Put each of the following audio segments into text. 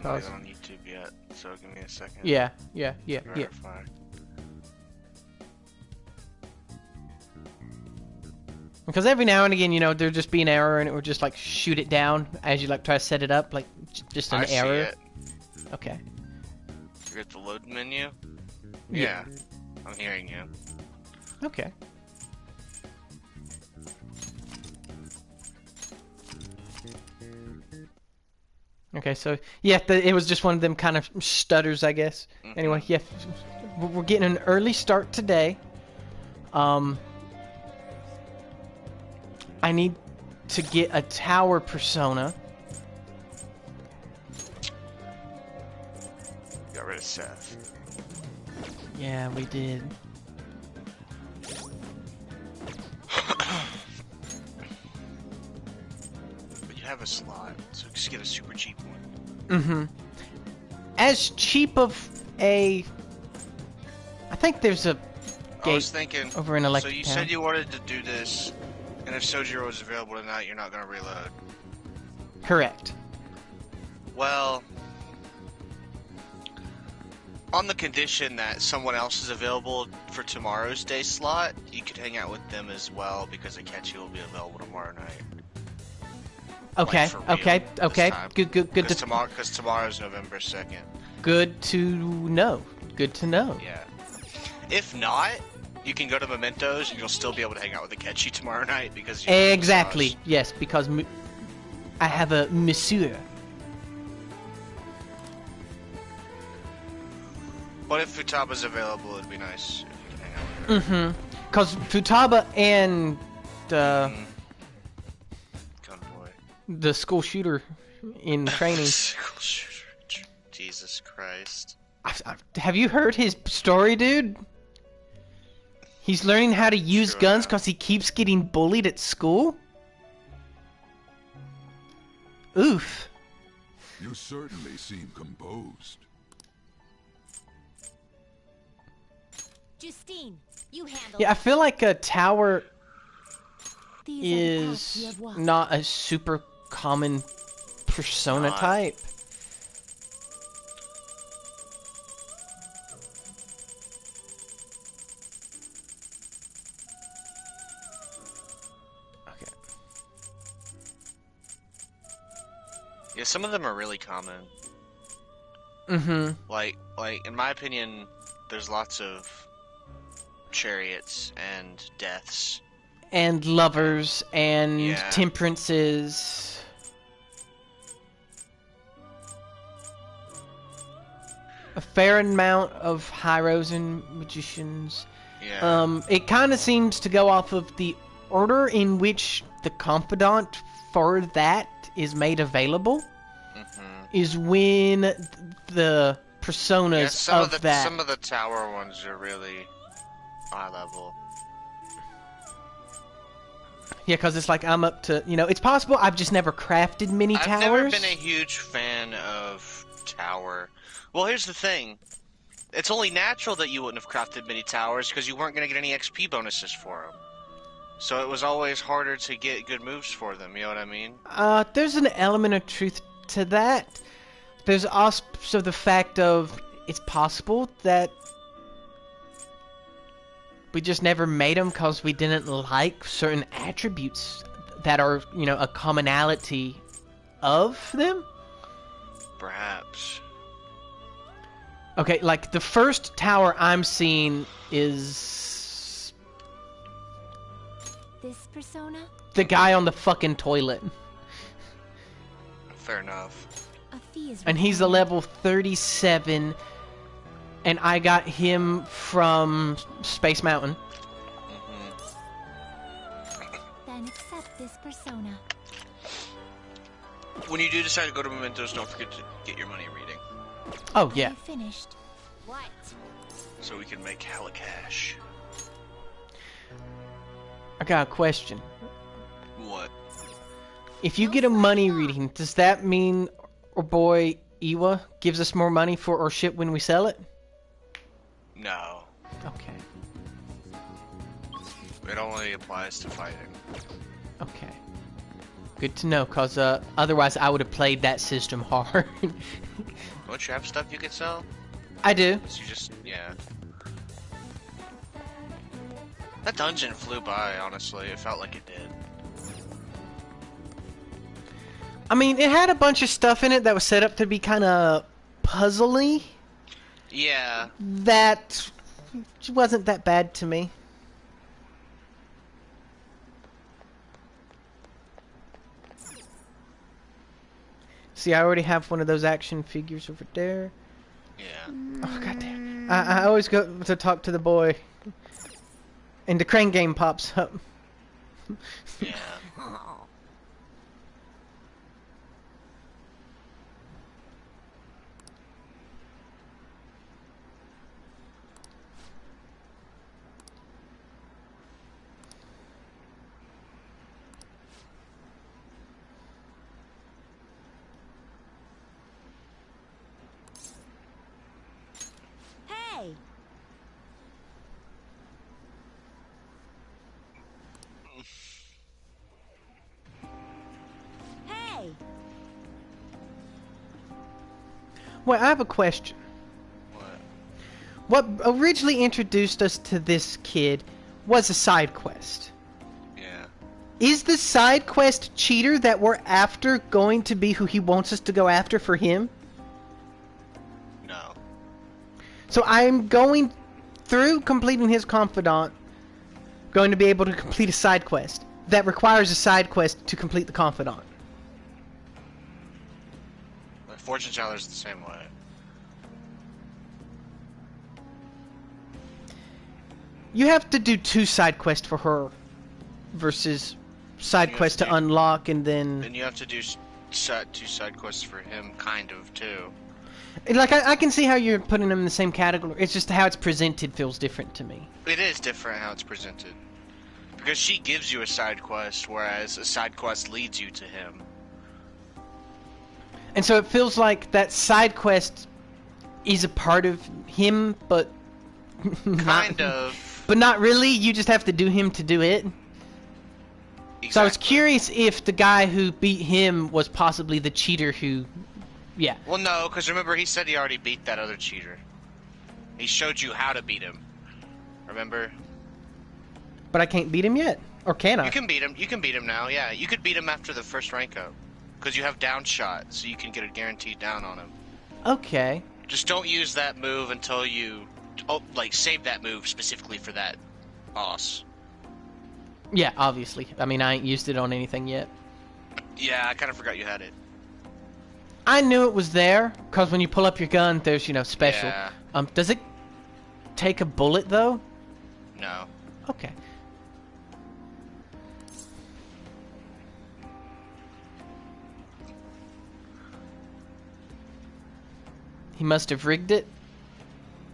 not Cause... even on YouTube yet, so give me a second. Yeah. Verify. Because every now and again, you know, there'll just be an error and it will just like shoot it down as you like try to set it up, like just an error. I see it. Okay. You're at the load menu? Yeah. I'm hearing you. Okay. Okay, so yeah, it was just one of them kind of stutters, I guess. Mm-hmm. Anyway, yeah, we're getting an early start today. I need to get a tower persona. Got rid of Seth. Yeah, we did. But you have a slot, so just get a super cheap one. Mm-hmm. As cheap of a... I think there's a gate I was thinking, over in Electric so you Town. said you wanted to do this, and if Sojiro was available tonight, you're not going to reload. Correct. Well, on the condition that someone else is available for tomorrow's day slot, you could hang out with them as well, because Akechi will be available tomorrow night. Okay, Like, for okay, real okay. this time. Good Because to tomorrow's November 2nd. good to know. Good to know. Yeah. If not, you can go to Mementos and you'll still be able to hang out with Akechi tomorrow night because you have Exactly. massage. Yes, because I have a monsieur. But if Futaba's available, it'd be nice if you can hang out with her. Mm-hmm. Because Futaba and Gunboy. the school shooter in training. Jesus Christ. Have you heard his story, dude? He's learning how to use Sure guns have. because he keeps getting bullied at school? Oof. You certainly seem composed. Justine, you handle Yeah, I feel like a tower These are the paths you is have walked. not a super common persona Not. type. Okay. Yeah, some of them are really common. Mm-hmm. Like in my opinion, there's lots of chariots and deaths. And lovers and Yeah. temperances. A fair amount of heroes and magicians. Yeah. It kind of seems to go off of the order in which the confidant for that is made available. Is when the personas Yeah, some of that. some of the tower ones are really high level. Yeah, because it's like I'm up to, it's possible I've just never crafted many I've towers. never been a huge fan of tower. Well, here's the thing. It's only natural that you wouldn't have crafted many towers because you weren't going to get any XP bonuses for them. So it was always harder to get good moves for them, you know what I mean? There's an element of truth to that. There's also the fact of it's possible that we just never made them because we didn't like certain attributes that are, a commonality of them. Perhaps. Okay, like the first tower I'm seeing is This persona? the guy on the fucking toilet. Fair enough. A fee is And he's a required. level 37, and I got him from Space Mountain. Then accept this persona. When you do decide to go to Mementos, don't forget to get your money reading. Oh, Are yeah. you finished? What? So we can make hella cash. I got a question. What? If you get a money reading, does that mean our boy Iwa gives us more money for our shit when we sell it? No. Okay. It only applies to fighting. Okay. Good to know, cause otherwise I would have played that system hard. Don't you have stuff you could sell? I do. So you just, yeah. That dungeon flew by, honestly. It felt like it did. I mean, it had a bunch of stuff in it that was set up to be kind of puzzly. Yeah. That wasn't that bad to me. See, I already have one of those action figures over there. Yeah. Oh, goddamn. I always go to talk to the boy. And the crane game pops up. Yeah. Hey! Hey! Well, I have a question. What? What originally introduced us to this kid was a side quest. Yeah. Is the side quest cheater that we're after going to be who he wants us to go after for him? No. So I'm going through completing his confidant, going to be able to complete a side quest that requires a side quest to complete the confidant. Fortune Teller's the same way. You have to do 2 side quests for her versus side You have quest to to do- unlock and then... And you have to do 2 side quests for him, kind of, too. Like, I can see how you're putting them in the same category. It's just how it's presented feels different to me. It is different how it's presented. Because she gives you a side quest, whereas a side quest leads you to him. And so it feels like that side quest is a part of him, but... Kind of. But not really, you just have to do him to do it. So I was Exactly. curious if the guy who beat him was possibly the cheater who... Yeah. Well, no, because remember, he said he already beat that other cheater. He showed you how to beat him. Remember? But I can't beat him yet. Or can I? You can beat him. You can beat him now, yeah. You could beat him after the first rank up. Because you have down shot, so you can get a guaranteed down on him. Okay. Just don't use that move until you... Oh, like, save that move specifically for that boss. Yeah, obviously. I mean, I ain't used it on anything yet. Yeah, I kind of forgot you had it. I knew it was there, because when you pull up your gun, there's, you know, special. Yeah. Does it take a bullet, though? No. Okay. He must have rigged it.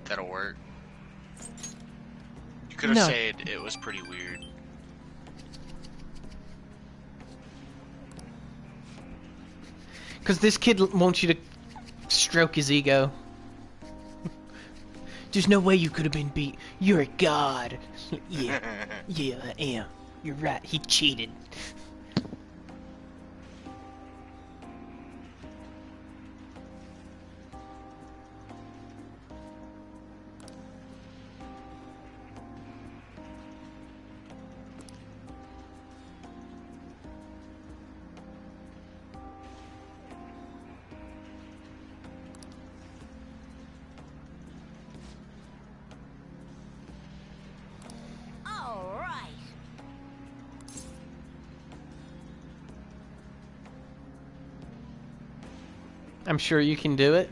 That'll work. You could have No. said it was pretty weird. Because this kid wants you to stroke his ego. There's no way you could have been beat. You're a god. Yeah. Yeah, I am. You're right. He cheated. All right. I'm sure you can do it.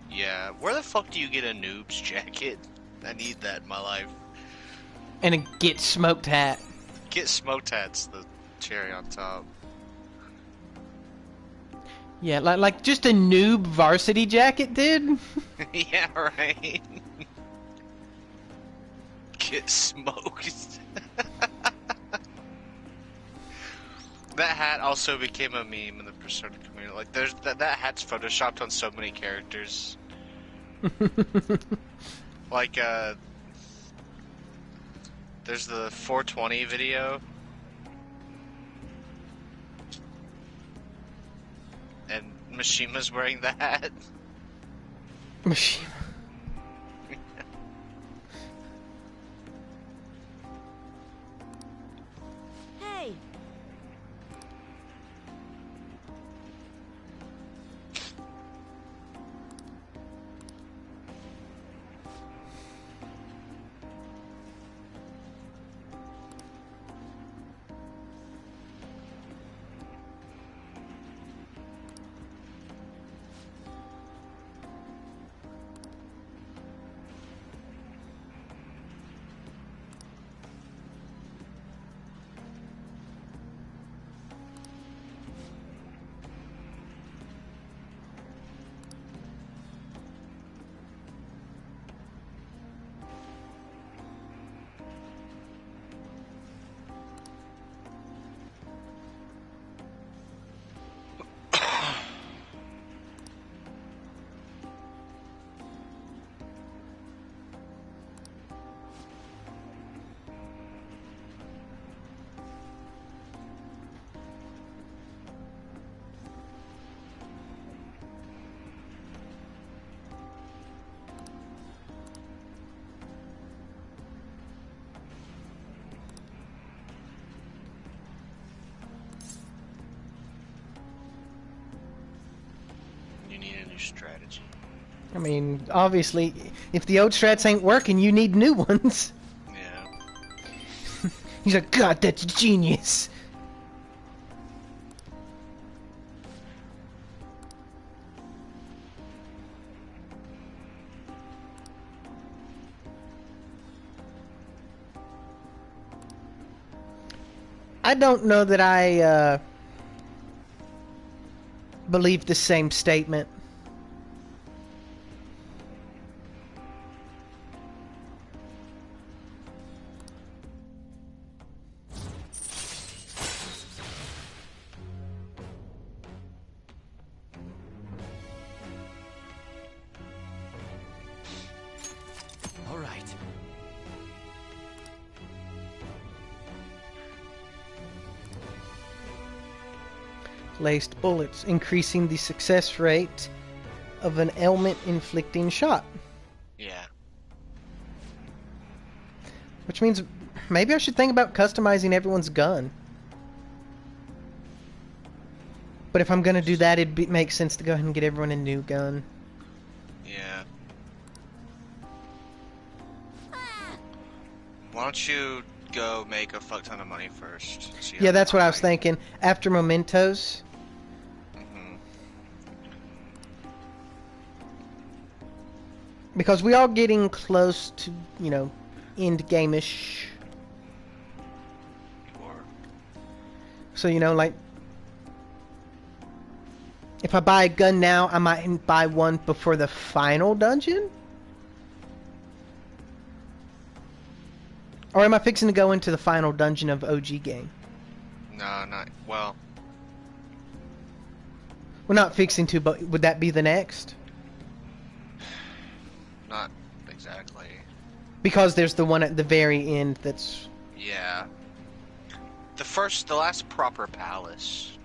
Yeah, where the fuck do you get a noob's jacket? I need that in my life. And a get smoked hat. Get smoked hats, the cherry on top. Yeah, like just a noob varsity jacket, dude. Yeah, right. Get smoked. That hat also became a meme in the Persona community. Like, there's that hat's photoshopped on so many characters. Like, there's the 420 video Mishima's wearing the hat. Machine. Hey. You need a new strategy. I mean, obviously, if the old strats ain't working, you need new ones. Yeah. He's like, God, that's genius. I don't know that I believe the same statement. All right. Laced bullets, increasing the success rate of an ailment-inflicting shot. Yeah. Which means maybe I should think about customizing everyone's gun. But if I'm gonna do that, it'd make sense to go ahead and get everyone a new gun. Yeah. Why don't you go make a fuck ton of money first? See how Yeah, that's what I was like- thinking. After Mementos. Mhm. Because we are getting close to, you know, end game-ish. Or So, you know, like, if I buy a gun now, I might buy one before the final dungeon? Or am I fixing to go into the final dungeon of OG game? no, not well. We're not fixing to, but would that be the next? Not exactly. Because there's the one at the very end that's... Yeah. The last proper palace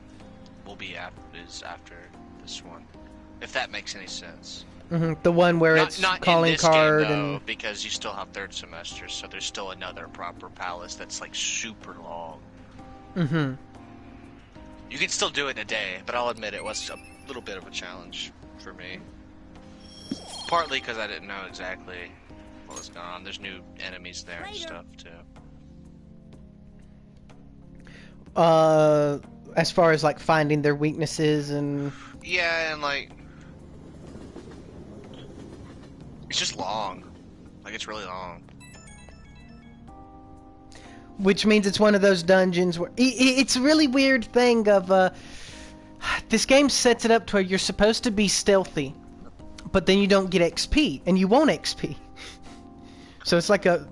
will be after this one, if that makes any sense. the one where it's Not calling in this card game, though, and... because you still have third semester, so there's still another proper palace that's like super long. Mm-hmm. You can still do it in a day, but I'll admit it was a little bit of a challenge for me. Partly because I didn't know exactly what was going on. There's new enemies there and Later. stuff too. As far as, like, finding their weaknesses and... Yeah, and like, it's just long. Like, it's really long. Which means it's one of those dungeons where... It's a really weird thing of, this game sets it up to where you're supposed to be stealthy, but then you don't get XP, and you want XP. So it's like a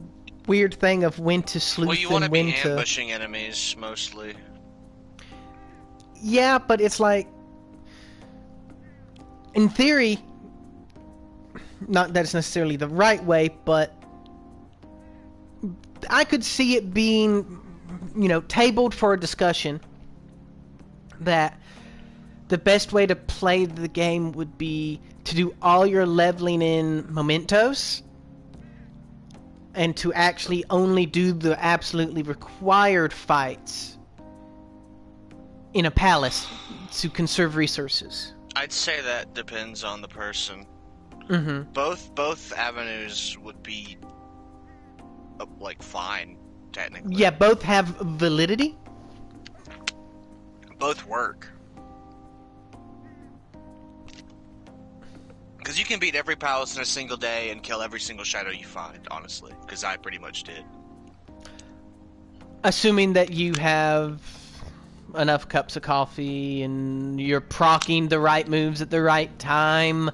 weird thing of when to sleuth Well, you want to and be when to... ambushing enemies, mostly. Yeah, but it's like... In theory... Not that it's necessarily the right way, but... I could see it being, you know, tabled for a discussion that the best way to play the game would be to do all your leveling in mementos and to actually only do the absolutely required fights in a palace to conserve resources. I'd say that depends on the person. Mm-hmm. Both avenues would be like fine, technically. Yeah, both have validity. Both work. Because you can beat every palace in a single day and kill every single shadow you find, honestly. Because I pretty much did. Assuming that you have enough cups of coffee and you're proccing the right moves at the right time.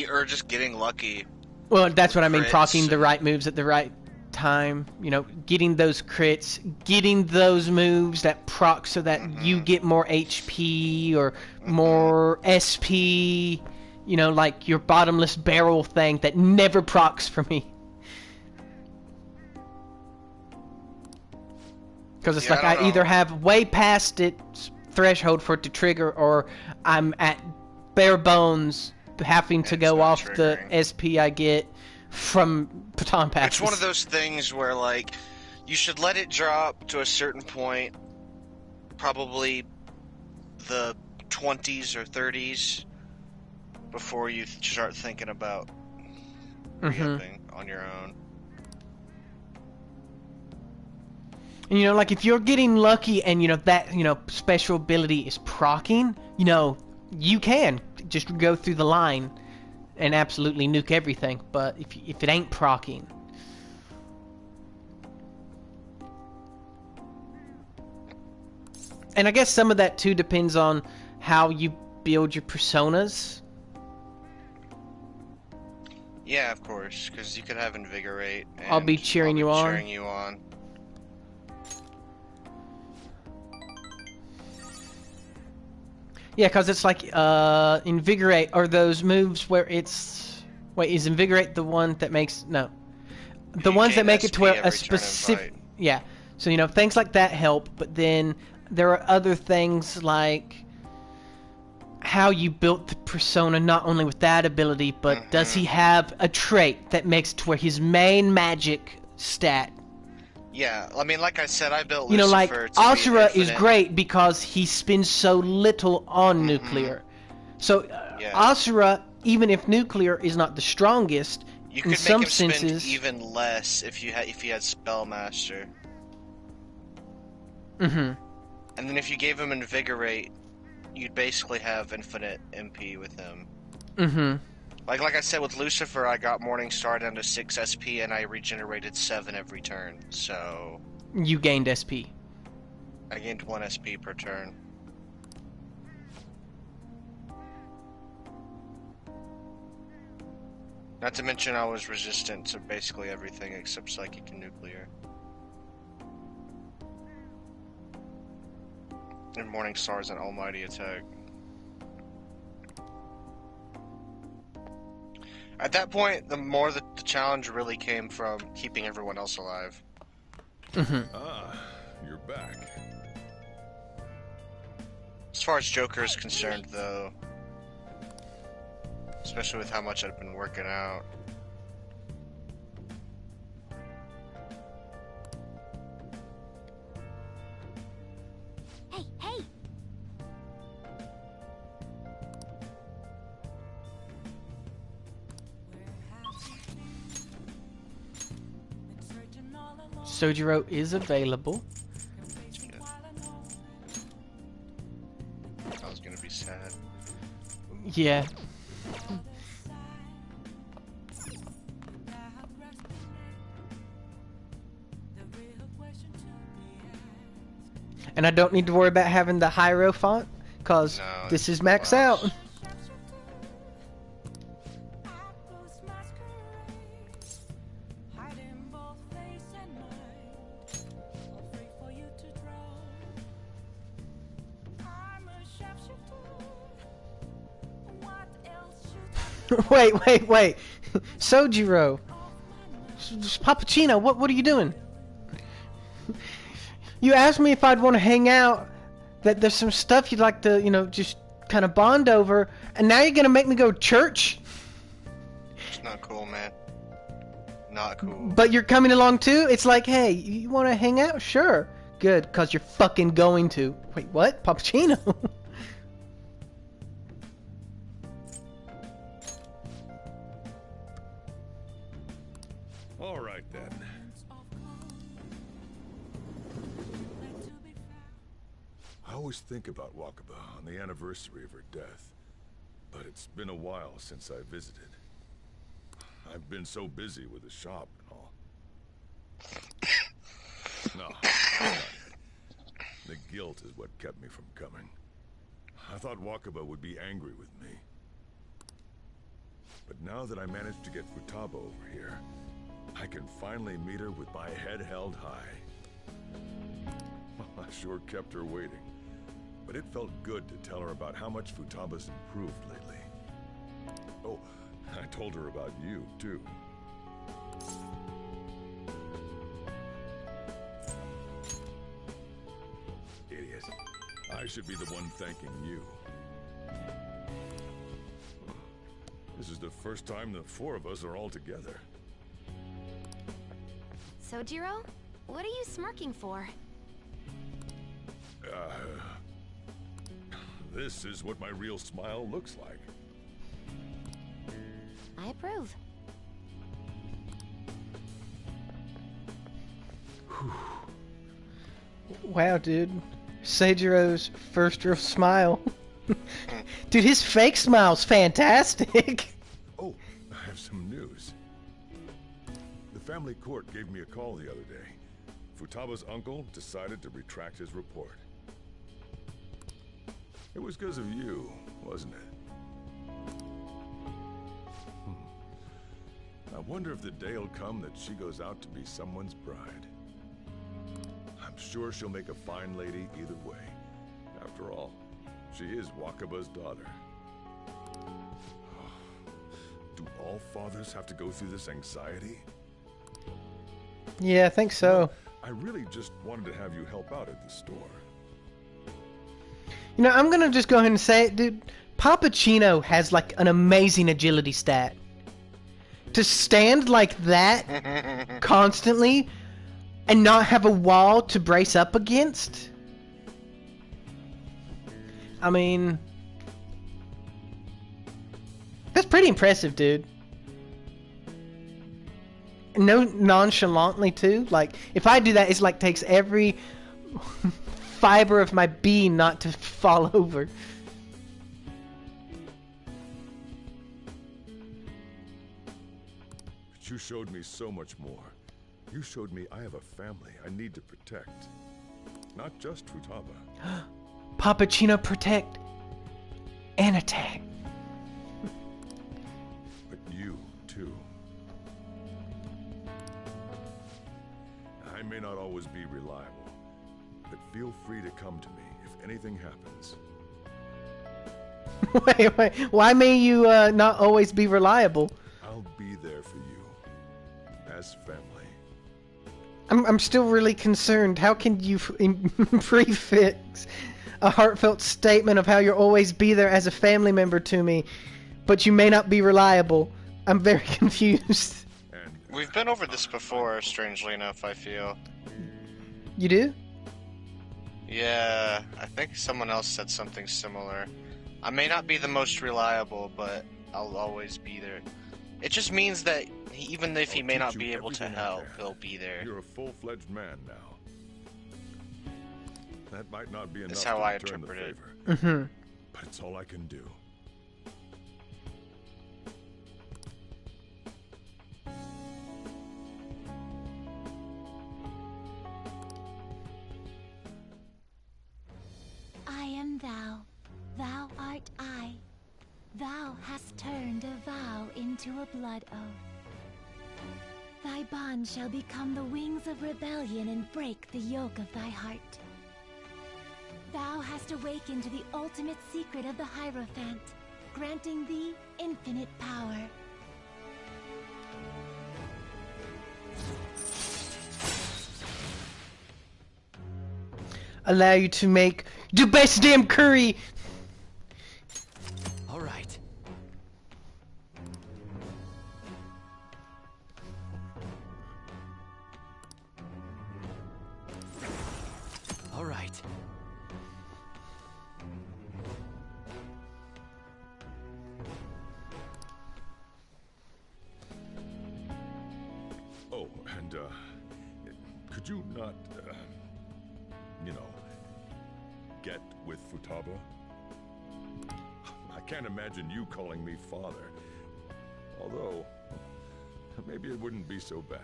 Or just getting lucky. Well, that's what I mean, Crits proccing the and- right moves at the right time. You know, getting those crits, getting those moves that proc so that you get more HP or more SP. You know, like your bottomless barrel thing that never procs for me. Because it's Yeah, like I I don't either know. have way past its threshold for it to trigger, or I'm at bare bones having to It's go not off the triggering. SP I get from baton passes. It's one of those things where, like, you should let it drop to a certain point, probably the 20s or 30s, before you start thinking about re-upping on your own. And, you know, like if you're getting lucky and, you know, that, you know, special ability is proccing, you know, you can just go through the line and absolutely nuke everything. But if it ain't proccing, and I guess some of that too depends on how you build your personas. Yeah, of course, because you could have Invigorate. And I'll be cheering you on. Cheering you on. Yeah, because it's like Invigorate are those moves where it's... Wait, is Invigorate the one that makes... No. The You ones that gain make it SP to where every a turn in specific... fight. Yeah. So, you know, things like that help, but then there are other things like how you built the persona, not only with that ability, but does he have a trait that makes it to where his main magic stat... Yeah, I mean, like I said, I built You know, like, Lucifer to be Asura is infinite. great because he spends so little on nuclear. So, Yeah. Asura, even if nuclear is not the strongest, You in could some make him spend senses... even less if you had Spellmaster. Mm-hmm. And then if you gave him Invigorate, you'd basically have infinite MP with him. Mm-hmm. Like I said, with Lucifer, I got Morningstar down to 6 SP, and I regenerated 7 every turn. So You gained SP. I gained 1 SP per turn. Not to mention I was resistant to basically everything except Psychic and Nuclear. And Morningstar is an almighty attack. At that point, the more the challenge really came from keeping everyone else alive. Ah, you're back. As far as Joker is concerned, though, especially with how much I've been working out, Hey, hey! Sojiro is available. I was gonna be sad. Yeah. And I don't need to worry about having the Hyro font, because No, this it's is max fine. out. wait. Sojiro. Pappuccino, what are you doing? You asked me if I'd want to hang out, that there's some stuff you'd like to, you know, just kind of bond over, and now you're gonna make me go to church? It's not cool, man. Not cool. But you're coming along too? It's like, hey, you want to hang out? Sure. Good, because you're fucking going to. Wait, what? Pappuccino? All right then. I always think about Wakaba on the anniversary of her death, but it's been a while since I visited. I've been so busy with the shop and all. No, that's not it. The guilt is what kept me from coming. I thought Wakaba would be angry with me. But now that I managed to get Futaba over here, I can finally meet her with my head held high. I sure kept her waiting. But it felt good to tell her about how much Futaba's improved lately. Oh, I told her about you, too. Idiot. I should be the one thanking you. This is the first time the four of us are all together. Sojiro, what are you smirking for? This is what my real smile looks like. I approve. Wow, dude. Seijiro's first real smile. Dude, his fake smile's fantastic. Oh, I have some news. The family court gave me a call the other day. Futaba's uncle decided to retract his report. It was because of you, wasn't it? I wonder if the day'll come that she goes out to be someone's bride. I'm sure she'll make a fine lady either way. After all, she is Wakaba's daughter. Do all fathers have to go through this anxiety? Yeah, I think so. I really just wanted to have you help out at the store. You know, I'm gonna just go ahead and say it, dude. Pappuccino has like an amazing agility stat. To stand like that constantly and not have a wall to brace up against. I mean, that's pretty impressive, dude. No, nonchalantly too. Like, if I do that, it's like takes every fiber of my being not to fall over. But you showed me so much more. You showed me I have a family I need to protect. Not just Futaba. Pappuccino protect and attack. But you, too. I may not always be reliable, but feel free to come to me if anything happens. Wait. Why may you not always be reliable? I'll be there for you. As family. I'm still really concerned. How can you prefix a heartfelt statement of how you'll always be there as a family member to me, but you may not be reliable? I'm very confused. And We've been over this before, strangely enough, I feel. You do? Yeah, I think someone else said something similar. I may not be the most reliable, but I'll always be there. It just means that even if he I'll may teach not you be able to everything I help, can. he'll be there. you're a full-fledged man now. That might not be enough That's to how I return the interpret it. favor, Mm-hmm. but it's all I can do. I am thou, thou art I. Thou hast turned a vow into a blood oath. Thy bond shall become the wings of rebellion and break the yoke of thy heart. Thou hast awakened to the ultimate secret of the Hierophant, granting thee infinite power. Allow you to make the best damn curry Could you not, you know, get with Futaba? I can't imagine you calling me father. Although, maybe it wouldn't be so bad.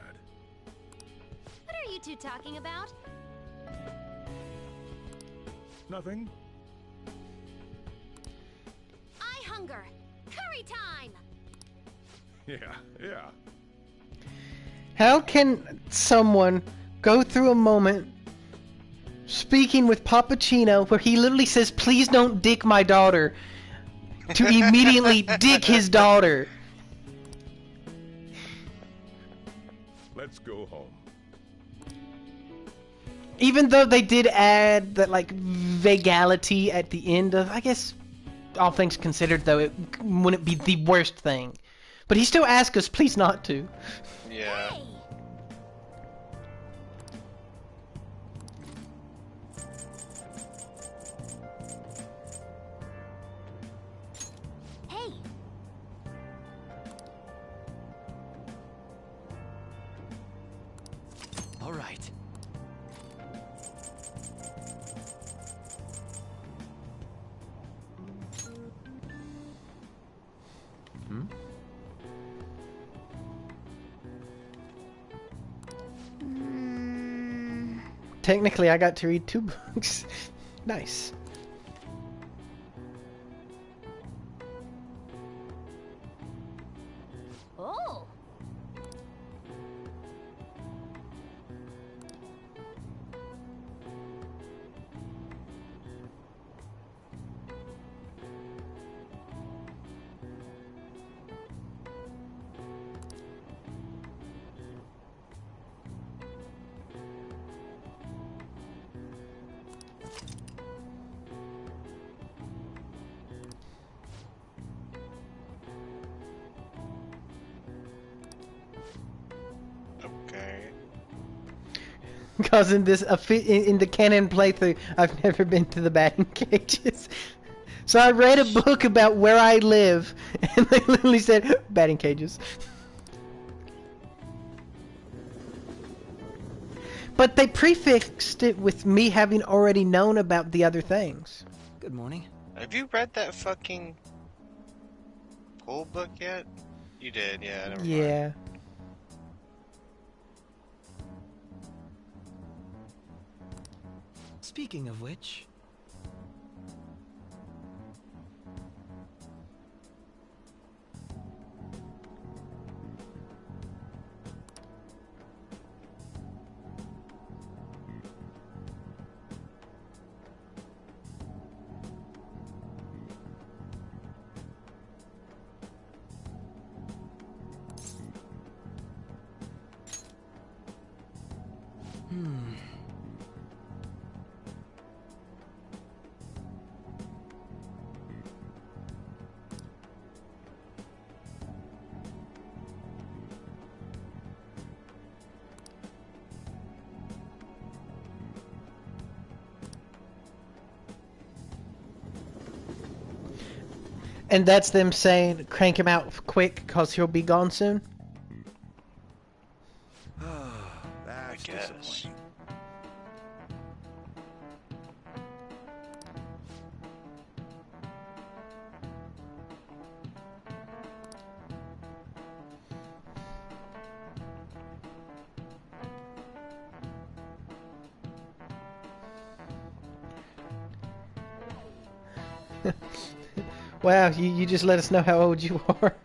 What are you two talking about? Nothing? I hunger. Curry time! Yeah. How can someone go through a moment speaking with Pappuccino where he literally says, "Please don't dick my daughter," to immediately dick his daughter? Let's go home. Even though they did add that, like, vagality at the end of, I guess, all things considered, though, it wouldn't be the worst thing. But he still asks us, please not to. Yeah. Hey! Hey! All right. Technically, I got to read 2 books. Nice. Oh! Okay. Because in this in the canon playthrough, I've never been to the batting cages. So I read a book about where I live, and they literally said batting cages. But they prefixed it with me having already known about the other things. Good morning. Have you read that fucking poll book yet? You did, yeah. Never mind. Yeah. Speaking of which, And that's them saying, crank him out quick, because he'll be gone soon? That's guess. disappointing. Wow, you just let us know how old you are.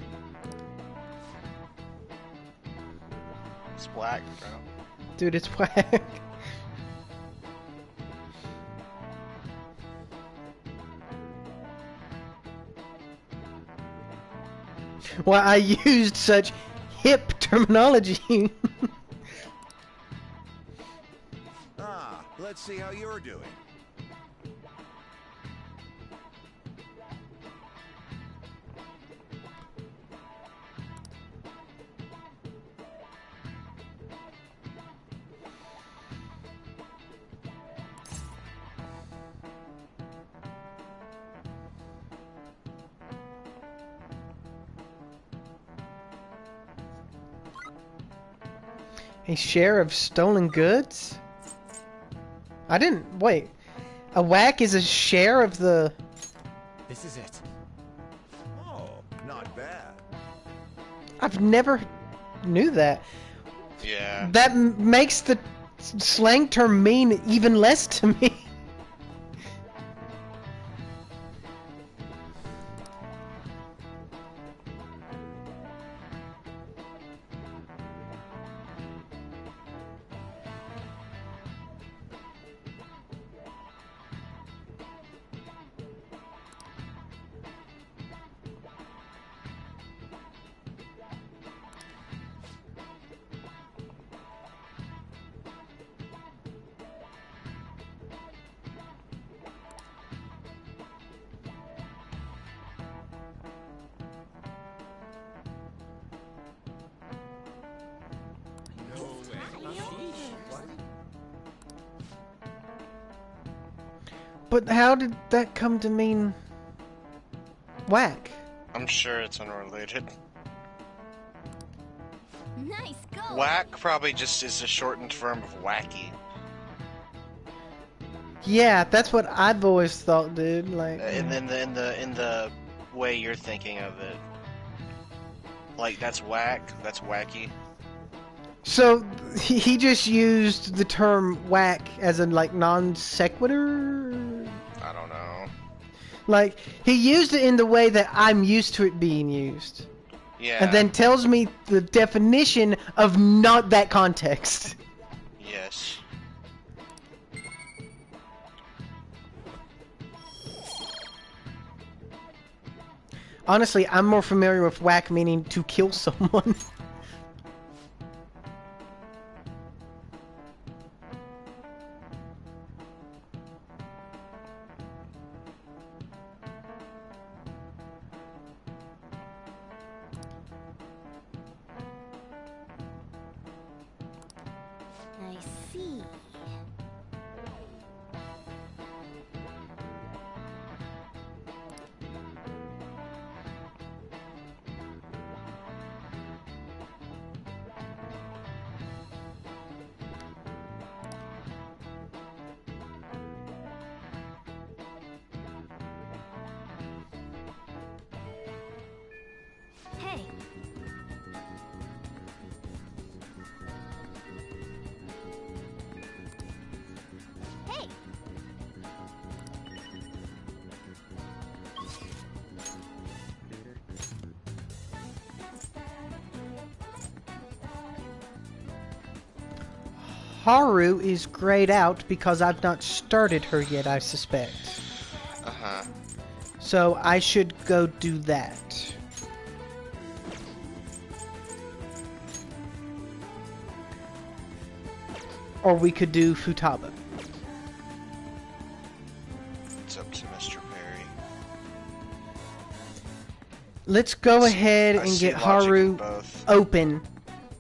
It's black, bro. Dude, it's whack. Well, I used such hip terminology. Let's see how you're doing. A share of stolen goods? I didn't... Wait. A whack is a share of the... This is it. Oh, not bad. I've never knew that. Yeah. That makes the slang term mean even less to me. But how did that come to mean whack? I'm sure it's unrelated. Nice go. Whack probably just is a shortened form of wacky. Yeah, that's what I've always thought, dude. Like, And then in the way you're thinking of it. Like that's whack, that's wacky. so he just used the term whack as a like non sequitur. I don't know. Like he used it in the way that I'm used to it being used, Yeah. and then tells me the definition of not that context. Yes. Honestly, I'm more familiar with whack meaning to kill someone. I see. Hey. Hey. Haru is grayed out because I've not started her yet, I suspect. Uh-huh. So I should go do that. Or we could do Futaba. It's up to Mr. Perry. Let's go ahead I and see get logic in Haru both. open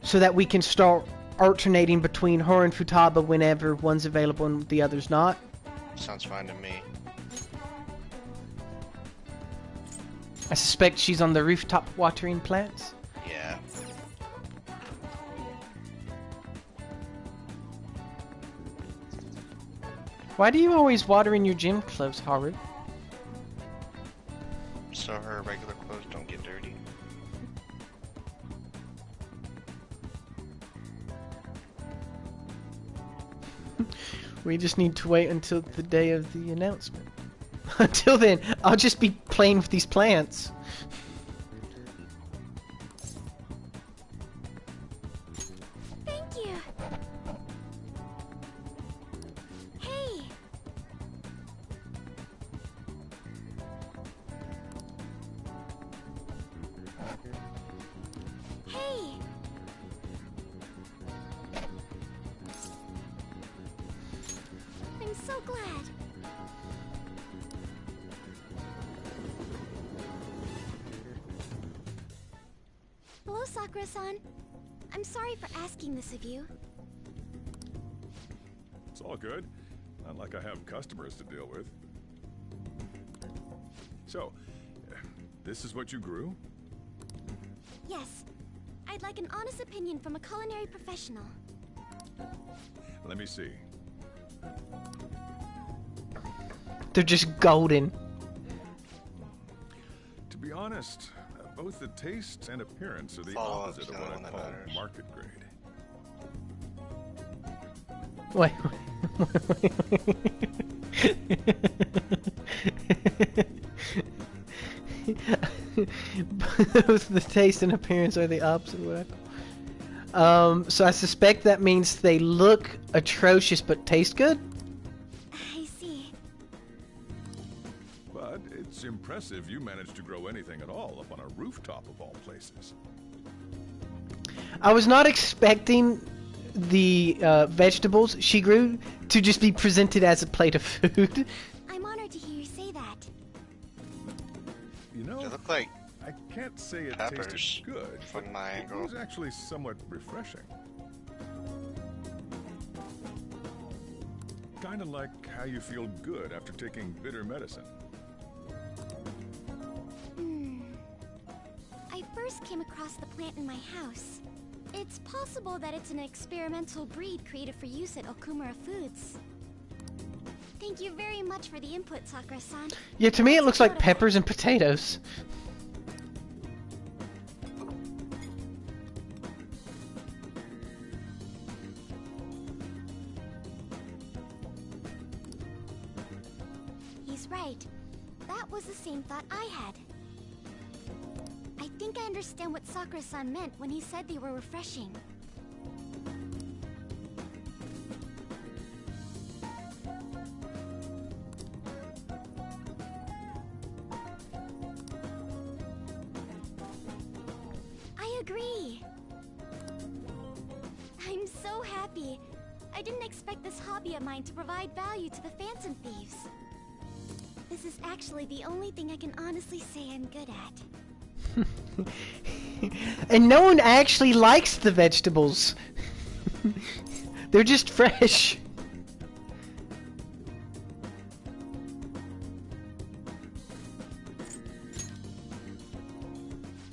so that we can start alternating between her and Futaba whenever one's available and the other's not. Sounds fine to me. I suspect she's on the rooftop watering plants. Yeah. Why do you always water in your gym clothes, Haru? So her regular clothes don't get dirty. We just need to wait until the day of the announcement. Until then, I'll just be playing with these plants. Thank you. Hey. Hey. I'm so glad. Hello, Sakura-san. I'm sorry for asking this of you. It's all good. Not like I have customers to deal with. So, this is what you grew? Yes. I'd like an honest opinion from a culinary professional. Let me see. They're just golden. To be honest, both the taste and appearance are the Follow-up's opposite of the what I only one that call matters. market grade. Wait. Both the taste and appearance are the opposite of what I call. So I suspect that means they look atrocious but taste good? I see. But it's impressive you managed to grow anything at all up on a rooftop of all places. I was not expecting the vegetables she grew to just be presented as a plate of food. I'm honored to hear you say that. You know, They look like I can't say it peppers tasted good, from but my it angle. was actually somewhat refreshing. Kind of like how you feel good after taking bitter medicine. I first came across the plant in my house. It's possible that it's an experimental breed created for use at Okumura Foods. Thank you very much for the input, Sakura-san. Yeah, to me it looks like peppers and potatoes. He's right. That was the same thought I had. I think I understand what Sakura-san meant when he said they were refreshing. I agree. I'm so happy. I didn't expect this hobby of mine to provide value to the Phantom Thieves. This is actually the only thing I can honestly say I'm good at. And no one actually likes the vegetables. They're just fresh.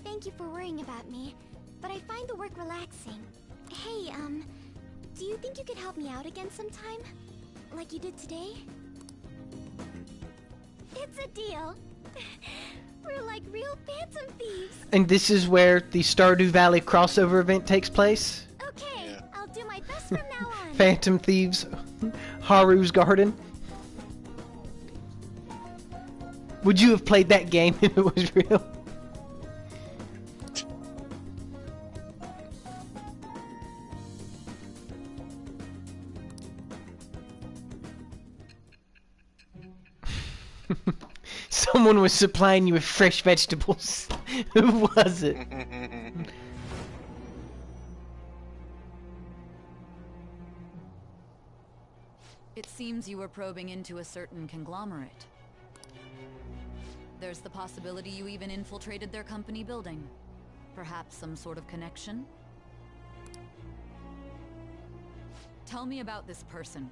Thank you for worrying about me, but I find the work relaxing. Hey, do you think you could help me out again sometime? Like you did today? It's a deal. We're like real Phantom Thieves. And this is where the Stardew Valley crossover event takes place. Okay, Yeah. I'll do my best from now on. Phantom Thieves, Haru's Garden. Would you have played that game if it was real? Someone was supplying you with fresh vegetables. Who was it? It seems you were probing into a certain conglomerate. There's the possibility you even infiltrated their company building. Perhaps some sort of connection? Tell me about this person.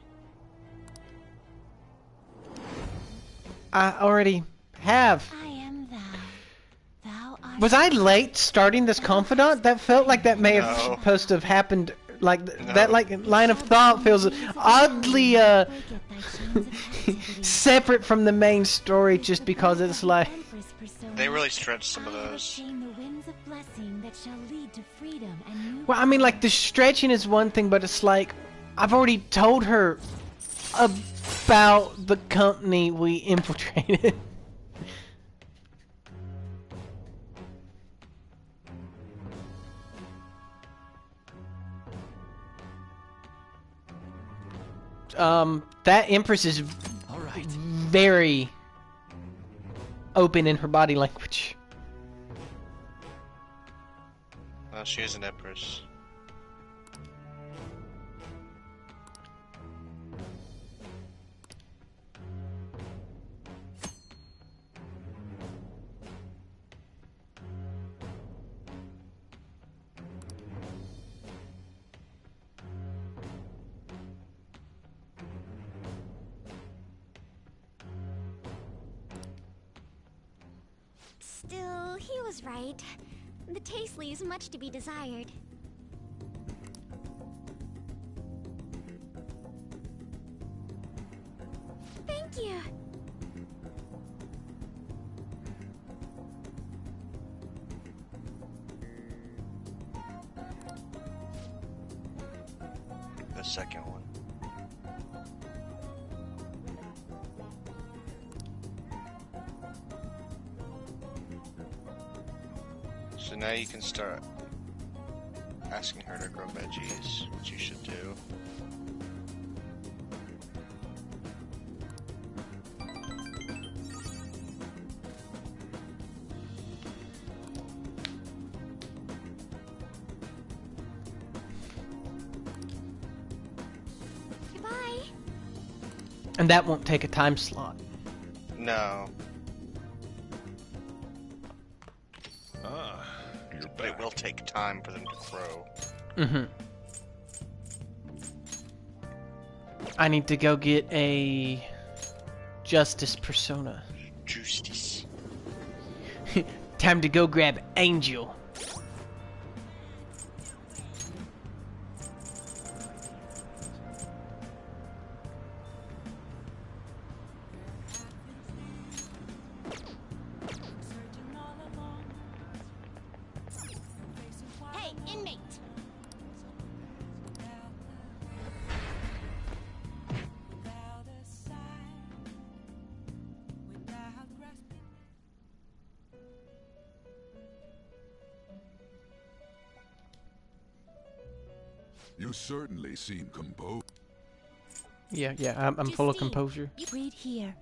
I already have. I am thou. Thou art. Was I late starting this confidant? That felt like that may have No. supposed to have happened. Like No. that, like line of thought feels oddly Forget thy chains of captivity. separate from the main story, just because it's like. They really stretched some of those. The winds of blessing that shall lead to freedom and new Well, I mean, like the stretching is one thing, but it's like I've already told her about the company we infiltrated. That Empress is All right. very open in her body language. Well, she is an empress. Still, he was right. The taste leaves much to be desired. you. The second one. So now you can start asking her to grow veggies, which you should do. Goodbye. And that won't take a time slot. No, Ah, you're but it back. will take time for them to grow. Mm-hmm. I need to go get a Justice persona. Justice. Time to go grab Angel. Hey, inmate. You certainly seem composed. Yeah, I'm full of Justine, composure. You read here.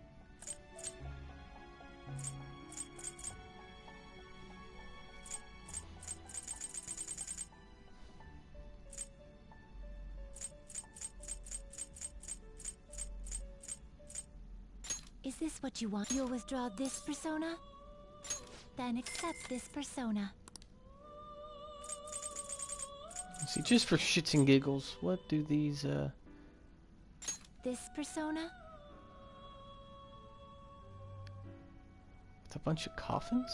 Is this what you want? You'll withdraw this persona? Then accept this persona. See, just for shits and giggles, what do these, This persona? It's a bunch of coffins?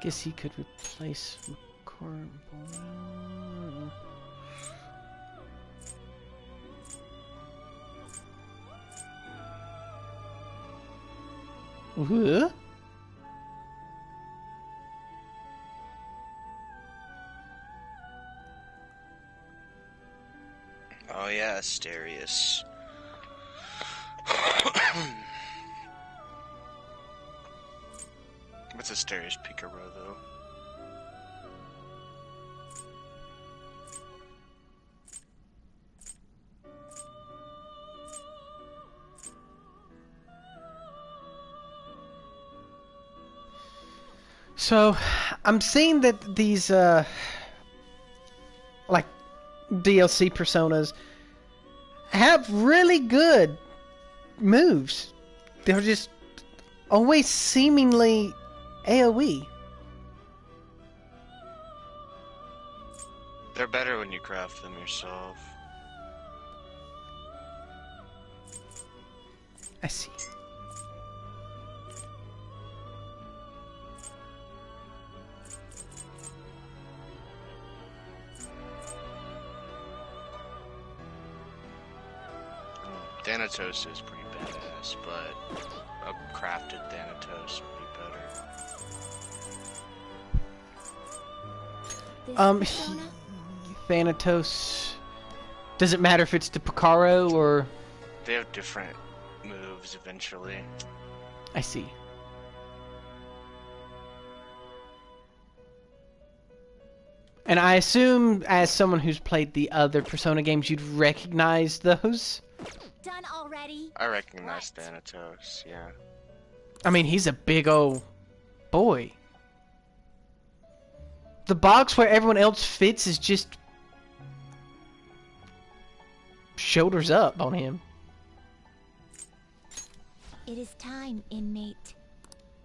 Guess he could replace McCoy. Huh? Oh yeah, Asterius. What's Asterius Picaro though? So, I'm seeing that these, like, DLC personas have really good moves. They're just always seemingly AoE. They're better when you craft them yourself. I see. Thanatos is pretty badass, but a crafted Thanatos would be better. This persona? Thanatos. Does it matter if it's to Picaro or? They have different moves eventually. I see. And I assume, as someone who's played the other Persona games, you'd recognize those? Done already? I recognize Thanatos, yeah. I mean, he's a big old boy. The box where everyone else fits is just shoulders up on him. It is time, inmate.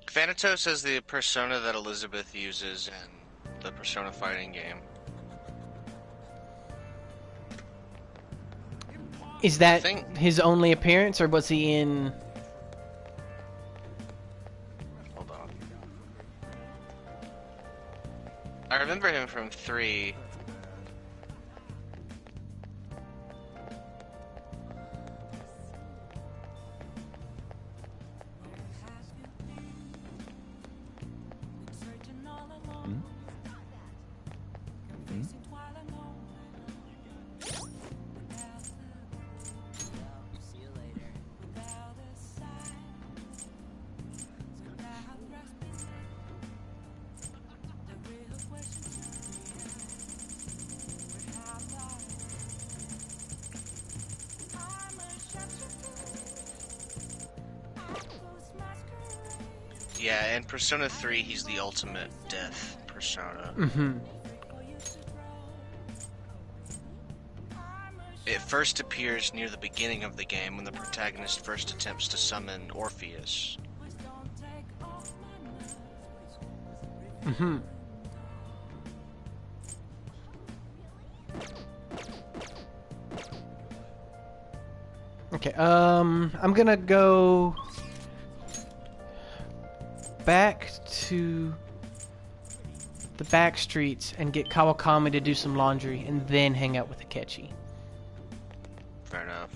Thanatos is the persona that Elizabeth uses in the Persona fighting game. Is that Think- his only appearance, or was he in from 3. Yeah, in Persona 3, he's the ultimate death persona. Mm-hmm. It first appears near the beginning of the game when the protagonist first attempts to summon Orpheus. Mm-hmm. Okay, I'm gonna go back to the back streets and get Kawakami to do some laundry and then hang out with Akechi. Fair enough.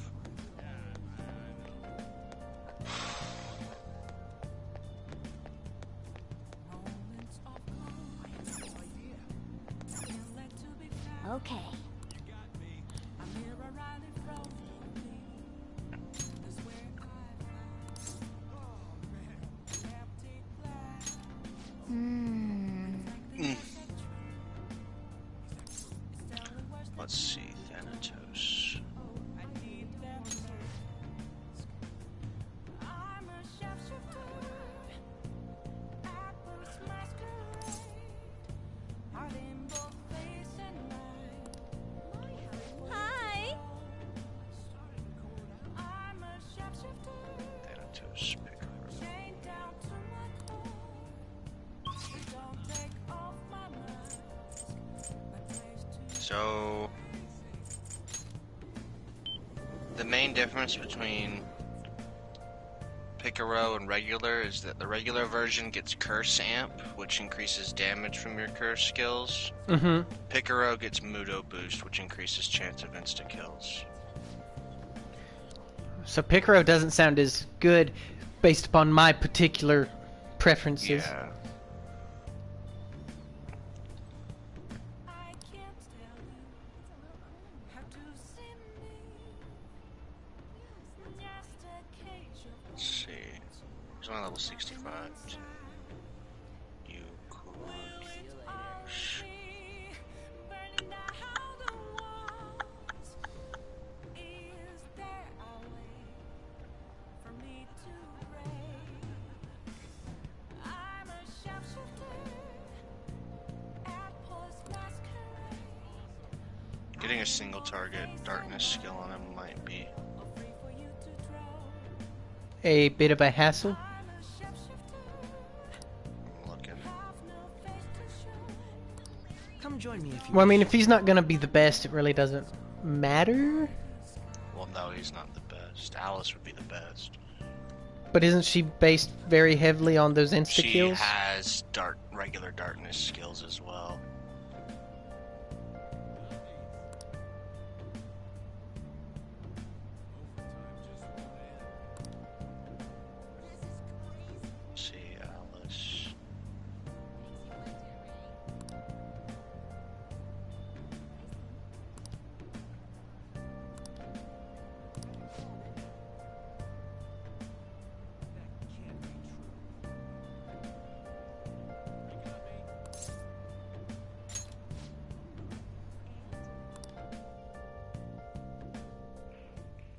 Okay. Let's see, Thanatos. Hi. Thanatos, Piccolo. So, the main difference between Picaro and regular is that the regular version gets Curse Amp, which increases damage from your curse skills. Mm-hmm. Picaro gets Mudo Boost, which increases chance of insta-kills. So Picaro doesn't sound as good based upon my particular preferences. Yeah. Let's see. He's on level 65. You could... Getting a single target darkness skill on him might be... A bit of a hassle. I'm looking. Come join me if you Well, I mean, wish. if he's not gonna be the best, it really doesn't matter. Well, no, he's not the best. Alice would be the best. But isn't she based very heavily on those She insta-kills? has regular darkness skills as well. Let's see, Alice.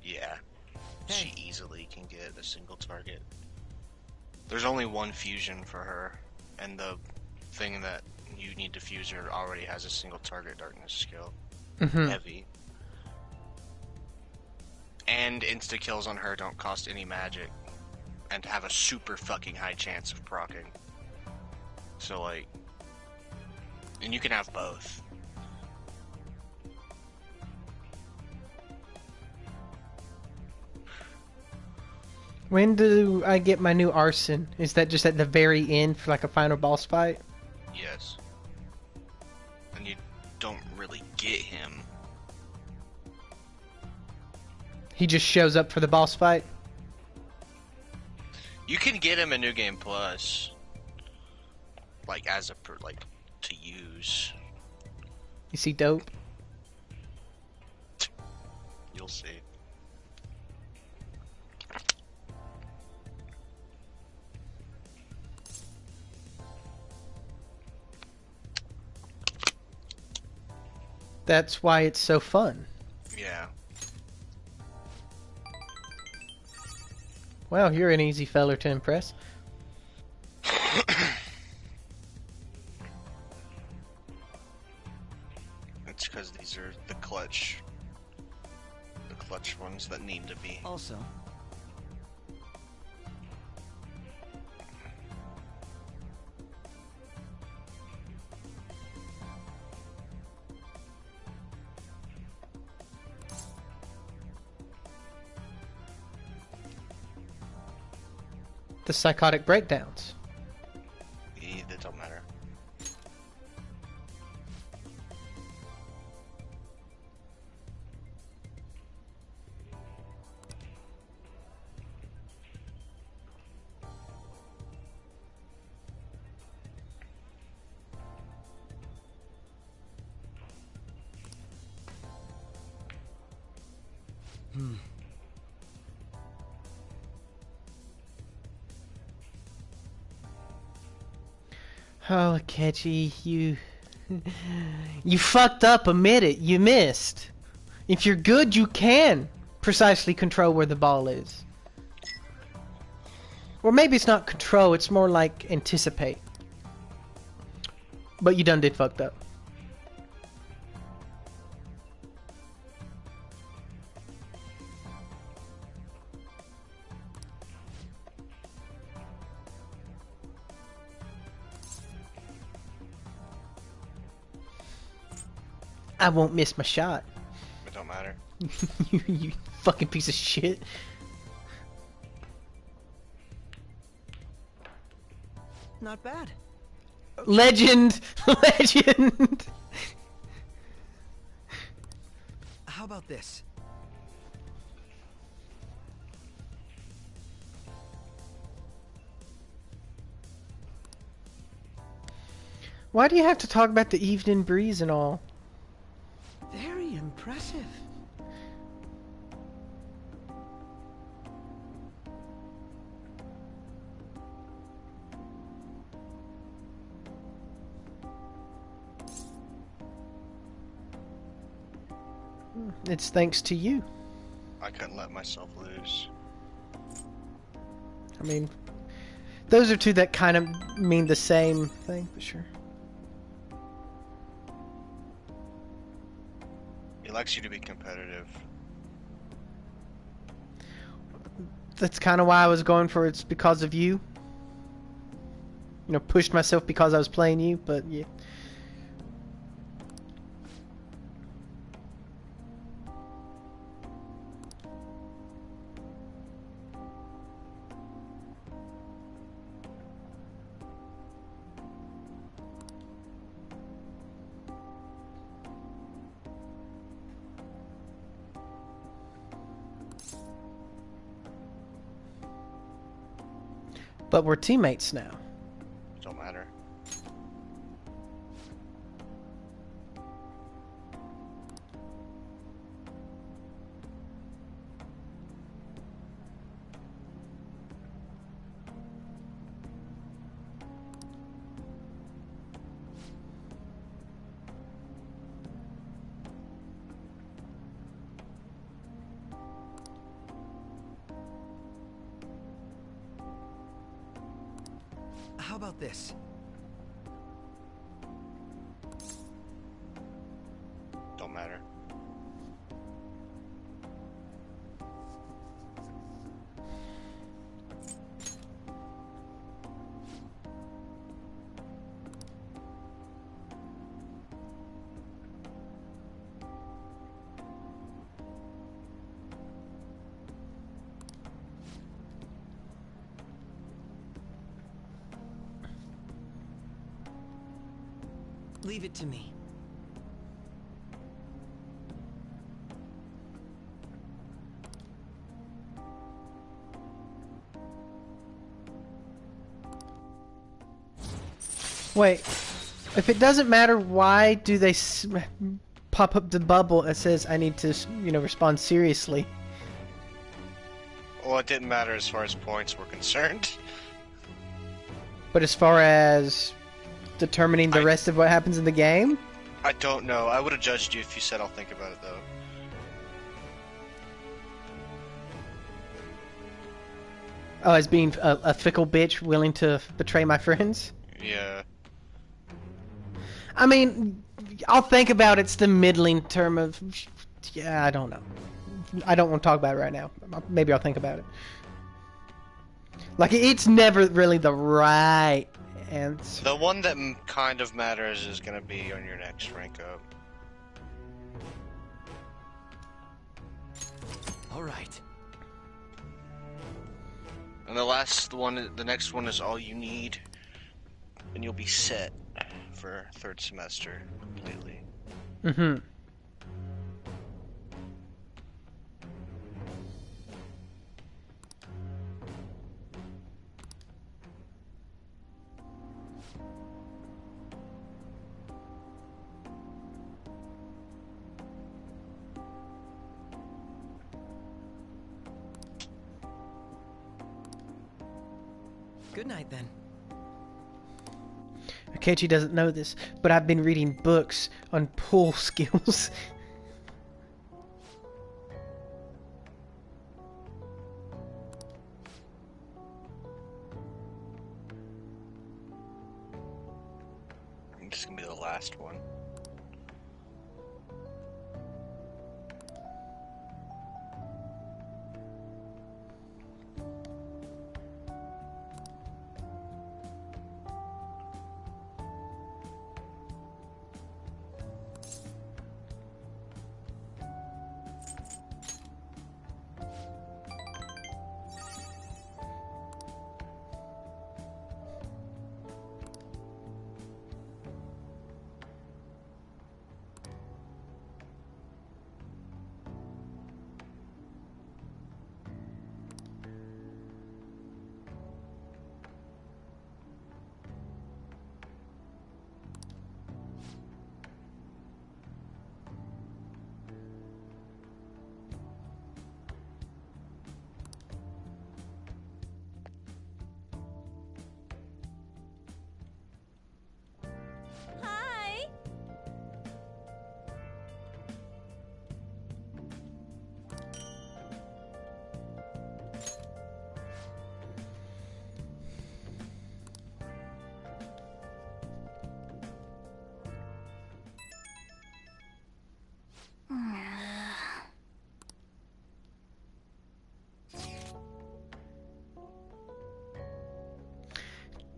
Yeah, she easily can get a single target. There's only one fusion for her, and the thing that you need to fuse her already has a single target darkness skill. Mm-hmm. Heavy. And insta kills on her don't cost any magic, and have a super fucking high chance of proccing. So like, and you can have both. When do I get my new arson? Is that just at the very end for like a final boss fight? Yes. him. He just shows up for the boss fight. You can get him in New Game Plus, like as a to use. Is he dope? You'll see. That's why it's so fun. Yeah. Wow, you're an easy feller to impress. It's because these are the clutch ones that need to be. Also, The psychotic breakdowns. That don't matter. Oh, Akechi, you... you fucked up, admit it, you missed. If you're good, you can precisely control where the ball is. Or maybe it's not control, it's more like anticipate. But you done did fucked up. I won't miss my shot. It don't matter. You fucking piece of shit. not bad. Legend! Legend! How about this? Why do you have to talk about the evening breeze and all? Very impressive. It's thanks to you. I couldn't let myself lose. I mean, those are two that kind of mean the same thing, for sure. He likes you to be competitive. That's kind of why I was going for it's because of you. You know, pushed myself because I was playing you, but yeah. But we're teammates now. Don't matter. How about this? Don't matter. Leave it to me. Wait, if it doesn't matter, why do they pop up the bubble that says I need to, respond seriously? Well, it didn't matter as far as points were concerned. But as far as determining the rest of what happens in the game? I don't know. I would have judged you if you said I'll think about it, though. Oh, as being a fickle bitch willing to betray my friends? Yeah. I mean, I'll think about it's the middling term of... Yeah, I don't know. I don't want to talk about it right now. Maybe I'll think about it. Like, it's never really the right answer. The one that kind of matters is going to be on your next rank up. All right. And the next one is all you need, and you'll be set for third semester completely. Mm-hmm. Good night, then. Akechi doesn't know this, but I've been reading books on pool skills. This is going to be the last one. Hi.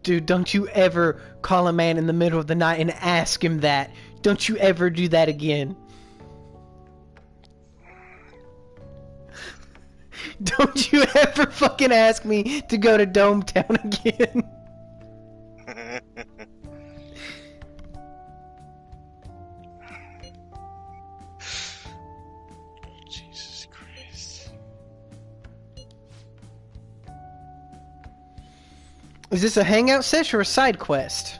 Dude, don't you ever call a man in the middle of the night and ask him that. Don't you ever do that again. Don't you ever fucking ask me to go to Dome Town again. Jesus Christ. Is this a hangout sesh or a side quest?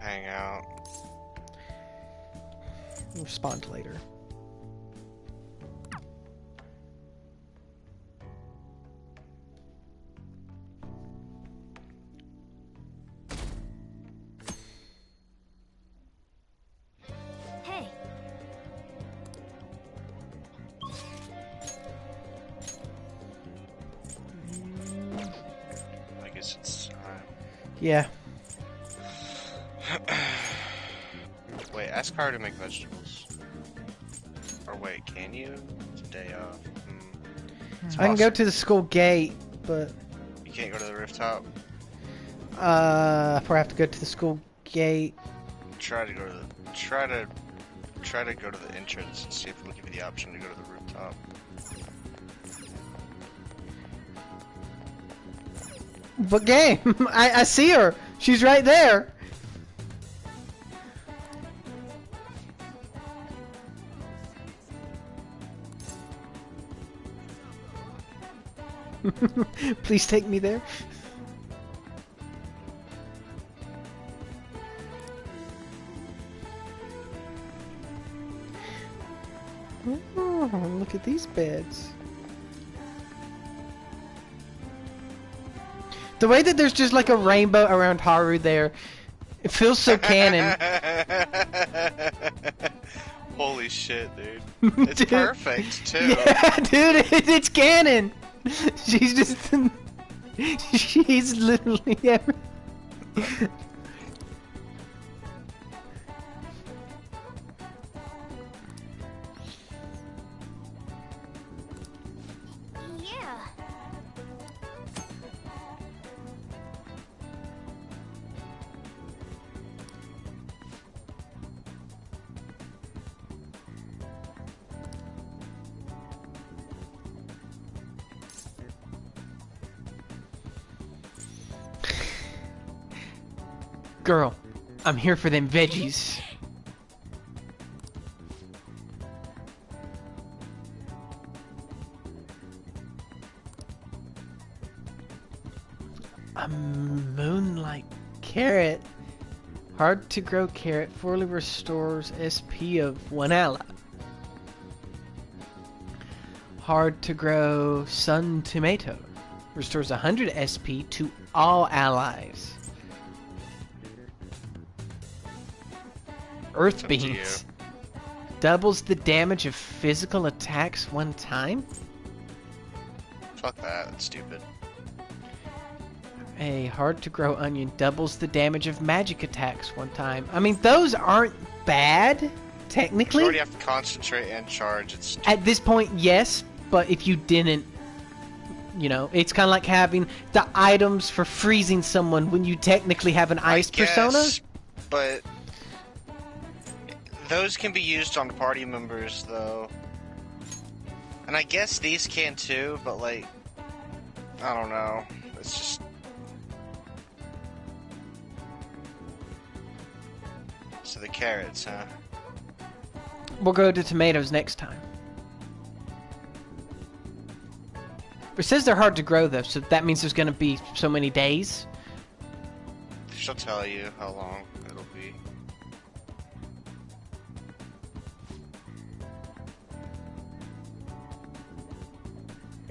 Hang out. I'll respond later. Hey. I guess it's time. Yeah. Wait, ask Kara to make vegetables. Or wait, can you? It's a day off. I can go to the school gate, but You can't go to the rooftop? if I have to go to the school gate. Try to go to the entrance and see if it'll give you the option to go to the rooftop. What game? I see her. She's right there. Please take me there. Oh, look at these beds. The way that there's just like a rainbow around Haru there, it feels so canon. Holy shit, dude. It's Dude. perfect, too. Yeah, dude, it's canon. She's just, she's literally every. Yeah. Girl, I'm here for them veggies. A moonlight carrot. Hard to grow carrot fully restores SP of 1 ally. Hard to grow sun tomato. Restores 100 SP to all allies. Earth Up to beans. Doubles the damage of physical attacks 1 time. Fuck that, that's stupid. A hard to grow onion doubles the damage of magic attacks 1 time. I mean, those aren't bad, You technically. already have to concentrate and charge. It's At this point, yes, but if you didn't, you know, it's kind of like having the items for freezing someone when you technically have an ice persona. guess, but those can be used on party members, though. And I guess these can too, but like, I don't know. It's just. So the carrots, huh? We'll go to tomatoes next time. It says they're hard to grow, though, so that means there's going to be so many days. She'll tell you how long it'll be.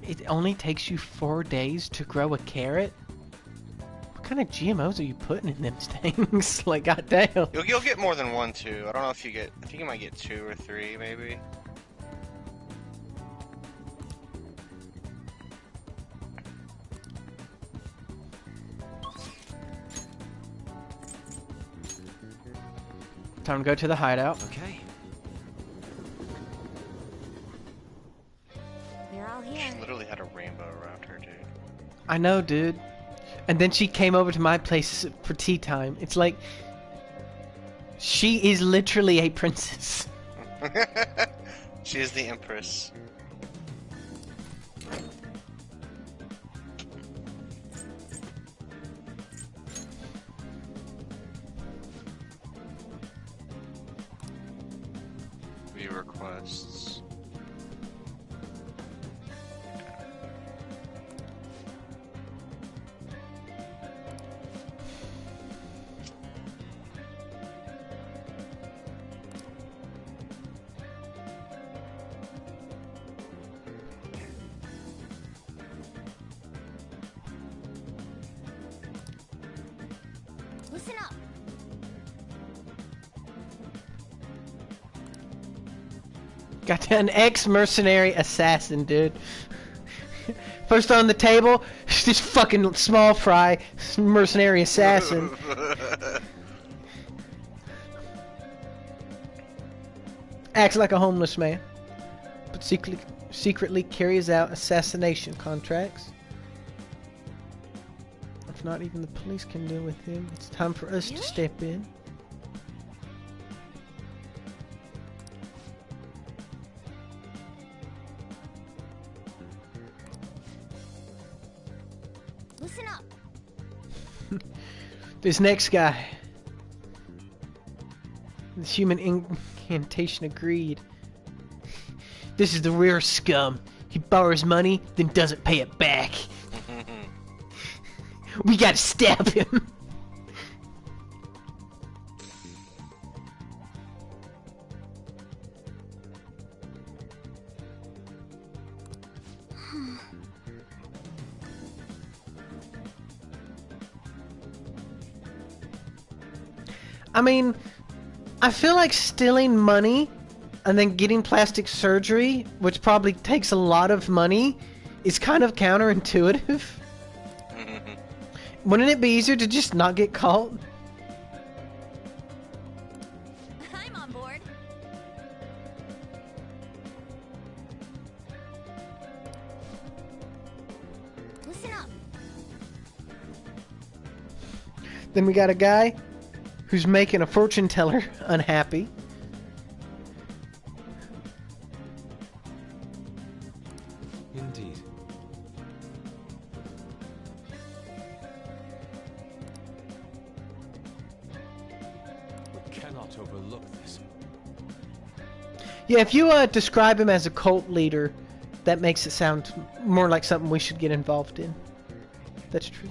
It only takes you 4 days to grow a carrot? What kind of GMOs are you putting in them things? Like, goddamn. You'll get more than 1, 2. I don't know if you get. I think you might get 2 or 3, maybe. Time to go to the hideout. Okay. They're all here. She literally had a rainbow around her, dude. I know, dude. And then she came over to my place for tea time. It's like, she is literally a princess. She is the empress. View requests. Listen up. Got an ex-mercenary assassin, dude. First on the table, this fucking small fry mercenary assassin. Acts like a homeless man, but secretly carries out assassination contracts. If not even the police can deal with him, it's time for us to Really? step in. Listen up. This next guy. The human incantation agreed. This is the rare scum. He borrows money, then doesn't pay it back. We gotta stab him. I mean, I feel like stealing money and then getting plastic surgery, which probably takes a lot of money, is kind of counterintuitive. Wouldn't it be easier to just not get caught? I'm on board. Listen up. Then we got a guy who's making a fortune teller unhappy. Indeed. We cannot overlook this. Yeah, if you describe him as a cult leader, that makes it sound more like something we should get involved in. That's true.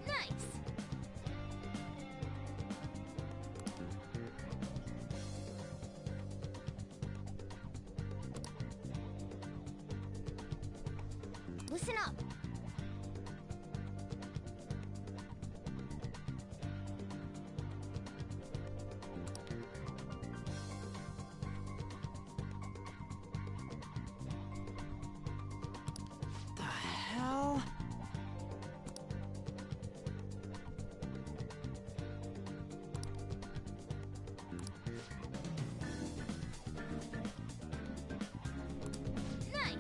Nice. Listen up. The hell? Nice.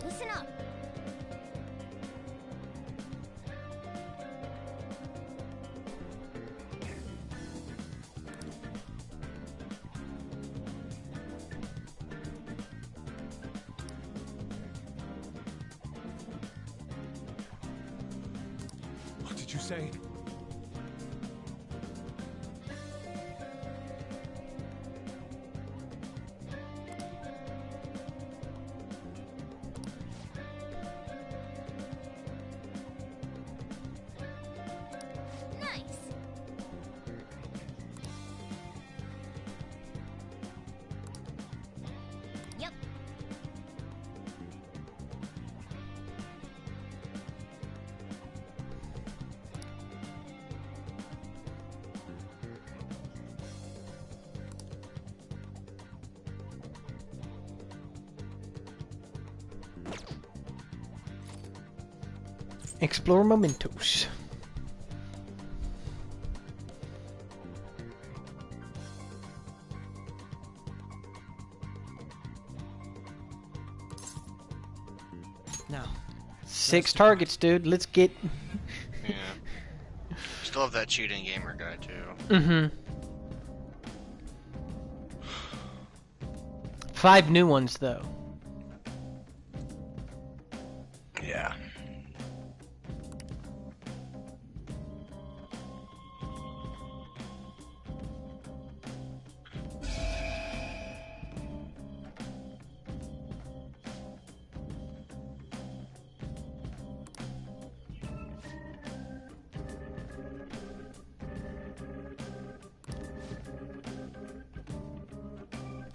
Listen up. What did you say? Nice. Yep. Explore mementos. Now, 6 targets, dude. Let's get... Yeah. Still have that cheating gamer guy too. Mm-hmm. 5 new ones, though. Yeah.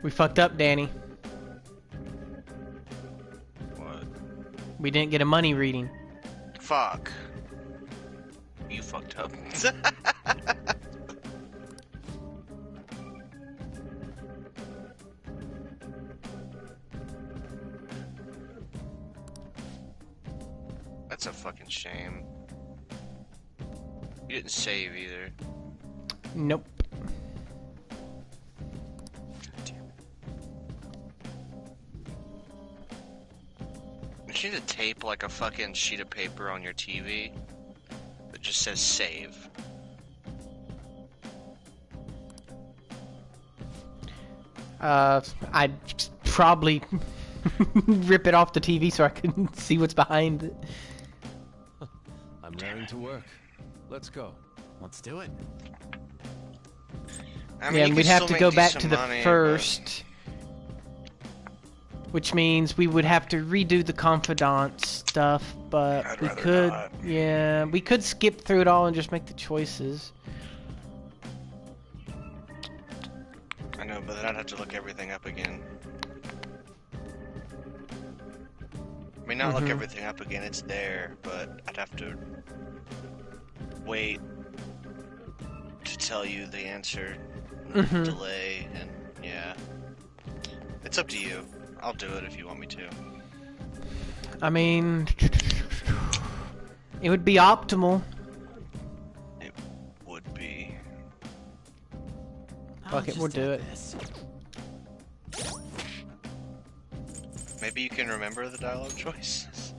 We fucked up, Danny. What? We didn't get a money reading. Fuck. You fucked up. That's a fucking shame. You didn't save either. Nope. Damn it. You need to tape like a fucking sheet of paper on your TV that just says save. I'd probably rip it off the TV so I can see what's behind it. I'm raring to work. Let's go. Let's do it. I mean, Yeah, you and can we'd have still to make go back decent to the money, but- first, which means we would have to redo the confidant stuff. But I'd we rather could, not. yeah, we could skip through it all and just make the choices. I know, but then I'd have to look everything up again. I mean, not look Mhm. everything up again, it's there, but I'd have to wait to tell you the answer, Mhm. delay, and yeah. It's up to you. I'll do it if you want me to. I mean, it would be optimal. It would be. Fuck it, we'll do it. This. Maybe you can remember the dialogue choices?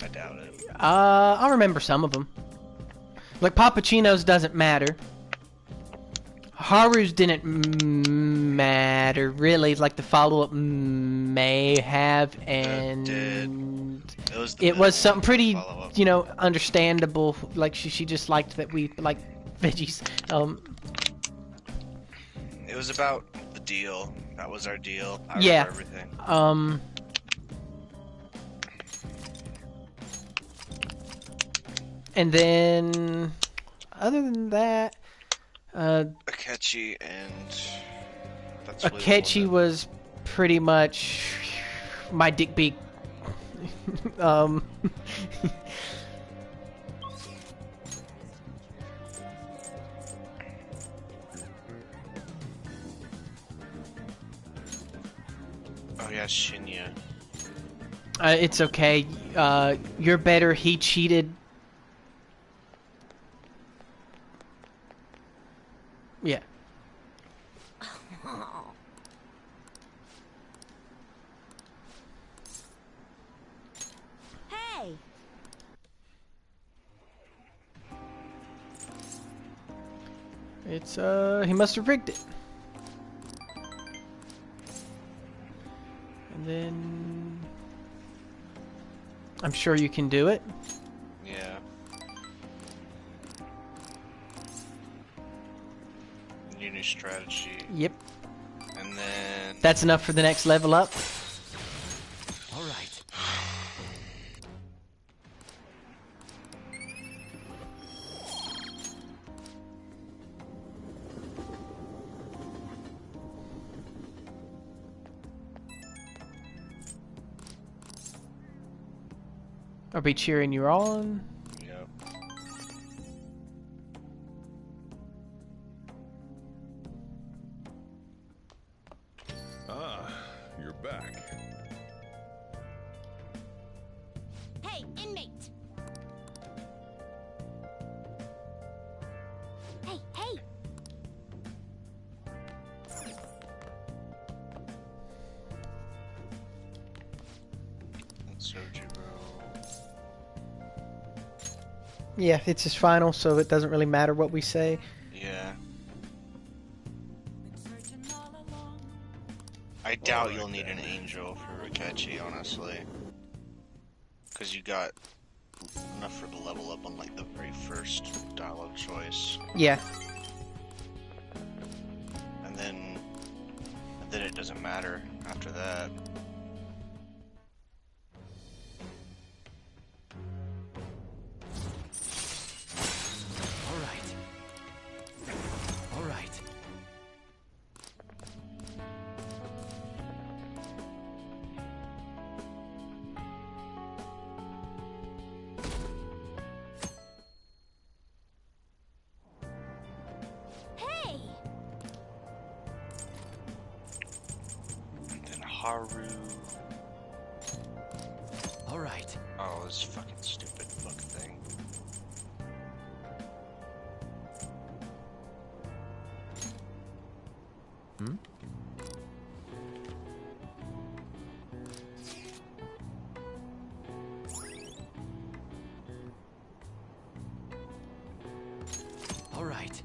I doubt it. I'll remember some of them. Like Pappuccino's doesn't matter. Haru's didn't matter really. Like the follow-up may have, and It was the it was middle something pretty, follow-up. you know, understandable. Like she just liked that we like veggies. It was about the deal. That was our deal. I Yeah. remember everything. And then other than that, Akechi and that's really Akechi the one was pretty much my dick beak. that- Oh yeah, Shinya. It's okay. You're better. He cheated. Yeah. Hey! It's he must have rigged it. And then I'm sure you can do it. Yeah. Your new strategy. Yep. And then That's enough for the next level up. All right. I'll be cheering you on. Yep. Ah, you're back. Hey, inmate! Hey, hey! And Sojiro. Yeah, it's his final, so it doesn't really matter what we say. Yeah. I doubt you'll need an angel for Akechi, honestly. Because you got enough for the level up on like the very first dialogue choice. Yeah. And then it doesn't matter after that. All right. All right. Hey! And then Haru. All right. Oh, this fucking stupid fucking thing. All right.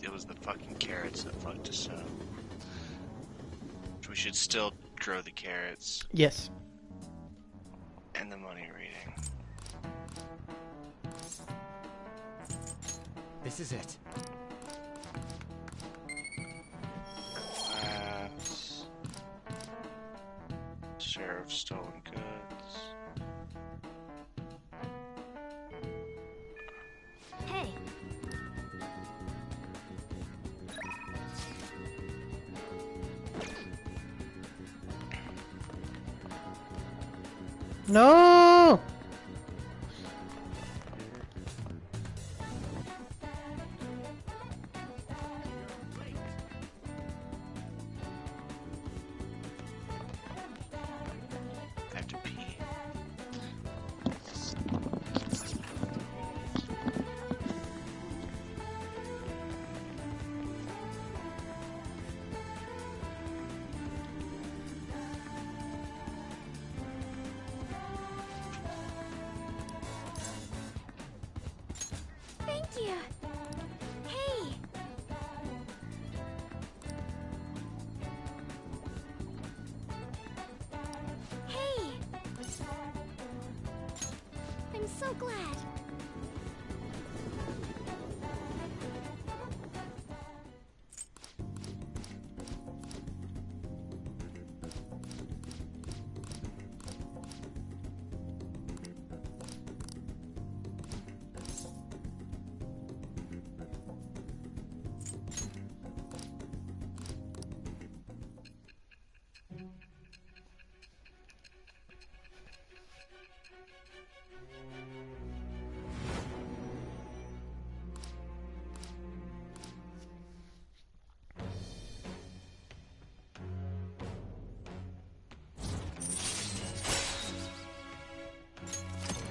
It was the fucking carrots that fucked us up. We should still grow the carrots Yes. and the money reading. This is it. Glass. Share of stolen goods. Hey, No! I have to pee. thank you. Hey, hey. I'm so glad.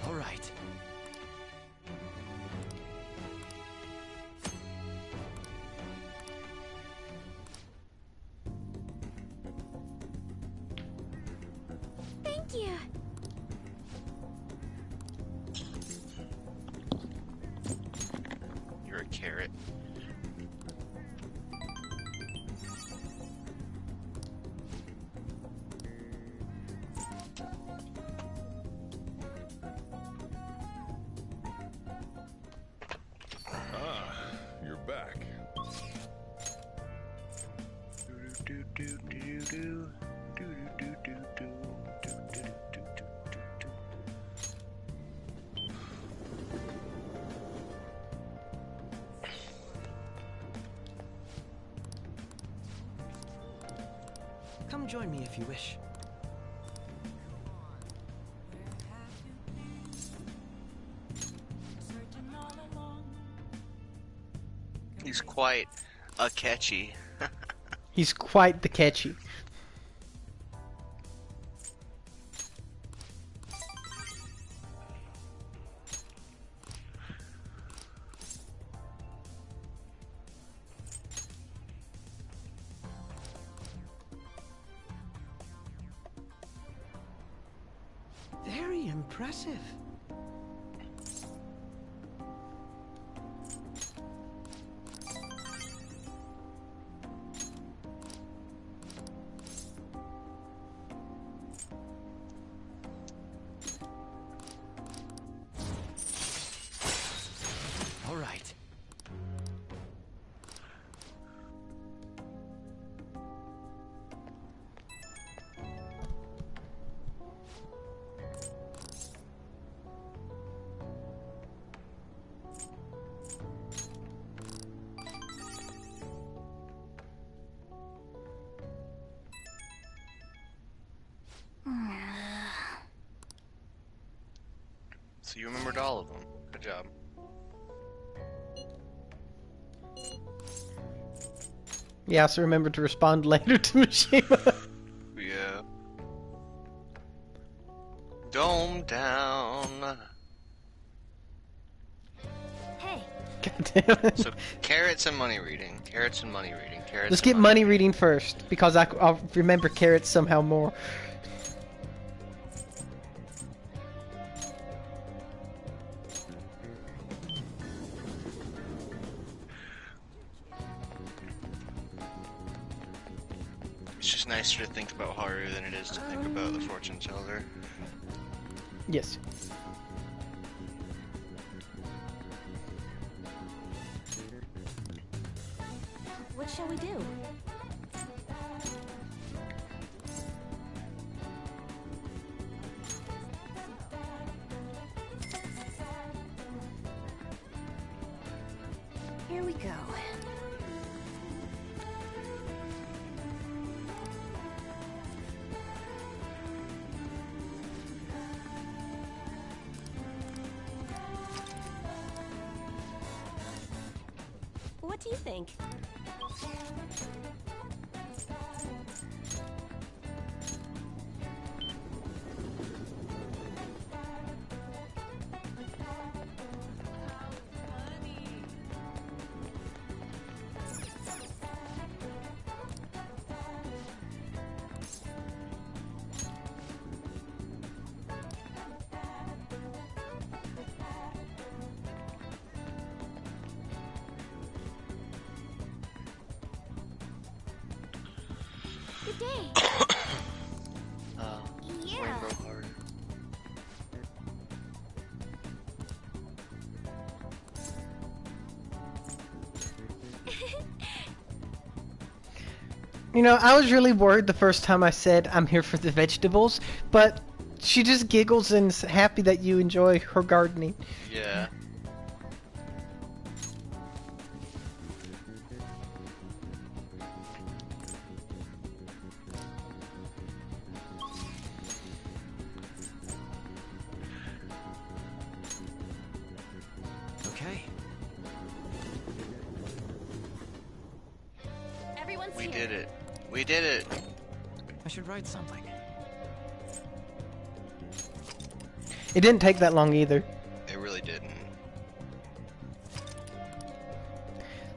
All right. Thank you. You're a carrot. Ah, you're back. Come join me if you wish. He's quite a catchy. He's quite the catchy. Very impressive. All right. So you remembered all of them. Good job. Yeah, also remember to respond later to Mishima. Yeah. Dome down. Hey, God damn it. So carrots and money reading. Carrots and money reading. Carrots. Let's and get money reading first, because I'll remember carrots somehow more. It's just nicer to think about Haru than it is to think about the fortune teller. Yes. What shall we do? Here we go. What do you think? Good day. Yeah. Rainbow Heart. You know, I was really worried the first time I said I'm here for the vegetables, but she just giggles and is happy that you enjoy her gardening. Yeah. Okay. Everyone's We here. did it. We did it. I should write something. It didn't take that long either. It really didn't.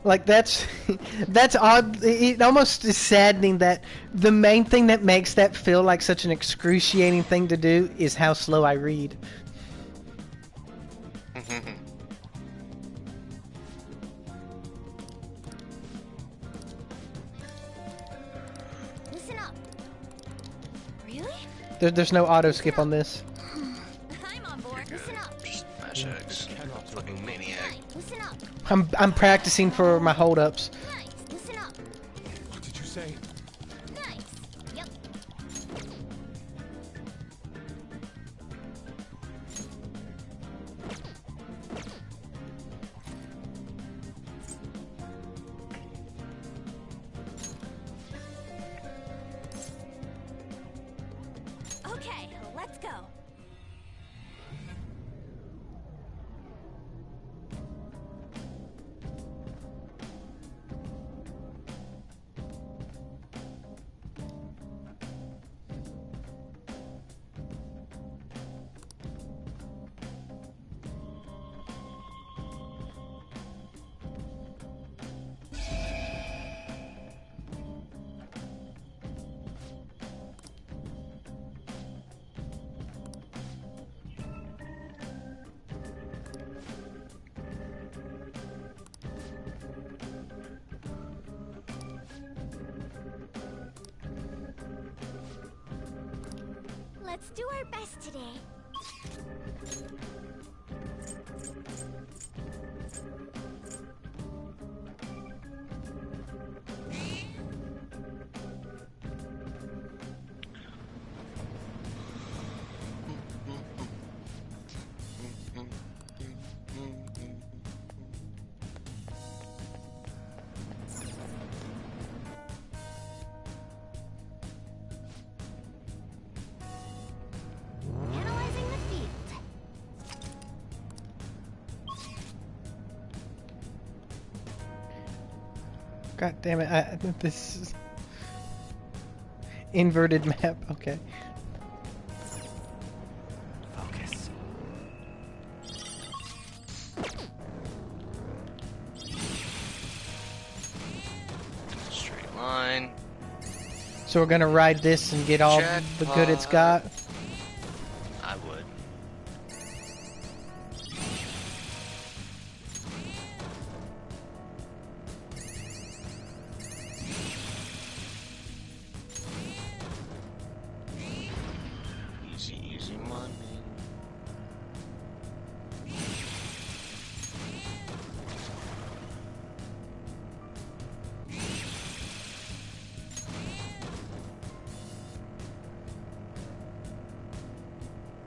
Like, that's that's odd. It almost is saddening that the main thing that makes that feel like such an excruciating thing to do is how slow I read. Listen up. Really? There's no auto skip on this. I'm on board. Listen up. Just mash X. Fucking maniac. Nice. Listen up. I'm practicing for my holdups. Nice. Listen up. What did you say? Nice. Yep. Okay, let's go. Let's do our best today. Analyzing the field. God damn it! This is inverted map. Okay. Focus. Straight line. So we're gonna ride this and get all the good it's got. I would.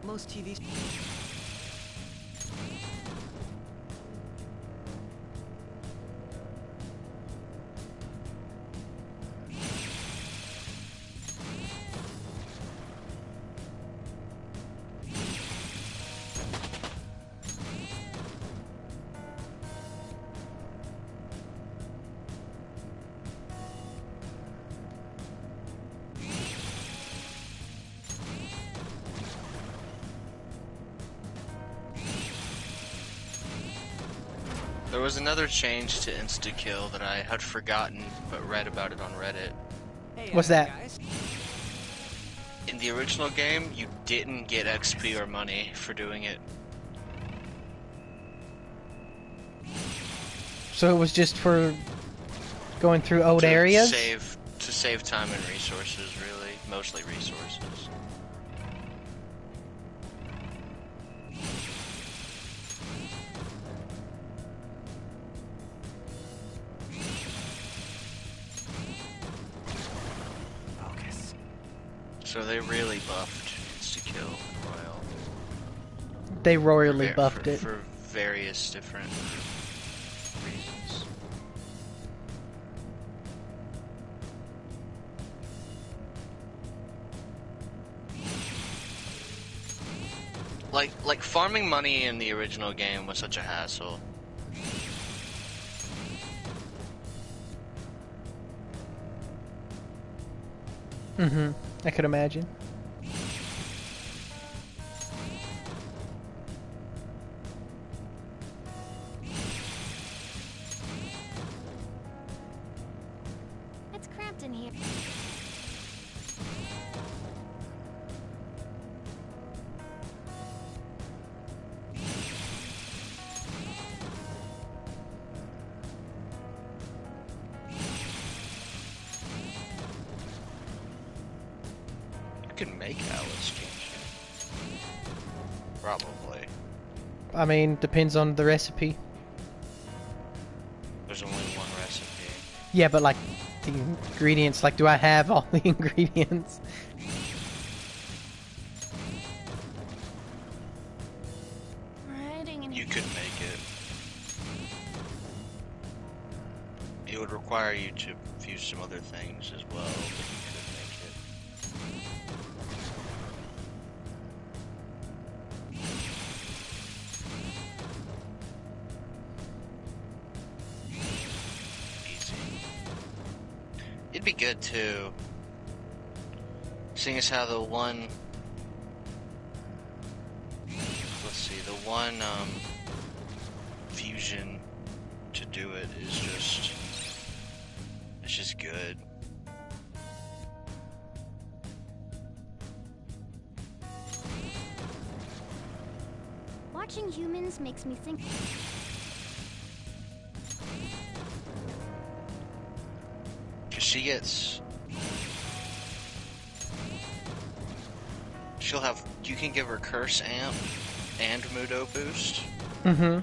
Most TVs. There was another change to insta-kill that I had forgotten, but read about it on Reddit. Hey, What's that? guys. In the original game, you didn't get XP or money for doing it. So it was just for going through old To areas? save time and resources, really. Mostly resources. Focus. So they really buffed insta-kill in Royal. They royally For- buffed for, it. For various different reasons. Like farming money in the original game was such a hassle. Mm-hmm. I could imagine. It's cramped in here. You can make Alice change it. Probably. I mean, depends on the recipe. There's only one recipe. Yeah, but like the ingredients, like do I have all the ingredients? Riding in You could make it. It would require you to fuse some other things as well, but you could make it. Easy. It'd be good too. Seeing as how the one, let's see, the one fusion to do it is just, it's just good. Watching humans makes me think. Cause she gets, she'll have, you can give her curse amp and Mudo boost. Mm-hmm.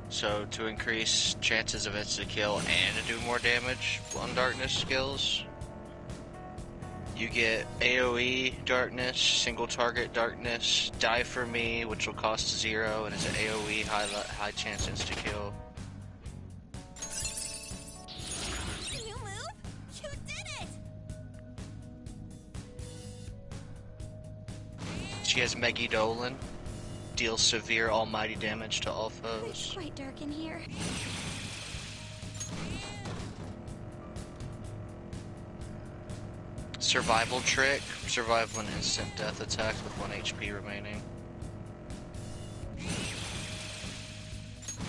So to increase chances of insta kill and to do more damage on darkness skills, you get AoE darkness, single target darkness, die for me, which will cost 0 and is an AoE high chance insta kill. Can you move? You did it! She has Megidolan, deals severe almighty damage to all It's foes. quite dark in here. Survival trick, survive when instant death attack with 1 HP remaining.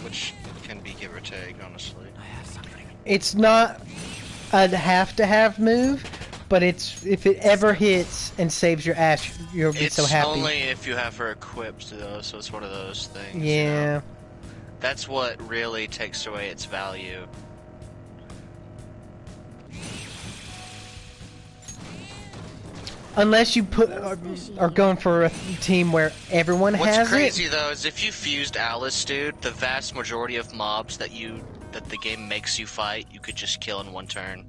Which can be give or take, honestly. I have something. It's not a have-to-have move, but it's if it ever hits and saves your ass, you'll be It's so happy. only if you have her equipped though, so it's one of those things. you Yeah. know? That's what really takes away its value. Unless you are going for a team where everyone What's has crazy it. though is if you fused Alice, dude, the vast majority of mobs that the game makes you fight, you could just kill in one turn.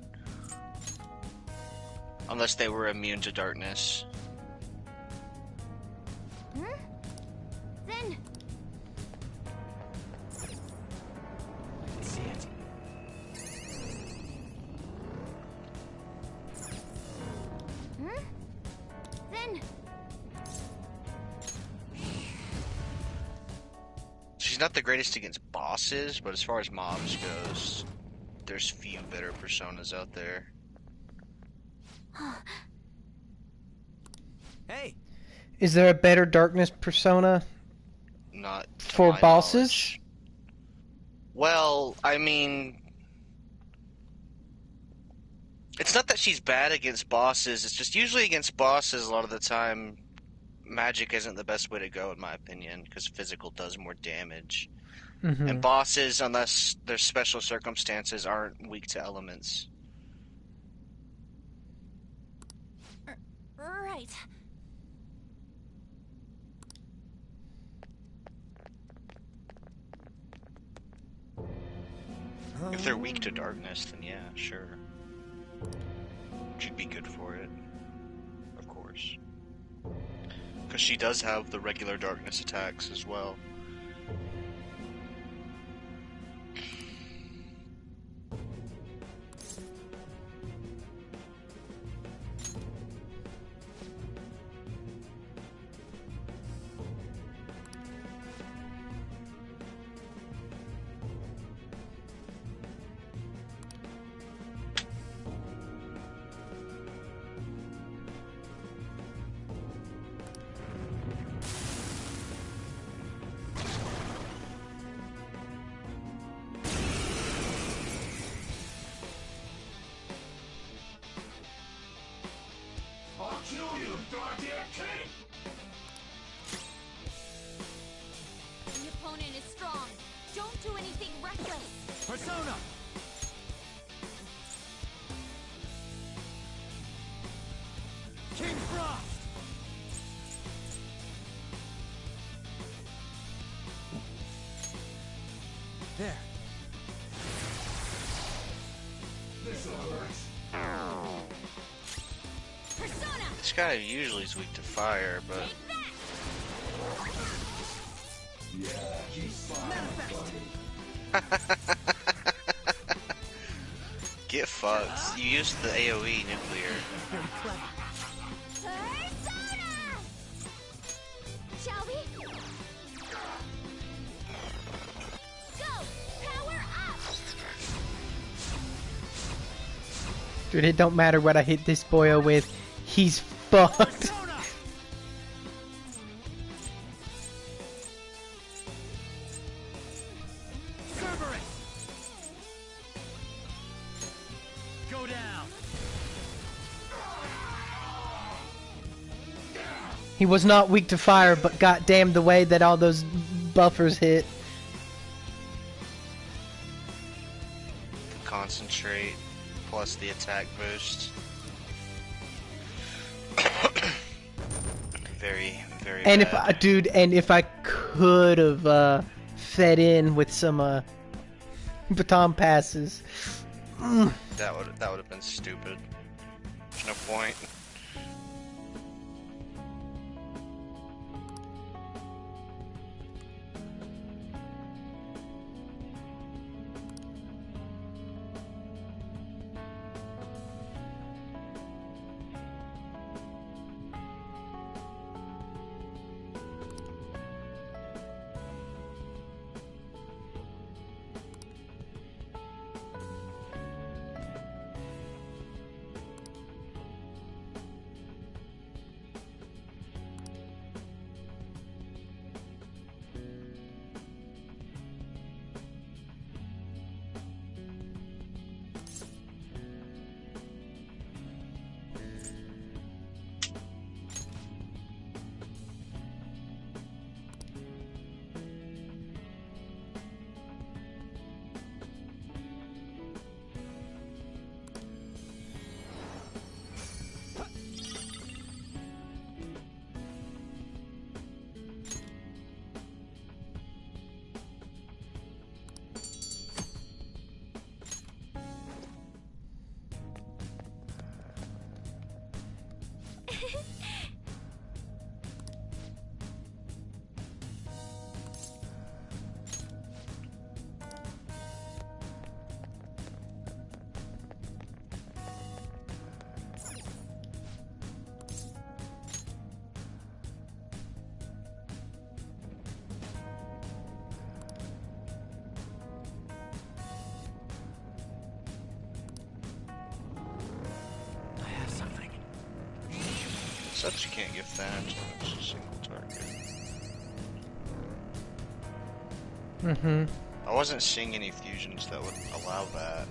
Unless they were immune to darkness. Then See it. Then She's not the greatest against bosses, but as far as mobs goes, there's few better personas out there. Hey, Is there a better darkness persona Not to for my bosses? knowledge. Well, I mean, it's not that she's bad against bosses. It's just usually against bosses, a lot of the time, magic isn't the best way to go, in my opinion, because physical does more damage. Mm-hmm. And bosses, unless there's special circumstances, aren't weak to elements. right. If they're weak to darkness, then yeah, sure. She'd be good for it. Of course. Because she does have the regular darkness attacks as well. The opponent is strong. Don't do anything reckless. Persona. King Frost. There. Persona. This guy usually is weak to fire, but Take that. get fucked. You used the AoE nuclear. Very clever. Persona. Shall we? Go. Power up. Dude, it don't matter what I hit this boyo with. He's fucked. Persona. Cerberus. Go down. He was not weak to fire, but goddamn the way that all those buffers hit. Concentrate, plus the attack boost. Very, very And bad. if I could have fed in with some baton passes. That would have been stupid. There's no point. Such you can't give Thanatos a single target. Mm-hmm. I wasn't seeing any fusions that would allow that.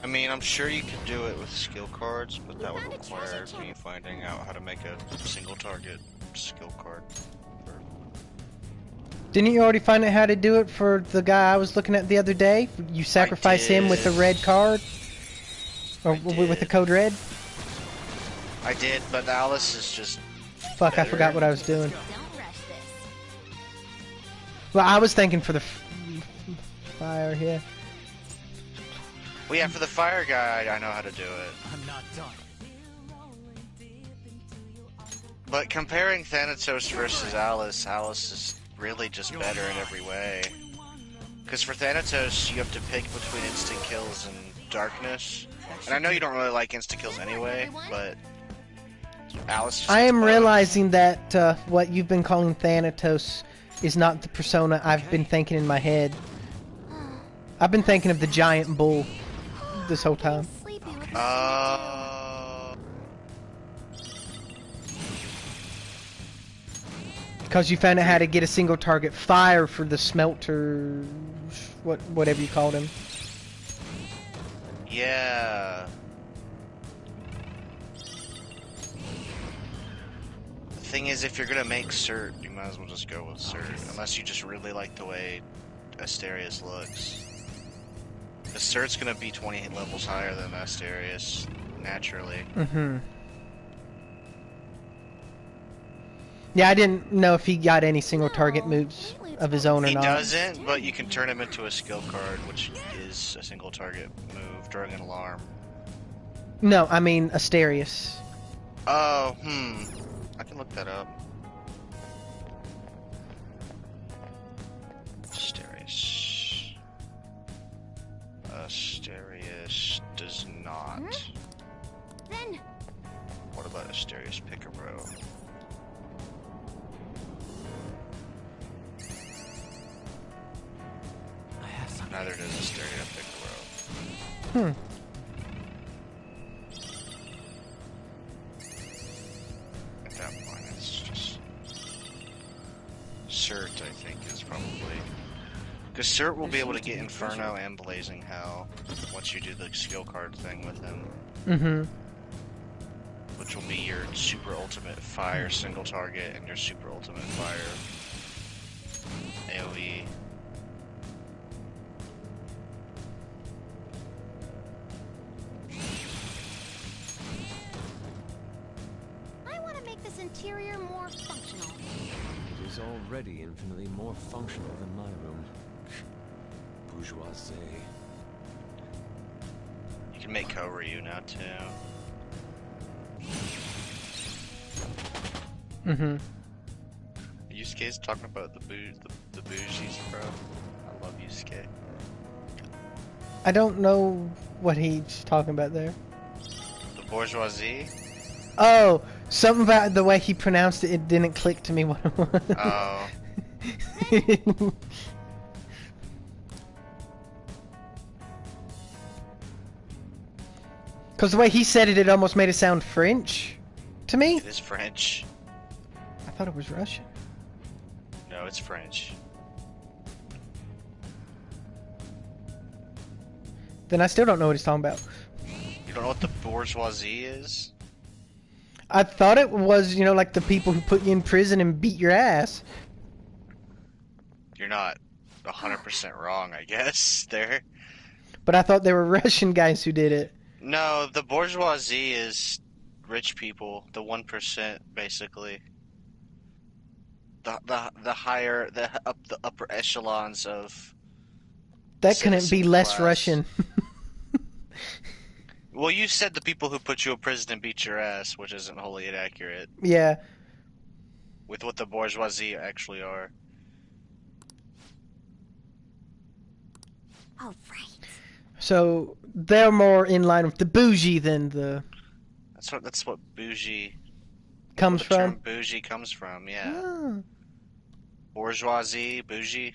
I mean, I'm sure you could do it with skill cards, but that would require me finding out how to make a single target skill card. Didn't you already find out how to do it for the guy I was looking at the other day? You sacrifice him with the red card? Or with the code red? I did, but Alice is just... Fuck, better. I forgot what I was doing. Don't rush this. Well, I was thinking for the fire here. Well, yeah, for the fire guy, I know how to do it. I'm not done. But comparing Thanatos versus Alice, Alice is really just better in every way. Because for Thanatos, you have to pick between instant kills and darkness. And I know you don't really like instant kills anyway, but Alice just I am both. realizing that what you've been calling Thanatos is not the persona I've been thinking in my head. I've been thinking of the giant bull this whole time. Sleepy with the Because you found out how to get a single target fire for the smelter, whatever you called him. Yeah. The thing is, if you're gonna make Cert, you might as well just go with Cert. Unless you just really like the way Asterius looks. The Cert's gonna be 20 levels higher than Asterius, naturally. Mm-hmm. Yeah, I didn't know if he got any single target moves of his own or He not. doesn't, but you can turn him into a skill card, which is a single target move during an alarm. No, I mean Asterius. Oh, I can look that up. Asterius. Asterius does not. Then What about Asterius Picaro? I have something. Neither does Asterius Picaro. At that point, it's just Cert, I think, is probably because Cert will be able to get Inferno and Blazing Hell once you do the skill card thing with him, Mm-hmm. which will be your super ultimate fire single target and your super ultimate fire AoE. I want to make this interior more functional. It is already infinitely more functional than my room. Bourgeoisie. You can make Koryu now too. Mm-hmm. Yusuke's talking about the bougies, bro. I love Yusuke. I don't know what he's talking about there. The bourgeoisie? Oh, something about the way he pronounced it, it didn't click to me what it was. Oh. Because the way he said it, it almost made it sound French to me. It is French. I thought it was Russian. No, it's French. Then I still don't know what he's talking about. You don't know what the bourgeoisie is? I thought it was, you know, like the people who put you in prison and beat your ass. You're not 100% wrong, I guess, there. But I thought they were Russian guys who did it. No, the bourgeoisie is rich people, the 1%, basically. The higher, the upper echelons of... That couldn't be citizen less class. Russian. Well, you said the people who put you in prison and beat your ass, which isn't wholly inaccurate Yeah. with what the bourgeoisie actually are. All right. So they're more in line with the bougie than the That's what bougie comes the term from. bougie comes from, yeah. Ah. Bourgeoisie, bougie.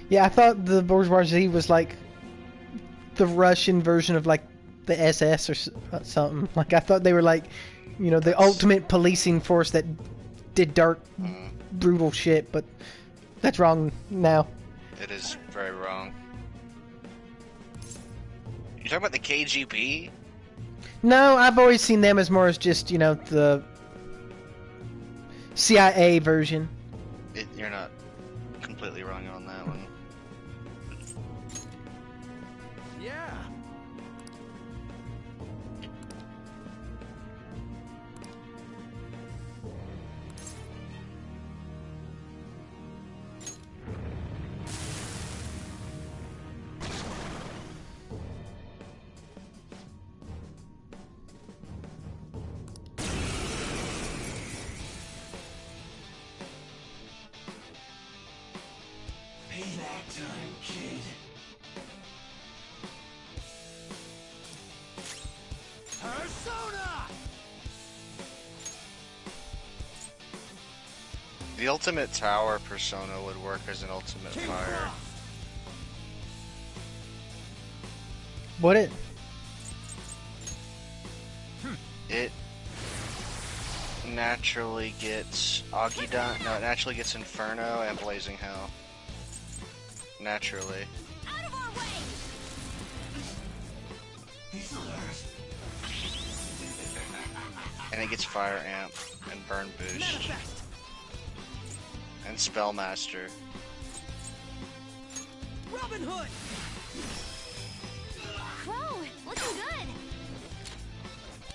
Yeah, I thought the bourgeoisie was like the Russian version of like the SS or something. Like I thought they were like, you know, the ultimate policing force that did dark, brutal shit. But that's wrong now. It is very wrong. You talking about the KGB? No, I've always seen them as more as just, you know, the CIA version. You're not completely wrong on that one. Yeah. Payback time, kid. Persona! The ultimate tower persona would work as an ultimate King fire. Frost! Would it? It naturally gets Agidon. No, it naturally gets Inferno and Blazing Hell. Naturally. Out of our way! And it gets Fire Amp and Burn Boost. Manifest! And Spellmaster. Robin Hood! Whoa, looking good!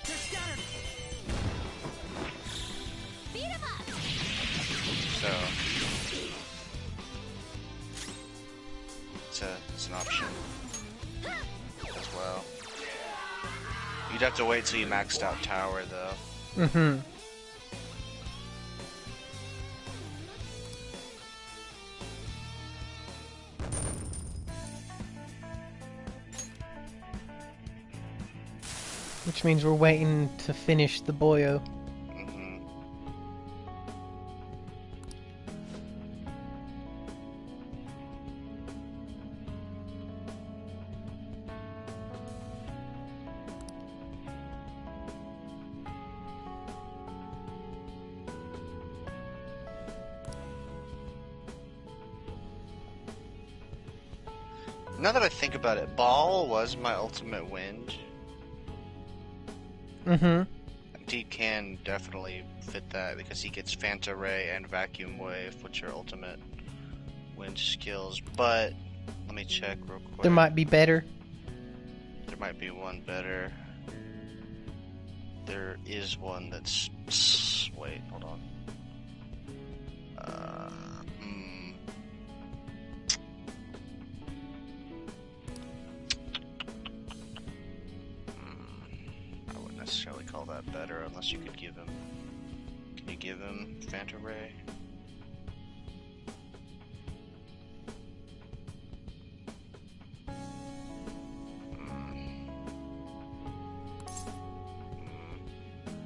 They're scattered! Beat him up! So it's an option as well. You'd have to wait till you maxed out tower though. Mm-hmm. Which means we're waiting to finish the boyo. Mhm. Now that I think about it, Ball was my ultimate wind. Mm-hmm. Deep can definitely fit that because he gets Phanta Ray and Vacuum Wave, which are ultimate wind skills. But let me check real quick. There might be better. There might be one better. There is one that's. Wait, hold on. I wouldn't necessarily call that better unless you could give him. Can you give him Phanta Ray?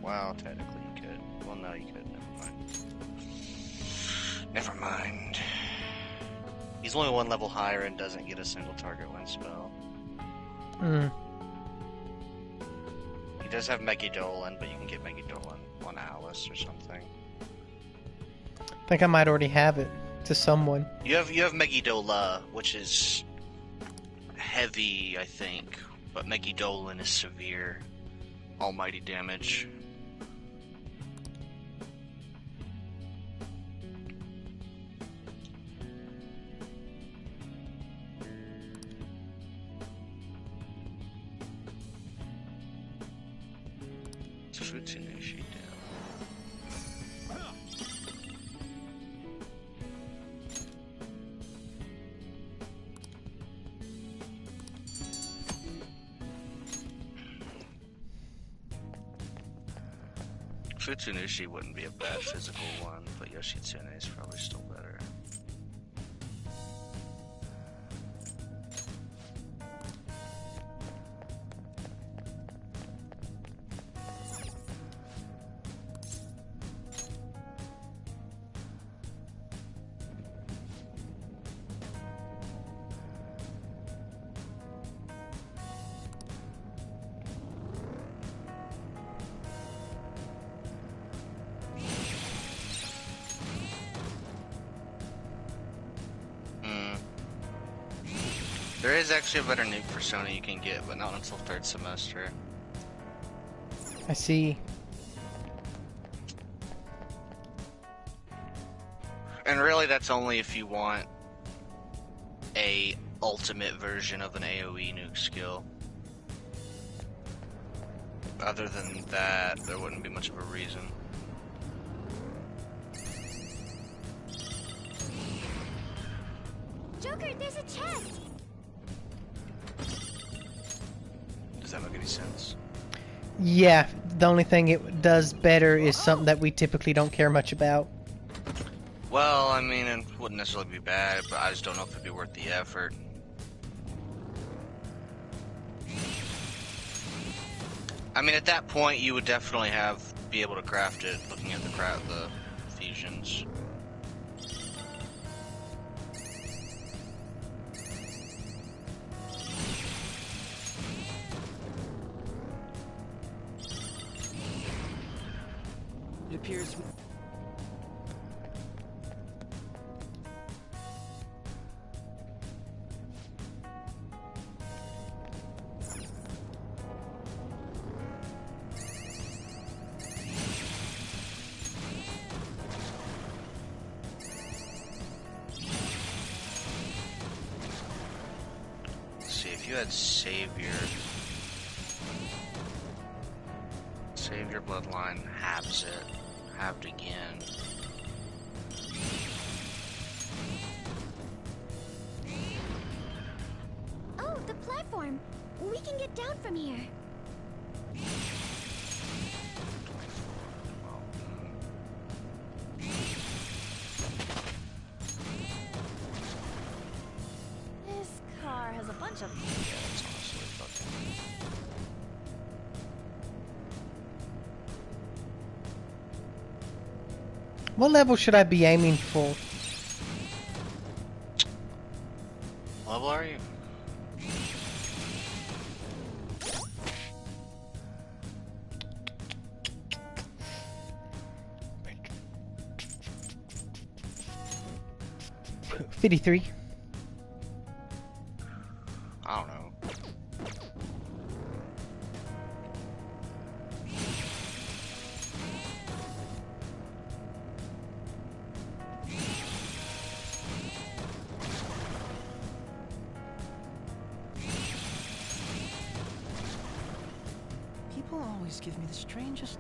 Wow, technically you could. Well, no, you could. Never mind. Never mind. He's only one level higher and doesn't get a single target wind spell. Hmm. He does have Megadolan, but you can get Megadolan on Alice or something. I think I might already have it to someone. You have Megidola, which is heavy, I think, but Megidolan is severe, almighty damage. Futsunushi down. Futsunushi wouldn't be a bad physical one, but Yoshitsune is probably still better. There is actually a better nuke persona you can get, but not until 3rd semester. I see. And really, that's only if you want a ultimate version of an AoE nuke skill. Other than that, there wouldn't be much of a reason. Joker, there's a chest! Does that make any sense? Yeah, the only thing it does better is something that we typically don't care much about. Well, I mean, it wouldn't necessarily be bad, but I just don't know if it'd be worth the effort. I mean, at that point, you would definitely be able to craft it, looking at the fusions. It appears. See, if you had Savior Bloodline halves it, halved again. Oh, the platform! We can get down from here. This car has a bunch of... Yeah, that's honestly fucking... What level should I be aiming for? Level are you? $53. I don't know. People always give me the strangest.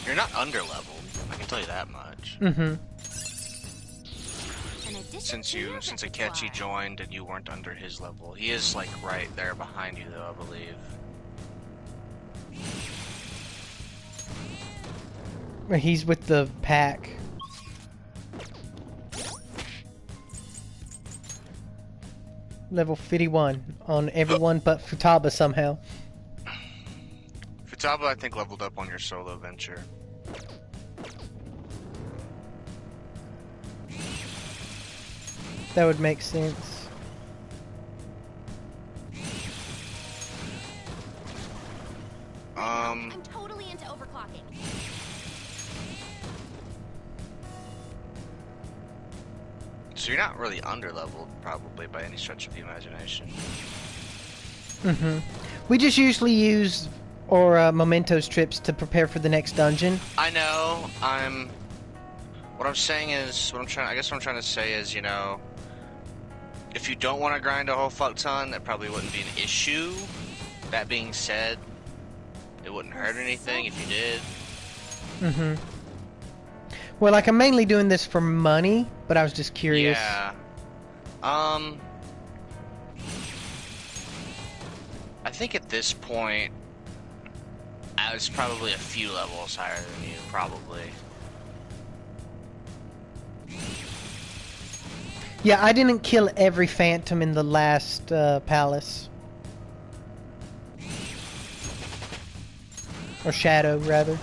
You're not under-leveled, I can tell you that much. Mm-hmm. Since Akechi joined and you weren't under his level. He is, like, right there behind you, though, I believe. He's with the pack. Level 51 on everyone but Futaba somehow. Futaba, I think, leveled up on your solo venture. That would make sense. I'm totally into overclocking. So you're not really under-leveled, probably, by any stretch of the imagination. Mm-hmm. We just usually use mementos trips to prepare for the next dungeon. I know, what I'm saying is, what I'm trying to say is, you know, if you don't want to grind a whole fuck ton, that probably wouldn't be an issue. That being said, it wouldn't hurt anything if you did. Mm-hmm. Well, like, I'm mainly doing this for money, but I was just curious. Yeah. I think at this point, I was probably a few levels higher than you, probably. Yeah, I didn't kill every phantom in the last palace. Or shadow, rather.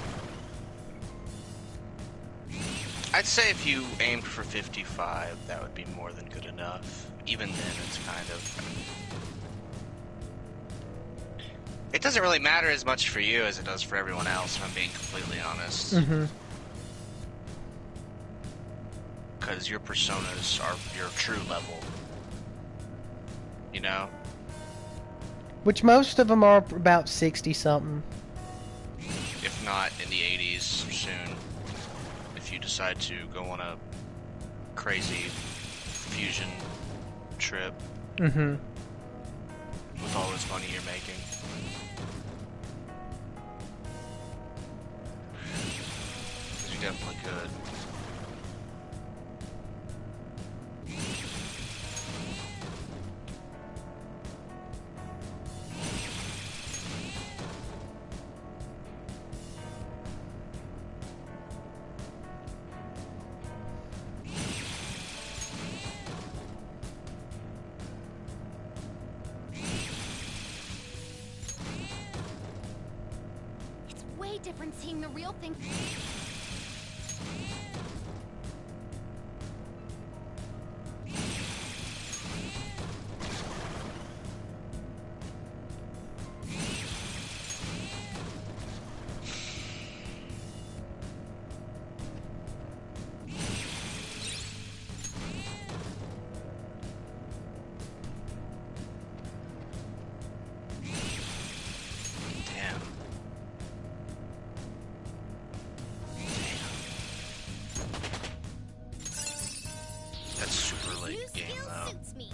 I'd say if you aimed for 55, that would be more than good enough. Even then, It doesn't really matter as much for you as it does for everyone else, if I'm being completely honest. Mm-hmm. Because your personas are your true level. You know? Which most of them are about 60 something. If not in the 80s soon. If you decide to go on a crazy fusion trip. Mm-hmm. With all this money you're making. You definitely could. It's way different seeing the real thing. Damn. That's super late New game skill though. suits me.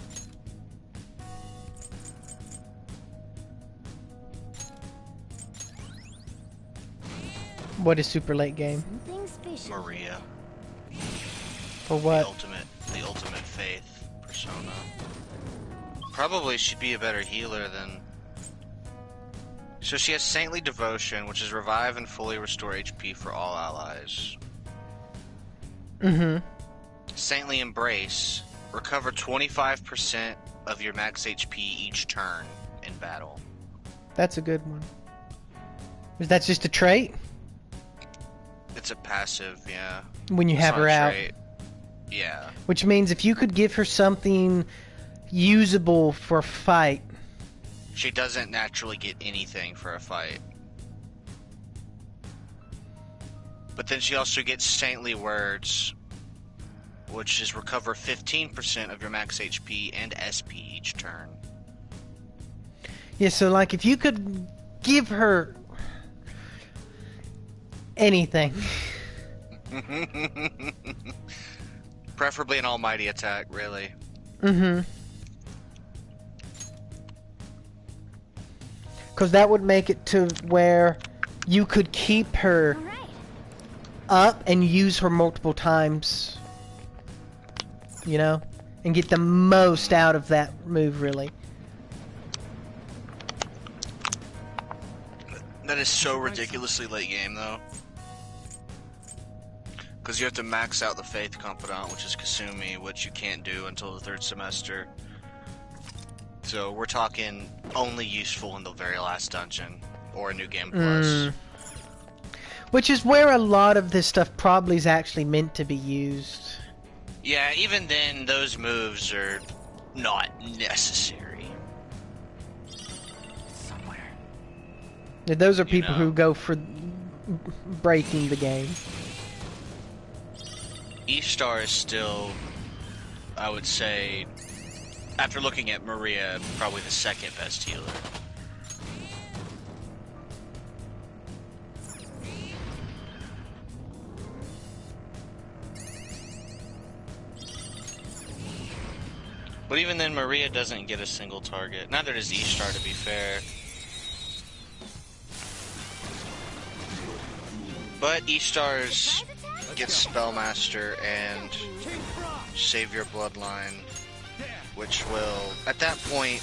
What is super late game? Something's fishy. Maria. For what? The ultimate faith persona. Probably she'd be a better healer than... So she has Saintly Devotion, which is revive and fully restore HP for all allies. Mm-hmm. Saintly Embrace, recover 25% of your max HP each turn in battle. That's a good one. Is that just a trait? It's a passive, yeah. When you It's have not her a out? trait. Yeah. Which means if you could give her something usable for a fight. She doesn't naturally get anything for a fight. But then she also gets Saintly Words, which is recover 15% of your max HP and SP each turn. Yeah, so like if you could give her anything. Preferably an almighty attack, really. Mm-hmm. Because that would make it to where you could keep her All right. up and use her multiple times. You know? And get the most out of that move, really. That is so ridiculously late game, though. Because you have to max out the Faith Confidant, which is Kasumi, which you can't do until the third semester. So we're talking only useful in the very last dungeon, or a New Game Plus. Which is where a lot of this stuff probably is actually meant to be used. Yeah, even then, those moves are not necessary. Somewhere. Those are people know. who go for breaking the game. E-Star is still, I would say, after looking at Maria, probably the second best healer. But even then, Maria doesn't get a single target. Neither does E-Star, to be fair. But E-Star's gets Spellmaster and Save Your Bloodline, which will, at that point,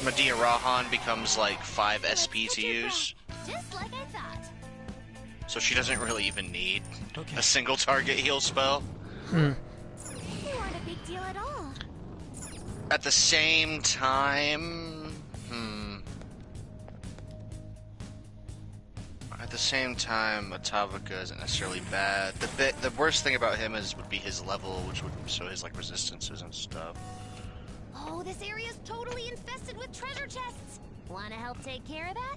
Medea Rahan becomes like 5 SP to use. Just like I thought. So she doesn't really even need a single target heal spell. You aren't a big deal at all. At the same time, At the same time, Atavika isn't necessarily bad. The worst thing about him would be his level, which would show his like resistances and stuff. Oh, this area's totally infested with treasure chests. Wanna help take care of that?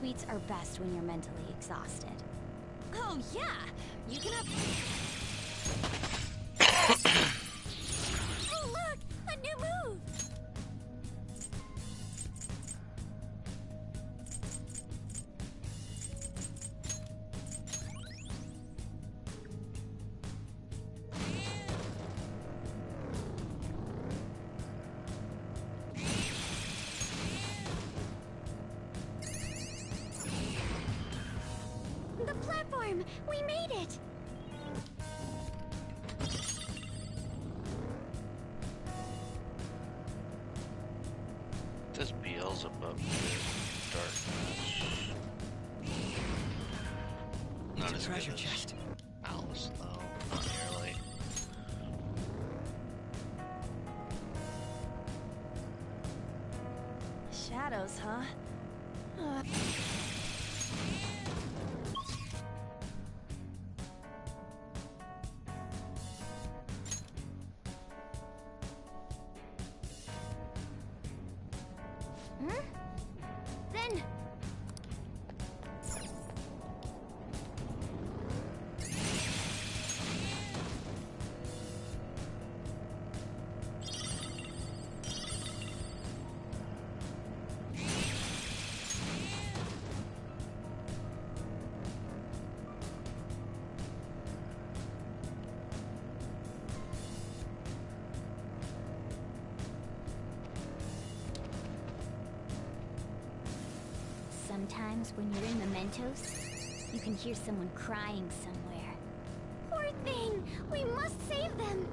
sweets are best when you're mentally exhausted. Oh, yeah! You can have... Oh, look! A new move! The platform! We made it! This Beelzebub darkness. Not It's as a treasure good as chest. Alice, though. Not nearly. Shadows, huh? Then... Sometimes when you're in Mementos, you can hear someone crying somewhere. Poor thing! We must save them!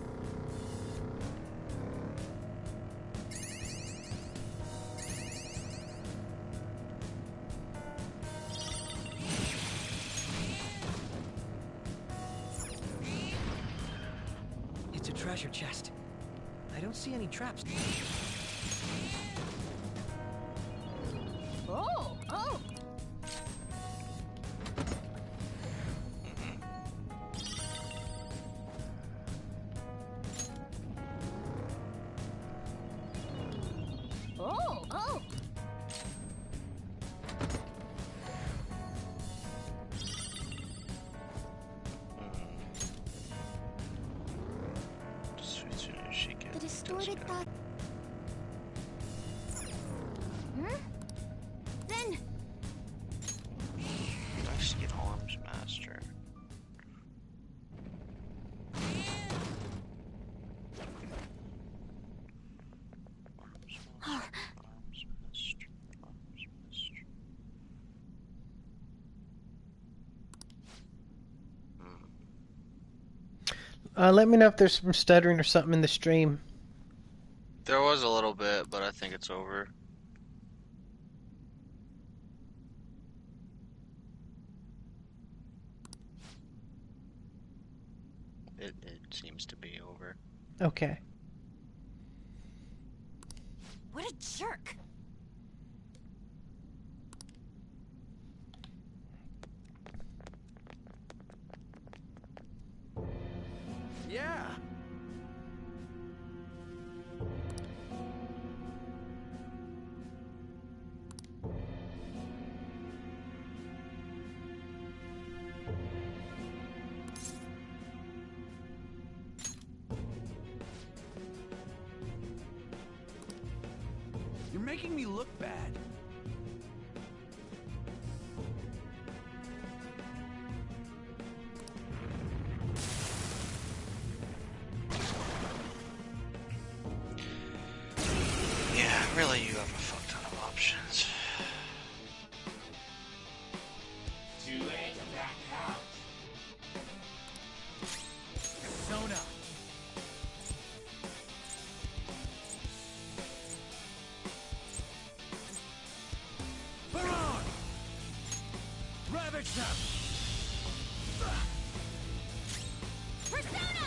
It's a treasure chest. I don't see any traps. Oh! Oh! Oh! Oh! The distorted thought... Then... Nice to get Arms Master. Arms Master. Arms Master. Let me know if there's some stuttering or something in the stream. There was a little bit, but I think it's over. It seems to be over. Okay. What a jerk! Yeah. You're making me look bad. Yeah, really, you have a fuck ton of options. Persona. Baron! Ravage them! Persona!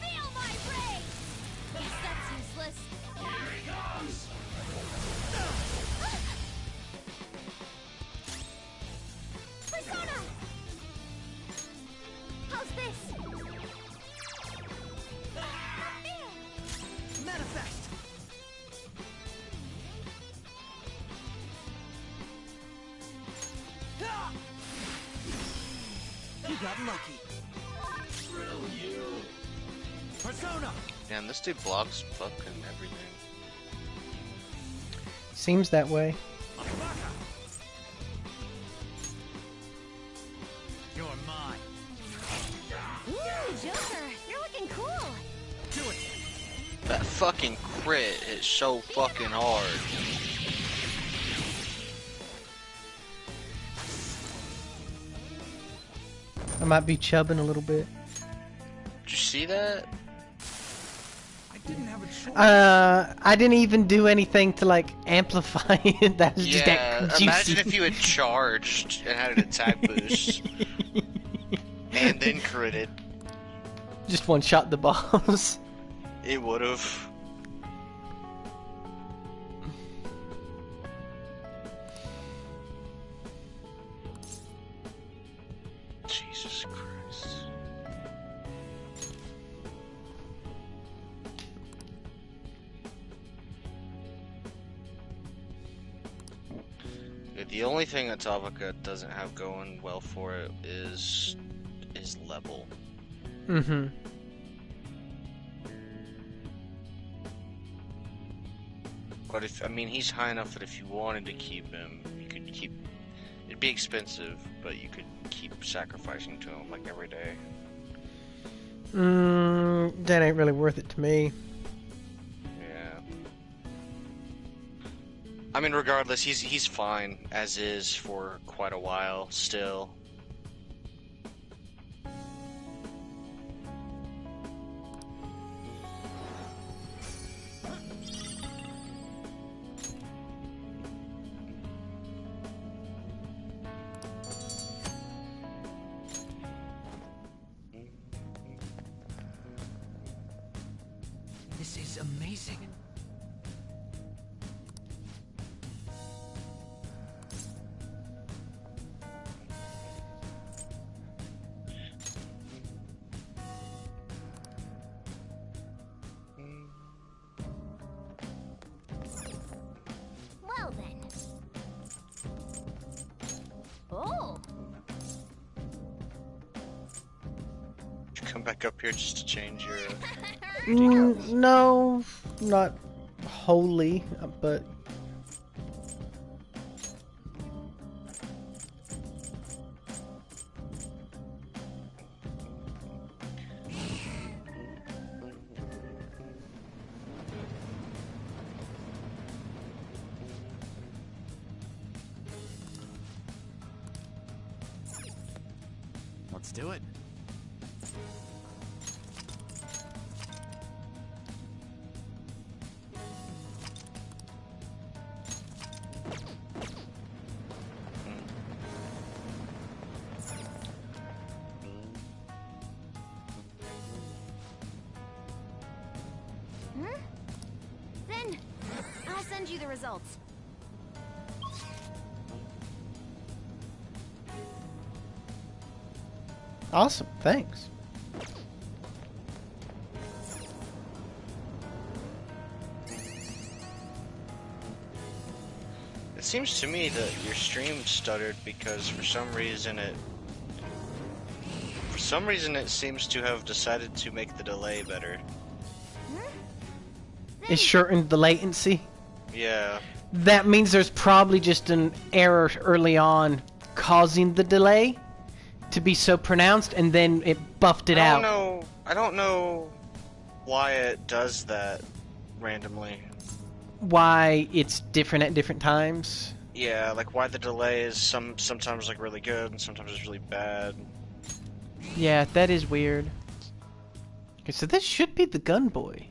Feel my rage! Guess that's useless. Persona! How's this? Manifest! He got lucky. Persona! Man, this dude blocks fucking everything. Seems that way. You're mine. Ooh, Joker, you're looking cool. Do it. That fucking crit is so fucking hard. I might be chubbing a little bit. Did you see that? I didn't have a choice. I didn't even do anything to like amplify it. That was just Yeah, that juicy. imagine if you had charged and had an attack boost. And then critted. Just one shot the boss. It would've. Jesus Christ. The only thing that Tavaka doesn't have going well for it is level. Mm-hmm. But I mean, he's high enough that if you wanted to keep him, you could keep. It'd be expensive, but you could keep sacrificing to him like every day. That ain't really worth it to me. Yeah. I mean, regardless, he's fine as is for quite a while still. This is amazing. Well then. Oh, You come back up here just to change your. No, not wholly, but Let's do it. then I'll send you the results. awesome. Thanks. It seems to me that your stream stuttered because for some reason it seems to have decided to make the delay better. It shortened the latency. Yeah. That means there's probably just an error early on causing the delay to be so pronounced, and then it buffed it out. I don't know why it does that randomly. Why it's different at different times. Yeah, like why the delay is sometimes like really good and sometimes it's really bad. Yeah, that is weird. Okay, so this should be the gun boy.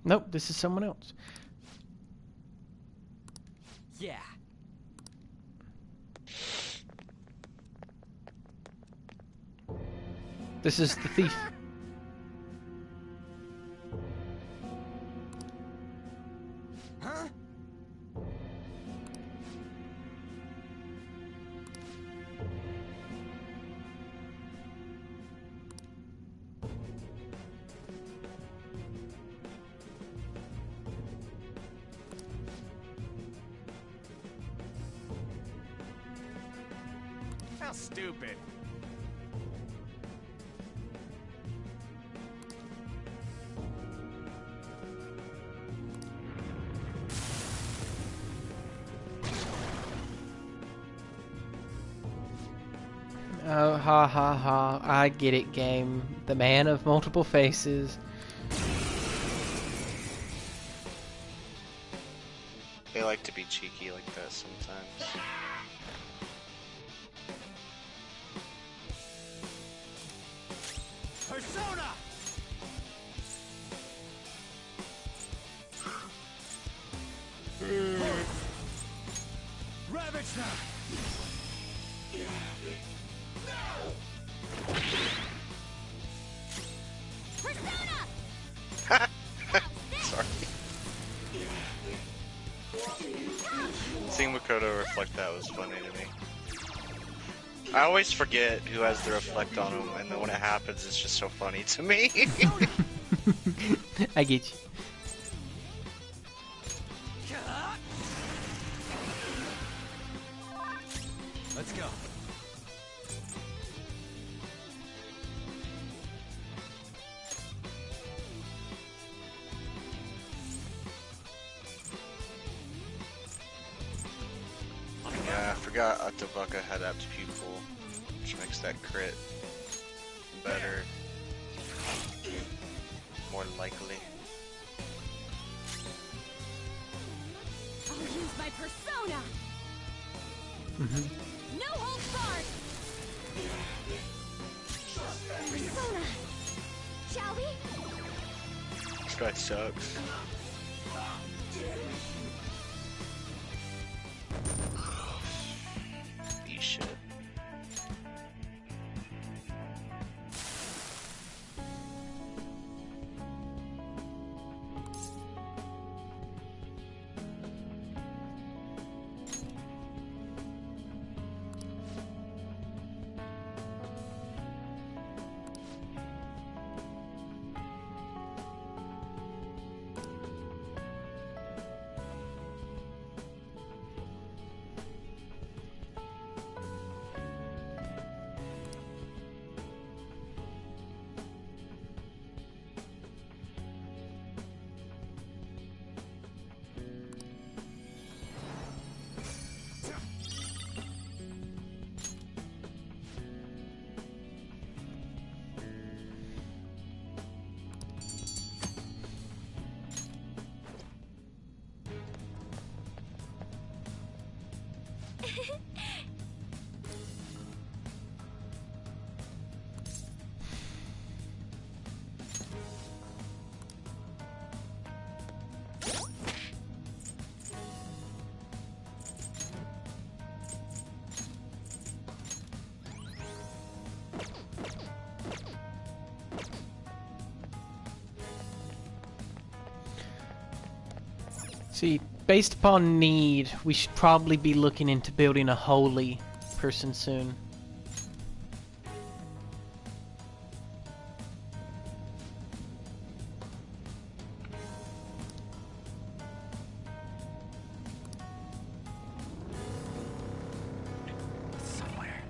Nope, this is someone else. Yeah. This is the thief. Huh? How stupid. Oh, ha ha ha. I get it, game. The man of multiple faces. They like to be cheeky like that sometimes. Persona! Ravage them! Persona! Sorry. Seeing Makoto reflect that was funny to me. I always forget who has the reflect on him, and then when it happens, it's just so funny to me. I get you. Let's go. Yeah, I forgot Atavaka had apt pupil, which makes that crit better, more likely. I'll use my persona! No holds barred! Persona! Shall we? This guy sucks. Eat shit. See, based upon need, we should probably be looking into building a holy person soon. Somewhere.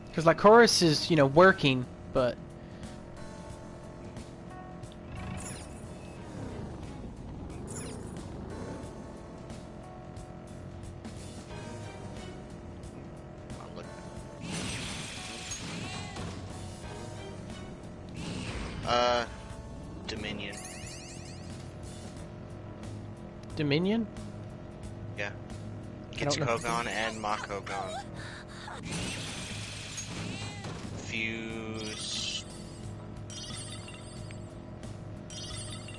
Because like Horus is, you know, working, but Dominion. Dominion? Yeah. Gets don't know. Kogan and Makogan. Fuse.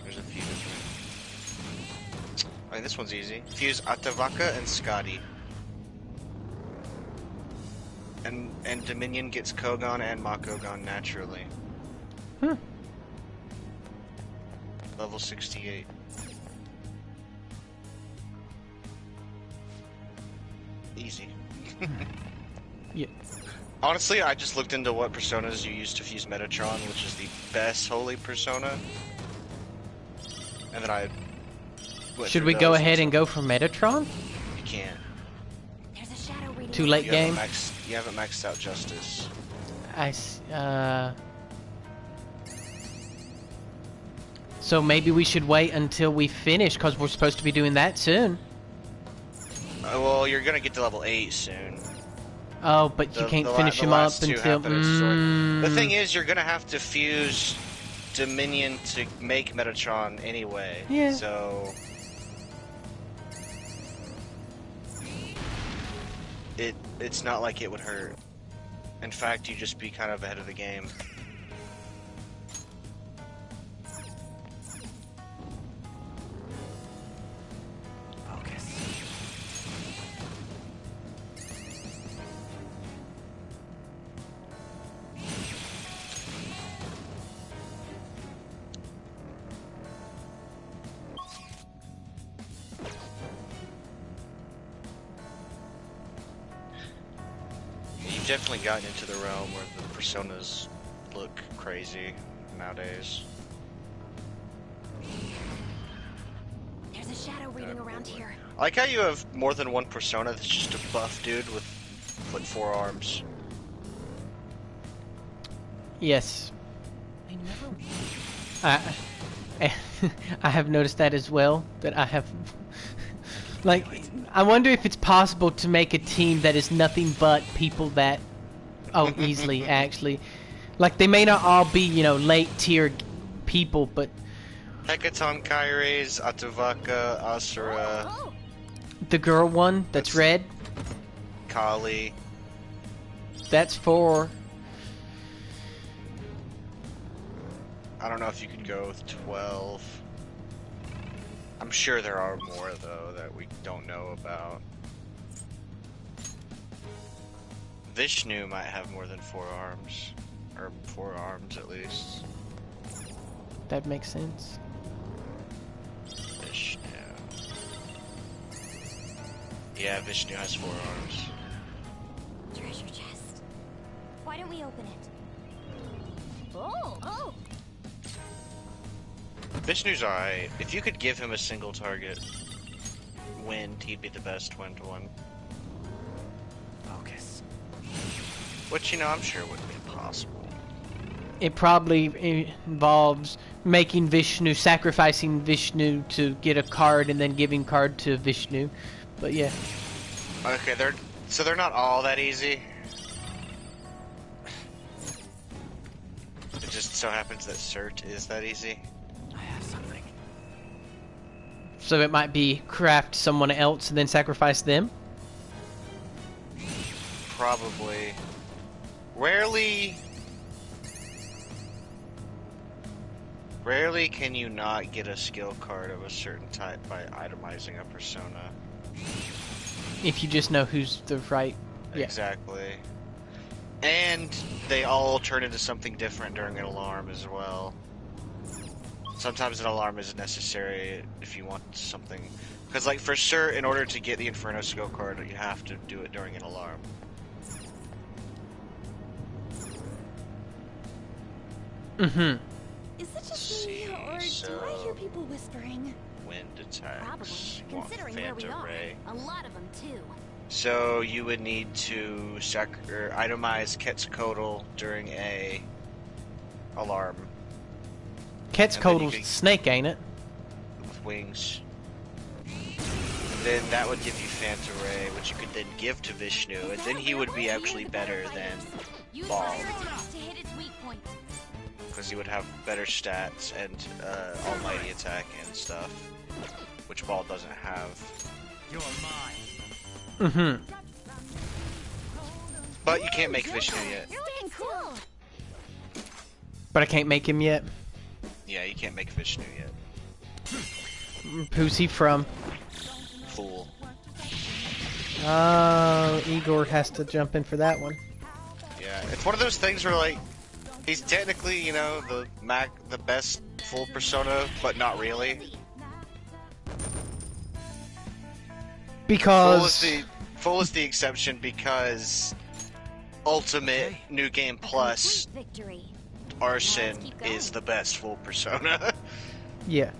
There's a few different. I mean, this one's easy. Fuse Atavaka and Scotty. And Dominion gets Kogan and Makogan naturally. Hmm. Level 68. Easy. Yeah. Honestly, I just looked into what personas you use to fuse Metatron, which is the best holy persona. And then I went Should through we go those ahead and and go for Metatron? you can't. There's a shadow waiting Too late game. You haven't maxed out Justice. So maybe we should wait until we finish, because we're supposed to be doing that soon. Well, you're gonna get to level 8 soon. Oh, but you can't finish him up until... The thing is, you're gonna have to fuse Dominion to make Metatron anyway. Yeah. So... It's not like it would hurt. In fact, you'd just be kind of ahead of the game. Definitely gotten into the realm where the personas look crazy nowadays. There's a shadow waiting around here. I like how you have more than one persona that's just a buff dude with 4 arms. Yes. I never... I have noticed that as well, that I have... Like, I wonder if it's possible to make a team that is nothing but people that... Oh, easily, actually. Like, they may not all be, you know, late-tier people, but... Hecaton, Kyres, Atavaka, Asura... Oh. The girl one, that's red. Kali. That's 4. I don't know if you could go with 12. I'm sure there are more, though, that we don't know about. Vishnu might have more than 4 arms. Or 4 arms, at least. That makes sense. Vishnu. Yeah, Vishnu has 4 arms. Treasure chest. Why don't we open it? Oh! Vishnu's alright. If you could give him a single target wind, he'd be the best wind one. Focus. Which, you know, I'm sure wouldn't be impossible. It probably involves making Vishnu, sacrificing Vishnu to get a card and then giving card to Vishnu. But yeah. Okay, they're not all that easy. It just so happens that Cert is that easy. I have something. So it might be craft someone else and then sacrifice them? Probably. Rarely can you not get a skill card of a certain type by itemizing a persona. If you just know who's the right... Yeah. Exactly. And they all turn into something different during an alarm as well. Sometimes an alarm isn't necessary if you want something. Because, like, for sure, in order to get the Inferno skill card, you have to do it during an alarm. Mm-hmm. Is it just me, or do I hear people whispering? Wind attacks. Probably, considering where we are. Ray. A lot of them, too. So you would need to itemize Quetzalcoatl during a alarm. Quetzalcoatl's can- snake, ain't it? With wings. And then that would give you Phanta Ray, which you could then give to Vishnu, and then he would be actually better than Use Ball. fire attacks to hit its weak point. because he would have better stats and almighty attack and stuff, which Ball doesn't have. You're mine. Mm-hmm. But you can't make Vishnu yet. You're looking cool. But I can't make him yet. Yeah, you can't make Vishnu yet. Who's he from? Fool. Igor has to jump in for that one. Yeah, it's one of those things where, like, he's technically, you know, the best full persona, but not really. Because Full is the exception because Ultimate New Game Plus Victory. Arson is the best full persona. yeah,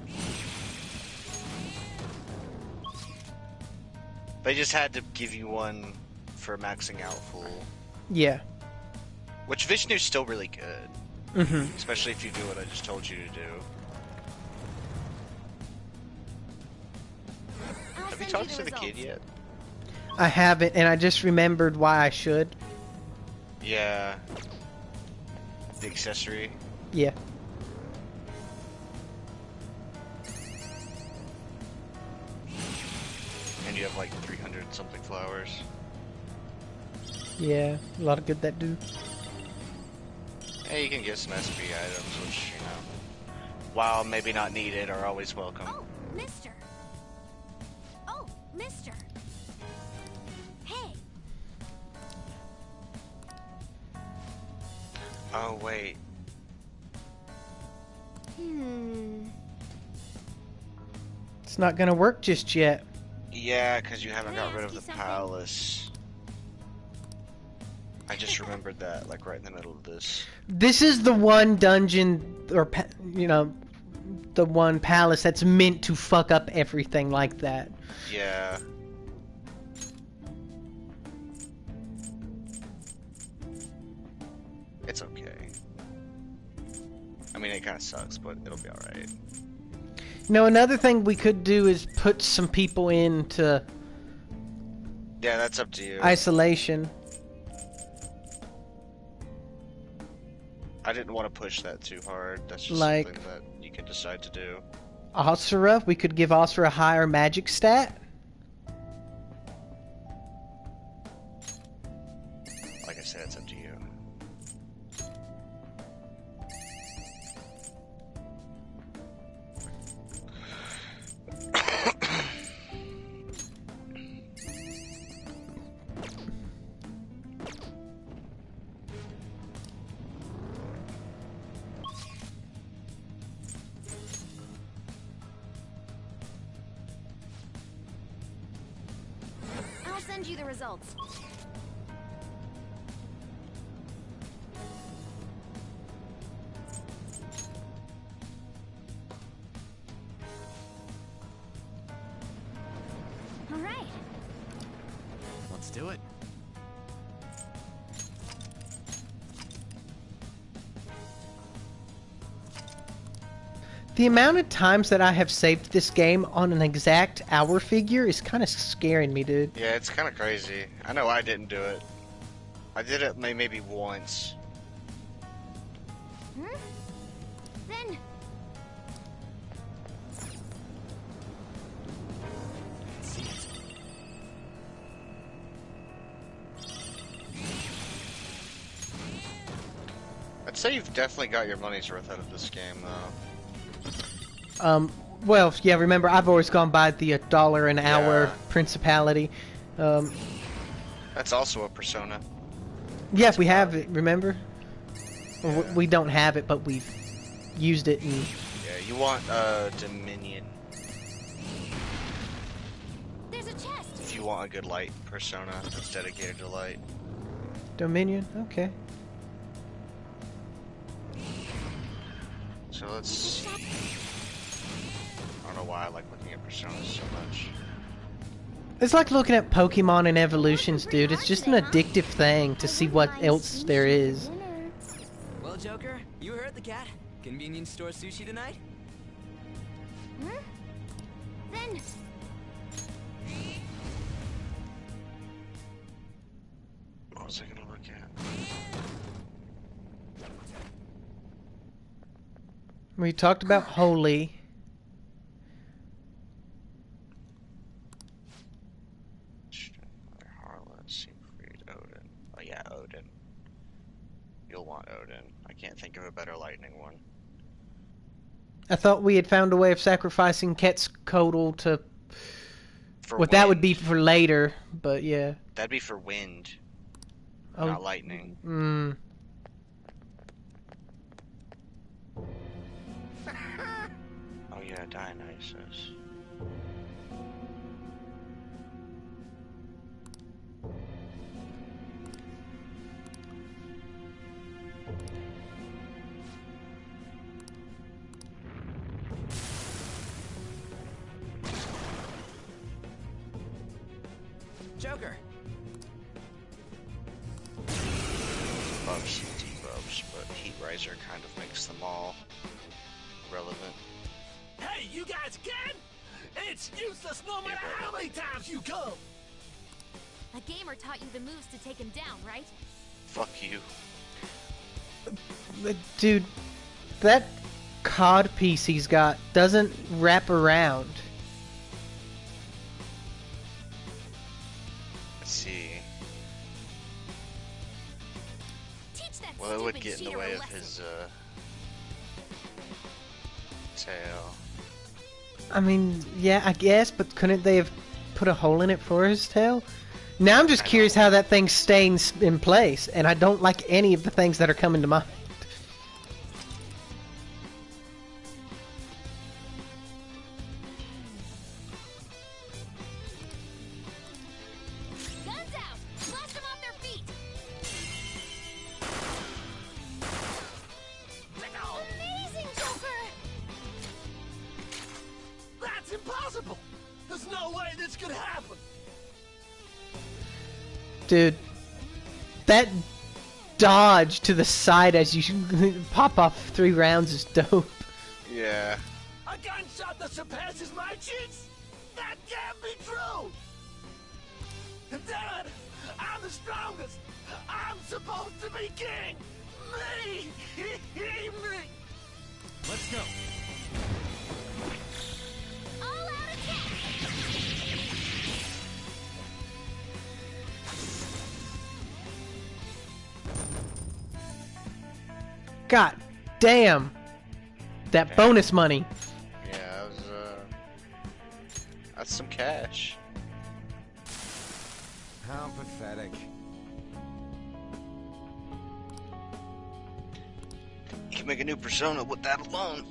They just had to give you one for maxing out full. Yeah. Which Vishnu's still really good. Mm-hmm. Especially if you do what I just told you to do. Have you talked to the kid yet? I haven't, and I just remembered why I should. Yeah. The accessory. Yeah. And you have like 300 something flowers. Yeah, a lot of good that do. Hey, you can get some SP items, which, you know, while maybe not needed, are always welcome. Oh, mister. Oh, mister. Hey. Oh, wait. It's not gonna work just yet. Yeah, because you haven't got rid of the palace. I just remembered that, like, right in the middle of this. This is the one dungeon, or, you know, the one palace that's meant to fuck up everything like that. Yeah. It's okay. I mean, it kind of sucks, but it'll be alright. You know, another thing we could do is put some people into Yeah, that's up to you. isolation. I didn't want to push that too hard. That's just Like- something that you can decide to do. Asura, we could give Asura a higher magic stat. Like I said, it's up to you. I'll send you the results. All right. Let's do it. The amount of times that I have saved this game on an exact hour figure is kind of scaring me, dude. Yeah, it's kind of crazy. I know I didn't do it. I did it maybe once. Then I'd say you've definitely got your money's worth out of this game, though. Well, yeah, remember, I've always gone by the $1 an hour Yeah. principality. That's also a persona. Yeah, we have it, remember? Or we don't have it, but we've used it. And Yeah, you want Dominion. there's a chest. If you want a good light persona that's dedicated to light. Dominion, okay. So let's see. I don't know why I like looking at personas so much. It's like looking at Pokemon and evolutions, dude. It's just an addictive thing to see what else there is. Well, Joker, you heard the cat. Convenience store sushi tonight? Then What was I gonna look at? We talked about Holy. Harlan, Siegfried, Odin. Oh yeah, Odin. You'll want Odin. I can't think of a better lightning one. I thought we had found a way of sacrificing Quetzalcoatl to... For What that would be wind. for later, but yeah. That'd be for wind, Oh, not lightning. Oh yeah, Dionysus. Joker, buffs and debuffs, but Heat Riser kind of makes them all relevant. Hey, you guys again? It's useless no matter how many times you come. A gamer taught you the moves to take him down, right? Fuck you. Dude, that COD piece he's got doesn't wrap around. Let's see. Teach that Well, it would stupid get in the cheater way a of lesson. his, tail. I mean, yeah, I guess, but couldn't they have put a hole in it for his tail? Now I'm just curious how that thing stays in place, and I don't like any of the things that are coming to mind. Guns out! Blast them off their feet! Amazing, Joker! That's impossible. There's no way this could happen. Dude, that dodge to the side as you pop off 3 rounds is dope. Yeah. A gunshot that surpasses my cheeks? That can't be true! Dad, I'm the strongest! I'm supposed to be king! Me! Me! Let's go. All out attack! God damn. That bonus money. Yeah, that was, that's some cash. How pathetic. You can make a new persona with that alone.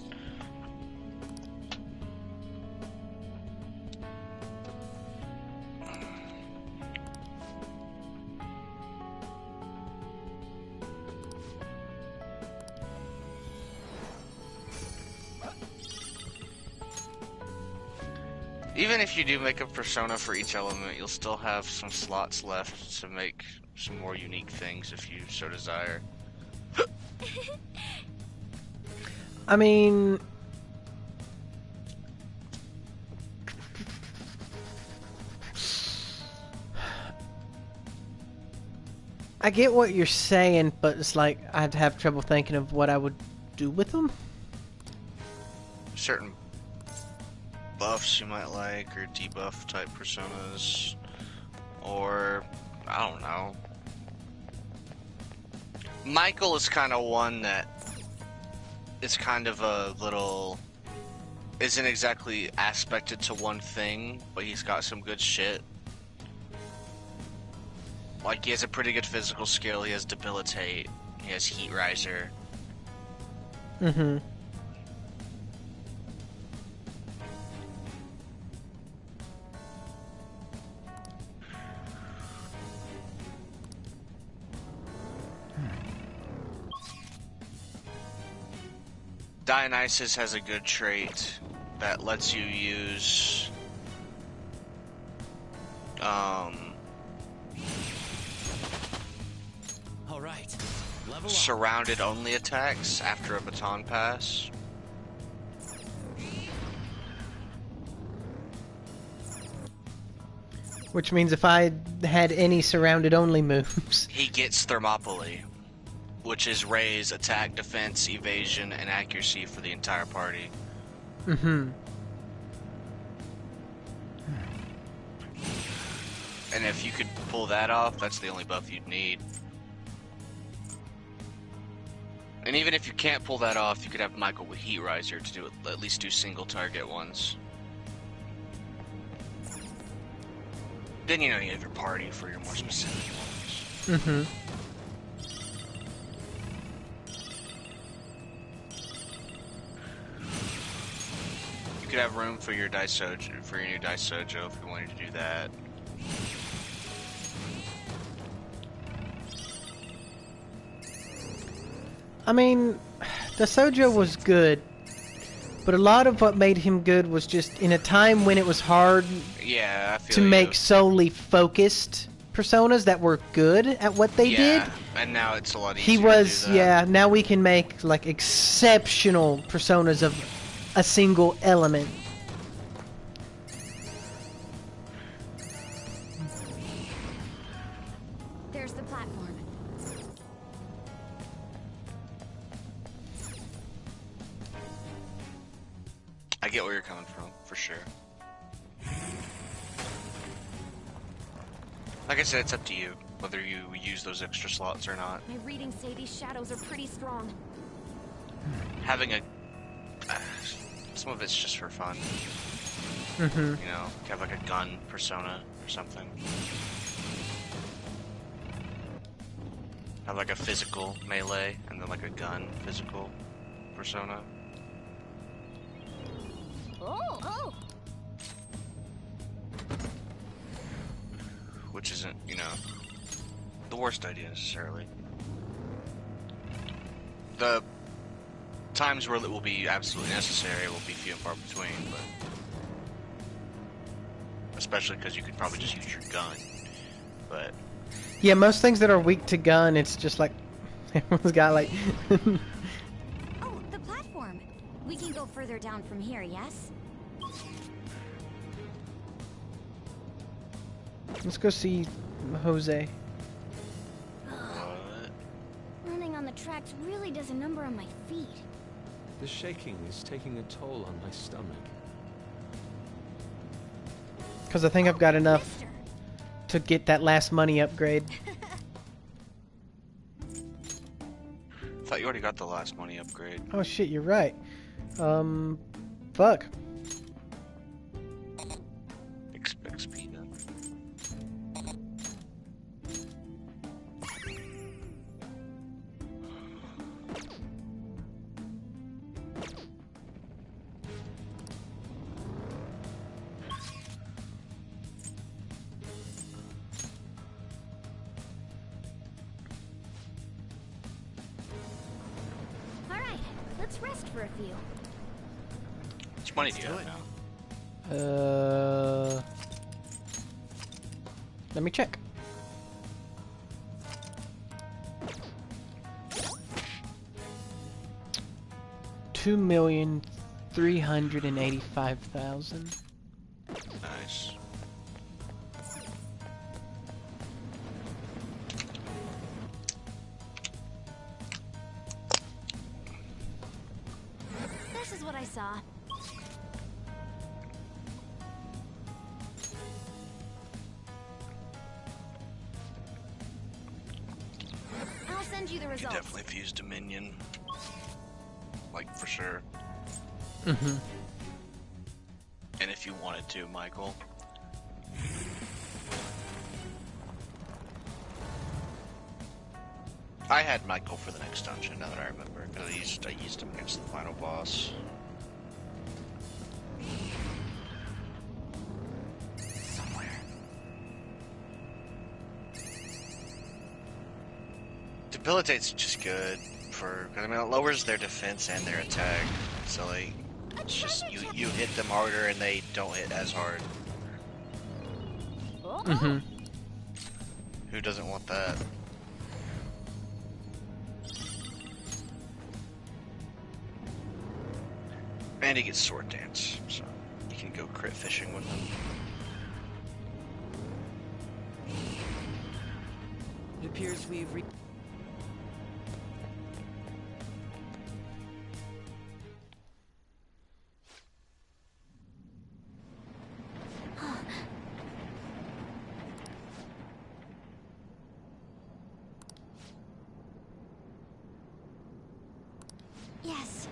Even if you do make a persona for each element, you'll still have some slots left to make some more unique things if you so desire. I mean... I get what you're saying, but it's like I'd have trouble thinking of what I would do with them. Certain buffs you might like, or debuff type personas, or I don't know. Michael is kind of one that is kind of a little, isn't exactly aspected to one thing, but he's got some good shit. Like, he has a pretty good physical skill, he has Debilitate, he has Heat Riser. Mm-hmm. Dionysus has a good trait that lets you use All right. Level up. surrounded only attacks after a baton pass. Which means if I had any surrounded only moves. He gets Thermopylae, which is raise attack, defense, evasion, and accuracy for the entire party. Mm-hmm. And if you could pull that off, that's the only buff you'd need. And even if you can't pull that off, you could have Michael with Heat Riser to do at least do single target ones. Then you know you have your party for your more specific ones. Mm-hmm. You could have room for your Daisojo, for your new Daisojo if you wanted to do that. I mean, the Sojo was good, but a lot of what made him good was just in a time when it was hard Yeah, I feel to you. make solely focused personas that were good at what they did. And now it's a lot easier. He was, to do that. now we can make like exceptional personas of a single element. There's the platform. I get where you're coming from, for sure. Like I said, it's up to you whether you use those extra slots or not. My readings say these shadows are pretty strong. Having a... some of it's just for fun. Mm-hmm. You know, have like a gun persona or something. Have like a physical melee and then like a gun physical persona. Oh! Which isn't, you know, the worst idea necessarily. The times where it will be absolutely necessary will be few and far between, but especially because you could probably just use your gun. But Yeah, most things that are weak to gun, it's just like everyone's got like. Oh, the platform. We can go further down from here, yes? Let's go see Jose. Running on the tracks really does a number on my feet. The shaking is taking a toll on my stomach. Because I think I've got enough Mister. to get that last money upgrade. I thought you already got the last money upgrade. Oh shit, you're right. Fuck. XP then. All right, let's rest for a few. How much money do you have now? Let me check. $2,385,000. Nice. This is what I saw. I'll send you the You results. definitely fuse Dominion. Like, for sure. Mm-hmm. And if you wanted to, Michael. I had Michael for the next dungeon, now that I remember, because I used him against the final boss. Somewhere. Debilitate's just good for, because I mean, it lowers their defense and their attack. So like, it's just you hit them harder and they don't hit as hard. Mm-hmm. Who doesn't want that? And he gets sword dance, so you can go crit fishing with him. It appears we've Yes.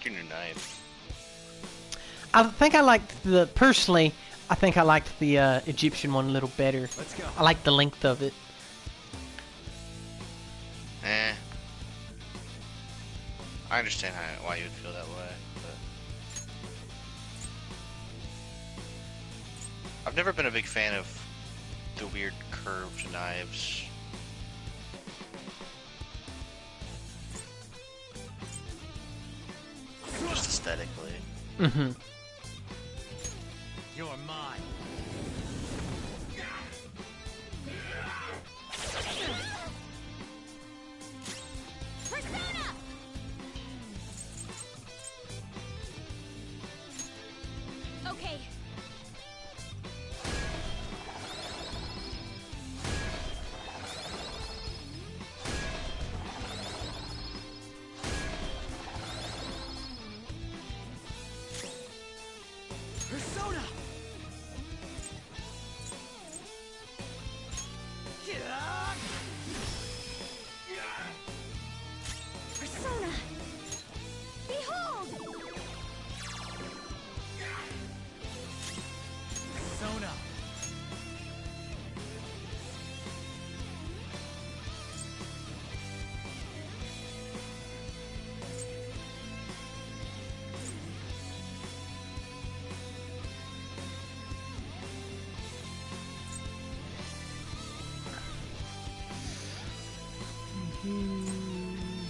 your new knife? I think I liked the personally. I think I liked the Egyptian one a little better. Let's go. I like the length of it. Eh. I understand why you would feel that way, but I've never been a big fan of the weird curved knives. Just aesthetically. Mm-hmm. You're mine. Persona! Okay. Persona! Persona! Behold! Persona!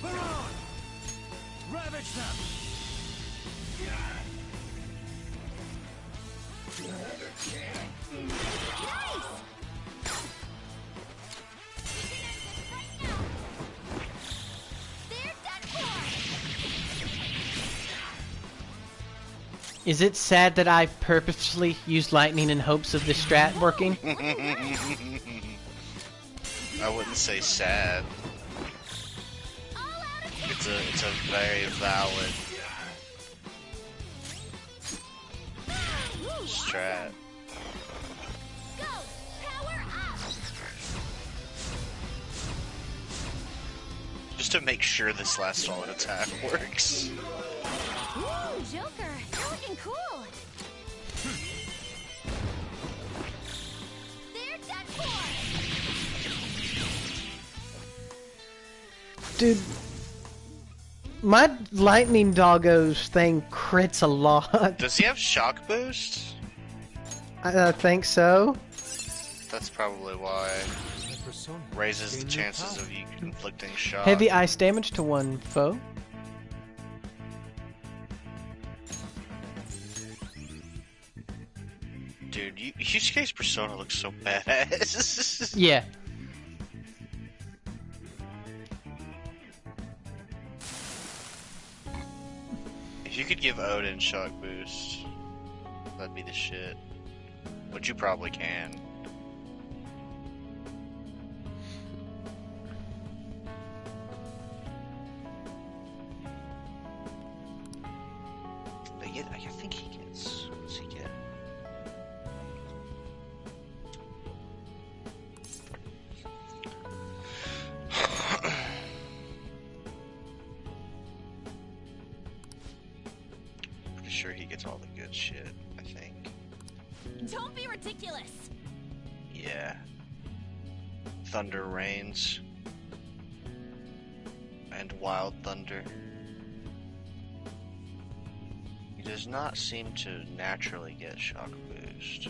Baron! Ravage them! Is it sad that I purposely used lightning in hopes of this strat working? I wouldn't say sad. It's a very valid strat. Go! Power up! Just to make sure this last solid attack works. Ooh, Joker! You're looking cool! They're done for! Dude, my lightning doggo's thing crits a lot. Does he have shock boost? I think so. That's probably why. Persona. Raises the Gain your chances power. of you inflicting shock. Heavy ice damage to one foe. Dude, Yusuke's persona looks so badass. Yeah. If you could give Odin shock boost, that'd be the shit. But you probably can. But yeah, I think he gets. What does he get? Pretty sure he gets all the good shit, I think. Don't be ridiculous! Yeah. Thunder Rains. And Wild Thunder. He does not seem to naturally get shock boost.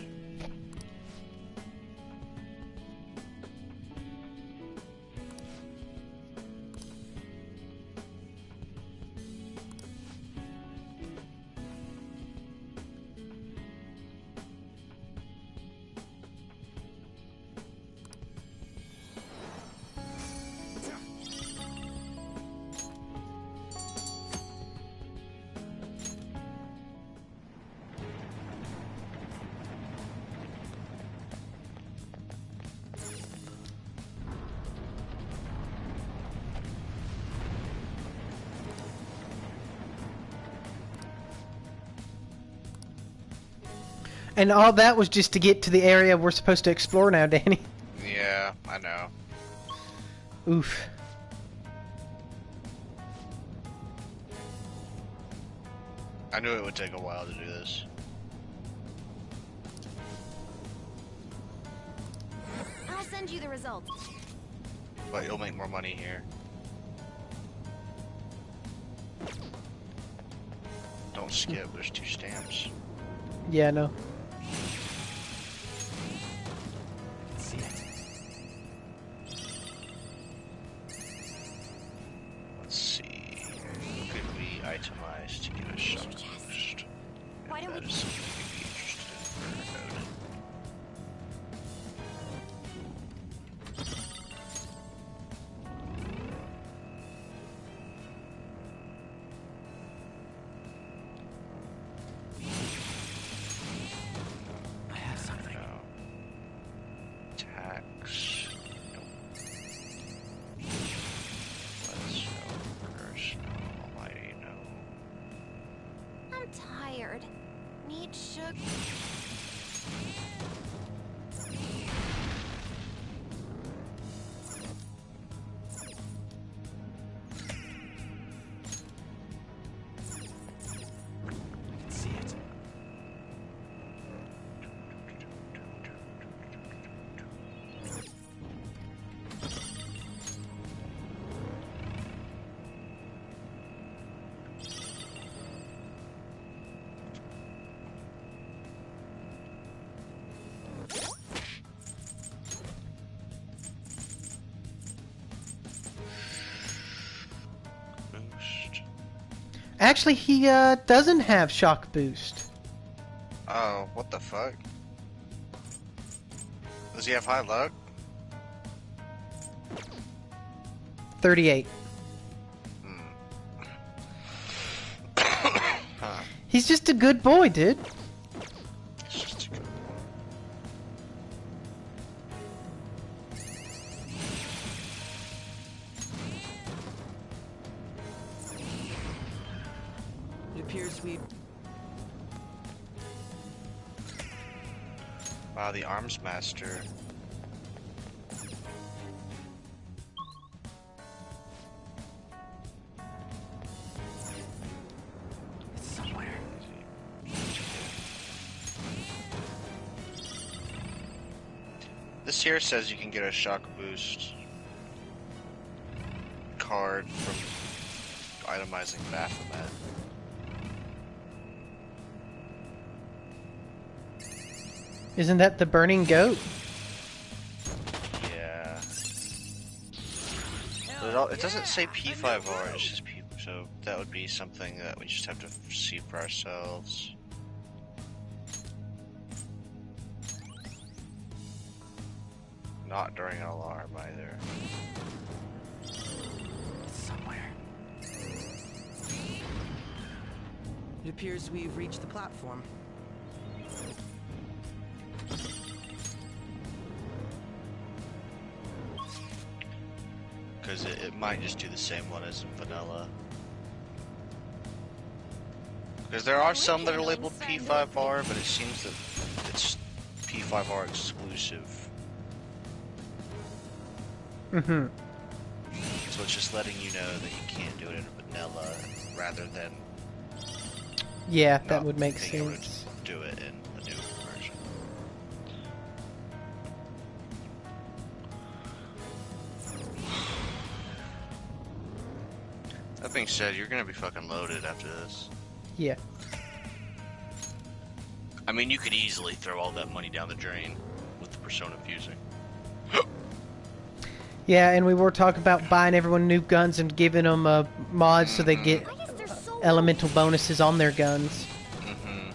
And all that was just to get to the area we're supposed to explore now, Danny. Yeah, I know. Oof. I knew it would take a while to do this. I'll send you the results. But you'll make more money here. Don't skip, there's 2 stamps. Yeah, no. See it. Let's see. What could we itemize to get a shock boost? Why don't That we- is something we'd be interested in for Odin. I have something. No. Tax. Nope. Let's no. Curse. No. Almighty. No. I'm tired. Need sugar. I can see it. Boost. Actually, he doesn't have shock boost. Oh, what the fuck? Does he have high luck? 38. Huh. He's just a good boy, dude. It's just a good one. It appears we... Wow, the Arms Master. It's somewhere. This here says you can get a shock boost card from itemizing Baphomet. Isn't that the burning goat? Yeah. But it doesn't say P5R, it's just P, so that would be something that we just have to see for ourselves. Not during an alarm either. It's somewhere. It appears we've reached the platform. Because it might just do the same one as in vanilla. Because there are some that are labeled P5R, but it seems that it's P5R exclusive. Mm-hmm. So it's just letting you know that you can't do it in vanilla rather than Yeah, that not would make being able to sense. do it in the new version. That being said, you're gonna be fucking loaded after this. Yeah. I mean, you could easily throw all that money down the drain with the Persona fusing. Yeah, and we were talking about buying everyone new guns and giving them mods so they get Why is there so elemental bonuses on their guns. Mm-hmm.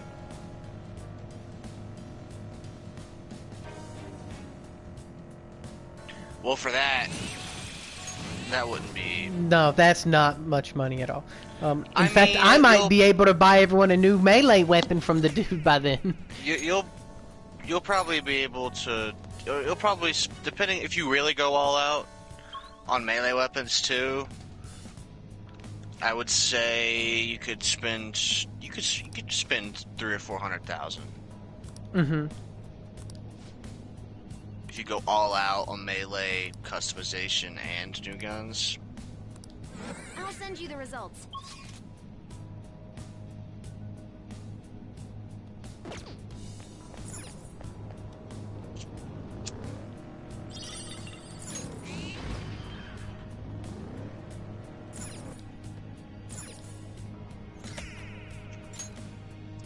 Well, for that wouldn't be. No, that's not much money at all. In I fact, mean, I might you'll- be able to buy everyone a new melee weapon from the dude by then. You'll probably be able to. You'll probably, depending if you really go all out on melee weapons too. I would say you could spend. You could spend 300,000 or 400,000 Mm-hmm. if you go all out on melee customization and new guns. I'll send you the results.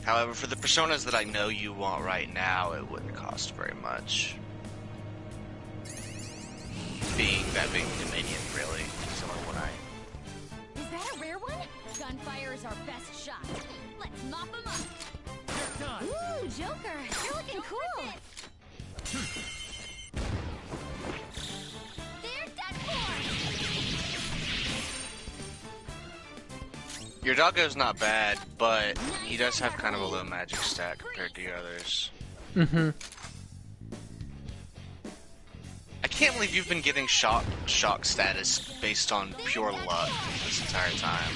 However, for the personas that I know you want right now, it wouldn't cost very much. Being Dominion, really. Is the only one I... Is that a rare one? Gunfire is our best shot. Let's mop them up. You're done. Ooh, Joker, you're looking cool. They're done for. Your doggo's not bad, but he does have kind of a low magic stat compared to the others. Mm-hmm. I can't believe you've been getting shock status based on pure luck this entire time.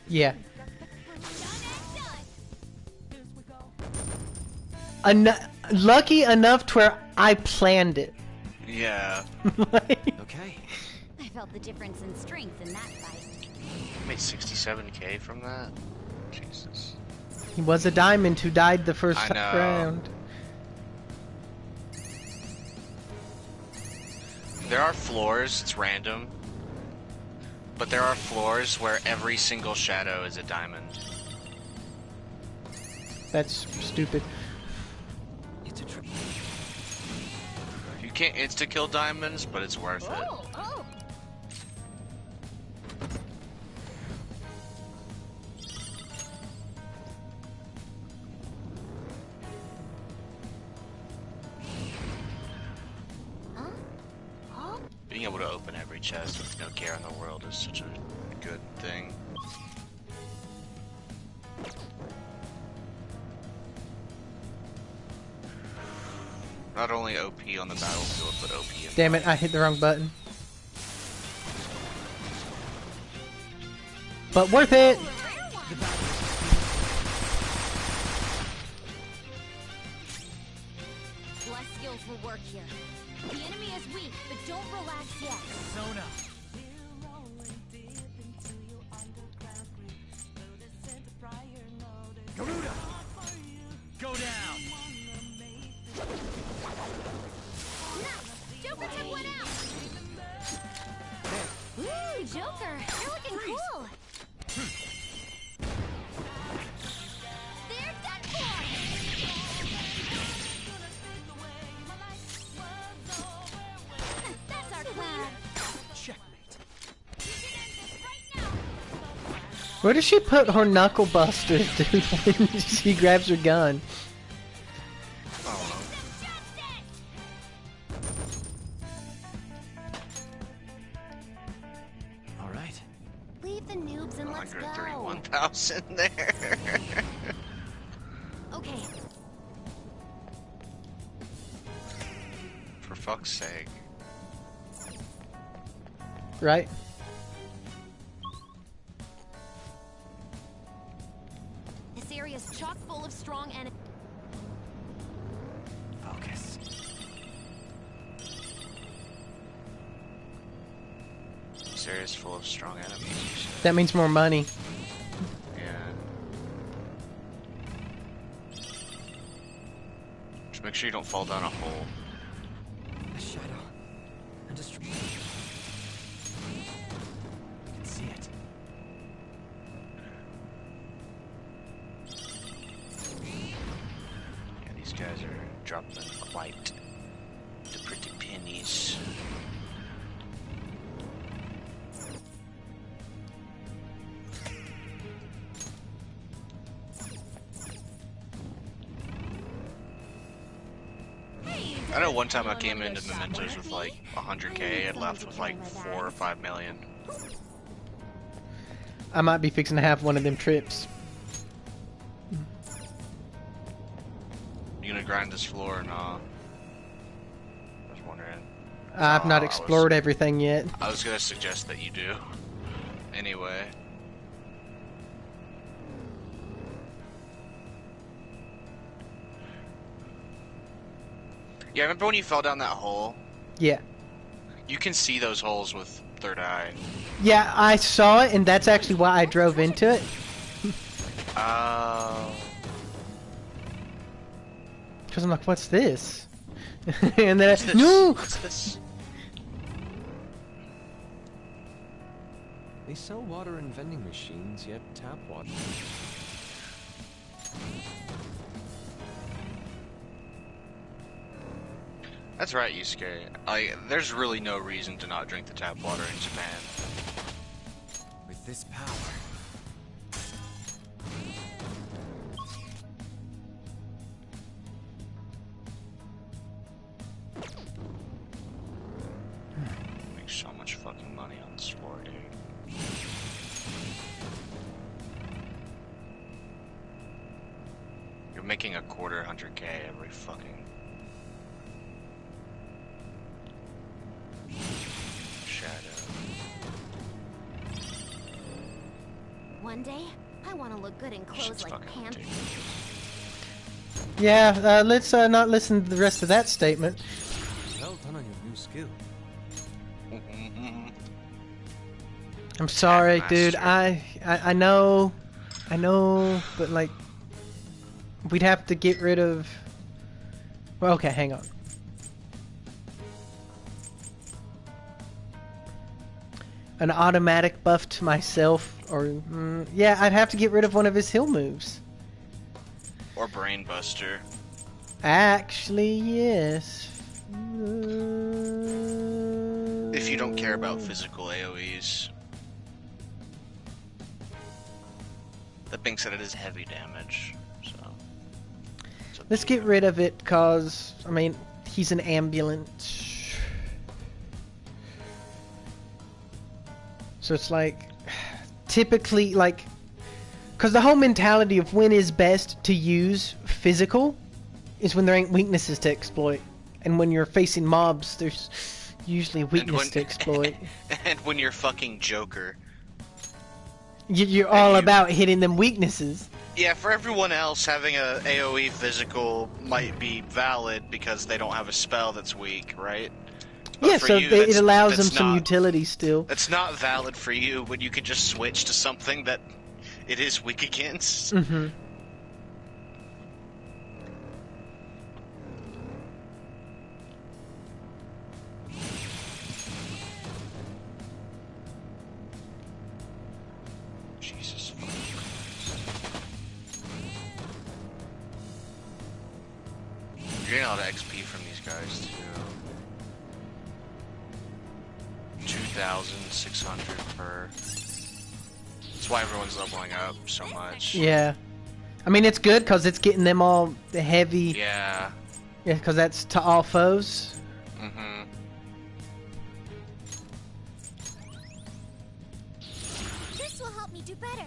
Yeah. Lucky enough to where I planned it. Yeah. Okay. I felt the difference in strength in that fight. You made 67k from that? Jesus. He was a diamond who died the first I know. round. There are floors, it's random. But there are floors where every single shadow is a diamond. That's stupid. It's a trick. You can't insta-kill diamonds, but it's worth it. Oh. Being able to open every chest with no care in the world is such a good thing. Not only OP on the battlefield, but OP in Damn it, I hit the wrong button. But worth it! Less skillful work here. The enemy is weak, but don't relax yet. Zone up. Garuda! Go down! Nice! Joker took one out! Ooh, Joker, you're looking cool! They're done for! That's our queen! Checkmate. Where does she put her knuckle busters, dude, when she grabs her gun? I don't know. All right. Leave the noobs and let's go! 131,000 there. Okay, For fuck's sake. Right? this area's chock full of strong enemies. Focus. This area's full of strong enemies. That means more money. Yeah. Just make sure you don't fall down a hole. A shadow. And a stream. I can see it. Yeah, these guys are dropping quite the pretty pennies. I know one time I came into Mementos with like 100k and left with like 4 or 5 million. I might be fixing to have one of them trips. You gonna grind this floor or not? I was wondering. I've not I explored everything yet. I was gonna suggest that you do. Anyway. Yeah, remember when you fell down that hole? Yeah. You can see those holes with third eye. Yeah, I saw it, and that's actually why I drove into it. Because I'm like, what's this? And then What's this? no! What's this? They sell water in vending machines, yet tap water. That's right, Yusuke. There's really no reason to not drink the tap water in Japan. With this power, Make so much fucking money on this floor, dude. You're making a quarter 100K every fucking shadow. One day, I want to look good in clothes Shit's like fucking Panther. ridiculous. Yeah, let's not listen to the rest of that statement. well done on your new skill. I'm sorry, Master. dude. I know, but like, we'd have to get rid of. Well, okay, hang on. An automatic buff to myself, or yeah, I'd have to get rid of one of his hill moves. Or Brain Buster. Actually, yes. If you don't care about physical AoEs. That being said, it is heavy damage, so... it's up Let's to get you. rid of it, cause I mean, he's an ambulance. So it's like, typically, like, cause the whole mentality of when is best to use physical is when there ain't weaknesses to exploit, and when you're facing mobs, there's usually a weakness to exploit. And when you're fucking Joker. You're all you- about hitting them weaknesses. Yeah, for everyone else, having a AoE physical might be valid because they don't have a spell that's weak, right? But Yeah, for so you, it that's- allows them that's some not- utility still. It's not valid for you when you can just switch to something that it is weak against. Mm-hmm. Jesus fucking Christ. You're getting a lot of XP from these guys, too. 2,600 per. That's why everyone's leveling up so much. Yeah. I mean, it's good because it's getting them all the heavy. Yeah. Yeah, because that's to all foes. Mm-hmm. This will help me do better.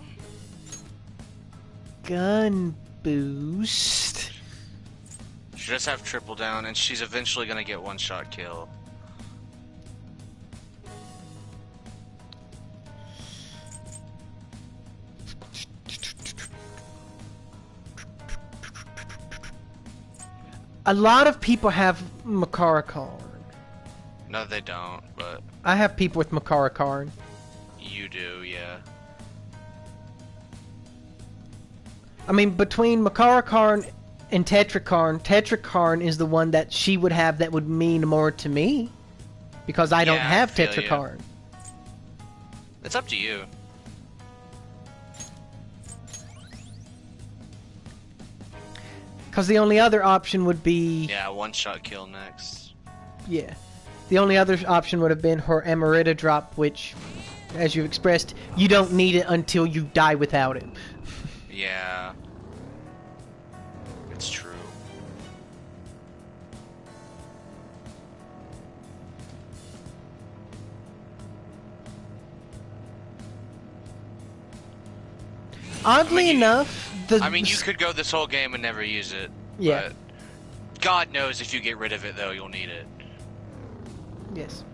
Gun boost. She does have triple down, and she's eventually gonna get one-shot kill. A lot of people have Makara Karn. No, they don't, but I have people with Makara Karn. you do, yeah. I mean, between Makara Karn and Tetra Karn is the one that she would have that would mean more to me. Because I don't Yeah, I have feel Tetra you. Karn. It's up to you. Because the only other option would be... Yeah, one-shot kill next. Yeah. The only other option would have been her Emerita drop, which, as you expressed, you don't need it until you die without it. Yeah. It's true. Oddly you- enough, the... I mean, you could go this whole game and never use it. Yeah. But God knows if you get rid of it, though, you'll need it. Yes.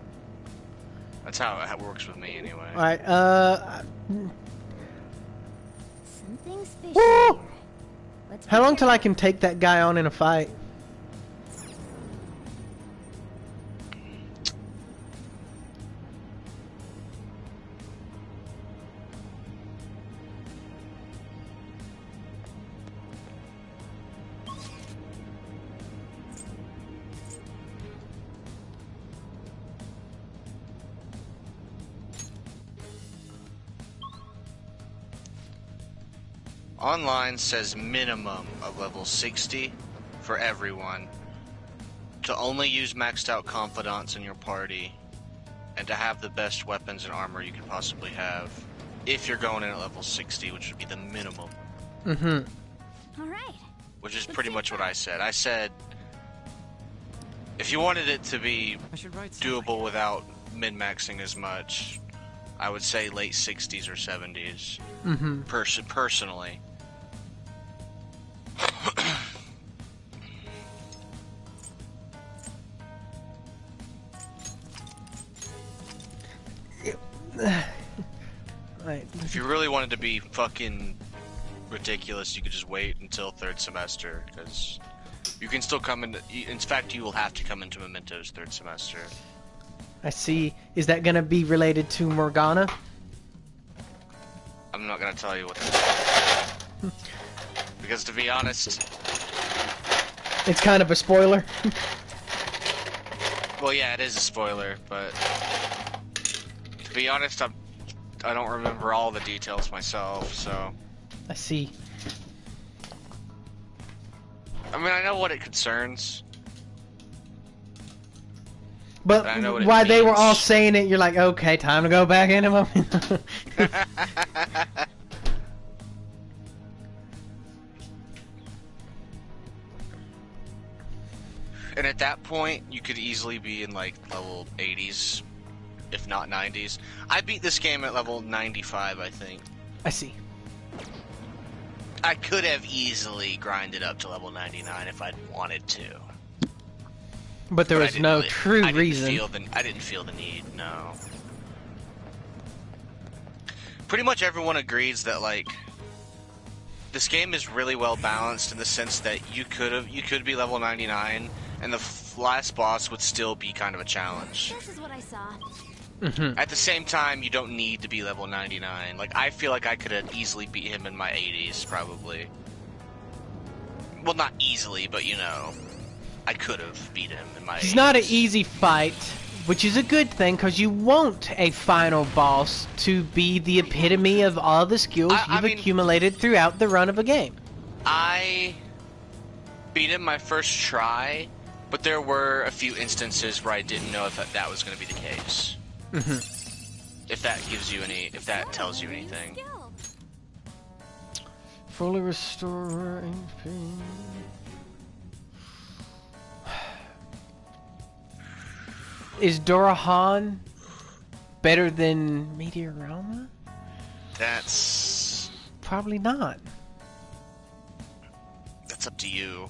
That's how it works with me, anyway. Alright, Something's fishy Woo! here. Let's how be long till I careful. can take that guy on in a fight? Online says minimum of level 60 for everyone. to only use maxed out confidants in your party, and to have the best weapons and armor you could possibly have, if you're going in at level 60, which would be the minimum. All right. Which is pretty much what I said. I said, if you wanted it to be doable without min-maxing as much, I would say late 60s or 70s. Personally. Right. If you really wanted to be fucking ridiculous, you could just wait until third semester, because you can still come into. In fact, you will have to come into Memento's third semester. I see. Is that gonna be related to Morgana? I'm not gonna tell you what that is. Because to be honest, it's kind of a spoiler. Well, yeah, it is a spoiler, but to be honest, I don't remember all the details myself, so. I see. I mean, I know what it concerns. But I know what it while they were means. all saying it, you're like, okay, time to go back into them. And at that point, you could easily be in like level 80s, if not 90s. I beat this game at level 95, I think. I see. I could have easily grinded up to level 99 if I'd wanted to. But there But I was didn't no really- true I didn't reason. I didn't feel the need, no. Pretty much everyone agrees that, like, this game is really well balanced in the sense that you could be level 99 and the last boss would still be kind of a challenge. This is what I saw. At the same time, you don't need to be level 99. Like, I feel like I could have easily beat him in my 80s, probably. Well, not easily, but you know, I could have beat him in my 80s. It's not an easy fight, which is a good thing, because you want a final boss to be the epitome of all the skills I you've mean- accumulated throughout the run of a game. I beat him my first try, but there were a few instances where I didn't know if that was going to be the case. If that gives you any, if that tells you anything. Fully restore HP. Is Dorahan better than Meteorama? That's Probably not. up to you.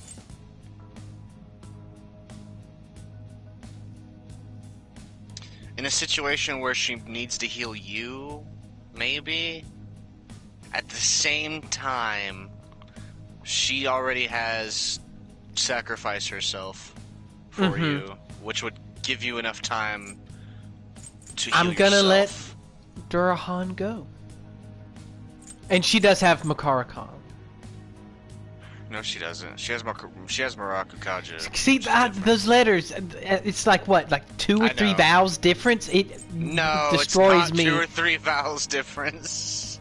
In a situation where she needs to heal you, maybe. At the same time, she already has sacrificed herself for you, which would give you enough time to heal I'm gonna yourself. let Durahan go. And she does have Makara-Khan. No, she doesn't. She has Maraku Kaja. See, those letters, it's like what, like 2 or I 3 know. vowels difference? It No, destroys it's not me. 2 or 3 vowels difference.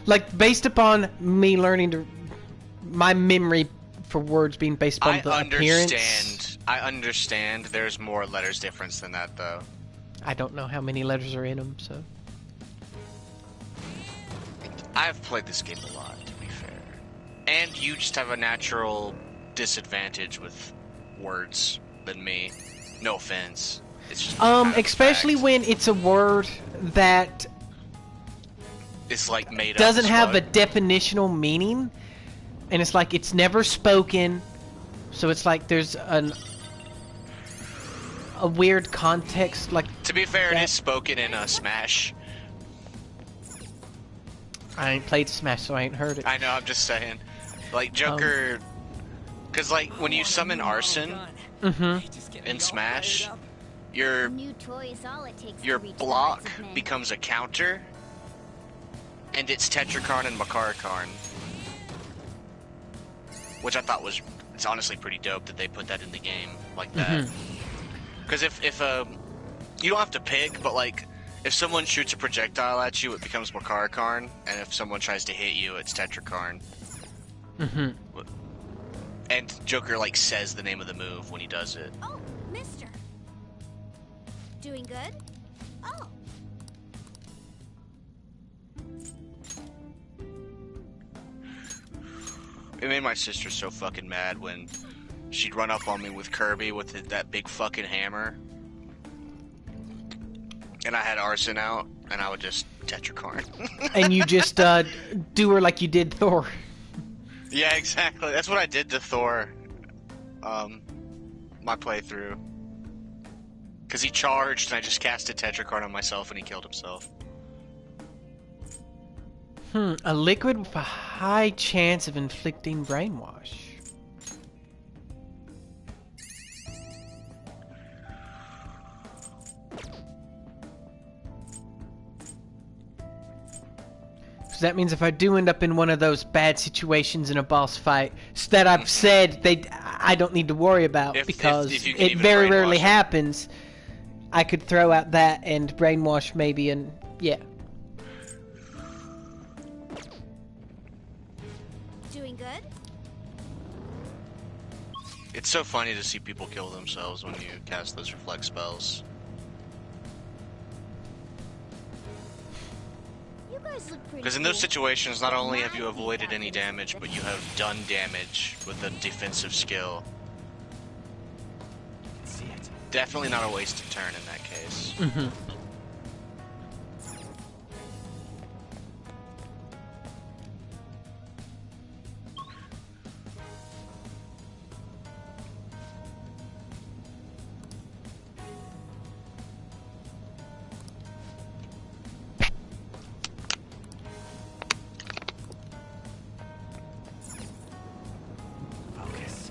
Like, based upon me learning to... My memory for words being based upon the appearance... I understand there's more letters difference than that, though. I don't know how many letters are in them, so... I've played this game a lot, to be fair. And you just have a natural disadvantage with words than me. No offense. It's just kind of especially fact. when it's a word that It's like made up. doesn't as have a fuck. definitional meaning, and it's like it's never spoken, so it's like there's a weird context, like... To be fair, it that- is spoken in Smash. I ain't played Smash, so I ain't heard it. I know, I'm just saying. Like, Joker... Because, like, when you summon Arson in Smash, your New toy is all it takes your to reach the block hearts of men. becomes a counter, and it's Tetrakarn and Makarakarn. Which I thought was... It's honestly pretty dope that they put that in the game like that. Because if you don't have to pick, but, like... If someone shoots a projectile at you, it becomes Makarakarn, and if someone tries to hit you, it's Tetrakarn. And Joker, like, says the name of the move when he does it. Oh, mister. Doing good? Oh. It made my sister so fucking mad when she'd run up on me with Kirby with that big fucking hammer. And I had Arson out, and I would just Tetrakarn. And you just do her like you did Thor. Yeah, exactly. That's what I did to Thor. My playthrough. Because he charged, and I just casted Tetrakarn on myself, and he killed himself. A liquid with a high chance of inflicting brainwash. So that means if I do end up in one of those bad situations in a boss fight, that I've said I don't need to worry about because if you can it even very brainwash rarely him. happens, I could throw out that and brainwash maybe, and yeah. Doing good? It's so funny to see people kill themselves when you cast those reflect spells. You guys look pretty Because in those cool. situations, not only have you avoided any damage, but you have done damage with a defensive skill. See it. Definitely not a wasted turn in that case. Mm-hmm. Focus.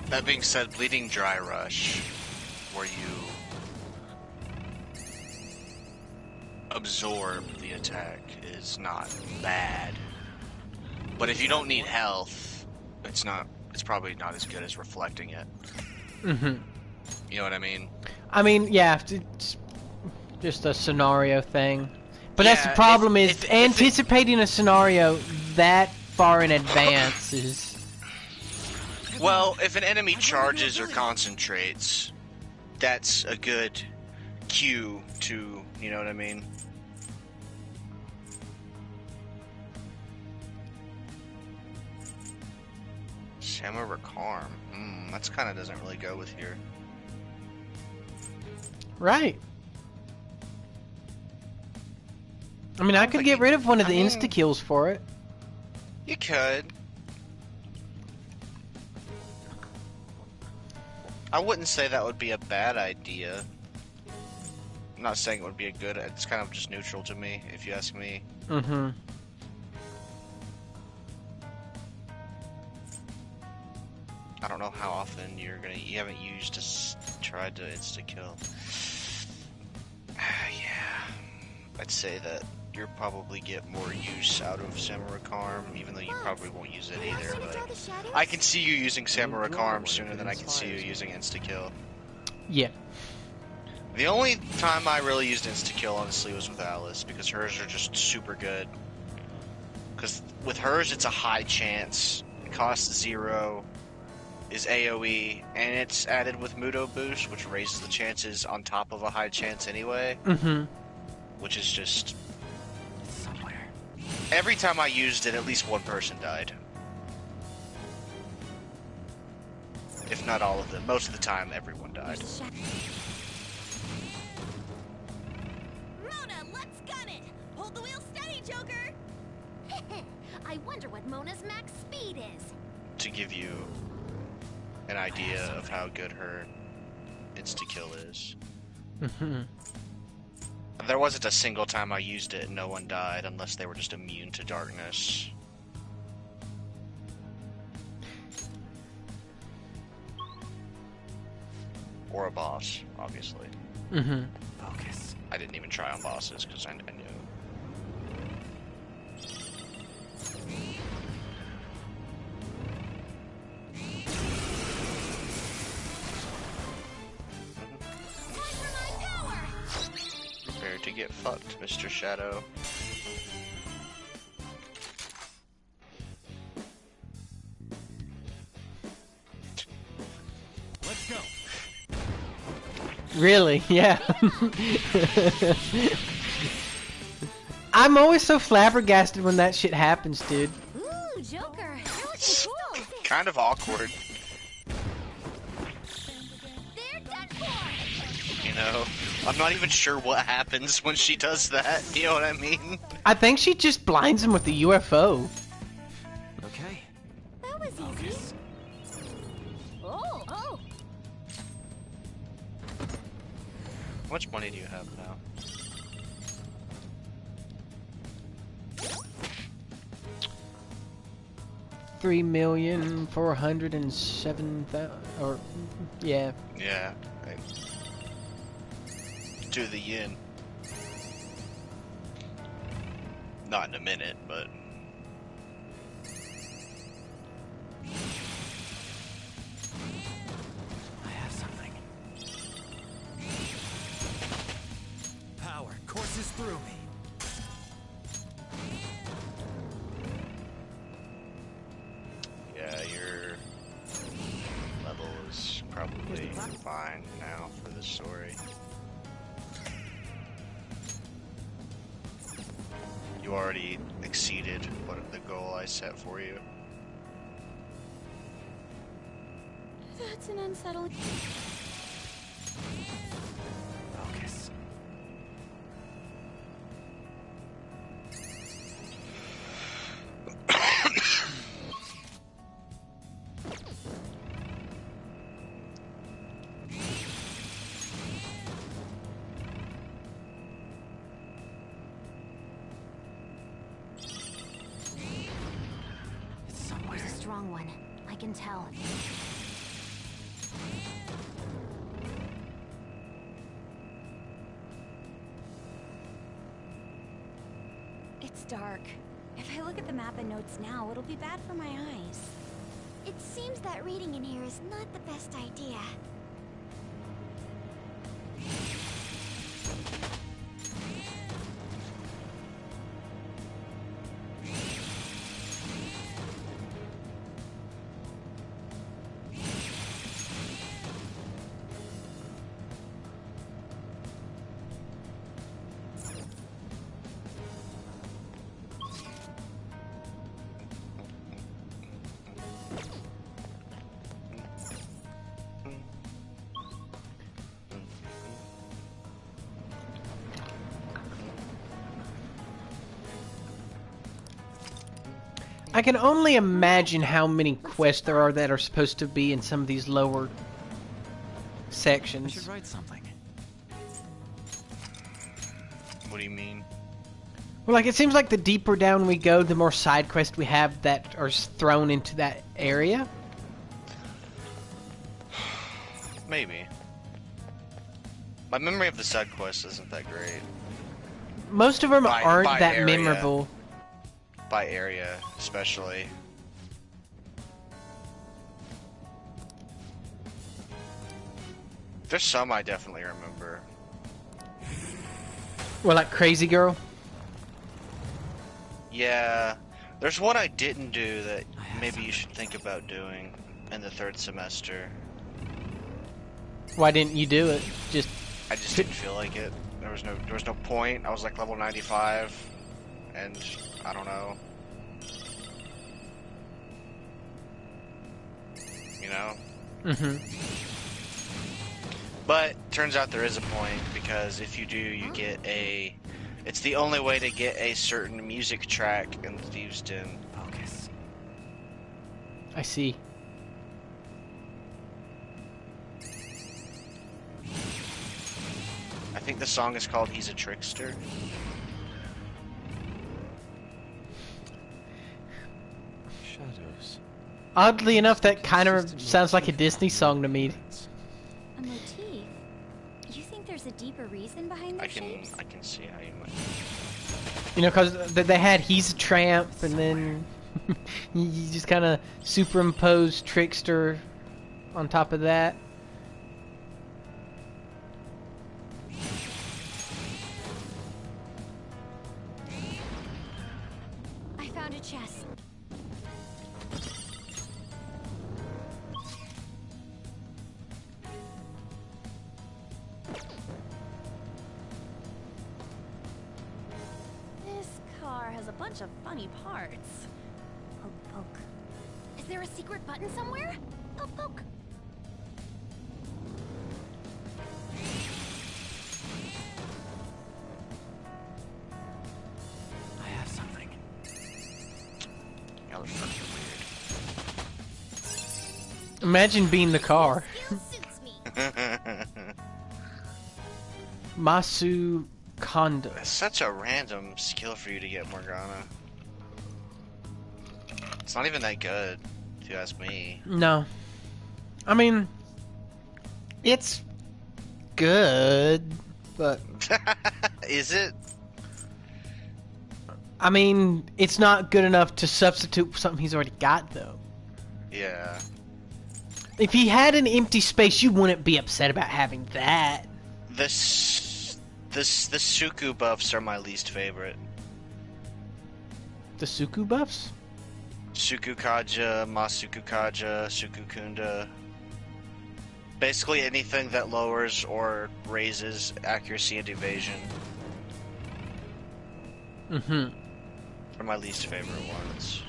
That being said, Bleeding Dry Rush, where you absorb the attack, is not bad. But if you don't need health, it's probably not as good as reflecting it. Mm-hmm. You know what I mean? I mean, yeah, it's just a scenario thing. But that's the Yeah, problem if anticipating a scenario that far in advance is... Well, if an enemy charges or concentrates, that's a good cue to, you know what I mean? Samara Karm. That's kind of doesn't really go with here. Right. I mean, I could get rid of one of the insta-kills for it. You could. I wouldn't say that would be a bad idea. I'm not saying it would be a good, it's kind of just neutral to me, if you ask me. Mm-hmm. I don't know how often you haven't used tried to insta-kill. Yeah. I'd say that you'll probably get more use out of Samurai Karm, even though you probably won't use it either, but I can see you using Samurai Karm sooner than I can see you using insta-kill. Yeah. The only time I really used insta-kill, honestly, was with Alice, because hers are just super good. Because with hers, it's a high chance, it costs 0, is AoE, and it's added with Muto Boost, which raises the chances on top of a high chance anyway. Mm-hmm. Which is just... Somewhere. Every time I used it, at least one person died. If not all of them. Most of the time, everyone died. Mona, let's gun it! Hold the wheel steady, Joker! I wonder what Mona's max speed is. To give you an idea of how good her insta-kill is. Mm-hmm. There wasn't a single time I used it and no one died, unless they were just immune to darkness. Or a boss, obviously. Mm-hmm. Focus. I didn't even try on bosses, because I knew. get fucked, Mr. Shadow. Let's go. Really? Yeah. I'm always so flabbergasted when that shit happens, dude. Ooh, Joker, you're looking cool. Kind of awkward, They're done for. you know? I'm not even sure what happens when she does that, you know what I mean? I think she just blinds him with the UFO. Okay. That was easy. Oh, oh. How much money do you have now? $3,407,000, or yeah. Yeah. Right. To the yen. Not in a minute, but... I have something. Power courses through me. Yeah, your level is probably fine now for the story. You already exceeded what the goal I set for you. That's an unsettling. Focus. It's somewhere. There's a strong one. I can tell. It's dark. If I look at the map and notes now, it'll be bad for my eyes. It seems that reading in here is not the best idea. I can only imagine how many quests there are that are supposed to be in some of these lower I sections. should write something. What do you mean? Well, like, it seems like the deeper down we go, the more side quests we have that are thrown into that area. Maybe. My memory of the side quest isn't that great. Most of them By aren't that area. memorable. By area, especially. There's some I definitely remember. Well, like Crazy Girl. Yeah. There's one I didn't do that maybe you should think about doing in the third semester. Why didn't you do it? I just didn't feel like it. There was no point. I was like level 95, and I don't know. You know? Mm-hmm. But turns out there is a point, because if you do, you get a... It's the only way to get a certain music track in Thieves' Den. Focus. I see. I think the song is called He's a Trickster. Shadows. Oddly enough, that kind of sounds like a Disney song to me. A motif? You think there's a deeper reason behind I those can shapes? see how you might... You know, because they had He's a Tramp, and then you just kind of superimpose Trickster on top of that. found a chest. This car has a bunch of funny parts. Poke, poke. Is there a secret button somewhere? Poke, poke. I have something. Y'all are fucking Imagine being the car. Skill suits me. weird. Masu Kondo. That's such a random skill for you to get, Morgana. It's not even that good, if you ask me. No. I mean, it's good, but Is it? I mean, it's not good enough to substitute for something he's already got, though. Yeah. If he had an empty space, you wouldn't be upset about having that. The Suku buffs are my least favorite. The Suku buffs? Suku Kaja, Masuku Kaja, Suku Kunda. Basically anything that lowers or raises accuracy and evasion Mm-hmm. are my least favorite ones.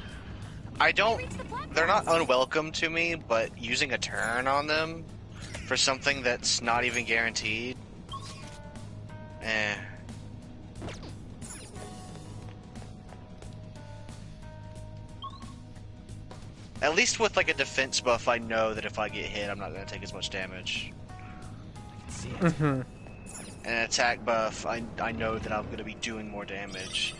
They're not unwelcome to me, but using a turn on them for something that's not even guaranteed, eh. At least with like a defense buff, I know that if I get hit, I'm not going to take as much damage. Mm-hmm. And an attack buff, I know that I'm going to be doing more damage.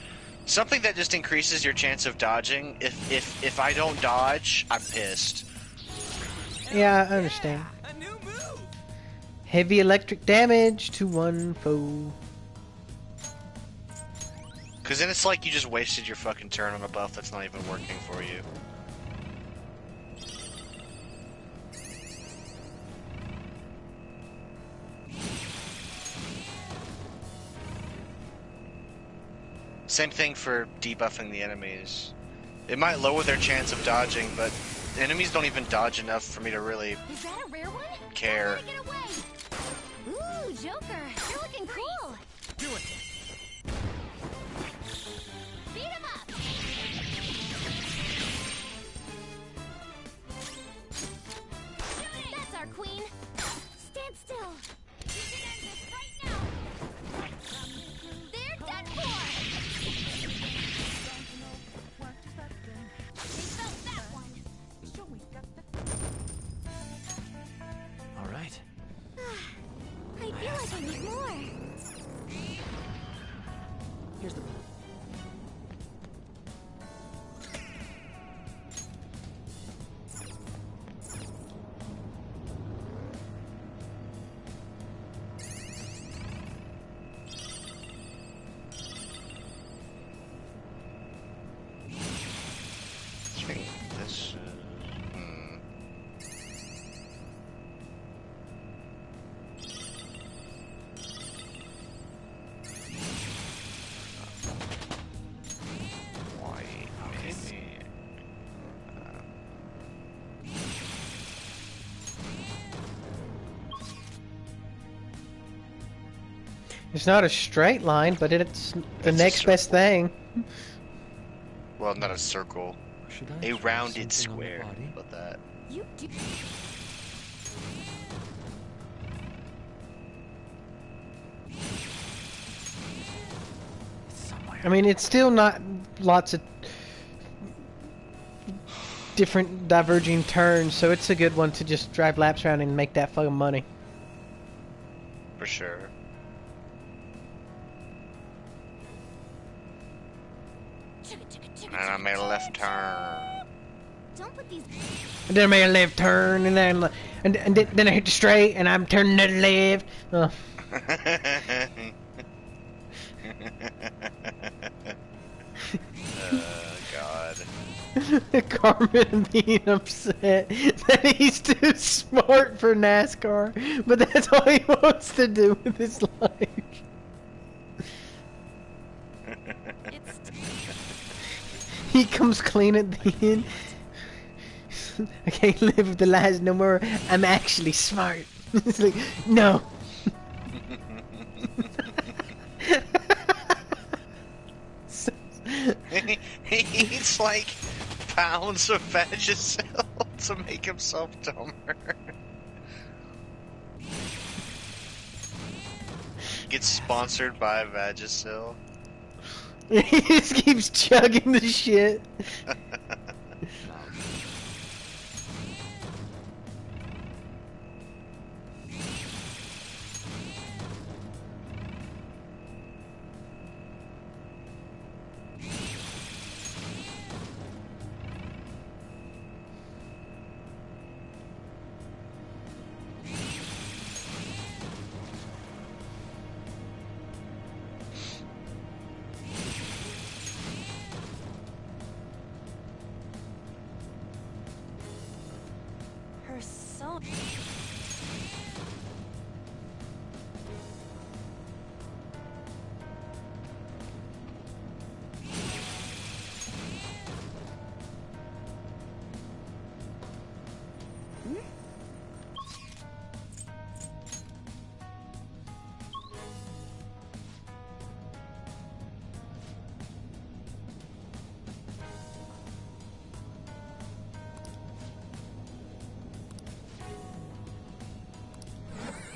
Something that just increases your chance of dodging. If I don't dodge, I'm pissed. Yeah, I understand. A new move. Heavy electric damage to one foe. Because then it's like you just wasted your fucking turn on a buff that's not even working for you. Same thing for debuffing the enemies. It might lower their chance of dodging, but enemies don't even dodge enough for me to really Is that a rare one? care. Get away! Ooh, Joker, you're looking cool. Do it. Beat him up. That's our queen. Stand still. You can end this right now. They're done for. They felt that one. All right. I feel like I need more. Here's the. I think this why maybe It's not a straight line, but it's the It's a next best thing. well, not a circle, Should I a try rounded something on the square. body? How about that? You do. Somewhere. I mean, it's still not lots of different diverging turns, so it's a good one to just drive laps around and make that fucking money. For sure. And I made a left turn. Don't put these. And then I made a left turn, and then I hit the straight, and I'm turning to the left. God. Carmen being upset that he's too smart for NASCAR, but that's all he wants to do with his life. he comes clean at the end. I can't live with the lies no more. I'm actually smart. It's like, no. He eats like pounds of Vagisil to make himself dumber. Gets sponsored by Vagisil. He just keeps chugging the shit. Her soul.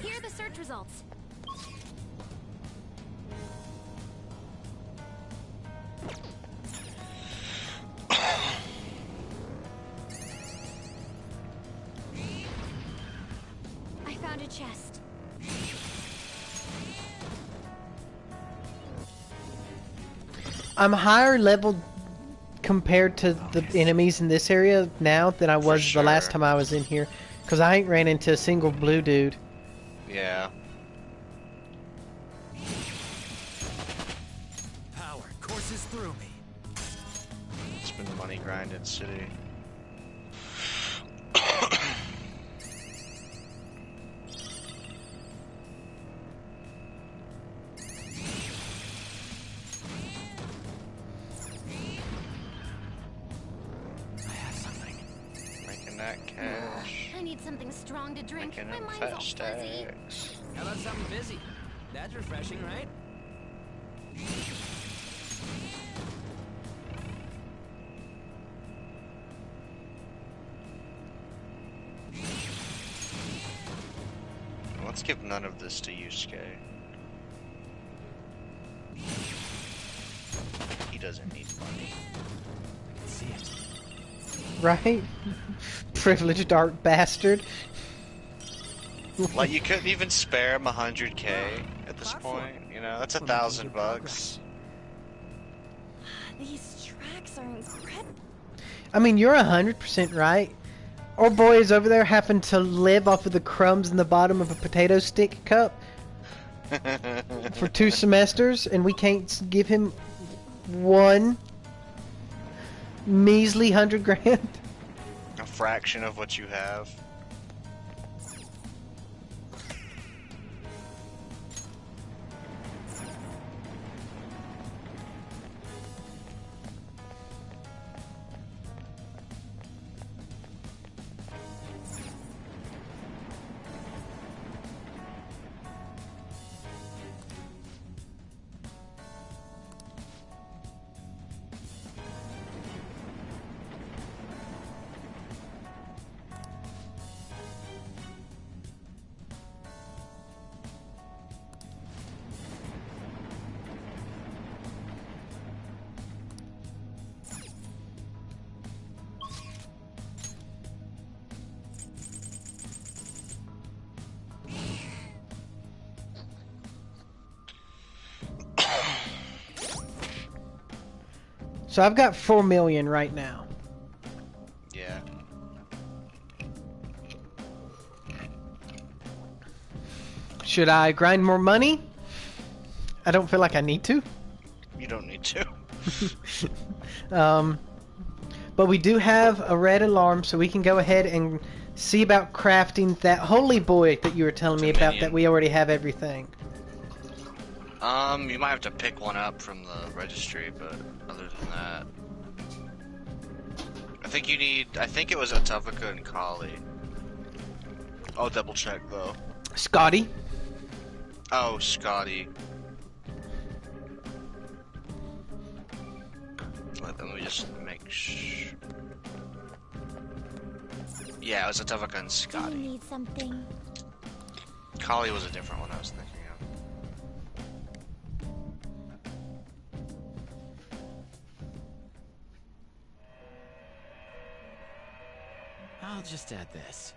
Here are the search results. I found a chest. I'm higher level compared to the enemies in this area now than I was the last time I was in here. Because I ain't ran into a single blue dude. Yeah. Power courses through me. It's been money grinding city. I have something. Making that cash. I need something strong to drink. Making My them mind's fat all fuzzy. stacks. How about something busy? That's refreshing, right? Let's give none of this to Yusuke. He doesn't need money. I can see it. Right? Privileged dark bastard. Like, you couldn't even spare him 100k at this point, you know? That's $1,000. These tracks are incredible. I mean, you're 100% right. Our boy is over there having to live off of the crumbs in the bottom of a potato stick cup for 2 semesters, and we can't give him one measly 100 grand. A fraction of what you have. So I've got 4 million right now. Yeah. Should I grind more money? I don't feel like I need to. You don't need to. But we do have a red alarm, so we can go ahead and see about crafting that holy boy that you were telling me about, that we already have everything. You might have to pick one up from the registry, but other than that... think you need. I think it was Atavika and Kali. I'll double check though. Scotty. Oh, Scotty. Let me just make sure. Yeah, it was Atavika and Do you Scotty. need something? Kali was a different one I was thinking of. I'll just add this.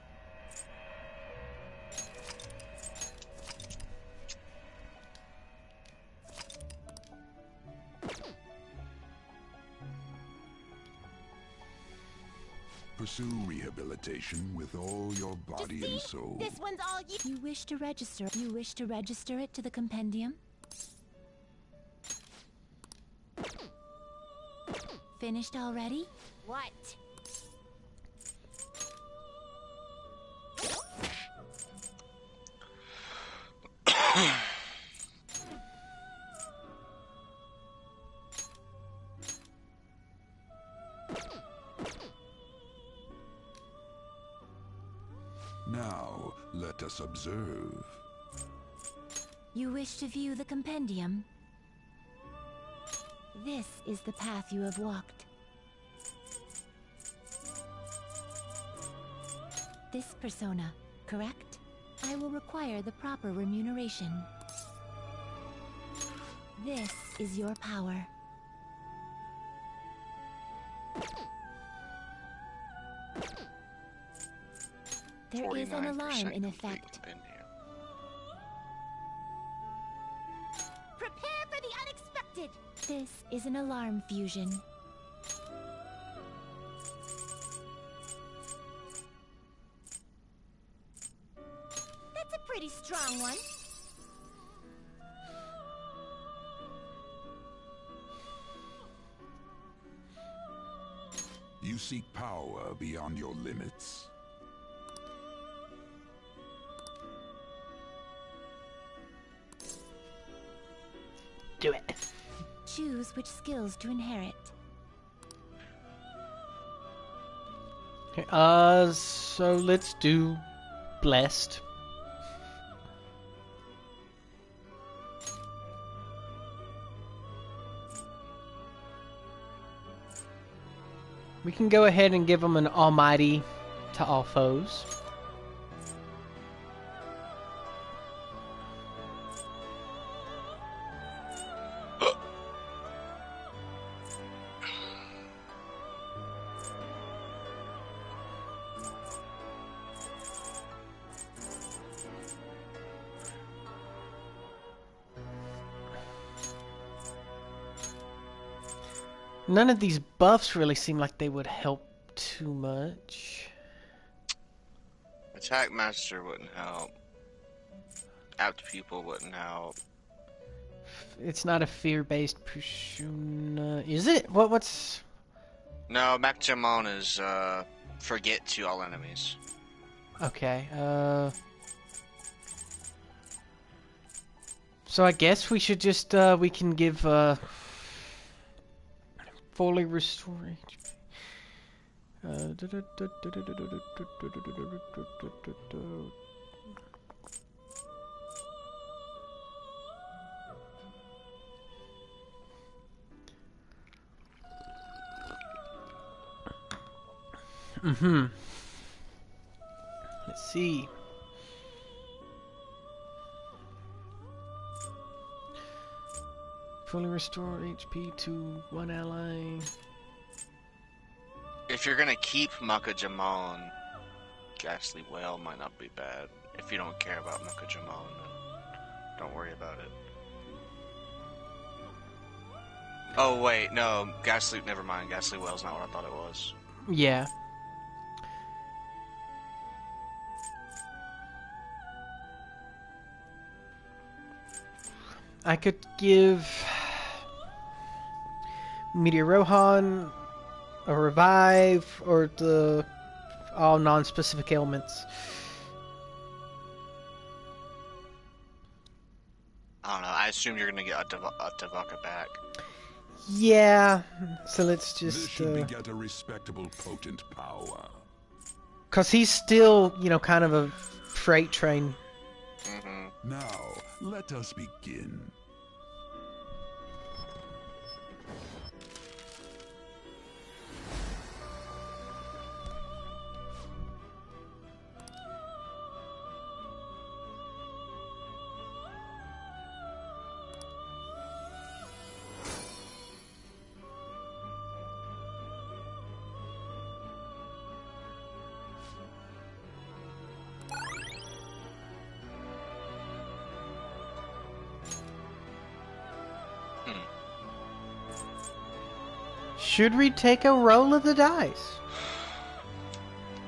Pursue rehabilitation with all your body and soul. This one's all you. You wish to register. You wish to register it to the compendium? Finished already? What? Now, let us observe. You wish to view the compendium? This is the path you have walked. This persona, correct? I will require the proper remuneration. This is your power. There is an alarm in effect. Prepare for the unexpected! This is an alarm fusion. That's a pretty strong one. You seek power beyond your limits. Do it. Choose which skills to inherit. Okay, so let's do blessed. We can go ahead and give them an almighty to all foes. None of these buffs really seem like they would help too much. Attack Master wouldn't help. Apt Pupil wouldn't help. It's not a fear-based persona, is it? What's... No, Macjamon is, forget to all enemies. Okay, so I guess we should just, we can give, fully restore HP. Let's see. Fully restore HP to one ally. If you're gonna keep Macjamon, Ghastly Whale might not be bad. If you don't care about Macjamon, then don't worry about it. Oh wait, no, Ghastly, never mind, Ghastly Whale's not what I thought it was. Yeah. I could give Meteor Rohan a revive or the all non-specific ailments. I don't know, I assume you're gonna get Atavaka back. Yeah, so let's This just, should beget a respectable, potent power. cause he's still, you know, kind of a freight train. Now, let us begin. Should we take a roll of the dice?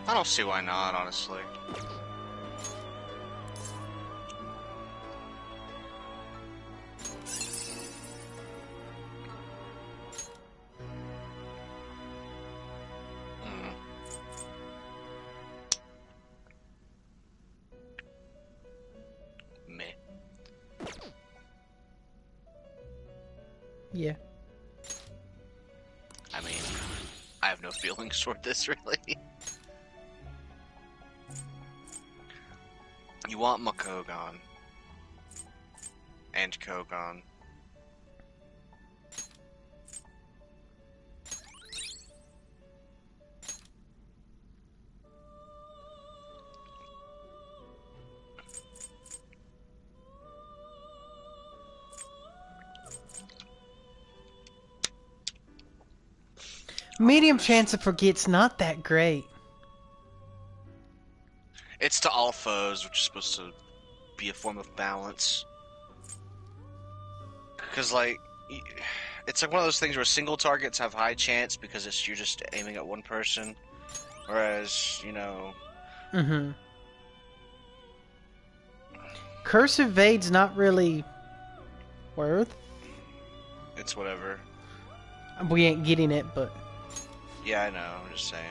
I don't see why not, honestly. Meh. Yeah. I mean, I have no feelings toward this, really. You want Makogon. And Kogon. Medium chance of forget's not that great. It's to all foes, which is supposed to be a form of balance. Because, like, it's like one of those things where single targets have high chance because you're just aiming at one person. Whereas, you know... Mm-hmm. Curse Evade's not really worth. It's whatever. We ain't getting it, but... Yeah, I know, I'm just saying.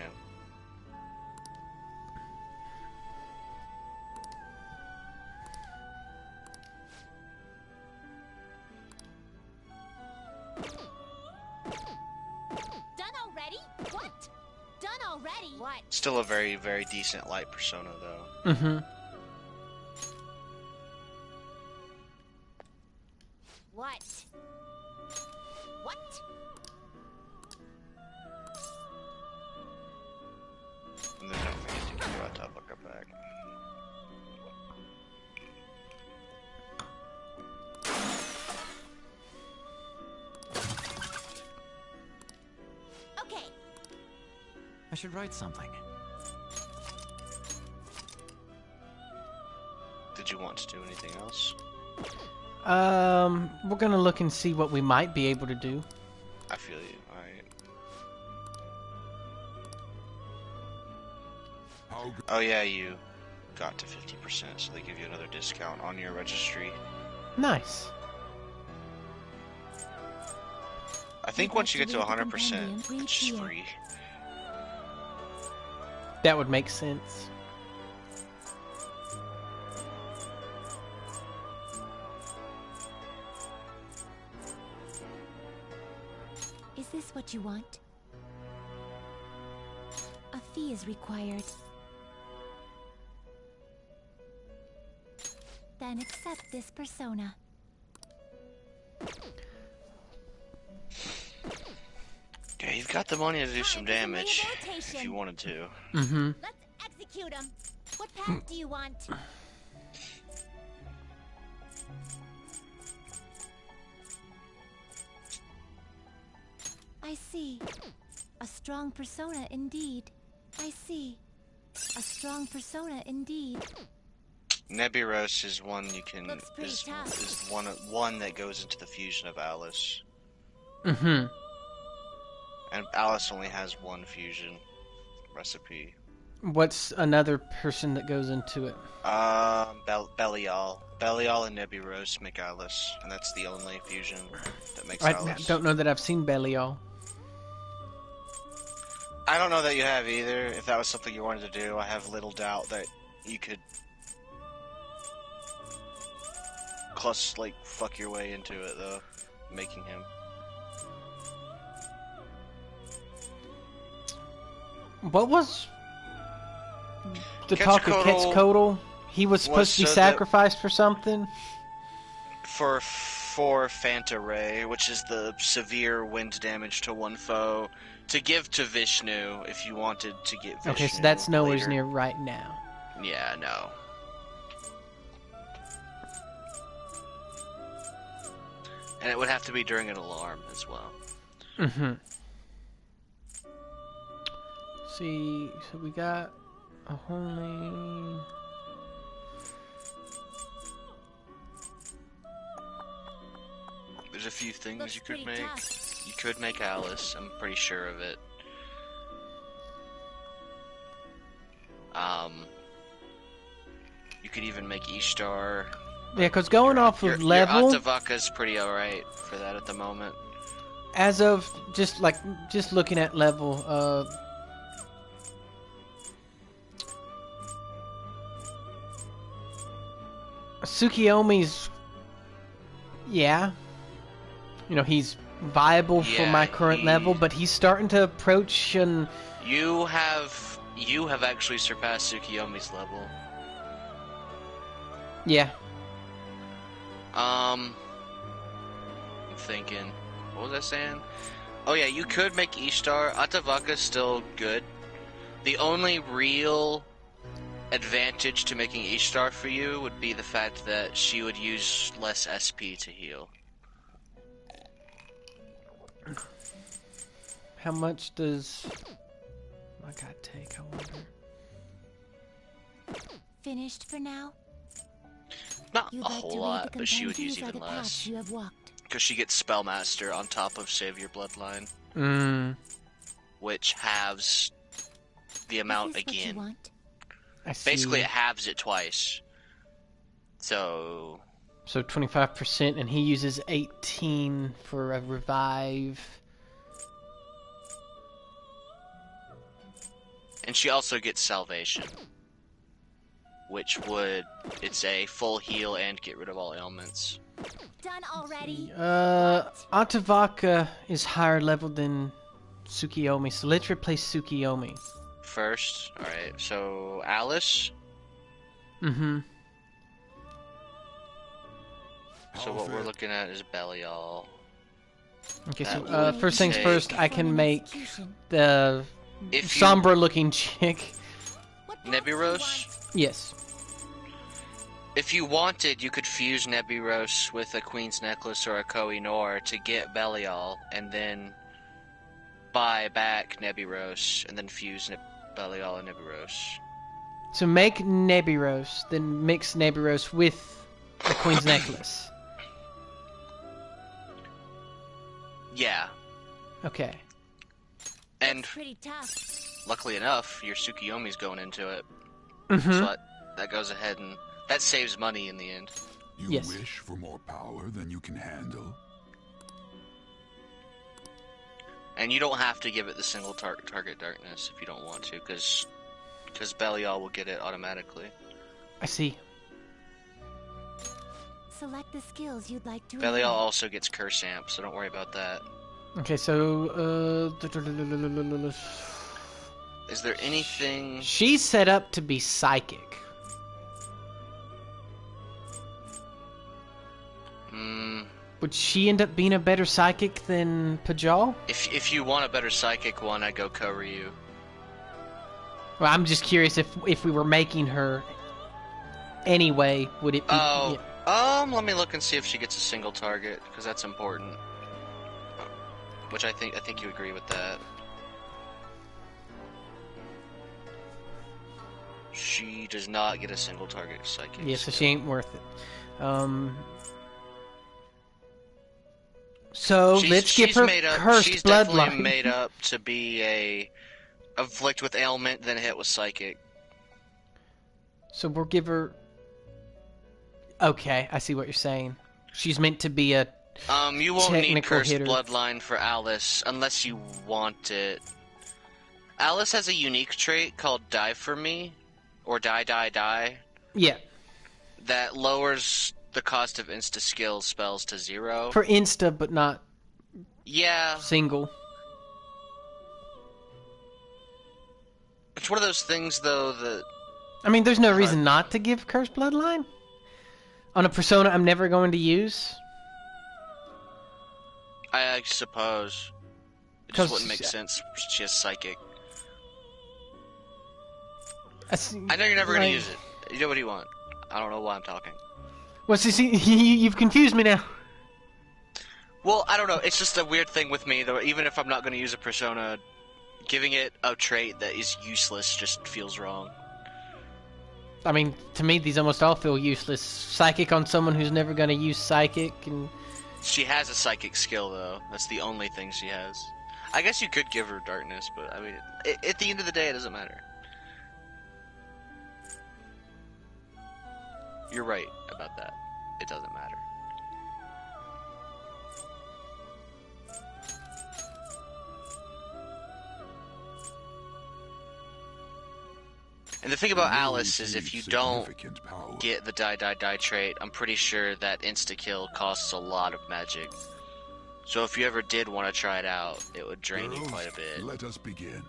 Done already? What? Done already? What? Still a very, very decent light persona, though. Mm-hmm. What? What? And then don't forget to give your Atabaca back. Okay. I should write something. Did you want to do anything else? We're gonna look and see what we might be able to do. I feel you, alright. Oh yeah, you got to 50%, so they give you another discount on your registry. Nice. I think once you get to 100%, it's just free. That would make sense. Is this what you want? A fee is required. Then accept this persona. Yeah, you've got the money to do some damage, if you wanted to. Mm-hmm. Let's execute him. What path do you want? I see. A strong persona indeed. I see. A strong persona indeed. Nebiros is one you can Looks pretty tough. is one that goes into the fusion of Alice. Mm-hmm. And Alice only has one fusion recipe. What's another person that goes into it? Belial. Belial and Nebiros make Alice, and that's the only fusion that makes I Alice. don't know that I've seen Belial. I don't know that you have either. If that was something you wanted to do, I have little doubt that you could fuck your way into it, though, making him. What was the talk of Quetzalcoatl Quetzalcoatl? He was supposed to be so that- sacrificed for something? For Phanta Ray, which is the severe wind damage to one foe, to give to Vishnu if you wanted to get Vishnu. Okay, so that's nowhere later. near right now. Yeah, no. And it would have to be during an alarm as well. Mm-hmm. See, so we got a holy... There's a few things Looks you could pretty make. tough. You could make Alice, I'm pretty sure of it. You could even make Ishtar. Yeah, because going off of level, Your Atavaka's pretty alright for that at the moment. as of just looking at level, Tsukiyomi's, yeah, you know, he's viable for my current level, but he's starting to approach and You have actually surpassed Tsukiyomi's level. yeah. I'm thinking, what was I saying? Oh yeah, you could make Ishtar. Atavaka's still good. The only real advantage to making Ishtar for you would be the fact that she would use less SP to heal. How much does my god take? I wonder. Finished for now? Not You'd a like to whole read lot, the but she would compendiums use or even the paths less. you have walked? Because she gets Spellmaster on top of Save Your Bloodline, which halves the amount Is this what you again. want? I see. Basically, it halves it twice. So 25%, and he uses 18 for a revive. And she also gets Salvation, which it's a full heal and get rid of all ailments. Done already? Atavaka is higher level than Tsukiyomi, so let's replace Tsukiyomi. First, alright, so Alice. Mm-hmm. So what we're looking at is Belial. Okay, That so would first things take- first, I can make the If you- somber-looking chick. Nebiros. Yes. If you wanted, you could fuse Nebiros with a Queen's Necklace or a Koh-i-Noor to get Belial, and then buy back Nebiros, and then fuse Belial and Nebiros. So make Nebiros, then mix Nebiros with the Queen's Necklace. Yeah, Okay. and Pretty tough. luckily enough, your Tsukiyomi's going into it. Mm-hmm. So that goes ahead and that saves money in the end. You Yes. wish for more power than you can handle? And you don't have to give it the single target darkness if you don't want to, because Belial will get it automatically. I see. Select the skills you'd like to Belial enhance. also gets Curse Amp, so don't worry about that. Okay, so Is there anything... she's set up to be psychic. Would she end up being a better psychic than Pajal? If you want a better psychic one, I'd go Koryu. Well, I'm just curious if we were making her anyway, would it be? Oh, yeah. let me look and see if she gets a single target, because that's important. Which I think you agree with that. She does not get a single target psychic. Yeah, so she ain't worth it. So let's give her cursed She's definitely bloodline. made up to be a afflict with ailment, then hit with psychic. So we'll give her. Okay, I see what you're saying. She's meant to be a. You won't need Technical cursed hitter. bloodline for Alice unless you want it. Alice has a unique trait called Die For Me, or Die. Yeah. That lowers the cost of insta-skill spells to 0. For insta, but not Yeah. single. It's one of those things, though, that... I mean, there's no reason not to give Cursed Bloodline on a persona I'm never going to use. I suppose. It just wouldn't make sense. She has Psychic. I know you're never going to use it. You know what you want. I don't know why I'm talking. Well, see, you've confused me now. Well, I don't know. It's just a weird thing with me, though. Even if I'm not going to use a persona, giving it a trait that is useless just feels wrong. I mean, to me, these almost all feel useless. Psychic on someone who's never going to use Psychic, and... She has a Psychic skill, though. That's the only thing she has. I guess you could give her Darkness, but, I mean, at the end of the day, it doesn't matter. You're right about that. It doesn't matter. And the thing about Alice is if you don't get the die trait, I'm pretty sure that insta-kill costs a lot of magic. So if you ever did want to try it out, it would drain you quite a bit. Let us begin.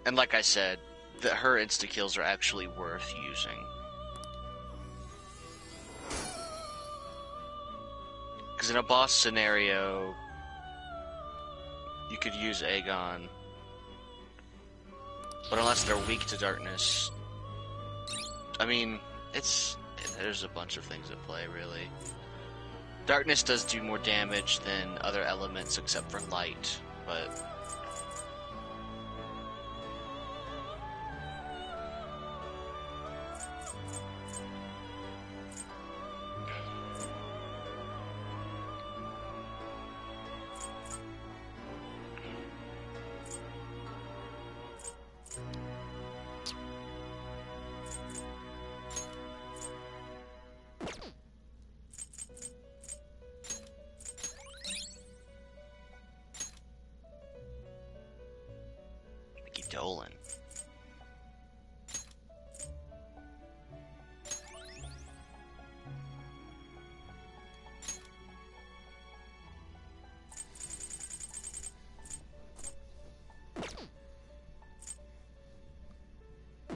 And like I said, her insta-kills are actually worth using. Because in a boss scenario, you could use Aegon. But unless they're weak to darkness... I mean, there's a bunch of things at play, really. Darkness does do more damage than other elements except for light, but... Dolan.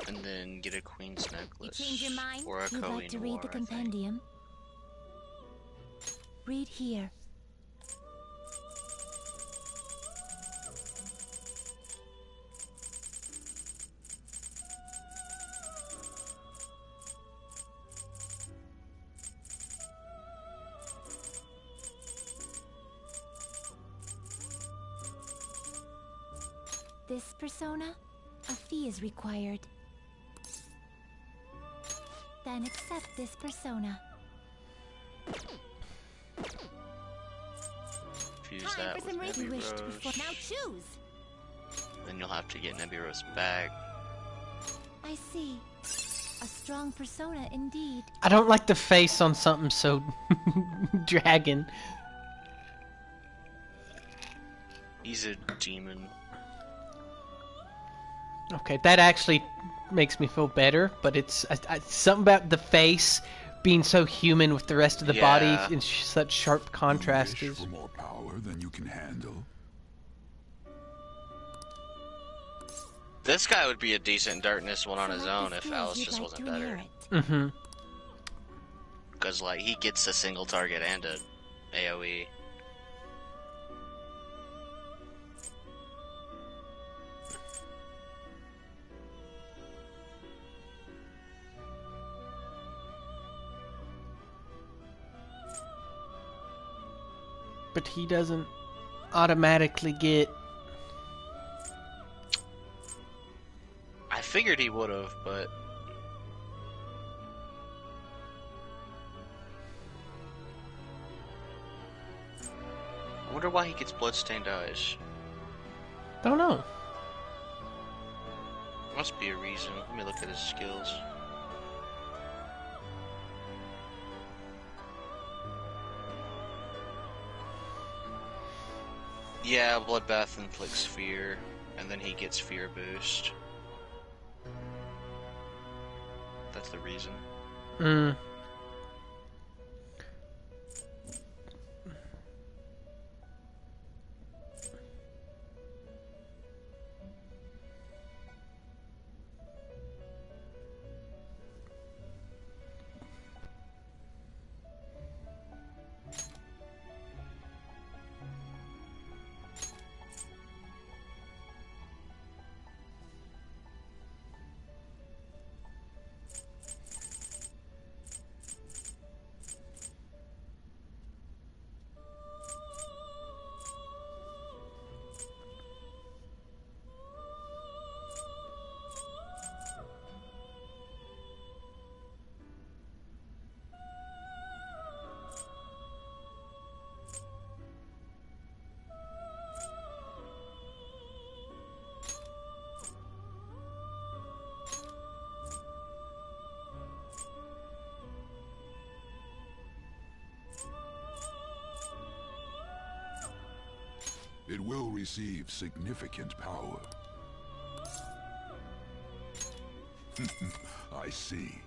And then get a Queen's Necklace. You change your mind? Or a You'd Koh-i like to read Noir, the I think. compendium? Read here. This persona, a fee is required. Then accept this persona. Fuse that with Nebby-Rose. Now choose. Then you'll have to get Nebby-Rose back. I see. A strong persona indeed. I don't like the face on something so dragon. He's a demon. Okay, that actually makes me feel better, but it's something about the face being so human with the rest of the body in such sharp contrast. You wish for more power than you can handle. This guy would be a decent Darkness one on his own if Alice just wasn't better. Mm-hmm. Because, like, he gets a single target and a AoE. But he doesn't automatically get... I figured he would have, but... I wonder why he gets bloodstained eyes. Don't know. Must be a reason. Let me look at his skills. Yeah, Bloodbath inflicts fear, and then he gets fear boost. That's the reason. It will receive significant power. I see.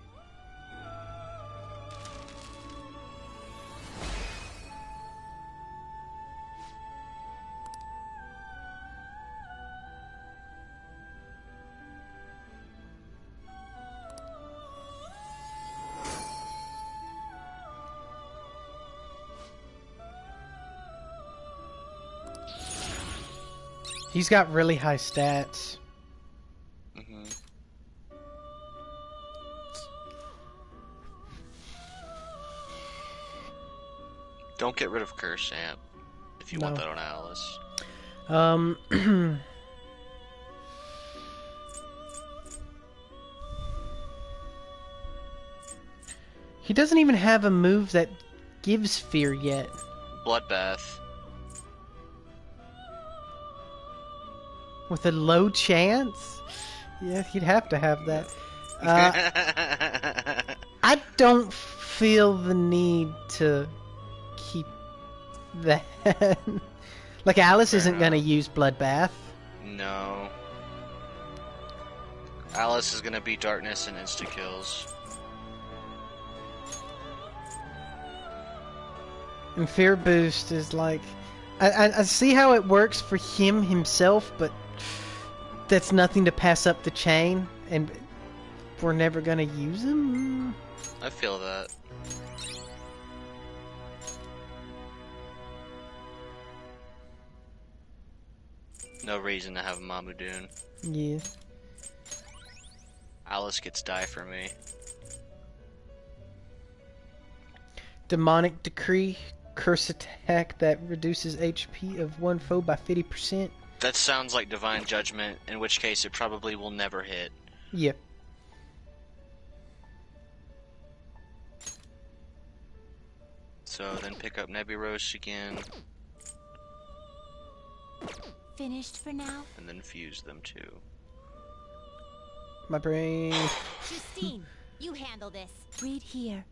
He's got really high stats. Don't get rid of Curse Amp if you want that on Alice. He doesn't even have a move that gives fear yet. Bloodbath. With a low chance? Yeah, he'd have to have that. I don't feel the need to keep that. Like, Alice isn't going to use Bloodbath. No. Alice is going to be Darkness and insta-kills. And Fear Boost is like... I see how it works for him himself, but that's nothing to pass up the chain, and we're never going to use him? I feel that. No reason to have Mamudoon. Yeah. Alice gets die for me. Demonic Decree. Curse attack that reduces HP of one foe by 50%. That sounds like Divine Judgment, in which case it probably will never hit. Yep. So then pick up Neburos again. Finished for now? And then fuse them too. My brain. Justine, you handle this. Read here.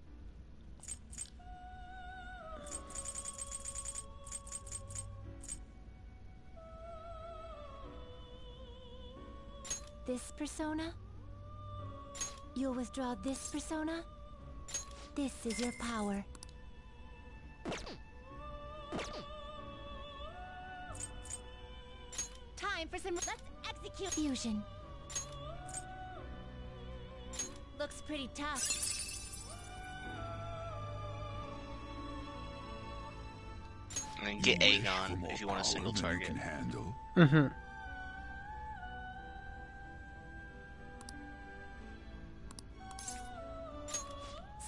This persona? You'll withdraw this persona? This is your power. Time for some... Let's execute fusion. Looks pretty tough. And get Aegon if you want a single target. Mm-hmm.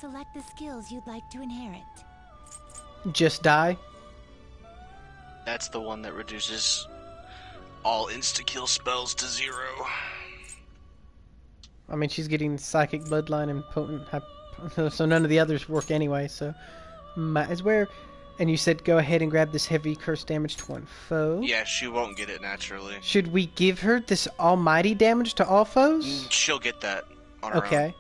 Select the skills you'd like to inherit. Just die? That's the one that reduces all insta-kill spells to 0. I mean, she's getting Psychic Bloodline and Potent... So none of the others work anyway, so... Might as well... And you said go ahead and grab this heavy curse damage to one foe. Yeah, she won't get it naturally. Should we give her this almighty damage to all foes? She'll get that on her own. Okay.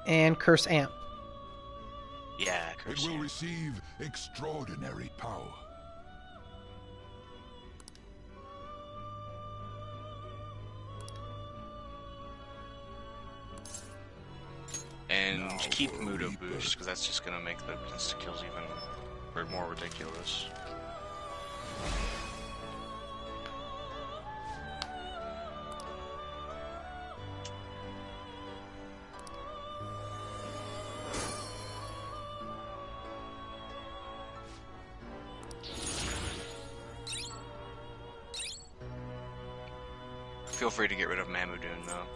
And Curse Amp. Yeah, Curse It will Amp. receive extraordinary power. And keep Mudo boost, because that's just going to make the insta-kills even more ridiculous. Feel free to get rid of Mamudoon, though.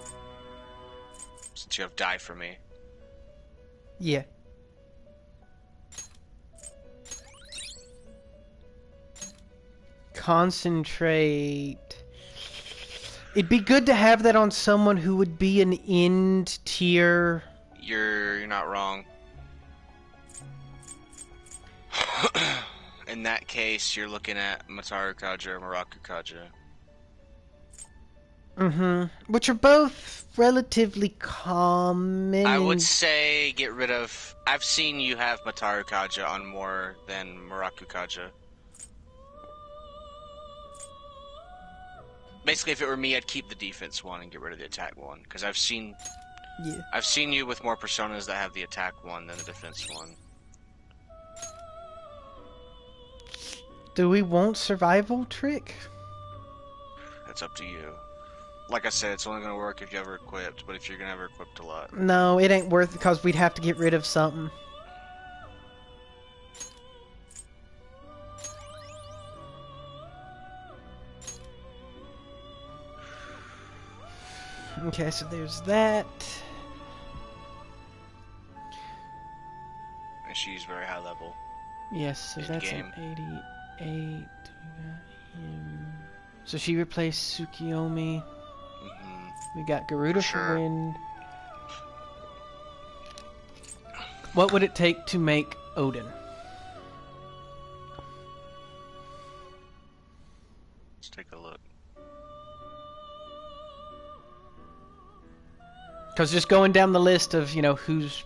Since you have die for me. Yeah. Concentrate. It'd be good to have that on someone who would be an end tier. You're not wrong. In that case, you're looking at Mataru Kaja or Maraku Kaja. Which are both relatively common. I would say get rid of... I've seen you have Mataru Kaja on more than Muraku Kaja. Basically, if it were me, I'd keep the defense one and get rid of the attack one. Because I've seen you with more personas that have the attack one than the defense one. Do we want survival trick? That's up to you. Like I said, it's only going to work if you ever equipped, but if you're going to ever equipped a lot. No, it ain't worth it because we'd have to get rid of something. Okay, so there's that. And she's very high level. Yes, so that's game. an 88. We got him. So she replaced Tsukiyomi. We got Garuda for wind. What would it take to make Odin? Let's take a look. Because just going down the list of, you know, who's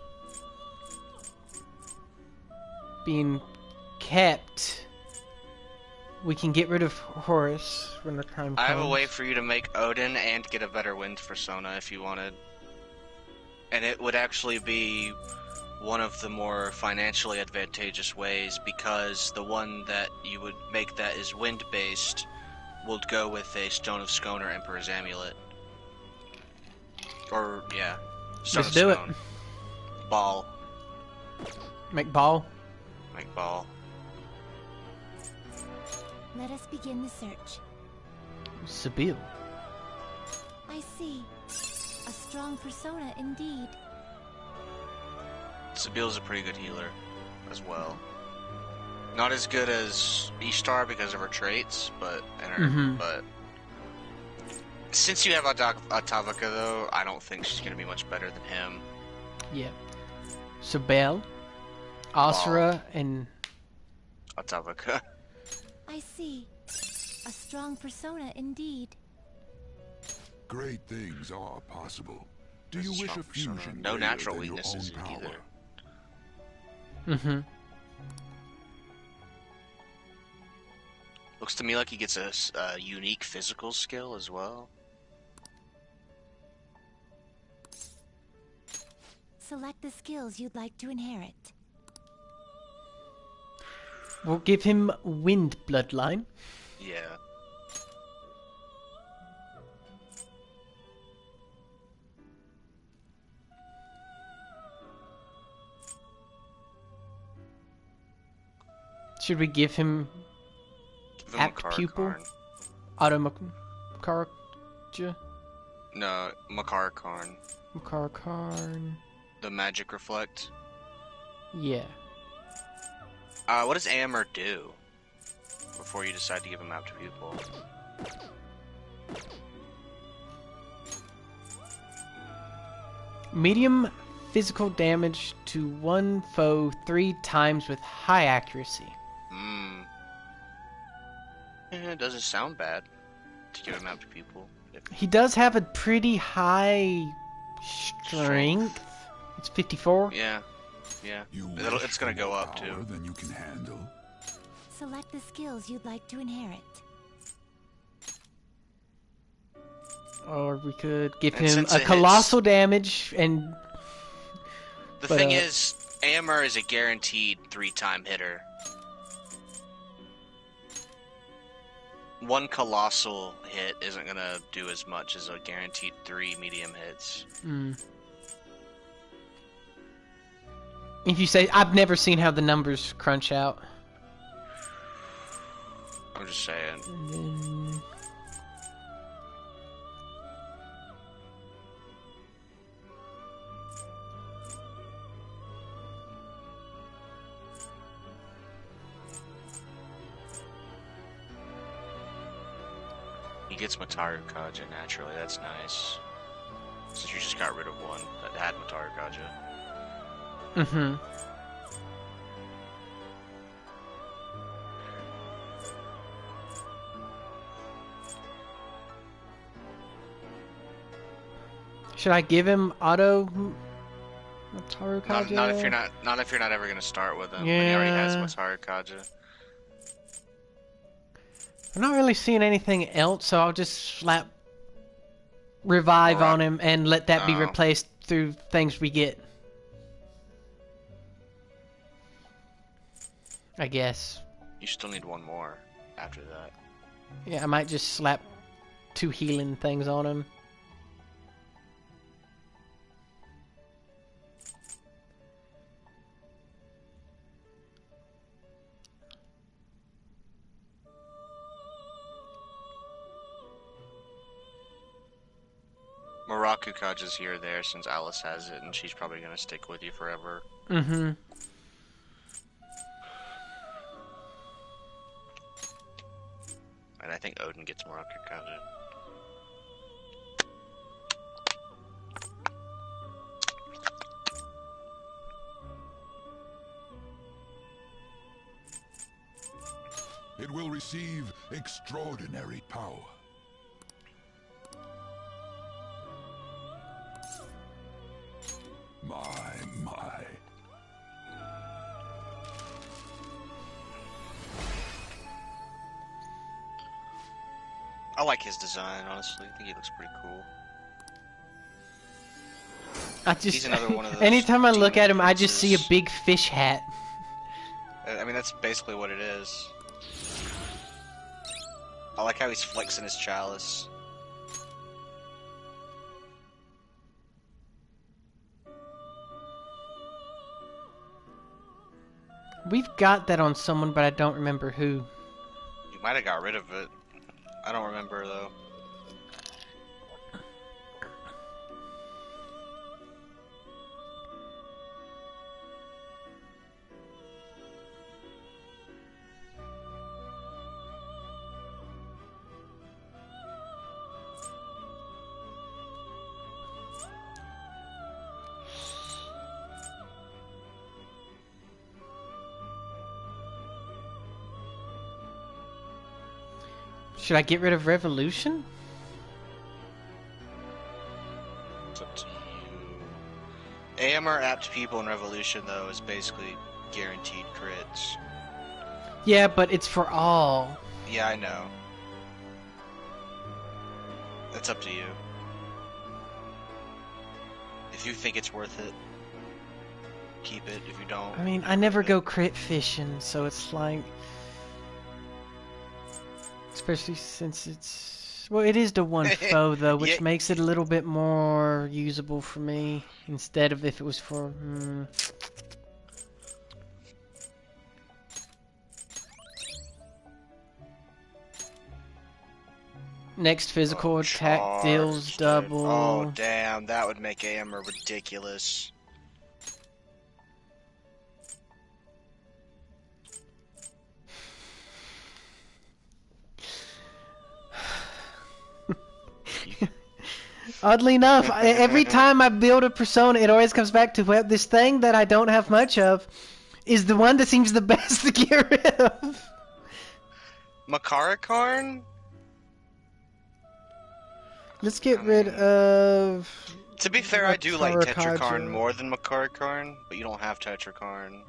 being kept, we can get rid of Horus when the time comes. I have a way for you to make Odin and get a better wind persona if you wanted. And it would actually be one of the more financially advantageous ways, because the one that you would make that is wind-based would go with a Stone of Scone or Emperor's Amulet. Or, yeah. Stone Let's of do Scone. Ball. Make Ball. Make Ball. Let us begin the search. Sabille. I see. A strong persona indeed. Sabille's a pretty good healer as well. Not as good as Ishtar because of her traits, but but since you have Atavaka though, I don't think she's gonna be much better than him. Yeah. Sabelle, Asura, and Atavaka. I see. A strong persona indeed. Great things are possible. Do you wish a fusion? No greater natural than your weaknesses own power? either. Looks to me like he gets a unique physical skill as well. Select the skills you'd like to inherit. We'll give him Wind Bloodline. Yeah. Should we give him Apt Makar Pupil? Karn. Automakarja? No, Makar Karn. Makar Karn. The Magic Reflect. Yeah. What does Amber do before you decide to give him Apt Pupil? Medium physical damage to one foe 3 times with high accuracy. It doesn't sound bad to give him Apt Pupil. He does have a pretty high strength. It's 54. Yeah. Yeah. It's gonna go up too. Than you can handle. Select the skills you'd like to inherit. Or we could give And him since a it colossal damage and... The thing is, Amber is a guaranteed 3-time hitter. One colossal hit isn't gonna do as much as a guaranteed 3 medium hits. If you say, I've never seen how the numbers crunch out. I'm just saying. And then... He gets Mataru Kaja naturally, that's nice. Since you just got rid of one that had Mataru Kaja. Should I give him auto Mataru Kaja? Not if you're not ever gonna start with him. And he already has Yeah. Mataru Kaja. I'm not really seeing anything else, so I'll just slap revive on him and let that be Oh. replaced through things we get. I guess. You still need one more after that. Yeah, I might just slap 2 healing things on him. Muraku Kaja's here or there since Alice has it, and she's probably gonna stick with you forever. Mm-hmm. And I think Odin gets Muraku Kaja. It will receive extraordinary power. My. I like his design, honestly. I think he looks pretty cool. He's another one of those anytime I look at him, I just see a princes. big fish hat. I mean, that's basically what it is. I like how he's flexing his chalice. We've got that on someone, but I don't remember who. You might have got rid of it. I don't remember, though. Should I get rid of Revolution? It's up to you. AMR apt people in Revolution, though, is basically guaranteed crits. Yeah, but it's for all. Yeah, I know. It's up to you. If you think it's worth it, keep it. If you don't... I mean, I never go crit fishing, so it's like... Especially since it's... Well, it is the one foe, though, which makes it a little bit more usable for me. Instead of if it was for... Next physical attack deals double. Oh, damn. That would make AMR ridiculous. Oddly enough, every time I build a persona, it always comes back to, well, this thing that I don't have much of is the one that seems the best to get rid of. Makarakarn? Let's get rid of... To be fair, I do like Makarakarn. Tetrakarn more than Makarakarn, but you don't have Tetrakarn.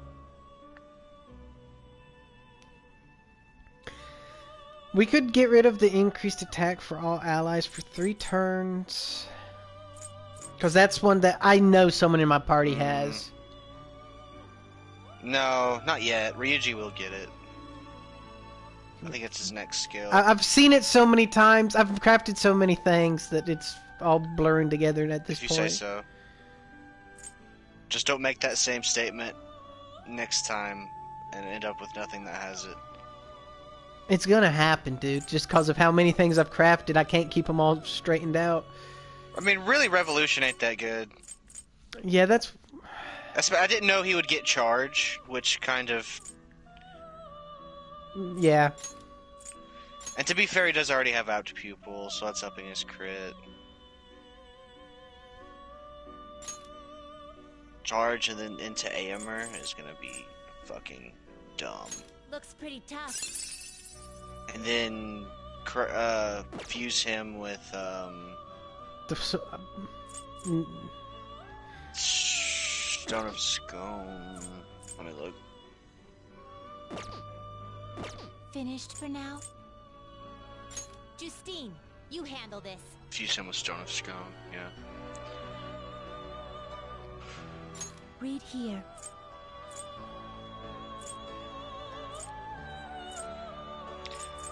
We could get rid of the increased attack for all allies for 3 turns. Because that's one that I know someone in my party has. No, not yet. Ryuji will get it. I think it's his next skill. I've seen it so many times. I've crafted so many things that it's all blurring together at this If you point. say so. Just don't make that same statement next time and end up with nothing that has it. It's gonna happen, dude. Just because of how many things I've crafted, I can't keep them all straightened out. I mean, really, Revolution ain't that good. Yeah, that's... I didn't know he would get charge, which kind of... Yeah. And to be fair, he does already have Apt Pupil, so that's upping his crit. Charge and then into AMR is gonna be fucking dumb. Looks pretty tough. And then fuse him with Stone of Scone. Let me look. Finished for now? Justine, you handle this. Fuse him with Stone of Scone, yeah. Read here.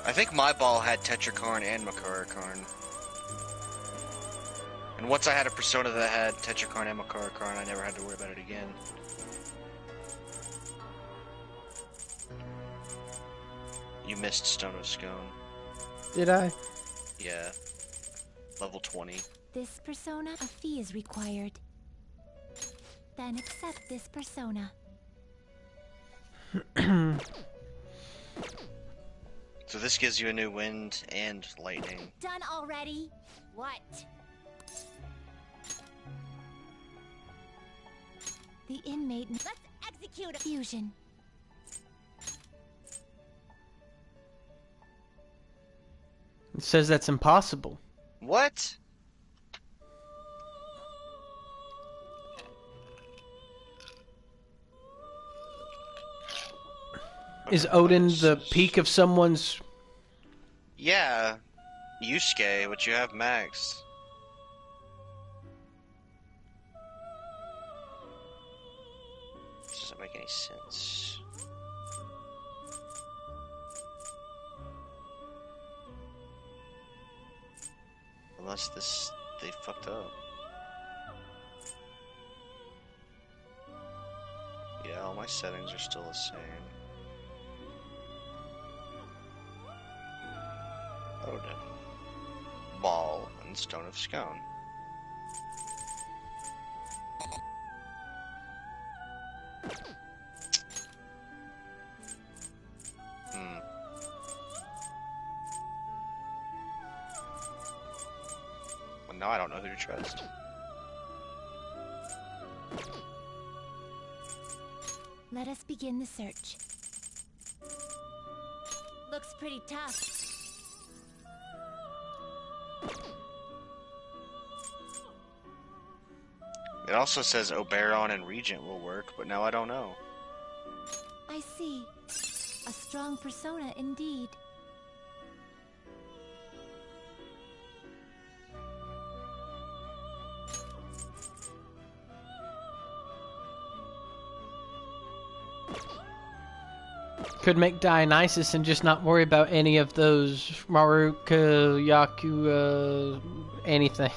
I think my ball had Tetrakarn and Makarakarn. And once I had a persona that had Tetrakarn and Makarakarn, I never had to worry about it again. You missed Stone of Scone. Did I? Yeah. Level 20. This persona, a fee is required. Then accept this persona. So this gives you a new wind and lightning. Done already? What? The inmate. Let's execute a fusion. It says that's impossible. What? Is Odin the peak of someone's... Yeah. Yusuke, which you have maxed. This doesn't make any sense. Unless they fucked up. Yeah, all my settings are still the same. Odin. Ball and Stone of Scone. Well, now I don't know who to trust. Let us begin the search. Looks pretty tough. It also says Oberon and Regent will work, but now I don't know. I see. A strong persona indeed. Could make Dionysus and just not worry about any of those Maruka, Yaku, anything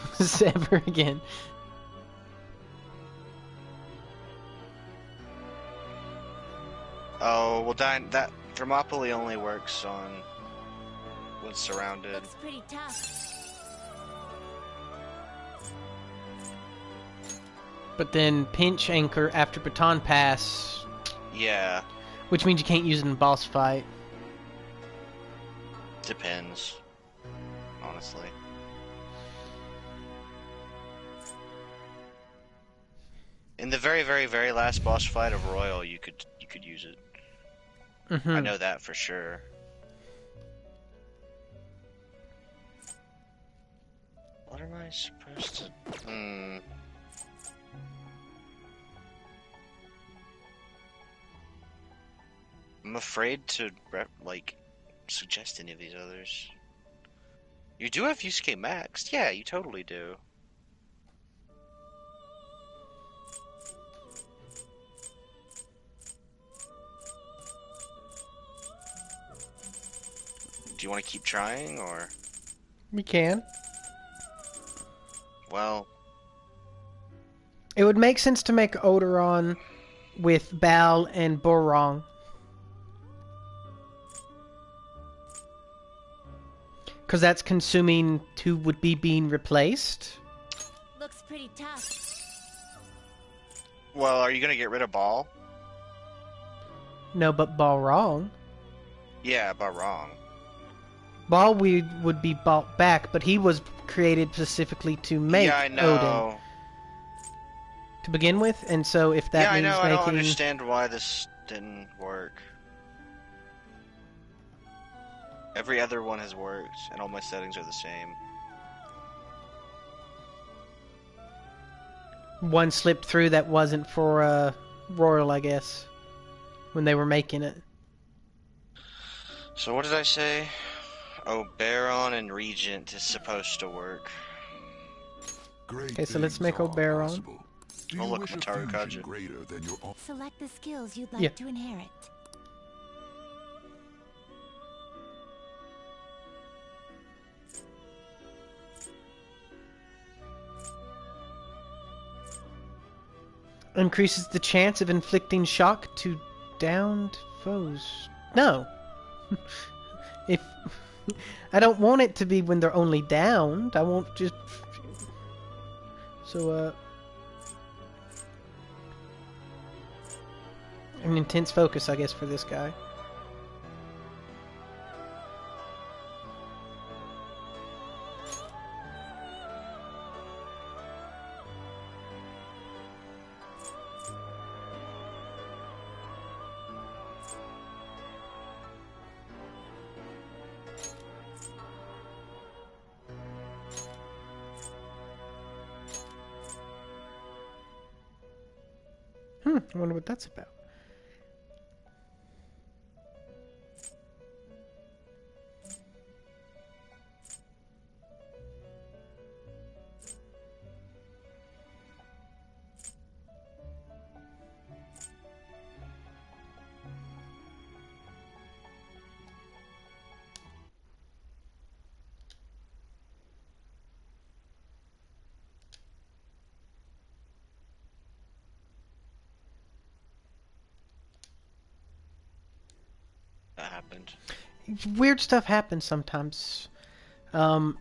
ever again. Oh, well, that Thermopylae only works on when surrounded. Looks pretty tough. But then pinch anchor after baton pass. Yeah. Which means you can't use it in a boss fight. Depends. Honestly. In the very, very, very last boss fight of Royal, you could use it. Mm-hmm. I know that for sure. What am I supposed to... I'm afraid to, suggest any of these others. You do have Yusuke maxed? Yeah, you totally do. Do you want to keep trying, or...? We can. Well... It would make sense to make Odoron with Bal and Borong. Because that's consuming 2 would be being replaced. Looks pretty tough. Well, are you going to get rid of Ball? No, but Balrog. Yeah, Balrog. Ball would be bought back, but he was created specifically to make yeah, I know. Odin to begin with, and so if that means I don't making... understand why this didn't work. Every other one has worked, and all my settings are the same. One slipped through that wasn't for Royal, I guess, when they were making it. So what did I say? Oberon and Regent is supposed to work. Okay, so let's make Oberon. Oh look, Mataru Kaja. Select the skills you'd like to inherit. Increases the chance of inflicting shock to downed foes. No. If I don't want it to be when they're only downed. I won't just. So an intense focus, I guess, for this guy. I wonder what that's about. That happened. Weird stuff happens sometimes. I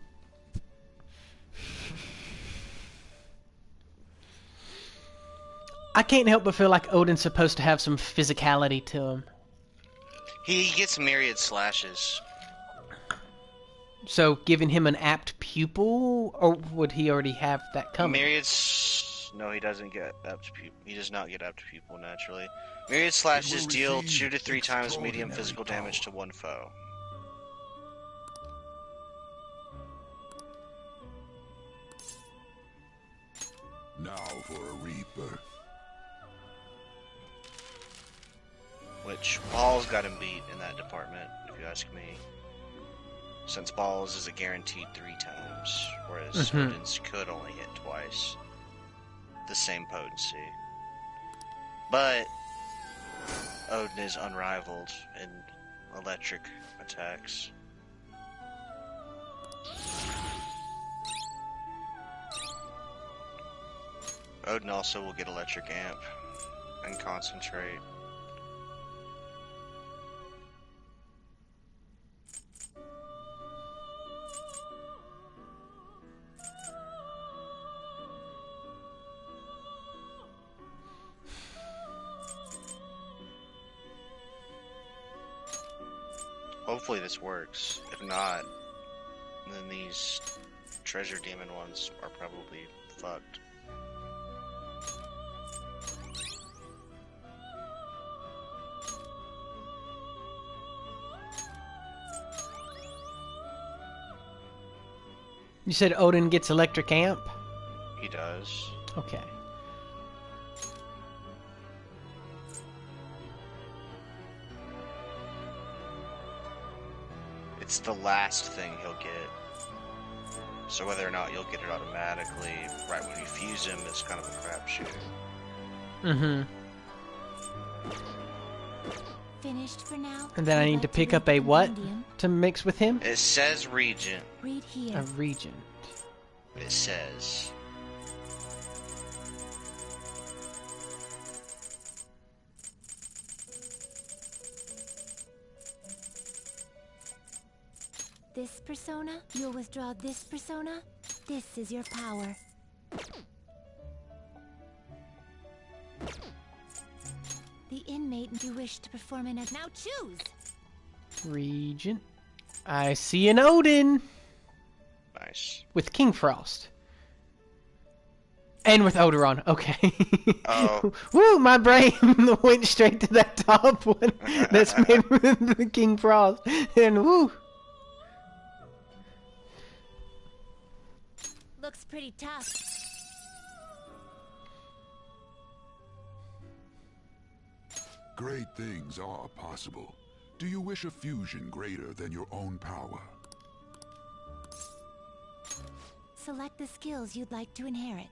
can't help but feel like Odin's supposed to have some physicality to him. He gets myriad slashes. So, giving him an apt pupil, or would he already have that coming? No, he doesn't get apt pupil. He does not get apt pupil naturally. Myriad slashes deal 2 to 3 times medium physical damage to one foe. Now for a rebirth. Which Balls got him beat in that department, if you ask me. Since Balls is a guaranteed 3 times, whereas Odin's could only hit twice. The same potency. But Odin is unrivaled in electric attacks. Odin also will get electric amp and concentrate. Hopefully this works. If not, then these treasure demon ones are probably fucked. You said Odin gets electric amp? He does. Okay. It's the last thing he'll get. So whether or not you'll get it automatically, right when you fuse him, it's kind of a crapshoot. Mm-hmm. Finished for now. And then I need to pick up a what to mix with him? It says Regent. Read here. A Regent. It says. This persona, you'll withdraw this persona. This is your power. The inmate you wish to perform in a... Now choose! Regent. I see an Odin! Nice. With King Frost. And with Odoron, okay. Oh. Woo, my brain went straight to that top one. That's made with the King Frost. And woo. Looks pretty tough. Great things are possible. Do you wish a fusion greater than your own power? Select the skills you'd like to inherit.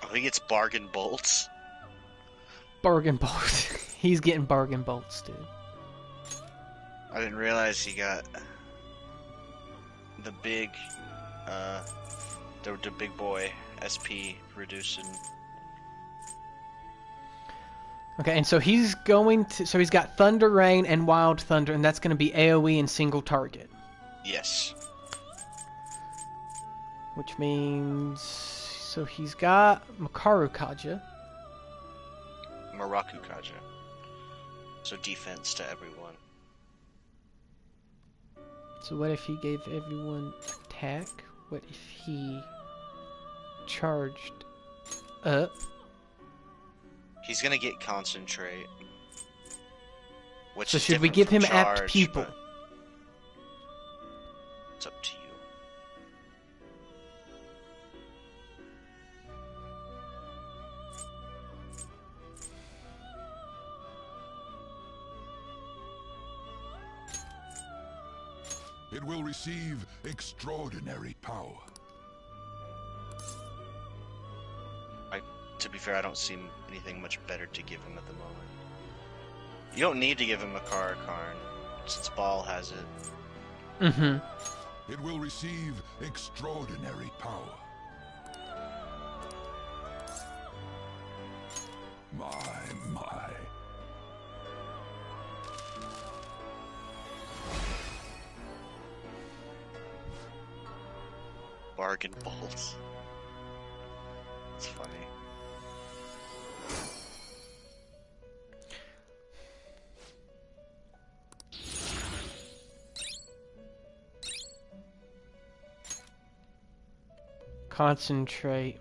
Oh, he gets bargain bolts. Bargain bolts. He's getting bargain bolts, dude. I didn't realize he got the big, the big boy SP reducing. Okay, and so he's going to. So he's got Thunder Rain and Wild Thunder, and that's going to be AoE and single target. Yes. Which means. So he's got Makaru Kaja. Maraku Kaja. So defense to everyone. So what if he gave everyone attack? What if he charged up? He's gonna get concentrate. Which So is should we different give from him apt charge, pupil? but it's up to you. It will receive extraordinary power. To be fair, I don't see anything much better to give him at the moment. You don't need to give him a Karn, since Ball has it. Mm-hmm. It will receive extraordinary power. My. Bargain bolts. It's funny. Concentrate.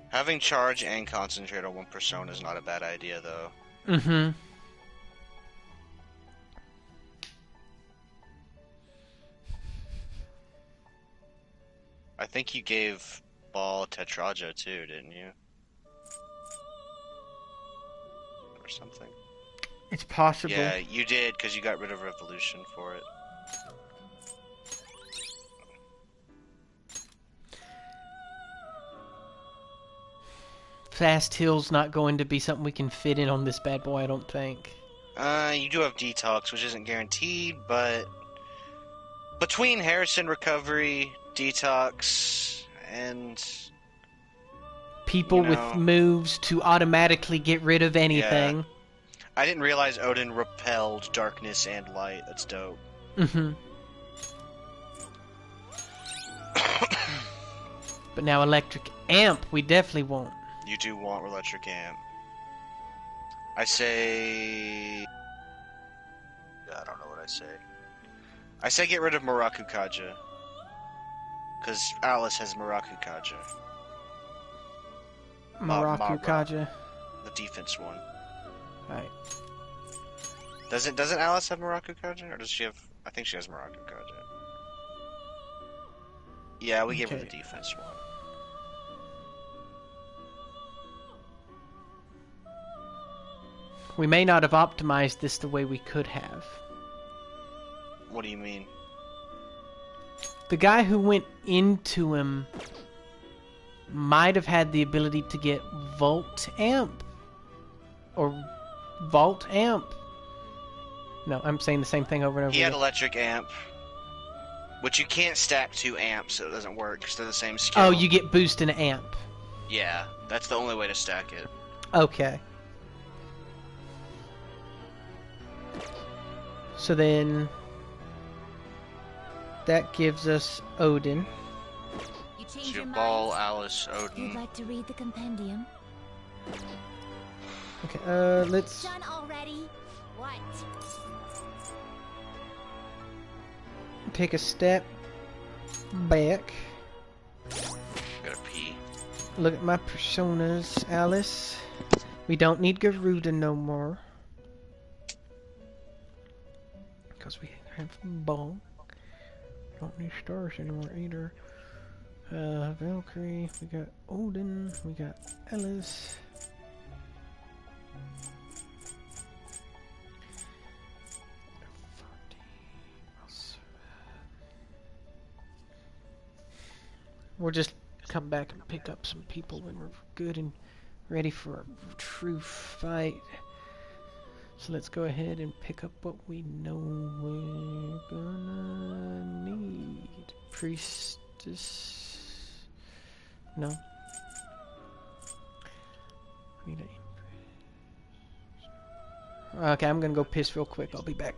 Having charge and concentrate on one persona is not a bad idea, though. Mm-hmm. I think you gave Ball Tetraja too, didn't you? Or something. It's possible. Yeah, you did, because you got rid of Revolution for it. Fast Hill's not going to be something we can fit in on this bad boy, I don't think. You do have Detox, which isn't guaranteed, but between Harrison Recovery, Detox, and people with moves to automatically get rid of anything. Yeah. I didn't realize Odin repelled darkness and light. That's dope. Mm-hmm. But now Electric Amp, we definitely won't. You do want Electric Amp. I say... I don't know what I say. I say get rid of Maraku Kaja. Because Alice has Maraku Kaja. Maraku Kaja. The defense one. Right. Doesn't Alice have Maraku Kaja? Or does she have... I think she has Maraku Kaja. Yeah, we gave her the defense one. We may not have optimized this the way we could have. What do you mean? The guy who went into him might have had the ability to get Volt Amp. Or Vault Amp. No, I'm saying the same thing over and over He had again. Electric Amp. Which you can't stack 2 amps, so it doesn't work, because they're the same skill. Oh, you get boost and amp. Yeah, that's the only way to stack it. Okay. So then... that gives us Odin. You So change you your have Ball, mind? Alice, You'd Odin. like to read the compendium? Okay, let's... Done already? What? take a step back. Gotta pee. Look at my personas, Alice. We don't need Garuda no more. Because we have Ball. Don't need stars anymore either. Valkyrie, we got Odin, we got Ellis. We'll just come back and pick up some people when we're good and ready for a true fight. So let's go ahead and pick up what we know we're gonna need. Priestess. No. Okay, I'm gonna go piss real quick. I'll be back.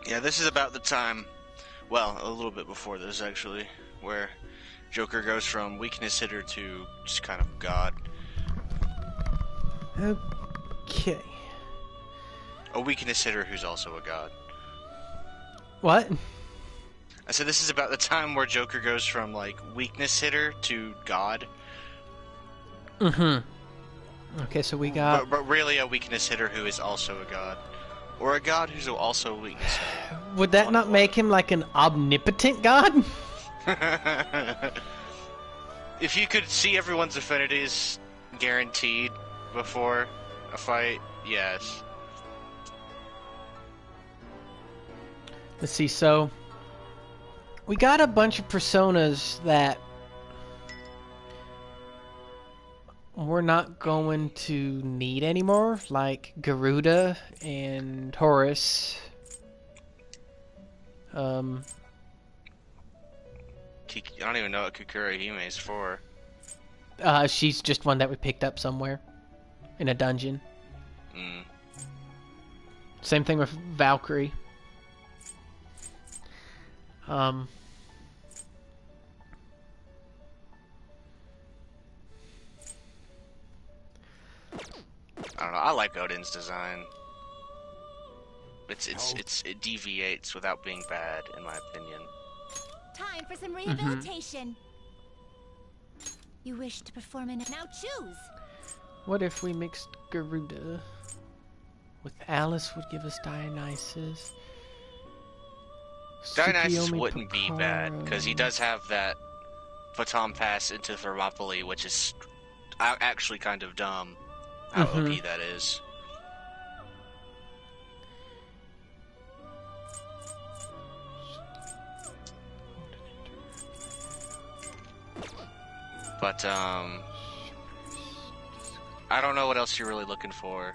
Yeah, this is about the time, well, a little bit before this actually, where Joker goes from weakness hitter to just kind of god. Okay. A weakness hitter who's also a god. What? I said this is about the time where Joker goes from, like, weakness hitter to god. Mm-hmm. Okay, so we got... But really a weakness hitter who is also a god. Or a god who's also a weakness hitter. Would that not make him like an omnipotent god? If you could see everyone's affinities guaranteed before a fight, yes. Let's see, so... we got a bunch of personas that we're not going to need anymore, like Garuda and Horus. I don't even know what Kukura Hime is for. She's just one that we picked up somewhere in a dungeon. Mm. Same thing with Valkyrie. I don't know. I like Odin's design. It deviates without being bad, in my opinion. Time for some rehabilitation. You wish to perform an... Now choose! What if we mixed Garuda with Alice would give us Dionysus? Dionysus Tsukiyomi wouldn't be bad, because he does have that Phaeton pass into Thermopylae, which is actually kind of dumb. How OP that is. But, I don't know what else you're really looking for.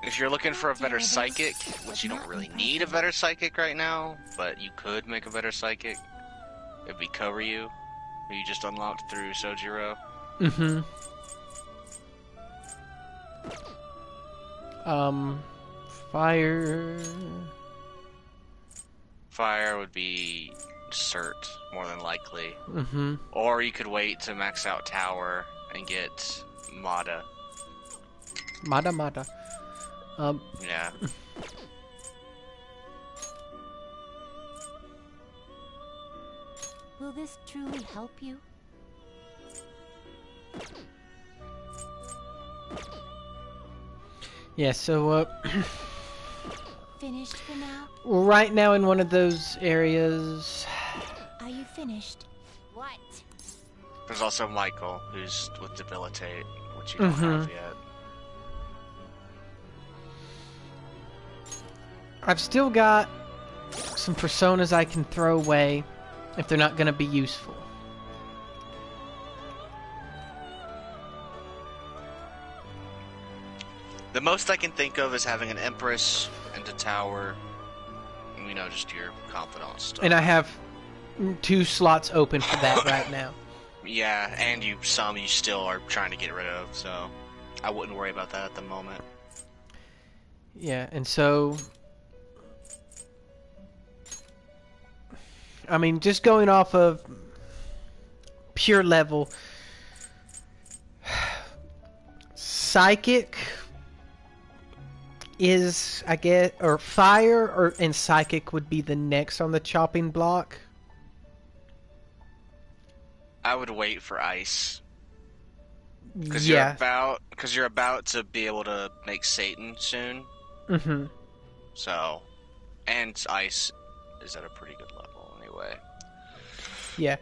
If you're looking for a better psychic, which you don't really need a better psychic right now, but you could make a better psychic, it'd be Koryu, who you just unlocked through Sojiro. Mm-hmm. Fire... Fire would be Cert, more than likely. Mm-hmm. Or you could wait to max out Tower and get Mada. Mada. Yeah. Will this truly help you? Yeah, so, Finished for now? right now in one of those areas... Are you finished? What? There's also Michael, who's with Debilitate, which you don't have yet. I've still got some personas I can throw away if they're not going to be useful. The most I can think of is having an Empress and a Tower. Just your confidant stuff. And I have 2 slots open for that right now. Yeah, and you still are trying to get rid of, so I wouldn't worry about that at the moment. Yeah, and so... I mean, just going off of pure level... Psychic... is, I guess, or fire and psychic would be the next on the chopping block. I would wait for ice. Because Yeah. you're about to be able to make Satan soon. Mm-hmm. So, and ice is at a pretty good level anyway. Yeah.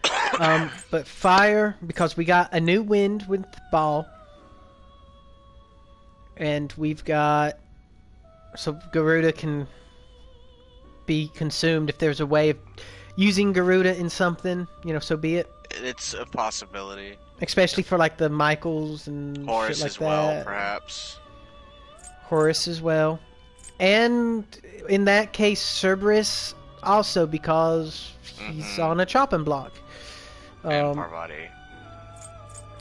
But fire, because we got a new wind with ball. And we've got... So Garuda can be consumed if there's a way of using Garuda in something, so be it. It's a possibility. Especially for like the Michaels and Horus shit like as well, that. perhaps. Horus as well. And in that case, Cerberus also, because he's on a chopping block. And Parvati.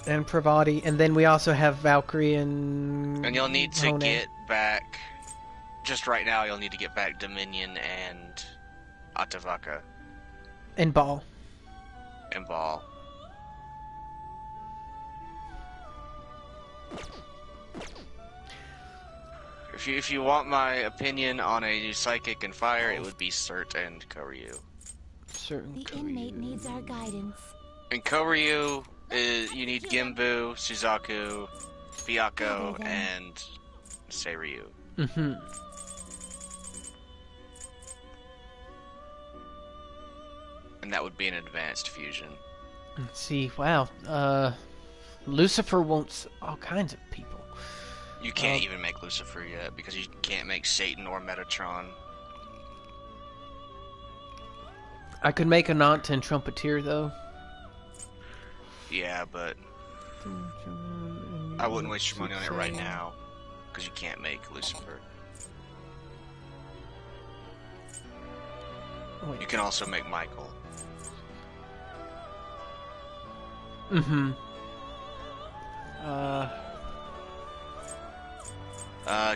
And Parvati. And then we also have Valkyrie and... And you'll need to Ronan. get back... Just right now, you'll need to get back Dominion and Atavaka. And Ball. And Ball. If you want my opinion on a psychic and fire, it would be Cert and Koryu. The inmate needs our guidance. In Koryu, you need Gimbu, Suzaku, Byakuya, and Seiryu. Mm-hmm. And that would be an advanced fusion. Let's see, wow. Lucifer wants all kinds of people. You can't even make Lucifer yet, because you can't make Satan or Metatron. I could make a Nanta and Trumpeteer, though. Yeah, but I wouldn't waste your money on it right now, because you can't make Lucifer. Wait. You can also make Michael. Mm-hmm.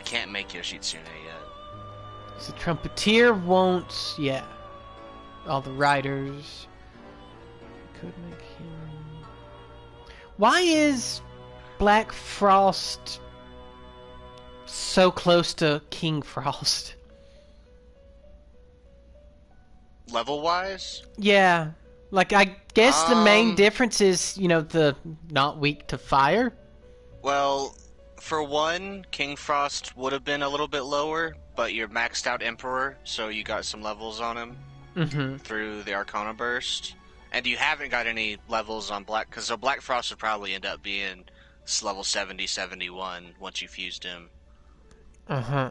Can't make Yoshitsune yet. So Trumpeteer wants, yeah, all the riders. Could make him... Why is Black Frost so close to King Frost? Level-wise? Yeah. Like, I guess the main difference is, the not weak to fire. Well, for one, King Frost would have been a little bit lower, but you're maxed out Emperor, so you got some levels on him through the Arcana Burst. And you haven't got any levels on Black, because Black Frost would probably end up being level 70, 71 once you fused him. Uh-huh.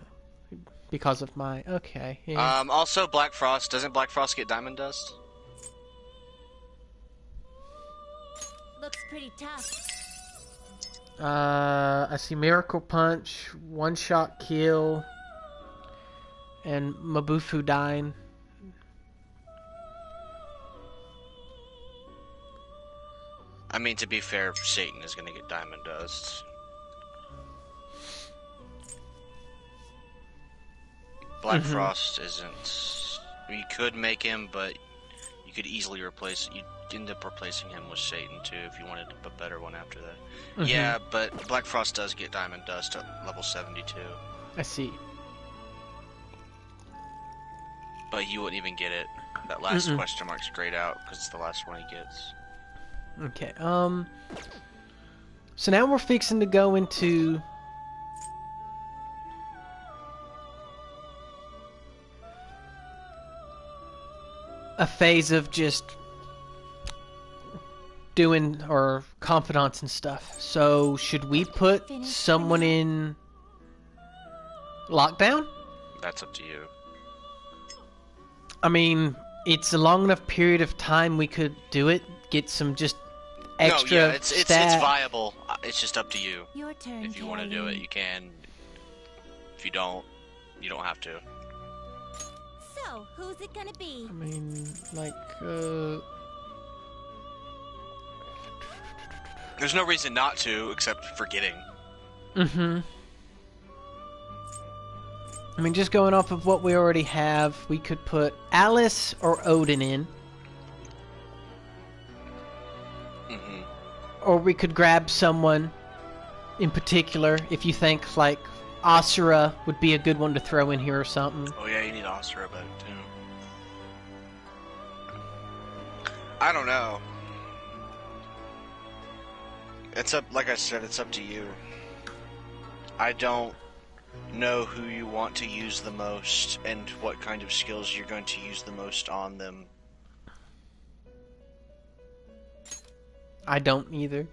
Because of my... Okay, yeah. Also, Black Frost, doesn't Black Frost get Diamond Dust? Looks pretty tough. I see Miracle Punch, One Shot Kill, and Mabufu dying. I mean, to be fair, Satan is going to get Diamond Dust. Black Frost isn't... You could make him, but you could easily replace... You'd end up replacing him with Satan, too, if you wanted a better one after that. Yeah, but Black Frost does get Diamond Dust at level 72. I see. But you wouldn't even get it. That last question mark's grayed out, because it's the last one he gets. Okay, so now we're fixing to go into... a phase of just doing our confidants and stuff. So should we put someone in lockdown? That's up to you. I mean, it's a long enough period of time we could do it. Get some just extra No, yeah, it's stat. viable. It's just up to you. Your turn, If you want to do it, you can. If you don't have to. So, who's it gonna be? I mean, like, There's no reason not to, except forgetting. I mean, just going off of what we already have, we could put Alice or Odin in. Or we could grab someone in particular, if you think, like, Asura would be a good one to throw in here or something. Oh yeah, you need Asura back too. I don't know. It's up, like I said, it's up to you. I don't know who you want to use the most and what kind of skills you're going to use the most on them. I don't either.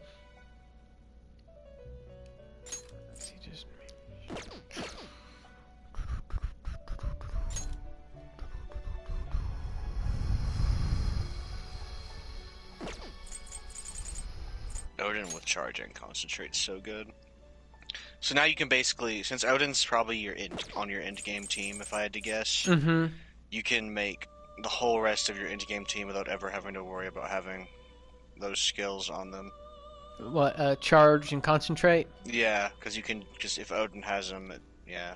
Odin with charge and concentrate's so good. So now you can basically, since Odin's probably on your end game team, if I had to guess, you can make the whole rest of your end game team without ever having to worry about having those skills on them. What, charge and concentrate? Yeah, because you can just, if Odin has them, yeah.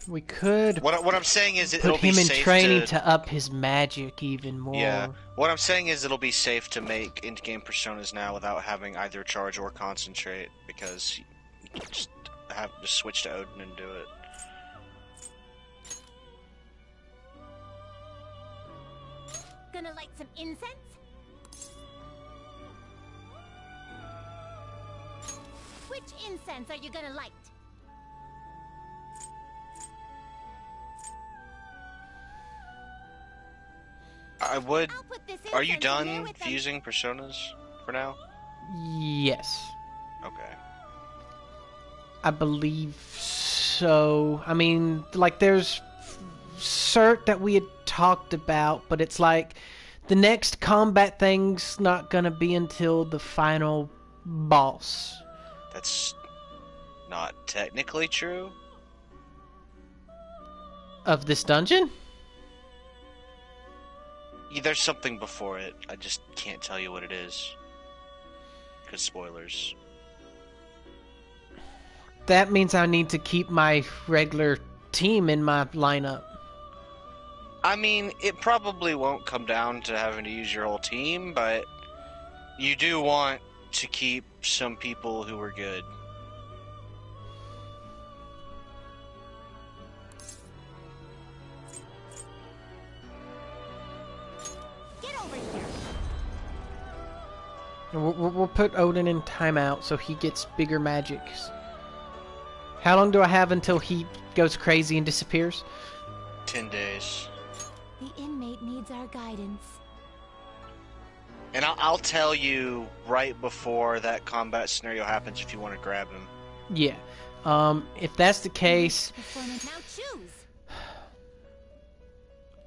We could What I'm saying is put it'll be him in safe training to up his magic even more. Yeah. What I'm saying is it'll be safe to make end-game personas now without having either charge or concentrate, because you just switch to Odin and do it. Gonna light some incense? Which incense are you gonna light? I would. I'll put this Are you incense in there done with them. fusing personas for now? Yes. Okay. I believe so. I mean, like, there's cert that we had talked about, but it's like the next combat thing's not gonna be until the final boss. That's not technically true. Of this dungeon? Yeah, there's something before it. I just can't tell you what it is. Because spoilers. That means I need to keep my regular team in my lineup. I mean, it probably won't come down to having to use your whole team, but you do want to keep some people who are good. Get over here. We'll put Odin in timeout so he gets bigger magics. How long do I have until he goes crazy and disappears? 10 days. The inmate needs our guidance. And I'll tell you right before that combat scenario happens if you want to grab him. Yeah. If that's the case, Performance. Now choose.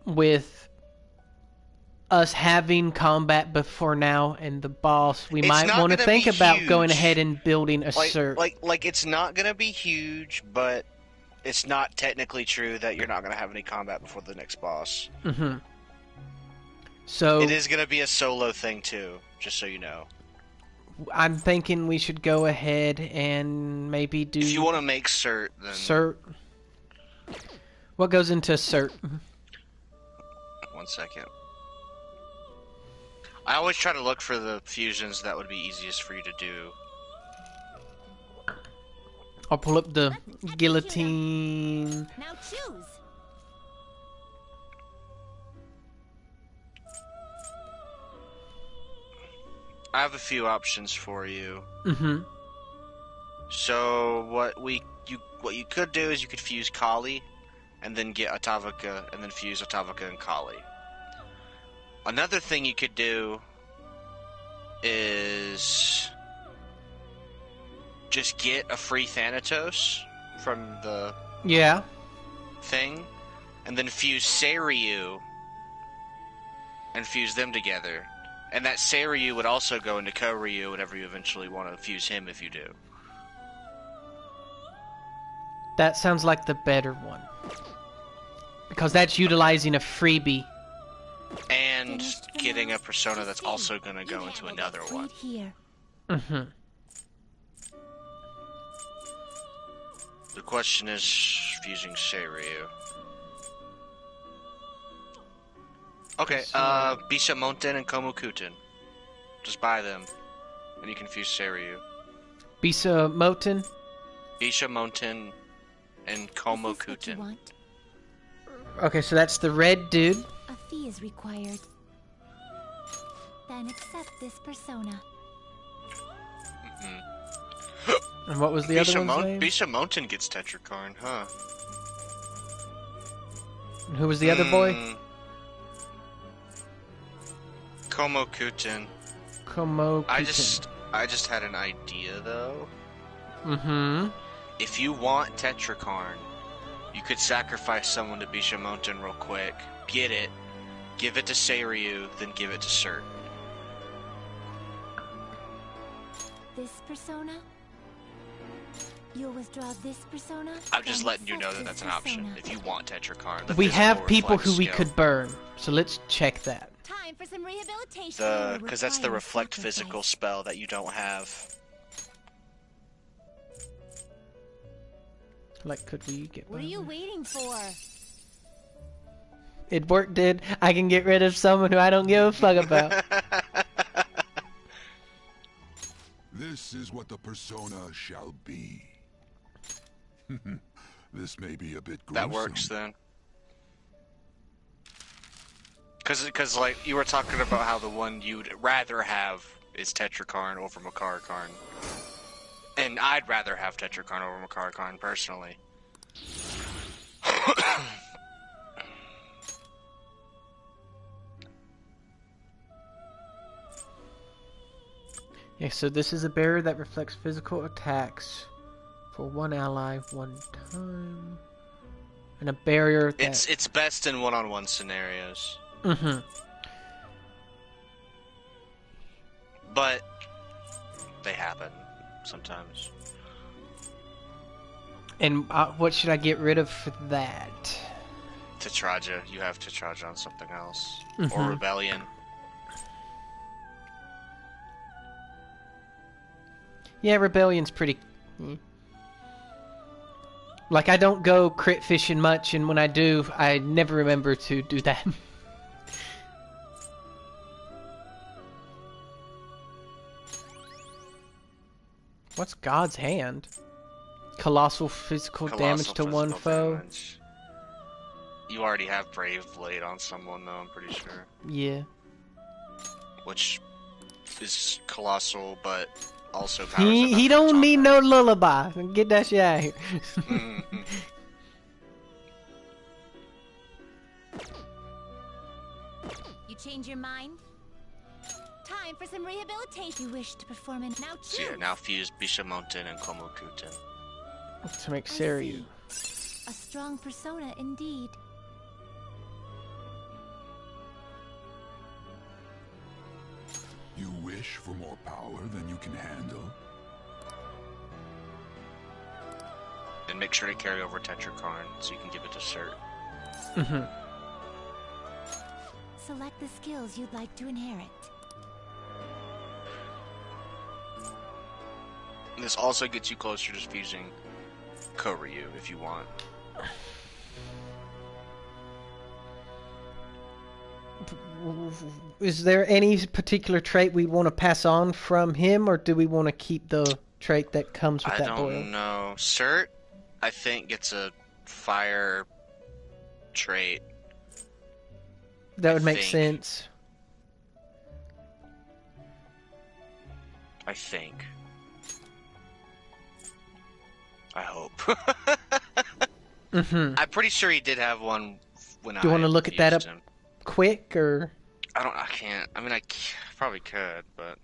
with us having combat before now and the boss, we It's might not want to gonna think be about huge. going ahead and building a cert. Like it's not gonna be huge, but it's not technically true that you're not gonna have any combat before the next boss. Mm-hmm. So It is gonna be a solo thing too, just so you know. I'm thinking we should go ahead and maybe do If you want to make cert, then cert. What goes into cert? 1 second. I always try to look for the fusions that would be easiest for you to do. I'll pull up the guillotine. Now choose. I have a few options for you. Mm-hmm. So what you could do is you could fuse Kali, and then get Atavaka, and then fuse Atavaka and Kali. Another thing you could do is just get a free Thanatos from the Yeah. thing, and then fuse Seiryu and fuse them together. And that Seiryu would also go into Koryu whenever you eventually want to fuse him if you do. That sounds like the better one. Because that's utilizing a freebie. And getting a persona that's also going to go into another one. Here. Mm-hmm. The question is fusing Seiryu. Okay, Bishamonten and Komokuten. Just buy them, and you can fuse Seiryu. Bishamonten? Bishamonten and Komokuten. Okay, so that's the red dude. A fee is required. Then accept this persona. And what was the other one's name? Bishamonten gets Tetrakarn, huh? And who was the other boy? Komokuten. Komokuten. I just had an idea though. Mm-hmm. If you want Tetrakarn, you could sacrifice someone to Bishamonten real quick, get it, give it to Seiryu, then give it to Cert. This persona? You'll withdraw this persona? I'm just letting you know that that's an option if you want Tetrakarn. We have people who we could burn, so let's check that. Time for some rehabilitation. Because that's the reflect physical spell that you don't have. Like, could we get? What are you waiting for? It worked, dude. I can get rid of someone who I don't give a fuck about. This is what the persona shall be. This may be a bit gruesome. That works then. Because like you were talking about how the one you'd rather have is Tetrakarn over Makarakarn, and I'd rather have Tetrakarn over Makarakarn personally. Yeah, so this is a barrier that reflects physical attacks for one ally one time, and a barrier that... It's best in one-on-one scenarios. Mm-hmm. But they happen sometimes. And what should I get rid of for that? Tetraja. You have Tetraja on something else. Mm-hmm. Or Rebellion. Yeah, Rebellion's pretty... Like, I don't go crit fishing much, and when I do, I never remember to do that. What's God's Hand? Colossal physical damage to one foe? Damage. You already have Brave Blade on someone, though, I'm pretty sure. Yeah. Which is colossal, but also powers He don't need no lullaby. Get that shit out of here. You change your mind? Time for some rehabilitation. You wish to perform it now. So yeah, now fuse Bishamonten and Komokuten. To make Seiryu. A strong persona indeed. You wish for more power than you can handle? And make sure to carry over Tetrakarn so you can give it to Cert. Mm-hmm. Select the skills you'd like to inherit. And this also gets you closer to fusing Koryu if you want. Is there any particular trait we want to pass on from him, or do we want to keep the trait that comes with that boil? I don't know. Cert, I think, gets a fire trait. That would make sense. I think. I hope. Mm-hmm. I'm pretty sure he did have one when I Do you want to look at that up him. quick, or? I can't. I mean, I probably could, but...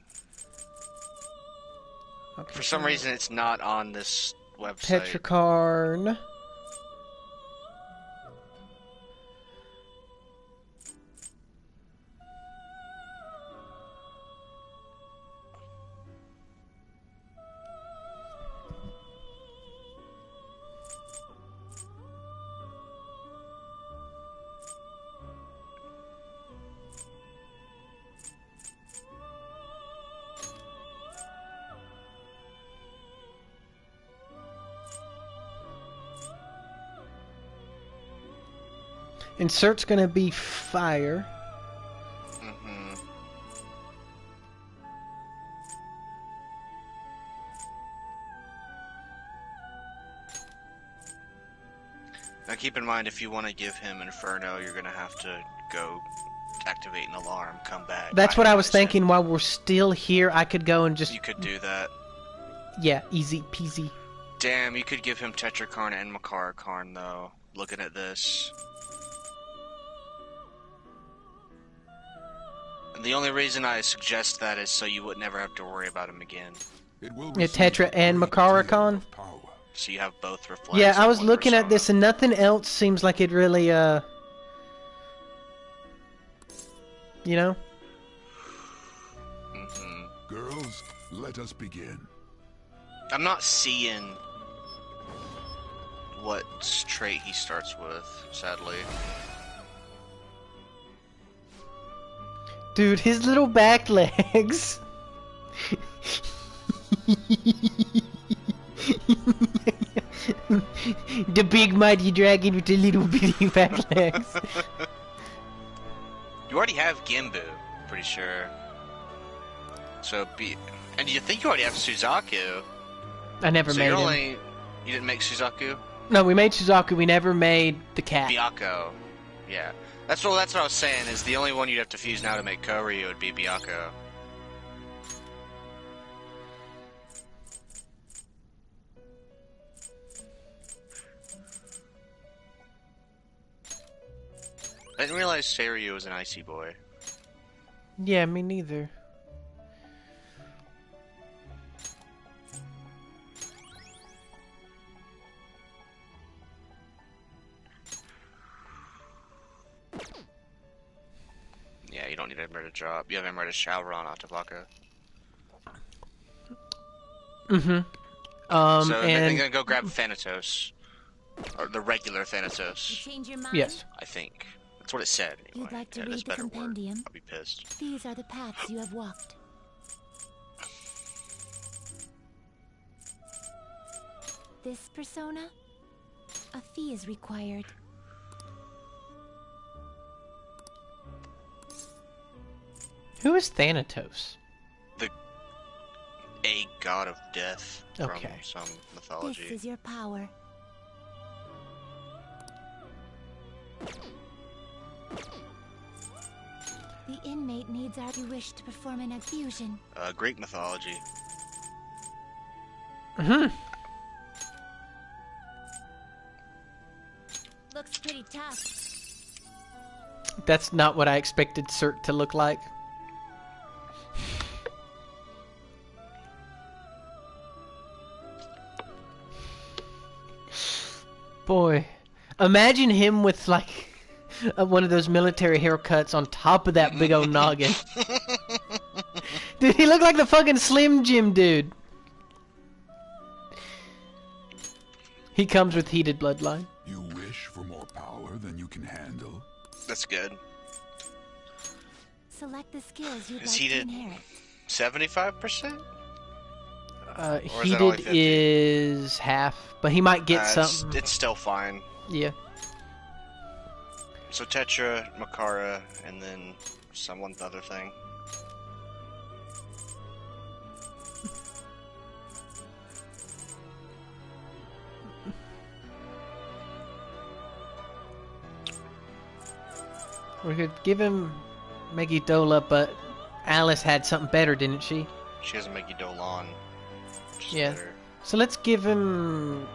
Okay. For some reason, it's not on this website. Tetrakarn. Insert's gonna be fire. Mm-hmm. Now keep in mind, if you want to give him Inferno, you're gonna have to go activate an alarm, come back. That's what I was ionize thinking. him. While we're still here, I could go and just... You could do that. Yeah, easy peasy. Damn, you could give him Tetrakarn and Makarakarn, though. Looking at this. And the only reason I suggest that is so you would never have to worry about him again. It will Yeah, Tetra and Makarakan. So you have both reflects. Yeah, I in was one looking at persona. this and nothing else seems like it really, you know? Girls, let us begin. I'm not seeing what trait he starts with, sadly. Dude, his little back legs. The big mighty dragon with the little bitty back legs. You already have Gimbu, pretty sure. So and you think you already have Suzaku. I never so made you're him. You didn't make Suzaku? No, we made Suzaku. We never made the cat. Byakko. Yeah. That's what I was saying, is the only one you'd have to fuse now to make Koryu would be Byakko. I didn't realize Seiryu was an icy boy. Yeah, me neither. Yeah, you don't need Emerald to drop. You have Emerald to Shaoran Atavaka. Mm-hmm. So and... they're gonna go grab Thanatos. Or the regular Thanatos. Change your mind? Yes. I think. That's what it said, anyway. You'd like to Yeah, that's read the better word. compendium? I'll be pissed. These are the paths you have walked. This persona? A fee is required. Who is Thanatos? A god of death Okay. from some mythology. This is your power. The inmate needs our wish to perform an exfusion. Greek mythology. Mm-hmm. Looks pretty tough. That's not what I expected Cert to look like. Boy, imagine him with like one of those military haircuts on top of that big old noggin. Dude, he looked like the fucking Slim Jim dude. He comes with heated bloodline. You wish for more power than you can handle? That's good. Select the skills you'd Is like to heated inherit. 75%? Or is that only Heated 50? is half, but he might get something. It's still fine. Yeah. So Tetra, Makara, and then someone other thing. We could give him Megidola, but Alice had something better, didn't she? She has Meggy Dolan. Which is Yeah. better. So let's give him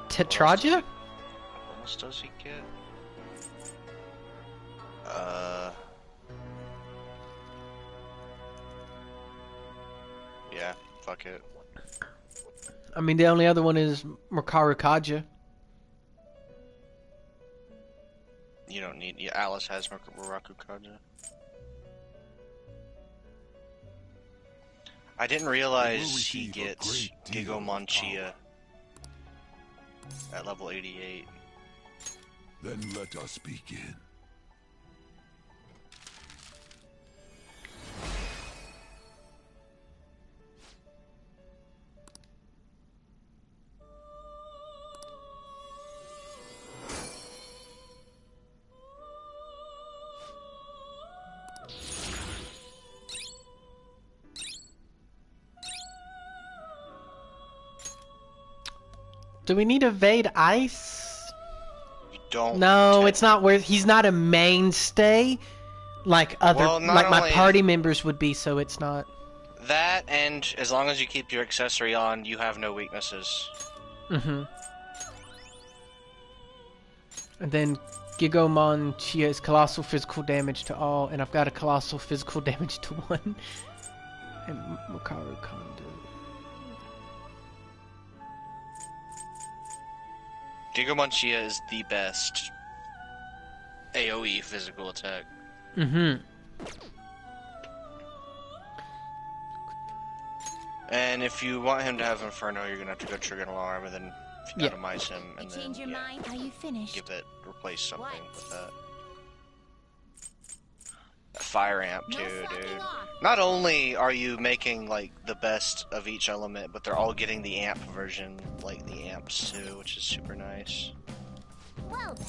Tetraja? What else does he get? Yeah, fuck it. I mean, the only other one is Makaru Kaja. You don't need. Yeah, Alice has Muraku Kaja. I didn't realize he gets Gigomonchia at level 88. Then let us begin. Do we need Evade Ice? You don't. No, it's not worth. He's not a mainstay like other like my party members would be, so it's not. That, and as long as you keep your accessory on, you have no weaknesses. Mm-hmm. And then Gigomonchia is colossal physical damage to all, and I've got a colossal physical damage to one. And Makaru Kondo. Gigomonchia is the best AoE physical attack. Mm-hmm. And if you want him to have Inferno, you're gonna have to go trigger an alarm, and then if you atomize him, and then change your mind? Are you finished? give it, replace something with that. A fire amp too, dude. Not only are you making like the best of each element, but they're all getting the amp version, like the amps too, which is super nice. Well then.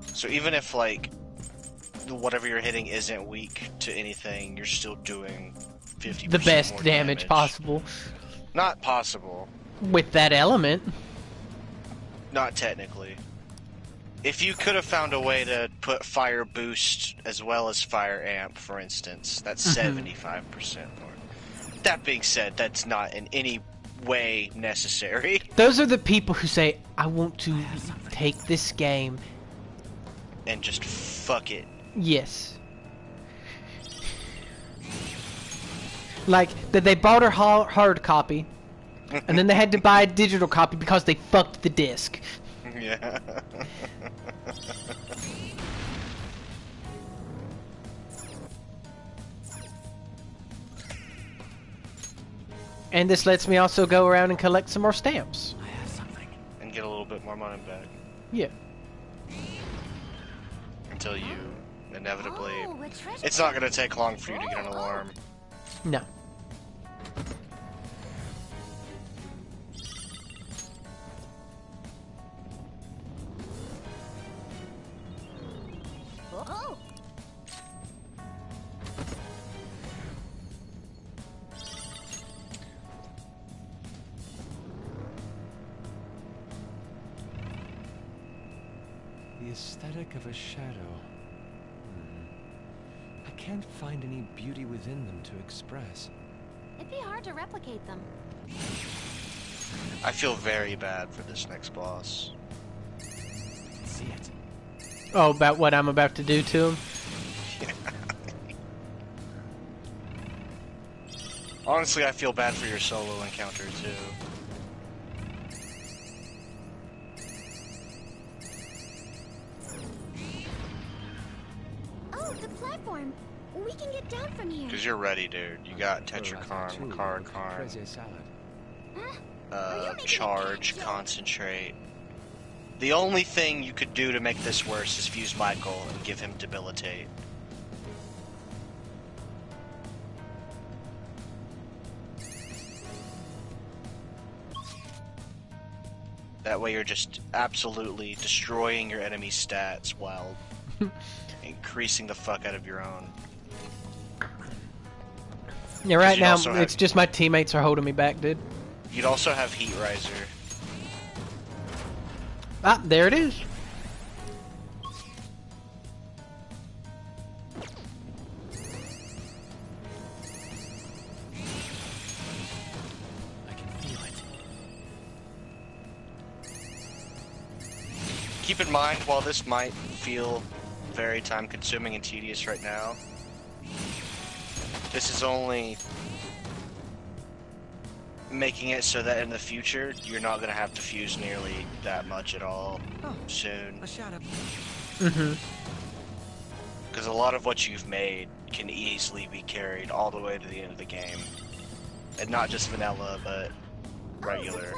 So even if like whatever you're hitting isn't weak to anything, you're still doing 50% The best more damage possible. Not possible. With that element. Not technically. If you could have found a way to put fire boost as well as fire amp, for instance, that's 75% more. That being said, that's not in any way necessary. Those are the people who say, I want to take this game and just fuck it. Yes. Like, that they bought a hard copy, and then they had to buy a digital copy because they fucked the disc. Yeah. And this lets me also go around and collect some more stamps. I have something. And get a little bit more money back. Yeah. Until you inevitably... it's not going to take long for you to get an alarm. No. Oh. The aesthetic of a shadow. I can't find any beauty within them to express. It'd be hard to replicate them. I feel very bad for this next boss. See it. Oh, about what I'm about to do to him? Honestly, I feel bad for your solo encounter, too. Oh, the platform! We can get down from here. Because you're ready, dude. You got Tetrakarn, Makarakarn, Charge, Concentrate. The only thing you could do to make this worse is fuse Michael and give him Debilitate. That way you're just absolutely destroying your enemy's stats while increasing the fuck out of your own. Yeah, right now it's just my teammates are holding me back, dude. You'd also have Heat Riser. Ah, there it is. I can feel it. Keep in mind, while this might feel very time-consuming and tedious right now, this is only making it so that in the future you're not gonna have to fuse nearly that much at all soon. A shadow. Because a lot of what you've made can easily be carried all the way to the end of the game. And not just vanilla, but regular.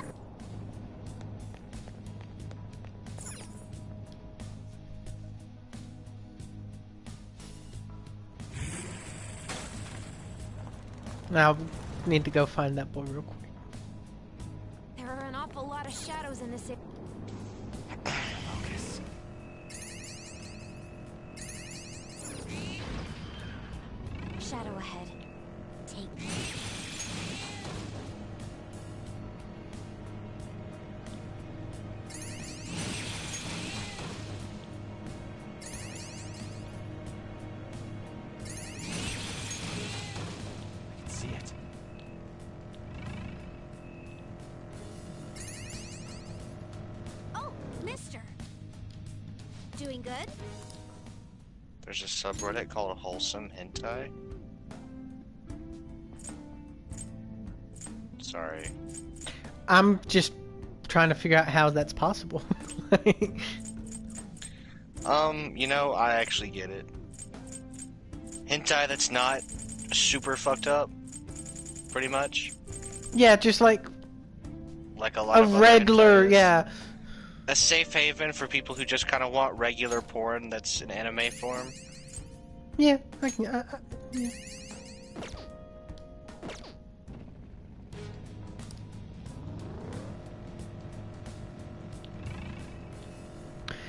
Now, need to go find that boy real quick. There are an awful lot of shadows in this area. Focus. Shadow ahead. Take me. See it. Oh, mister. Doing good? There's a subreddit called Wholesome Hentai. Sorry. I'm just trying to figure out how that's possible. You know, I actually get it. Hentai that's not super fucked up, pretty much. Yeah, just like Like a lot a of other regular, hentais. yeah. A safe haven for people who just kind of want regular porn that's in anime form. Yeah, I can. Yeah.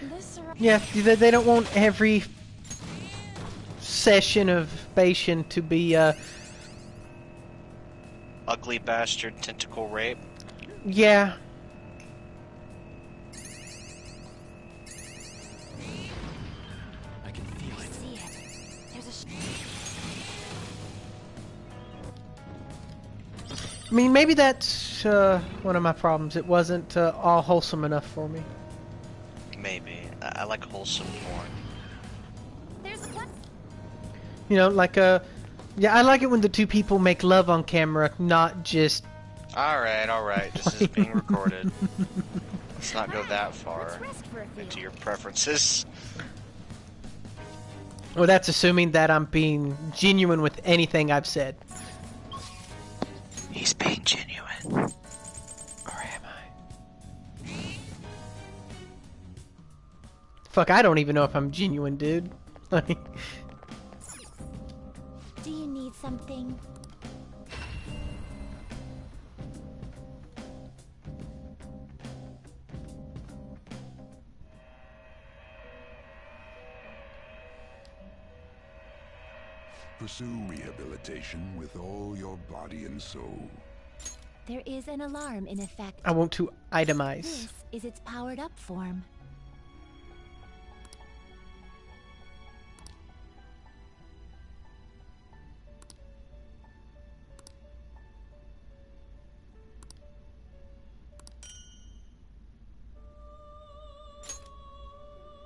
This around. Yeah, they don't want every session of Bastion to be, Ugly bastard tentacle rape. yeah. I can feel it. See it. There's a I mean, maybe that's, one of my problems. It wasn't, all wholesome enough for me. Maybe. I like wholesome porn. There's a what? You know, like, yeah, I like it when the two people make love on camera, not just... Alright, this is being recorded. Let's not go that far Let's rest for a few. into your preferences. Well, that's assuming that I'm being genuine with anything I've said. He's being genuine. Or am I? Fuck, I don't even know if I'm genuine, dude. Like, Do you need something? Pursue rehabilitation with all your body and soul. There is an alarm in effect. I want to itemize. This is its powered up form.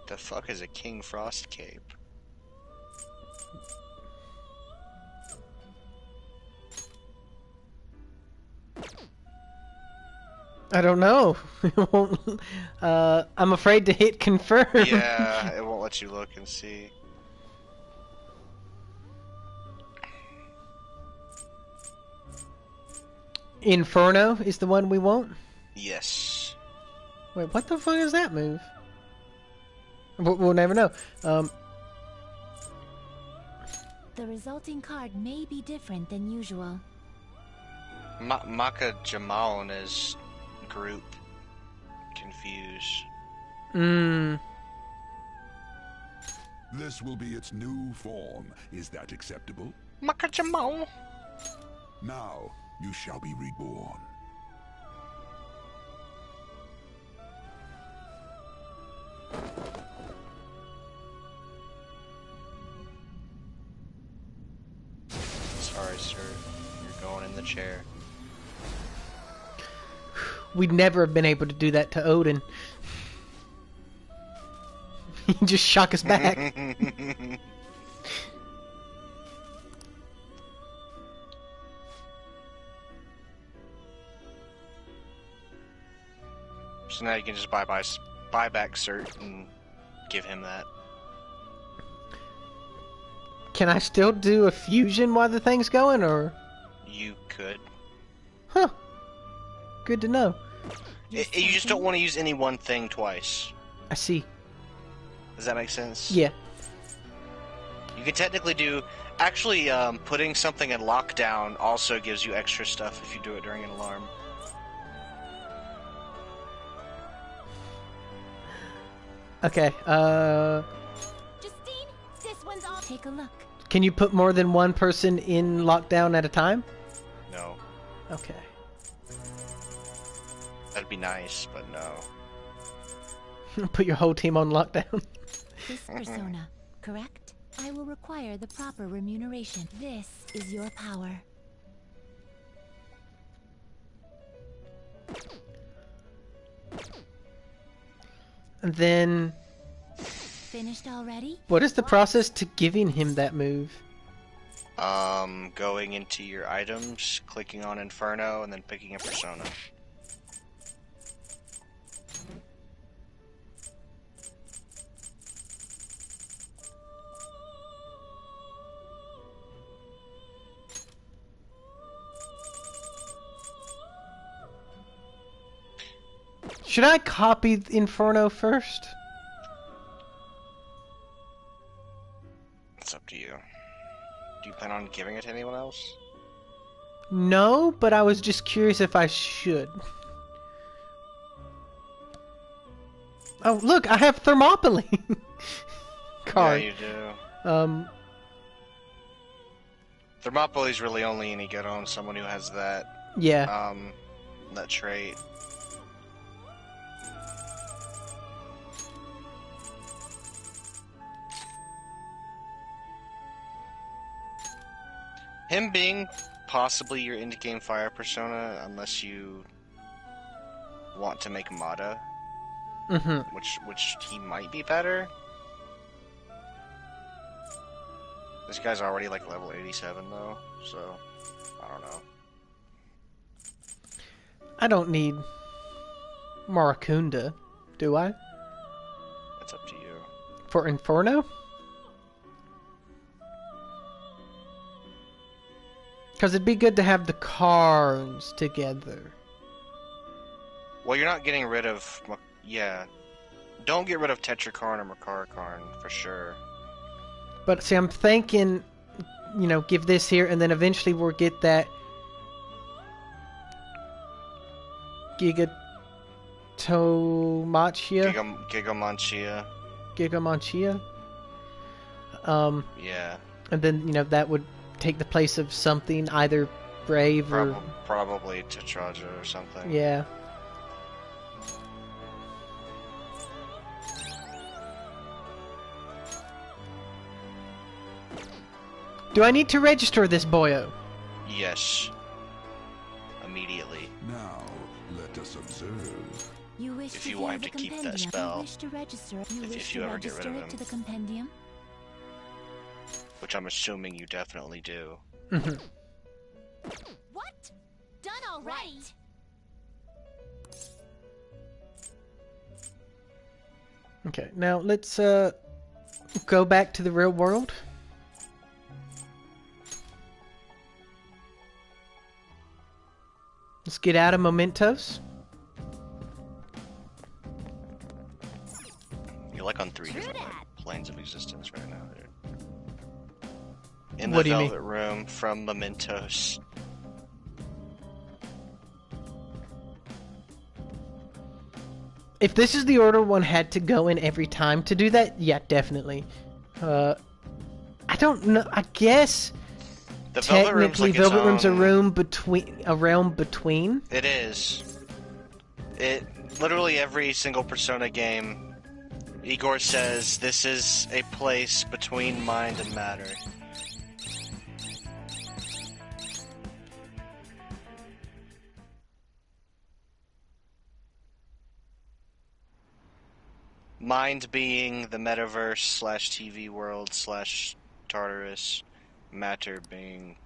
The fuck is a King Frost cape? I don't know. It won't, I'm afraid to hit confirm. Yeah, it won't let you look and see. Inferno is the one we want? Yes. Wait, what the fuck is that move? We'll never know. The resulting card may be different than usual. Maka Jamon is group confuse. This will be its new form. Is that acceptable? Maka Jamon. Now you shall be reborn. Sorry, sir. You're going in the chair. We'd never have been able to do that to Odin. He just shock us back. So now you can just buy back cert and give him that. Can I still do a fusion while the thing's going, or? You could. Huh. Good to know. You just don't want to use any one thing twice. I see. Does that make sense? Yeah. You can technically do... Actually, putting something in lockdown also gives you extra stuff if you do it during an alarm. Okay, Justine, this one's all. Take a look. Can you put more than one person in lockdown at a time? No. Okay. That'd be nice, but no. Put your whole team on lockdown. This persona, correct? I will require the proper remuneration. This is your power. And then... Finished already? What is the process to giving him that move? Going into your items, clicking on Inferno, and then picking a persona. Should I copy Inferno first? It's up to you. Do you plan on giving it to anyone else? No, but I was just curious if I should. Oh, look, I have Thermopylae card. Yeah, you do. Thermopylae's really only any good on someone who has that. Yeah. That trait. Him being possibly your end-game fire persona, unless you want to make Mata, which he might be better. This guy's already like level 87 though, so I don't know. I don't need Maracunda, do I? It's up to you. For Inferno? Because it'd be good to have the cards together. Well, you're not getting rid of... Yeah. Don't get rid of Tetrakarn or Makarakarn, for sure. But see, I'm thinking, you know, give this here, and then eventually we'll get that... Gigatomachia? Gigamanchia. Gigamanchia? Yeah. And then, you know, that would take the place of something, either Brave or... Probably Tetraja or something. Yeah. Do I need to register this boyo? Yes. Immediately. Now, let us observe. You wish if to you view want the to keep that compendium. spell. You wish to register. You wish if you to ever get rid of register it him. to the compendium. Which I'm assuming you definitely do. What? Done already? Right. Okay, now let's go back to the real world. Let's get out of Mementos. You're like on 3 different planes of existence right now, dude. In What the do you Velvet Room from Mementos. If this is the order one had to go in every time to do that, yeah, definitely. I don't know. I guess The Velvet Room's technically like its Velvet Room's own- a realm between. It is. It literally every single Persona game, Igor says this is a place between mind and matter. Mind being the metaverse slash TV world slash Tartarus, matter being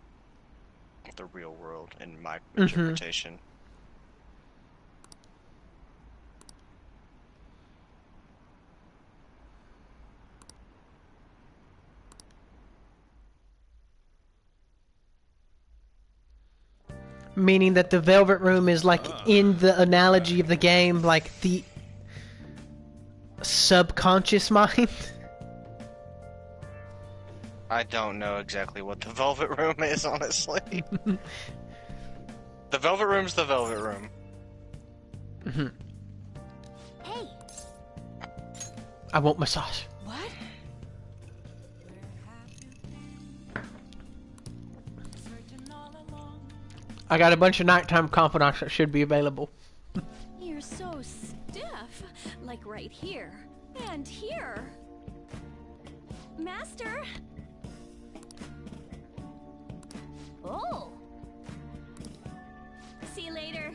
the real world in my interpretation. Meaning that the Velvet Room is like, in the analogy of the game, like the subconscious mind. I don't know exactly what the Velvet Room is, honestly. The Velvet Room's the Velvet Room. Hey, I want massage. what? I got a bunch of nighttime confidants that should be available. You're so stiff. Like right here. And here. Master! Oh! See you later.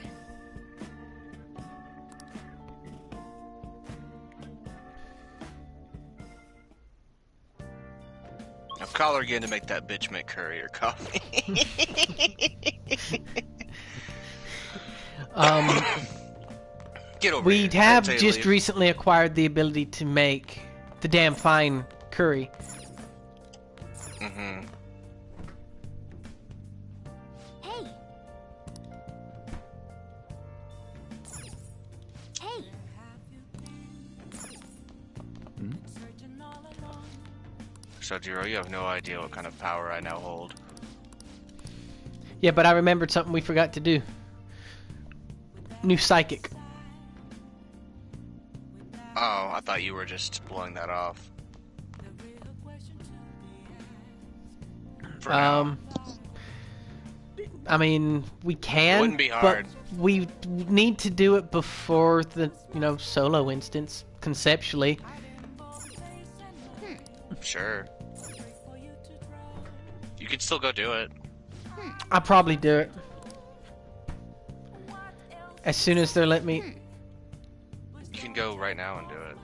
Now call her again to make that bitch make curry or coffee. Get over We here. have I'll tell you just later. recently acquired the ability to make the damn fine curry. Mm-hmm. Hey! Hey! So, Jiro, you have no idea what kind of power I now hold. Yeah, but I remembered something we forgot to do. New psychic. Oh, I thought you were just blowing that off. For now. I mean, we can, Wouldn't be hard. but we need to do it before the, solo instance, conceptually. Sure. You could still go do it. I'll probably do it. As soon as they let me... You can go right now and do it.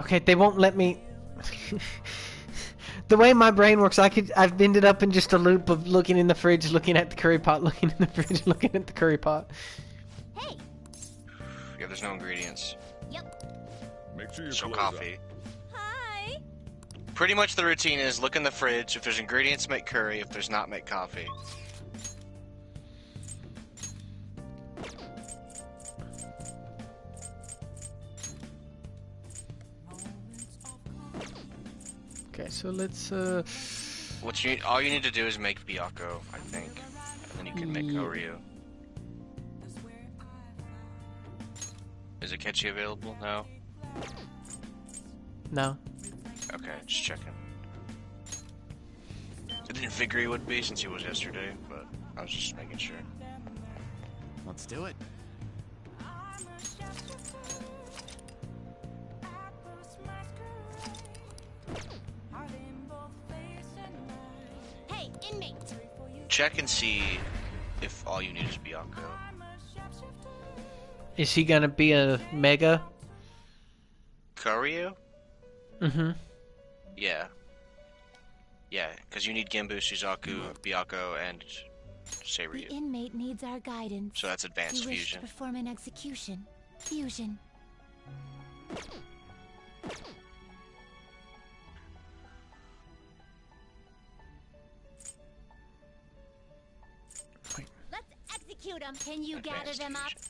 Okay, they won't let me... The way my brain works, I've ended up in just a loop of looking in the fridge, looking at the curry pot, looking in the fridge, looking at the curry pot. Hey! Yeah, there's no ingredients. Yep. Make sure you So close coffee. Hi! Pretty much the routine is look in the fridge. If there's ingredients, make curry. If there's not, make coffee. Okay, so let's, All you need to do is make Byakko, I think. And then you can make Yeah. Koryu. Is Akechi available? No? No. Okay, just checking. I didn't figure he would be since he was yesterday, but I was just making sure. Let's do it. Hey, inmate! Check and see if all you need is Byakko. Is he gonna be a mega? Koryu? Mm-hmm. Yeah. Yeah, because you need Genbu, Suzaku, Byakko, and The Seiryu. inmate needs our guidance. So that's advanced You wish fusion. to perform an execution. Fusion. Let's execute him! Can you gather Advanced them up? fusion.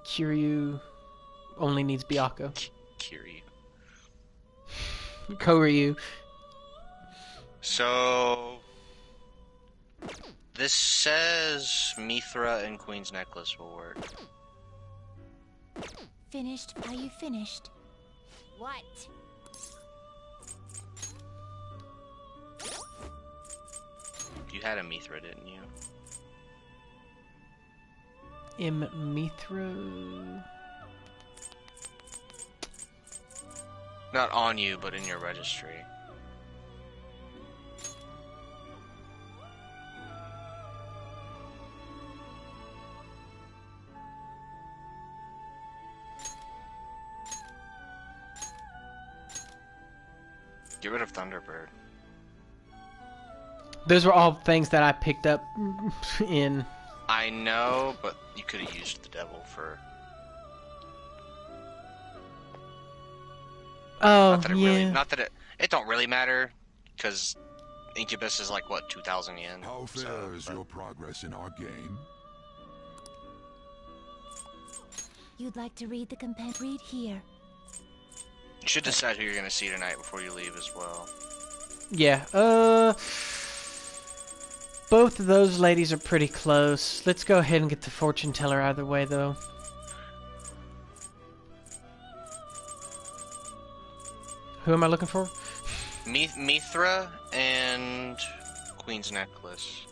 Kiryu only needs Byakko. Kiryu. Koryu. So this says Mithra and Queen's Necklace will work. Finished? Are you finished? What? You had a Mithra, didn't you? Mithra. Not on you, but in your registry. Get rid of Thunderbird. Those were all things that I picked up in. I know, but you could have used the devil for. Oh, Not that it yeah. really, not that it don't really matter, because Incubus is like, what, 2,000 yen? How fares your progress in our game? You'd like to read the companion? Read here. You should decide who you're gonna see tonight before you leave as well. Yeah, both of those ladies are pretty close. Let's go ahead and get the fortune teller out of the way, though. Who am I looking for? Mithra and Queen's Necklace.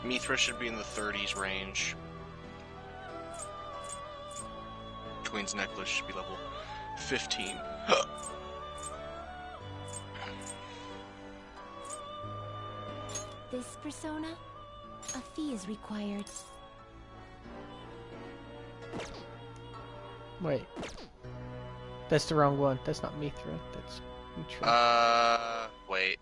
Mithra should be in the 30s range. Queen's Necklace should be level 15. This persona, a fee is required. Wait. That's the wrong one. That's not Mithra. That's Mithra. Wait.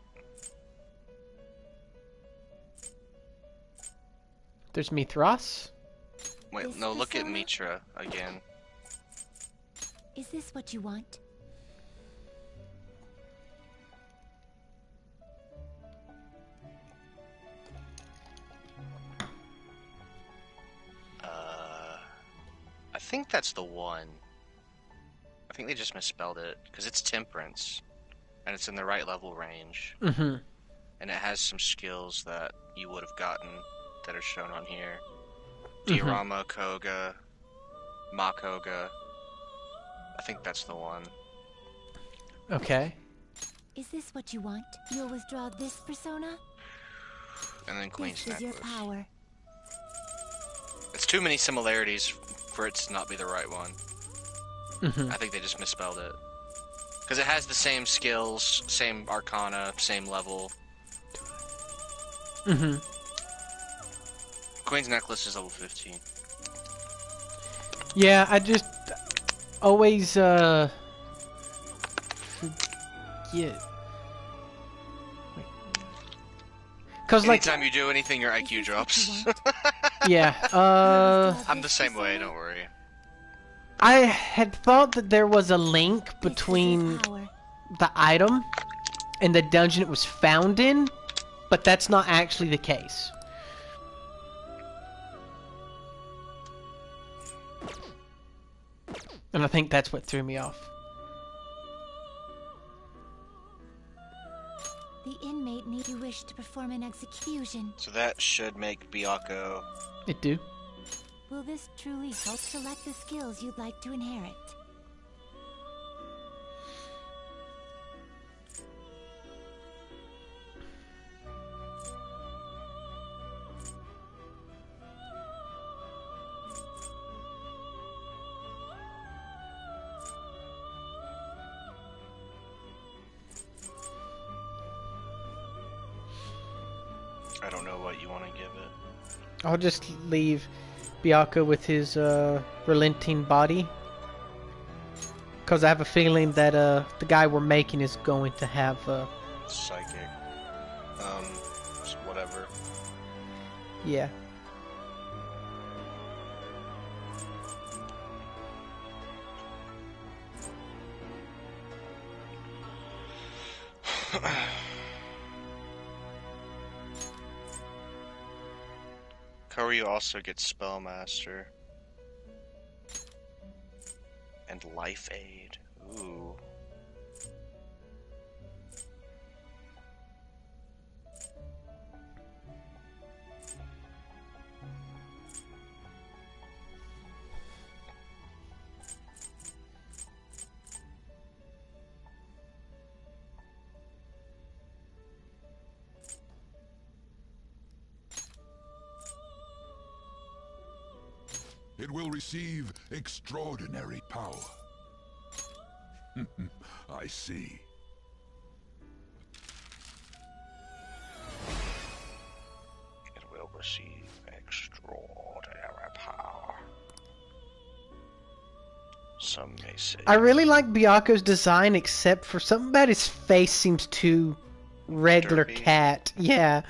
There's Mithras? Wait, This no, look at persona? Mitra again. Is this what you want? I think that's the one. I think they just misspelled it, because it's Temperance, and it's in the right level range. Mm-hmm. And it has some skills that you would have gotten that are shown on here. Diorama, Koga, Makoga. I think that's the one. Okay. Is this what you want? You'll withdraw this persona? And then Queen's This is your Necklace. power. It's too many similarities for it to not be the right one. Mm-hmm. I think they just misspelled it. Because it has the same skills, same arcana, same level. Mm-hmm. Queen's Necklace is level 15. Yeah, I just always forget. Cause like Anytime you do anything, your IQ drops. yeah, I'm the same way, don't worry. I had thought that there was a link between the item and the dungeon it was found in, but that's not actually the case. And I think that's what threw me off. The inmate need you wish to perform an execution. So that should make Byakko. It do. Will this truly help select the skills you'd like to inherit? I don't know what you want to give it. I'll just leave Byakko with his relenting body. Because I have a feeling that the guy we're making is going to have Psychic. Whatever. yeah. Koryu also gets Spellmaster. And Life Aid. Ooh. It will receive extraordinary power. I see. It will receive extraordinary power. Some may say. I really like Byakko's design, except for something about his face seems too regular Derpy. cat. Yeah.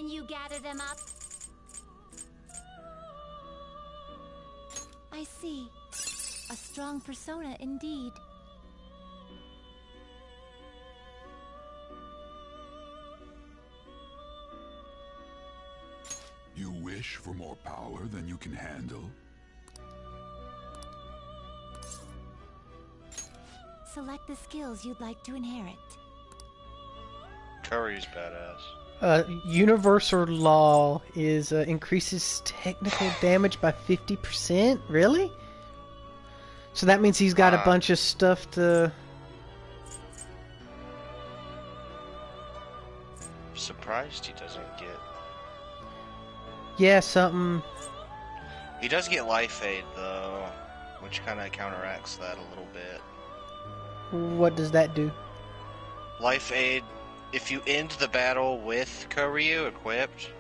Can you gather them up? I see. A strong persona indeed. You wish for more power than you can handle? Select the skills you'd like to inherit. Curry's badass. Universal Law is increases technical damage by 50%? Really? So that means he's got a bunch of stuff to... Surprised he doesn't get... Yeah, something... He does get Life Aid, though, which kind of counteracts that a little bit. What does that do? Life Aid, if you end the battle with Koryu equipped,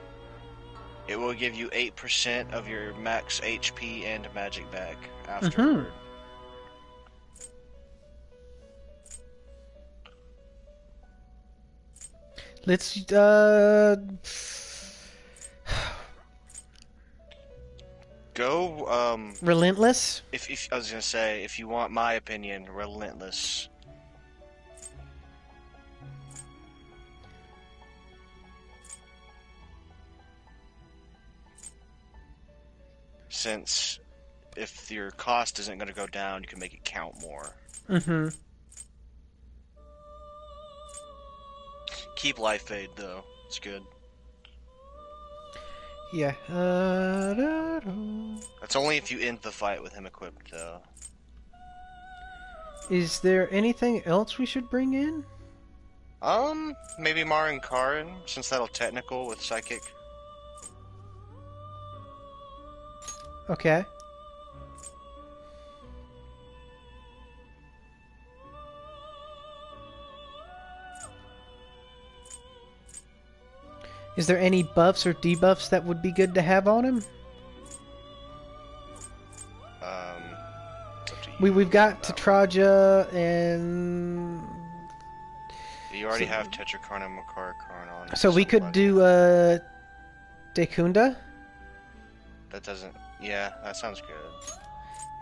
it will give you 8% of your max HP and magic back afterward. Let's, Go, Relentless? If I was gonna say, if you want my opinion, Relentless. Since if your cost isn't gonna go down, you can make it count more. Mm-hmm. Keep Life Aid, though. It's good. Yeah. That's only if you end the fight with him equipped, though. Is there anything else we should bring in? Maybe Marin Karin, since that'll technical with Psychic. Okay. Is there any buffs or debuffs that would be good to have on him? It's up to you. We've got Tetraja and... You already have Tetrakarn and Makarakarn on. So we could do, Dekunda? That doesn't... Yeah, that sounds good.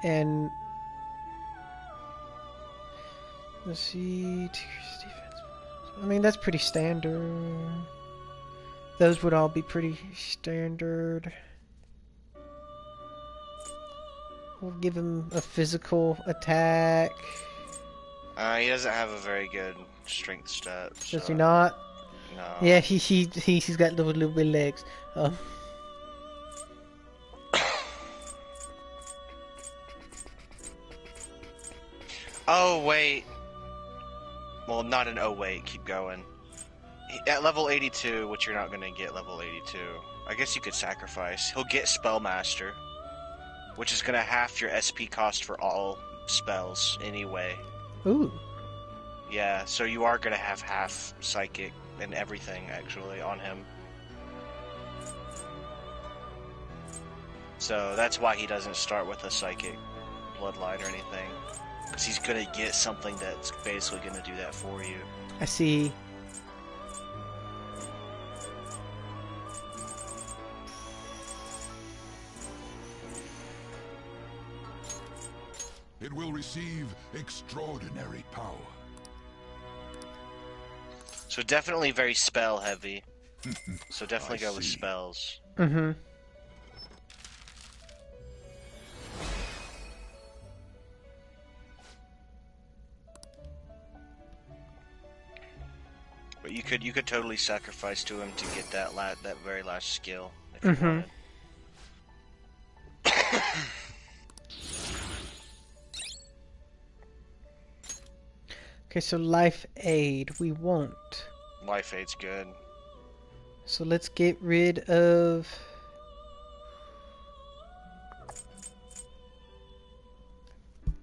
And... Let's see... Defense. I mean, that's pretty standard. Those would all be pretty standard. We'll give him a physical attack. He doesn't have a very good strength stat. So... Does he not? No. Yeah, he's got little bit legs. Oh, wait. Well, not an oh, wait. Keep going. At level 82, which you're not going to get level 82, I guess you could sacrifice. He'll get Spellmaster, which is going to half your SP cost for all spells anyway. Ooh. Yeah, so you are going to have half Psychic and everything, actually, on him. So that's why he doesn't start with a Psychic Bloodline or anything. Because he's going to get something that's basically going to do that for you. I see. It will receive extraordinary power. So definitely very spell heavy. So definitely go with spells. Mm-hmm. But you could totally sacrifice to him to get that very last skill if you wanted. Okay, so Life Aid we won't. Life Aid's good. So let's get rid of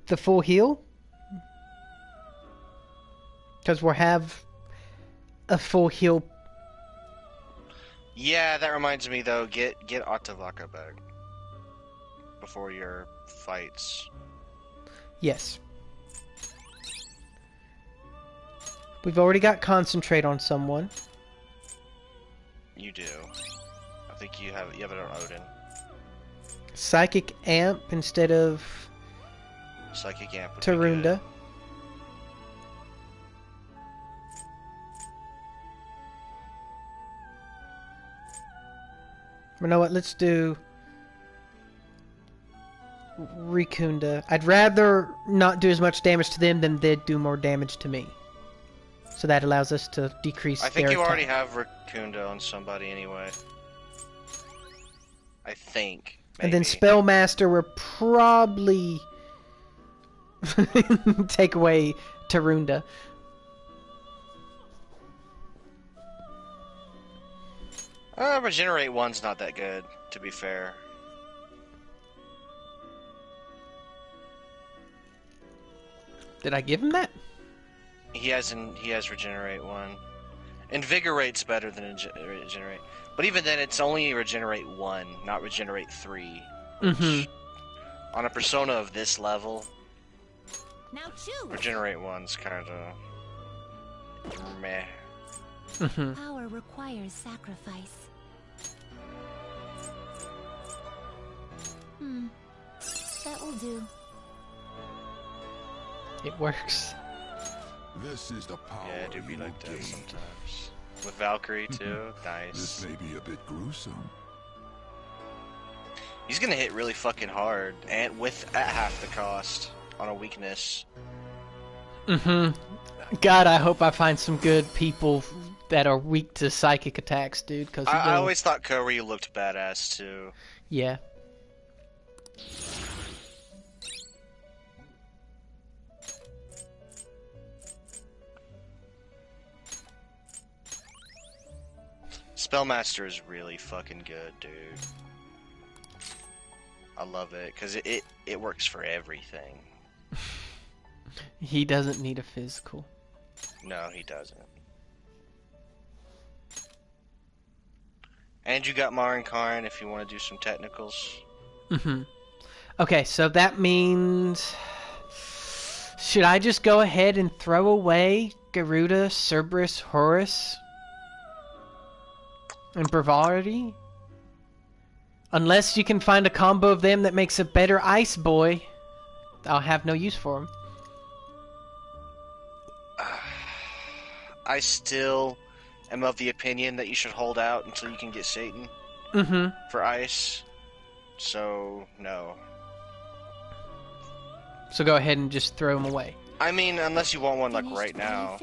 the full heal. Because we'll have a full heal. Yeah, that reminds me though, get Atavaka back before your fights. Yes. We've already got Concentrate on someone. You do. I think you have it on Odin. Psychic Amp instead of Psychic Amp would be Tarunda. good. You know what? Let's do Rikunda. I'd rather not do as much damage to them than they do more damage to me. So that allows us to decrease I think their you already attack. have Raccoonda on somebody anyway. I think. And then maybe. Spellmaster will probably take away Tarunda. Regenerate 1's not that good, to be fair. Did I give him that? He has Regenerate 1. Invigorate's better than Regenerate. But even then, it's only Regenerate 1, not Regenerate 3. Mm-hmm. On a persona of this level, Now choose. Regenerate 1's kind of meh. Mm-hmm. Power requires sacrifice. That will do. It works. This is the power Yeah, it do be you like that gained. sometimes. With Valkyrie too, nice. This may be a bit gruesome. He's gonna hit really fucking hard, and at half the cost on a weakness. Mm-hmm. God, I hope I find some good people that are weak to psychic attacks, dude. Because I always thought Koryu looked badass too. Yeah. Spellmaster is really fucking good, dude. I love it because it works for everything. He doesn't need a physical. No, he doesn't. And you got Marin Karn if you want to do some technicals. Mm-hmm. Okay, so that means... Should I just go ahead and throw away Garuda, Cerberus, Horus, and Bravari? Unless you can find a combo of them that makes a better Ice Boy, I'll have no use for him. I still am of the opinion that you should hold out until you can get Satan for Ice. So, no. So go ahead and just throw him away. I mean, unless you want one like right now.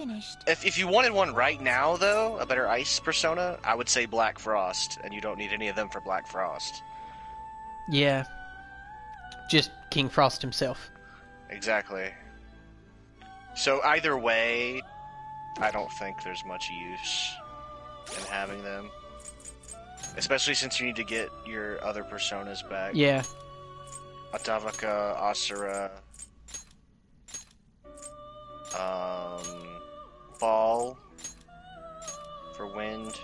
If you wanted one right now, though, a better Ice persona, I would say Black Frost, and you don't need any of them for Black Frost. Yeah. Just King Frost himself. Exactly. So either way, I don't think there's much use in having them. Especially since you need to get your other personas back. Yeah. Atavaka, Asura, Ball for wind.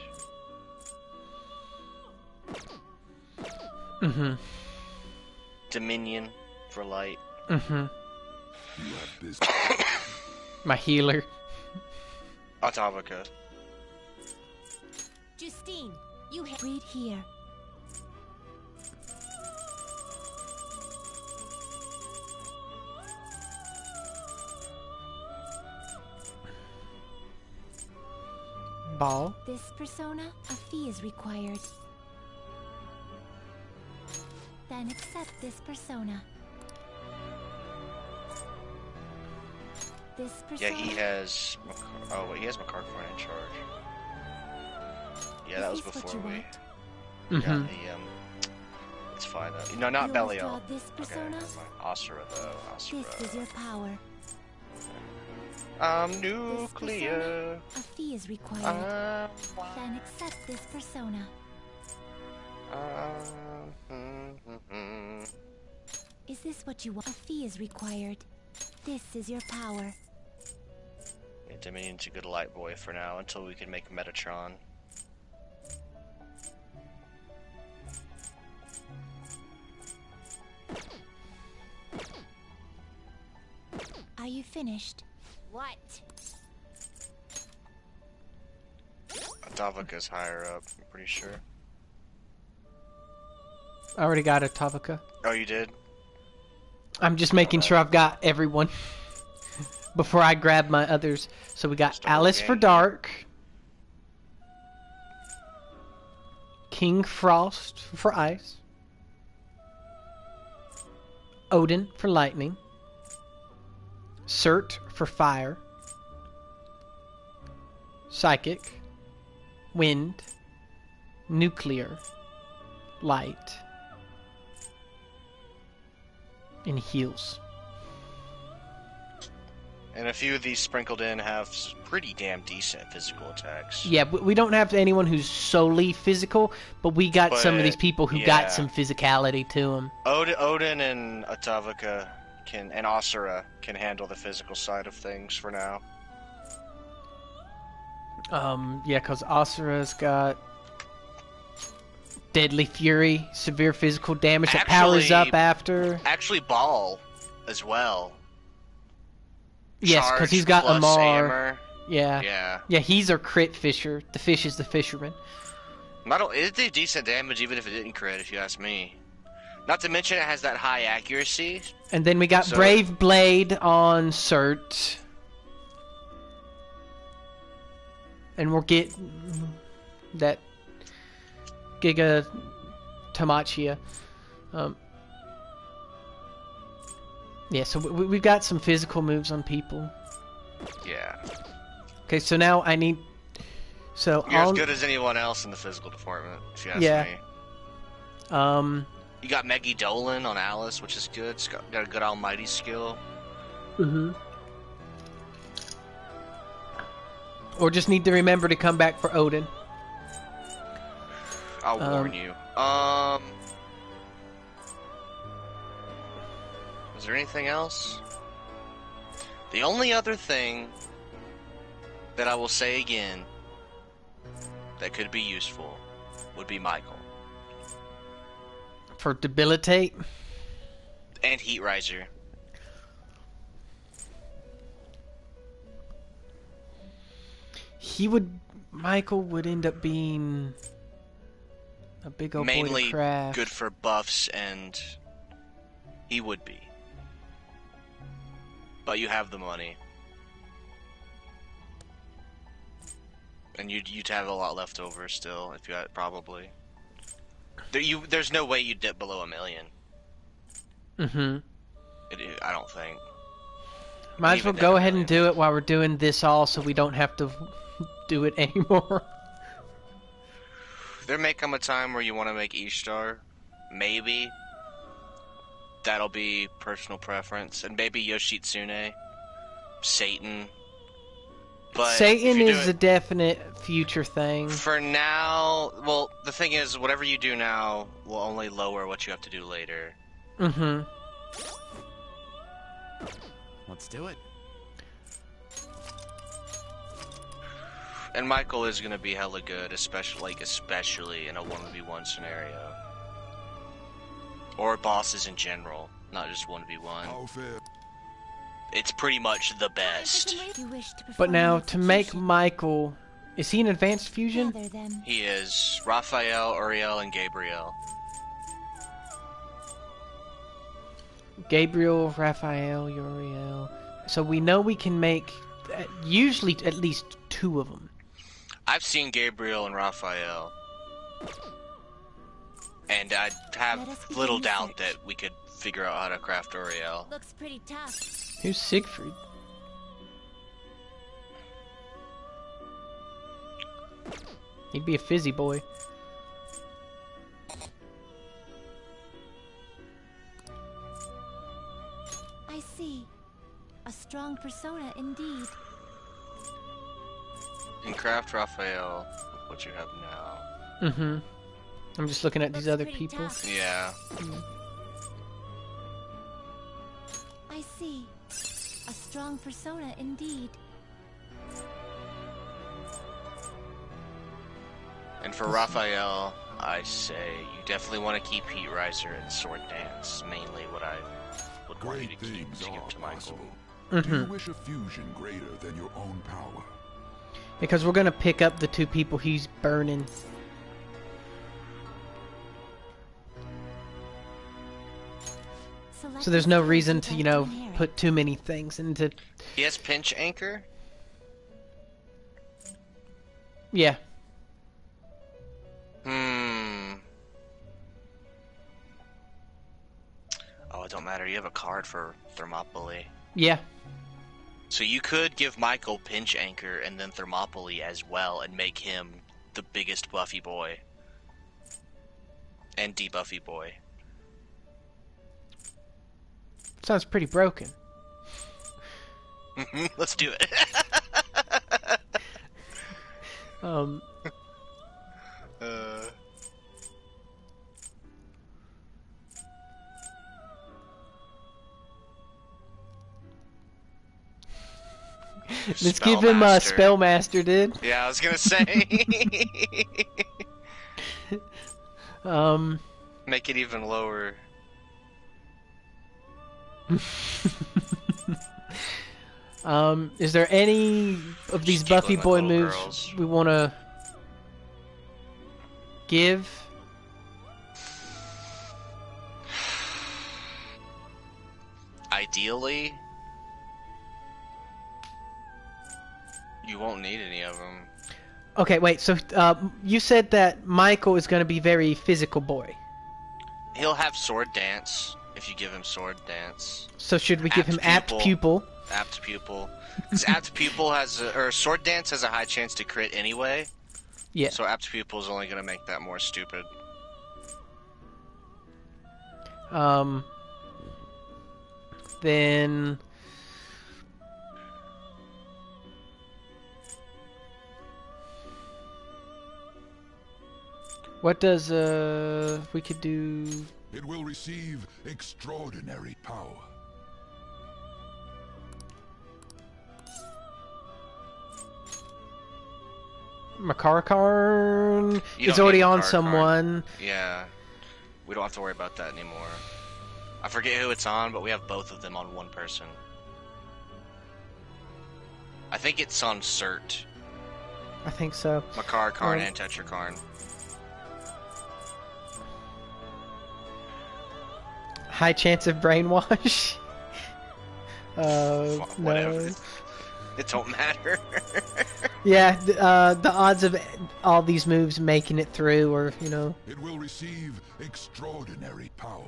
Dominion for light. You have business. My healer. Atavaka. Justine, you read here. Ball. This persona, a fee is required. Then accept this persona. This persona. Yeah, he has. Oh, wait, he has Makarkvorn in charge. Yeah, that was Is this what before you we. Mm-hmm. Yeah, it's fine though. No, not You Belial. withdraw this Okay, persona? never mind. Asura though. Asura. This is your power. Nuclear. A fee is required. Then accept this persona. Is this what you want? A fee is required. This is your power. Yeah, Dominion's a good light boy for now until we can make Metatron. Are you finished? What? Atavaka's higher up, I'm pretty sure. I already got a Tavaka. Oh, you did? I'm just making sure I've got everyone before I grab my others. So we got Alice for Dark, King Frost for Ice, Odin for Lightning, Cert for Fire, Psychic, Wind, Nuclear, Light, and Heals. And a few of these sprinkled in have pretty damn decent physical attacks. Yeah, we don't have anyone who's solely physical, but we got some of these people who got some physicality to them. Odin and Atavaka and Asura can handle the physical side of things for now. Yeah, because Asura's got Deadly Fury, severe physical damage that powers up after. Actually, Baal as well. Yes, because he's got plus Amar. Hammer. Yeah. Yeah, he's our crit fisher. The fish is the fisherman. It did decent damage even if it didn't crit, if you ask me. Not to mention it has that high accuracy. And then we got Brave Blade on Cert. And we'll get that Giga Tamachia. Yeah, so we've got some physical moves on people. Yeah. Okay, so now I need... So You're as good as anyone else in the physical department, if you ask me. You got Meggy Dolan on Alice, which is good. It's got a good almighty skill. Or just need to remember to come back for Odin. I'll warn you. Is there anything else? The only other thing that I will say again that could be useful would be Michael. For Debilitate? And Heat Riser. Michael would end up being a big old boy mainly to craft. good for buffs, and he would be. But you have the money. And you'd have a lot left over still, if you had, probably. There's no way you'd dip below $1 million. I don't think. Might as well go ahead and do it while we're doing this all, so we don't have to do it anymore. There may come a time where you want to make Ishtar. Maybe. That'll be personal preference. And maybe Yoshitsune. Satan. But Satan is a definite future thing. For now, well, the thing is, whatever you do now will only lower what you have to do later. Let's do it. And Michael is gonna be hella good, especially in a 1v1 scenario. Or bosses in general, not just 1v1. It's pretty much the best. But now, to make Michael... Is he an advanced fusion? He is. Raphael, Uriel, and Gabriel. Gabriel, Raphael, Uriel... So we know we can make usually at least 2 of them. I've seen Gabriel and Raphael. And I have little doubt that we could figure out how to craft Uriel. Looks pretty tough. Who's Siegfried? He'd be a fizzy boy. I see. A strong persona indeed. You can craft Raphael with what you have now. I'm just looking at these other people. Tough. Yeah. I see. A strong persona indeed. And for Raphael, I say you definitely want to keep Heat Riser and Sword Dance. Mainly what I would want you to keep to give to Michael. Do you wish a fusion greater than your own power? Because we're gonna pick up the 2 people he's burning. So there's no reason to, you know, put too many things into... He has pinch anchor? Yeah. Oh, it don't matter. You have a card for Thermopylae. Yeah. So you could give Michael pinch anchor and then Thermopylae as well and make him the biggest Buffy boy. And debuffy boy. Sounds pretty broken. Let's do it. Let's give him a Spellmaster, dude. Yeah, I was gonna say. Make it even lower. Is there any of these Buffy boy moves we want to give? Ideally, you won't need any of them. Okay, wait. So you said that Michael is going to be very physical boy. He'll have sword dance if you give him sword dance. So should we give him apt pupil? Apt pupil. Because apt pupil has or sword dance has a high chance to crit anyway. Yeah. So apt pupil is only going to make that more stupid. Then what does we could do? It will receive extraordinary power. Makarakarn is already on someone. Yeah. We don't have to worry about that anymore. I forget who it's on, but we have both of them on one person. I think it's on Cert. I think so. Makarakarn and Tetrakarn. High chance of brainwash. Whatever. No. It don't matter. Yeah, the odds of all these moves making it through, or you know. It will receive extraordinary power.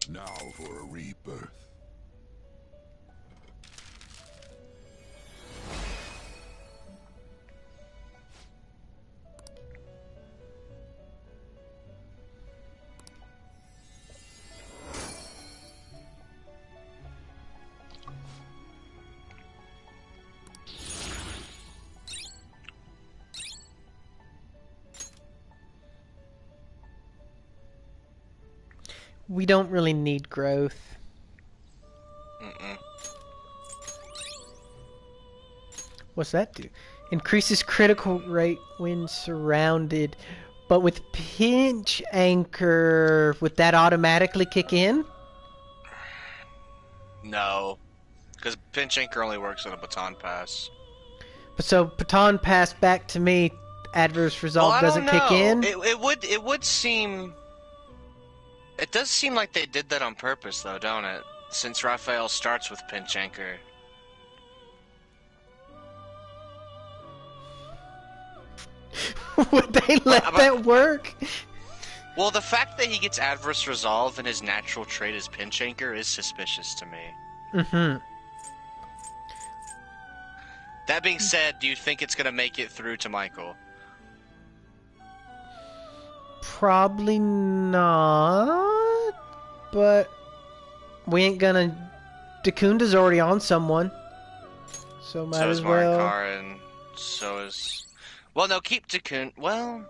Now for a rebirth. We don't really need growth. What's that do? Increases critical rate when surrounded. But with pinch anchor, would that automatically kick in? No. Because pinch anchor only works on a baton pass. But so baton pass back to me, adverse result doesn't kick in? It would seem... It does seem like they did that on purpose, though, don't it? Since Raphael starts with pinch anchor. Would they let that work? Well, the fact that he gets adverse resolve and his natural trait is pinch anchor is suspicious to me. That being said, do you think it's going to make it through to Michael? Probably not, but we ain't gonna... Dakunda's already on someone, so might as well... So is Marikar, and so is... Well, no, keep Dakunda... Well...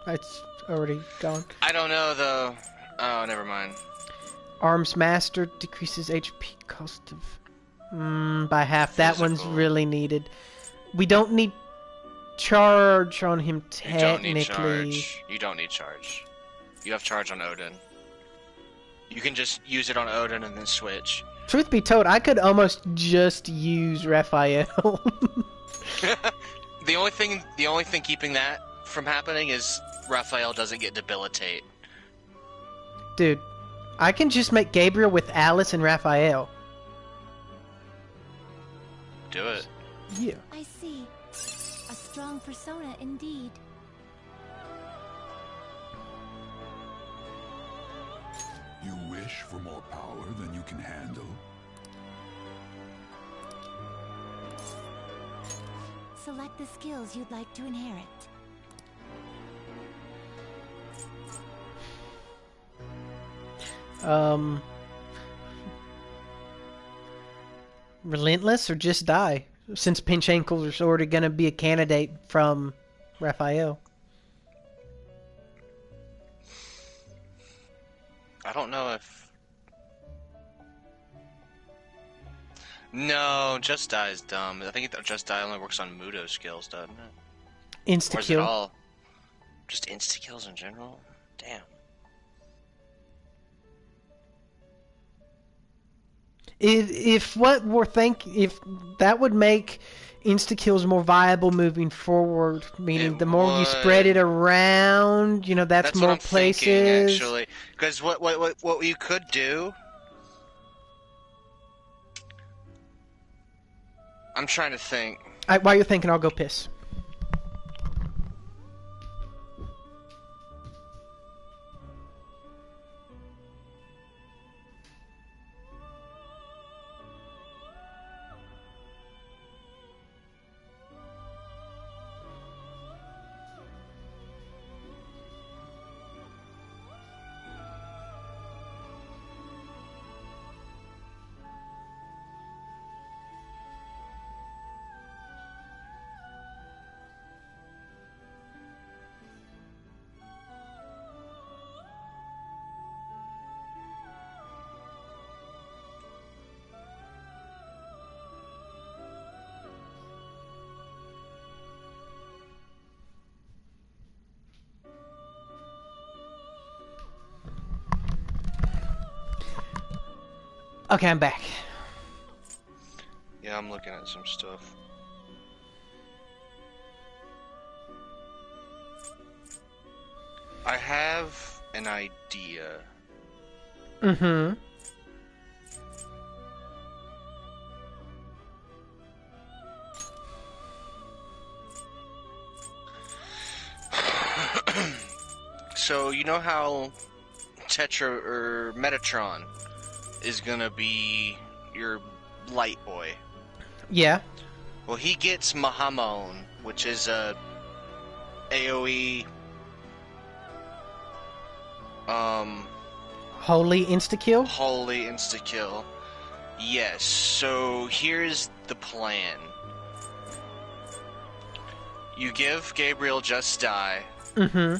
It's already gone. I don't know, though. Oh, never mind. Arms Master decreases HP cost of... by half. That one's really needed. We don't need... charge on him technically. You don't need charge. You have charge on Odin. You can just use it on Odin and then switch. Truth be told, I could almost just use Raphael. The only thing keeping that from happening is Raphael doesn't get debilitate. Dude, I can just make Gabriel with Alice and Raphael. Do it. Yeah. I see. A strong persona indeed. You wish for more power than you can handle? Select the skills you'd like to inherit. Relentless or just die? Since Pinch Ankles are sort of going to be a candidate from Raphael. I don't know if... No, Just Die is dumb. I think Just Die only works on Mudo skills, doesn't it? Or is it Insta-kill. all just insta-kills in general? Damn. If that would make insta-kills more viable moving forward, meaning the more you spread it around, that's more what I'm places. thinking, actually. Because what you could do... I'm trying to think. While you're thinking, I'll go piss. Okay, I'm back. Yeah, I'm looking at some stuff. I have an idea. Mm-hmm. So, you know how Tetra or Metatron is gonna be your light boy? Yeah. Well, he gets Mahamon, which is a AoE Holy insta-kill? Holy insta-kill. Yes, so here's the plan. You give Gabriel Just Die. Mm-hmm.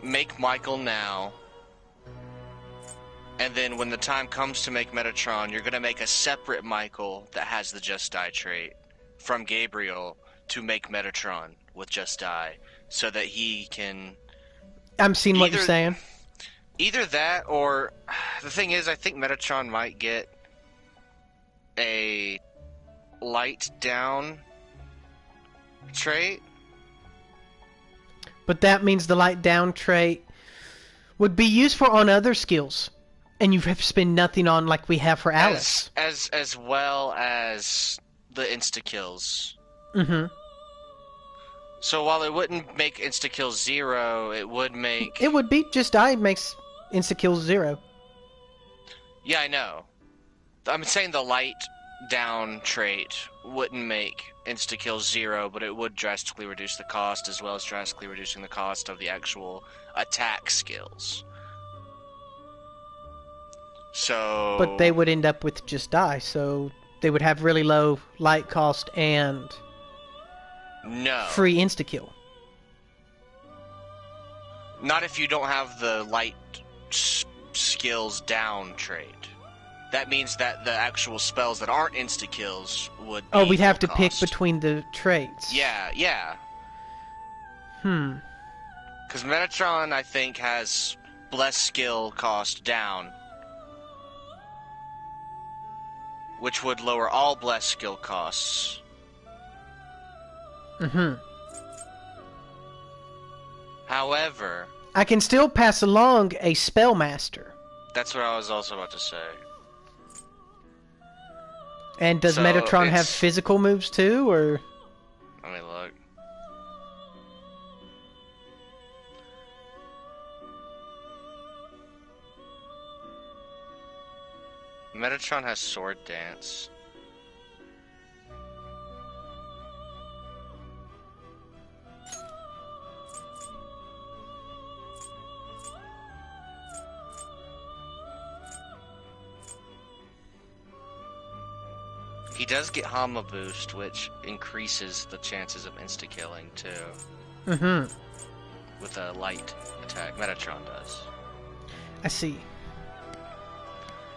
Make Michael now. And then when the time comes to make Metatron, you're gonna make a separate Michael that has the Just Die trait from Gabriel to make Metatron with Just Die, so that he can... I'm seeing what you're saying. Either that, or... The thing is, I think Metatron might get a light down trait. But that means the light down trait would be useful on other skills. And you have spend nothing on like we have for Alice. As well as the insta-kills. Mm-hmm. So while it wouldn't make insta-kills 0, it would make... It would be Just Die makes insta-kills 0. Yeah, I know. I'm saying the light down trait wouldn't make insta-kills 0, but it would drastically reduce the cost, as well as drastically reducing the cost of the actual attack skills. So... But they would end up with Just Die, so they would have really low light cost and... No. Free insta-kill. Not if you don't have the light skills down trait. That means that the actual spells that aren't insta-kills would be Oh, we'd have to cost. pick between the traits. Yeah. Because Metatron, I think, has less skill cost down. which would lower all blessed skill costs. However, I can still pass along a Spellmaster. that's what I was also about to say. And does So Metatron have it's- physical moves too, or? Let me look. Metatron has Sword Dance. He does get Hama Boost, which increases the chances of insta-killing, too. With a light attack. Metatron does. I see.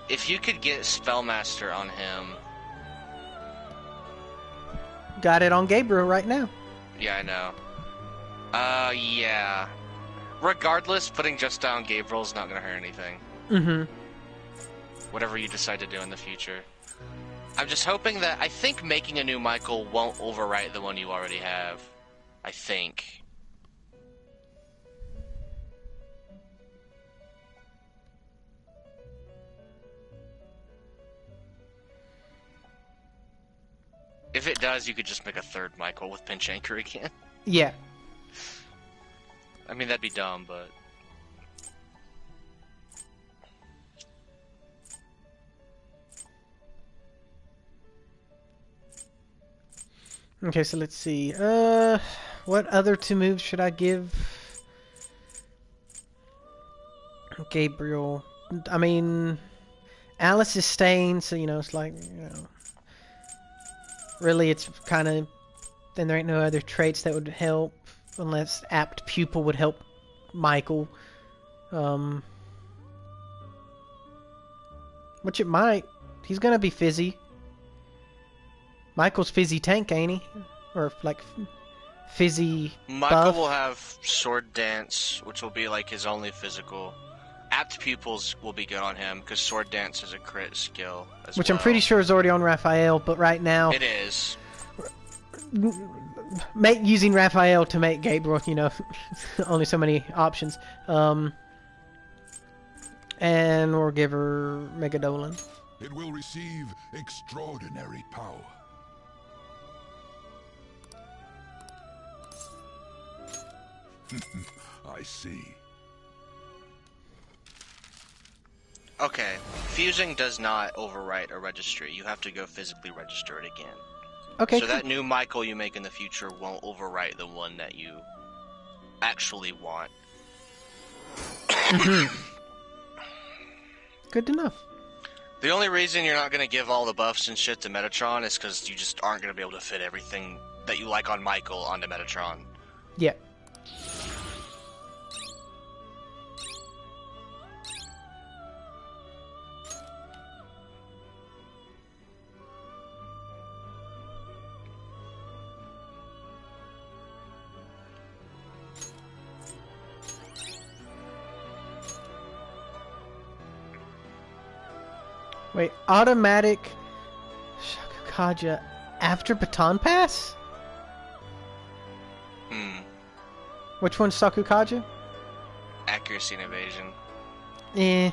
If you could get Spellmaster on him... Got it on Gabriel right now. Yeah, I know. Yeah. Regardless, putting just down Gabriel's not gonna hurt anything. Whatever you decide to do in the future. I'm just hoping that... I think making a new Michael won't overwrite the one you already have. I think. If it does, you could just make a third Michael with Pinch Anchor again. Yeah. I mean, that'd be dumb, but... Okay, so let's see. What other two moves should I give Gabriel? I mean, Alice is staying, so, you know, it's like, you know... Really, it's kind of... Then there ain't no other traits that would help, unless Apt Pupil would help Michael. Which it might. He's gonna be fizzy. Michael's fizzy tank, ain't he? Or, like, fizzy Michael buff. will have Sword Dance, which will be, like, his only physical. Apt Pupils will be good on him, because Sword Dance is a crit skill as Which well. I'm pretty sure is already on Raphael, but right now... It is. Using Raphael to make Gabriel, you know, only so many options. And we'll give her Megadolan. It will receive extraordinary power. I see. Okay, fusing does not overwrite a registry. You have to go physically register it again. Okay, So cool. that new Michael you make in the future won't overwrite the one that you actually want. Good to know. The only reason you're not going to give all the buffs and shit to Metatron is because you just aren't going to be able to fit everything that you like on Michael onto Metatron. Yeah. Wait, automatic Shakukaja after Baton Pass? Which one's Sakukaja? Accuracy and evasion. Eh.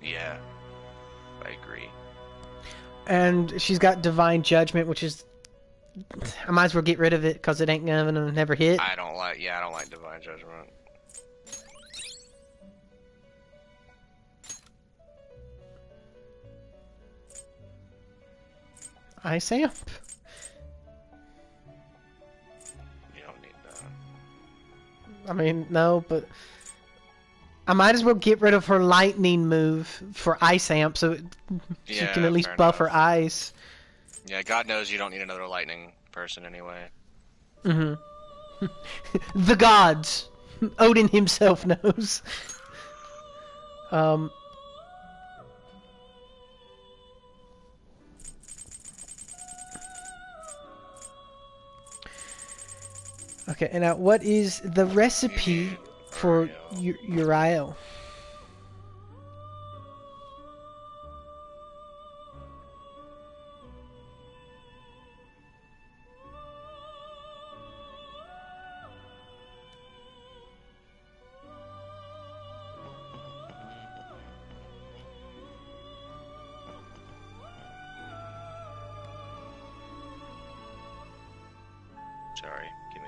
Yeah, I agree. And she's got Divine Judgment, which is... I might as well get rid of it, because it ain't gonna never hit. I don't like Divine Judgment. Ice Amp. You don't need that. I mean, no, but... I might as well get rid of her lightning move for Ice Amp, so she Yeah, can at least fair buff enough. her ice. Yeah, God knows you don't need another lightning person anyway. The gods! Odin himself knows. Okay, and now what is the recipe for Uriel?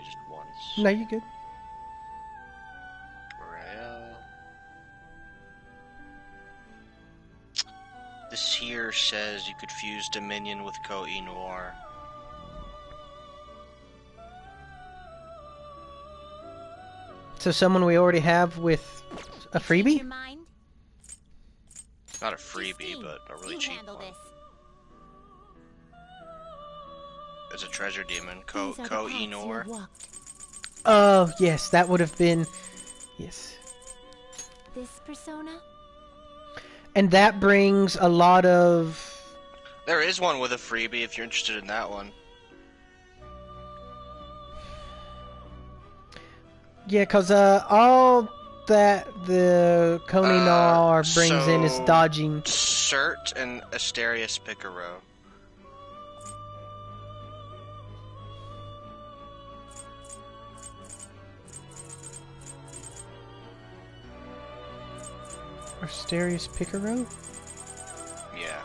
me just once. No, you good. Rael. This here says you could fuse Dominion with Koe Noir. So someone we already have with a freebie? Your mind? Not a freebie, but a really You cheap handle one. this. It's a treasure demon, These are the Koe paths you Noir. have walked. Oh, yes, that would have been... Yes. This persona? And that brings a lot of... There is one with a freebie if you're interested in that one. Yeah, because all that the Coney Noir brings in is so- dodging. Cert and Asterius Picaro. Asterius Picaro? Yeah.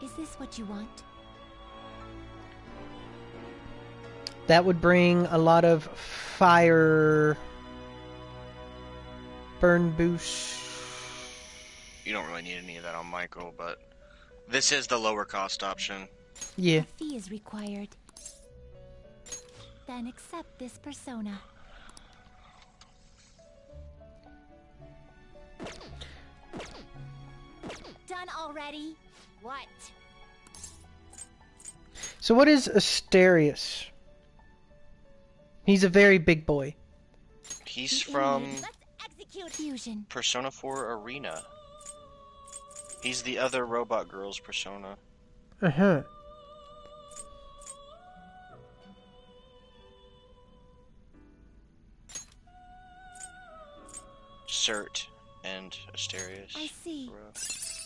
Is this what you want? That would bring a lot of fire... burn boost. You don't really need any of that on Michael, but this is the lower cost option. Yeah. A fee is required. Then accept this persona. Done already? What? So what is Asterius? He's a very big boy. He's from Let's execute fusion. Persona 4 Arena. He's the other robot girl's persona. Uh-huh. Cert and Asterius. I see.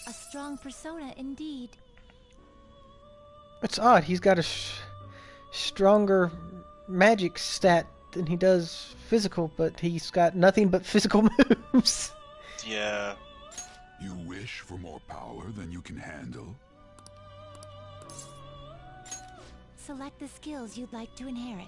A strong persona indeed. It's odd. He's got a stronger magic stat than he does physical, but he's got nothing but physical moves. Yeah. You wish for more power than you can handle? Select the skills you'd like to inherit.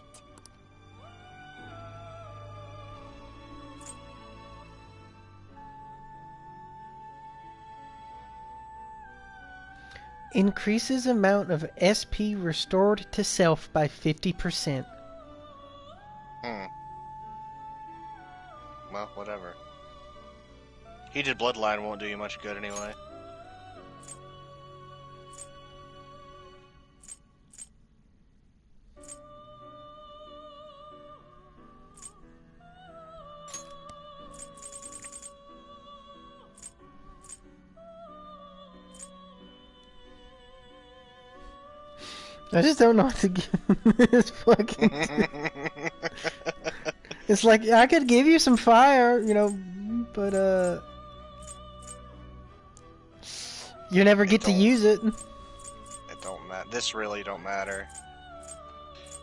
Increases amount of SP restored to self by 50%. Well, whatever. Heated Bloodline won't do you much good anyway. I just don't know what to give this fucking... It's like, I could give you some fire, you know, but, you never get to use it. It don't matter. This really don't matter.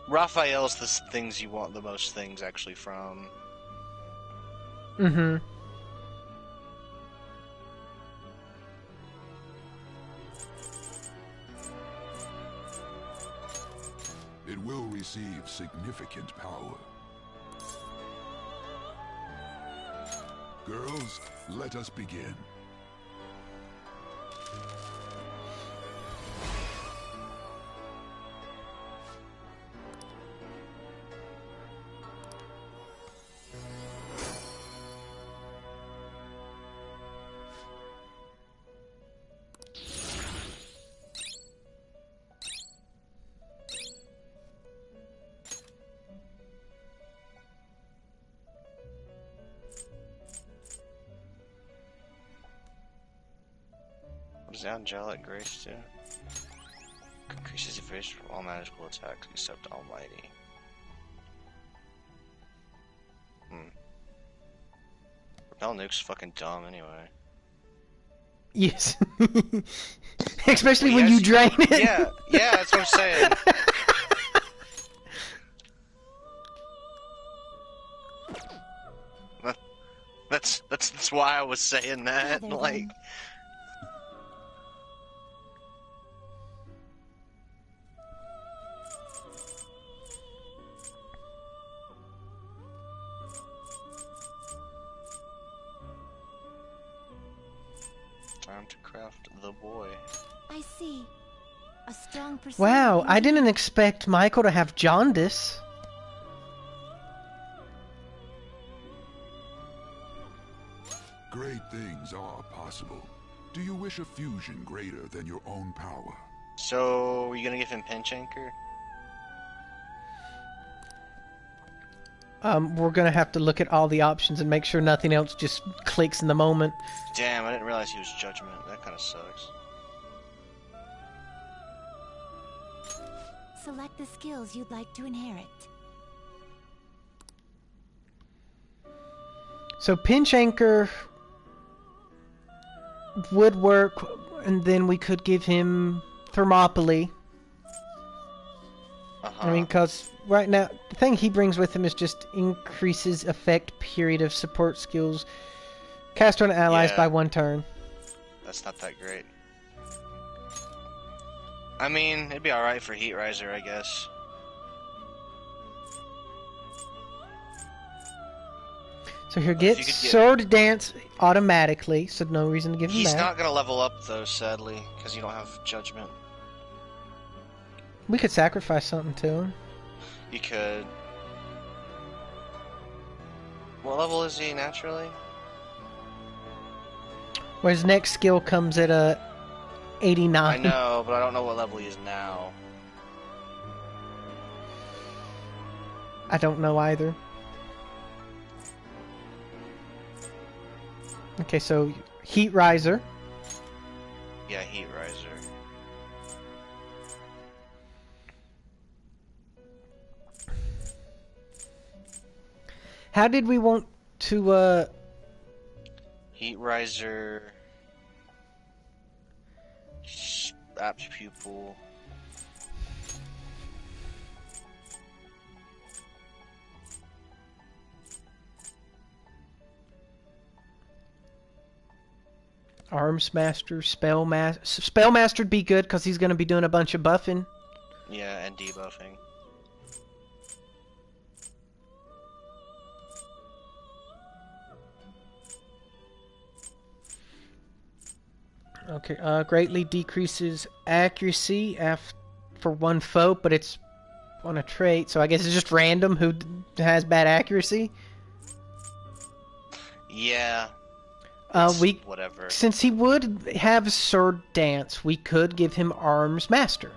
Raphael's the things you want the most things actually from. Mm-hmm. It will receive significant power. Girls, let us begin. What does Angelic Grace do? Increases evasion from all magical attacks except Almighty. Repel Nuke's fucking dumb anyway. Yes. Especially Well, when yes, you drain it. Yeah, that's what I'm saying. That's why I was saying that. Gather Like, them. time to craft the boy. I see. A strong persona. Wow, I indeed. didn't expect Michael to have jaundice. Great things are possible. Do you wish a fusion greater than your own power? So, are you gonna give him Pinch Anchor? We're gonna have to look at all the options and make sure nothing else just clicks in the moment. Damn, I didn't realize he was Judgment. That kind of sucks. Select the skills you'd like to inherit. So Pinch Anchor would work, and then we could give him Thermopylae. I mean, because right now, the thing he brings with him is just increases effect period of support skills cast on allies Yeah. by 1 turn. That's not that great. I mean, it'd be alright for Heat Riser, I guess. So he'll if get you could get- Sword Dance automatically, so no reason to give him He's that. not gonna level up though, sadly, because you don't have Judgment. We could sacrifice something to him. You could. What level is he naturally? Where his next skill comes at a 89. I know, but I don't know what level he is now. I don't know either. Okay, so Heat Riser. Yeah, Heat Riser. How did we want to, Heat Riser. Apt Pupil. Arms Master, Spellmaster'd be good because he's going to be doing a bunch of buffing. Yeah, and debuffing. Okay, greatly decreases accuracy for 1 foe, but it's on a trait, so I guess it's just random who has bad accuracy. Yeah. Whatever. Since he would have Sword Dance, we could give him Arms Master.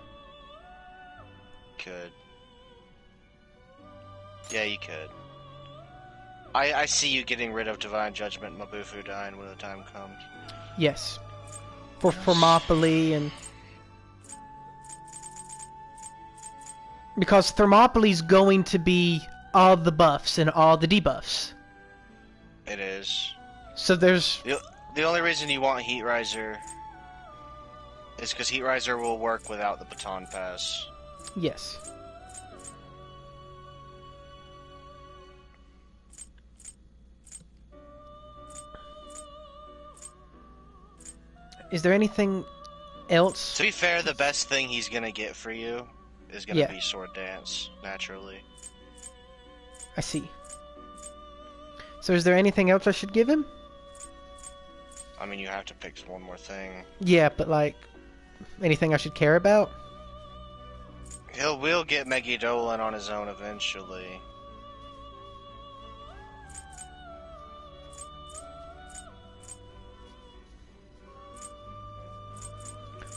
Could. Yeah, you could. I see you getting rid of Divine Judgment and Mabufu dying when the time comes. Yes. For Thermopylae and... Because Thermopylae's going to be all the buffs and all the debuffs. It is. So there's... The only reason you want Heat Riser is because Heat Riser will work without the Baton Pass. Yes. Is there anything else? To be fair, the best thing he's gonna get for you is gonna Yeah. be Sword Dance, naturally. I see. So is there anything else I should give him? I mean, you have to pick one more thing. Yeah, but like, anything I should care about? Will get Megidolin on his own eventually.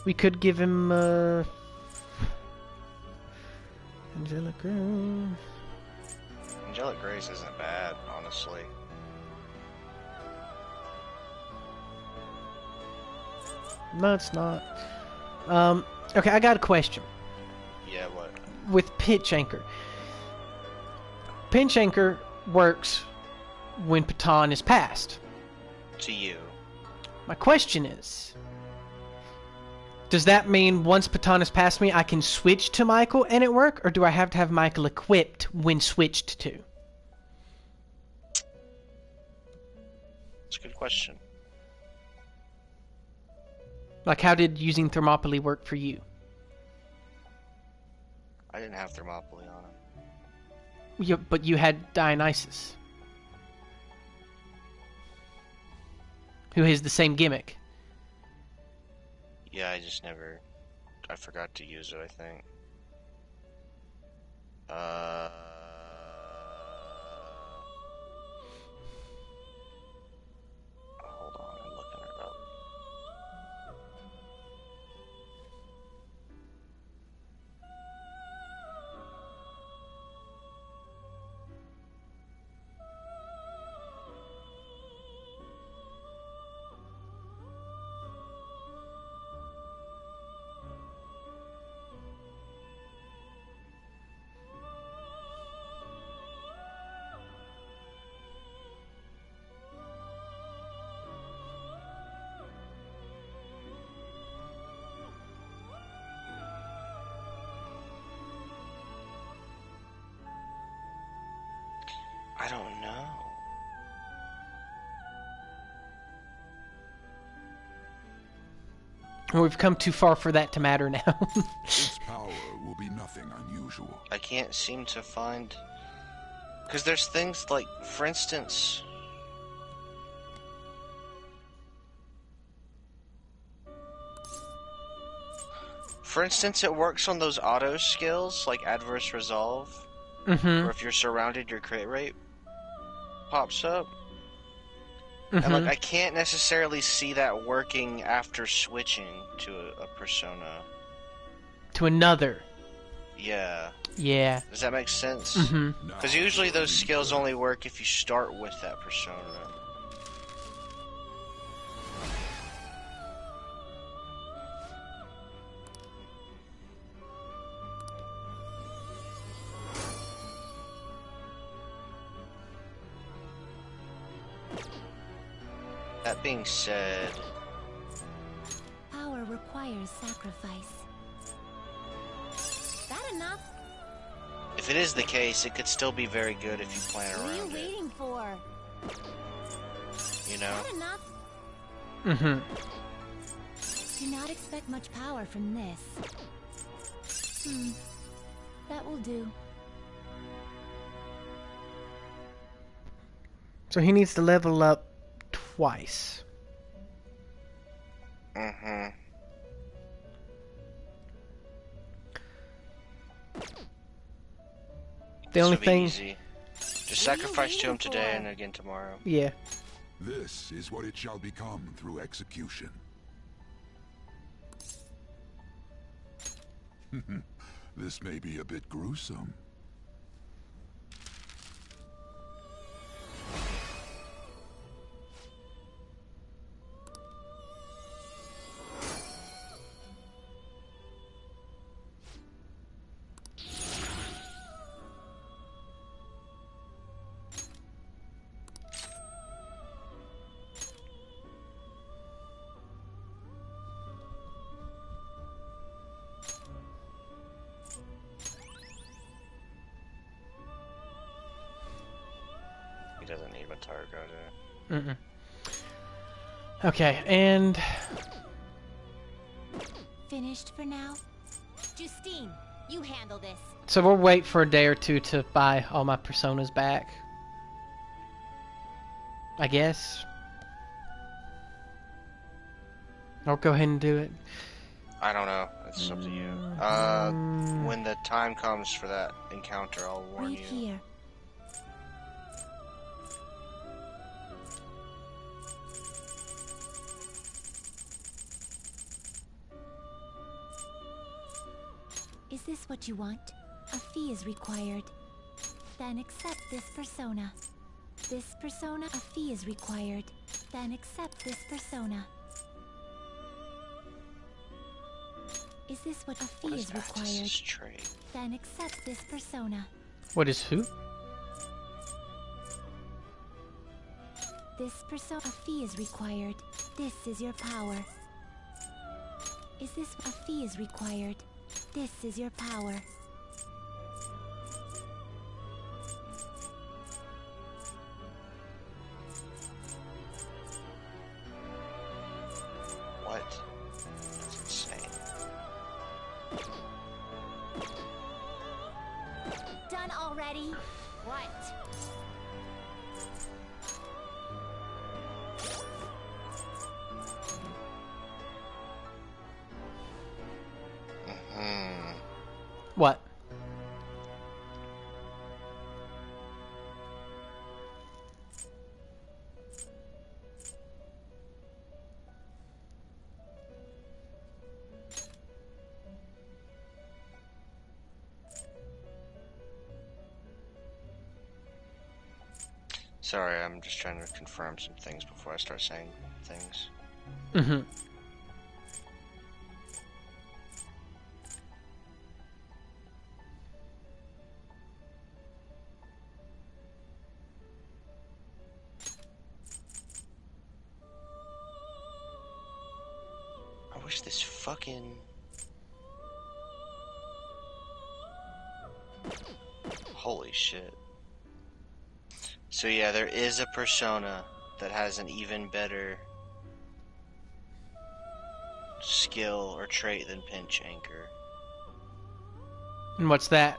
We could give him, Angelic Grace. Angelic Grace isn't bad, honestly. No, it's not. Okay, I got a question. Yeah, what? With Pinch Anchor. Pinch Anchor works when Baton is passed. To you. My question is, does that mean once Baton has passed me, I can switch to Michael and it work? Or do I have to have Michael equipped when switched to? It's a good question. Like, how did using Thermopylae work for you? I didn't have Thermopylae on it. But you had Dionysus, who has the same gimmick. Yeah, I just never... I forgot to use it, I think. Hold on, I'm looking it up. I don't know. Well, we've come too far for that to matter now. Its power will be nothing unusual. I can't seem to find... Because there's things like, for instance... For instance, it works on those auto skills, like Adverse Resolve. Mm-hmm. Or if you're surrounded, your crit rate pops up. Mm-hmm. And, like, I can't necessarily see that working after switching to a persona. To another. Yeah. Yeah. Does that make sense? Mm-hmm. Because usually those skills only work if you start with that persona. That being said... Power requires sacrifice. That enough? If it is the case, it could still be very good if you plan What are you around it. waiting for? You know? That enough? Mm-hmm. Do not expect much power from this. That will do. So he needs to level up twice. Mm-hmm. The only thing... Easy. Just sacrifice to him today and again tomorrow. Yeah. This is what it shall become through execution. This may be a bit gruesome. He doesn't need Matargo to... Mm-mm. Okay, and... Finished for now? Justine, you handle this. So we'll wait for a day or two to buy all my personas back. I guess. I'll go ahead and do it. I don't know. It's up to you. When the time comes for that encounter, I'll warn Wait you. here. Is this what you want? A fee is required. Then accept this persona. This persona, a fee is required. Then accept this persona. Is this what a fee is required? Trade? Then accept this persona. What is who? This persona, a fee is required. This is your power. Is this a fee is required? This is your power. Done already? What? What? Sorry, I'm just trying to confirm some things before I start saying things. Mm-hmm. I wish this fucking... Holy shit. So yeah, there is a persona that has an even better skill or trait than Pinch Anchor. And what's that?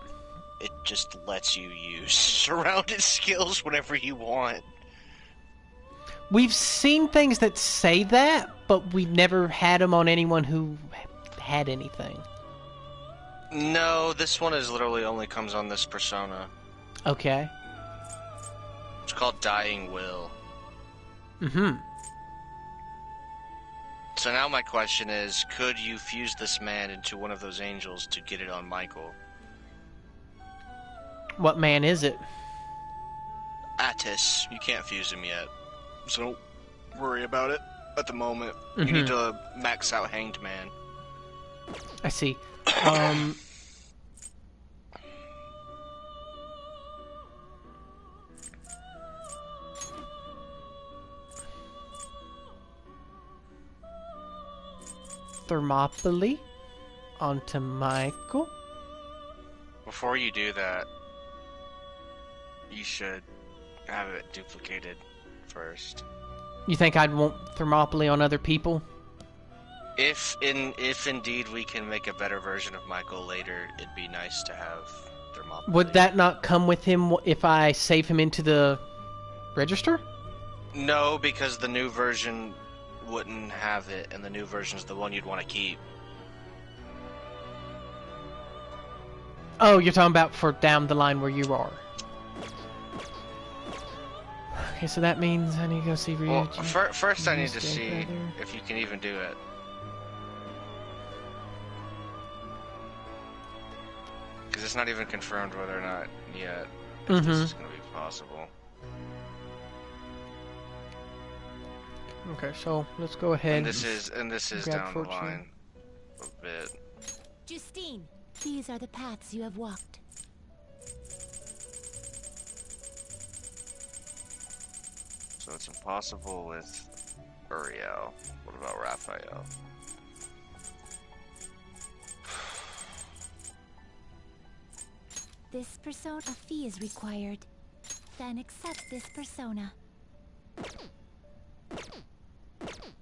It just lets you use surrounded skills whenever you want. We've seen things that say that, but we've never had them on anyone who had anything. No, this one is literally only comes on this persona. Okay. It's called Dying Will. Mm-hmm. So now my question is, could you fuse this man into one of those angels to get it on Michael? What man is it? Attis. You can't fuse him yet. So don't worry about it at the moment. You need to max out Hanged Man. I see. Thermopylae onto Michael. Before you do that, you should have it duplicated first. You think I'd want Thermopylae on other people? If indeed we can make a better version of Michael later, it'd be nice to have Thermopylae. Would that not come with him if I save him into the register? No, because the new version wouldn't have it, and the new version's the one you'd want to keep. Oh, you're talking about for down the line where you are. Okay, so that means I need to go see Ryuji. Well, first I need to see if you can even do it. Because it's not even confirmed whether or not yet if this is going to be possible. Okay, so let's go ahead. And this is down the line a bit. Justine, these are the paths you have walked. So it's impossible with Uriel. What about Raphael? This persona fee is required. Then accept this persona.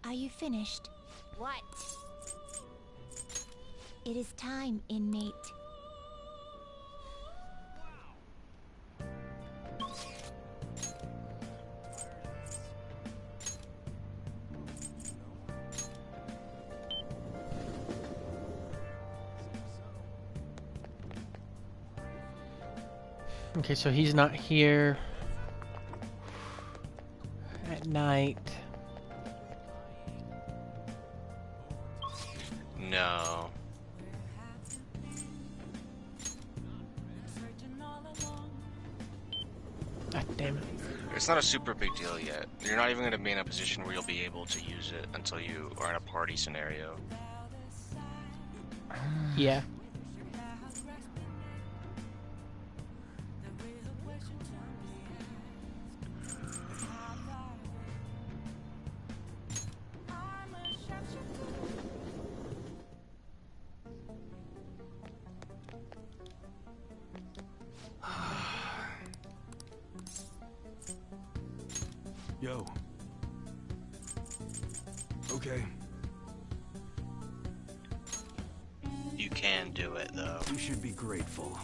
Are you finished? What? It is time, inmate. Okay, so he's not here at night. No. God damn it. It's not a super big deal yet. You're not even going to be in a position where you'll be able to use it until you are in a party scenario. Yeah. Yo. Okay. You can do it though. You should be grateful.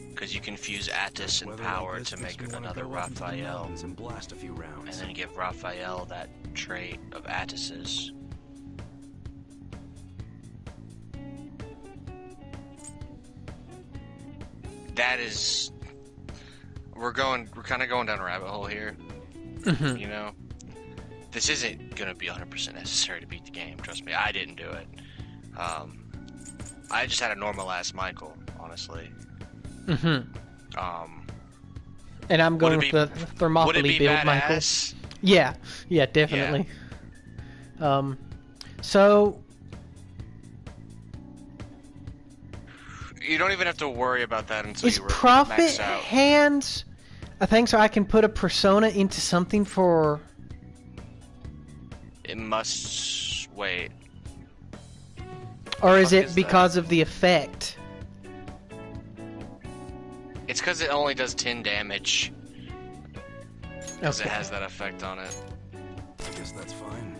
Because you can fuse Attis and Weather power like this to makes make me wanna another go up into the Raphael. mountains and blast a few rounds. And then give Raphael that trait of Attis's. That is... We're kind of going down a rabbit hole here. Mhm. You know? This isn't going to be 100% necessary to beat the game, trust me. I didn't do it. I just had a normal-ass Michael, honestly. Mhm. Um, And I'm going would with it the would it Thermopylae be build, Michael. badass? Yeah, yeah, definitely. So You don't even have to worry about that until is you Prophet max out. Hands a thing so I can put a persona into something for... It must wait. Or is fuck it is because of the effect? It's because it only does 10 damage. Because Okay. it has that effect on it. I guess that's fine.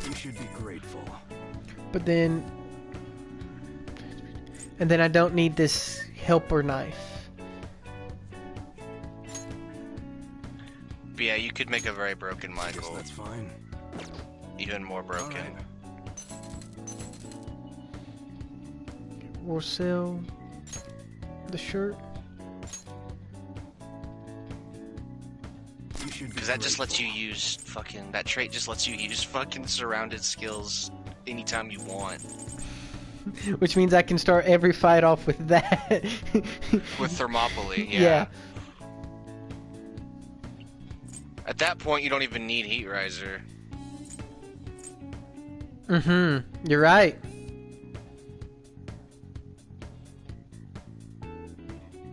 You should be grateful. But then... And then I don't need this helper knife. But yeah, you could make a very broken I guess Michael. that's fine. Even more broken. Alright. Or sell the shirt. You should be Because that just lets you grateful. use fucking... That trait just lets you use fucking surrounded skills anytime you want. Which means I can start every fight off with that. With Thermopylae, yeah. Yeah. At that point, you don't even need Heat Riser. Mm-hmm. You're right.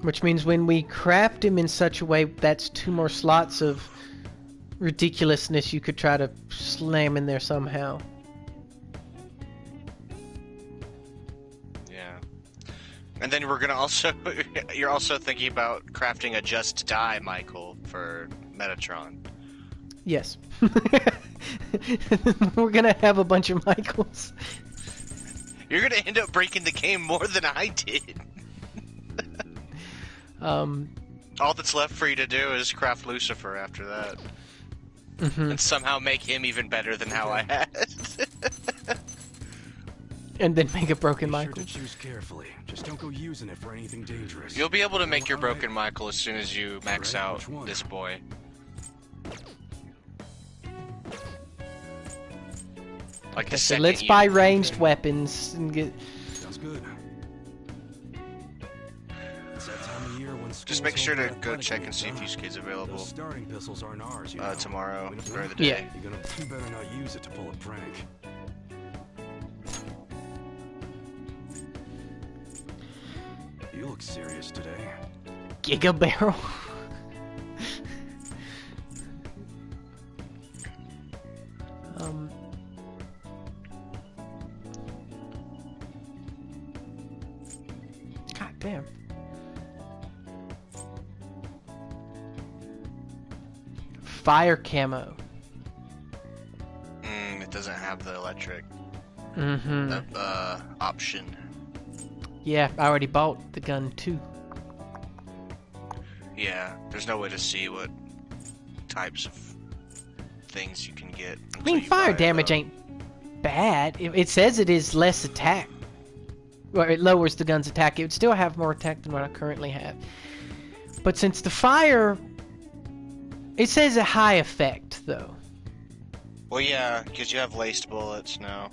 Which means when we craft him in such a way, that's 2 more slots of ridiculousness you could try to slam in there somehow. Yeah. And then we're gonna also... You're also thinking about crafting a Just Die Michael for Metatron. Yes. We're gonna have a bunch of Michaels. You're gonna end up breaking the game more than I did. All that's left for you to do is craft Lucifer after that. Mhm. And somehow make him even better than how I had. And then make a broken Be Michael. sure to choose carefully. Just don't go using it for anything dangerous. You'll be able to make your Alright. broken Michael as soon as you max Alright, out which one? this boy. Like Okay, the so second let's you- buy ranged weapons and get... Sounds good. It's that time of year when Just schools make sure to hold go athletic check and meets, see if huh? these kids available Those starting pistols aren't ours, you know. tomorrow We don't or do the it. day. Yeah. You better not use it to pull a prank. You look serious today. Giga Barrel. God damn. Fire camo. It doesn't have the electric Mm-hmm. option. Yeah, I already bought the gun too. Yeah, there's no way to see what types of things you can get. I mean, fire damage ain't bad. It says it is less attack. Well, it lowers the gun's attack. It would still have more attack than what I currently have. But since the fire... It says a high effect, though. Well, yeah, because you have laced bullets now.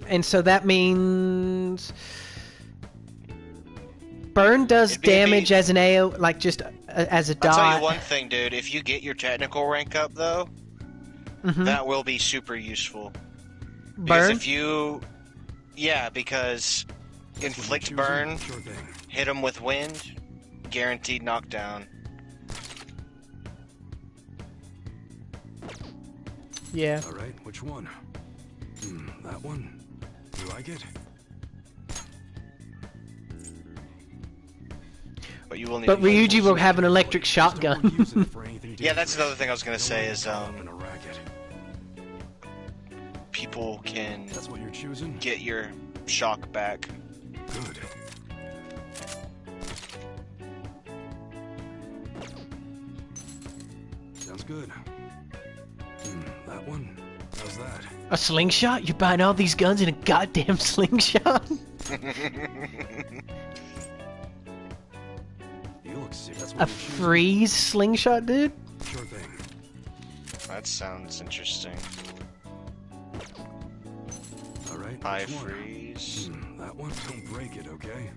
And so that means... Burn does It'd be- damage as an AO, like just as a dot. I'll tell you one thing, dude. If you get your technical rank up, though, Mhm. that will be super useful. Because Burn? if you... Yeah, because inflict burn, Sure thing. hit them with wind, guaranteed knockdown. Yeah. Alright, which one? That one? You like it? But you will need. But to Ryuji will have an electric Just don't go shotgun. using it for anything Yeah, that's dangerous. another thing I was gonna Don't say wanna is get caught up in a racket. people can That's what you're choosing? get your shock back. Good. Sounds good. That one? How's that? A slingshot? You're buying all these guns in a goddamn slingshot? You look sick. That's A what you're choosing? freeze slingshot, dude? Sure thing. That sounds interesting. Alright, High which one? freeze. That one? Don't break it, okay?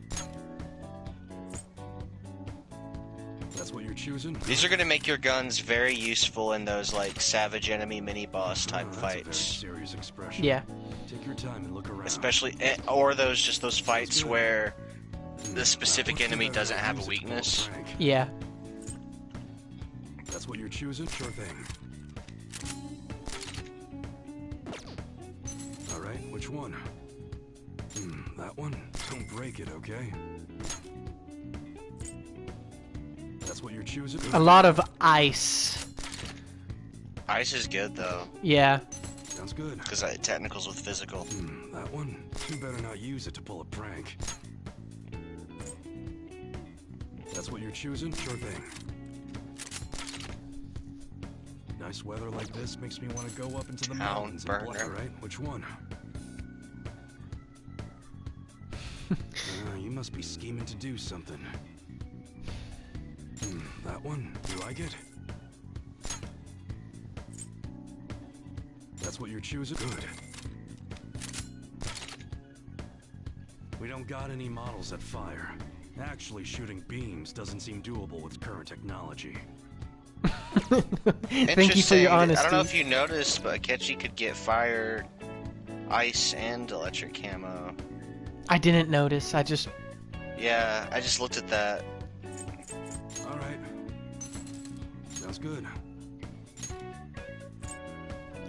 That's what you're choosing? These are gonna make your guns very useful in those like savage enemy mini boss type That's a very fights. serious expression. Yeah. Take your time and look around. Especially, or those fights where the specific enemy doesn't have a weakness. Yeah. That's what you're choosing? Sure thing. Alright, which one? That one? Don't break it, okay? That's what you're choosing? A lot of ice. Ice is good though, Yeah. Sounds good. because technicals with physical. That one? You better not use it to pull a prank. That's what you're choosing? Sure thing. Nice weather like this makes me want to go up into the mountains and play, burner. right? Which one? You must be scheming to do something. That one? You like it? That's what you're choosing? Good. We don't got any models that fire. Actually, shooting beams doesn't seem doable with current technology. Thank you for your Interesting. honesty. I don't know if you noticed, but Akechi could get fire, ice, and electric camo. I didn't notice. I just... Yeah, I just looked at that. Alright. Sounds good.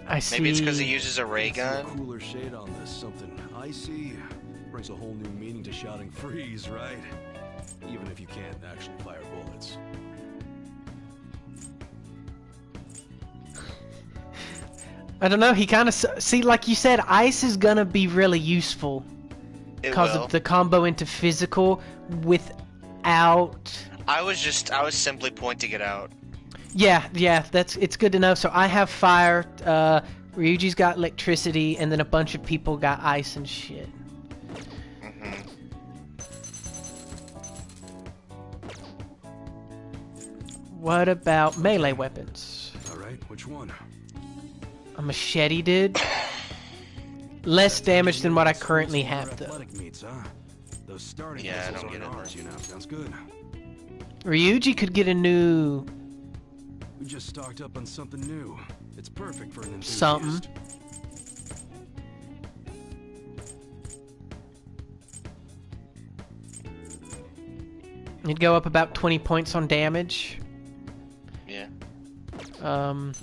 I see... Maybe it's because he uses a ray A gun. cooler shade on this. Something icy. Brings a whole new meaning to shouting freeze, right? Even if you can't actually fire bullets. I don't know, he kind of... See, like you said, ice is gonna be really useful. It Because will. of the combo into physical without... I was simply pointing it out. Yeah, it's good to know. So I have fire, Ryuji's got electricity, and then a bunch of people got ice and shit. What about melee weapons? Alright, which one? A machete, dude. Less damage than what I currently have, though. Athletic meets, huh? Those starting Yeah, I missiles don't get aren't it, ours, though. you know. Sounds good. Ryuji could get a new... We just stocked up on something new. It's perfect for an enthusiast. something. It'd go up about 20 points on damage. Yeah. Alright,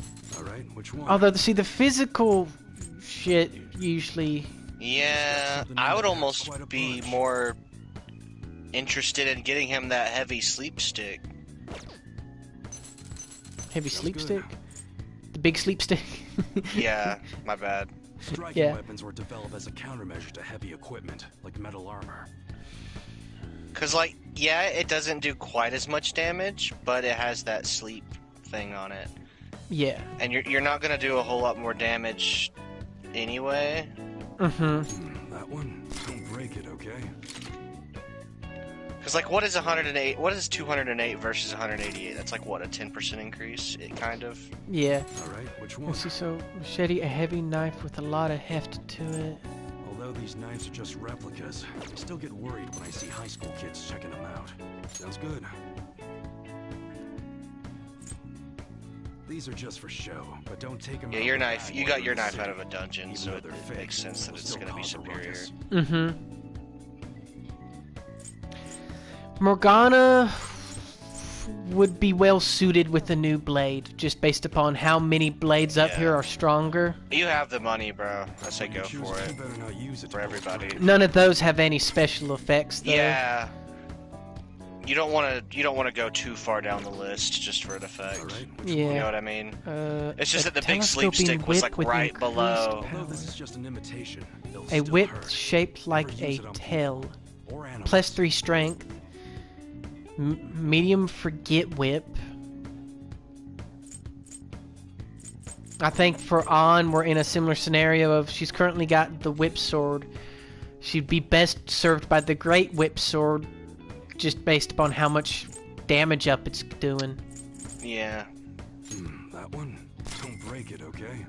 which one? Although, see, the physical shit usually... Yeah, I would almost be more interested in getting him that heavy sleep stick. Heavy Sounds sleep good. stick? The big sleep stick? Yeah, my bad. Striking Yeah. weapons were developed as a countermeasure to heavy equipment, like metal armor. Cause like, yeah, it doesn't do quite as much damage, but it has that sleep thing on it. Yeah. And you're not gonna do a whole lot more damage anyway. Mm-hmm. That one? Don't break it, okay? Cause like, what is 108? What is 208 versus 188? That's like what, a 10% increase? It kind of. Yeah. Alright, which one? Let's see, so machete, a heavy knife with a lot of heft to it. Although these knives are just replicas, I still get worried when I see high school kids checking them out. Sounds good. These are just for show, but don't take them Yeah, out your of the knife. bag You while got you're your in the knife city. out of a dungeon, Even so though it they're fake, makes sense that they'll it's still gonna be cause a superior. ruckus. Mm-hmm. Morgana would be well suited with a new blade, just based upon how many blades up here are stronger. You have the money, bro. I say go for it. You better not use it For everybody. None of those have any special effects, though. Yeah. You don't want to go too far down the list just for an effect. Alright. Yeah. You know what I mean? It's just a that the big sleep telescoping stick was whip like with right increased below. Although this is just an imitation, they'll A still whip hurt. shaped like Never a use it on tail. people or animals. Plus 3 strength. Medium forget whip. I think for An, we're in a similar scenario of she's currently got the whip sword. She'd be best served by the great whip sword, just based upon how much damage up it's doing. Yeah. That one? Don't break it, okay?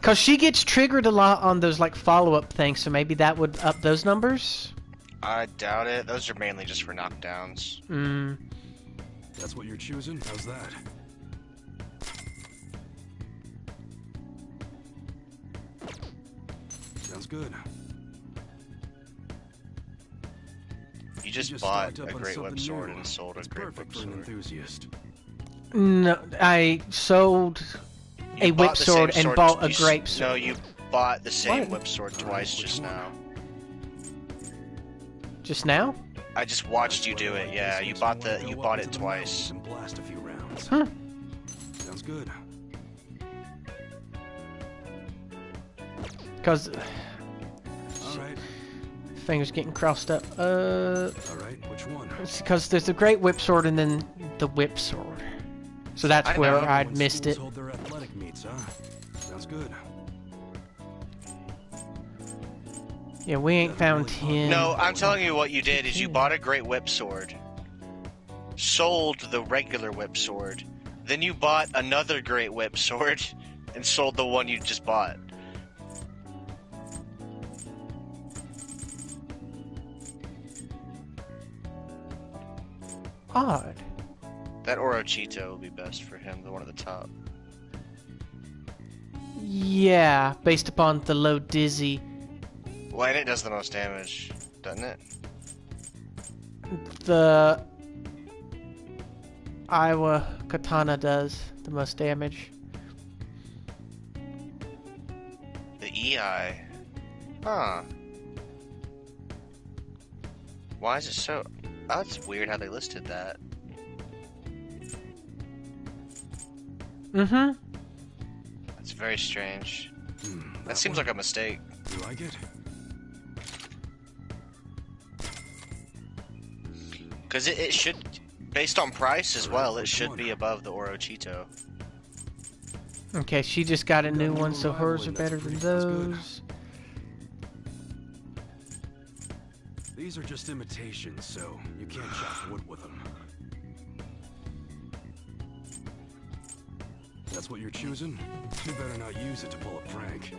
Cause she gets triggered a lot on those like follow-up things, so maybe that would up those numbers. I doubt it. Those are mainly just for knockdowns. That's what you're choosing? How's that? Sounds good. You just Just bought stocked a up on great whip something sword new. and sold a It's great whip perfect for an sword. enthusiast. No, I sold a You whip bought the same sword and bought a you s- grape sword. No, you bought the same What? whip sword twice which just one? now. Just now? I just watched you do it. Like Yeah, this you makes bought me wanna the you go bought up it into the twice. mountains and blast a few rounds. Huh. Sounds good. Cause Alright. fingers getting crossed up. Alright, which one? Because there's the great whip sword and then the whip sword. So that's I where know. I'd When missed schools it. hold their athletic meets, huh? Sounds good. Yeah, we ain't found him. No, I'm telling you what you did is you bought a great whip sword, sold the regular whip sword, then you bought another great whip sword, and sold the one you just bought. Odd. That Orochito will be best for him, the one at the top. Yeah, based upon the low dizzy. Well, and it does the most damage, doesn't it? The Iowa katana does the most damage. The EI. Huh. Why is it so... Oh, it's weird how they listed that. Mm-hmm. That's very strange. That seems like a mistake. You like it? Because it should... Based on price as well, it should be above the Orochito. Okay, she just got a got a new new one, so arrival hers are in, that's better than that's good. those. These are just imitations, so you can't chop wood with them. That's what you're choosing? You better not use it to pull a prank.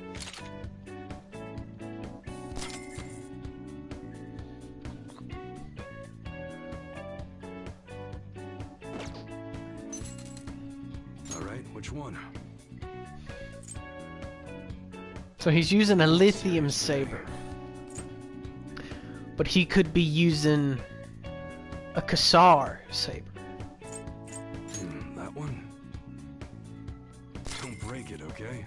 Alright, which one? So he's using a lithium saber. But he could be using a Kassar saber. That one? Don't break it, okay?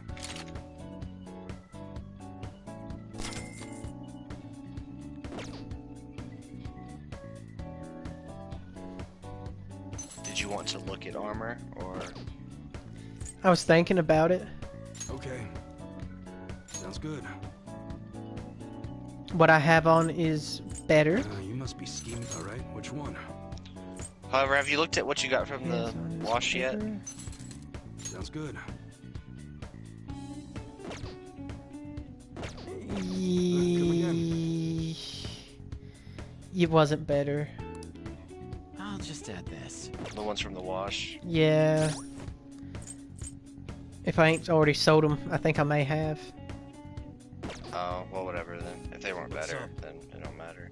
Did you want to look at armor, or... I was thinking about it. Okay. Sounds good. What I have on is better. You must be scheming. Alright, which one? However, have you looked at what you got from the Hands on is wash yet? better. Sounds good. It wasn't better. I'll just add this. The ones from the wash? Yeah. If I ain't already sold them, I think I may have. Oh, well, whatever then. If they weren't better, then it don't matter.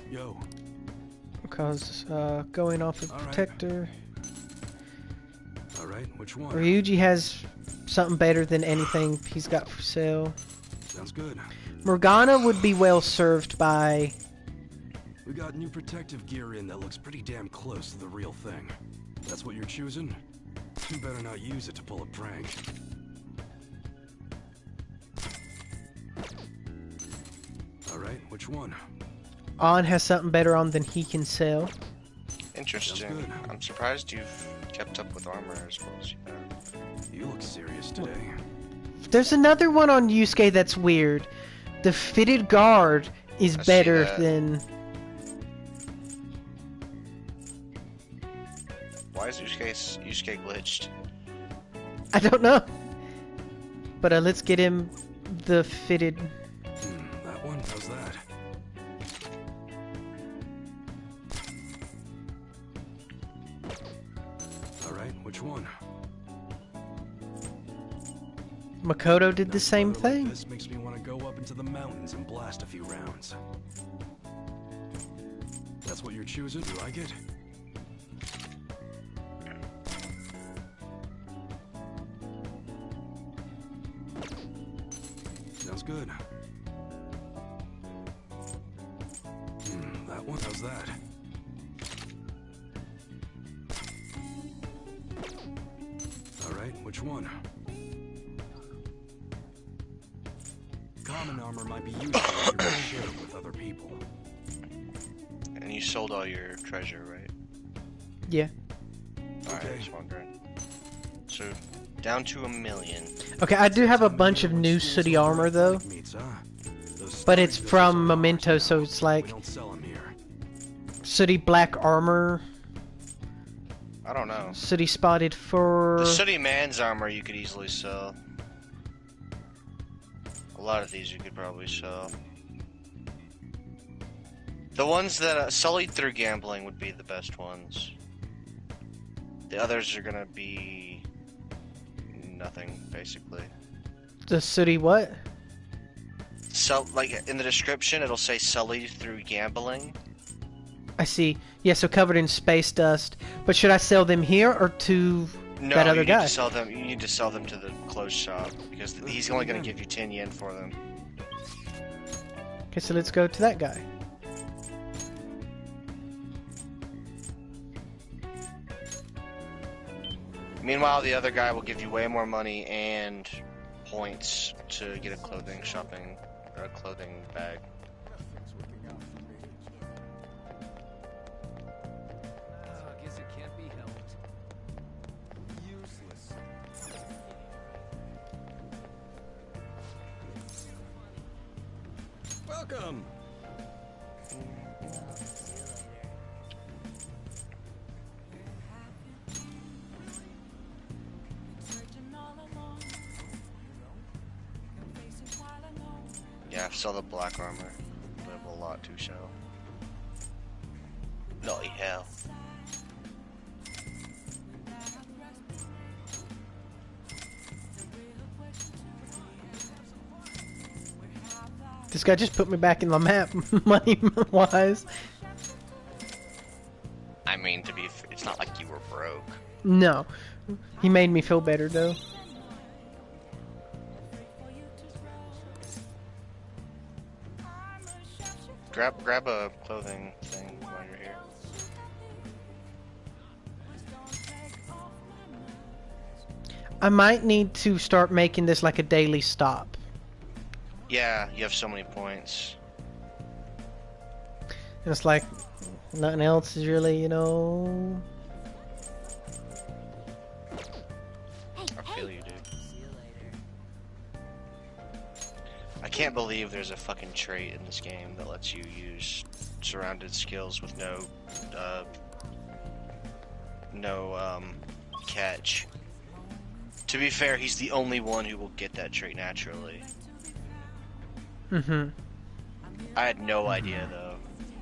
Yo. Because going off of Alright. Protector, Alright, which one? Ryuji has something better than anything he's got for sale. Sounds good. Morgana would be well served by... We got new protective gear in that looks pretty damn close to the real thing. That's what you're choosing? You better not use it to pull a prank. which one? On has something better on than he can sell. Interesting. I'm surprised you've kept up with armor as well as you have. You look serious today. There's another one on Yusuke that's weird. The fitted guard is better than... Why is Yusuke glitched? I don't know. But let's get him the fitted... that one? How's that? Alright, which one? Makoto did the same thing. This makes me want to go up into the mountains and blast a few rounds. That's what you're choosing? You like it? Sounds good. That one? How's that? Alright, which one? Common armor might be useful if you're share it with other people. And you sold all your treasure, right? Yeah. Alright, I was wondering. So, down to 1 million. Okay, I do have a bunch of new sooty armor though. But it's from Memento, so it's like... Sooty black armor. I don't know. Sooty spotted fur. The sooty man's armor you could easily sell. A lot of these you could probably sell. The ones that sullied through gambling would be the best ones. The others are gonna be nothing, basically. The sooty what? So, like in the description, it'll say sullied through gambling. I see. Yeah, so covered in space dust. But should I sell them here or to that other guy? To sell them. You need to sell them to the closed shop because he's only going to give you 10 yen for them. Okay, so let's go to that guy. Meanwhile, the other guy will give you way more money and points to get a clothing bag. I guess it can't be helped. Useless. Welcome. Yeah, sell the black armor. We have a lot to sell. Bloody hell. This guy just put me back in the map, money-wise. I mean, it's not like you were broke. No. He made me feel better, though. Grab a clothing thing while you're here. I might need to start making this like a daily stop. Yeah, you have so many points. And it's like, nothing else is really, you know... I feel you, dude. I can't believe there's a fucking trait in this game that lets you use surrounded skills with no catch. To be fair, he's the only one who will get that trait naturally. Mm-hmm. I had no idea, though.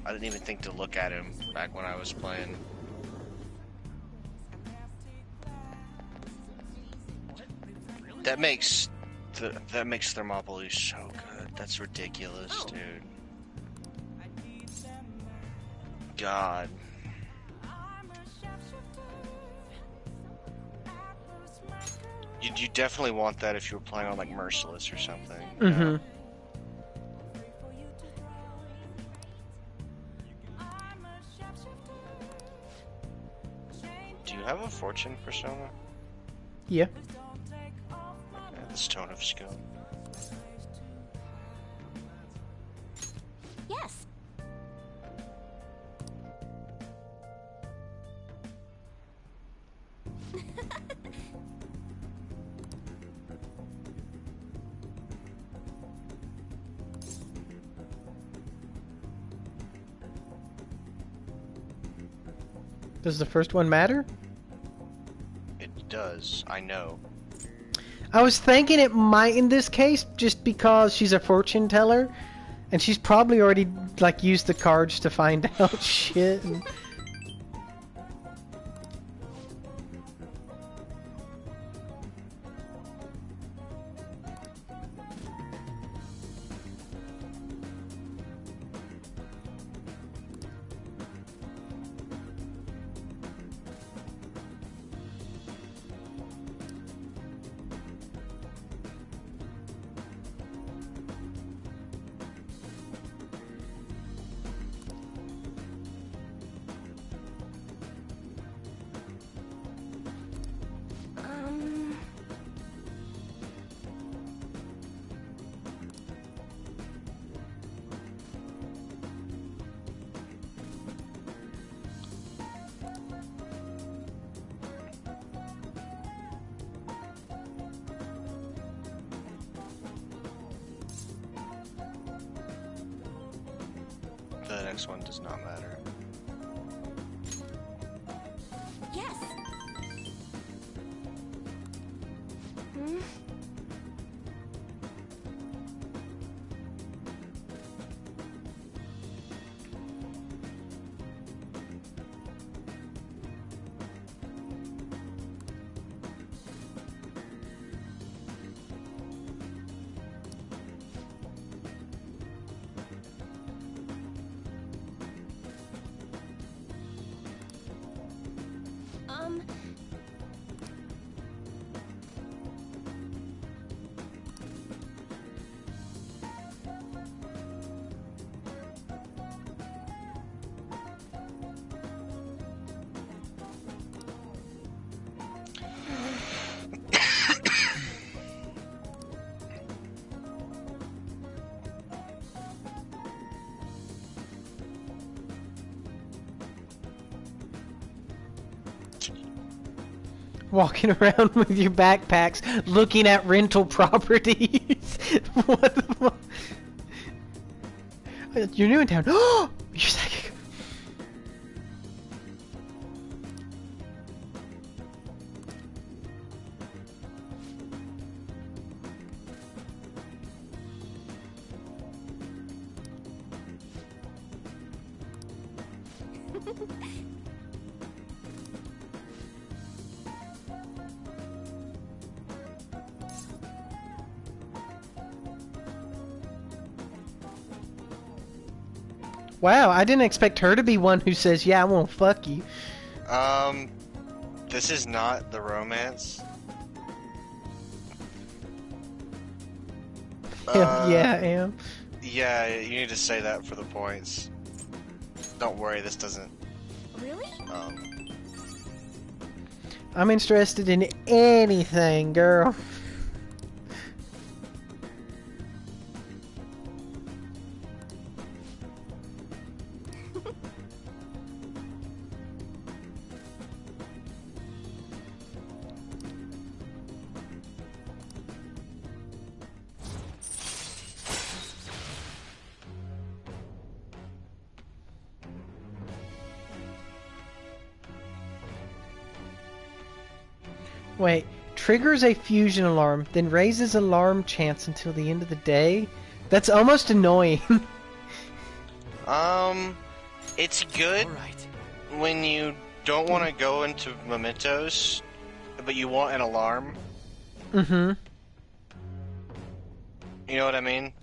I didn't even think to look at him back when I was playing. That makes Thermopylae so good. That's ridiculous, dude. God. You definitely want that if you were playing on like Merciless or something. Mm-hmm. Do you have a fortune persona? Yeah. Okay, the Stone of Skill. Yes. Does the first one matter? It does. I know. I was thinking it might in this case, just because she's a fortune teller, and she's probably already like used the cards to find out shit. And... The next one does not matter. Yes. Hmm? Um... Walking around with your backpacks, looking at rental properties. What the fuck? You're new in town. Oh, you're psychic. Wow, I didn't expect her to be one who says, "Yeah, I want to fuck you." This is not the romance. Yeah, I am. Yeah, you need to say that for the points. Don't worry, this doesn't. Really? I'm interested in anything, girl. Wait, triggers a fusion alarm, then raises alarm chance until the end of the day? That's almost annoying. It's good when you don't want to go into mementos, but you want an alarm. Mm-hmm. You know what I mean?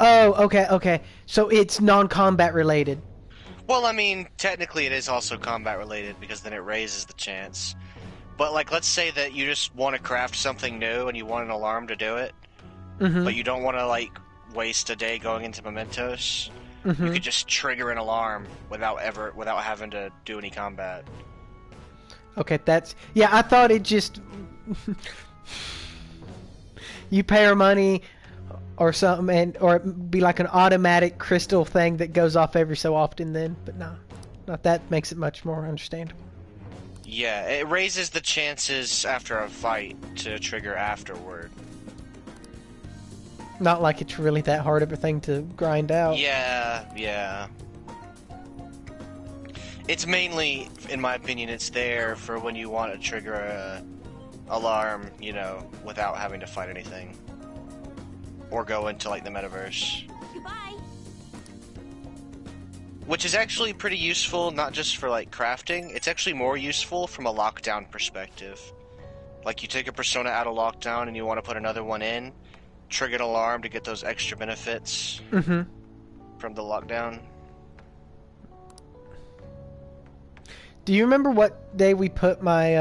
Oh, okay. So it's non-combat related. Well, I mean, technically it is also combat related because then it raises the chance. But, like, let's say that you just want to craft something new and you want an alarm to do it, but you don't want to, like, waste a day going into mementos. You could just trigger an alarm without having to do any combat. Okay, yeah, I thought it just... You pay her money, or something, or it be like an automatic crystal thing that goes off every so often. Then, but no, not that makes it much more understandable. Yeah, it raises the chances after a fight to trigger afterward. Not like it's really that hard of a thing to grind out. Yeah. It's mainly, in my opinion, it's there for when you want to trigger a alarm, you know, without having to fight anything. Or go into, like, the metaverse. Goodbye. Which is actually pretty useful, not just for, like, crafting. It's actually more useful from a lockdown perspective. Like, you take a persona out of lockdown and you want to put another one in, trigger an alarm to get those extra benefits from the lockdown. Do you remember what day we put my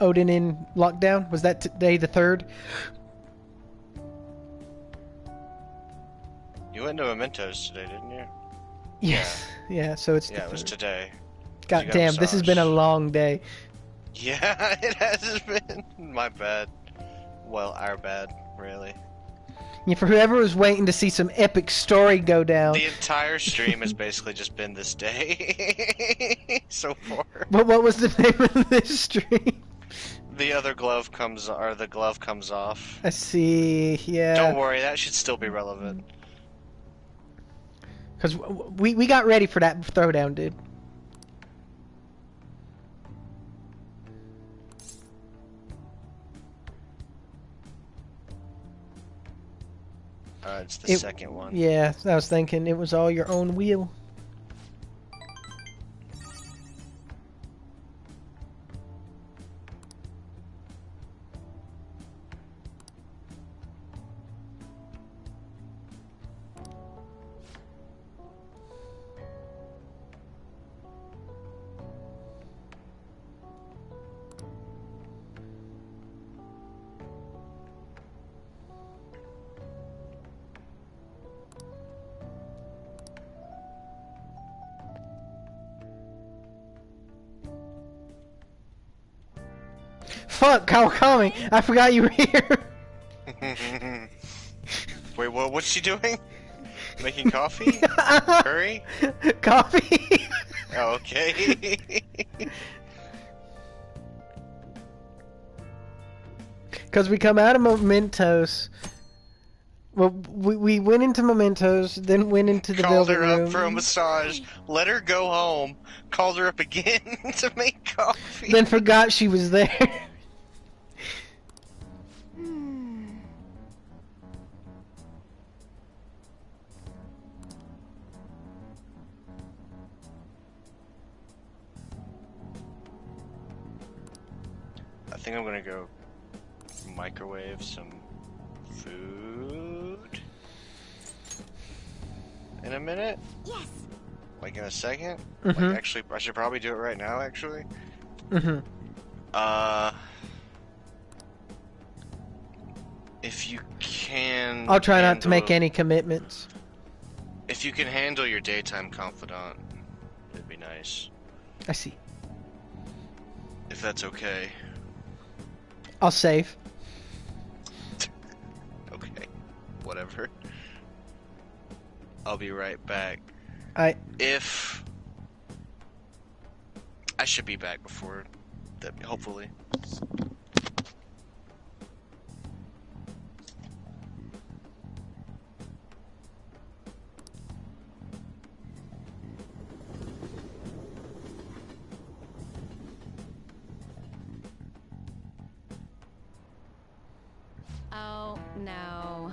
Odin in lockdown? Was that today the 3rd? You went to Mementos today, didn't you? Yes. Yeah, so it's it was today. God damn, this has been a long day. Yeah, it has been. My bad. Well, our bad, really. Yeah, for whoever was waiting to see some epic story go down. The entire stream has basically just been this day so far. But what was the name of this stream? The other glove comes, or the glove comes off. I see. Yeah. Don't worry, that should still be relevant. Because we got ready for that throwdown, dude. It's the second one. Yeah, I was thinking it was all your own wheel. Fuck, Kawakami! I forgot you were here! Wait, what's she doing? Making coffee? Curry? Coffee! Oh, okay. Because we come out of Mementos. Well, we went into Mementos, then went into the Called building her room. up for a massage, let her go home, called her up again to make coffee. Then forgot she was there. I think I'm gonna go microwave some food in a minute. Yes. Like in a second. Mhm. Like actually, I should probably do it right now. Actually. If you can. I'll try not to make handle- any commitments. If you can handle your daytime confidant, it'd be nice. I see. If that's okay. I'll save. Okay. Whatever. I'll be right back. If I should be back before that, hopefully. Oh, no.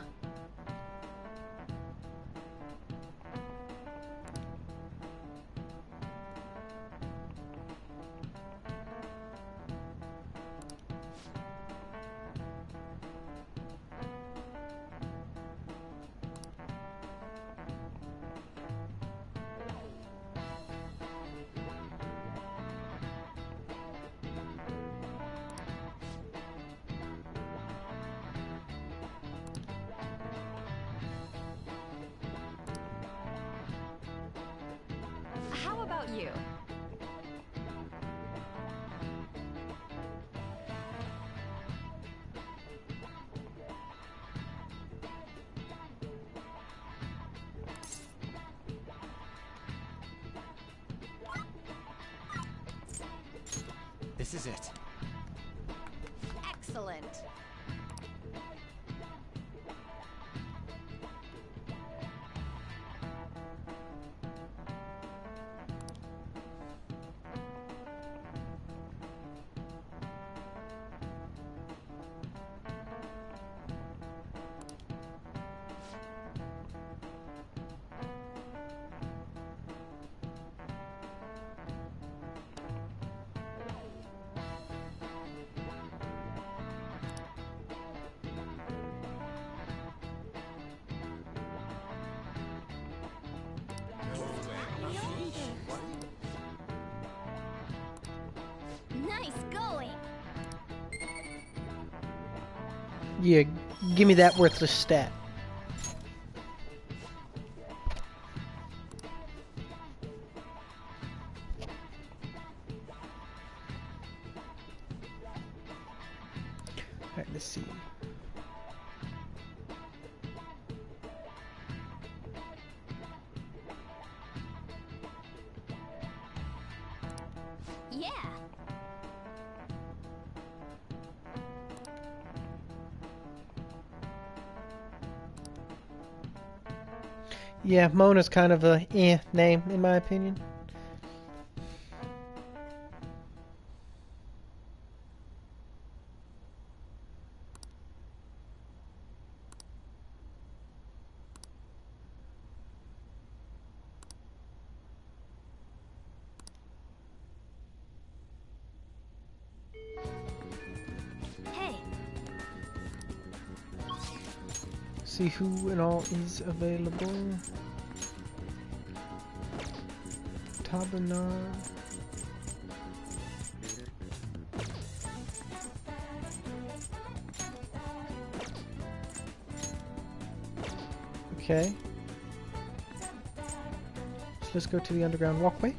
How about you? This is it. Excellent. Nice going. Yeah, give me that worthless stat. Alright, let's see. Yeah. Yeah, Mona's kind of a name in my opinion. Hey. See who and all is available. Tabernar. Okay. So let's go to the underground walkway.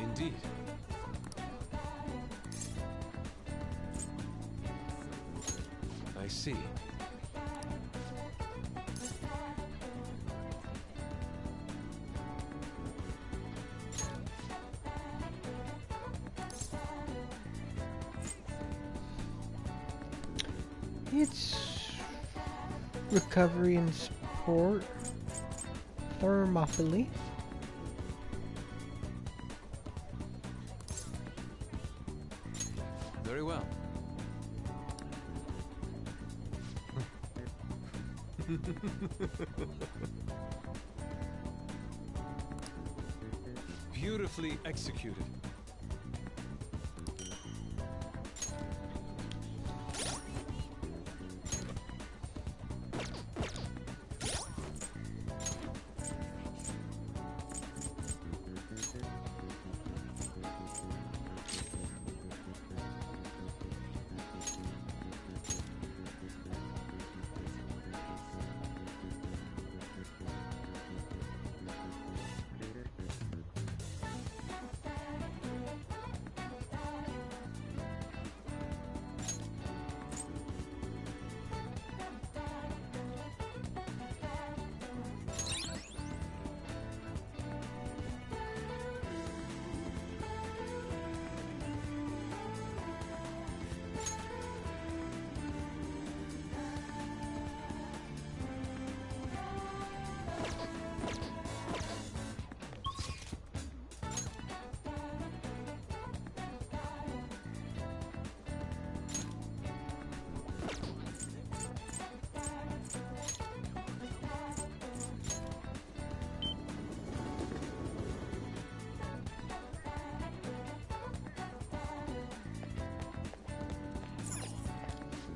Indeed. I see. It's recovery and support. Thermophily. Very well. Beautifully executed.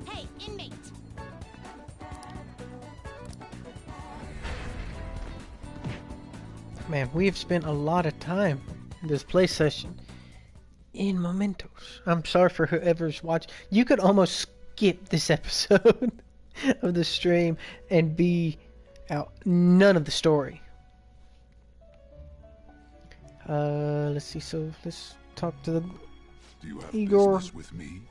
Hey, inmate. Man, we've spent a lot of time in this play session in Mementos. I'm sorry for whoever's watching. You could almost skip this episode of the stream and be out none of the story. Let's see. So let's talk to the Do you have Igor business with me?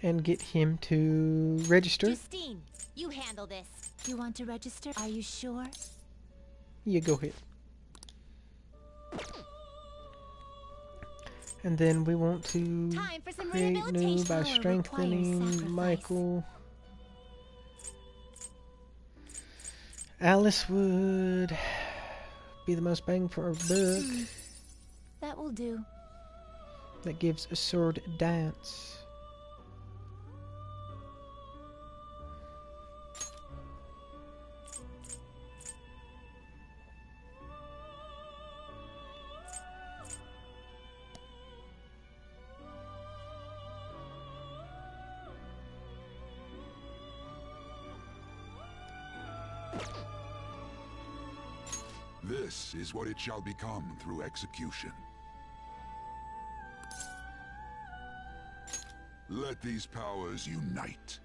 and get him to register. Justine, you handle this. You want to register? Are you sure? Yeah, go ahead. And then we want to Time for some create new rehabilitation. by Power requires strengthening sacrifice. Michael. Alice would be the most bang for our buck. That will do. That gives a sword dance. This is what it shall become through execution. Let these powers unite.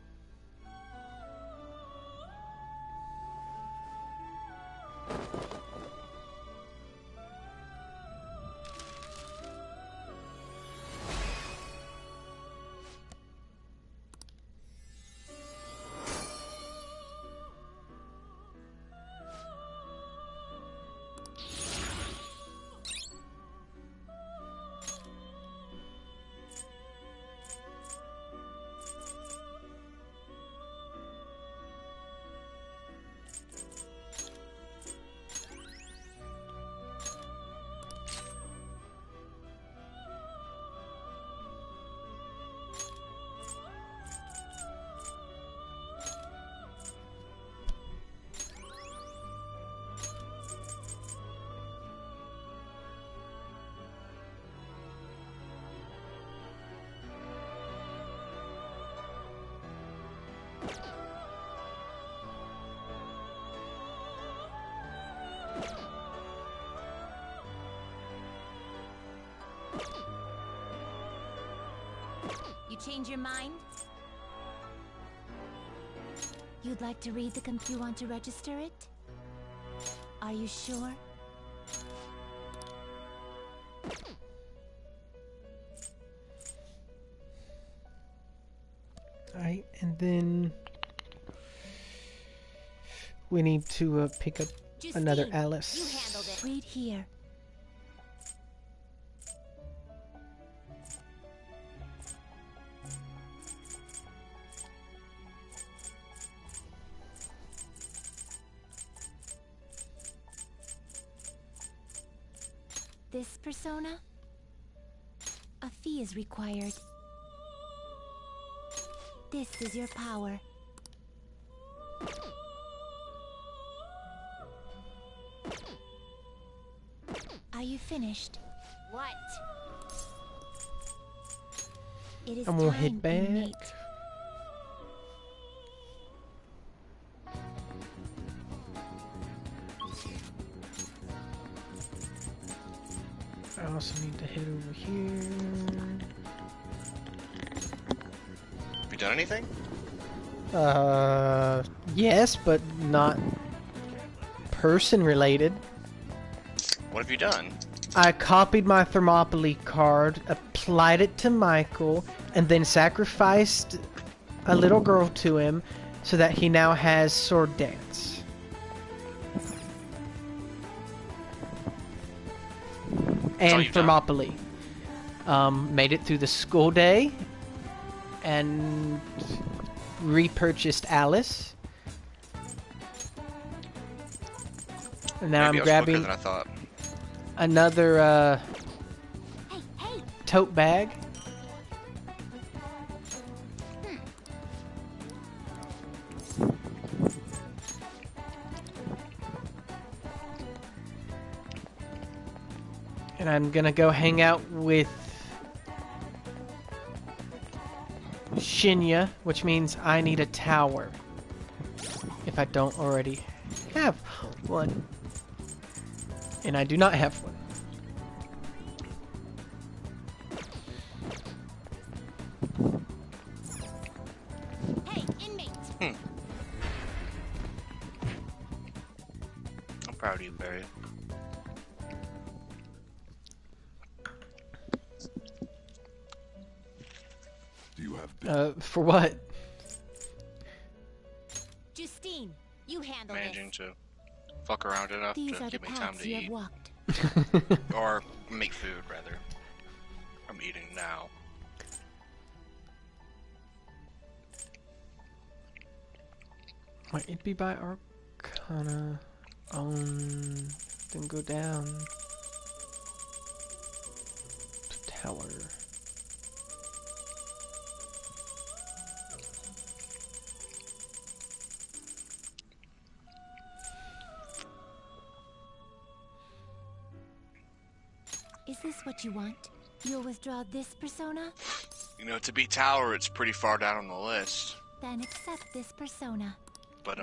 You change your mind? You'd like to read the you want to register it? Are you sure? Alright, and then we need to pick up another Justine, Alice. You handled it. Read here. This persona? A fee is required. This is your power. Are you finished? What? It is I'm gonna time, head back. inmate. I also need to head over here. Have you done anything? Yes, but not person related. What have you done? I copied my Thermopylae card, applied it to Michael, and then sacrificed a little girl to him so that he now has sword dance. And Thermopylae. Made it through the school day and repurchased Alice. And now Maybe I'm I was quicker grabbing than I thought. another tote bag. And I'm gonna go hang out with Shinya, which means I need a tower. If I don't already have one. And I do not have one. Hey, inmate! I'm proud of you, Barry. have been. For what? Justine, you handle Managing to fuck around enough These to are give the me time paths to you have eat. walked. Or make food, rather. I'm eating now. Might it be by Arcana? Then go down to Tower. Is this what you want? You'll withdraw this persona? You know, to beat Tower, it's pretty far down on the list. Then accept this persona. But,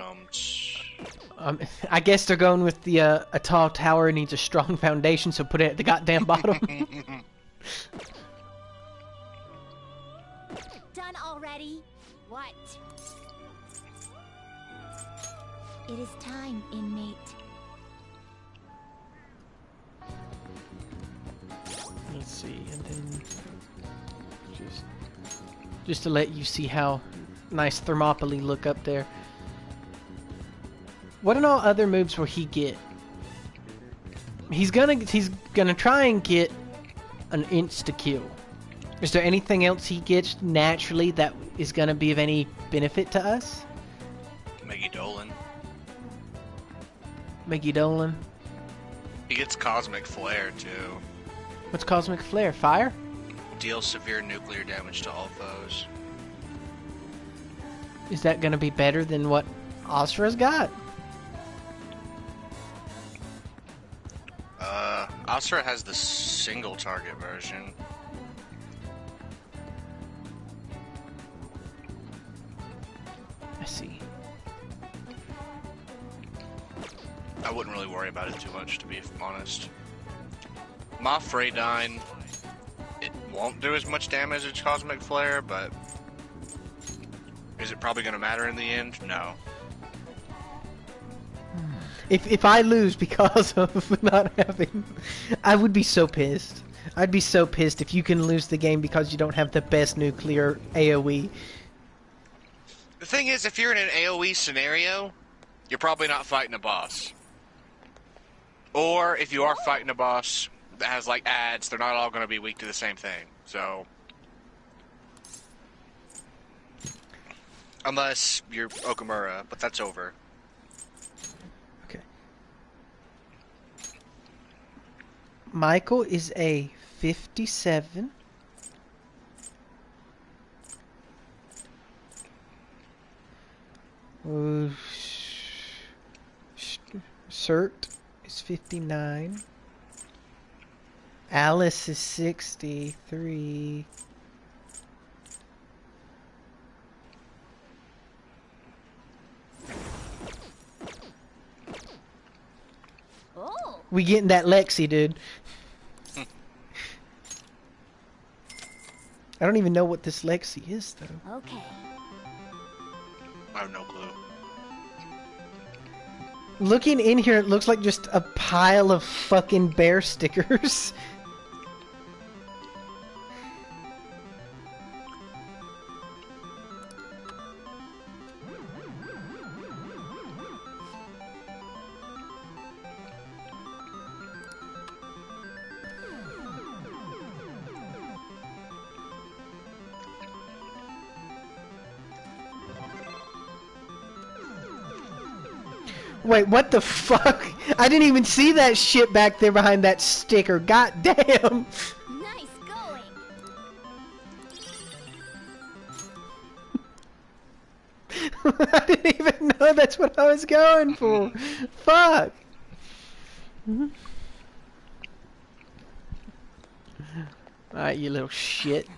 I guess they're going with the, a tall tower needs a strong foundation, so put it at the goddamn bottom. Done already? What? It is time, inmate. Let's see, and then just to let you see how nice Thermopylae look up there. What in all other moves will he get? He's gonna try and get an insta kill. Is there anything else he gets naturally that is gonna be of any benefit to us? Meggy Dolan. Meggy Dolan. He gets Cosmic Flare, too. What's Cosmic Flare? Fire? Deals severe nuclear damage to all foes. Is that gonna be better than what Asura's got? Asura has the single target version. I see. I wouldn't really worry about it too much, to be honest. My Freydine, it won't do as much damage as Cosmic Flare, but is it probably going to matter in the end? No. If I lose because of not having... I would be so pissed. I'd be so pissed if you can lose the game because you don't have the best nuclear AoE. The thing is, if you're in an AoE scenario, you're probably not fighting a boss. Or if you are fighting a boss that has, like, adds, they're not all going to be weak to the same thing. So... unless you're Okamura, but that's over. Okay. Michael is a 57. Cert is 59. Alice is 63. Oh. We getting that Lexi, dude. I don't even know what this Lexi is, though. Okay. I have no clue. Looking in here, it looks like just a pile of fucking bear stickers. Wait, what the fuck? I didn't even see that shit back there behind that sticker. God damn. Nice going. I didn't even know that's what I was going for. Fuck. Alright, you little shit.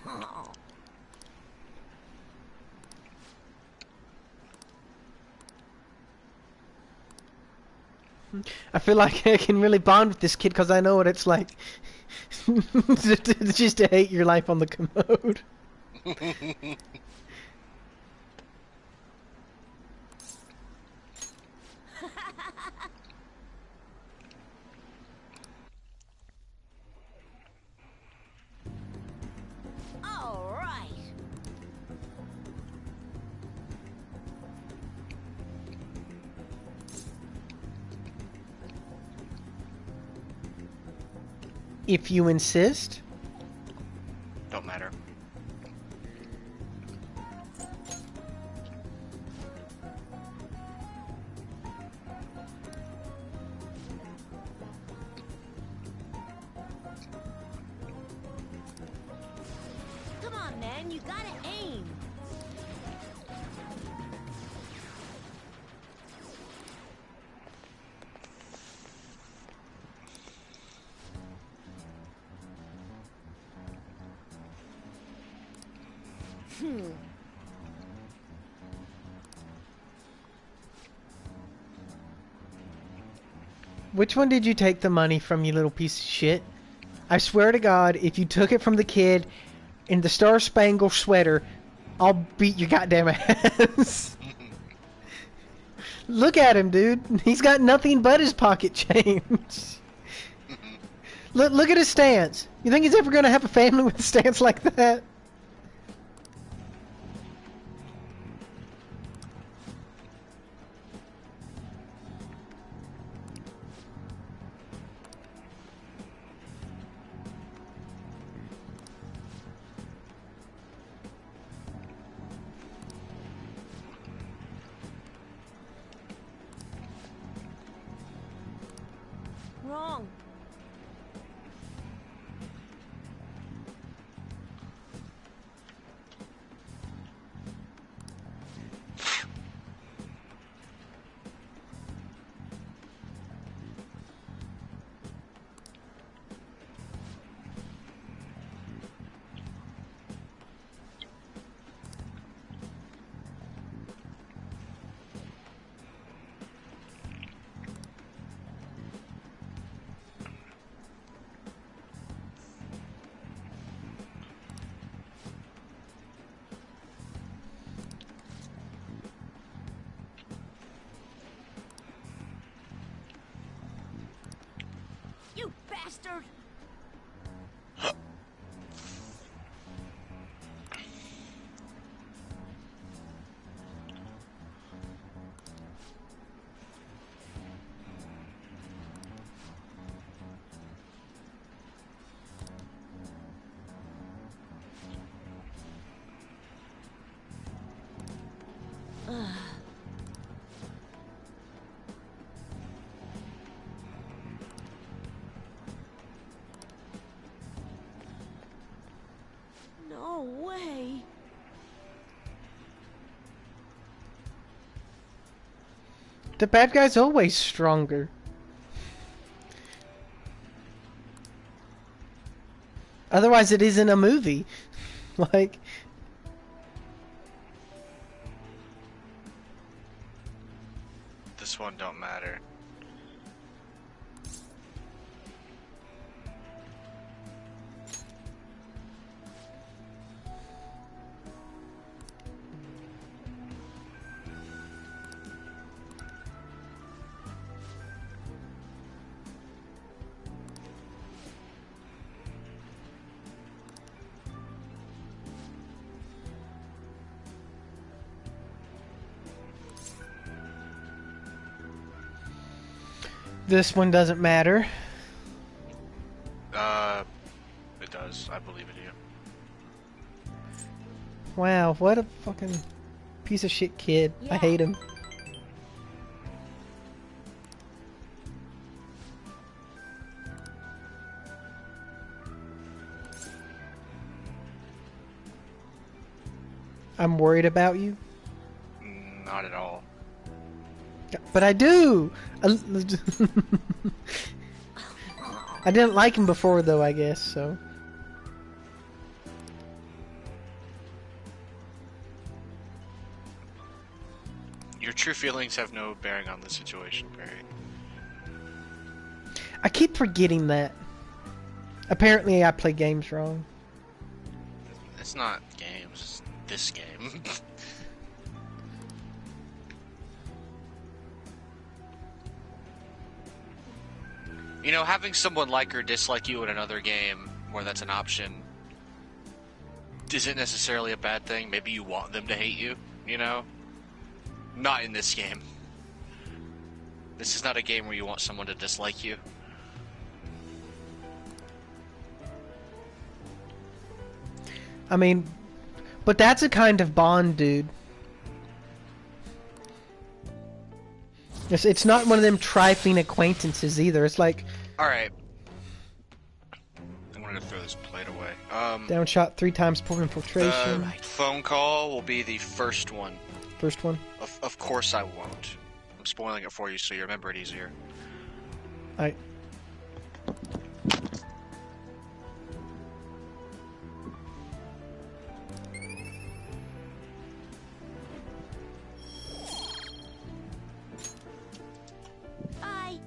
I feel like I can really bond with this kid because I know what it's like just to hate your life on the commode. All right. If you insist. Don't matter. Come on, man, you gotta aim. Which one did you take the money from, you little piece of shit? I swear to God, if you took it from the kid in the Star Spangled Sweater, I'll beat your goddamn ass. Look at him, dude. He's got nothing but his pocket change. Look at his stance. You think he's ever gonna have a family with a stance like that? Wrong. You bastard! No way. The bad guy's always stronger. Otherwise it isn't a movie. Like... This one don't matter. This one doesn't matter. It does. I believe in you. Wow, what a fucking piece of shit kid. I hate him. I'm worried about you. Not at all. But I do! I didn't like him before though, I guess, so... Your true feelings have no bearing on the situation, Barry. I keep forgetting that. Apparently I play games wrong. It's not games, it's this game. You know, having someone like or dislike you in another game, where that's an option, isn't necessarily a bad thing. Maybe you want them to hate you, you know? Not in this game. This is not a game where you want someone to dislike you. I mean, but that's a kind of bond, dude. It's not one of them trifling acquaintances either. It's like... Alright. I'm gonna throw this plate away. Downshot 3 times for infiltration. The phone call will be the first one. First one? Of course I won't. I'm spoiling it for you so you remember it easier. I... Bye.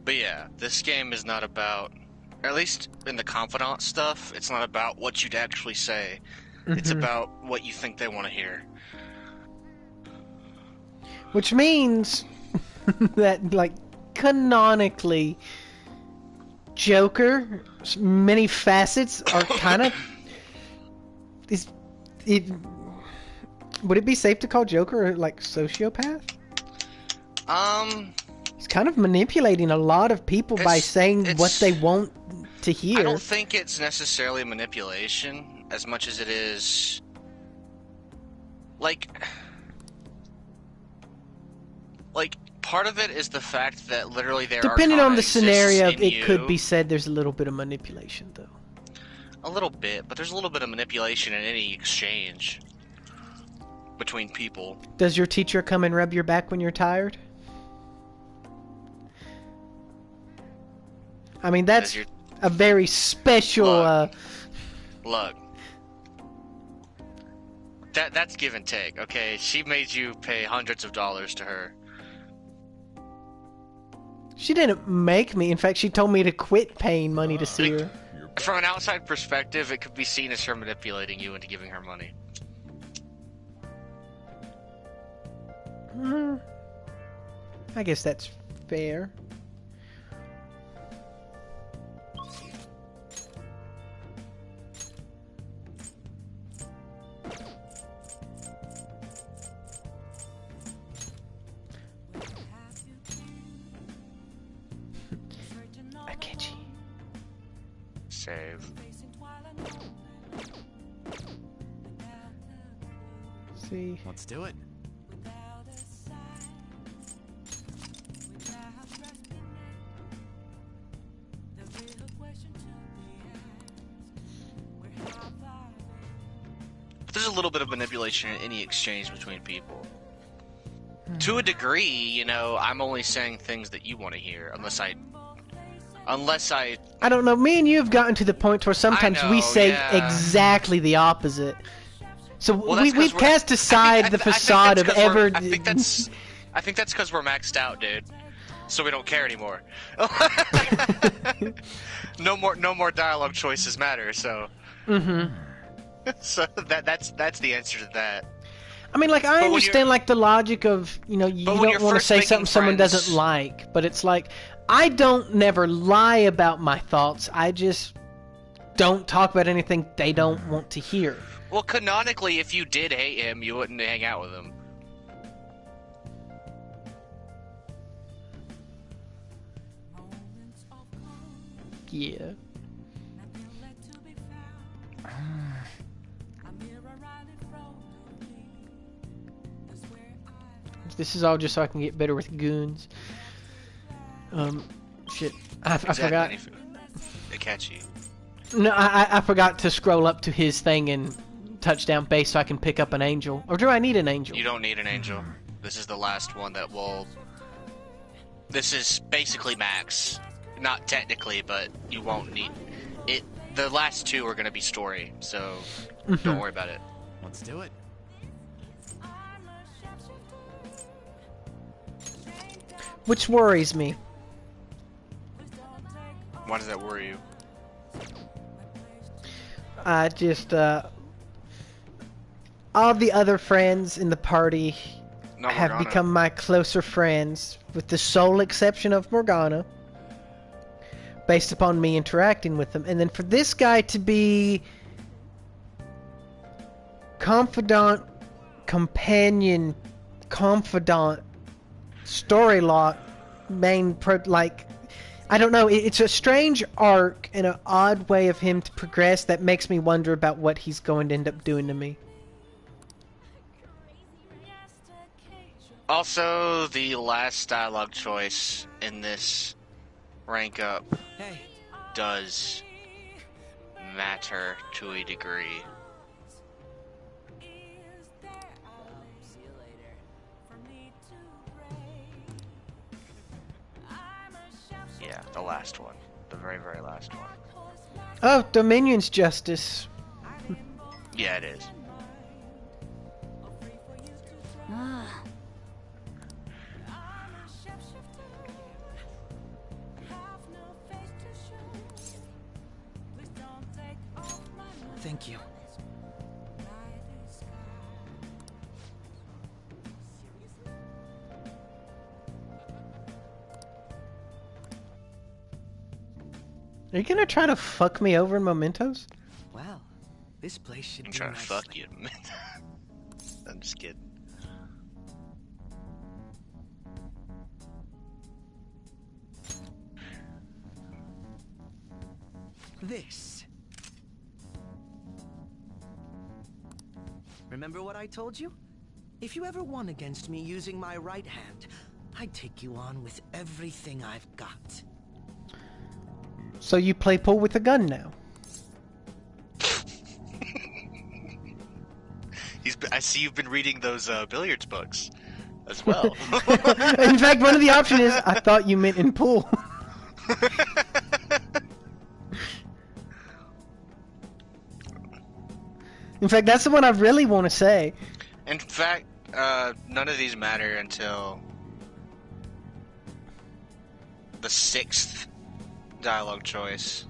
But yeah, this game is not about, or at least in the confidant stuff, it's not about what you'd actually say. It's about what you think they want to hear. Which means that, like, canonically, Joker's many facets are kind of... Would it be safe to call Joker, like, sociopath? He's kind of manipulating a lot of people by saying what they want to hear. I don't think it's necessarily manipulation as much as it is, like part of it is the fact that literally there depending are on the scenario, it it could be said there's a little bit of manipulation, though. A little bit, but there's a little bit of manipulation in any exchange between people. Does your teacher come and rub your back when you're tired? I mean, that's a very special... Look. That's give and take, okay? She made you pay hundreds of dollars to her. She didn't make me. In fact, she told me to quit paying money to see her. From an outside perspective, it could be seen as her manipulating you into giving her money. I guess that's fair. Akechi. Save. See. Let's do it. There's a little bit of manipulation in any exchange between people. To a degree, you know, I'm only saying things that you want to hear, unless I don't know, me and you have gotten to the point where sometimes we say exactly the opposite. So we've cast aside the facade of ever... I think that's because we're maxed out, dude. So we don't care anymore. No more dialogue choices matter, so... So that's the answer to that. I mean, like, I understand, like, the logic of, you know, you don't want to say something someone doesn't like, but it's like, I don't never lie about my thoughts, I just don't talk about anything they don't want to hear. Well, canonically, if you did hate him, you wouldn't hang out with him. Yeah. This is all just so I can get better with goons. Shit. I forgot. Akechi. No, I forgot to scroll up to his thing and touch down base so I can pick up an angel. Or do I need an angel? You don't need an angel. This is the last one that will... This is basically max. Not technically, but you won't need it. The last two are going to be story, so don't worry about it. Let's do it. Which worries me. Why does that worry you? I just, all the other friends in the party No, have Morgana. become my closer friends, with the sole exception of Morgana, based upon me interacting with them. And then for this guy to be confidant, companion, confidant, story lock, I don't know, it's a strange arc and an odd way of him to progress that makes me wonder about what he's going to end up doing to me. Also, the last dialogue choice in this rank up does matter to a degree. Yeah, the last one. The very, very last one. Oh, Dominion's justice. Yeah, it is. Thank you. Are you gonna try to fuck me over in Mementos? Well, this place should I'm do trying to nicely. fuck you. I'm just kidding. This. Remember what I told you? If you ever won against me using my right hand, I'd take you on with everything I've got. So you play pool with a gun now? I see you've been reading those billiards books as well. In fact, one of the options is, I thought you meant in pool. In fact, that's the one I really want to say. In fact, none of these matter until the 6th dialogue choice.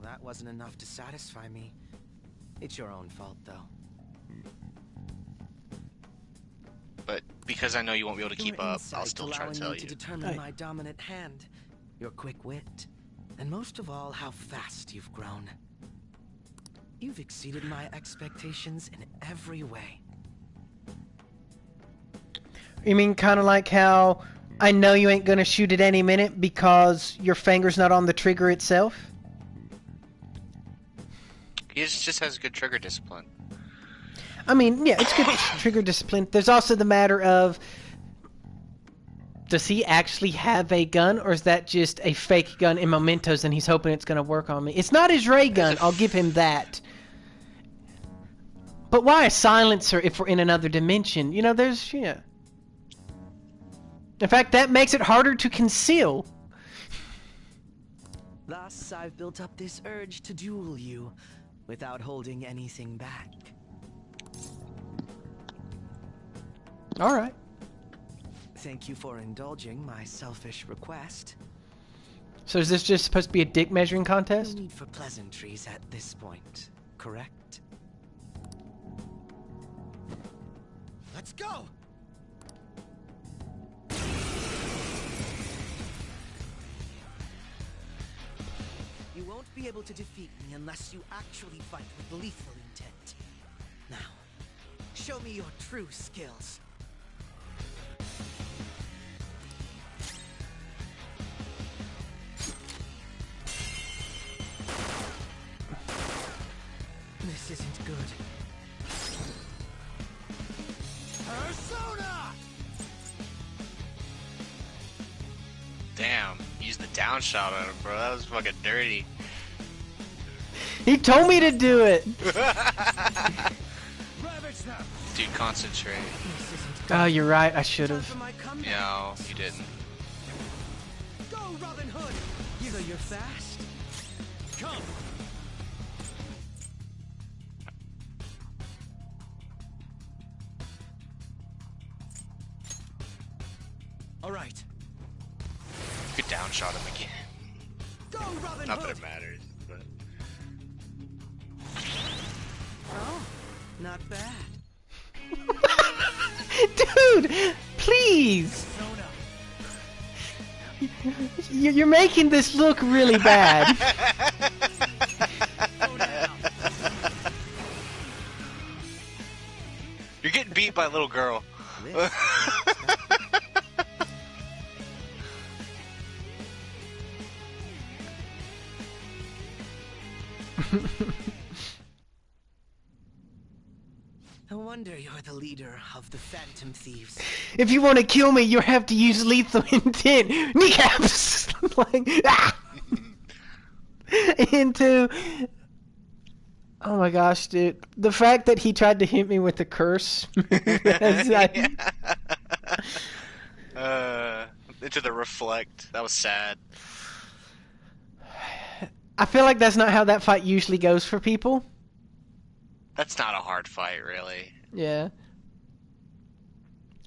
That wasn't enough to satisfy me. It's your own fault, though. But because I know you won't be able to keep Your up, I'll insight still try to allowing tell me you. to determine my dominant hand, your quick wit, and most of all, how fast you've grown. You've exceeded my expectations in every way. You mean kind of like how I know you ain't gonna shoot at any minute because your finger's not on the trigger itself? He just has good trigger discipline. I mean, yeah, it's good trigger discipline. There's also the matter of, does he actually have a gun, or is that just a fake gun in Mementos and he's hoping it's going to work on me? It's not his ray gun, I'll give him that. But why a silencer if we're in another dimension? You know, there's, yeah. In fact, that makes it harder to conceal. Thus, I've built up this urge to duel you, without holding anything back. Alright. Thank you for indulging my selfish request. So is this just supposed to be a dick measuring contest? No need for pleasantries at this point, correct? Let's go! You won't be able to defeat me unless you actually fight with lethal intent. Now, show me your true skills. This isn't good. Persona! Damn, use the down shot on him, bro. That was fucking dirty. He told me to do it! Ravage them! Dude, concentrate. Oh, you're right. I should have. No, you didn't. Go, Robin Hood! You know you're fast. Come. All right. You could down shot him again. Go, Robin Not that Hood! it matters, but Oh, not bad. Dude, please. You're making this look really bad. you're getting beat by a little girl. No wonder you're the leader of the Phantom Thieves. If you want to kill me, you have to use lethal intent. Kneecaps! Like, ah! Into... Oh my gosh, dude. The fact that he tried to hit me with the curse. Into the reflect. That was sad. I feel like that's not how that fight usually goes for people. That's not a hard fight, really. Yeah.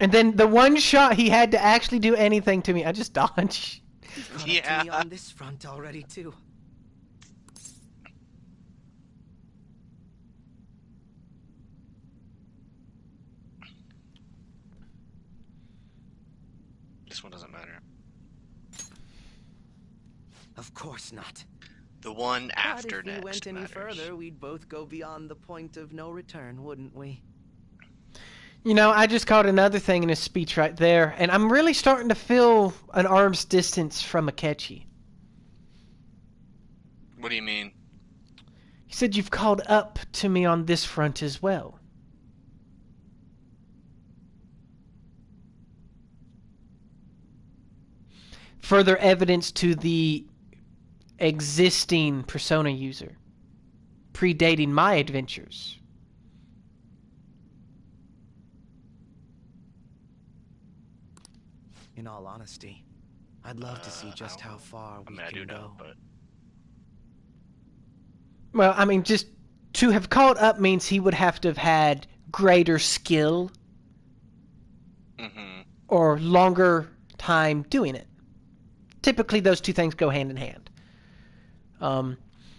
And then the one shot he had to actually do anything to me, I just dodged. Yeah. Me on this front already too. This one doesn't matter. Of course not. The one after but if we went any matters. further, we'd both go beyond the point of no return, wouldn't we? You know, I just caught another thing in his speech right there, and I'm really starting to feel an arm's distance from Akechi. What do you mean? He said you've called up to me on this front as well. Further evidence to the existing Persona user, predating my adventures. In all honesty, I'd love to see just how far we can go. But well, I mean, just to have called up means he would have to have had greater skill or longer time doing it. Typically, those two things go hand in hand.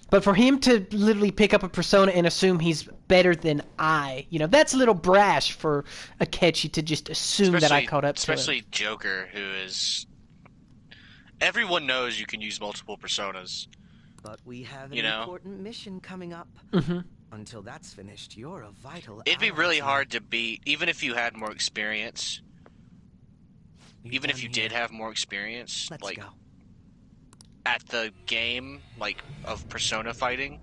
But for him to literally pick up a Persona and assume he's better than I, you know, that's a little brash for Akechi to just assume that I caught up to him. Especially Joker, who is... Everyone knows you can use multiple Personas. But we have an important mission coming up. Until that's finished, you're a vital It'd be ally really to hard to beat, even if you had more experience. Even if you did have more experience. Let's like, go. At the game, like, of Persona fighting.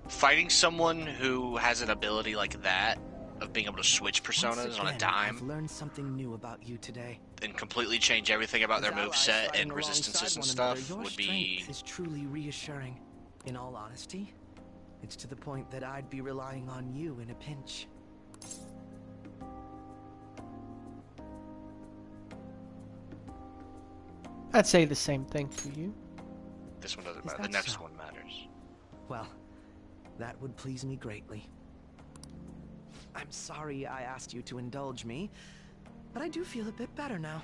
Fighting someone who has an ability like that, of being able to switch Personas on a dime, I've learned something new about you today. and completely change everything about their moveset and resistances and stuff, Your would be... strength is truly reassuring. In all honesty, it's to the point that I'd be relying on you in a pinch. I'd say the same thing for you. This one doesn't Is matter. The that next so? one matters. Well, that would please me greatly. I'm sorry I asked you to indulge me, but I do feel a bit better now.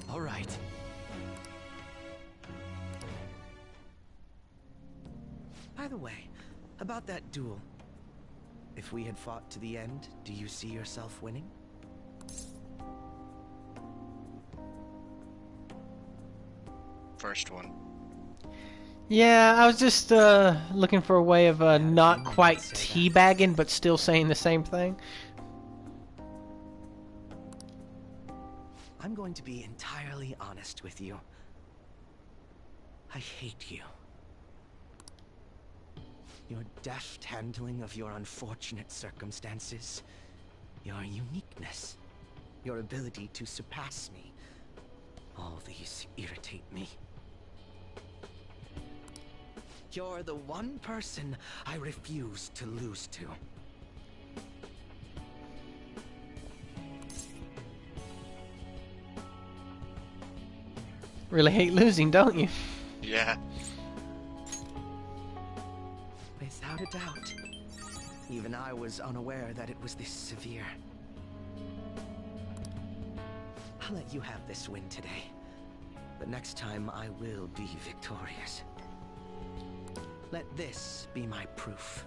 All right. By the way, about that duel. If we had fought to the end, do you see yourself winning? First one. Yeah, I was just looking for a way of not quite teabagging, but still saying the same thing. I'm going to be entirely honest with you. I hate you. Your deft handling of your unfortunate circumstances. Your uniqueness. your ability to surpass me. All these irritate me. You're the one person I refuse to lose to. Really hate losing, don't you? Yeah. Without a doubt. Even I was unaware that it was this severe. I'll let you have this win today. But next time I will be victorious. Let this be my proof.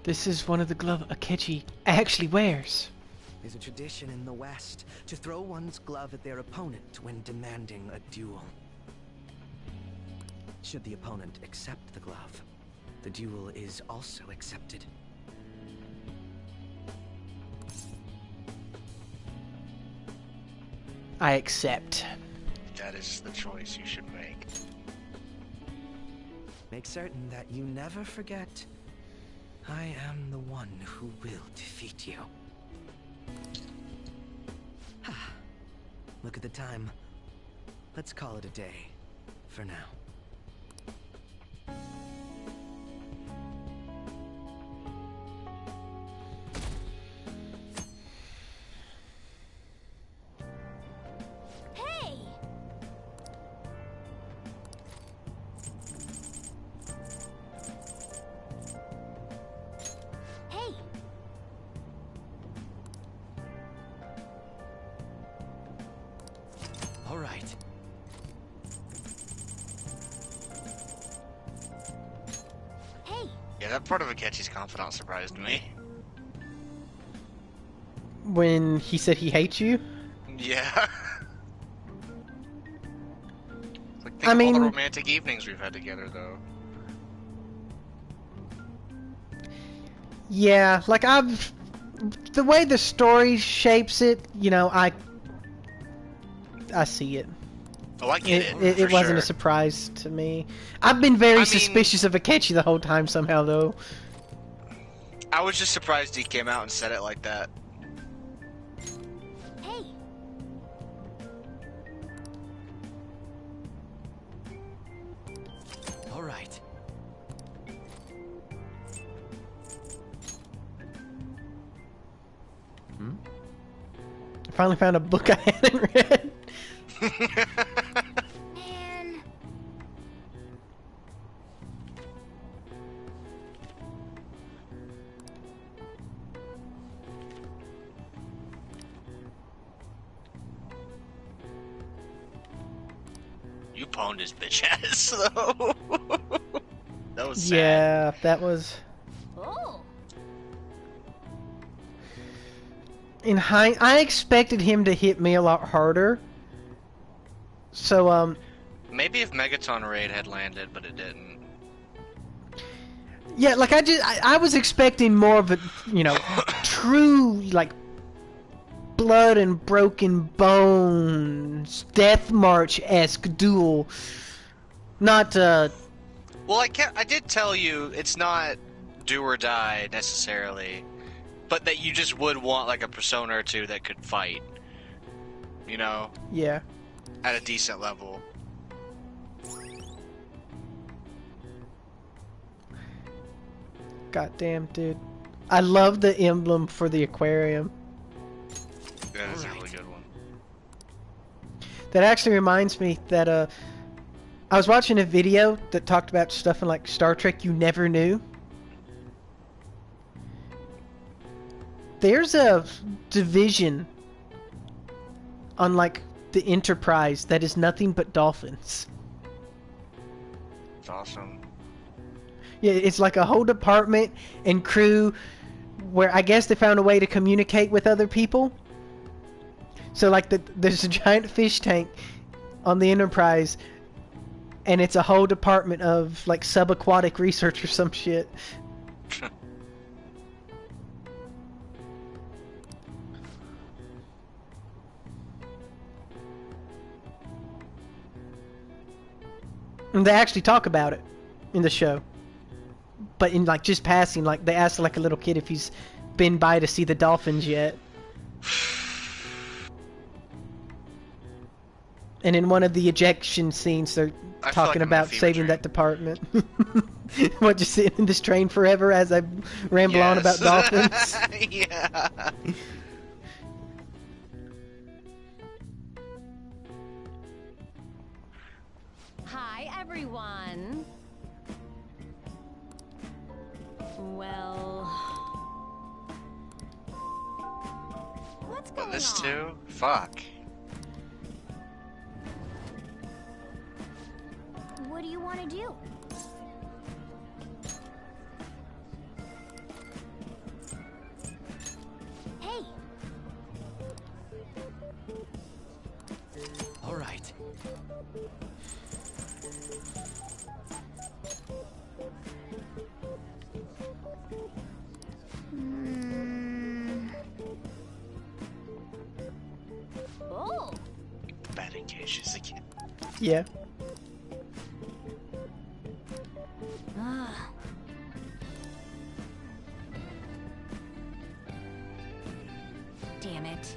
This is one of the gloves Akechi actually wears. There's a tradition in the West to throw one's glove at their opponent when demanding a duel. Should the opponent accept the glove, the duel is also accepted. I accept. That is the choice you should make. Make certain that you never forget, I am the one who will defeat you. Look at the time. Let's call it a day, for now. Hey! Hey! All right. Hey! Yeah, that part of Akechi's confidant surprised me. When he said he hates you? Yeah. Like, think I of mean, all the romantic evenings we've had together, though. yeah, like the way the story shapes it, you know, I see it. Oh, I get it. It for wasn't sure. a surprise to me. I've been very suspicious of Akechi the whole time somehow, though. I was just surprised he came out and said it like that. Hey! All right. I finally found a book I hadn't read. Man. You pwned his bitch ass, though. That was sad. Yeah, that was... Oh! In I expected him to hit me a lot harder. So, Maybe if Megaton Raid had landed, but it didn't. yeah, like I was expecting more of a, you know, true, like, blood and broken bones, Death March-esque duel. Not, Well, I did tell you it's not do or die necessarily, but that you just would want like a persona or two that could fight. You know? yeah. At a decent level. Goddamn, dude. I love the emblem for the aquarium. That is a really good one. That actually reminds me that I was watching a video that talked about stuff in like Star Trek you never knew. There's a division on like the Enterprise that is nothing but dolphins. It's awesome. Yeah, it's like a whole department and crew where I guess they found a way to communicate with other people. So like there's a giant fish tank on the Enterprise and it's a whole department of like subaquatic research or some shit. And they actually talk about it in the show. but in like just passing, like they asked like a little kid if he's been by to see the dolphins yet. And in one of the ejection scenes, they're talking about saving that department. What, just sitting in this train forever as I ramble on about dolphins? Yeah. Hi, everyone. Well, What's going This on? too? Fuck. What do you want to do? Hey, All right. oh, Batting cages again. Yeah. ah, damn it.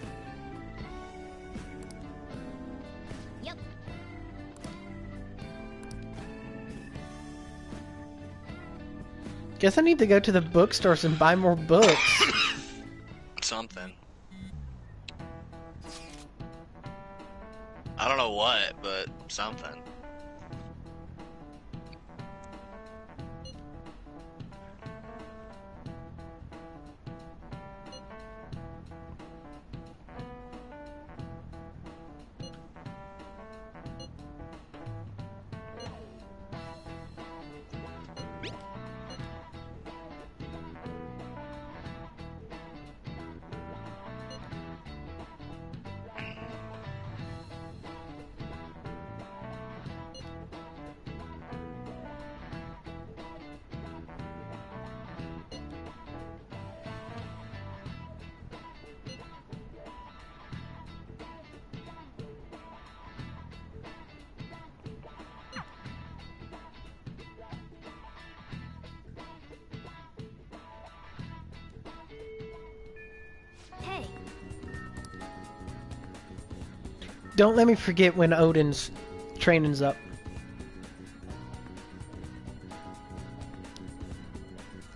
Yep. Guess I need to go to the bookstores and buy more books. Something. I don't know what, but something. Hey, Don't let me forget when Odin's training's up.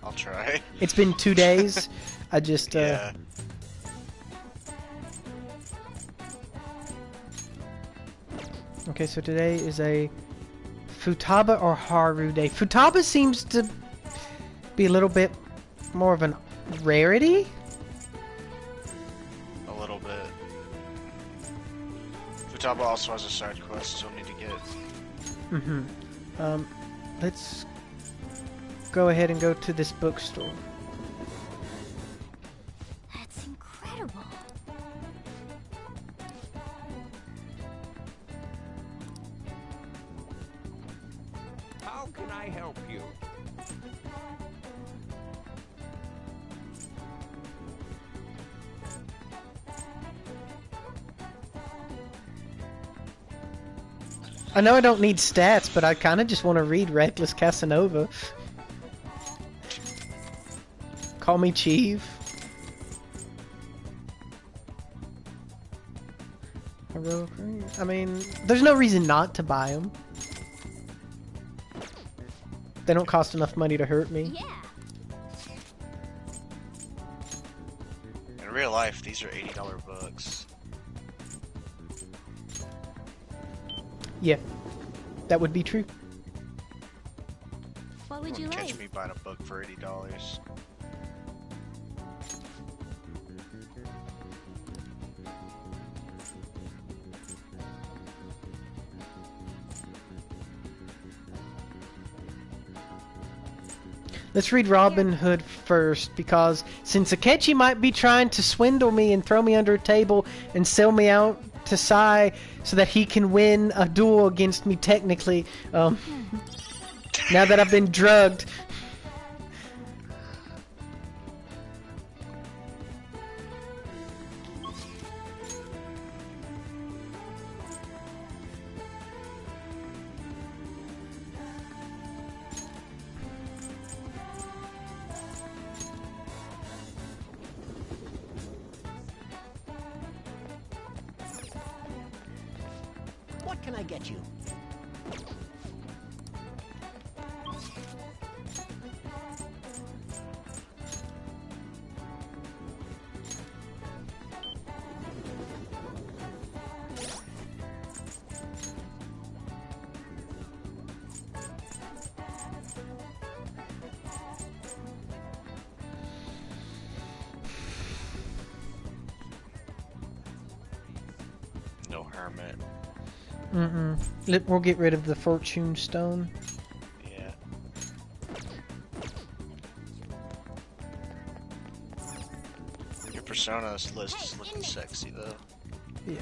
I'll try. It's been 2 days. I just Yeah. Okay, so today is a Futaba or Haru day. Futaba seems to be a little bit more of a rarity. A little bit. Futaba also has a side quest you'll need to get. Let's go ahead and go to this bookstore. that's incredible. How can I help you? I know I don't need stats, but I kind of just want to read Reckless Casanova. Call me Chief. I mean, there's no reason not to buy them. They don't cost enough money to hurt me. Yeah. In real life, these are $80 books. Yeah, that would be true. What would you Catch like? me buying a book for $80. Let's read Robin Hood first, because since Akechi might be trying to swindle me and throw me under a table and sell me out to Sai so that he can win a duel against me technically, now that I've been drugged. can I get you? No hermit. We'll get rid of the fortune stone. Yeah. Your personas list is looking sexy though. Yeah.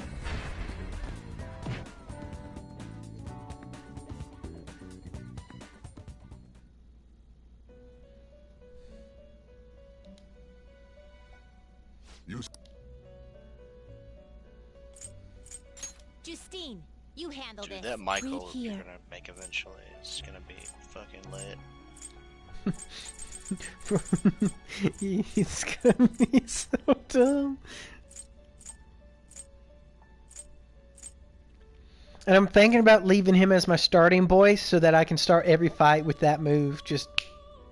Justine, you handle Dude, this. that Michael Wait you're here. gonna make eventually is gonna be fucking lit. He's gonna be so dumb. And I'm thinking about leaving him as my starting boy so that I can start every fight with that move. Just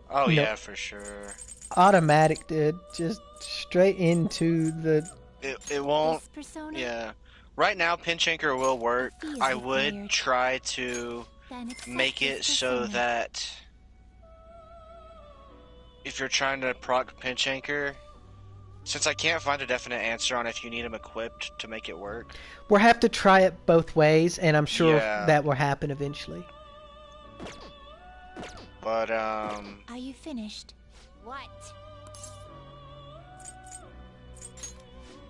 Oh you know, yeah, for sure. automatic, dude. Just straight into the. It won't. This persona? Yeah. Right now, Pinch Anchor will work. feels I like would weird. try to Then accept make it this so persona. that if you're trying to proc Pinch Anchor, since I can't find a definite answer on if you need them equipped to make it work. We'll have to try it both ways, and I'm sure Yeah. that will happen eventually. But Are you finished? What?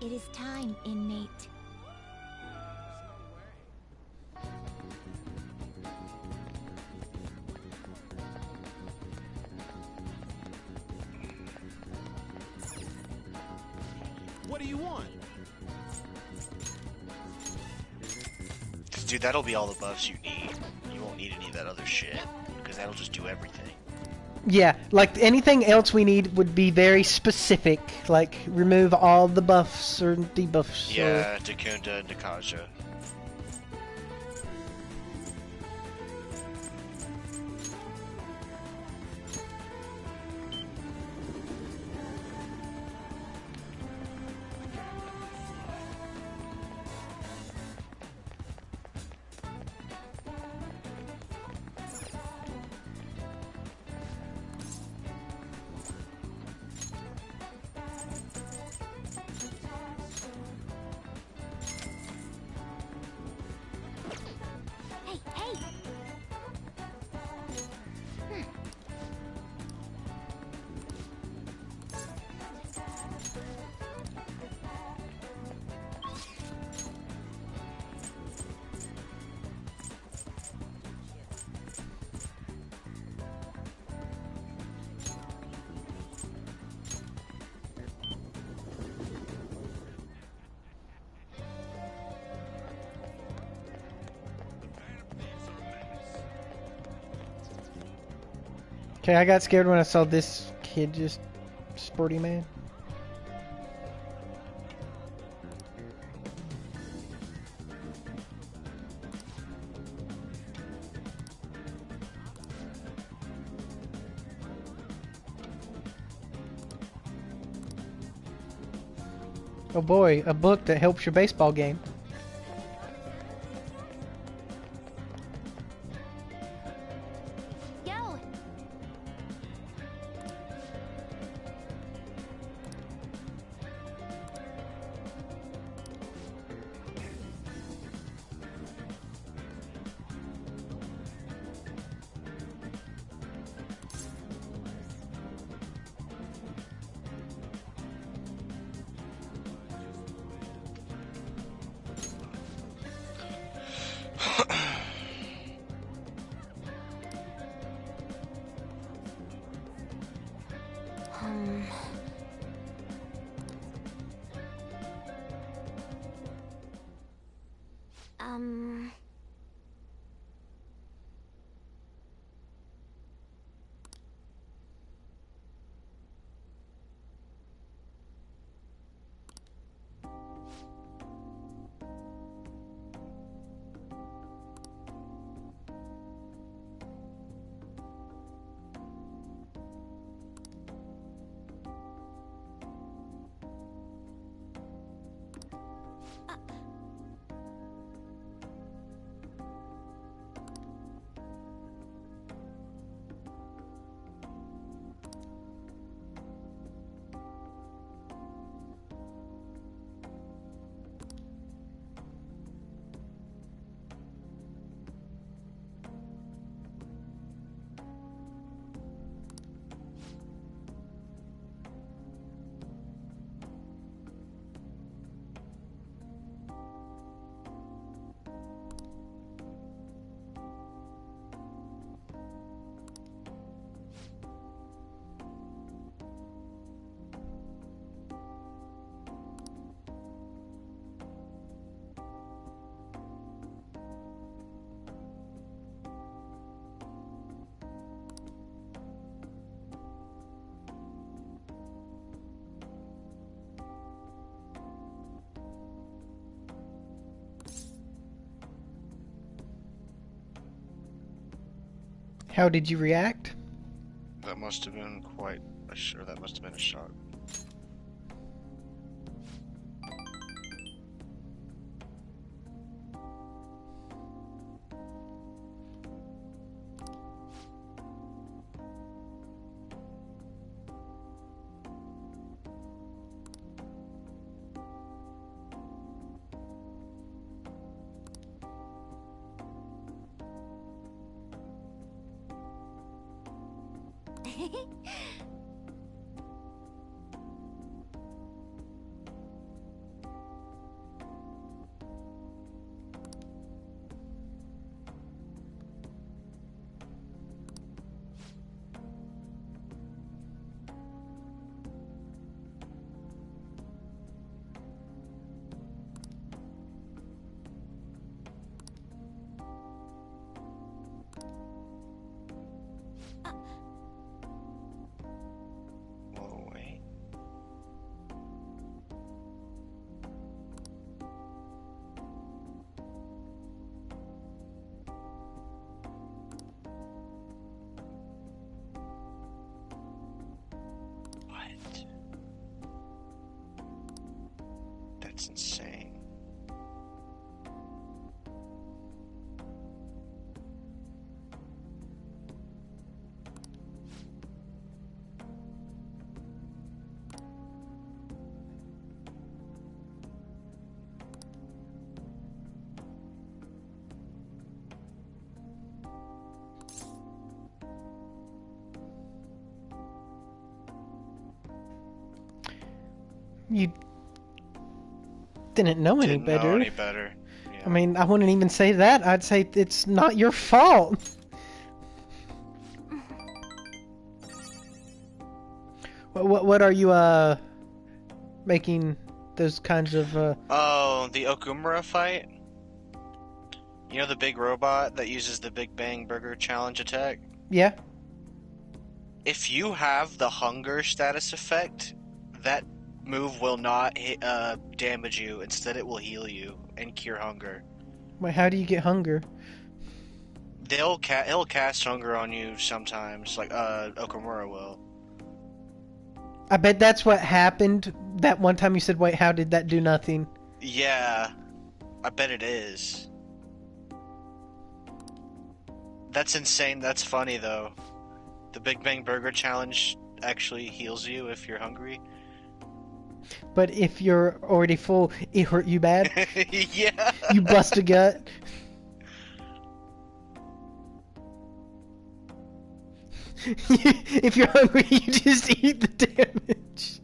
It is time, inmate. What do you want? dude, that'll be all the buffs you need. You won't need any of that other shit because that'll just do everything. Yeah, like anything else we need would be very specific, like remove all the buffs or debuffs. Yeah, Dakunda and Dakaja. Hey, hey! Okay, I got scared when I saw this kid just sporty man. Oh boy, a book that helps your baseball game. Yo! How did you react? That must have been quite a that must have been a shock. Whoa, wait. What? That's insane. You didn't know any Didn't better. know any better. Yeah. I mean, I wouldn't even say that. I'd say it's not your fault. What are you making those kinds of Oh, the Okumura fight? You know the big robot that uses the Big Bang Burger challenge attack? Yeah. If you have the hunger status effect, that move will not damage you. Instead, it will heal you and cure hunger. Wait, how do you get hunger? He'll cast hunger on you sometimes, like Okumura will. I bet that's what happened that one time you said, wait, how did that do nothing? Yeah, I bet it is. That's insane. That's funny though. The Big Bang Burger challenge actually heals you if you're hungry. But if you're already full, it hurt you bad? Yeah. You bust a gut? If you're hungry, you just eat the damage.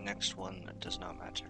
Next one does not matter.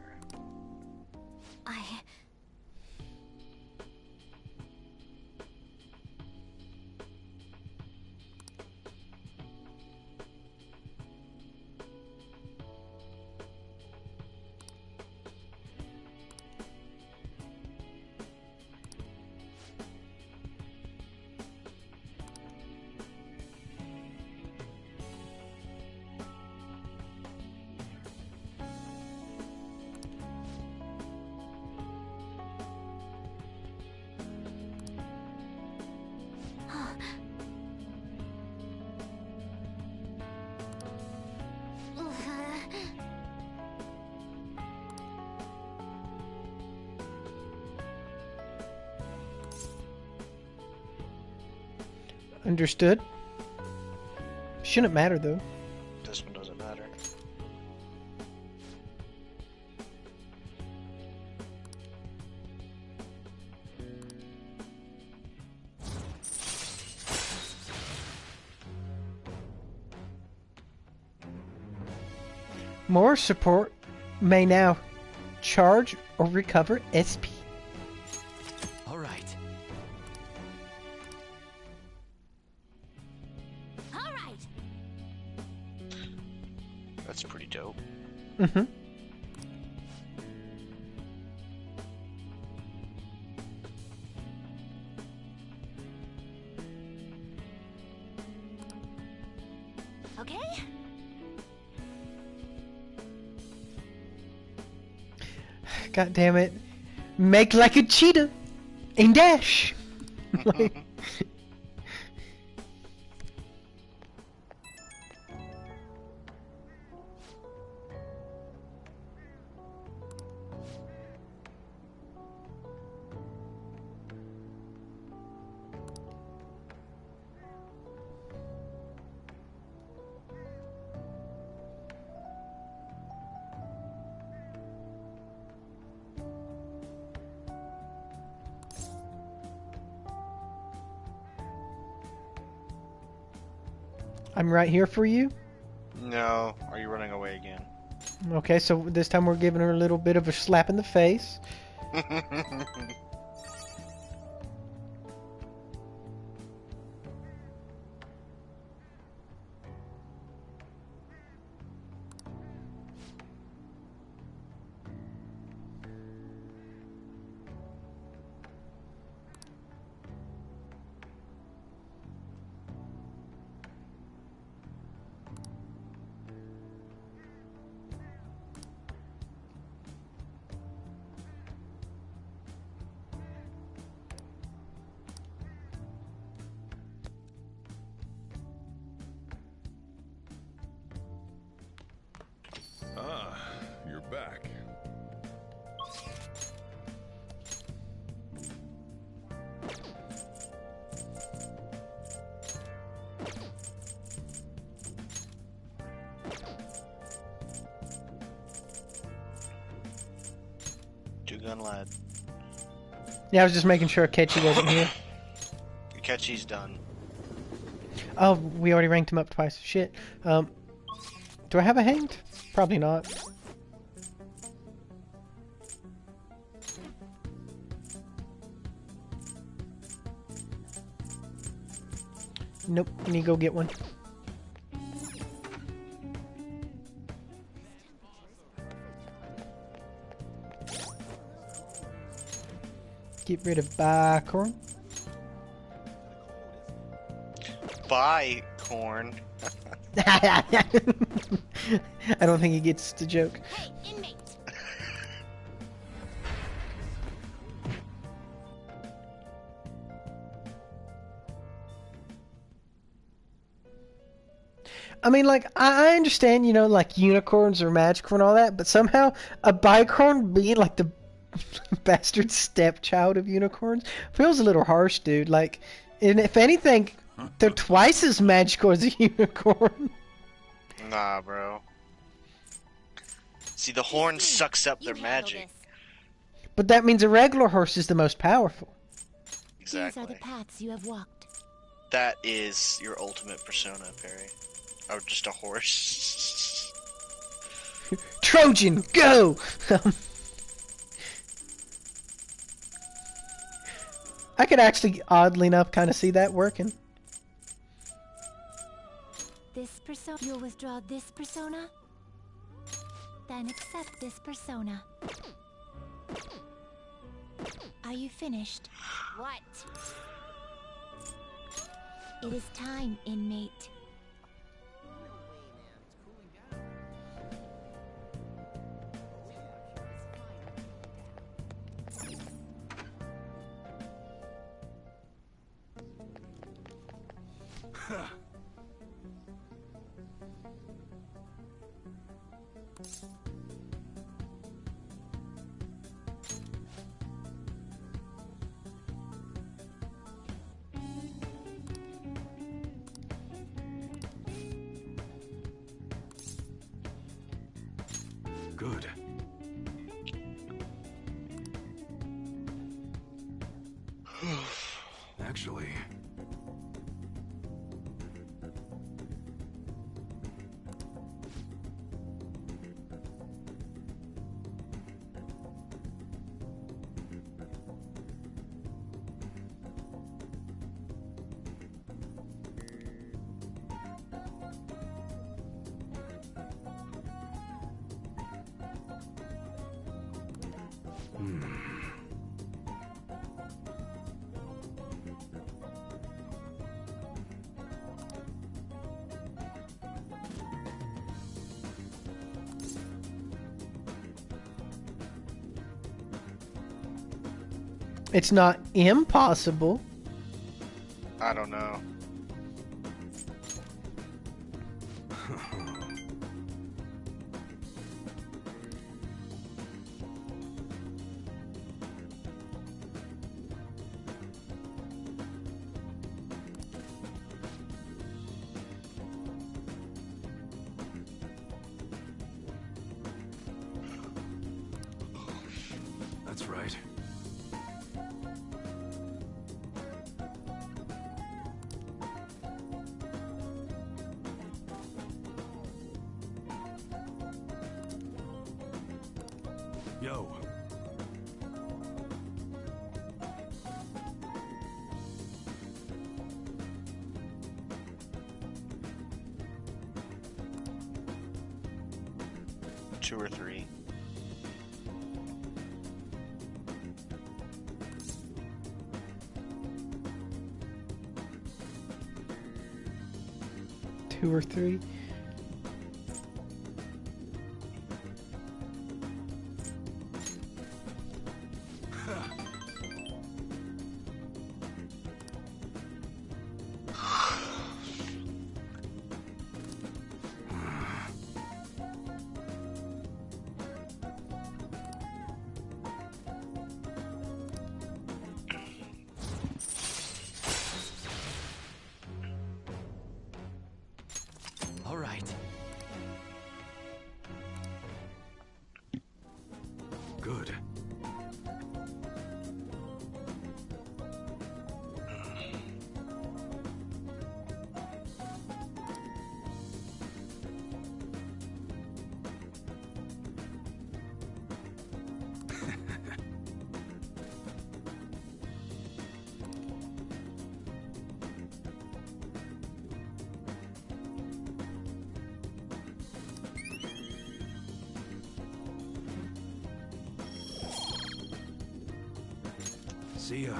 Understood. Shouldn't matter though. This one doesn't matter. More support may now charge or recover SP. All right. That's pretty dope. Mm-hmm. okay? God damn it. Make like a cheetah and dash. Like, I'm right here for you. No, are you running away again? Okay, so this time we're giving her a little bit of a slap in the face. Ah, you're back. Two gun lad. Yeah, I was just making sure Ketchy wasn't here. Ketchy's done. Oh, we already ranked him up twice. Shit. Do I have a hanged? Probably not. Nope, need to go get one. Get rid of Bicorn. Bye, corn. I don't think he gets the joke. Hey, inmate! I mean, like, I understand, you know, like, unicorns are magical and all that, but somehow a bicorn being, like, the bastard stepchild of unicorns feels a little harsh, dude. Like, and if anything, they're twice as magical as a unicorn. Nah, bro. See, the horn sucks up their magic. But that means a regular horse is the most powerful. Exactly. These are the paths you have walked. That is your ultimate persona, Perry. Or just a horse. Trojan, go! I could actually, oddly enough, kind of see that working. This persona. You'll withdraw this persona? Then accept this persona. Are you finished? What? It is time, inmate. Good. Actually... It's not impossible. I don't know. That's right. Yo. Two or three. Two or three. All right. Good. See ya.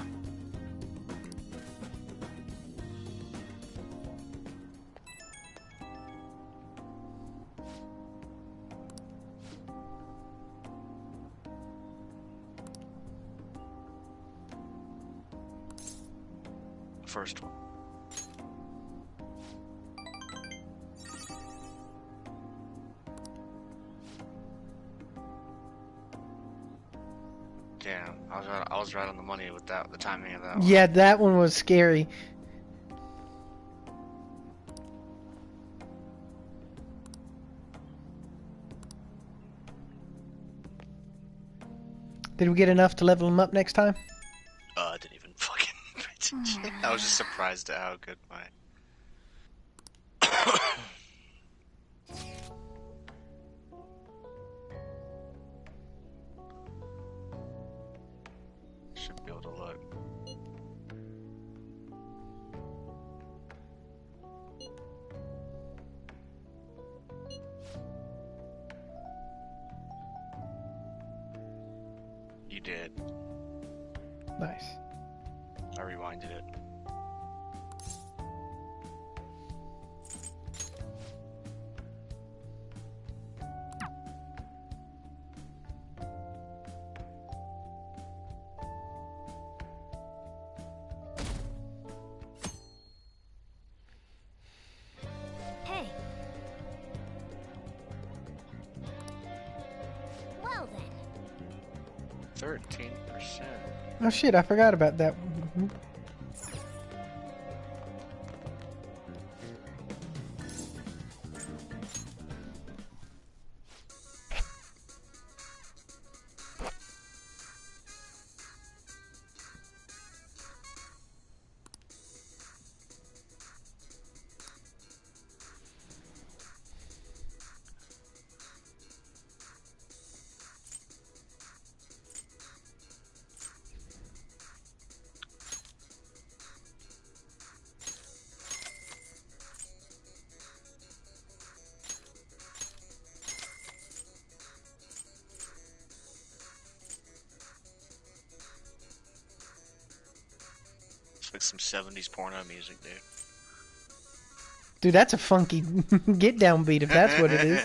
First one. Damn, I was right on the money with that, the timing of that one. Yeah, that one was scary. Did we get enough to level him up next time? I didn't even fucking pay attention. I was just surprised at how good my... Should be able to look. You did. Nice. I rewinded it. Hey. Well then. 13%. Oh shit, I forgot about that. Mhm. It's like some 70s porno music, dude. Dude, that's a funky get down beat if that's what it is.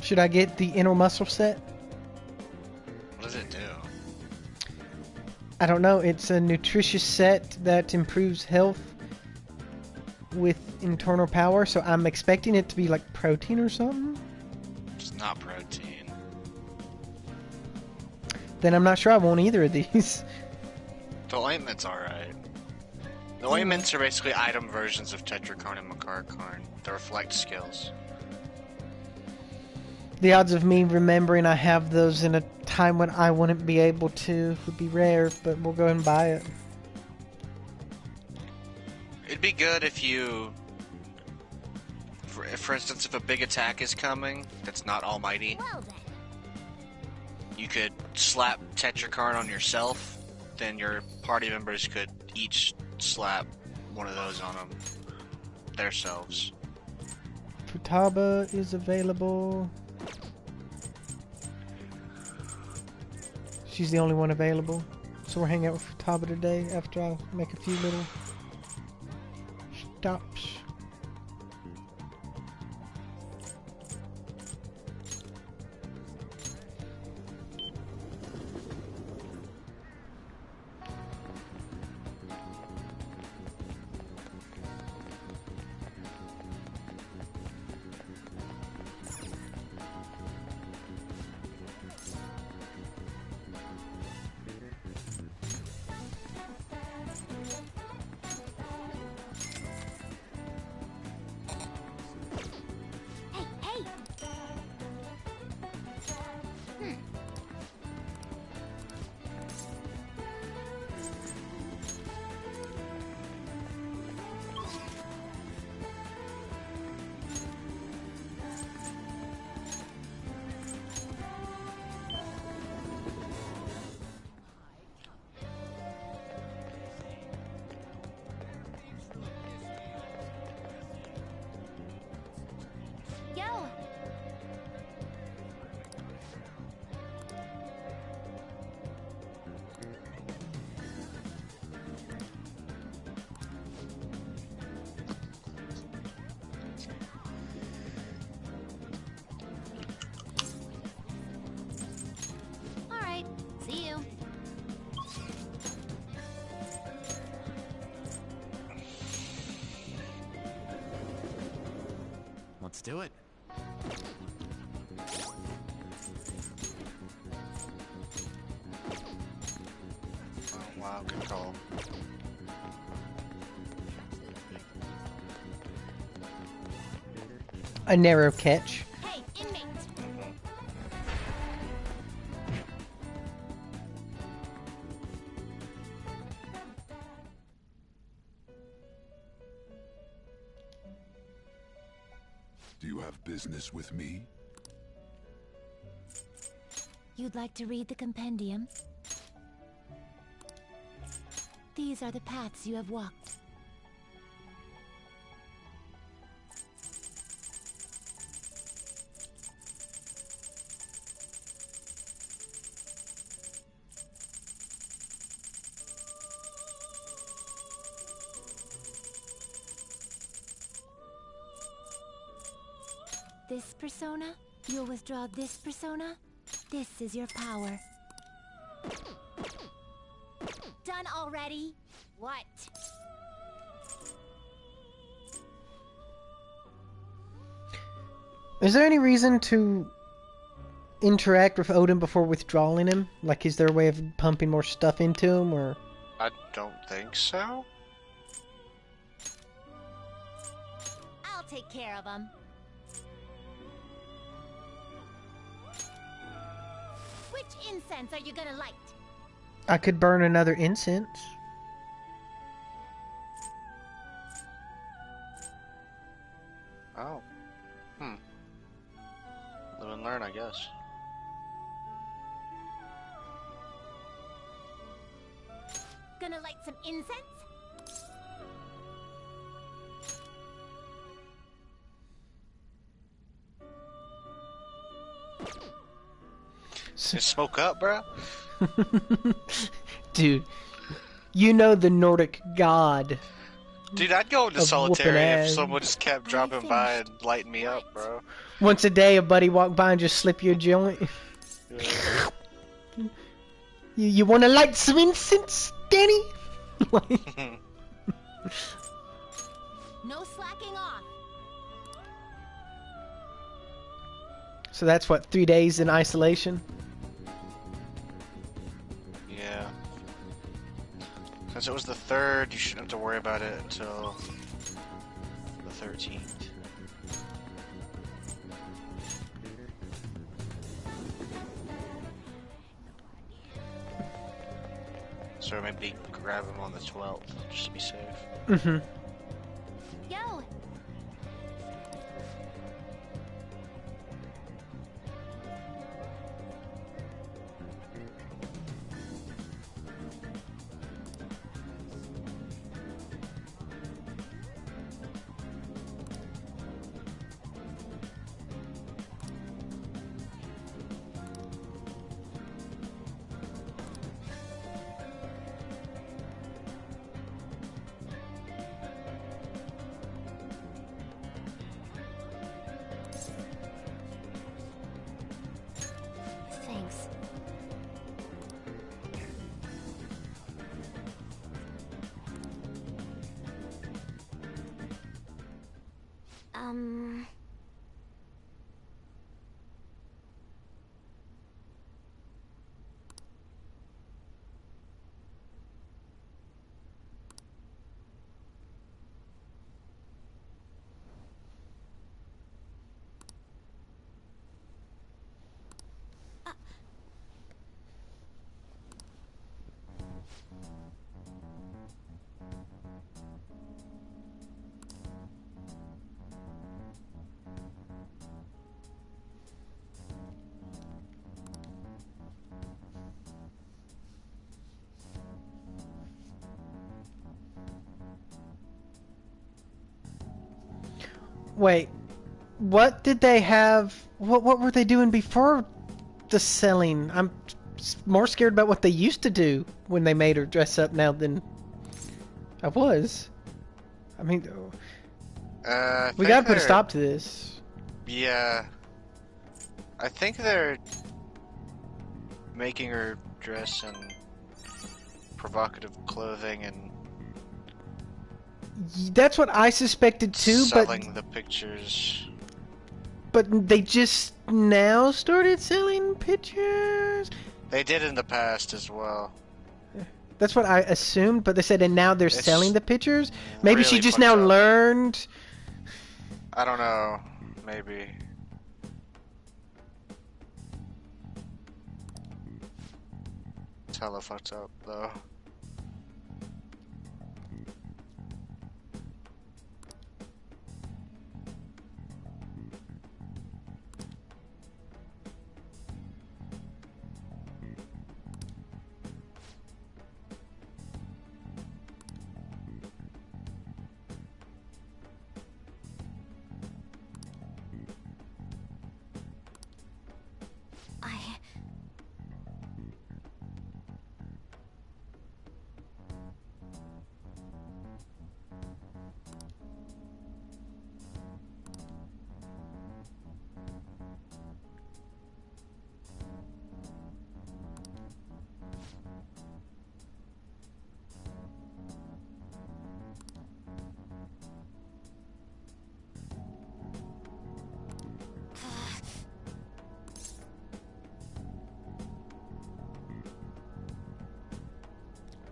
Should I get the inner muscle set? What does it do? I don't know. It's a nutritious set that improves health with internal power, so I'm expecting it to be like protein or something. It's not protein. Then I'm not sure I want either of these. The ointment's alright. The ointments are basically item versions of Tetrakarn and Makarakarn. They reflect skills. The odds of me remembering I have those in a time when I wouldn't be able to would be rare, but we'll go and buy it. It'd be good if you... For instance, if a big attack is coming that's not almighty, Well then. you could slap Tetrakarn on yourself, then your party members could each slap one of those on them themselves. Futaba is available. She's the only one available. So we're hanging out with Futaba today after I make a few little stops. Hey, hey! Yo! Alright, see you. Let's do it. Oh, wow, good call. A narrow catch. Hey, inmate! Do you have business with me? You'd like to read the compendium? These are the paths you have walked. This persona, you'll withdraw this persona. This is your power. Done already? What? Is there any reason to interact with Odin before withdrawing him? Like, is there a way of pumping more stuff into him, or...? I don't think so. I'll take care of them. Which incense are you gonna light? I could burn another incense. Oh. Live and learn, I guess. Gonna light some incense? Just smoke up, bruh. Dude, you know the Nordic god Dude, I'd go into Of solitary whooping if ass. someone just kept dropping by and lighting me up, bro. Once a day, a buddy walk by and just slip you a joint. You want to light some incense, Danny? No slacking off. So that's what, 3 days in isolation? Yeah. Since it was the 3rd, you shouldn't have to worry about it until the 13th. So maybe grab him on the 12th, just to be safe. Mm-hmm. Yo. Thanks. Wait, what did they have? What were they doing before the selling? I'm more scared about what they used to do when they made her dress up now than I was. I mean, we gotta put a stop to this. Yeah. I think they're making her dress in provocative clothing and That's what I suspected too, selling the pictures. but they just now started selling pictures. They did in the past as well. That's what I assumed, but they said, and now they're It's selling the pictures. Maybe she really just fucked now up. learned. I don't know. Maybe. It's hella fucked up, though.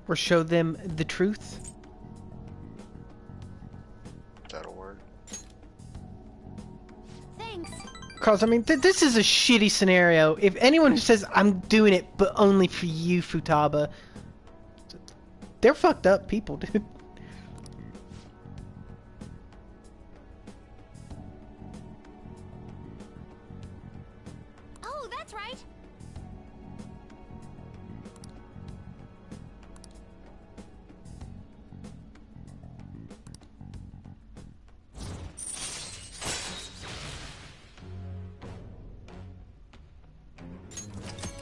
Or show them the truth. That'll work. Thanks. Cause I mean, this is a shitty scenario. If anyone who says I'm doing it, but only for you, Futaba, they're fucked up people, dude. Oh, that's right.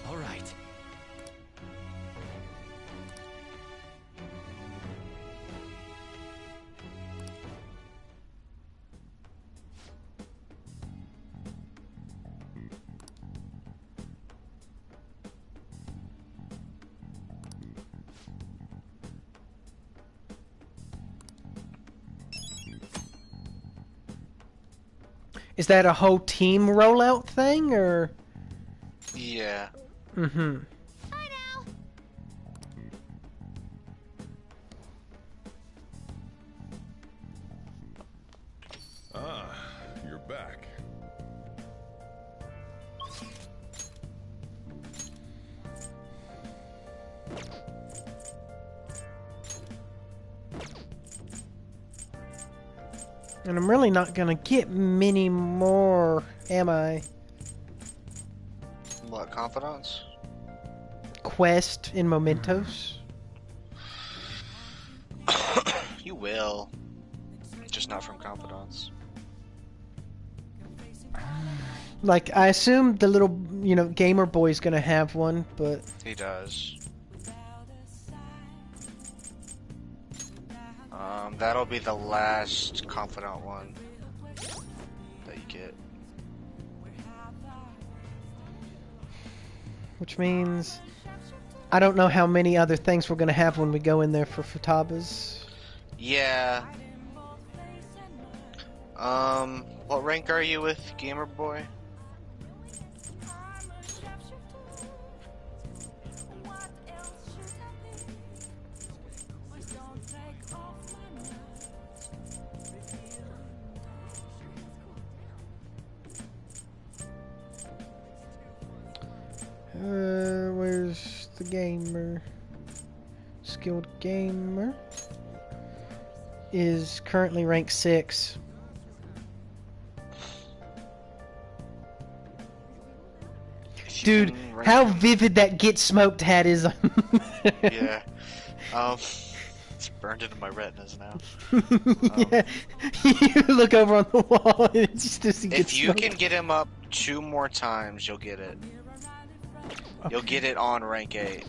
All right. Is that a whole team rollout thing, or? Yeah. Mm-hmm. Bye now. Ah, you're back. And I'm really not gonna get many more, am I? What, confidants? Quest in Mementos? You will. Just not from confidants. Like, I assume the little, gamer boy's gonna have one, but... He does. That'll be the last confidant one that you get. Which means... I don't know how many other things we're gonna have when we go in there for Futaba's. Yeah. What rank are you with, Gamer Boy? Where's the gamer? Skilled gamer is currently rank 6. Dude, how vivid that Get Smoked hat is. Yeah. It's burned into my retinas now. Yeah. You look over on the wall and it's just this If you can get him up 2 more times, you'll get it. You'll get it on rank 8.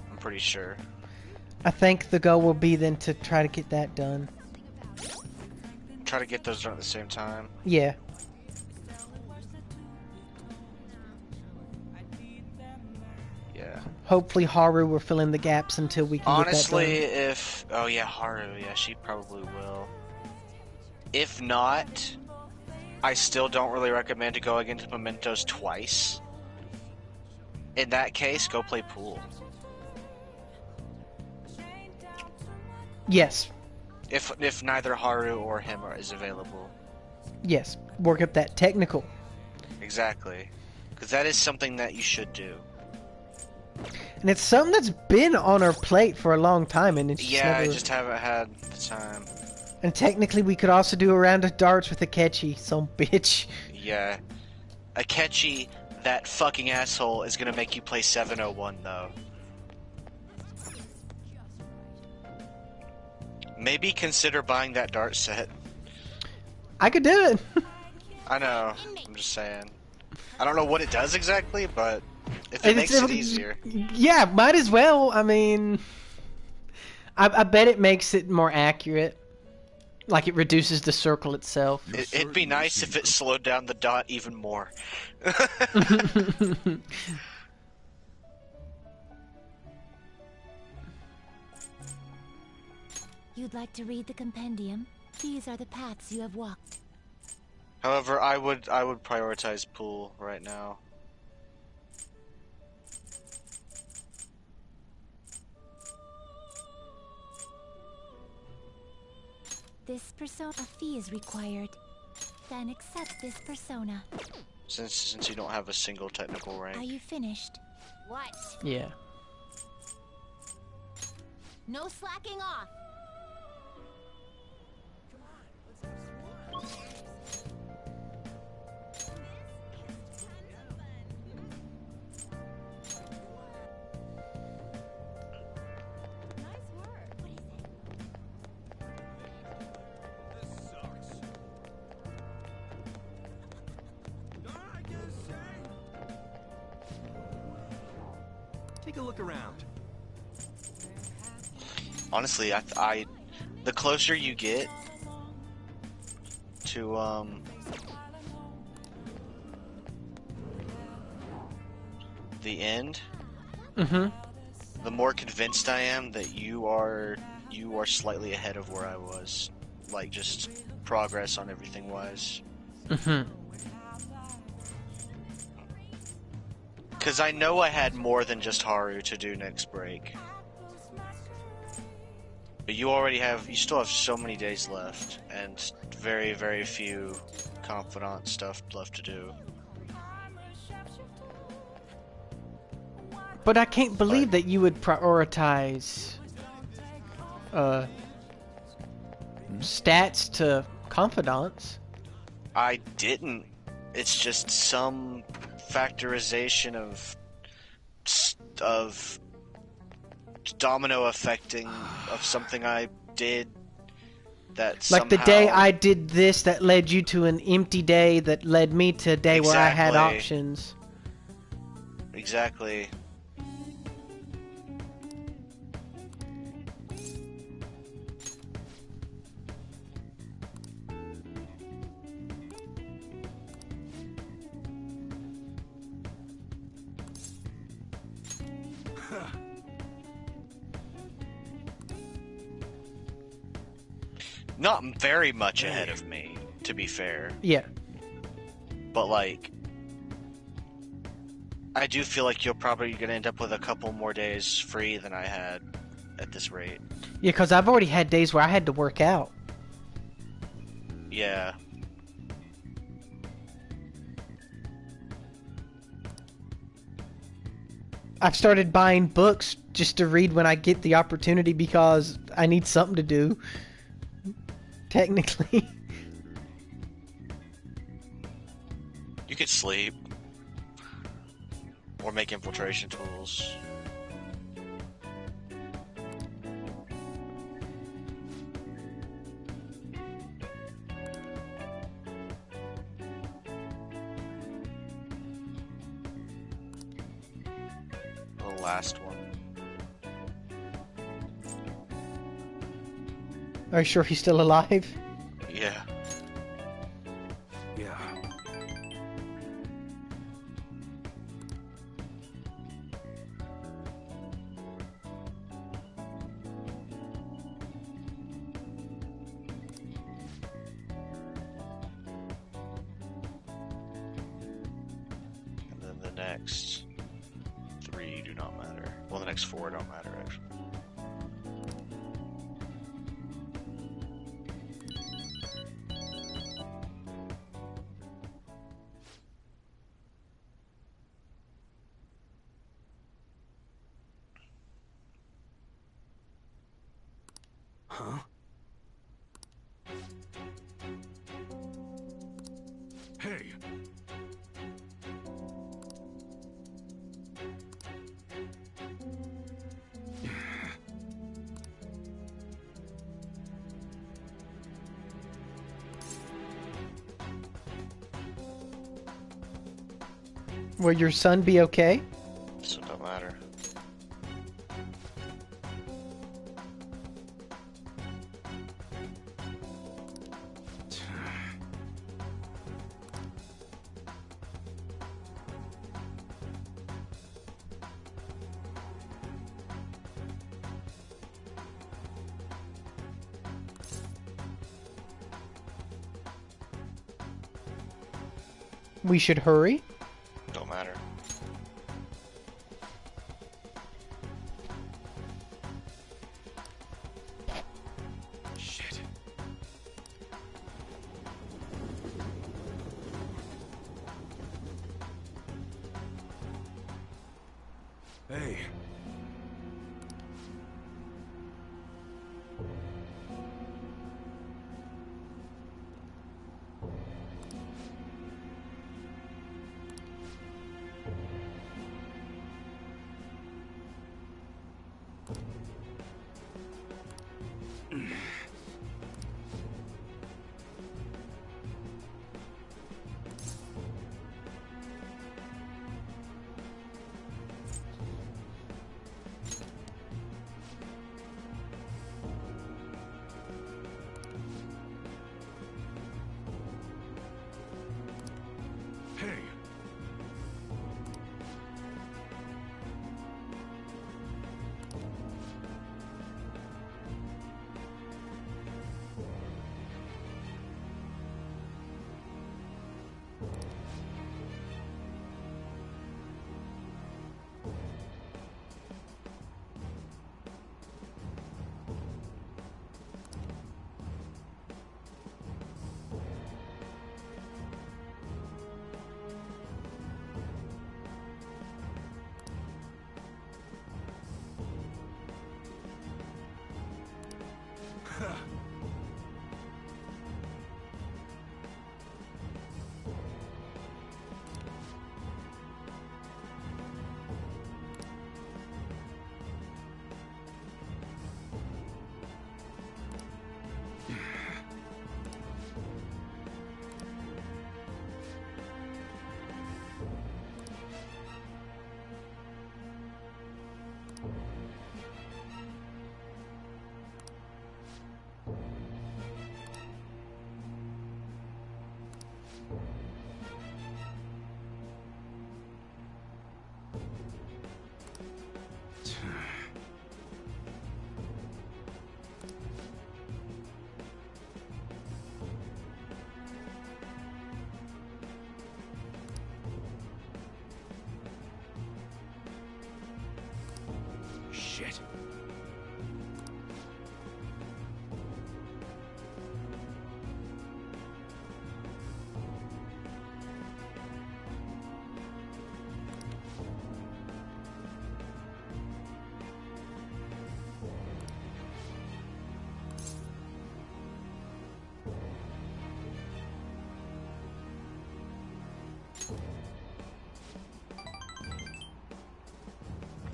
I'm pretty sure. I think the goal will be then to try to get that done. Try to get those done at the same time. Yeah. Yeah. Hopefully Haru will fill in the gaps until we can Honestly, get that done. if... Oh yeah, Haru. Yeah, she probably will. If not, I still don't really recommend to go against Mementos twice. In that case, go play pool. Yes. If neither Haru or him is available. Yes. Work up that technical. Exactly. Because that is something that you should do. And it's something that's been on our plate for a long time, and it's just Yeah, never... I just haven't had the time. And technically, we could also do a round of darts with Akechi, some bitch. Yeah. Akechi, that fucking asshole, is gonna make you play 701, though. Maybe consider buying that dart set. I could do it. I know. I'm just saying. I don't know what it does exactly, but if it makes it easier. Yeah, might as well. I mean, I bet it makes it more accurate. Like it reduces the circle itself. It'd be nice if it slowed down the dot even more. You'd like to read the compendium? These are the paths you have walked. However, I would prioritize pool right now. This persona fee is required. Then accept this persona. Since you don't have a single technical rank. Are you finished? What? Yeah. No slacking off. Take a look around. Honestly, I the closer you get to the end, the more convinced I am that you are slightly ahead of where I was, like just progress on everything wise. Mm-hmm. Because I know I had more than just Haru to do next break. But you still have so many days left, and very, very few confidant stuff left to do. But I can't believe that you would prioritize stats to confidants. I didn't. It's just some factorization of domino affecting of something I did that like somehow... the day I did this that led you to an empty day that led me to a day where I had options. Exactly. Not very much ahead of me, to be fair. Yeah. But, like, I do feel like you're probably going to end up with a couple more days free than I had at this rate. Yeah, because I've already had days where I had to work out. Yeah. I've started buying books just to read when I get the opportunity because I need something to do. Technically. You could sleep. Or make infiltration tools. The last one. Are you sure he's still alive? Yeah. Yeah. And then the next 3 do not matter. Well, the next 4 don't matter, actually. Huh? Hey! Will your son be okay? So it don't matter. We should hurry? Don't matter. Shit. Hey.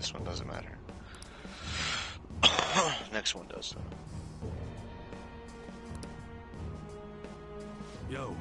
This one doesn't matter. Next one does, though. Yo.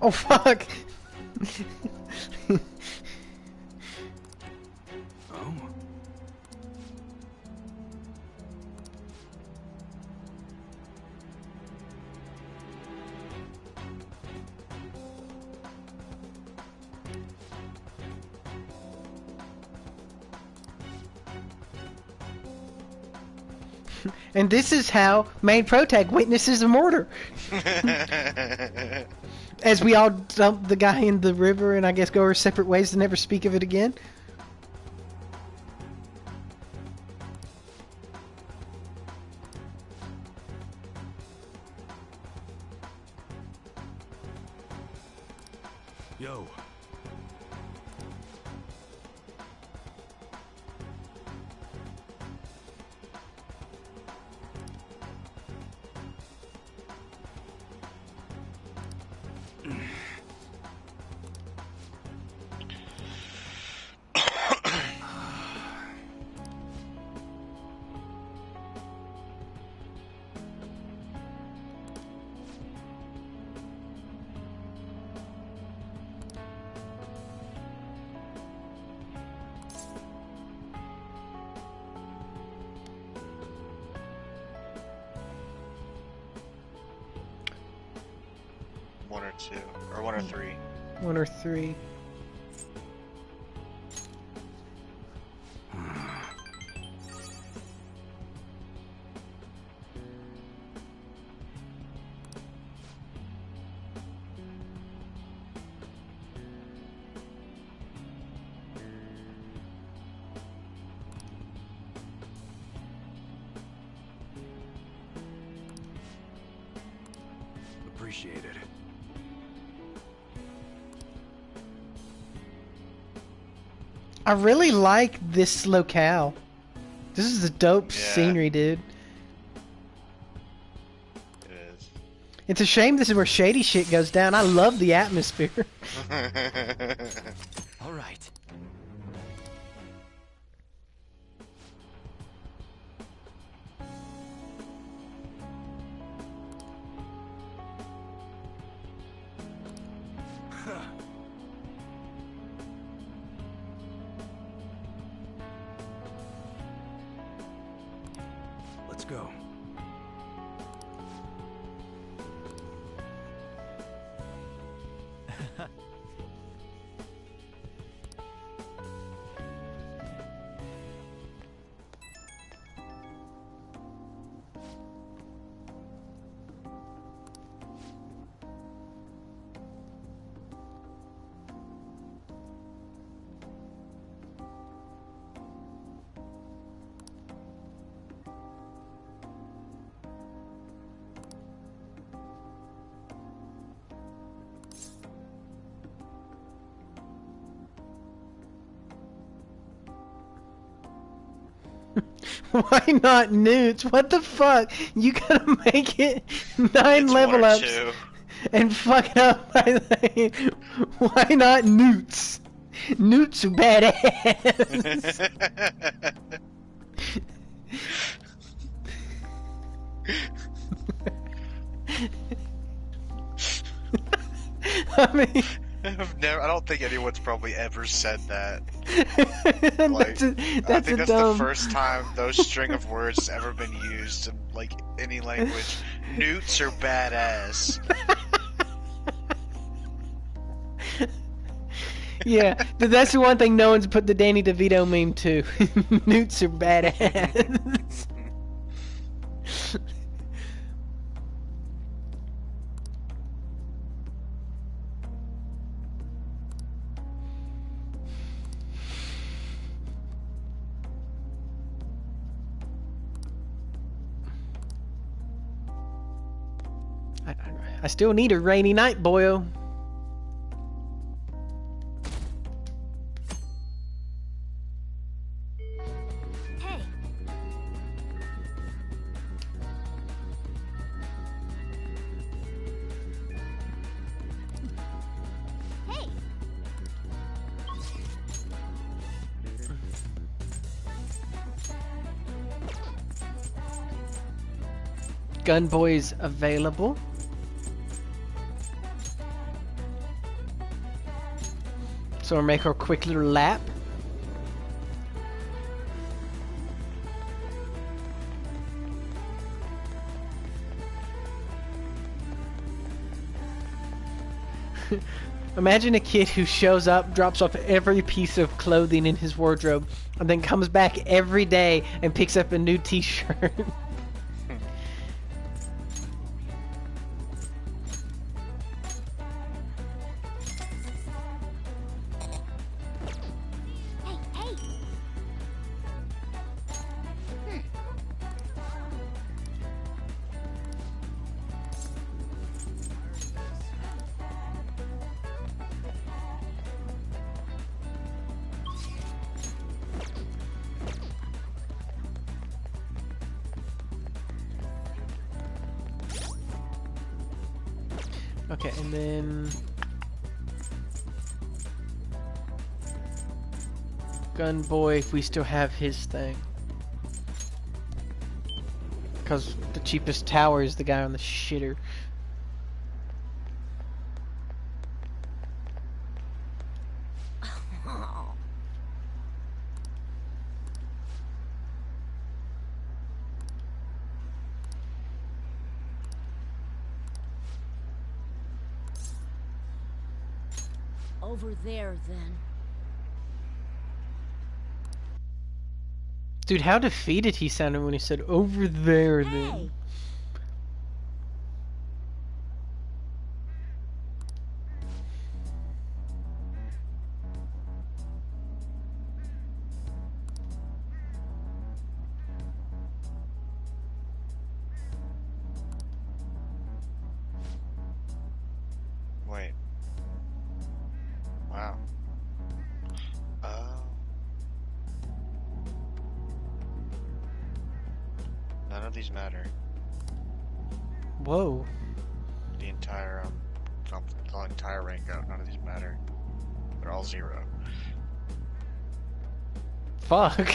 Oh fuck! Oh. And this is how main protag witnesses a murder. As we all dump the guy in the river and I guess go our separate ways to never speak of it again. Yo. One or two, or one or three. One or three. Appreciate it. I really like this locale. This is a dope scenery, dude. It is. It's a shame this is where shady shit goes down. I love the atmosphere. All right. go. Why not newts? What the fuck? You gotta make it 9 It's level one or ups two. and fuck it up by the... Why not newts? Newts are badass. I mean... I don't think anyone's probably ever said that. that's I that's think a that's dumb... the first time those string of words has ever been used in like any language. Newts are badass. Yeah, but that's the one thing no one's put the Danny DeVito meme to. Newts are badass. I still need a rainy night, boyo. Hey. Hey. Gunboy's available. So we'll make our quick little lap. Imagine a kid who shows up, drops off every piece of clothing in his wardrobe, and then comes back every day and picks up a new t-shirt. Okay, and then Gunboy, if we still have his thing. Because the cheapest tower is the guy on the shitter. Over there, then. Dude, how defeated he sounded when he said, over there, then. Wait. Wow. None of these matter. Whoa. The entire rank out. None of these matter. They're all 0. Fuck.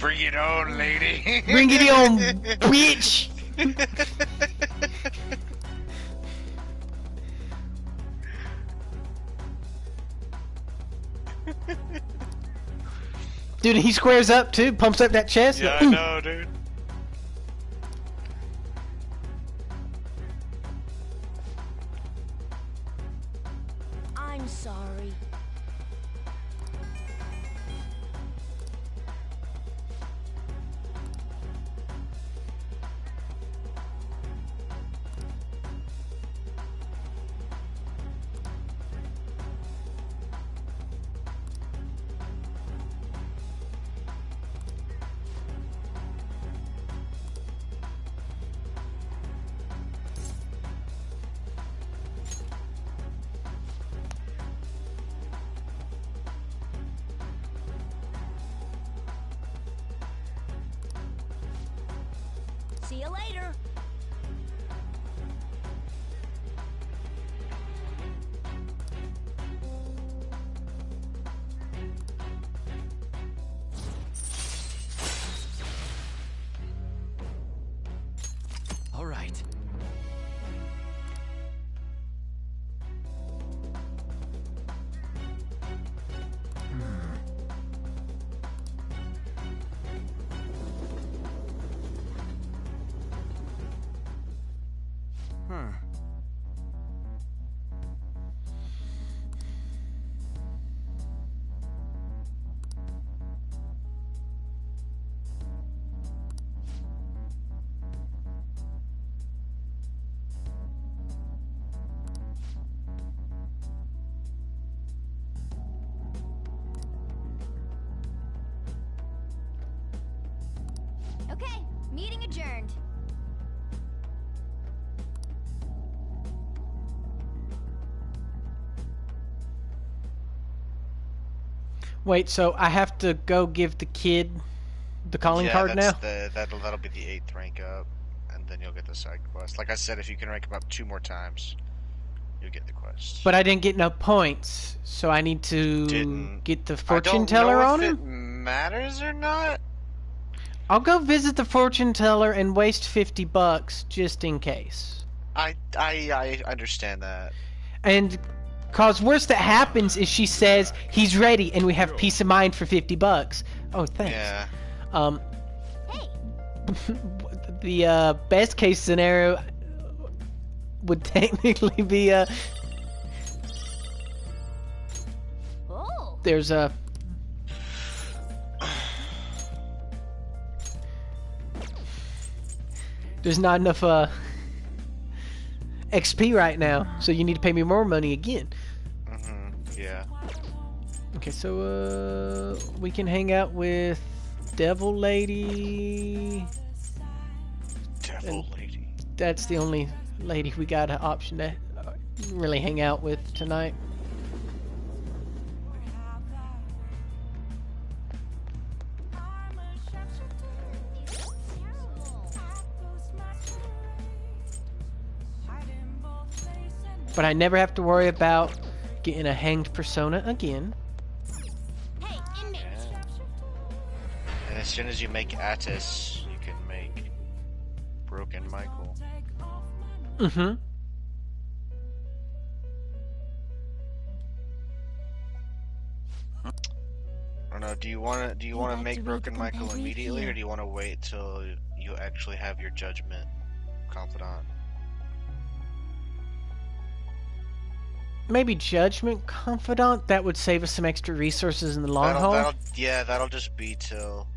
Bring it on, lady. Bring it on, bitch. Dude, he squares up too, pumps up that chest. Yeah, I know, dude. I'm sorry. See you later. All right. Okay, meeting adjourned. Wait, so I have to go give the kid the calling card now? That'll be the 8th rank up, and then you'll get the side quest. Like I said, if you can rank him up 2 more times, you'll get the quest. But I didn't get no points, so I need to get the fortune teller on him? I don't know if it matters or not. I'll go visit the fortune teller and waste $50 just in case. I understand that. And cause worst that happens is she says he's ready and we have peace of mind for $50. Oh, thanks. Yeah. Hey. The best case scenario would technically be Oh. there's a there's not enough XP right now, so you need to pay me more money again. Yeah. Okay, so we can hang out with Devil Lady. Devil Lady. That's the only lady we got an option to really hang out with tonight. But I never have to worry about getting a hanged persona again. Hey, inmate. And as soon as you make Attis, you can make Broken Michael. Mm-hmm. I don't know. Do you want to make Broken Michael immediately, or do you want to wait till you actually have your judgment confidant? Maybe Judgment Confidant? That would save us some extra resources in the long haul. That'll just be till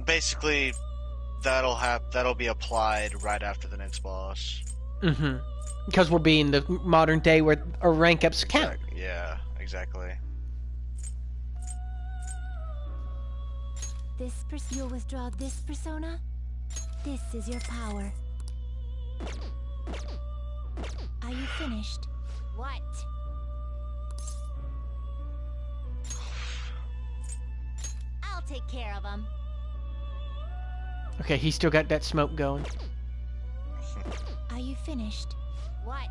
basically that'll be applied right after the next boss. Mm-hmm. Because we'll be in the modern day where our rank ups count. Yeah, exactly. You'll withdraw this persona. This is your power. Are you finished? What? I'll take care of him. Okay, he's still got that smoke going. Are you finished? What?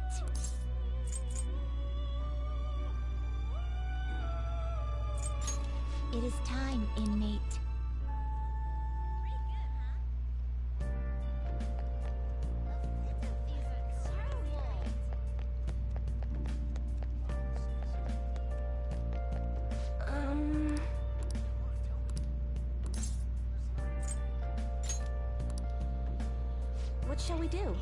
It is time, inmate. What shall we do?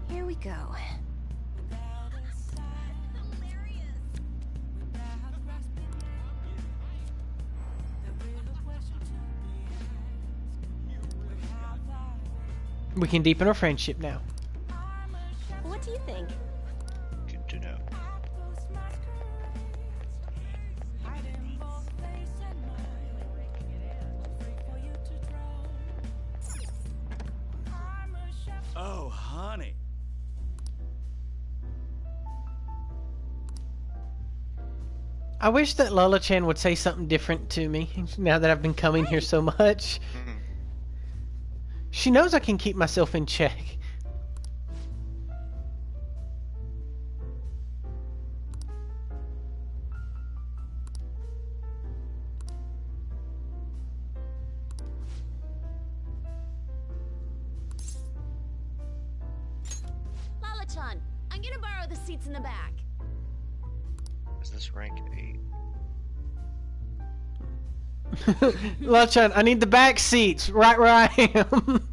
Here we go. We can deepen our friendship now. What do you think? Good to know. Oh, honey. I wish that Lola-chan would say something different to me now that I've been coming here so much. She knows I can keep myself in check. Lala-chan, I'm gonna borrow the seats in the back. Is this rank 8? Lola-chan, I need the back seats right where I am.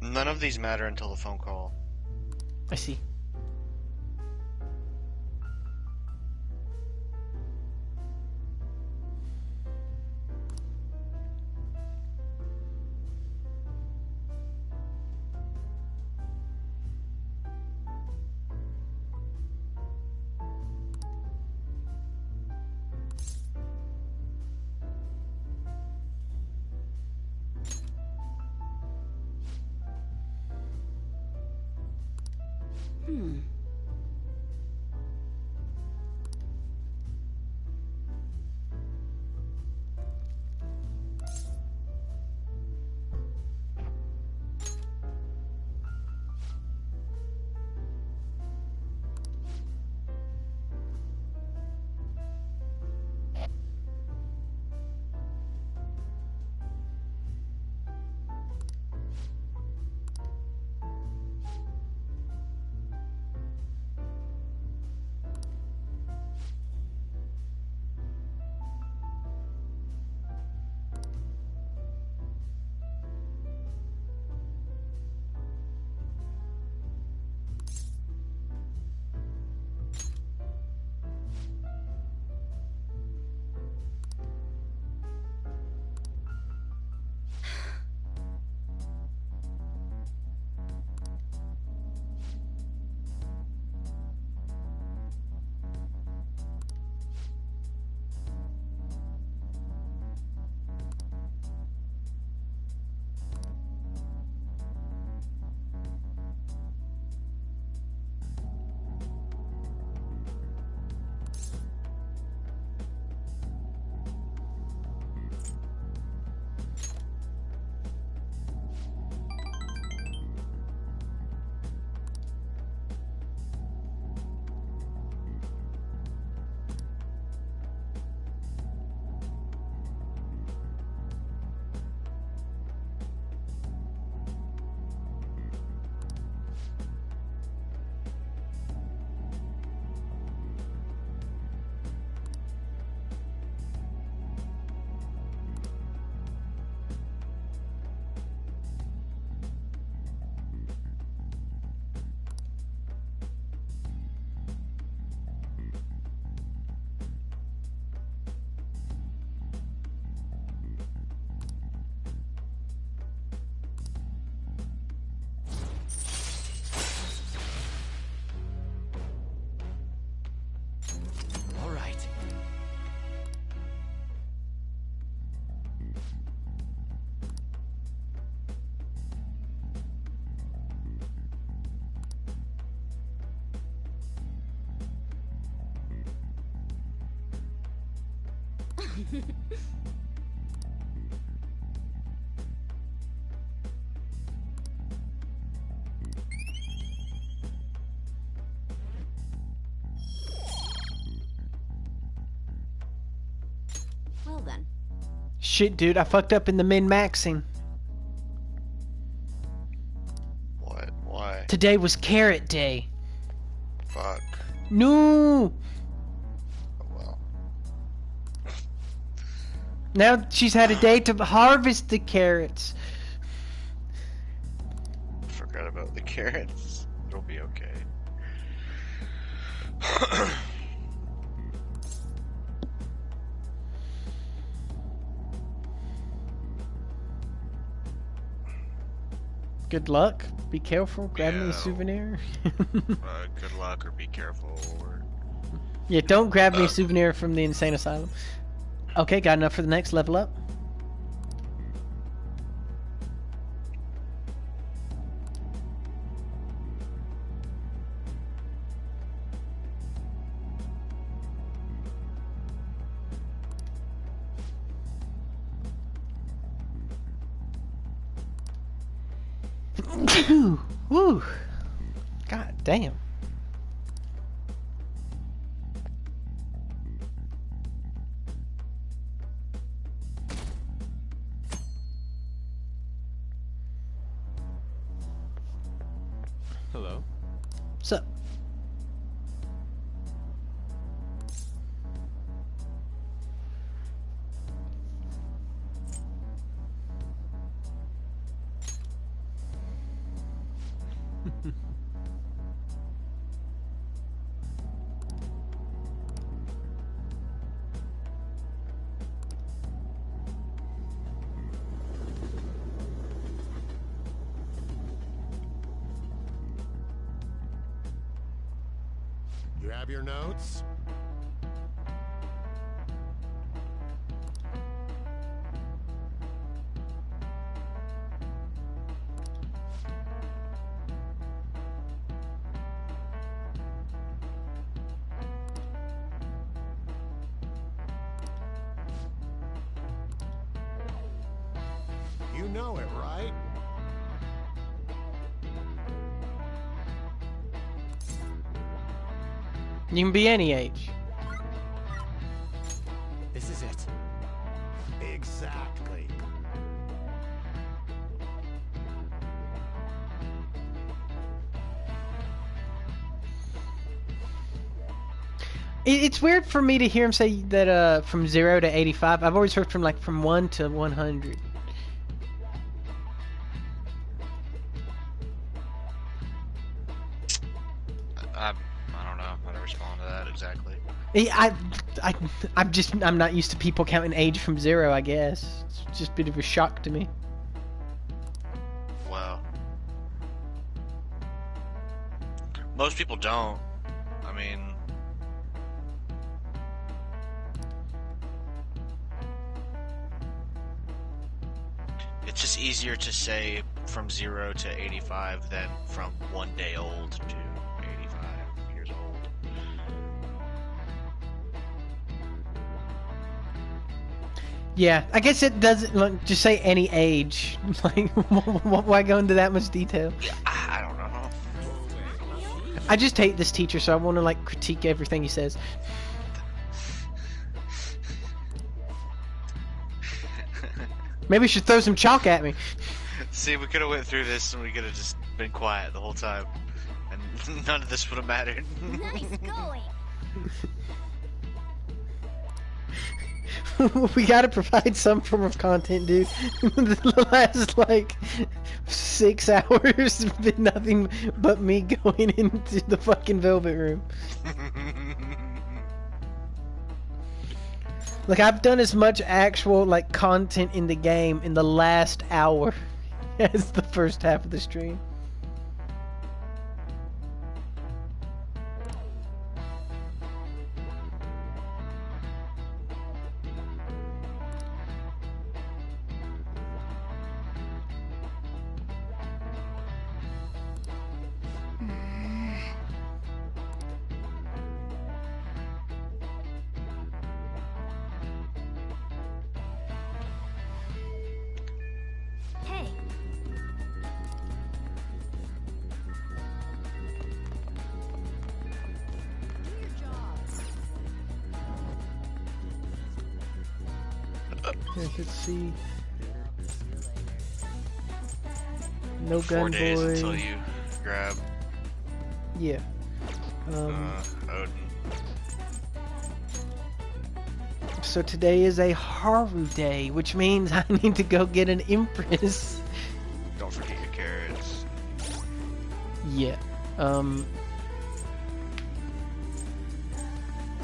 None of these matter until the phone call. I see. Well then. Shit, dude, I fucked up in the min-maxing. What? Why? Today was carrot day. Fuck. No! Oh, well. Now she's had a day to harvest the carrots. Forgot about the carrots. It'll be okay. Good luck. Be careful. Grab me Yeah. a souvenir. Good luck or be careful. Or... Yeah, don't grab me a souvenir from the insane asylum. Okay, got enough for the next level up. Woo! God damn. Hello. What's up? You have your notes? You know it, right? You can be any age. This is it. Exactly. It's weird for me to hear him say that from 0 to 85. I've always heard from like from 1 to 100. I don't know how to respond to that exactly. I'm not used to people counting age from 0, I guess. It's just a bit of a shock to me. Well, most people don't. I mean, it's just easier to say from 0 to 85 than from 1 day old to 85 years old. Yeah, I guess it doesn't like, just say any age. Like, why go into that much detail? Yeah, I don't know. I just hate this teacher, so I want to like critique everything he says. Maybe you should throw some chalk at me. See, we could have went through this and we could have just been quiet the whole time, and none of this would have mattered. Nice going. We gotta provide some form of content, dude. The last like 6 hours have been nothing but me going into the fucking Velvet Room. Like, I've done as much actual like content in the game in the last hour as the first half of the stream. Let's see. No 4 gun days boy. until you grab Yeah. Odin. So today is a Haru day, which means I need to go get an Empress. Don't forget your carrots. Yeah.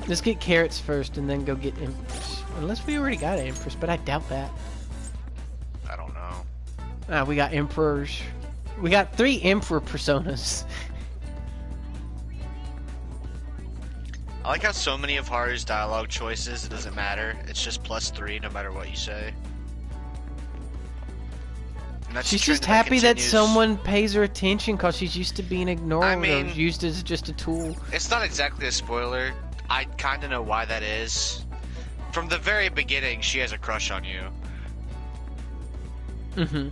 Let's get carrots first and then go get Empress. Unless we already got Empress, but I doubt that. I don't know. We got Emperors. We got 3 Emperor personas. I like how so many of Haru's dialogue choices, it doesn't matter. It's just +3 no matter what you say. And that's She's a trend just happy that continues. someone pays her attention because she's used to being ignored I mean, or used as just a tool. It's not exactly a spoiler. I kind of know why that is. From the very beginning, she has a crush on you. Mm-hmm.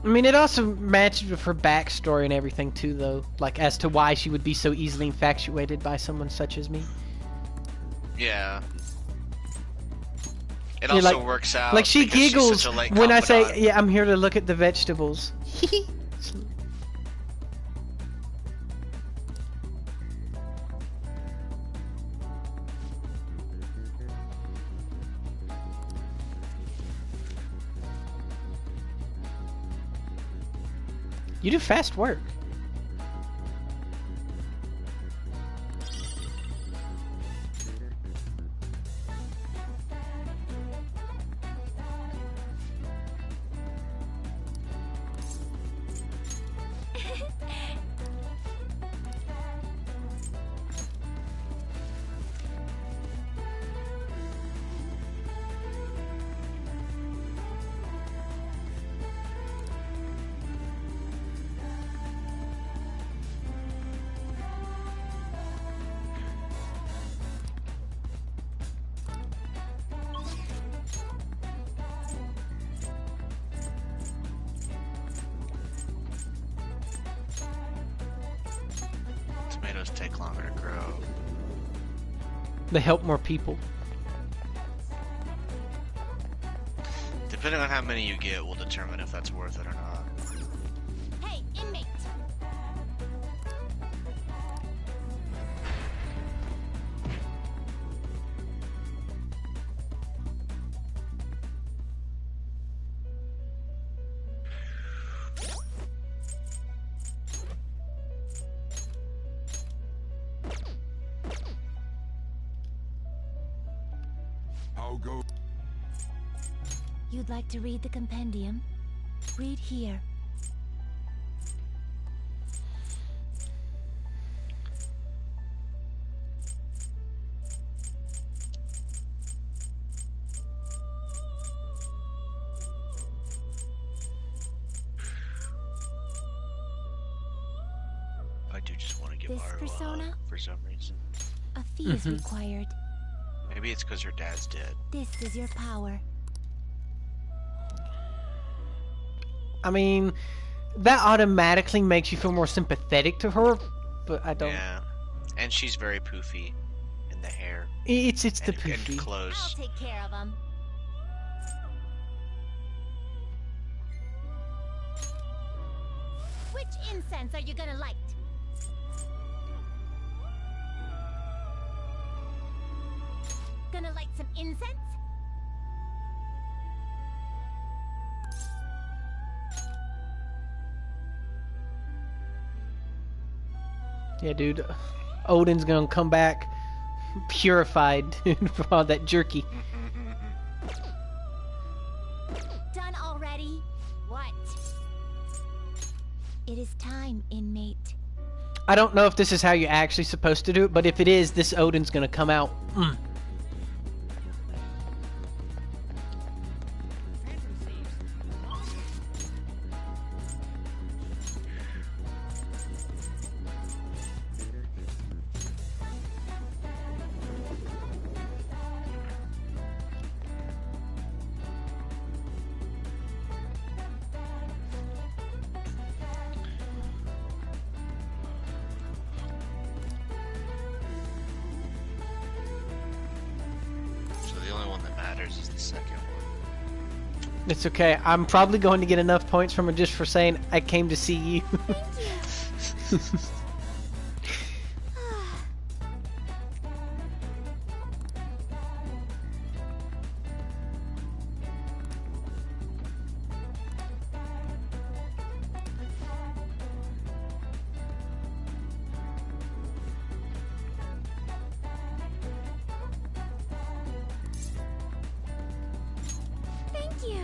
I mean, it also matches with her backstory and everything too, though. Like, as to why she would be so easily infatuated by someone such as me. Yeah. It Yeah, also like- works out. Like, she because she's giggles such a late when I say, confidant. yeah, I'm here to look at the vegetables. You do fast work. Tomatoes take longer to grow. They help more people. Depending on how many you get will determine if that's worth it or not. Hey, inmate! How go? You'd like to read the compendium? Read here. I do just want to give This Haru a hug persona? for some reason. A fee is required. Maybe it's because her dad's dead. This is your power. I mean, that automatically makes you feel more sympathetic to her, but I don't. Yeah. And she's very poofy in the hair It's the and poofy. clothes. I'll take care of him. Which incense are you gonna light? Gonna light some incense? Yeah, dude. Odin's gonna come back purified, dude, for all that jerky. Done already? What? It is time, inmate. I don't know if this is how you're actually supposed to do it, but if it is, this Odin's gonna come out. matters is the second one. It's okay. I'm probably going to get enough points from her just for saying I came to see you. Thank you.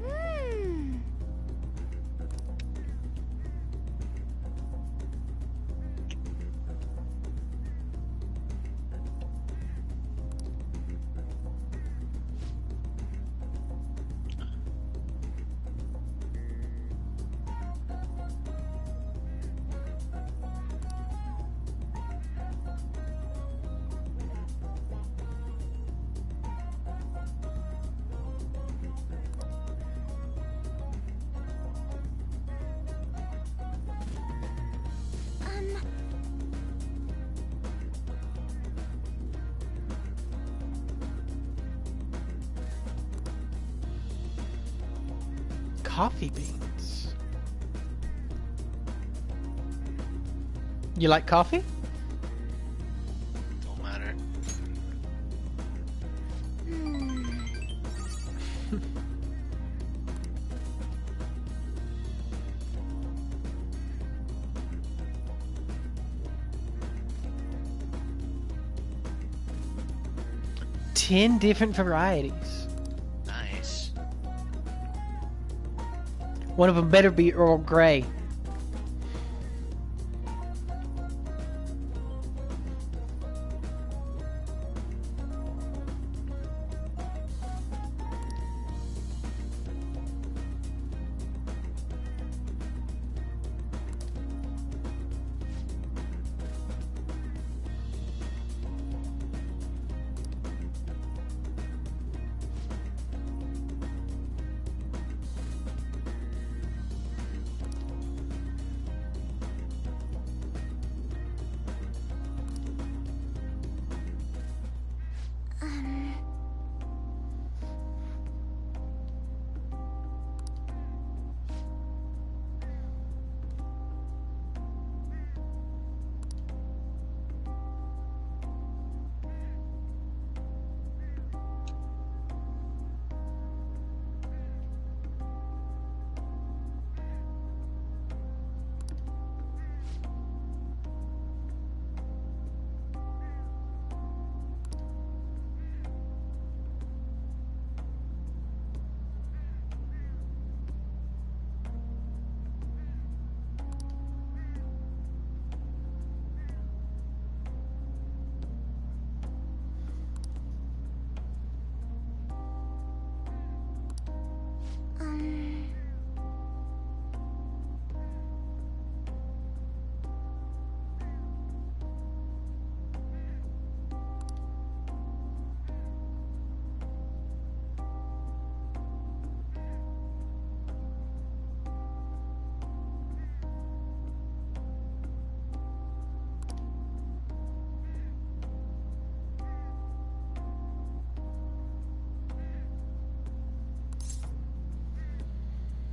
Mmm. Coffee beans. You like coffee? Don't matter. Ten different varieties. Nice. One of them better be Earl Grey.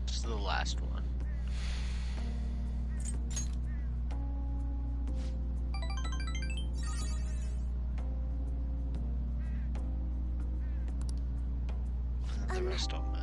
This is the last one. And the rest don't matter.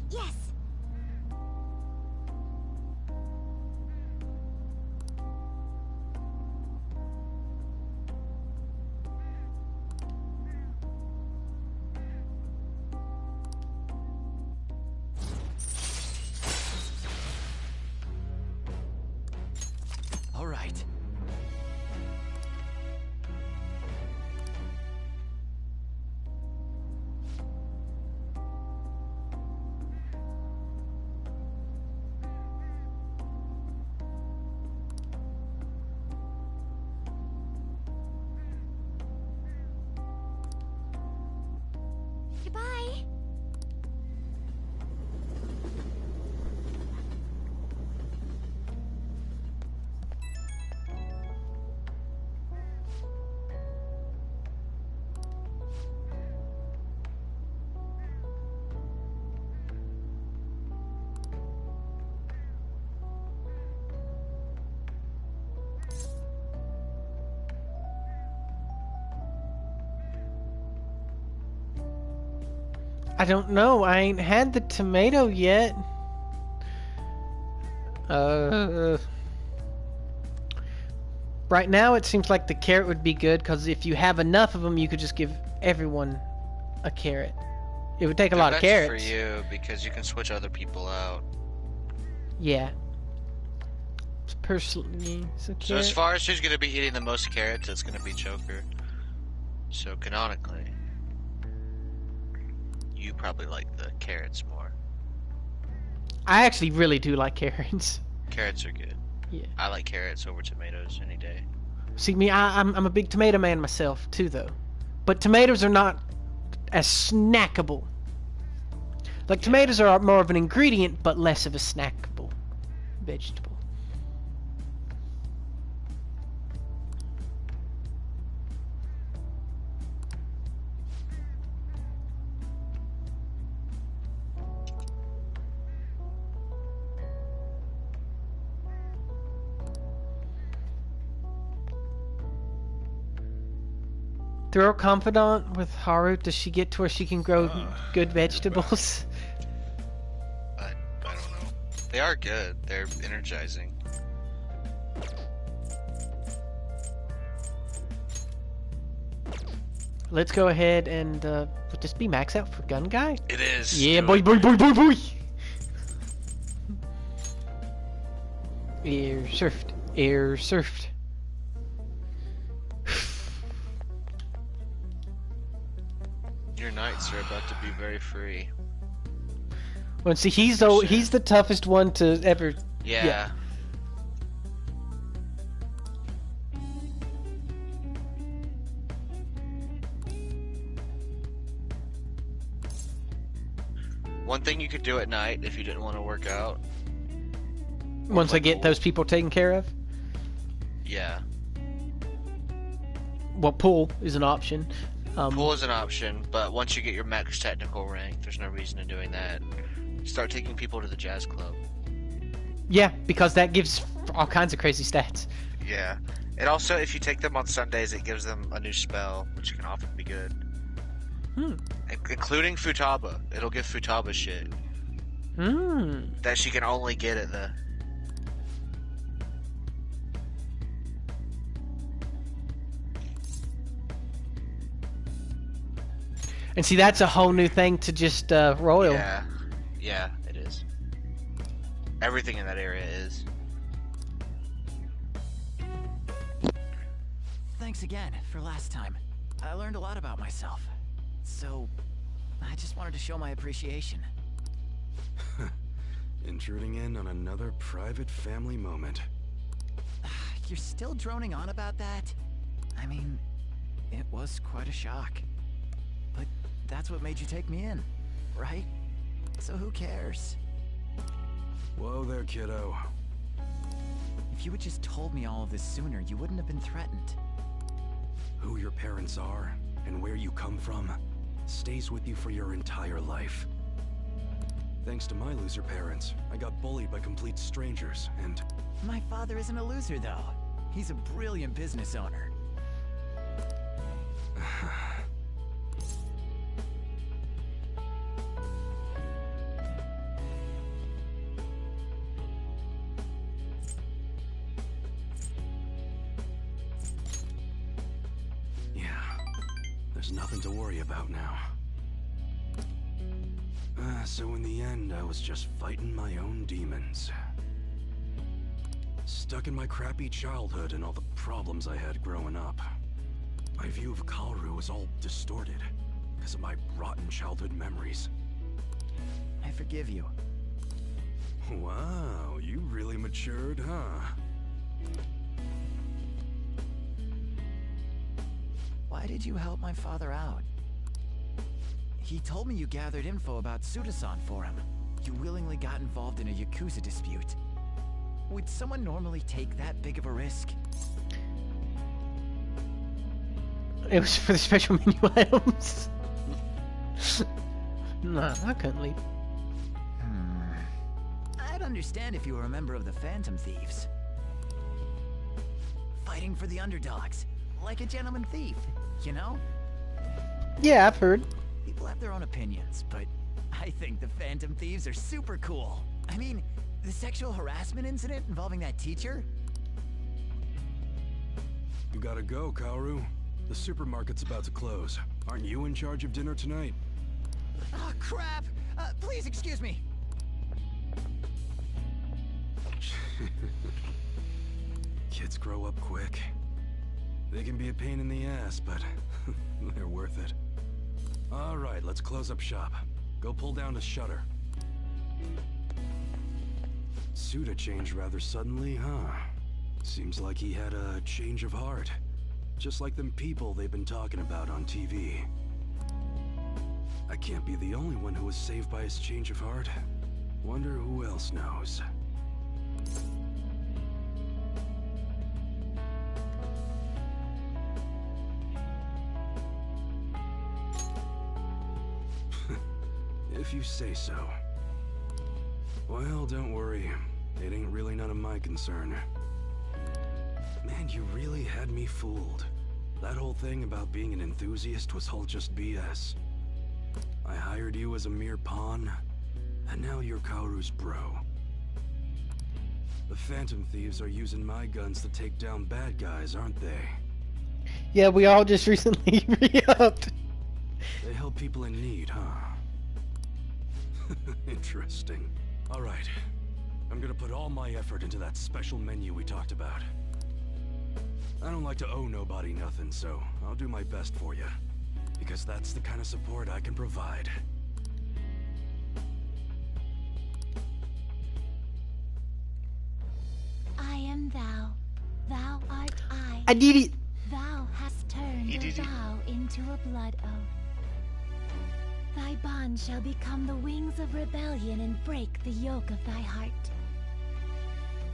Yes. Goodbye. I don't know. I ain't had the tomato yet. Right now it seems like the carrot would be good, because if you have enough of them, you could just give everyone a carrot. It would take a lot of carrots. For you, because you can switch other people out. Yeah. Personally, so as far as who's going to be eating the most carrots, it's going to be Joker. So canonically, you probably like the carrots more. I actually really do like carrots. Carrots are good. Yeah. I like carrots over tomatoes any day. See, I'm a big tomato man myself too, though. But tomatoes are not as snackable. Like, tomatoes are more of an ingredient, but less of a snackable vegetable. Throw a confidant with Haru. Does she get to where she can grow good vegetables? I don't know. They are good. They're energizing. Let's go ahead and would this be max out for gun guy? It is. Yeah, boy. Air surfed. Your nights are about to be very free. Well, see, he's the toughest one to ever. Yeah. One thing you could do at night if you didn't want to work out. Once I get those people taken care of? Yeah. Well, pool is an option. Pool is an option, but once you get your max technical rank, there's no reason in doing that. Start taking people to the jazz club. Yeah, because that gives all kinds of crazy stats. Yeah. And also, if you take them on Sundays, it gives them a new spell, which can often be good. Including Futaba. It'll give Futaba shit. That she can only get at the... And see, that's a whole new thing to just royal. Yeah, it is. Everything in that area is. Thanks again for last time. I learned a lot about myself. So, I just wanted to show my appreciation. Intruding in on another private family moment. You're still droning on about that? I mean, it was quite a shock. But that's what made you take me in, right? So who cares? Whoa there, kiddo. If you had just told me all of this sooner, you wouldn't have been threatened. Who your parents are and where you come from stays with you for your entire life. Thanks to my loser parents, I got bullied by complete strangers, and... My father isn't a loser, though. He's a brilliant business owner. There's nothing to worry about now. So in the end, I was just fighting my own demons. Stuck in my crappy childhood and all the problems I had growing up. My view of Kalru was all distorted because of my rotten childhood memories. I forgive you. Wow, you really matured, huh? Why did you help my father out? He told me you gathered info about Suda-san for him. You willingly got involved in a Yakuza dispute. Would someone normally take that big of a risk? It was for the special menu items. Nah, I couldn't leave. I'd understand if you were a member of the Phantom Thieves. Fighting for the underdogs, like a gentleman thief, you know? Yeah, I've heard. People have their own opinions, but I think the Phantom Thieves are super cool. I mean, the sexual harassment incident involving that teacher? You gotta go, Kaoru. The supermarket's about to close. Aren't you in charge of dinner tonight? Oh, crap! Please excuse me. Kids grow up quick. They can be a pain in the ass, but they're worth it. All right, let's close up shop. Go pull down the shutter. Suda changed rather suddenly, huh? Seems like he had a change of heart. Just like them people they've been talking about on TV. I can't be the only one who was saved by his change of heart. Wonder who else knows. If you say so. Well, don't worry. It ain't really none of my concern. Man, you really had me fooled. That whole thing about being an enthusiast was all just BS. I hired you as a mere pawn, and now you're Kaoru's bro. The Phantom Thieves are using my guns to take down bad guys, aren't they? Yeah, we all just recently re-upped. They help people in need, huh? Interesting. Alright. I'm gonna put all my effort into that special menu we talked about. I don't like to owe nobody nothing, so I'll do my best for you. Because that's the kind of support I can provide. I am thou. Thou art I. I did it! Thou hast turned a vow into a blood oath. Thy bond shall become the wings of rebellion and break the yoke of thy heart.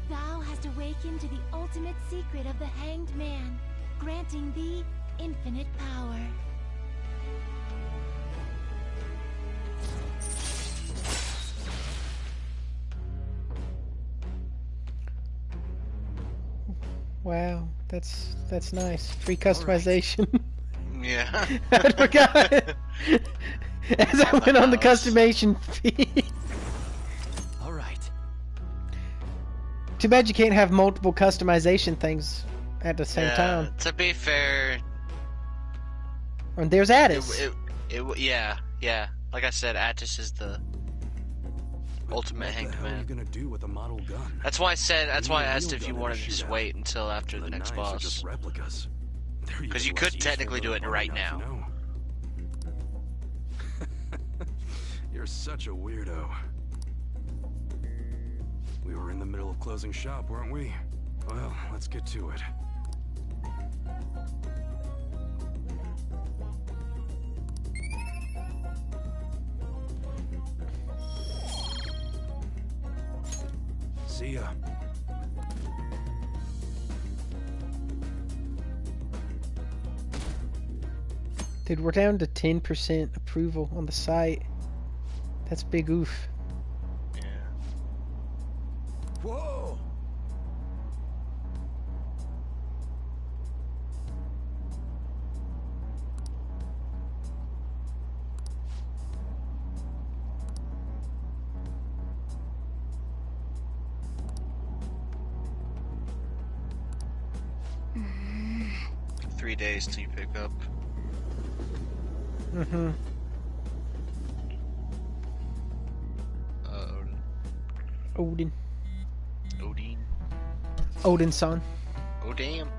Thou hast awakened to the ultimate secret of the Hanged Man, granting thee infinite power. Wow, that's nice. Free customization. Yeah. I forgot. As I went on the customization feed. Alright. Too bad you can't have multiple customization things at the same time. To be fair, And there's Addis. yeah. Like I said, Attis is the ultimate Hanged What the hell are you Man. gonna do with a model gun? That's why I said. That's You why I need a asked real if you gun wanted to to just shoot wait until after the next knives are boss. just replicas. They're Because even you could less technically useful do than it right running now. off, you know? You're such a weirdo. We were in the middle of closing shop, weren't we? Well, let's get to it. See ya. Dude, we're down to 10% approval on the site. That's big oof. Whoa! Yeah. 3 days till you pick up. Mm-hmm. Odin. Odin-san. Oh damn.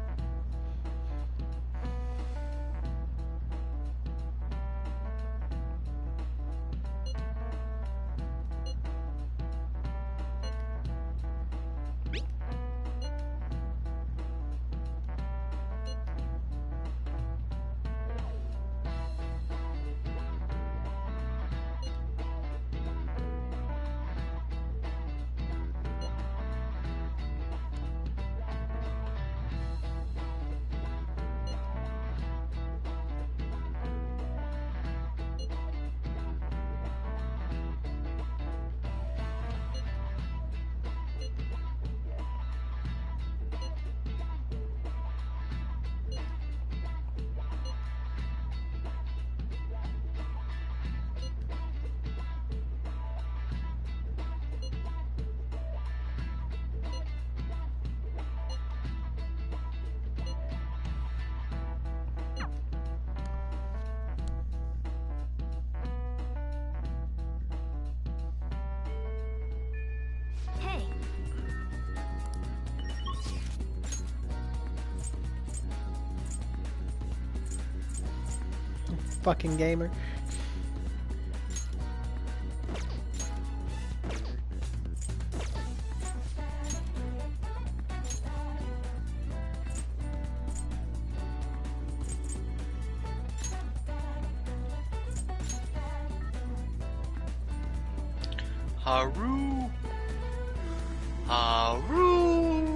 fucking gamer. Haru. Haru.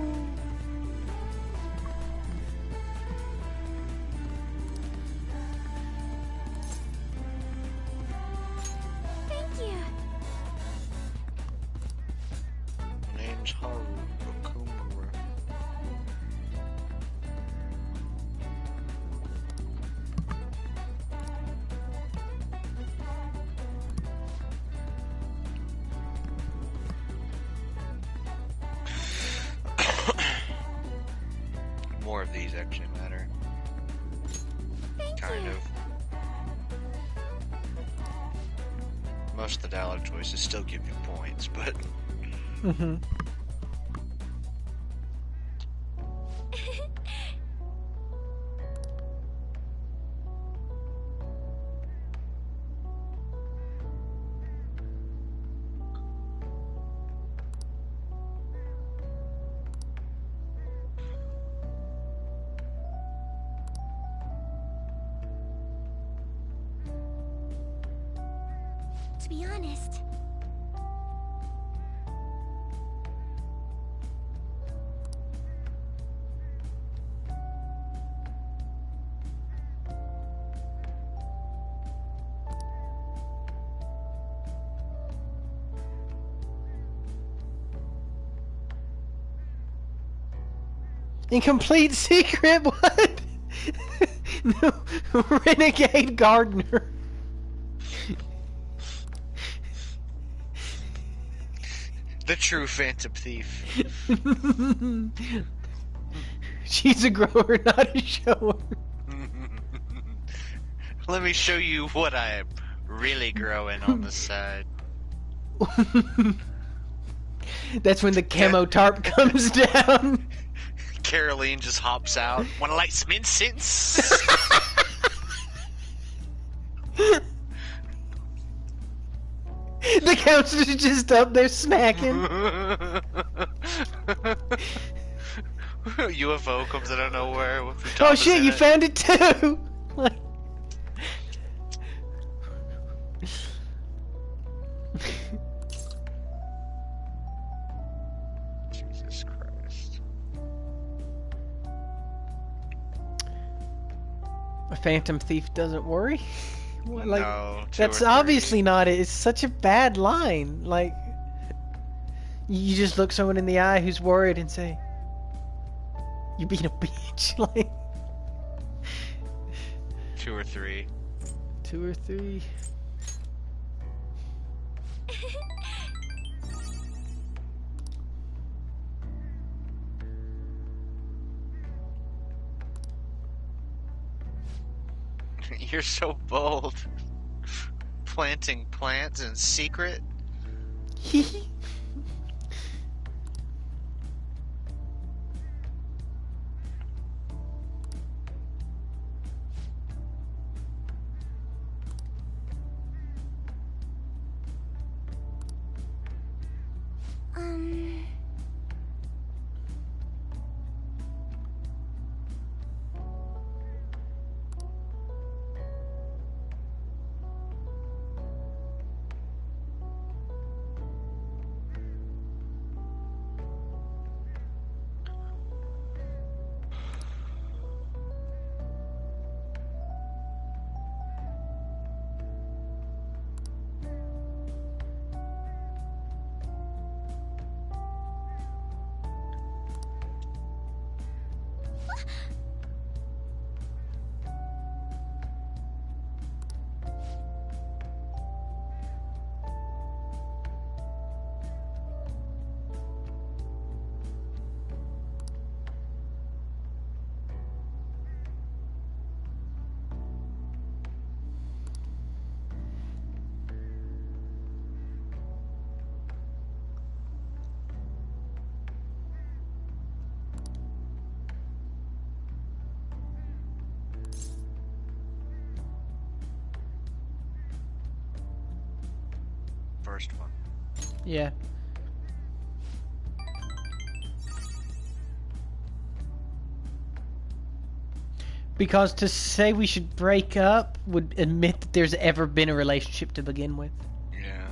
Thank you. My name's Haru Okumura. More of these actually matter. Kind of. Most of the dialogue choices still give you points, but Mm-hmm. To be honest, Incomplete secret? What? No, Renegade Gardener. the true Phantom Thief. She's a grower, not a shower. Let me show you what I am really growing on the side. That's when the camo tarp comes down. Caroline just hops out. Wanna light some incense? The counselor's just up there smacking. UFO comes out of nowhere. Oh shit, you found it too! Like... Jesus Christ. A Phantom Thief doesn't worry? What, like, No, that's obviously not it. It's such a bad line. Like, you just look someone in the eye who's worried and say, "You're being a bitch." Like, 2 or 3. 2 or 3. You're so bold. Planting plants in secret. first one. Yeah. Because to say we should break up would admit that there's ever been a relationship to begin with. Yeah.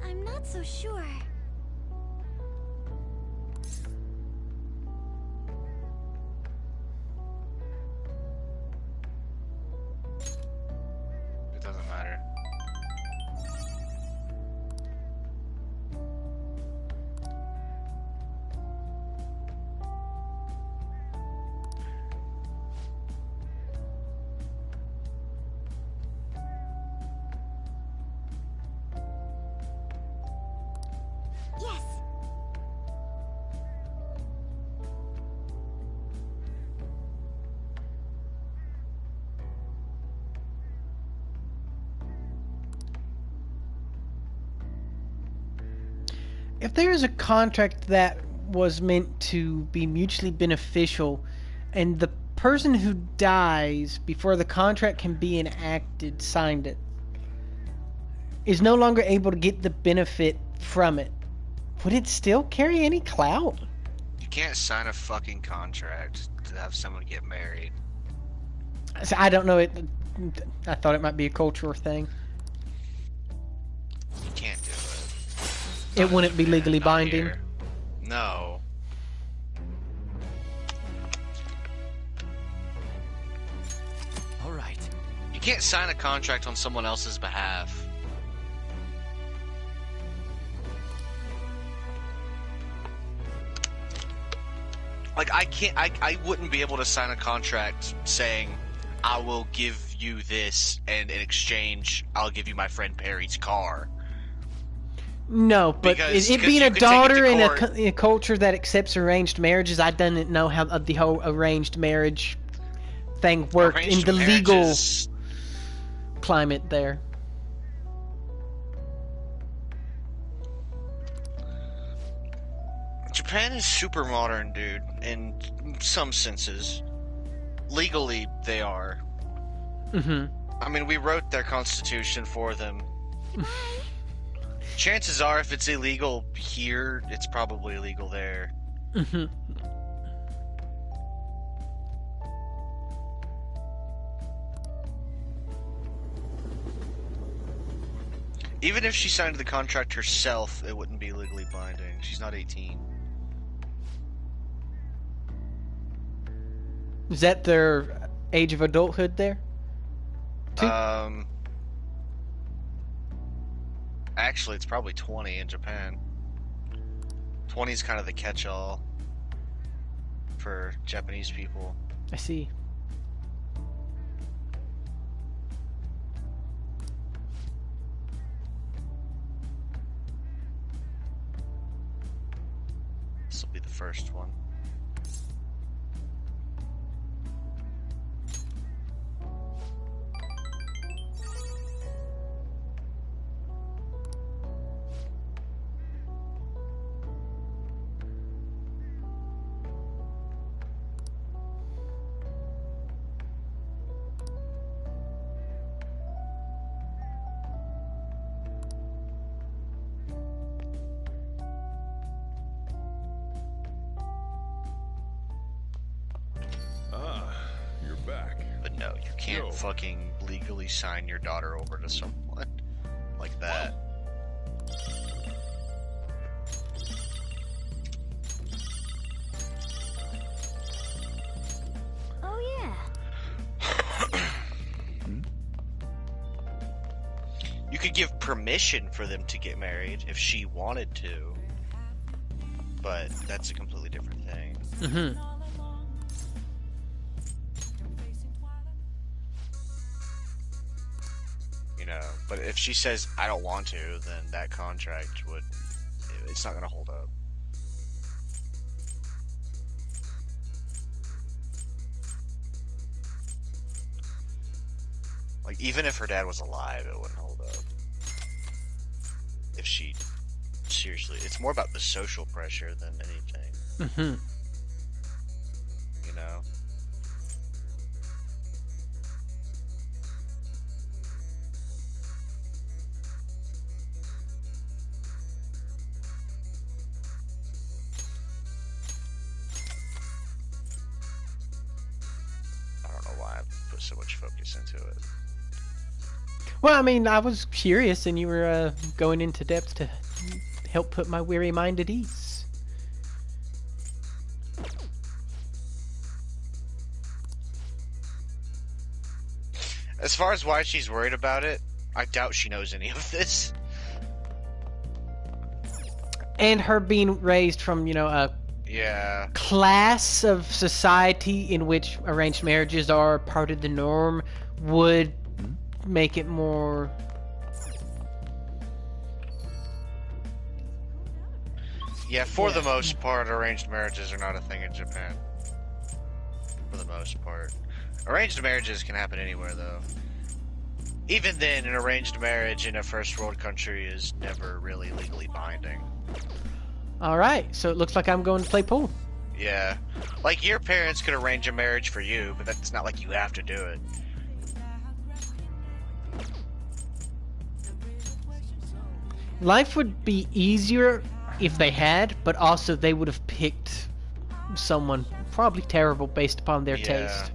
I'm not so sure. It doesn't matter. Yes. If there is a contract that was meant to be mutually beneficial, and the person who dies before the contract can be enacted signed it, is no longer able to get the benefit from it, would it still carry any clout? You can't sign a fucking contract to have someone get married. So I don't know. I thought it might be a cultural thing. You can't do it. It wouldn't be legally binding. Here. No. All right. You can't sign a contract on someone else's behalf. Like, I wouldn't be able to sign a contract saying, I will give you this, and in exchange, I'll give you my friend Perry's car. No, but Because it being you a could take it daughter to in court. a culture that accepts arranged marriages, I didn't know how the whole arranged marriage thing worked Arranged in the legal marriages- climate there. Japan is super modern, dude, in some senses. Legally, they are. Mm-hmm. I mean, we wrote their constitution for them. Chances are, if it's illegal here, it's probably illegal there. Mm-hmm. Even if she signed the contract herself, it wouldn't be legally binding. She's not 18. Is that their age of adulthood there? Actually, it's probably 20 in Japan. 20 is kind of the catch-all for Japanese people. I see. This will be the first one. can't Yo. fucking legally sign your daughter over to someone like that. Oh, yeah. You could give permission for them to get married if she wanted to, but that's a completely different thing. Mm-hmm. You know, but if she says, I don't want to, then that contract would, it's not going to hold up. Like, even if her dad was alive, it wouldn't hold up. If she, seriously, it's more about the social pressure than anything. Mm-hmm. You know? I don't know why I put so much focus into it. Well, I mean, I was curious, and you were going into depth to help put my weary mind at ease. As far as why she's worried about it, I doubt she knows any of this. And her being raised from, you know, a Yeah. class of society in which arranged marriages are part of the norm would make it more... Yeah, for the most part, arranged marriages are not a thing in Japan. For the most part. Arranged marriages can happen anywhere, though. Even then, an arranged marriage in a first world country is never really legally binding. Alright, so it looks like I'm going to play pool. Yeah. Like, your parents could arrange a marriage for you, but that's not like you have to do it. Life would be easier if they had, but also they would have picked someone probably terrible based upon their taste.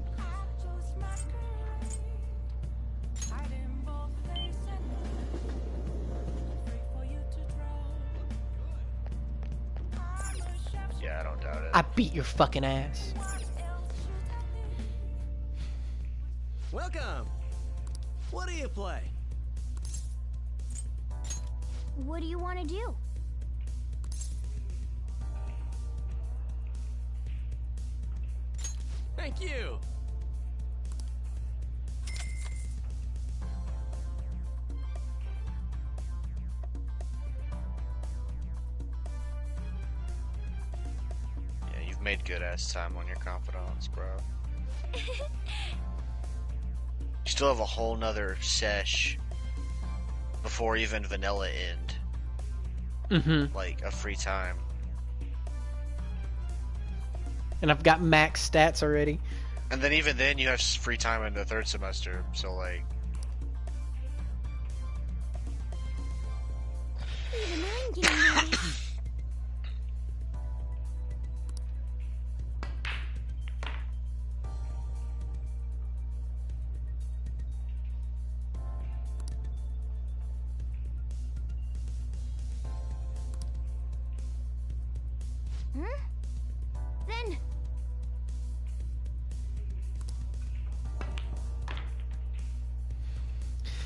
Yeah, I don't doubt it. I beat your fucking ass. Welcome! What do you play? What do you want to do? Thank you! Yeah, you've made good ass time on your confidants, bro. You still have a whole nother sesh before even vanilla end. Mm-hmm. Like, a free time. And I've got max stats already. And then even then, you have free time in the third semester, so like... Even I'm getting ready. Then...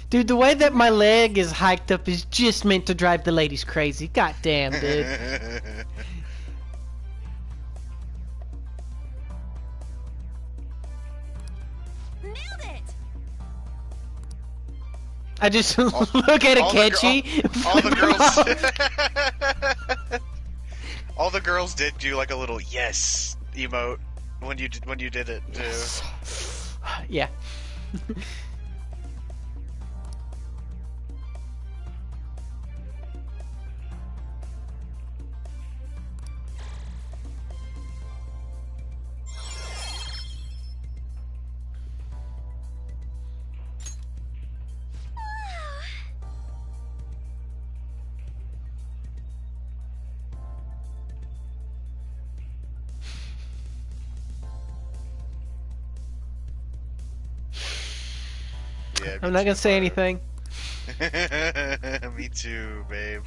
Dude, the way that my leg is hiked up is just meant to drive the ladies crazy. God damn, dude. Nailed it! I just look at Akechi. All the girls... all the girls did do like a little yes emote when you did it too. Yes. Yeah. Yeah, I'm not gonna say anything. Me too, babe.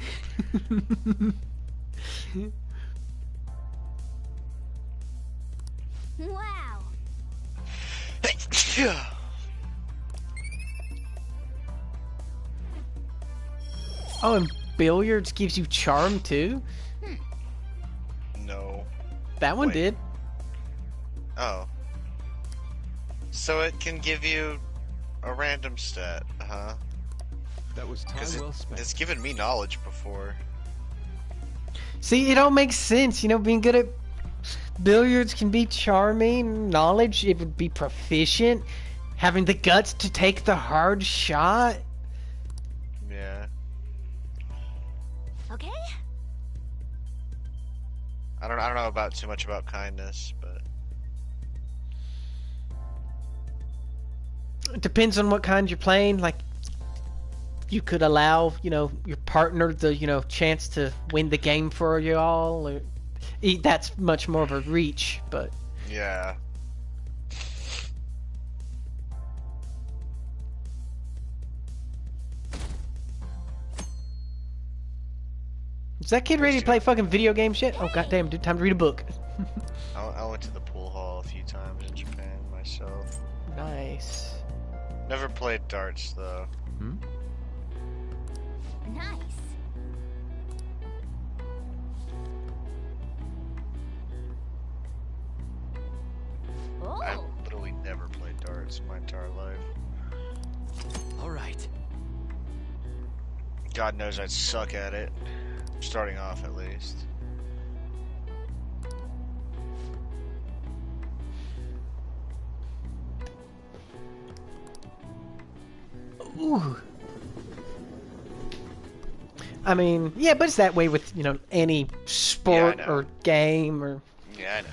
Wow. Oh, and billiards gives you charm too? No. That one Wait. did. Oh. So it can give you a random stat, huh? That was time well spent. It's given me knowledge before. See, it all makes sense. You know, being good at billiards can be charming. Knowledge, it would be proficient. Having the guts to take the hard shot. Yeah. Okay. I don't know about too much about kindness, but It depends on what kind you're playing. Like, you could allow, you know, your partner the, you know, chance to win the game for you all. Or, that's much more of a reach, but yeah. is that kid ready to play fucking video game shit? Oh goddamn, dude, time to read a book. I went to the pool hall a few times in Japan myself. Nice. Never played darts though. Hmm? Nice. Oh. I literally never played darts in my entire life. All right. God knows I'd suck at it. Starting off, at least. Ooh. I mean, yeah, but it's that way with, you know, any sport Yeah, I know. or game or... Yeah, I know.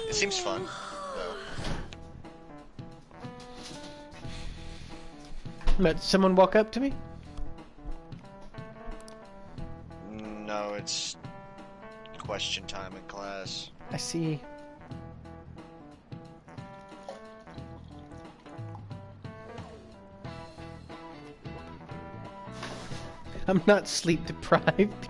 It seems fun, though. But someone walk up to me? No, it's question time in class. I see. I'm not sleep deprived.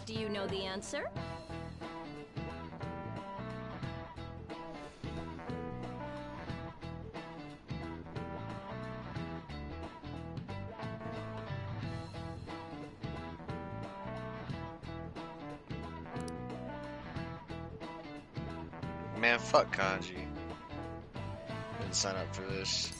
Do you know the answer? Man, fuck kanji. Didn't sign up for this.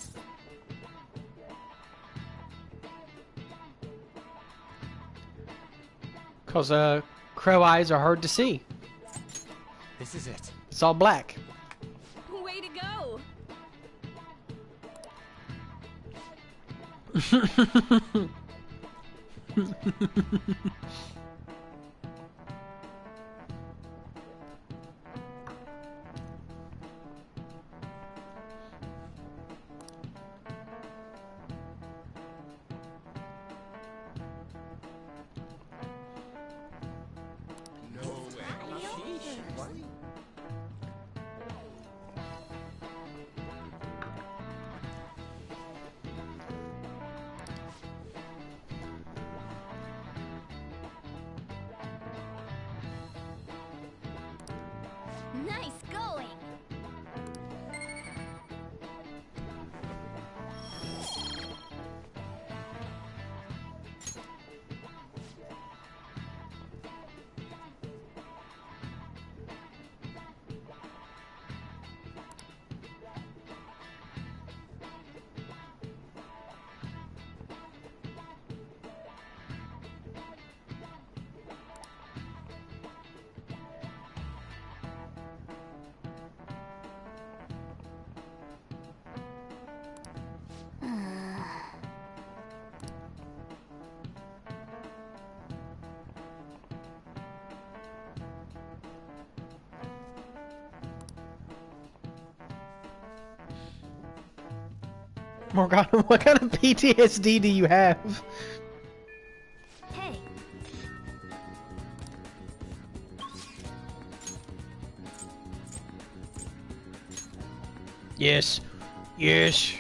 Because crow eyes are hard to see. This is it. It's all black. Way to go! Morgana, what kind of PTSD do you have? Hey. Yes. Yes.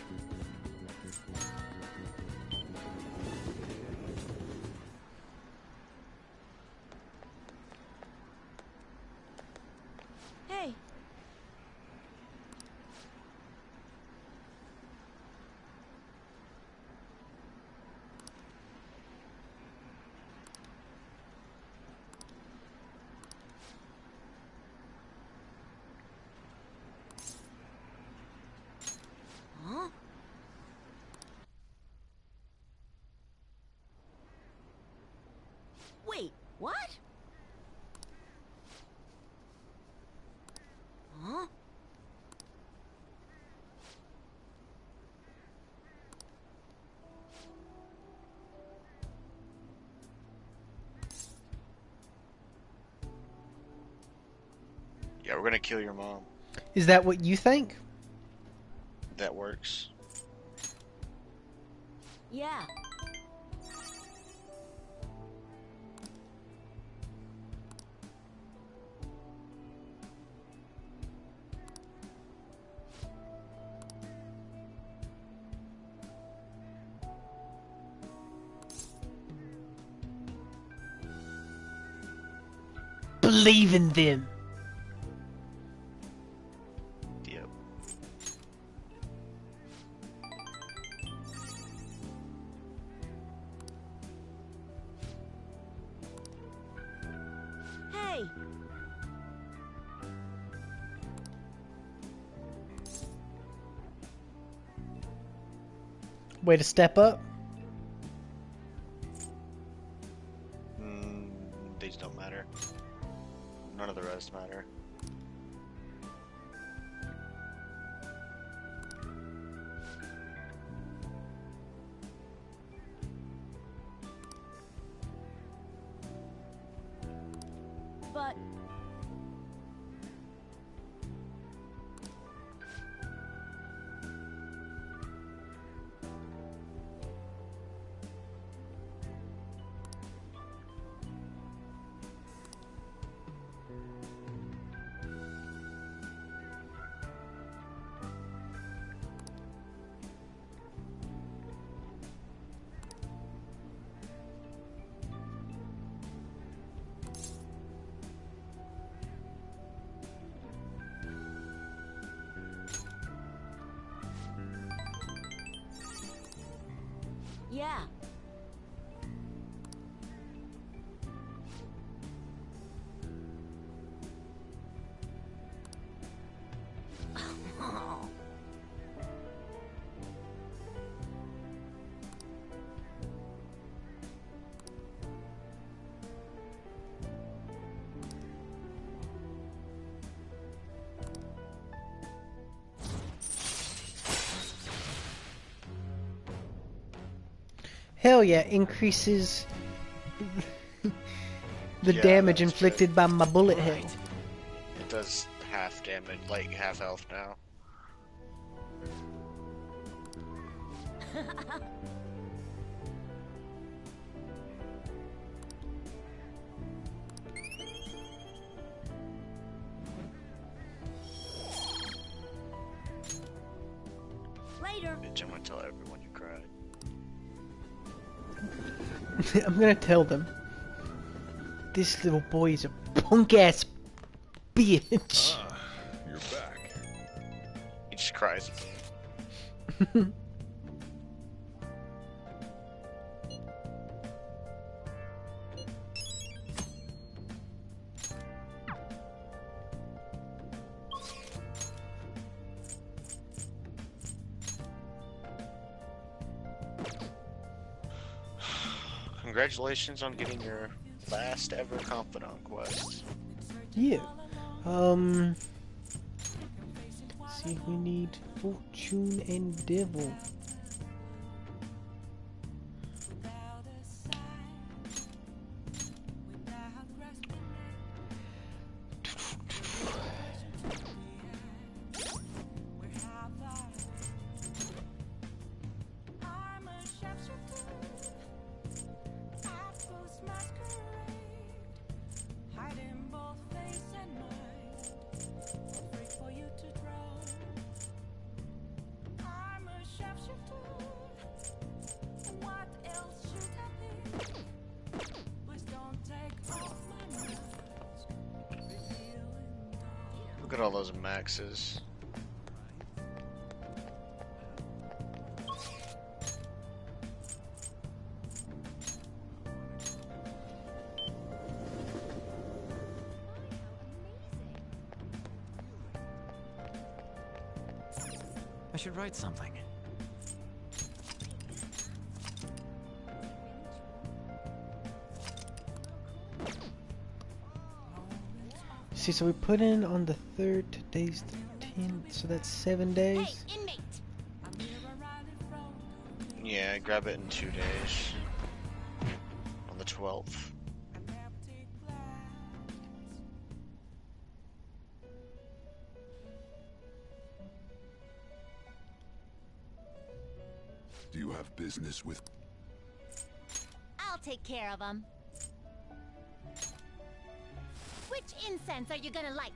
Hey. Huh? Wait, what? Huh? Yeah, we're gonna kill your mom. Is that what you think? That works. Yeah. Believe in them. Yep. Hey. Way to step up. These don't matter. None of the rest matter. But yeah. Hell yeah, increases the Yeah, damage that's inflicted by my bullet hell. It does half damage, like half health now. Later. Bitch, I'm gonna tell everyone you cried. I'm gonna tell them. This little boy is a punk ass bitch. Ah, you're back. He just cries. Congratulations on getting your last ever confidant quest. Yeah. See if we need Fortune and Devil. Look at all those maxes. I should write something. See, so we put in on the 3rd, today's the 10th, so that's 7 days. Hey, inmate! Yeah, grab it in 2 days. On the 12th. Do you have business with... I'll take care of them. Which incense are you gonna light?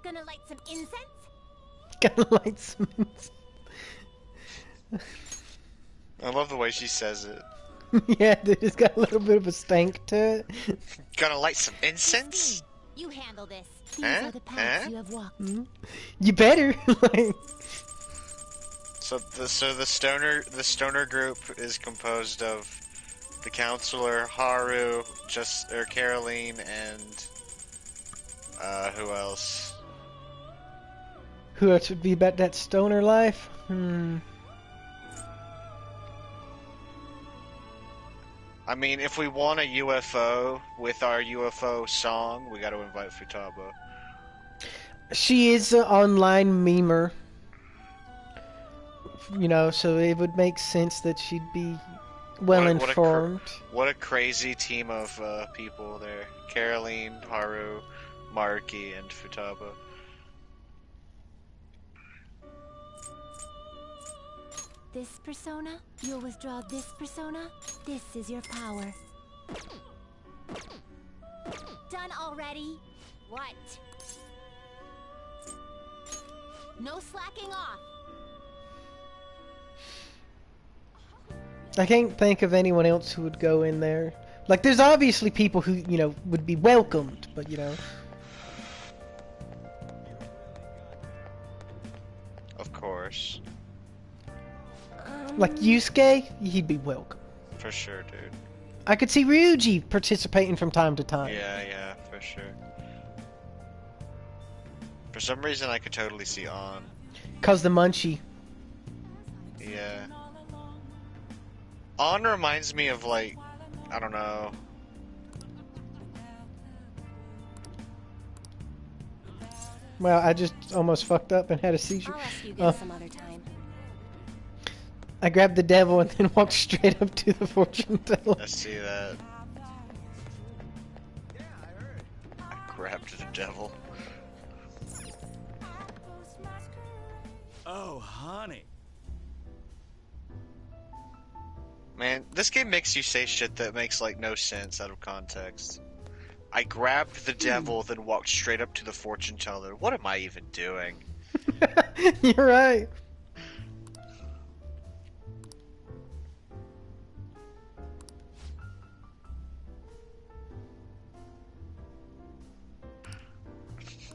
Gonna light some incense? Gonna light some incense. I love the way she says it. Yeah, dude, it's got a little bit of a stank to it. Gonna light some incense? You handle this. These are the paths you have walked. You better. Like... So the stoner group is composed of the counselor, Haru, Caroline, and who else? Who else would be about that stoner life? I mean, if we want a UFO with our UFO song, we gotta invite Futaba. She is an online memer. You know, so it would make sense that she'd be well informed. What a crazy team of people there. Caroline, Haru, Mariki, and Futaba. This persona, you'll withdraw this persona. This is your power. Done already? What? No slacking off. I can't think of anyone else who would go in there. Like, there's obviously people who, you know, would be welcomed, but, you know. Of course. Like Yusuke, he'd be welcome. For sure, dude. I could see Ryuji participating from time to time. Yeah, for sure. For some reason, I could totally see On. 'Cause the munchie. Yeah. On reminds me of, like, I don't know. Well, I just almost fucked up and had a seizure. I'll ask you again some other time. I grabbed the devil and then walked straight up to the fortune teller. I see that. I grabbed the devil. Oh, honey. Man, this game makes you say shit that makes, like, no sense out of context. I grabbed the devil, then walked straight up to the fortune teller. What am I even doing? You're right.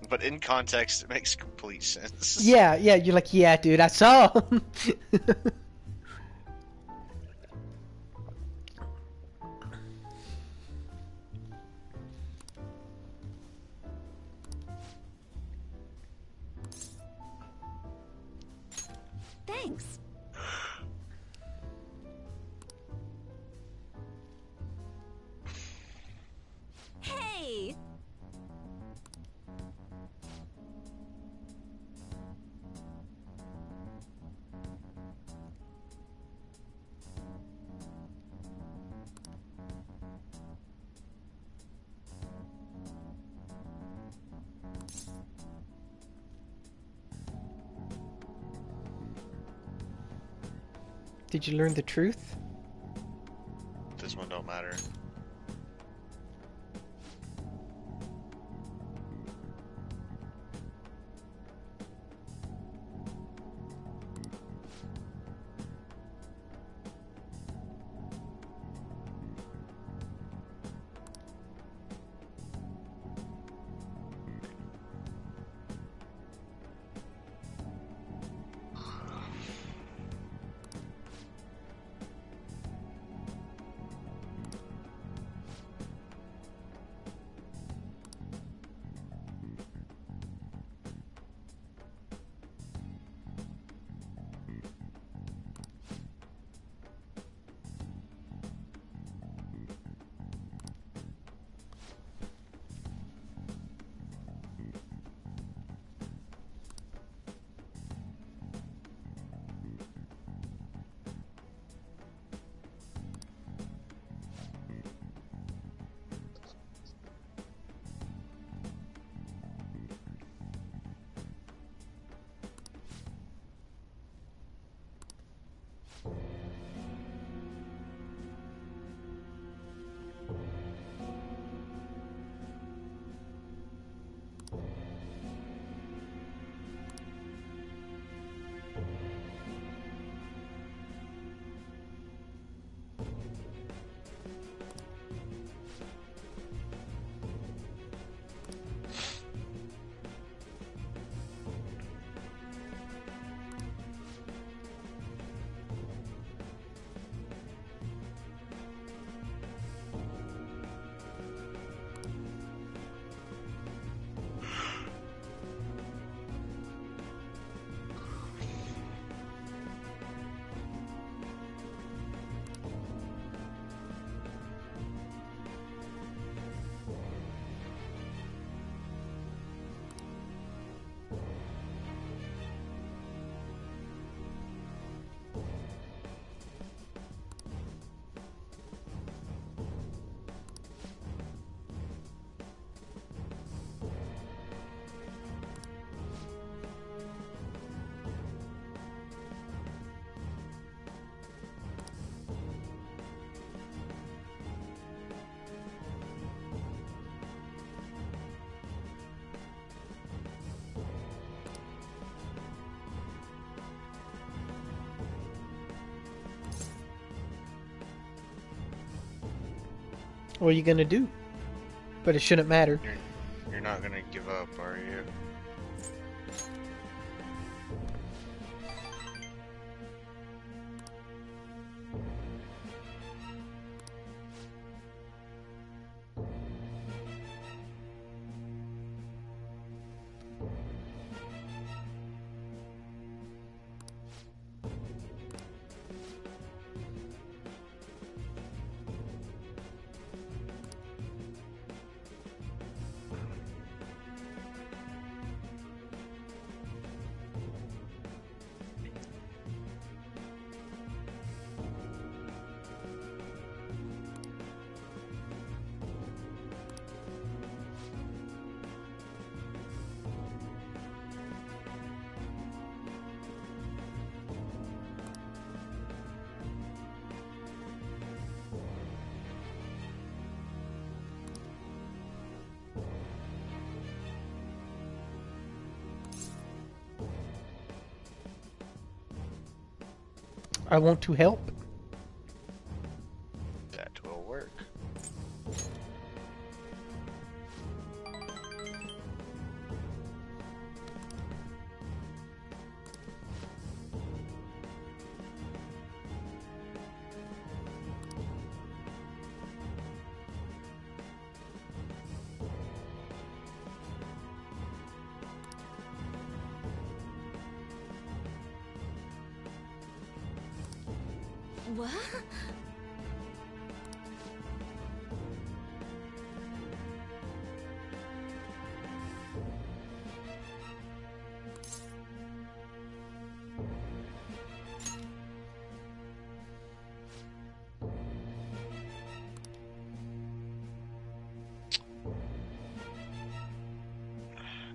But in context, it makes complete sense. Yeah, you're like, yeah, dude, I saw. Thanks. Hey! Did you learn the truth? This one don't matter. What are you gonna do? But it shouldn't matter. You're not gonna give up, are you? I want to help. That will work. What?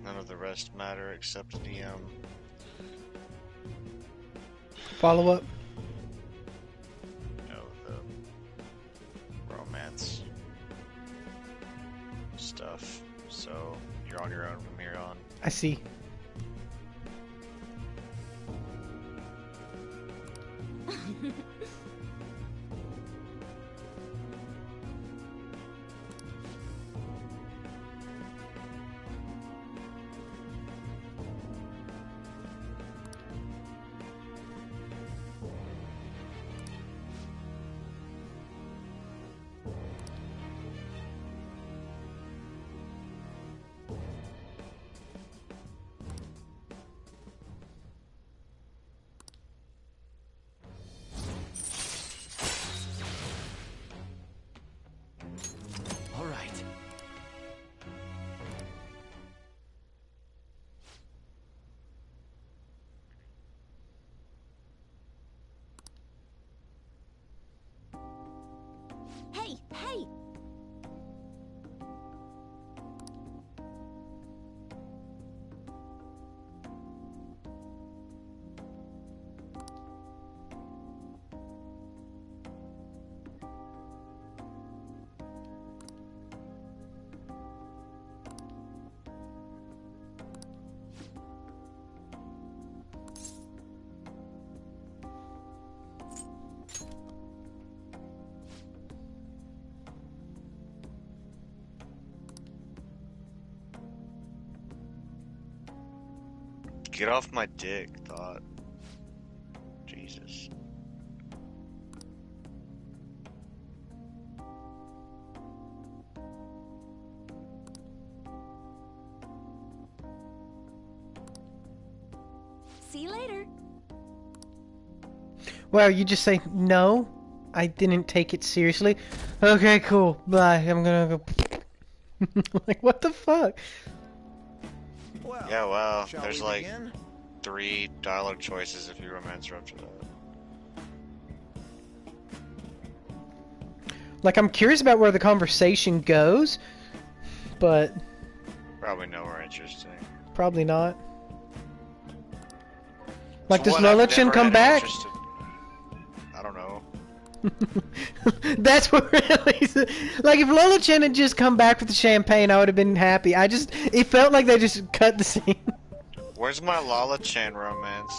None of the rest matter except the Follow up. romance stuff. So you're on your own from here on. I see. All right. Hey, hey! Get off my dick, thought. Jesus. See you later. Well, you just say, no, I didn't take it seriously. Okay, cool, bye, I'm gonna go. Like, what the fuck? Well, Yeah, well, shall there's we like begin? 3 dialogue choices if you romance her up to that. Like, I'm curious about where the conversation goes, but Probably nowhere interesting. probably not. Like, So does what, I've Lolachin never come had an back? interest in- I don't know. That's what really. Like, if Lolachin had just come back with the champagne, I would have been happy. It felt like they just cut the scene. Where's my Lala-chan romance?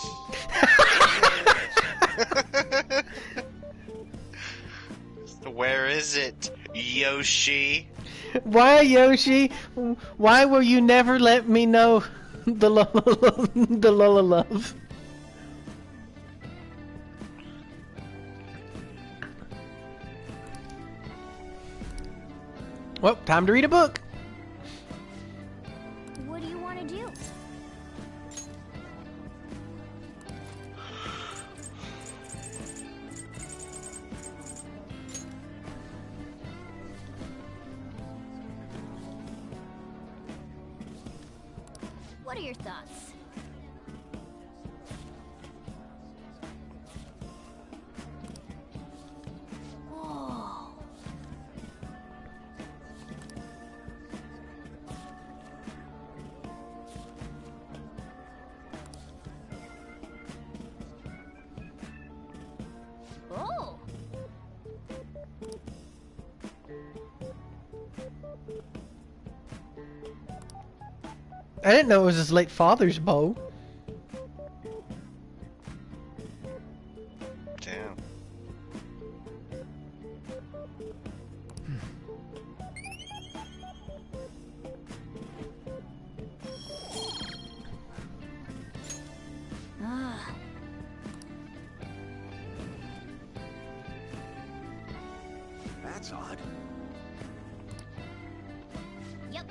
Where is it, Yoshi? Why, Yoshi? Why will you never let me know the Lola love? Well, time to read a book. What do you want to do? What are your thoughts? Whoa. Oh. I didn't know it was his late father's bow. Damn. Ah. That's odd. Yep.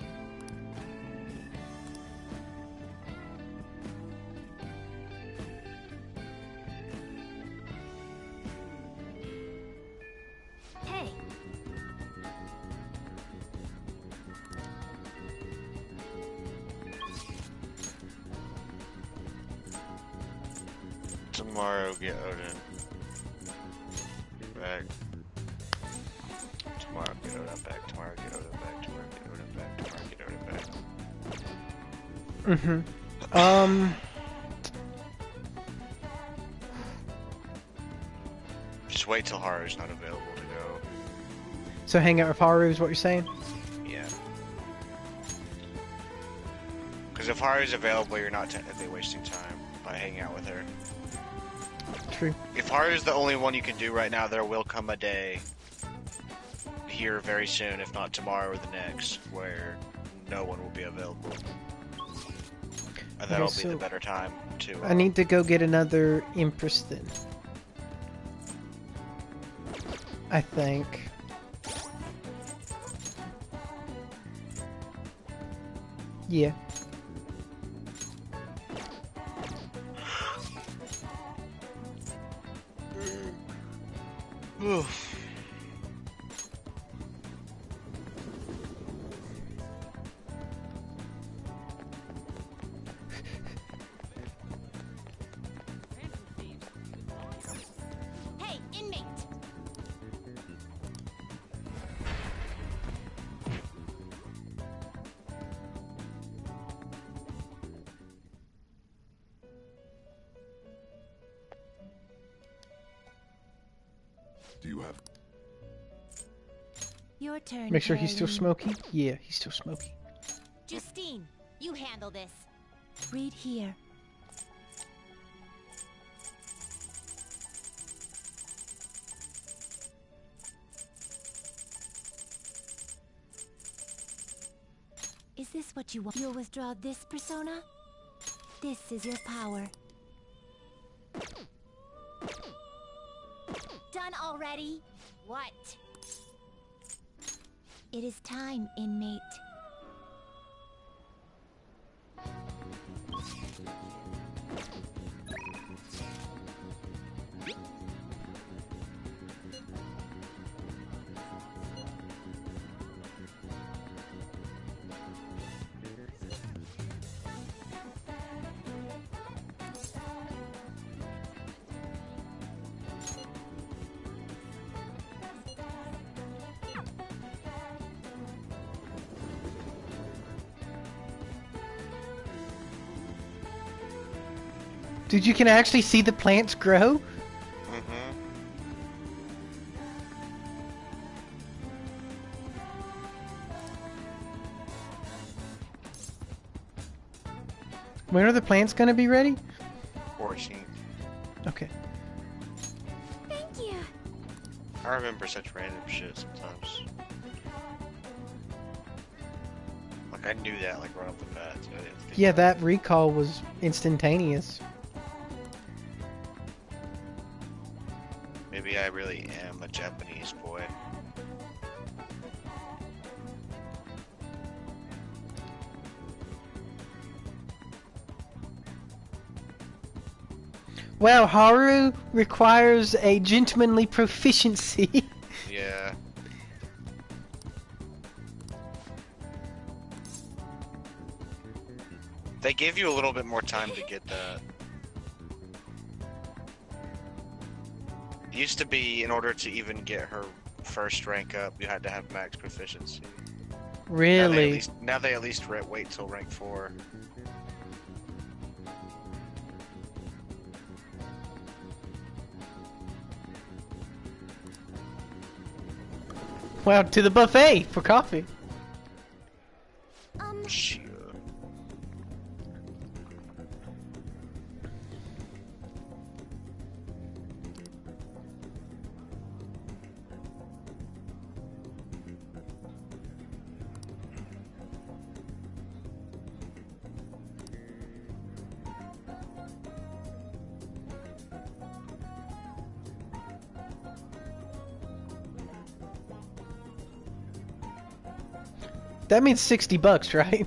Hey. Tomorrow get Odin back. Tomorrow get Odin back. Tomorrow get Odin back. Tomorrow get Odin back. Tomorrow get Odin back. Just wait till Haru's not available to go. So hang out with Haru is what you're saying? Yeah. Because if Haru's available, you're not technically wasting time by hanging out with her. True. If Haru's the only one you can do right now, there will come a day here very soon, if not tomorrow or the next, where no one will be available. And that'll Okay, be the so better time to... I need to go get another Empress then. I think. Yeah. Hey, inmate. Do you have... Your turn. Make sure he's still Caroline. smoky. Yeah, he's still smoky. Justine, you handle this. Read here. Is this what you want? You'll withdraw this persona? This is your power. Done already? What? It is time, inmate. Dude, you can actually see the plants grow? Mm-hmm. When are the plants gonna be ready? 14th. Okay. Thank you. I remember such random shit sometimes. Like, I knew that, like, right off the bat. So I didn't think Yeah, about that recall was instantaneous. it. Maybe I really am a Japanese boy. Wow, Haru requires a gentlemanly proficiency. Yeah. They gave you a little bit more time to get that. It used to be, in order to even get her first rank up, you had to have max proficiency. Really? Now they at least wait till rank 4. Wow, to the buffet for coffee. Sure. That means $60, right?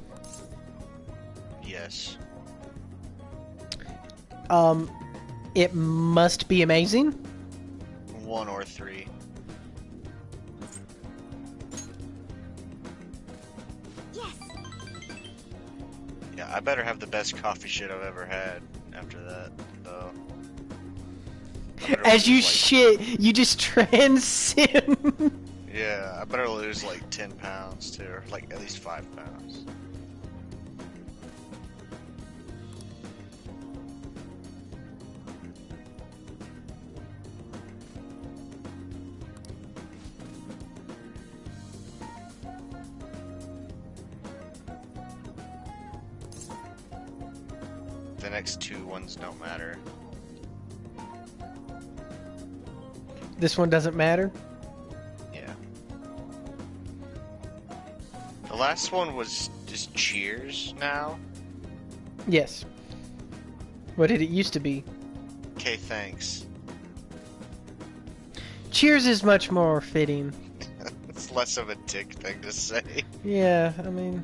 Yes. It must be amazing. 1 or 3. Yes. Yeah, I better have the best coffee shit I've ever had after that, though. As you shit, you just transcend. Yeah, I better lose like 10 pounds too, or like at least 5 pounds. The next 2 ones don't matter. This one doesn't matter? Yeah. The last one was just cheers now. Yes. What did it used to be? Okay, thanks. Cheers is much more fitting. It's less of a dick thing to say. Yeah, I mean...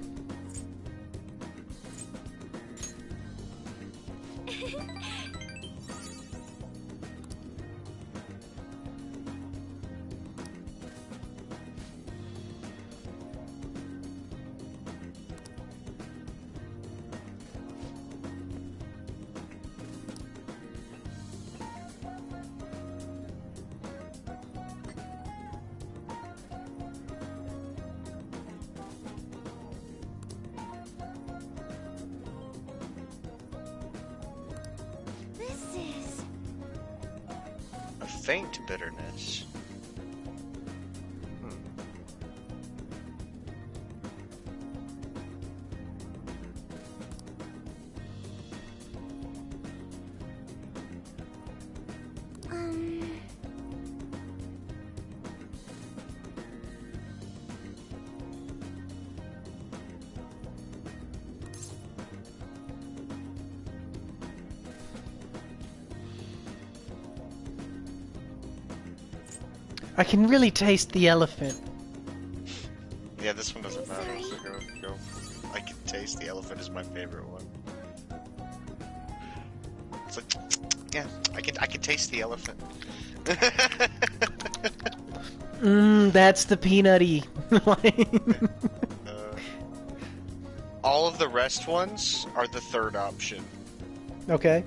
This is... A faint bitterness. I can really taste the elephant. Yeah, this one doesn't matter. So go. I can taste the elephant is my favorite one. It's like, yeah, I can taste the elephant. That's the peanutty. All of the rest ones are the third option. Okay.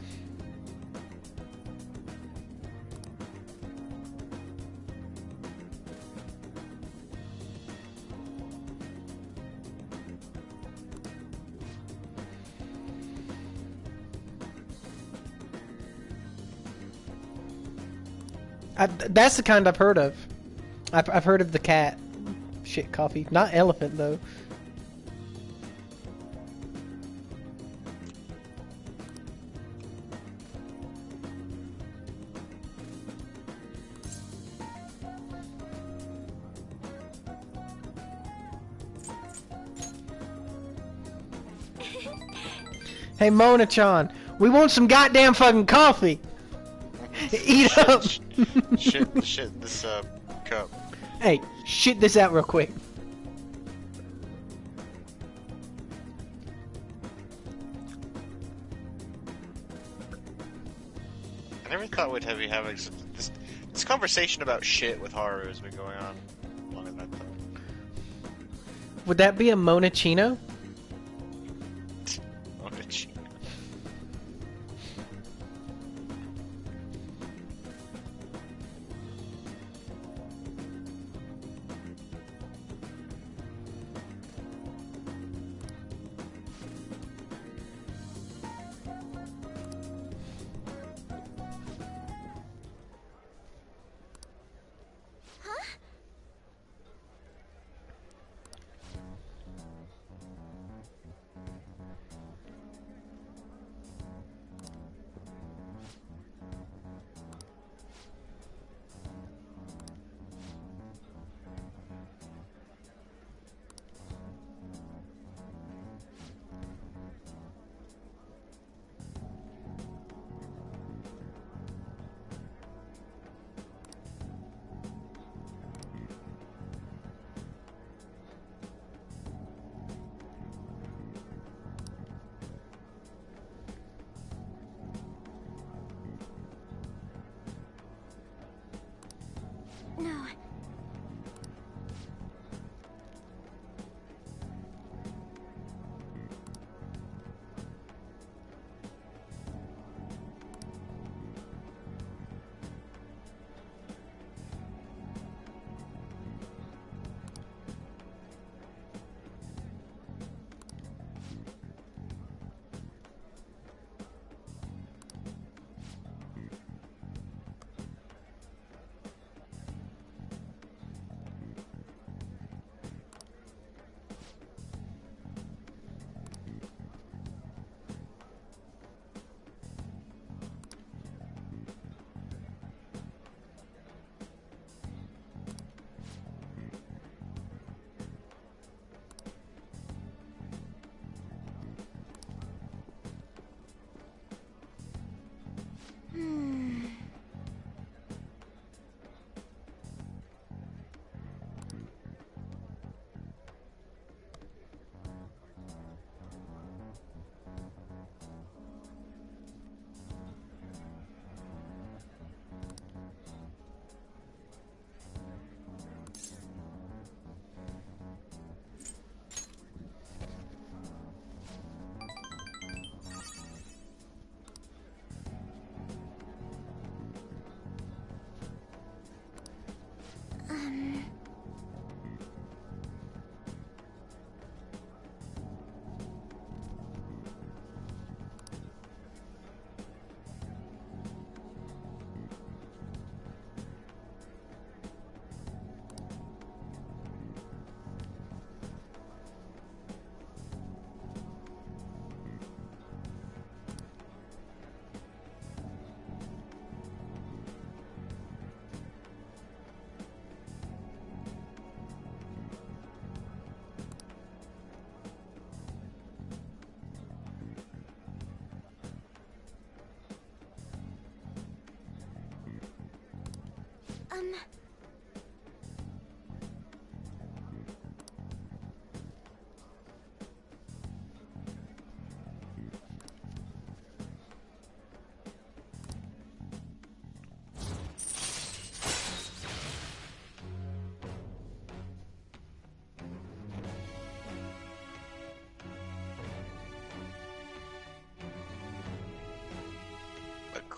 That's the kind I've heard of. I've heard of the cat shit coffee, not elephant though. Hey Mona-chan, we want some goddamn fucking coffee. Eat up. Shit this cup. Hey, shit this out real quick. I never thought we'd be having this conversation about shit with Haru has been going on longer than I thought. Would that be a Monachino? Monachino. No.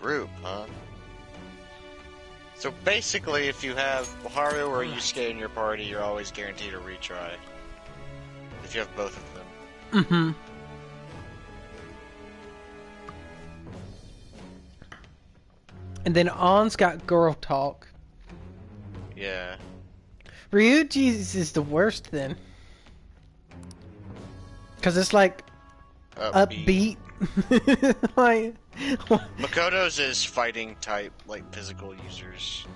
group, huh? So basically, if you have Haru or Yusuke in your party, you're always guaranteed a retry. If you have both of them. Mm-hmm. And then On's got girl talk. Yeah. Ryuji's is the worst then. Because it's like upbeat. Like, Makoto's is fighting type, like physical users.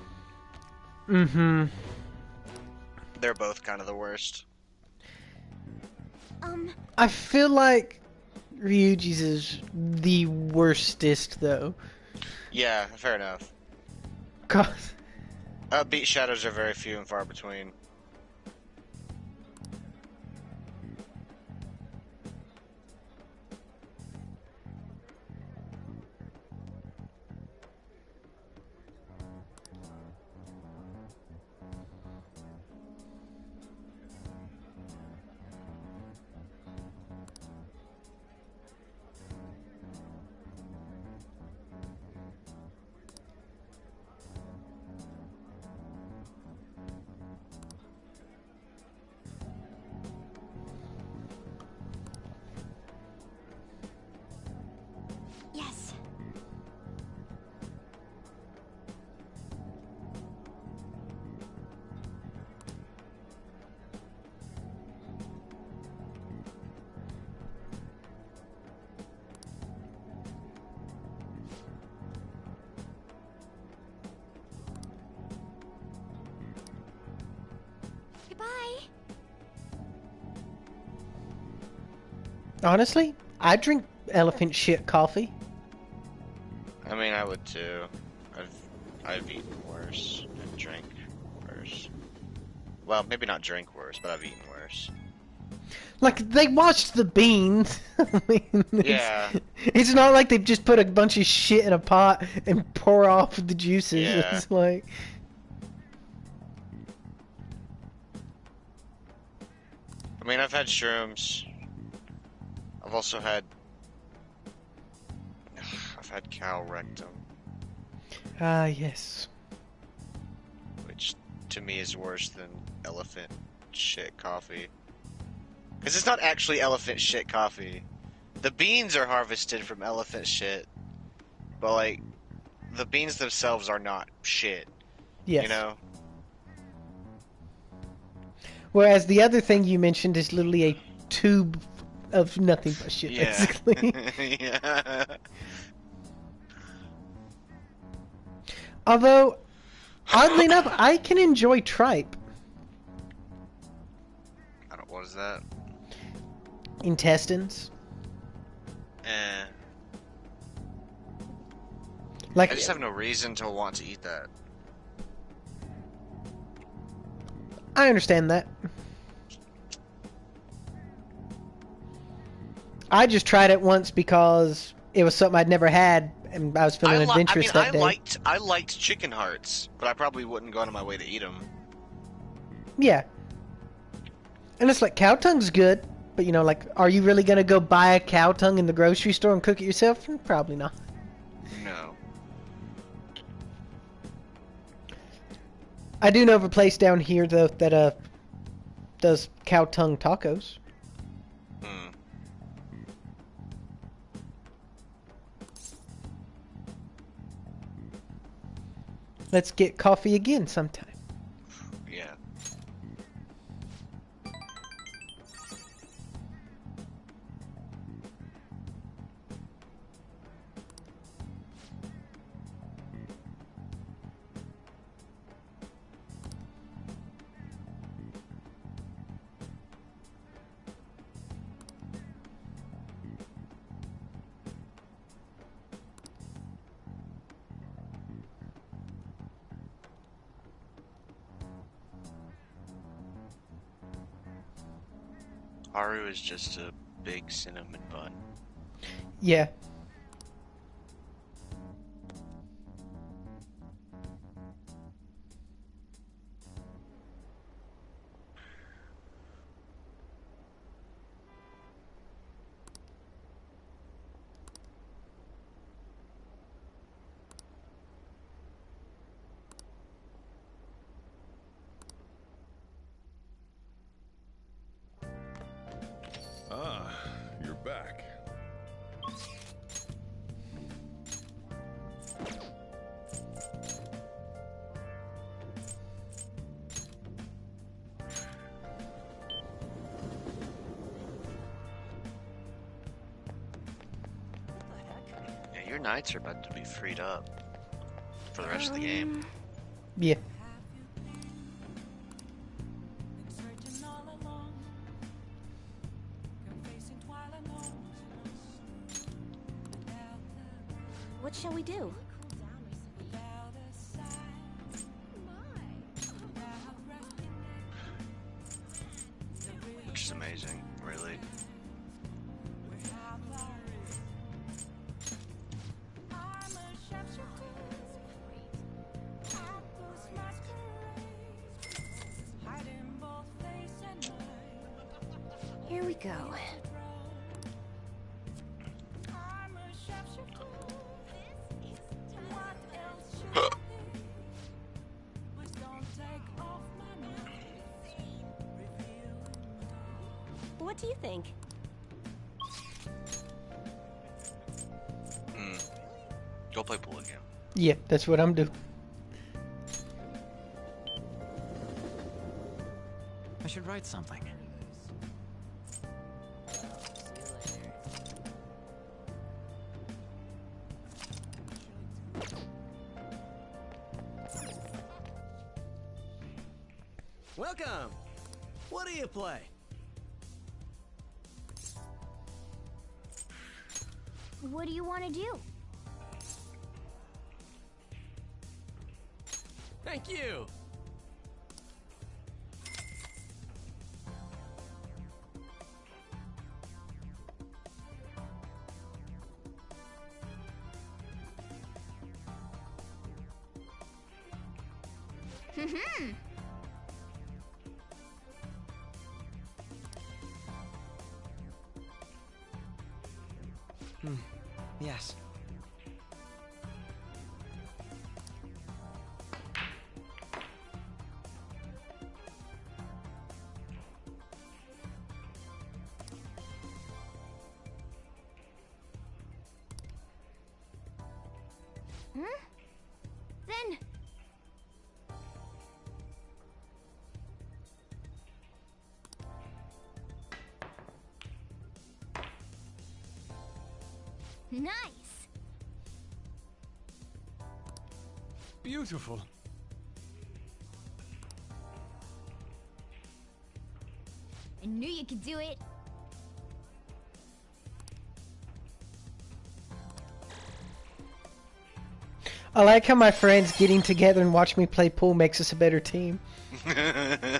mm-hmm. They're both kind of the worst. I feel like Ryuji's is the worstest though. Yeah, fair enough. Cause Upbeat shadows are very few and far between. Yes. Goodbye. honestly, I drink elephant shit coffee. I mean, I would too. I've eaten worse and drank worse. Well, maybe not drink worse, but I've eaten worse. Like, they washed the beans. I mean, Yeah. It's not like they've just put a bunch of shit in a pot and pour off the juices. Yeah. It's like... I mean, I've had shrooms. I've also had... I've had cow rectum, Ah, yes. which to me is worse than elephant shit coffee. Because it's not actually elephant shit coffee. The beans are harvested from elephant shit. But, like, the beans themselves are not shit. Yes. You know? Whereas the other thing you mentioned is literally a tube of nothing but shit, Yeah. basically. Yeah. Although, oddly enough, I can enjoy tripe. I don't... What is that? Intestines. Eh. Like, I just have no reason to want to eat that. I understand that. I just tried it once because it was something I'd never had, and I was feeling adventurous that day. I liked chicken hearts, but I probably wouldn't go out of my way to eat them. Yeah. And it's like, cow tongue's good, but you know, like, are you really gonna go buy a cow tongue in the grocery store and cook it yourself? Probably not. No. I do know of a place down here, though, that does cow tongue tacos. Hmm. Let's get coffee again sometime. Yeah. Haru is just a big cinnamon bun. Yeah. back. Yeah, your knights are about to be freed up for the rest of the game. Yeah. What shall we do? Which is amazing, really. Here we go. What do you think? Go play pool again. Yeah, that's what I'm doing. I should write something. Welcome! What do you play? What do you want to do? Thank you! Yes. Then... Nice! Beautiful. I knew you could do it! I like how my friends getting together and watch me play pool makes us a better team. I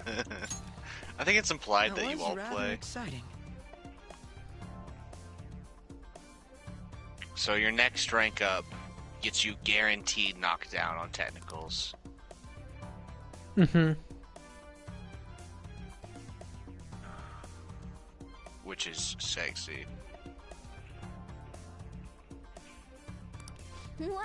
think it's implied that you all rather play. exciting. So your next rank up gets you guaranteed knockdown on technicals. Mm-hmm. Which is sexy. Wow!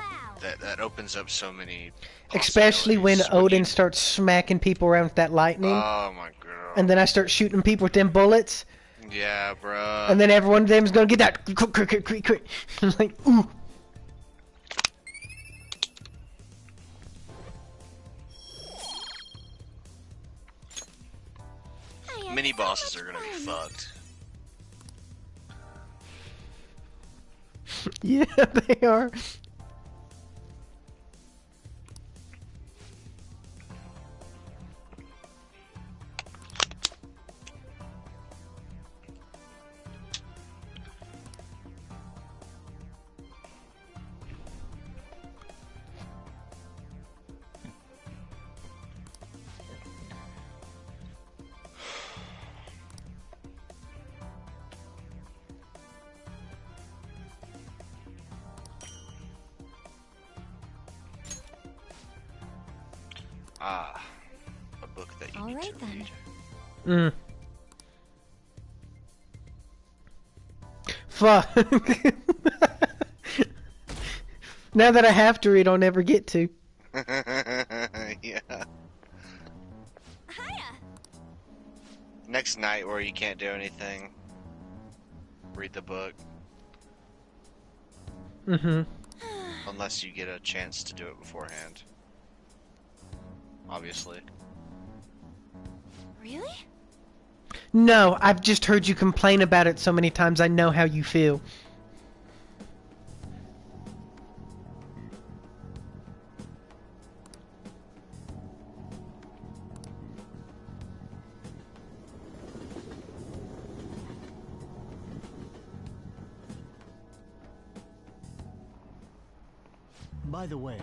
That opens up so many Especially when possibilities. Odin starts smacking people around with that lightning. Oh my god. And then I start shooting people with them bullets. Yeah, bruh. And then every one of them is gonna get that quick. Like, ooh. Mini bosses are gonna be fucked. Yeah, they are. Ah, a book that you All need right, to then. read. Fuck. Now that I have to read, I'll never get to. Yeah. Hiya! Next night where you can't do anything. read the book. Mm-hmm. Unless you get a chance to do it beforehand. Obviously. Really? No, I've just heard you complain about it so many times I know how you feel. By the way,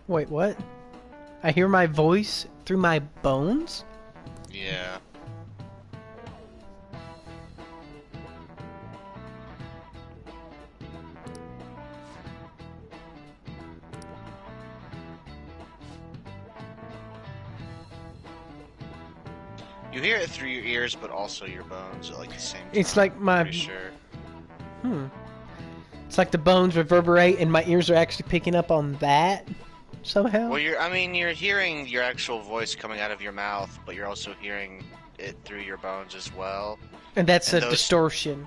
Wait, what? I hear my voice through my bones? Yeah. You hear it through your ears, but also your bones at like the same time. It's like my... Pretty sure. It's like the bones reverberate and my ears are actually picking up on that somehow. Well, you're hearing your actual voice coming out of your mouth, but you're also hearing it through your bones as well. And that's a distortion.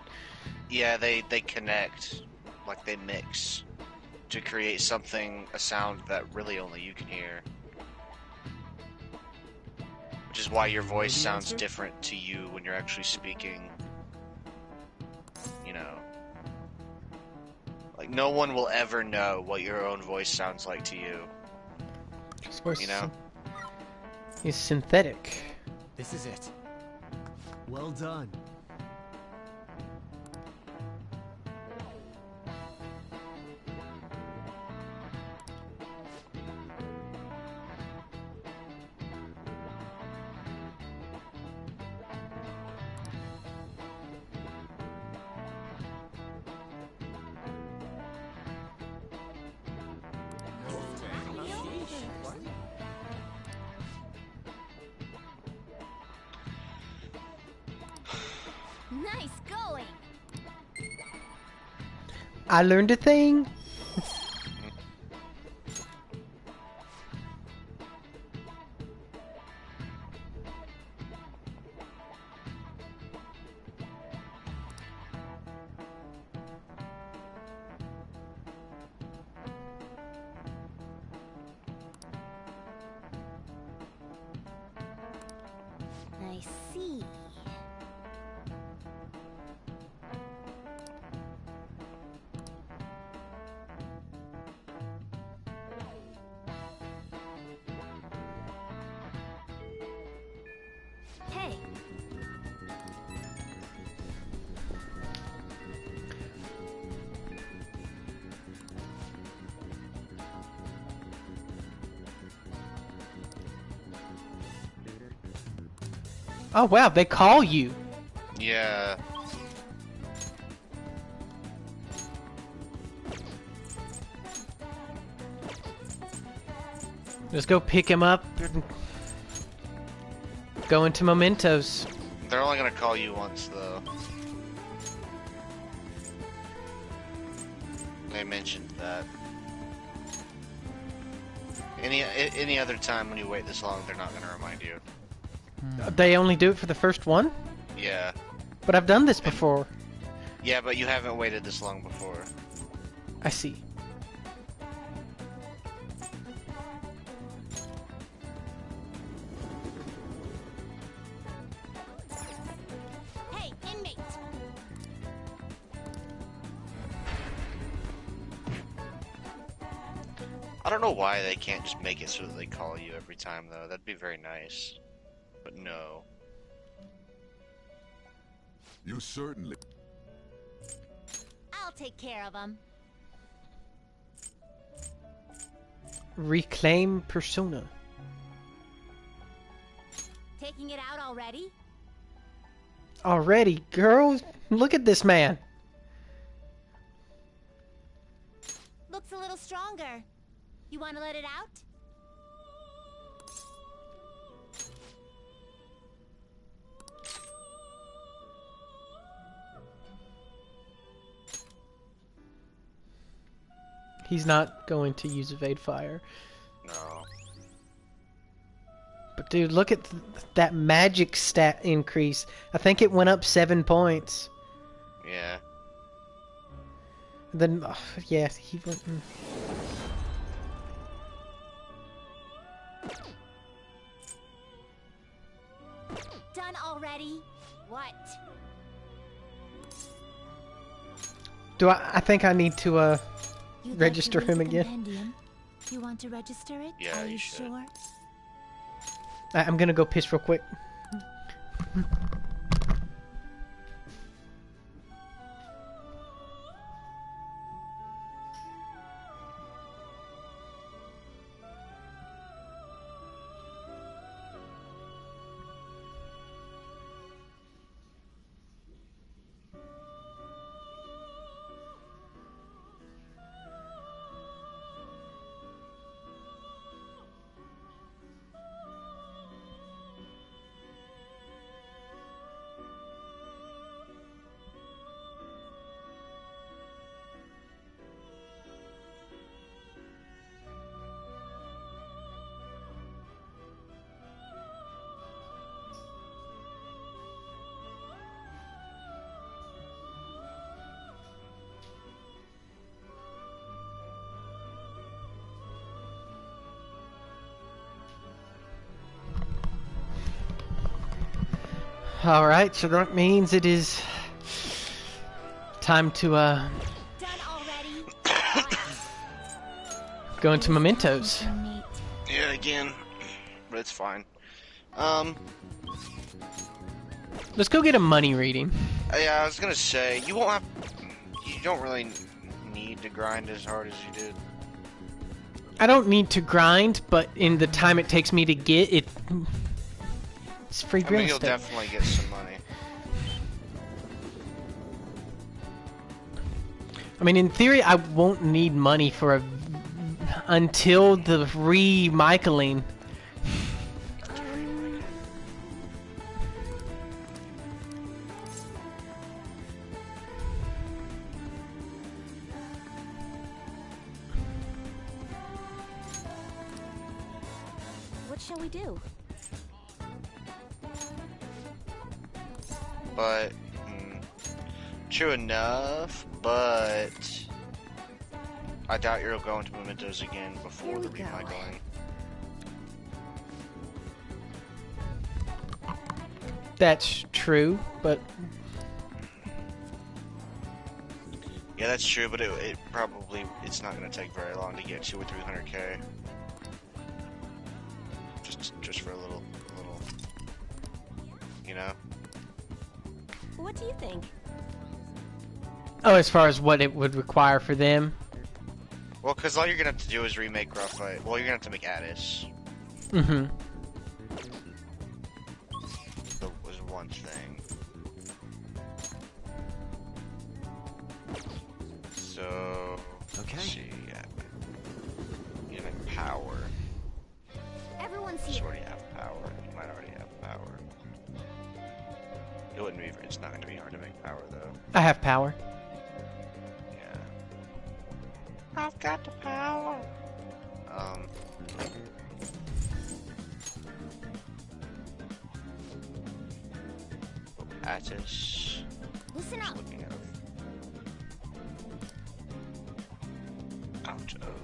Yeah, they connect, like they mix to create a sound that really only you can hear. Which is why your voice sounds different to you when you're actually speaking. You know. Like, no one will ever know what your own voice sounds like to you. You know? It's synthetic. this is it. Well done. Nice going. I learned a thing. I see. Hey. Oh wow, they call you. Yeah. Let's go pick him up and go into Mementos. They're only gonna call you once, though. They mentioned that. Any other time when you wait this long, they're not gonna remind you. They only do it for the first one? Yeah. But I've done this before. Yeah, but you haven't waited this long before. I see. Hey, inmate. I don't know why they can't just make it so that they call you every time, though. That'd be very nice. But no. You certainly... I'll take care of him. Reclaim Persona. Taking it out already? Already, girl, look at this man. Looks a little stronger. You want to let it out? He's not going to use evade fire. No. But dude, look at that magic stat increase. I think it went up 7 points. Yeah. Then, yeah, he went. Done already? What? Do I think I need to You'd register like to him read the again? compendium? You want to register it? Yeah, Are you you should. sure? I'm gonna go piss real quick. Alright, so that means it is time to go into mementos. Yeah, again. But it's fine. Let's go get a money reading. Yeah, I was gonna say, you don't really need to grind as hard as you did. I don't need to grind, but in the time it takes me to get it, it's free I real mean, you'll estate. definitely get some money. I mean, in theory, I won't need money for until the re-Michaeling. What shall we do? But, true enough, but I doubt you'll go into mementos again before the remichaeling. That's true, but Yeah, that's true, but it's not going to take very long to get 200 or 300k. Just for a little, you know. What do you think? oh, as far as what it would require for them. Well, because all you're going to have to do is remake Raphael. Well, you're going to have to make Addis. Mm-hmm. That was one thing. So, okay. Let's see, yeah. You make power. Everyone's You here. already have power. You might already have power. It wouldn't be. It's not going to be hard to make power, though. I have power. Yeah. I've got the power. Attis. Listen up. Looking at out of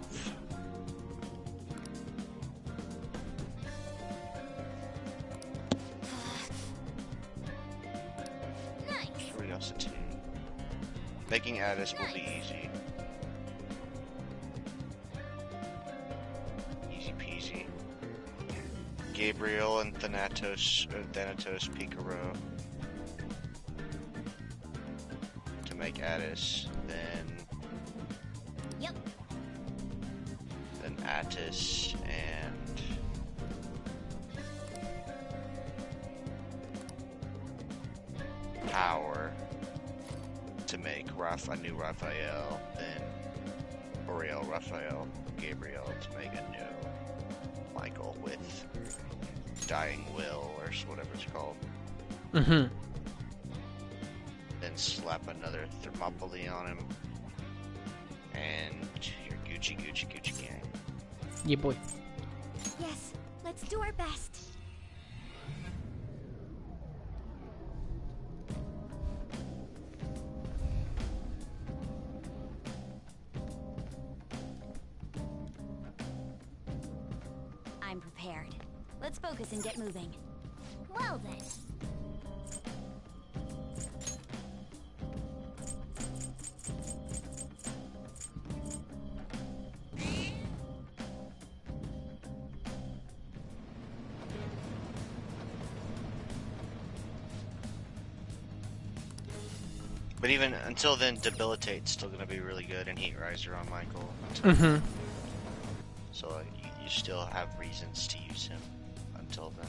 curiosity. Making Addis will be easy. Easy peasy. Gabriel and Thanatos Picaro to make Addis, then Yep. Then Attis and Power to make a new Raphael, then Oriel, Raphael, Gabriel to make a new Michael with Dying Will or whatever it's called. Mm-hmm. Then slap another Thermopylae on him, and you're Gucci, Gucci, Gucci gang. Yeah, boy. Yes, let's do our best. I'm prepared. Let's focus and get moving. Well then. But even until then, Debilitate's still gonna be really good, and Heat Riser on Michael. Mm-hmm. So you still have reasons to use him until then.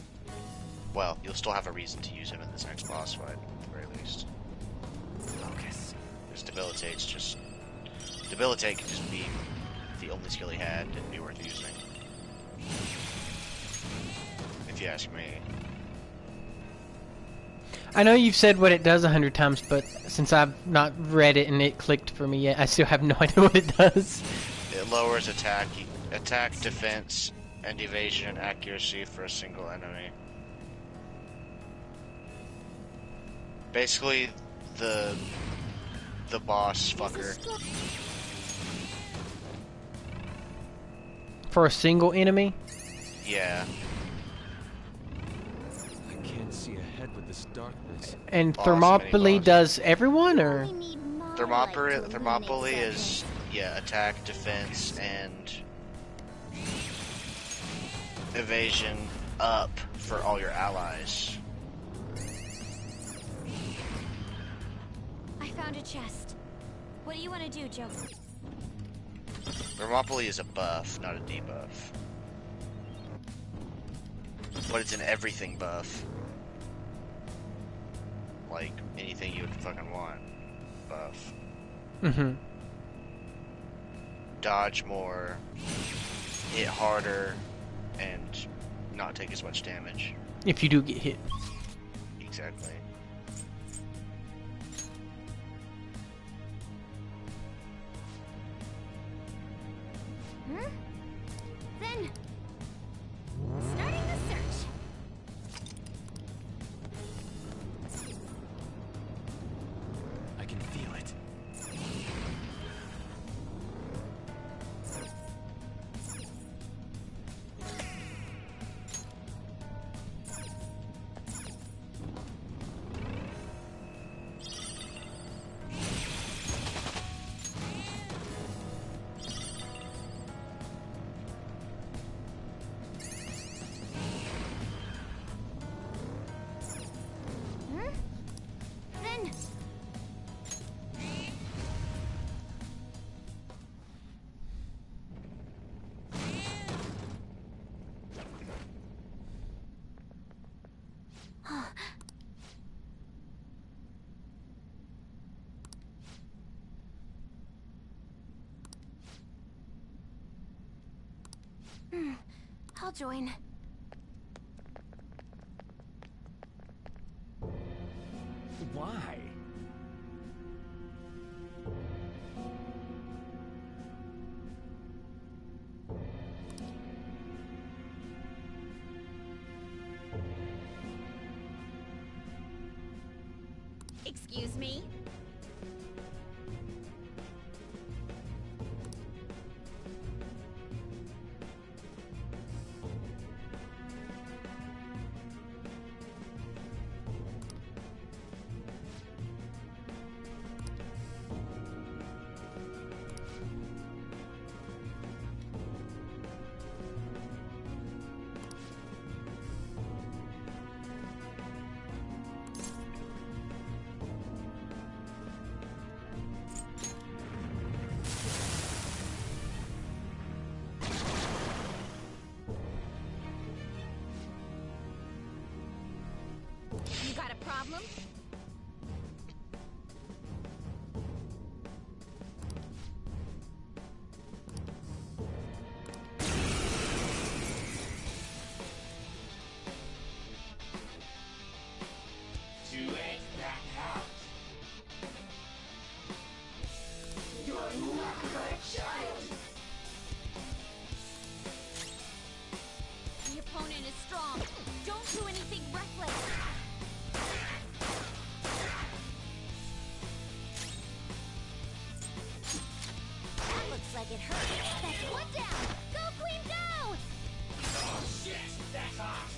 Well, you'll still have a reason to use him in this next boss fight, at the very least. Focus. Because Debilitate's just... Debilitate can just be the only skill he had and be worth using. If you ask me. I know you've said what it does 100 times, but since I've not read it and it clicked for me yet, I still have no idea what it does. It lowers attack, defense, and evasion and accuracy for a single enemy. Basically, the boss fucker. For a single enemy? Yeah. I can't see ahead with this darkness. And Boss, Thermopylae mini-boss. does everyone, or? Thermopylae is, yeah, attack, defense, and evasion up for all your allies. I found a chest. What do you want to do, Joe? Thermopylae is a buff, not a debuff. But it's an everything buff. Like, anything you would fucking want. Buff. Mm-hmm. Dodge more, hit harder, and not take as much damage. If you do get hit. Exactly. Then, starting the search. I can feel it. Then, I'll join. Why? Excuse me? like it hurts. That's one down. Go, Queen, go! Oh shit, that's hot.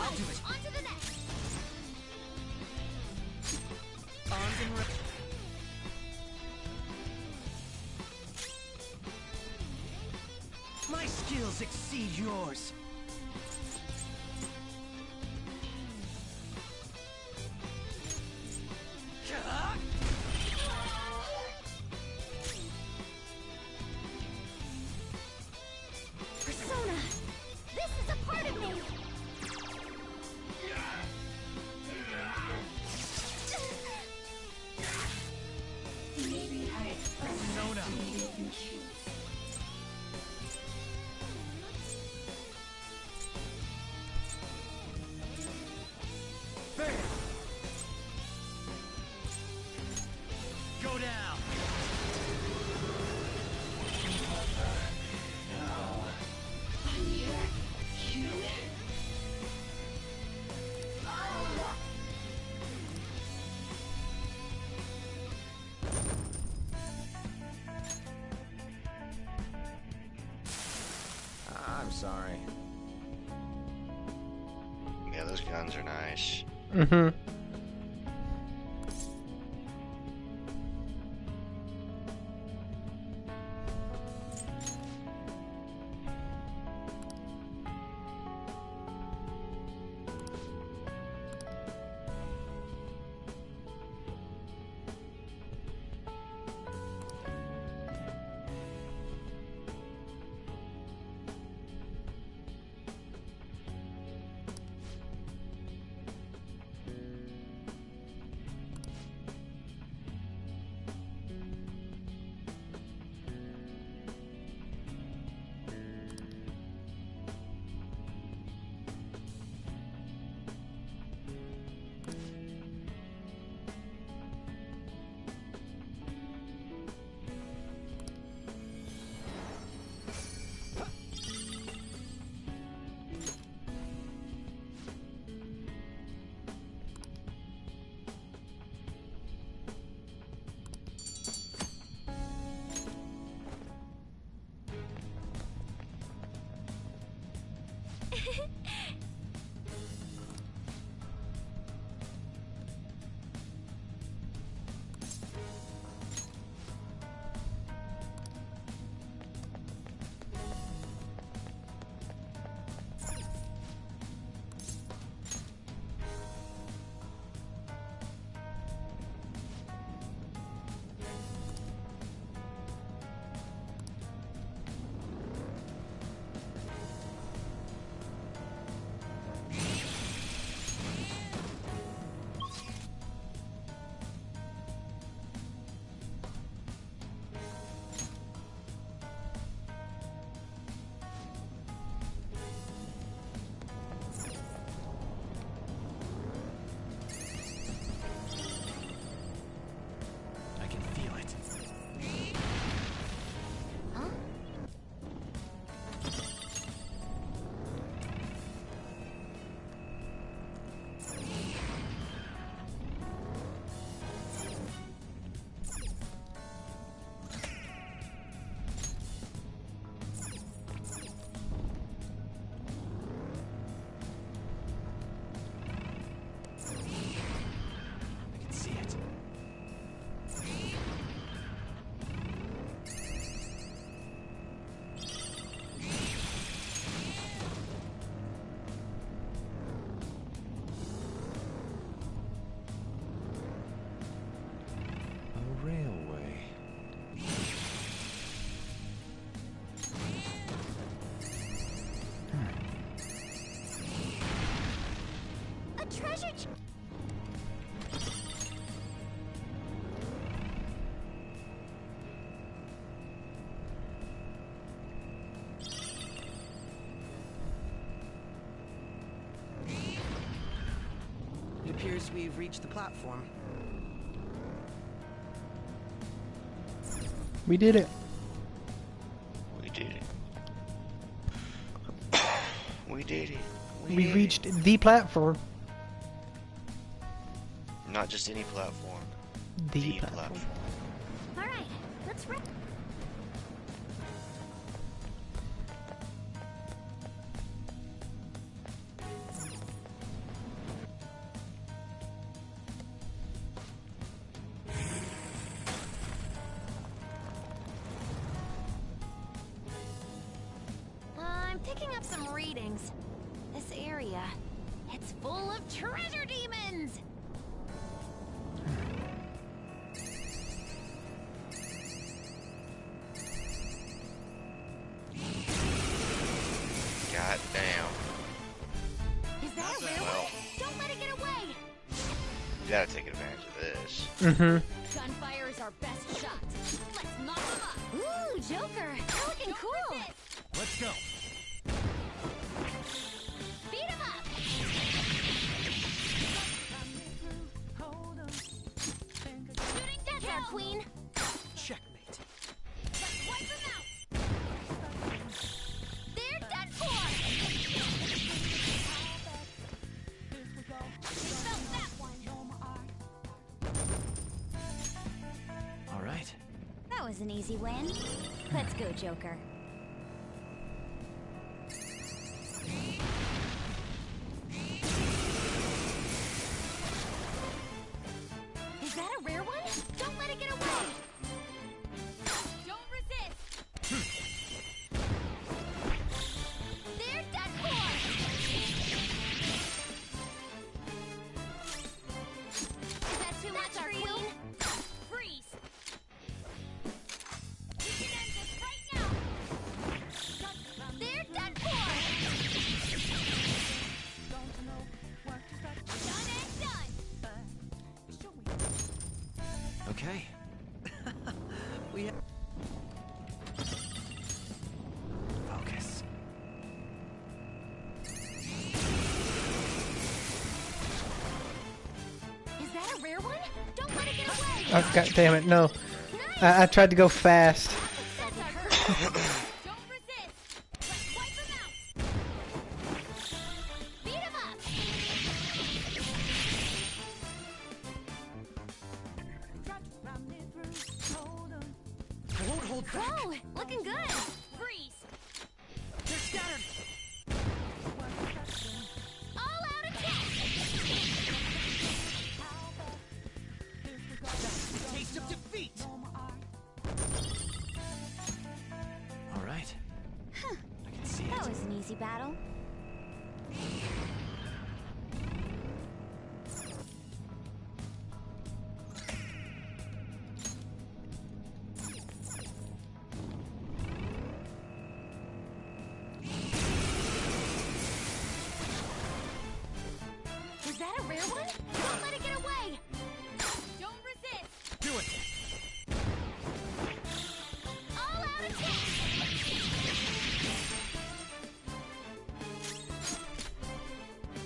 I'll do it. On to the next. Armed and ready. My skills exceed yours. Persona! This is a part of me! Persona! Bam! Go down! I'm sorry. Yeah, those guns are nice. Mm-hmm. It appears we've reached the platform. We did it. We did it. We did it. We reached the platform. Not just any platform. The platform. All right, let's run. I'm picking up some readings. This area, it's full of treasure demons! God damn. Is that a rare one? Don't let it get away! You gotta take advantage of this. Mm-hmm. Gunfire is our best shot. Let's knock him up! Ooh, Joker! You're looking cool! Let's go. Beat him up! Shooting That's our queen! Checkmate. Let's wipe him out! They're done for! We felt that one! All right. That was an easy win. Let's go, Joker. Is that a rare one? Don't let it get away! Don't resist! They're done for! Is that too much for you? Freeze! You can end this right now! They're done for! Done and done! Okay. We have... Focus. Is that a rare one? Don't let it get away! Oh, God damn it, no. I tried to go fast. That's our purpose. Don't resist! Let's wipe him out! Beat him up! I won't hold back. Whoa! Looking good! Freeze! They're scattered. All out attack! Taste of defeat. All right. Huh. I can see That it. was an easy battle. Is that a rare one? Don't let it get away! Don't resist! Do it. All out attack!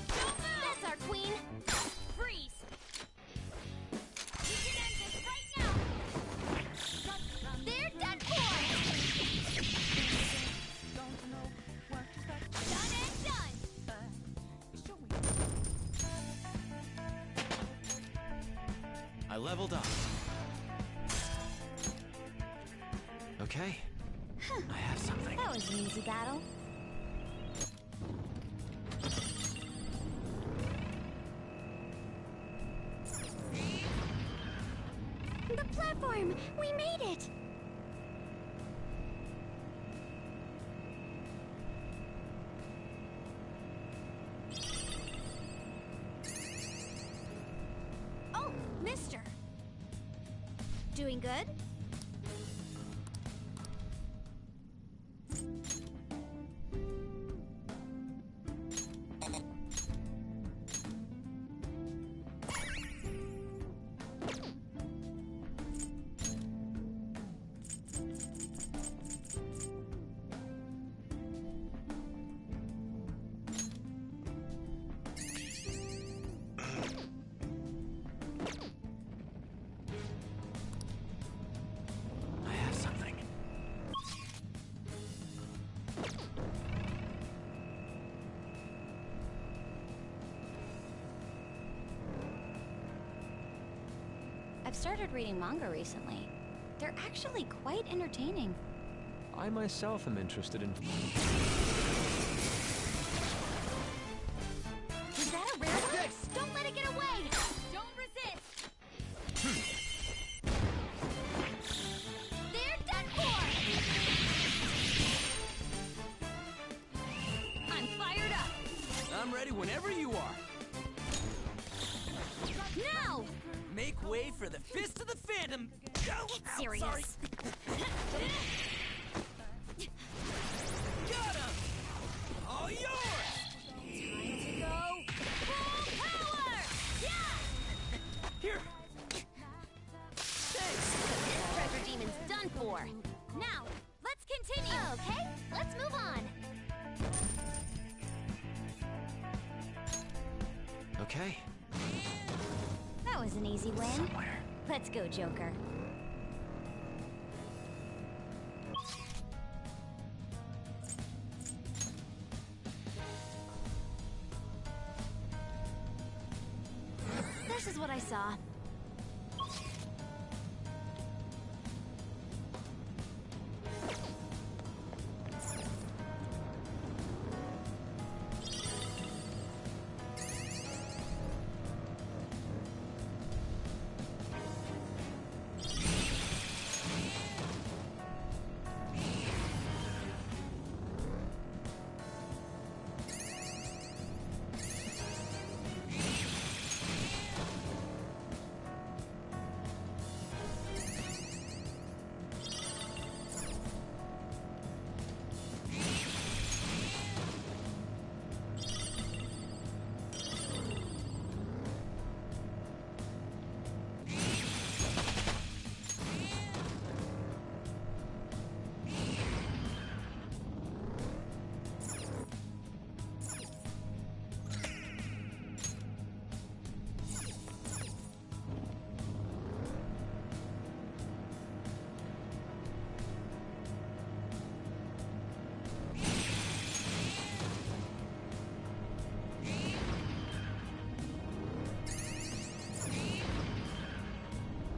Don't move! That's our queen! Freeze! You can end this right now! They're done for! Done and done! I leveled up. Okay. I have something. That was an easy battle. The platform! We made it! Oh, mister. Doing good? I've started reading manga recently. They're actually quite entertaining. I myself am interested in... Is that a rare one? Don't let it get away! Don't resist! They're done for! I'm fired up! I'm ready whenever you are. Now! Make way for the Fist of the Phantom! Oh, Serious. sorry. Got him! All yours! Time to go full power! Yeah! Here! Thanks! This treasure demon's done for! Now, let's continue! Okay, let's move on! Okay. That was an easy win. Let's go, Joker. This is what I saw.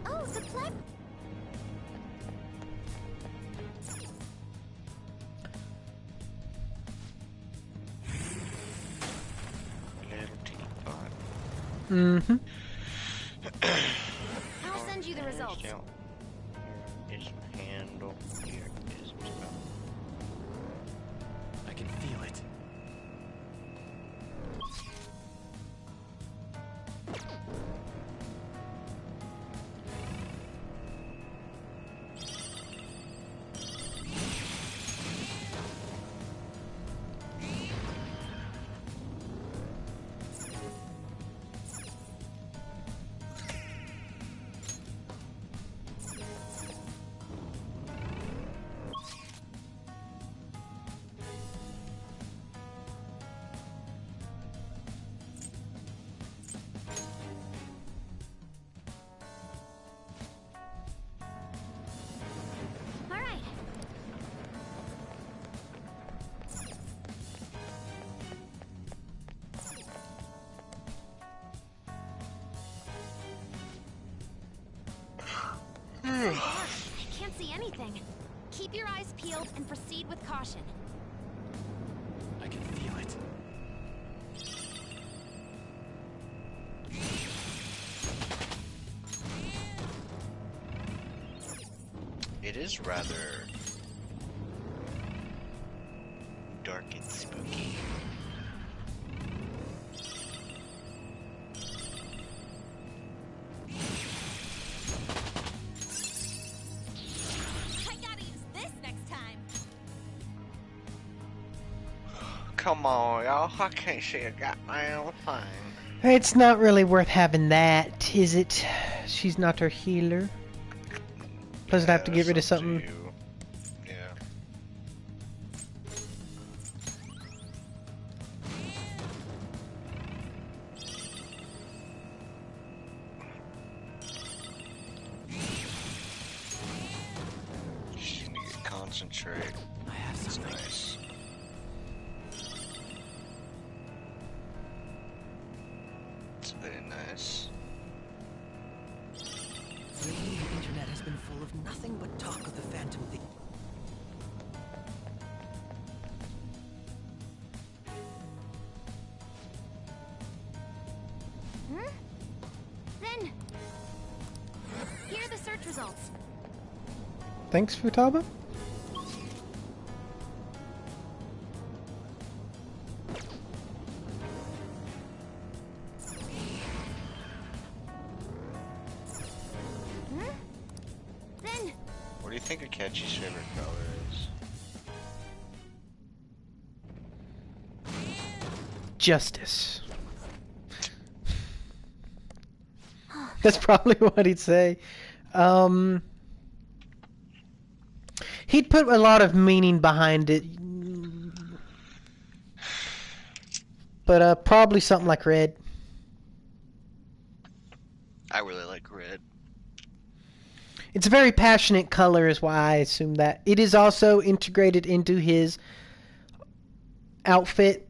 Oh, the pleb. Little teapot. Mm-hmm. I'll send you the results. Here is my handle. Here is my spell. I can feel it. All right. I can't see anything. Keep your eyes peeled and proceed with caution. I can feel it. It is rather dark and spooky. I gotta use this next time. Come on, y'all. I can't see a goddamn thing. It's not really worth having that, is it? She's not our healer. Plus, I'd have to get rid of something. Yeah. Just need to concentrate. I have That's something. nice. It's very nice. Lately, the internet has been full of nothing but talk of the Phantom Thief. Then, here are the search results. Thanks, Futaba. Then, What do you think Akechi's favorite color is? Justice. That's probably what he'd say. He'd put a lot of meaning behind it. But probably something like red. I really like red. It's a very passionate color is why I assume that. It is also integrated into his outfit.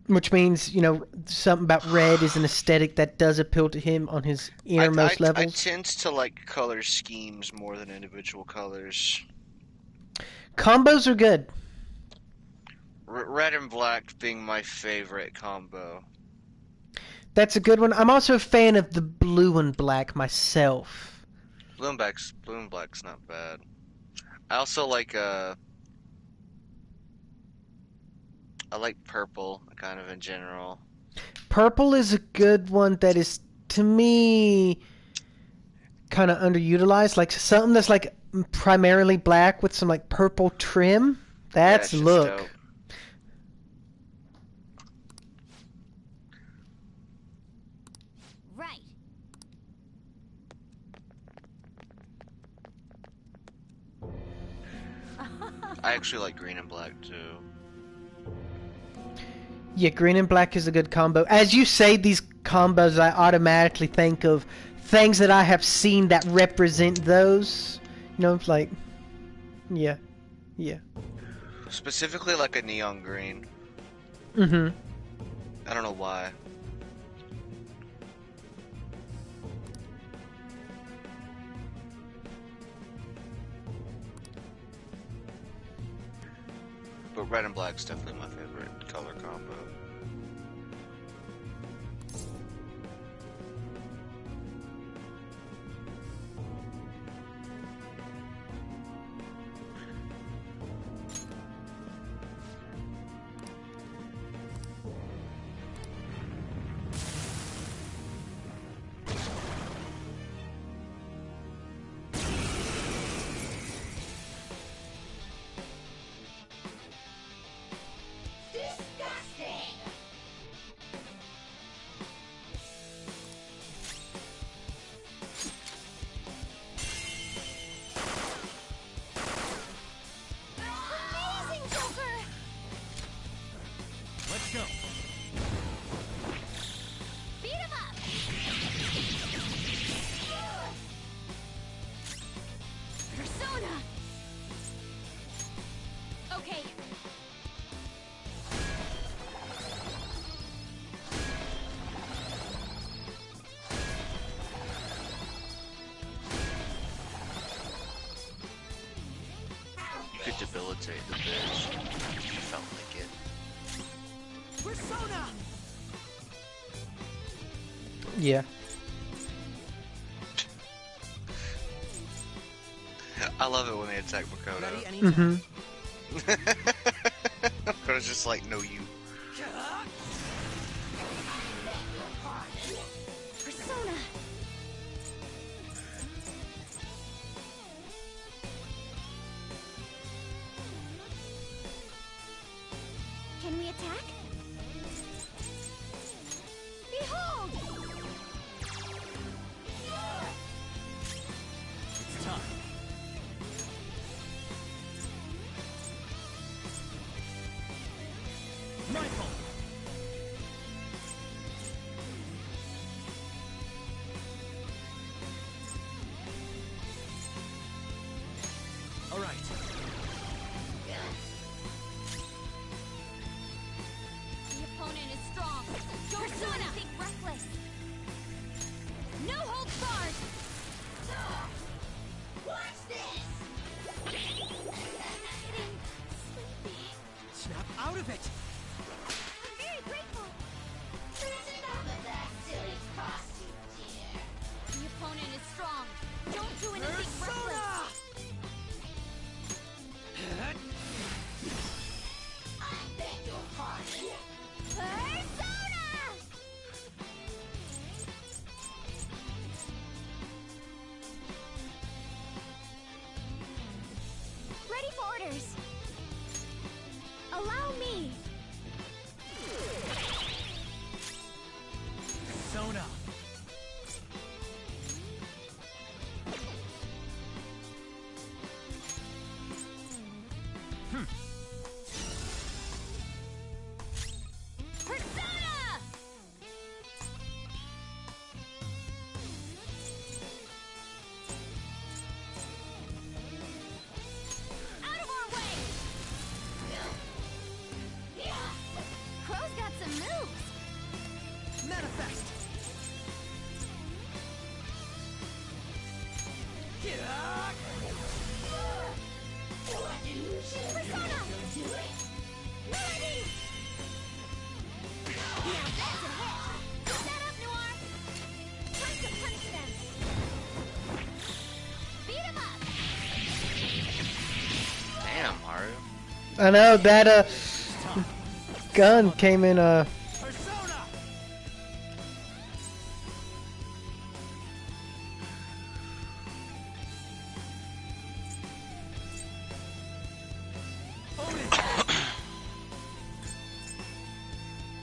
Which means, you know, something about red is an aesthetic that does appeal to him on his innermost levels. I tend to like color schemes more than individual colors. Combos are good. Red and black being my favorite combo. That's a good one. I'm also a fan of the blue and black myself. Blue and black's not bad. I also like I like purple, kind of in general. Purple is a good one that is, to me, kind of underutilized. Like something that's like primarily black with some like purple trim. That's yeah, look. Dope. right. I actually like green and black too. Yeah, green and black is a good combo. As you say these combos, I automatically think of things that I have seen that represent those. You know, it's like, yeah. Specifically like a neon green. Mm-hmm. I don't know why. But red and black's definitely my favorite color combo. Amazing, Joker! Let's go. Beat him up! Persona! Okay. You could debilitate the bitch if you felt like it. Persona! Yeah. I love it when they attack Makoto. Ready anytime. Mm-hmm. Makoto's just like, no you. Persona! Can we attack? Behold! It's time. Rifle. All right. The opponent is strong. Don't do anything out of it! I'm very grateful. There's enough of that silly costume, dear. The opponent is strong. Don't do anything Persona! reckless. I beg your pardon. Persona! Ready for orders. Allow me. Persona! Persona! Out of our way! Crow's got some moves. Manifest! Persona! Melody! Now that's a hit! Set up, Noir! Time to punish them! Beat 'em up! Damn, Mario. I know that gun came in Persona!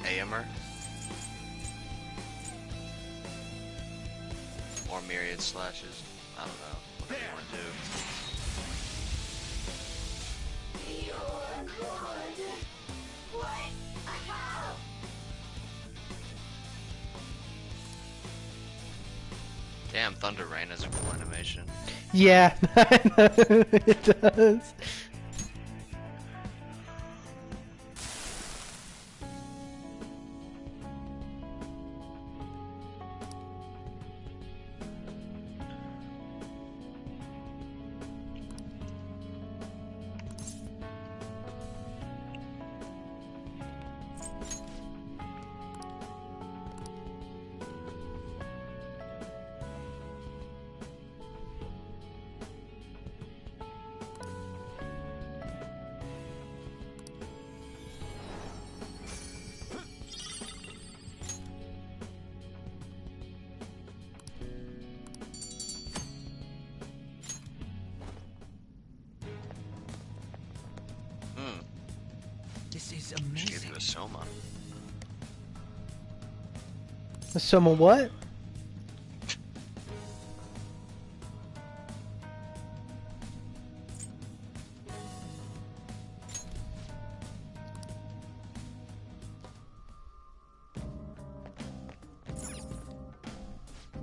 AMR? Or myriad slashes. I don't know. Whatever you want to do. You're good. What? How? Damn, Thunder Rain is a cool animation. yeah, it does. This is Just amazing. gave you a Soma. Someone what?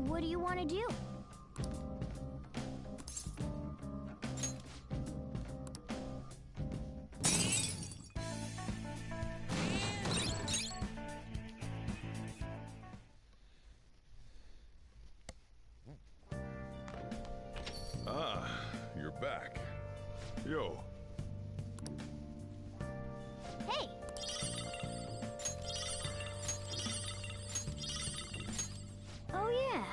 What do you want to do? Ah, you're back. Yo, Hey! Oh yeah.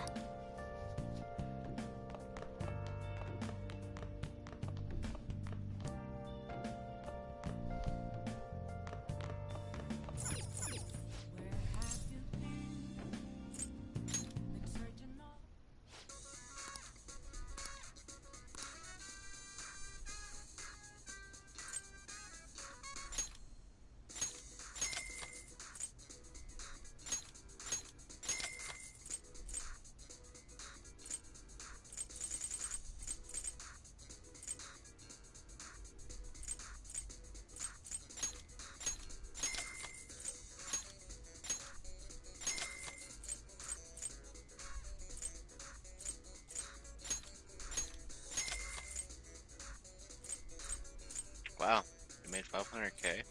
Wow, you made 500k.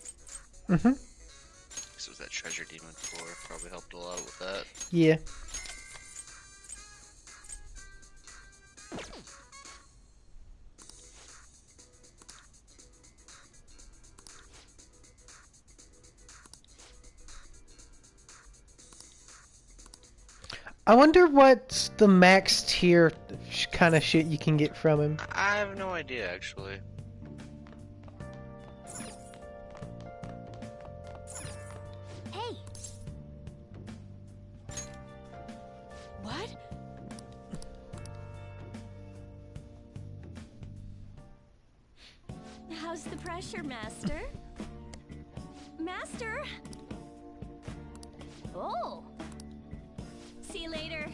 Mm-hmm. This was that Treasure Demon 4. Probably helped a lot with that. Yeah. I wonder what's the max tier kind of shit you can get from him. I have no idea, actually. Hey! What? How's the pressure, Master? Master? Oh! See you later.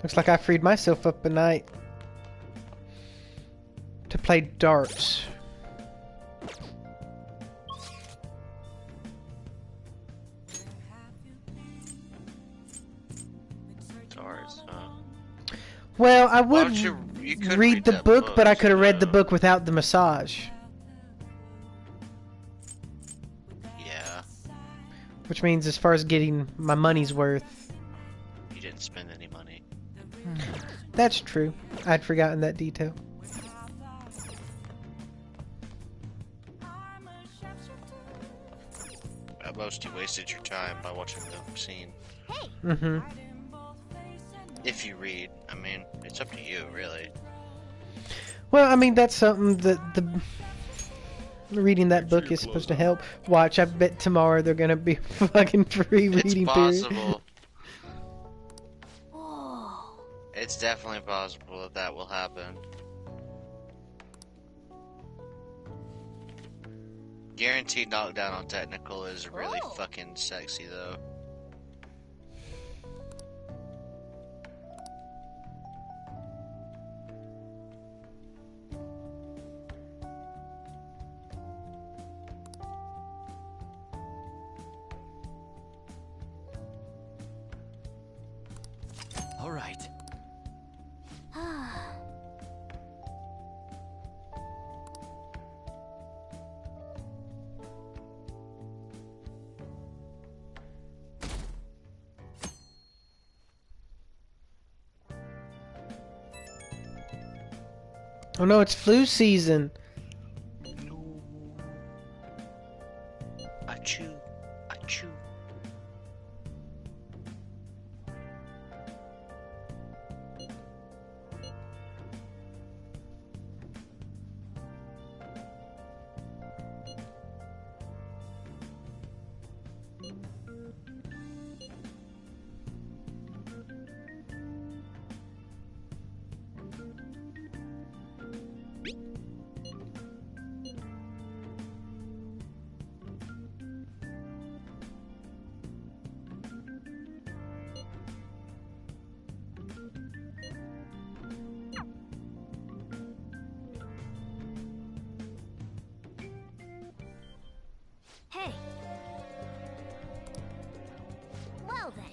Looks like I freed myself up a night to play darts. Darts, huh? Well, I would you could read the that book, but I could have read the so- book without the massage. Yeah, Which means as far as getting my money's worth, you didn't spend any money. that's true. I'd forgotten that detail. At most, you wasted your time by watching the scene. Mm-hmm. If you read, I mean, it's up to you, really. Well, I mean, that's something that the reading that book is supposed to help. Watch, I bet tomorrow they're gonna be fucking free reading It's period. possible. It's definitely possible that that will happen. Guaranteed knockdown on technical is really fucking sexy, though. All right. Oh no, it's flu season. Achoo, achoo. Hey. Well then.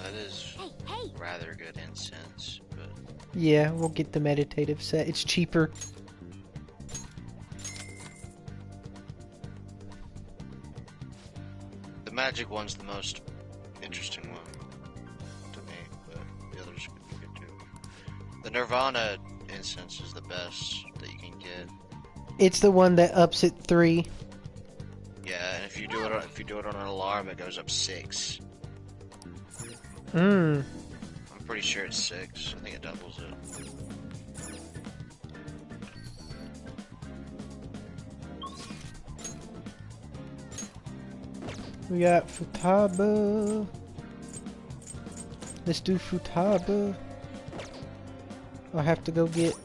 That is Hey! rather good incense, but Yeah, we'll get the meditative set. It's cheaper. the magic one's the most interesting one to me, but the others could be good too. The Nirvana incense is the best that you can get. It's the one that ups at 3. Yeah, and if you do it on an alarm, it goes up 6. Mmm. I'm pretty sure it's 6. I think it doubles it. We got Futaba. Let's do Futaba. I'll have to go get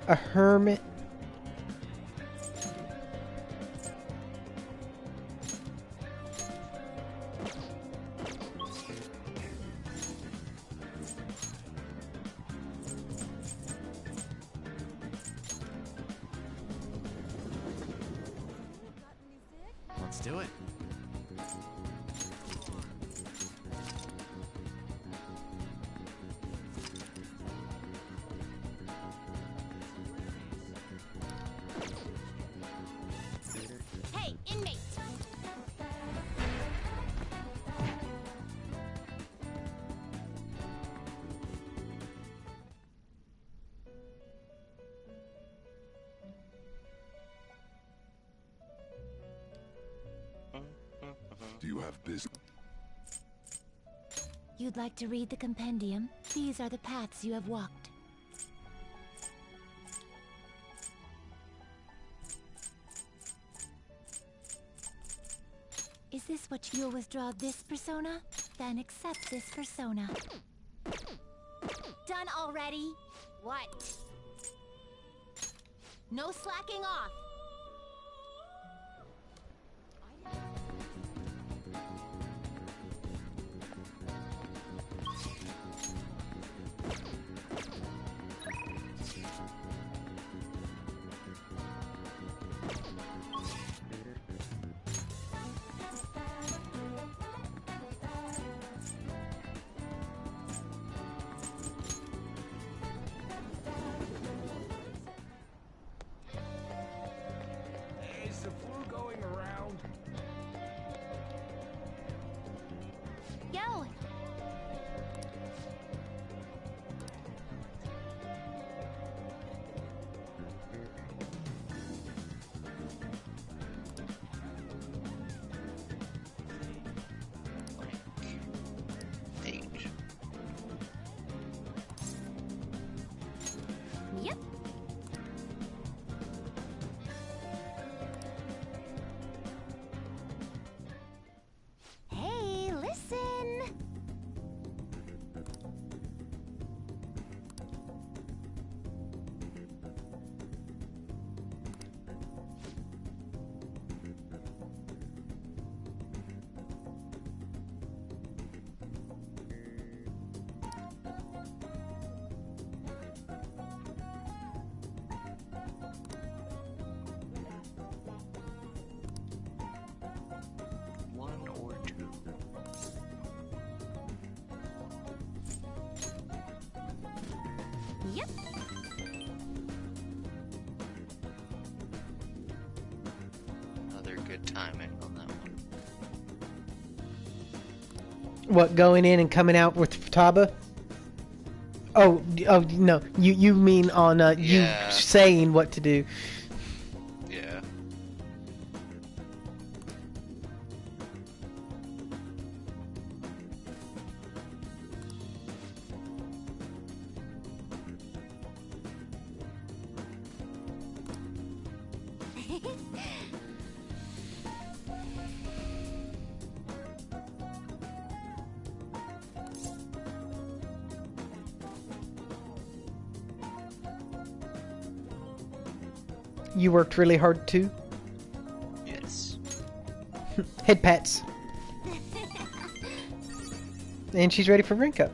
a hermit. Let's do it. Hey, inmate! Do you have business? You'd like to read the compendium? These are the paths you have walked. Is this what you'll withdraw this persona? Then accept this persona. Done already? What? No slacking off! Is the flu going around? Go! Age. Yep. Hey, listen! One or two. Yep. Another good timing on that one. What, going in and coming out with Futaba? Oh, no. You mean on you Yeah. saying what to do. Yeah. You worked really hard too. Yes. Head pats. And she's ready for rank up.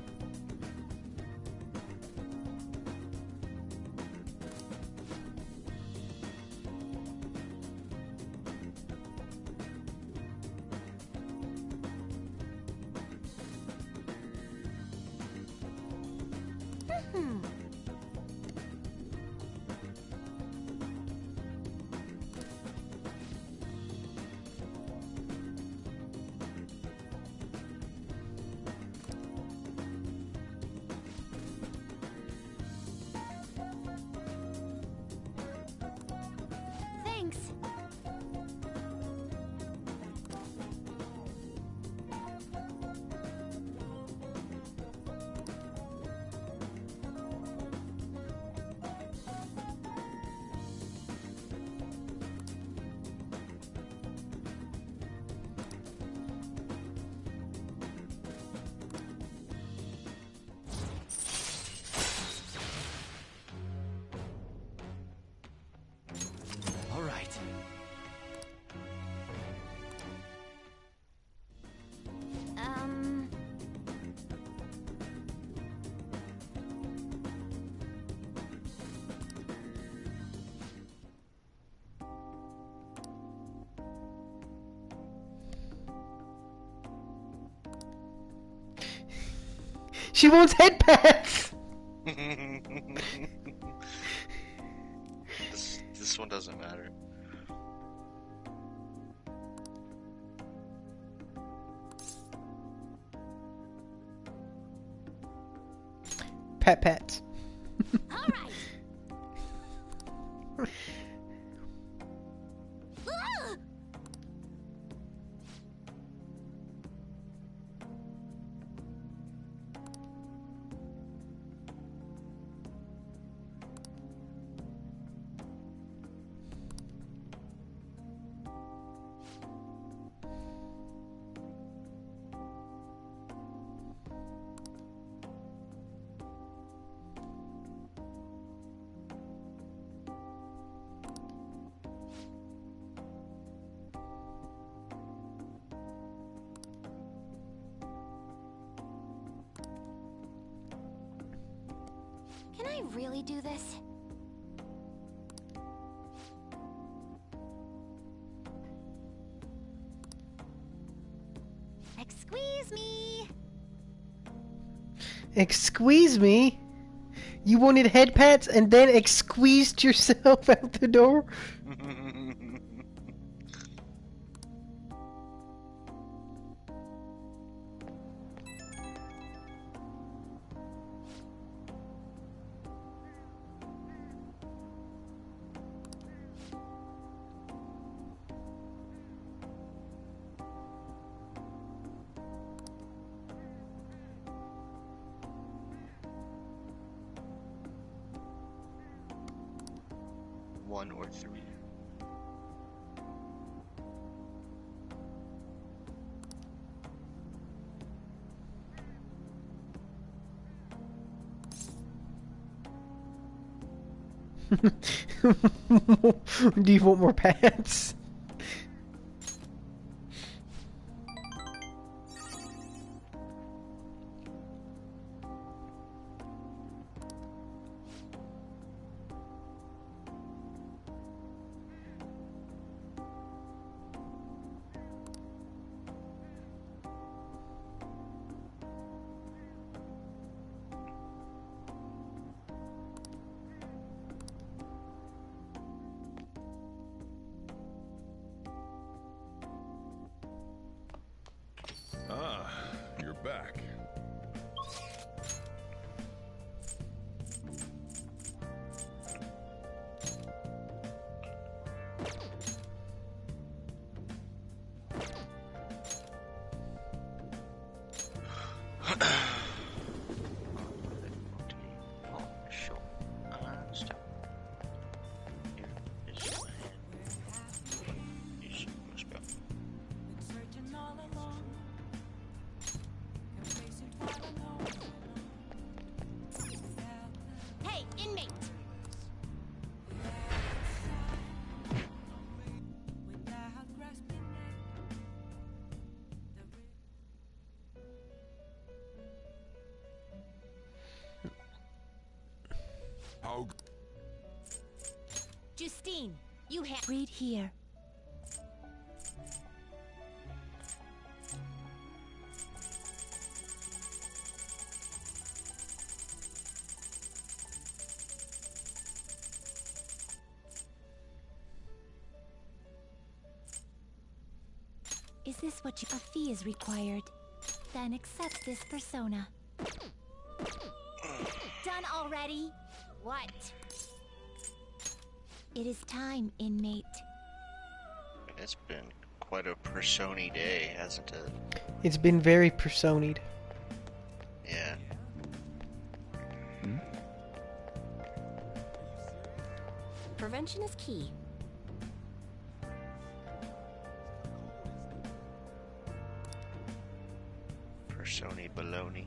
She wants head pats! This one doesn't matter. Pat pats. All right. Can I really do this? Squeeze me! Squeeze me? You wanted head pats and then squeezed yourself out the door? One or three. Do you want more pats? Ah, you're back. Hey, inmate! How? Justine, you have. Read here. Is this what you... A fee is required. Then accept this persona. Done already? What? It is time, inmate. It's been quite a persony day, hasn't it? It's been very personied. Yeah. Prevention is key. Persony baloney.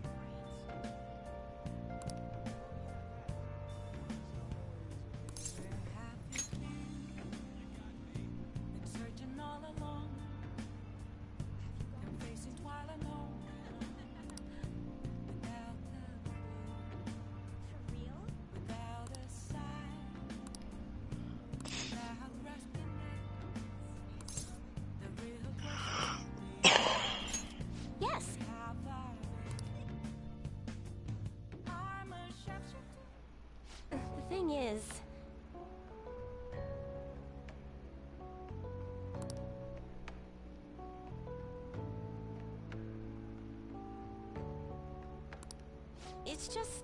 Yes. It's just...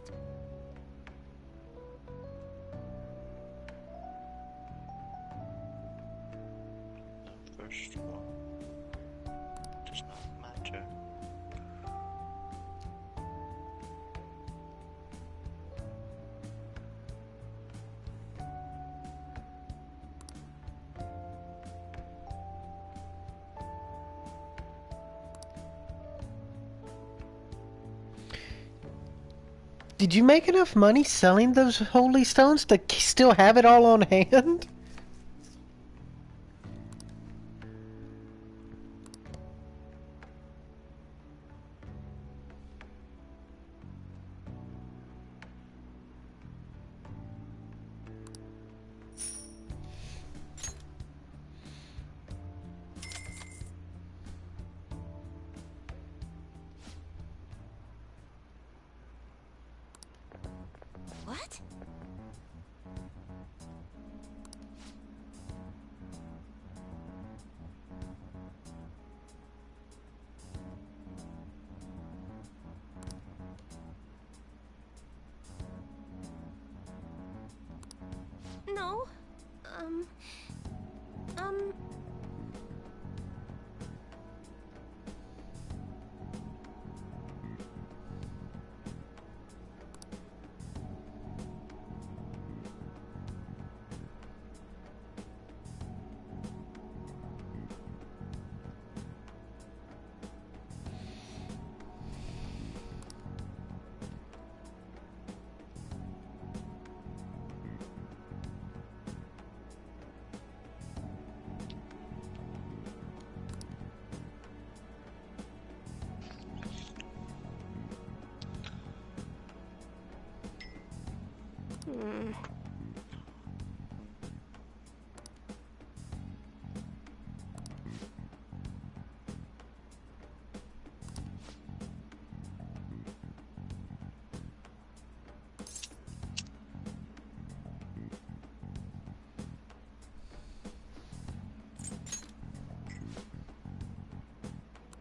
First one does not matter. Did you make enough money selling those holy stones to still have it all on hand? What? No.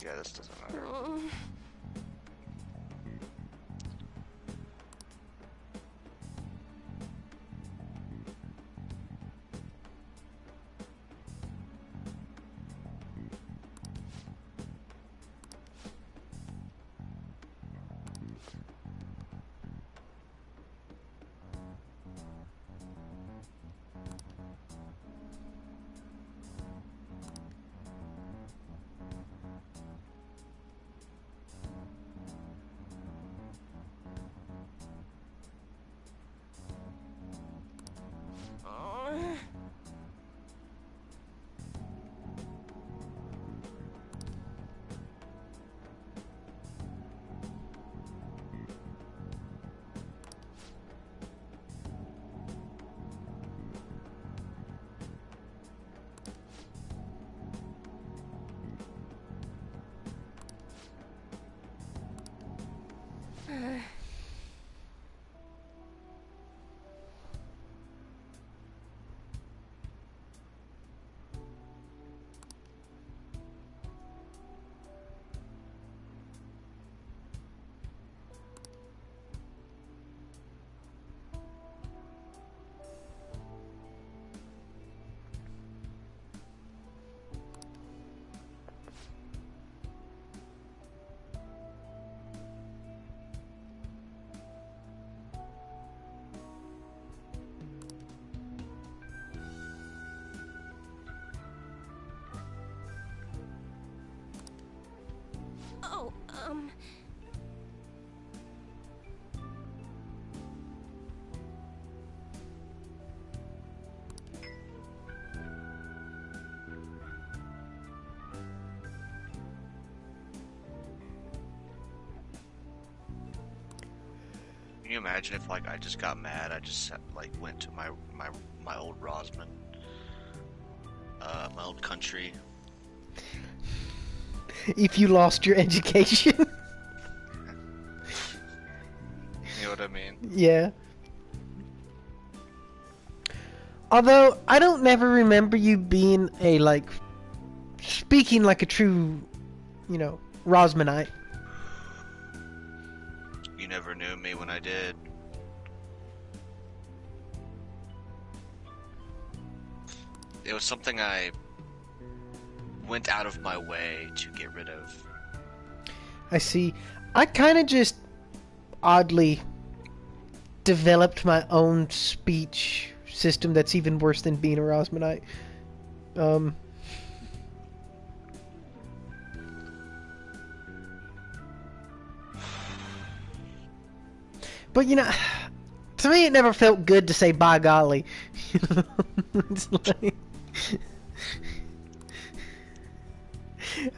Yeah, this doesn't matter. Oh, Can you imagine if, like, I just got mad, I just, like, went to my old Rosman, my old country. If you lost your education. You know what I mean? Yeah. Although, I don't never remember you being a, like, speaking like a true, you know, Rosmanite. You never never knew me when I did. It was something I went out of my way to get rid of. I see. I kind of just oddly developed my own speech system that's even worse than being a Rosmanite. But you know, to me it never felt good to say by golly. It's like,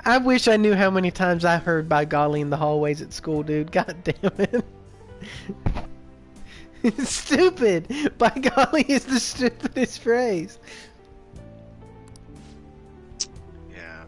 I wish I knew how many times I heard by golly in the hallways at school, dude. God damn it. It's stupid. By golly is the stupidest phrase. Yeah.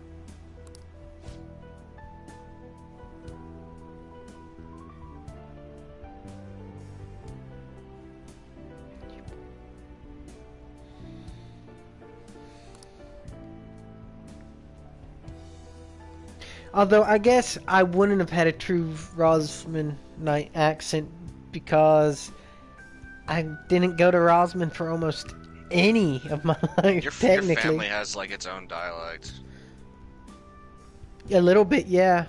Although I guess I wouldn't have had a true Rosmanite accent because I didn't go to Rosman for almost any of my life, Your technically. family has like its own dialect. A little bit, yeah.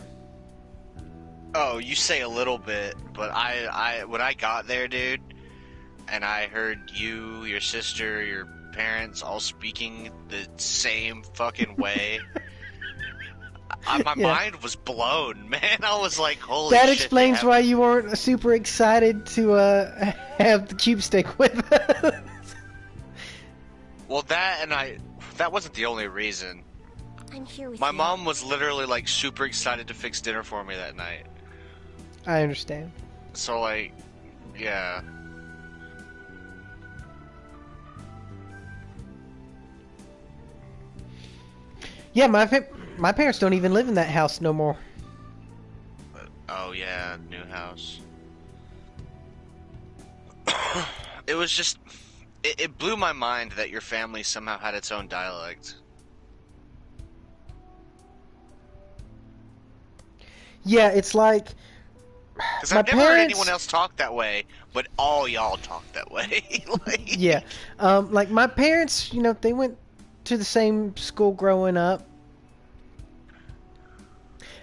Oh, you say a little bit, but I when I got there, dude, and I heard you, your sister, your parents all speaking the same fucking way. My mind was blown, man. I was like, holy shit. That explains why you weren't super excited to have the cube stick with us. Well, that wasn't the only reason. I'm here with My you. mom was literally like super excited to fix dinner for me that night. I understand. So like, yeah. Yeah, my parents don't even live in that house no more. Oh yeah, new house. It was just, it blew my mind that your family somehow had its own dialect. Yeah, it's like Because my I've never heard parents- anyone else talk that way, but all y'all talk that way. Like, yeah, like my parents, you know, they went to the same school growing up,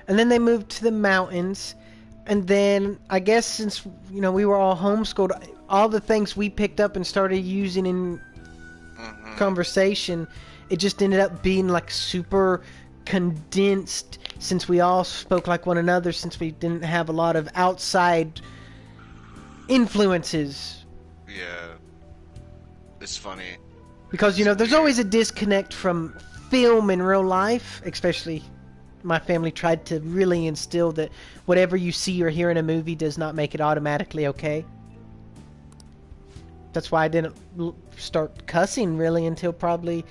and then they moved to the mountains, and then I guess since you know we were all homeschooled, all the things we picked up and started using in conversation, it just ended up being like super condensed since we all spoke like one another, since we didn't have a lot of outside influences. Yeah. It's funny. Because, you know, there's always a disconnect from film and real life, especially my family tried to really instill that whatever you see or hear in a movie does not make it automatically okay. That's why I didn't start cussing really until probably...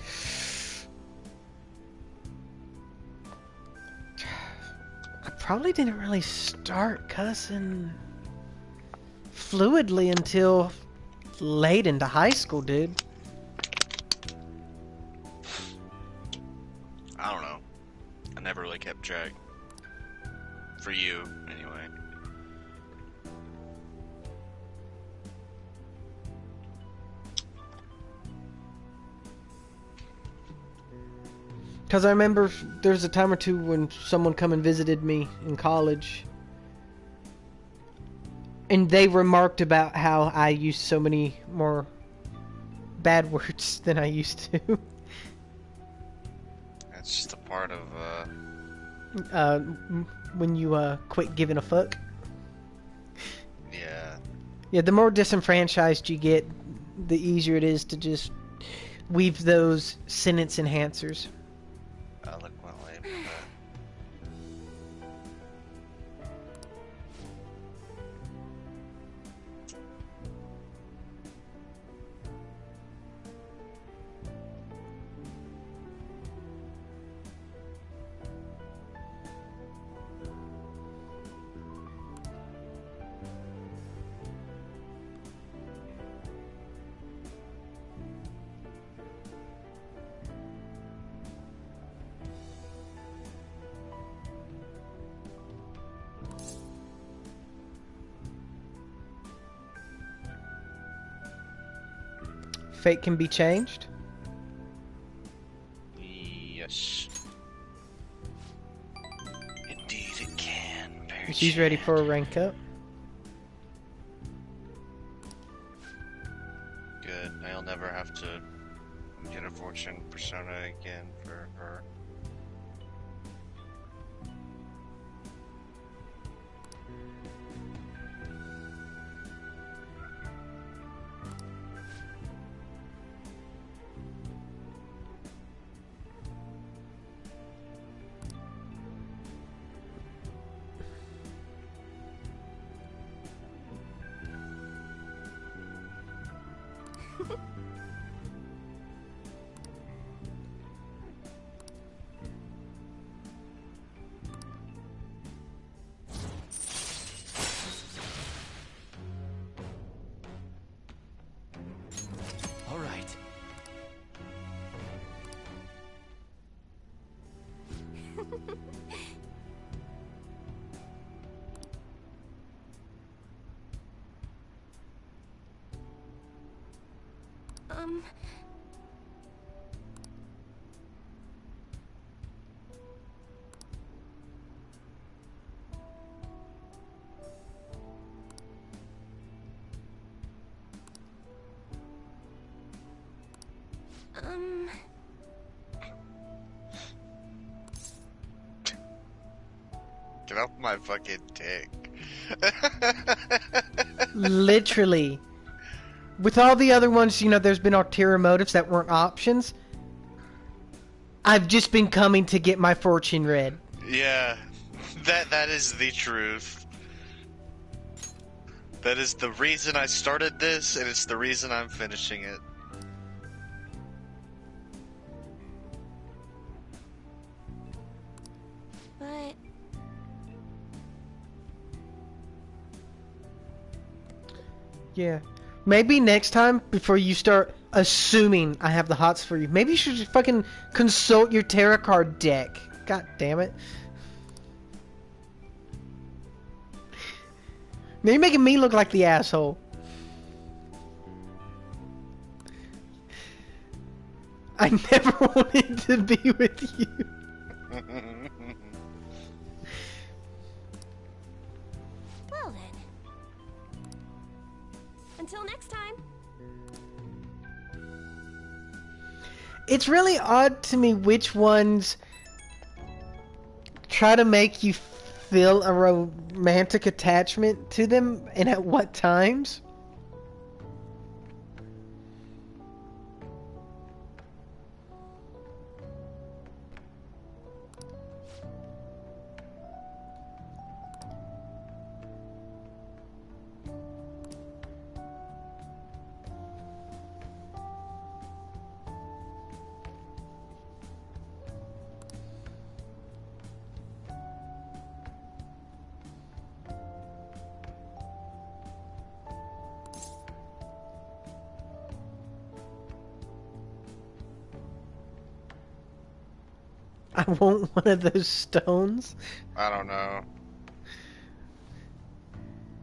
I probably didn't really start cussing fluidly until late into high school, dude. I don't know. I never really kept track. For you, anyway. Because I remember there's a time or two when someone come and visited me in college, and they remarked about how I used so many more bad words than I used to. That's just a part of, when you quit giving a fuck. Yeah. Yeah, the more disenfranchised you get, the easier it is to just weave those sentence enhancers. Eloquently. fate can be changed? Yes. Indeed it can. She's ready for a rank up. Good. I'll never have to get a fortune persona again for her. All right. Get off my fucking dick. Literally. With all the other ones, you know, there's been ulterior motives that weren't options. I've just been coming to get my fortune read. Yeah, that is the truth. That is the reason I started this, and it's the reason I'm finishing it. But Yeah. Maybe next time, before you start assuming I have the hots for you, maybe you should just fucking consult your tarot card deck. God damn it. Now you're making me look like the asshole. I never wanted to be with you. well then. Until next time. It's really odd to me which ones try to make you feel a romantic attachment to them and at what times. I want one of those stones. I don't know.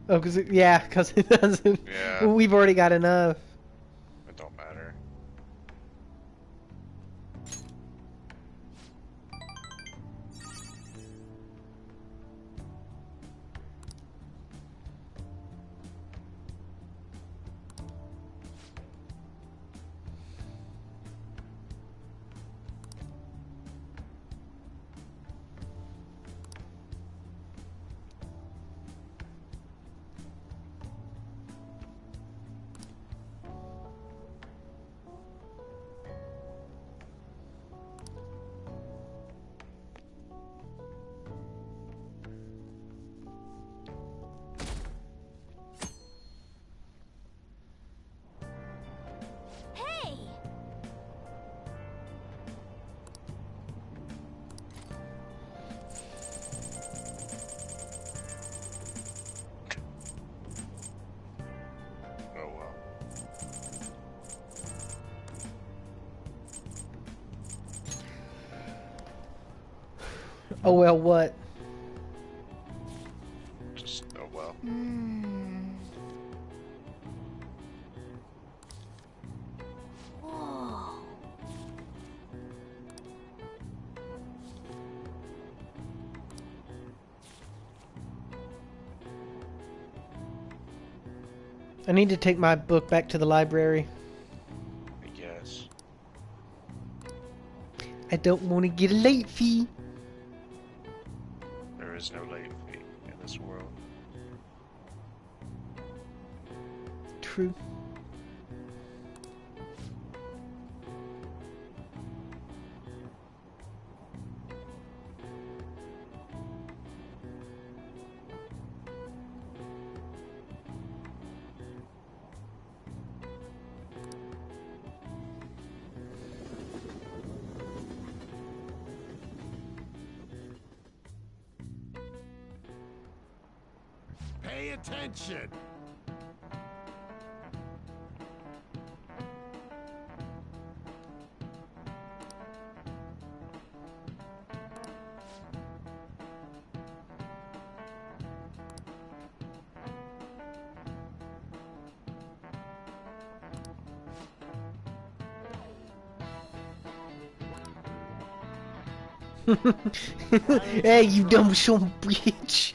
Oh, cause it doesn't. Yeah. We've already got enough. It don't matter. Hey! Oh well. Oh well, what? Just oh well. I need to take my book back to the library. I guess. I don't want to get a late fee. There is no late fee in this world. True. Pay attention! Hey, you dumb son of a bitch.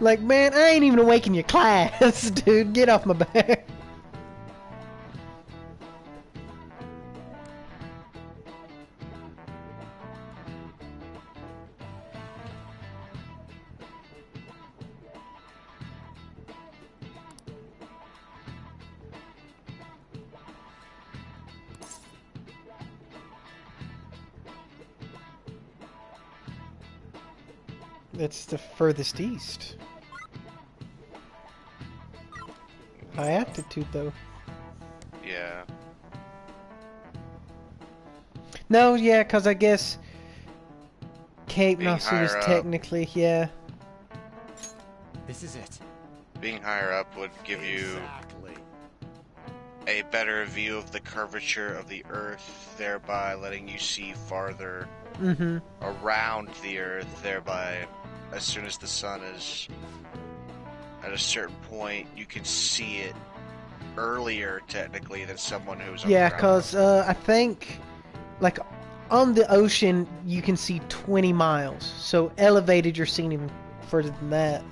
Like, man, I ain't even awake in your class, dude. Get off my back. It's the furthest east. High altitude, though. Yeah. No, yeah, because I guess Cape Being Nasu is higher up. technically, yeah. This is it. Being higher up would give you a better view of the curvature of the Earth, thereby letting you see farther Mm-hmm. around the Earth, thereby, as soon as the sun is at a certain point, you can see it earlier, technically, than someone who's Yeah, underground. because I think, like, on the ocean, you can see 20 miles. So elevated, you're seeing even further than that.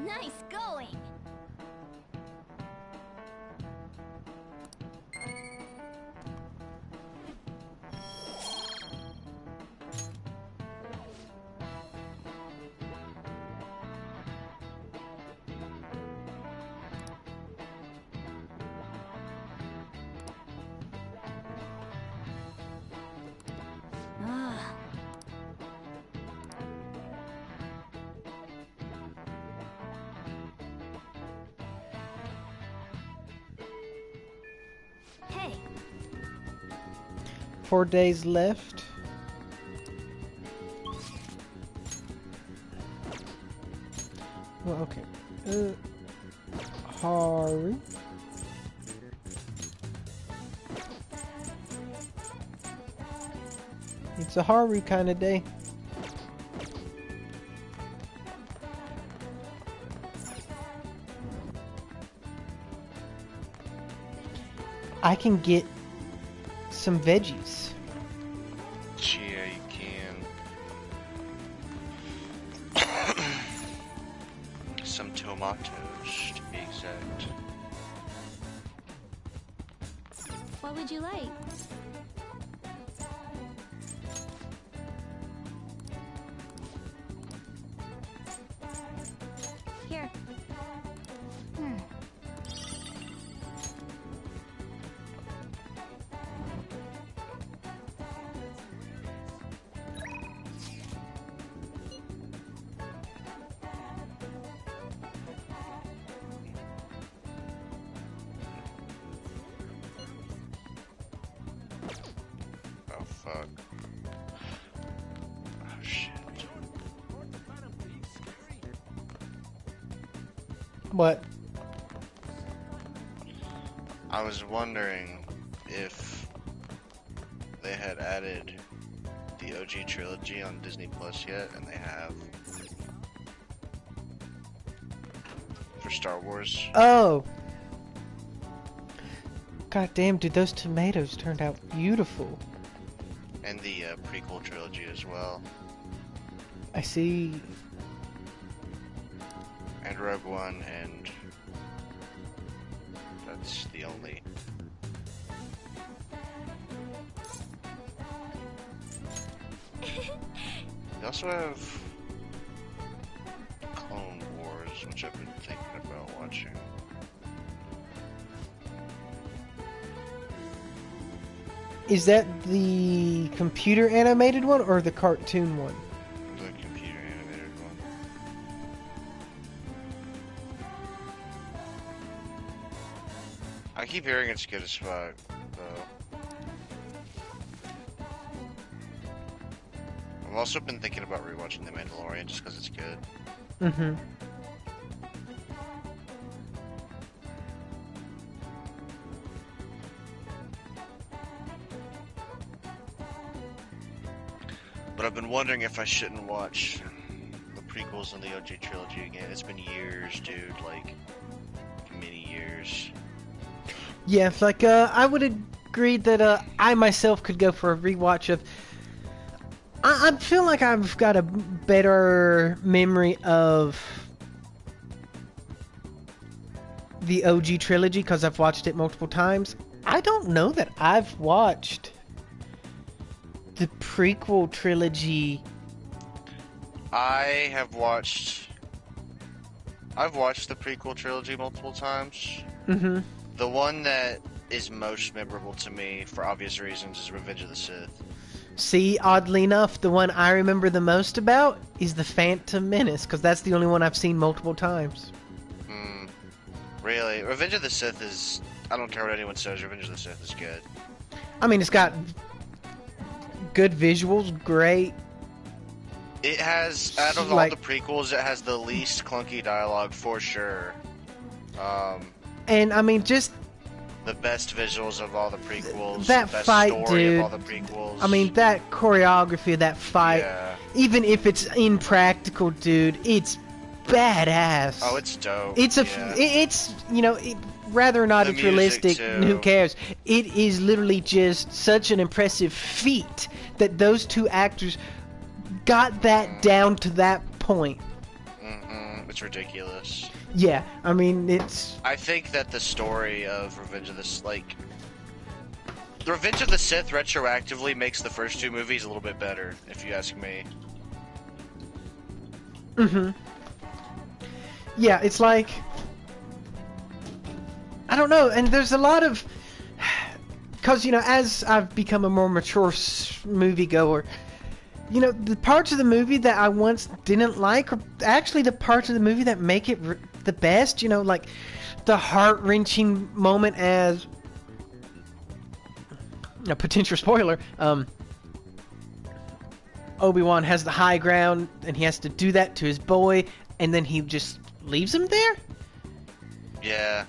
Nice going! Ah. Hey, 4 days left. Well, okay. Haru. It's a Haru kind of day. I can get some veggies. Yeah, you can. Some tomatoes, to be exact. what would you like? Here. Oh, fuck. Oh, shit. What? I was wondering if they had added the OG trilogy on Disney Plus yet, and they have for Star Wars. Oh. God damn, dude, those tomatoes turned out beautiful. And the prequel trilogy as well. I see. And Rogue One, and that's the only. They also have Clone Wars, which I've been thinking about watching. Is that the computer animated one or the cartoon one? The computer animated one. I keep hearing it's good as fuck, though. I've also been thinking about rewatching The Mandalorian just because it's good. Mm-hmm. But I've been wondering if I shouldn't watch the prequels and the OG trilogy again. It's been years, dude, like many years. Yeah, like, I would agree that, I myself could go for a rewatch of... I feel like I've got a better memory of the OG trilogy because I've watched it multiple times. I don't know that I've watched the prequel trilogy. I've watched the prequel trilogy multiple times. Mm-hmm. The one that is most memorable to me, for obvious reasons, is Revenge of the Sith. See, oddly enough, the one I remember the most about is The Phantom Menace, because that's the only one I've seen multiple times. Really? Revenge of the Sith is... I don't care what anyone says, Revenge of the Sith is good. I mean, it's got good visuals, great. It has, out of like, all the prequels, it has the least clunky dialogue for sure. And I mean, just the best visuals of all the prequels. That the best fight, story dude. of all the prequels. I mean, that choreography of that fight, Yeah. even if it's impractical, dude, it's badass. Oh, it's dope. It's a, yeah. it's rather or not The it's music, realistic. too. Who cares? It is literally just such an impressive feat that those two actors got that down to that point. It's ridiculous. Yeah, I mean, it's... I think that the story of Revenge of the Revenge of the Sith retroactively makes the first two movies a little bit better, if you ask me. Mm-hmm. Yeah, it's like... I don't know, and there's a lot of... Because, as I've become a more mature moviegoer, the parts of the movie that I once didn't like are actually the parts of the movie that make it the best. Like the heart-wrenching moment as a potential spoiler. Obi-Wan has the high ground, and he has to do that to his boy, and then he just leaves him there. Yeah.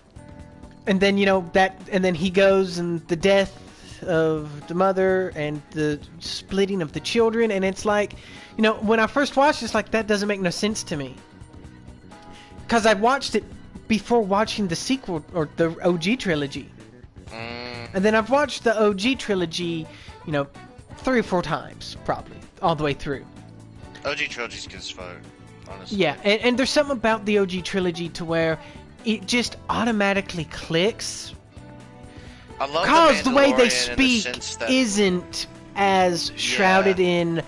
And then and then he goes, and the death of the mother and the splitting of the children, and it's like, when I first watched it, it's like, that doesn't make no sense to me, because I watched it before watching the sequel or the OG trilogy, and then I've watched the OG trilogy 3 or 4 times probably all the way through. OG trilogy's good as fuck, honestly. Yeah, and there's something about the OG trilogy to where it just automatically clicks. I love because the way they Mandalorian speak isn't as shrouded in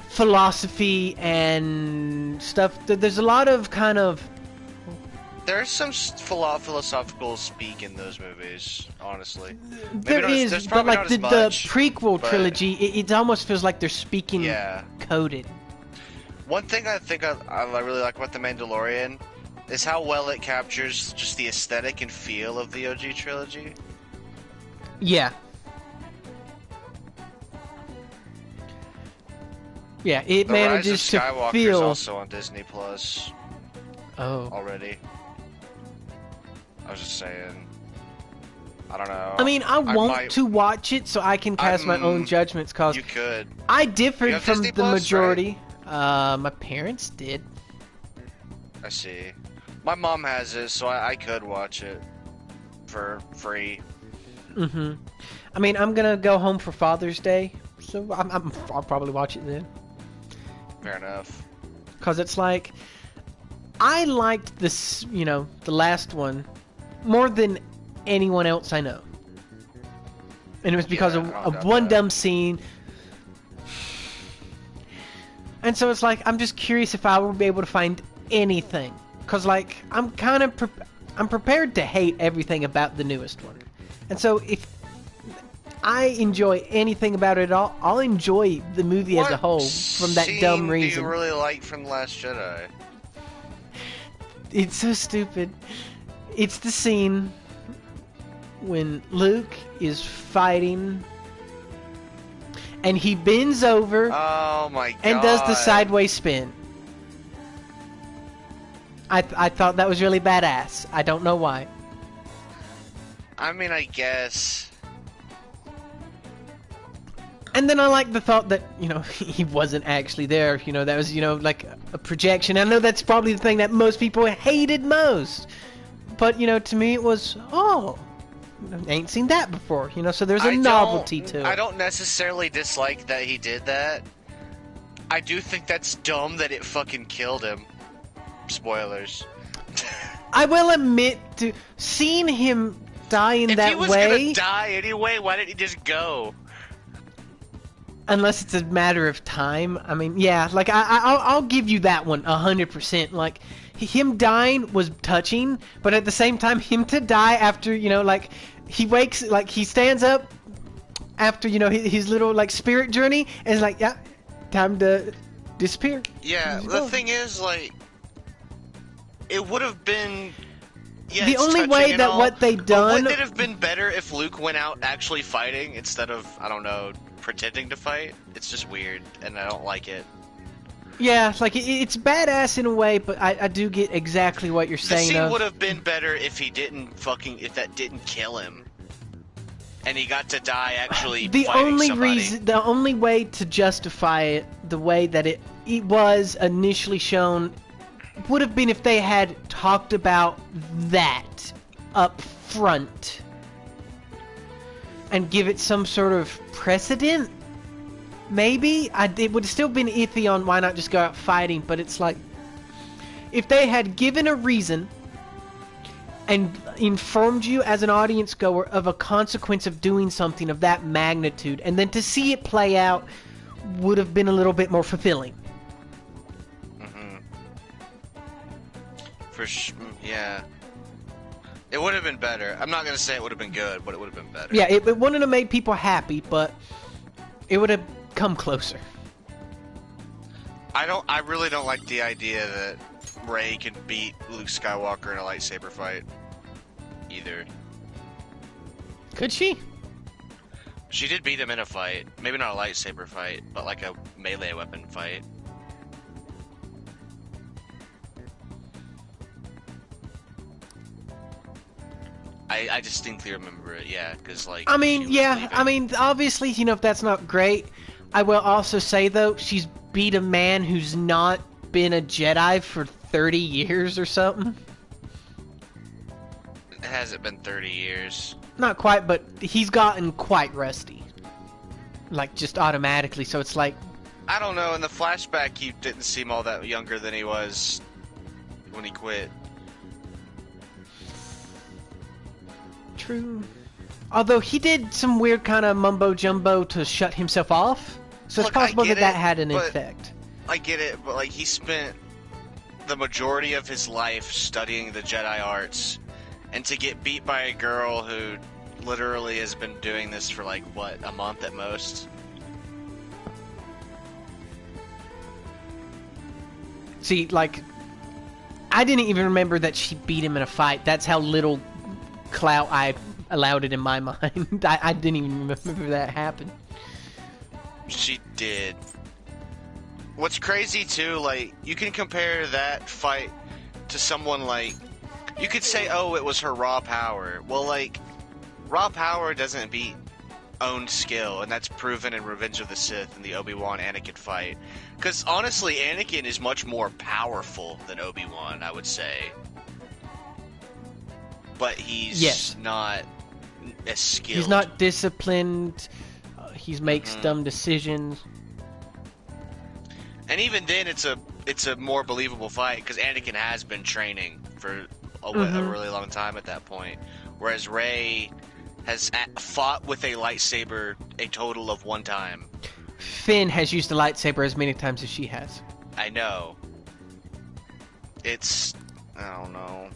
philosophy and stuff. There's a lot of kind of... There's some philosophical speak in those movies, honestly. There is, but like the prequel trilogy, it almost feels like they're speaking coded. One thing I think I really like about The Mandalorian is how well it captures just the aesthetic and feel of the OG trilogy. Yeah. Yeah, it manages The to Rise of Skywalker feel... is also on Disney Plus. Oh. Already. I was just saying. I don't know. I mean, I want might- to watch it so I can cast my own judgments, cause You could. I You differed have from Disney the Plus, majority. My parents did. I see. My mom has it, so I could watch it for free. Mm-hmm. I mean, I'm gonna go home for Father's Day, so I'll probably watch it then. Fair enough. Cause it's like, I liked this, the last one more than anyone else I know, and it was because of one dumb scene. And so it's like, I'm just curious if I will be able to find anything, cause like I'm kind of I'm prepared to hate everything about the newest one, and so if I enjoy anything about it all, I'll enjoy the movie as a whole from that dumb reason. What do you really like from The Last Jedi? It's so stupid. It's the scene when Luke is fighting and he bends over Oh my god. and does the sideways spin. I thought that was really badass. I don't know why. I mean, I guess. And then I like the thought that, he wasn't actually there. That was, like a projection. I know that's probably the thing that most people hated most. But, to me it was, I ain't seen that before. So there's a novelty to it. I don't necessarily dislike that he did that. I do think that's dumb that it fucking killed him. Spoilers. I will admit to seeing him die in if that he was way. gonna die anyway, why didn't he just go? Unless it's a matter of time. I mean, yeah, like I'll give you that one 100%. Like him dying was touching, but at the same time, him to die after like he wakes, like he stands up after his little like spirit journey, and is like, yeah, time to disappear. Yeah, the thing is, like, it would have been. Yeah, the it's only touching way and that all, what they but done. Wouldn't it have been better if Luke went out actually fighting instead of, I don't know, pretending to fight? It's just weird, and I don't like it. Yeah, like it's badass in a way, but I do get exactly what you're saying. The scene would have been better if he didn't if that didn't kill him, and he got to die actually. The fighting only somebody. reason, the only way to justify it, the way that it was initially shown, would have been if they had talked about that up front and give it some sort of precedent. Maybe it would have still been iffy on why not just go out fighting, but it's like if they had given a reason and informed you as an audience goer of a consequence of doing something of that magnitude, and then to see it play out would have been a little bit more fulfilling. Yeah. It would have been better. I'm not gonna say it would have been good, but it would have been better. Yeah, it wouldn't have made people happy, but it would have come closer. I really don't like the idea that Rey can beat Luke Skywalker in a lightsaber fight. Either. Could she? She did beat him in a fight. Maybe not a lightsaber fight, but like a melee weapon fight. I distinctly remember it, yeah, because like. I mean, yeah, I mean, obviously, if that's not great, I will also say though, she's beat a man who's not been a Jedi for 30 years or something. It hasn't been 30 years. Not quite, but he's gotten quite rusty. Like, just automatically, so it's like. I don't know, in the flashback, he didn't seem all that younger than he was when he quit. True. Although he did some weird kind of mumbo jumbo to shut himself off, so it's possible that had an effect. I get it, but like he spent the majority of his life studying the Jedi arts, and to get beat by a girl who literally has been doing this for like what, a month at most. See, like, I didn't even remember that she beat him in a fight. That's how little clout I allowed it in my mind. I didn't even remember that happened. She did. What's crazy too, like, you can compare that fight to someone like You could say, oh, it was her raw power. Well, like, raw power doesn't beat own skill, and that's proven in Revenge of the Sith and the Obi-Wan Anakin fight. Because honestly, Anakin is much more powerful than Obi-Wan, I would say. But he's not as skilled. He's not disciplined. He makes dumb decisions. And even then, it's a more believable fight because Anakin has been training for a really long time at that point, whereas Rey has fought with a lightsaber a total of 1 time. Finn has used the lightsaber as many times as she has. I know. I don't know.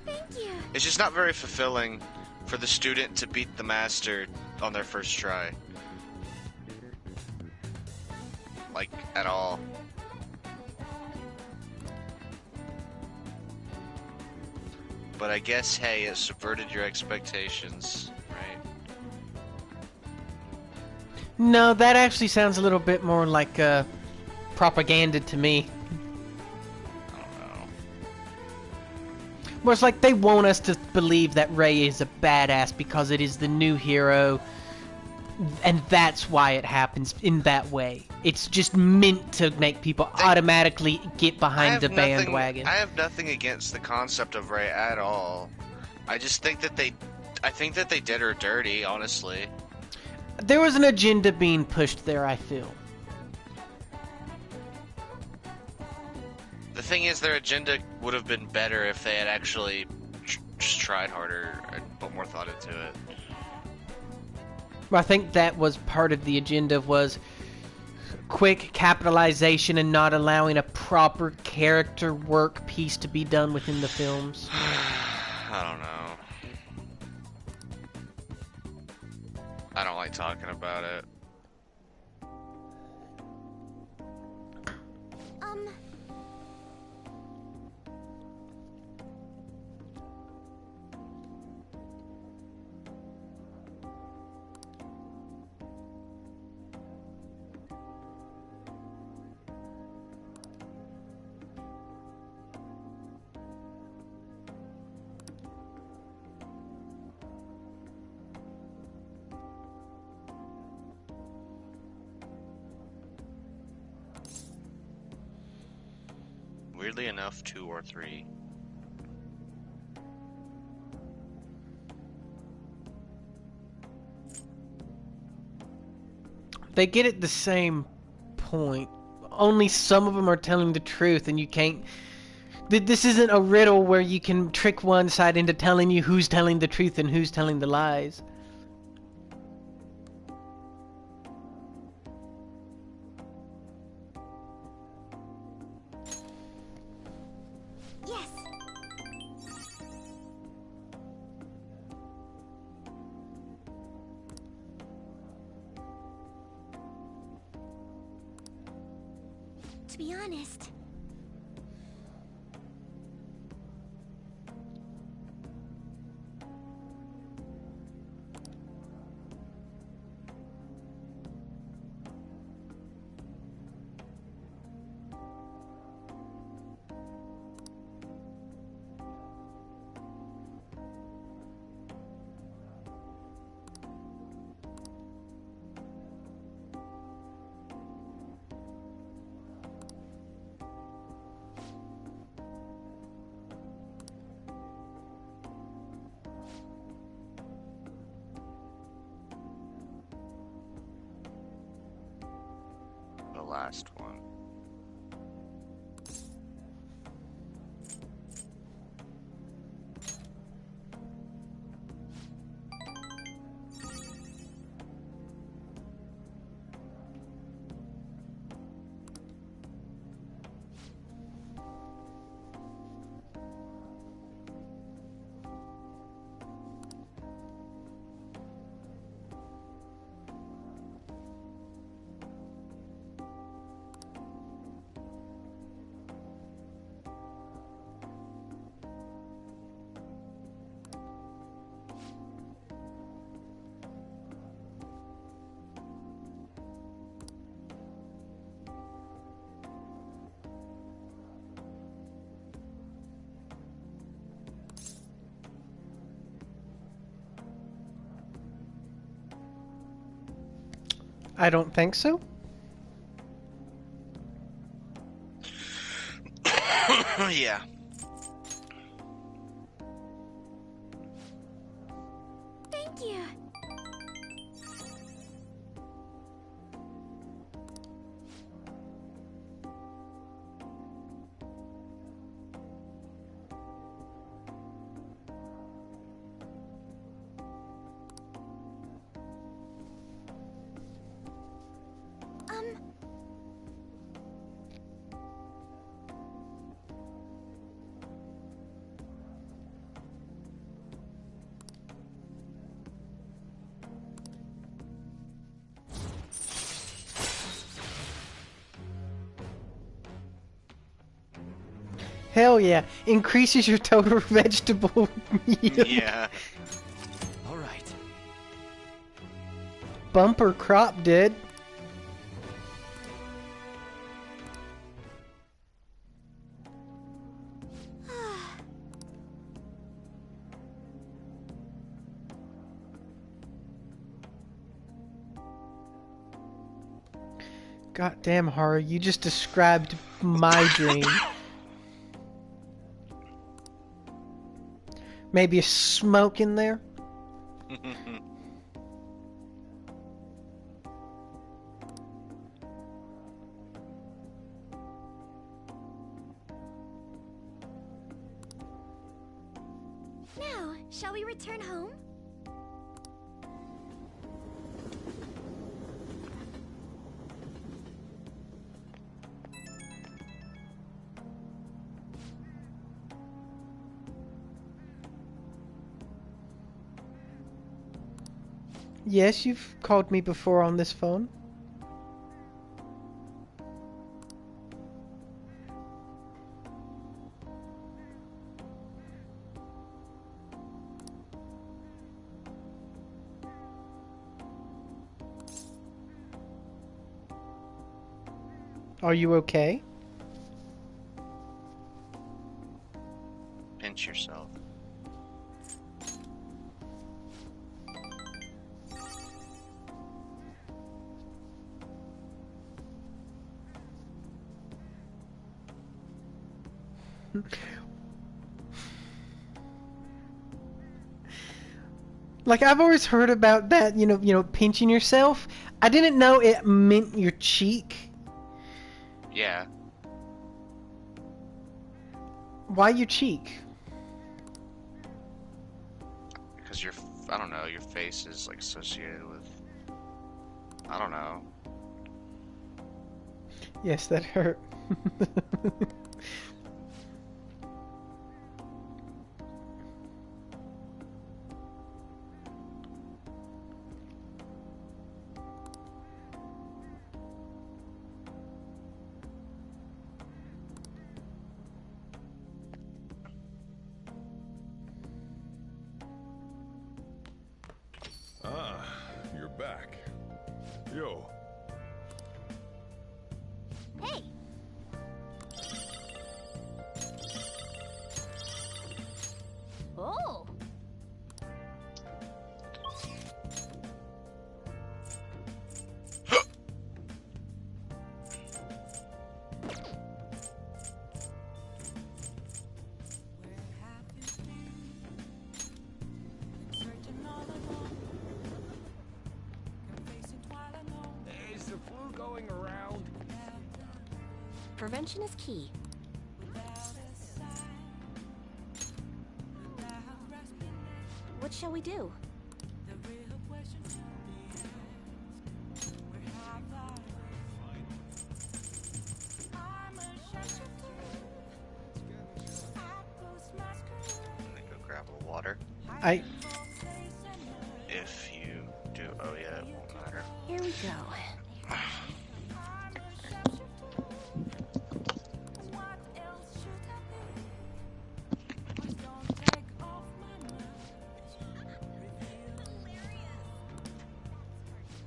Thank you. It's just not very fulfilling for the student to beat the master on their first try. Like, at all. But I guess, hey, it subverted your expectations, right? No, that actually sounds a little bit more like propaganda to me. I don't know. Well, it's like they want us to believe that Rey is a badass because it is the new hero, and that's why it happens in that way. It's just meant to make people automatically get behind the bandwagon. I have nothing against the concept of Rey at all. I just think that they did her dirty, honestly. There was an agenda being pushed there, I feel. The thing is, their agenda would have been better if they had actually just tried harder and put more thought into it. I think that was part of the agenda, was quick capitalization and not allowing a proper character work piece to be done within the films. I don't know. I don't like talking about it. Weirdly enough, 2 or 3. They get at the same point. Only some of them are telling the truth, and you can't... This isn't a riddle where you can trick one side into telling you who's telling the truth and who's telling the lies. To be honest, The last one. I don't think so. Yeah. Thank you. Hell yeah. Increases your total vegetable yield. Yeah. Alright. Bumper crop, dude. Goddamn, Haru, you just described my dream. Maybe a smoke in there? Now, shall we return home? Yes, you've called me before on this phone. Are you okay? Pinch yourself. Like, I've always heard about that, you know, pinching yourself. I didn't know it meant your cheek. Yeah. Why your cheek? Because I don't know, your face is like associated with, I don't know. Yes, that hurt. Ah, you're back. Yo. Hey! Oh! Is the flu going around? Prevention is key. What shall we do? I'm gonna go grab a water. If you do, oh yeah, it won't matter. Here we go.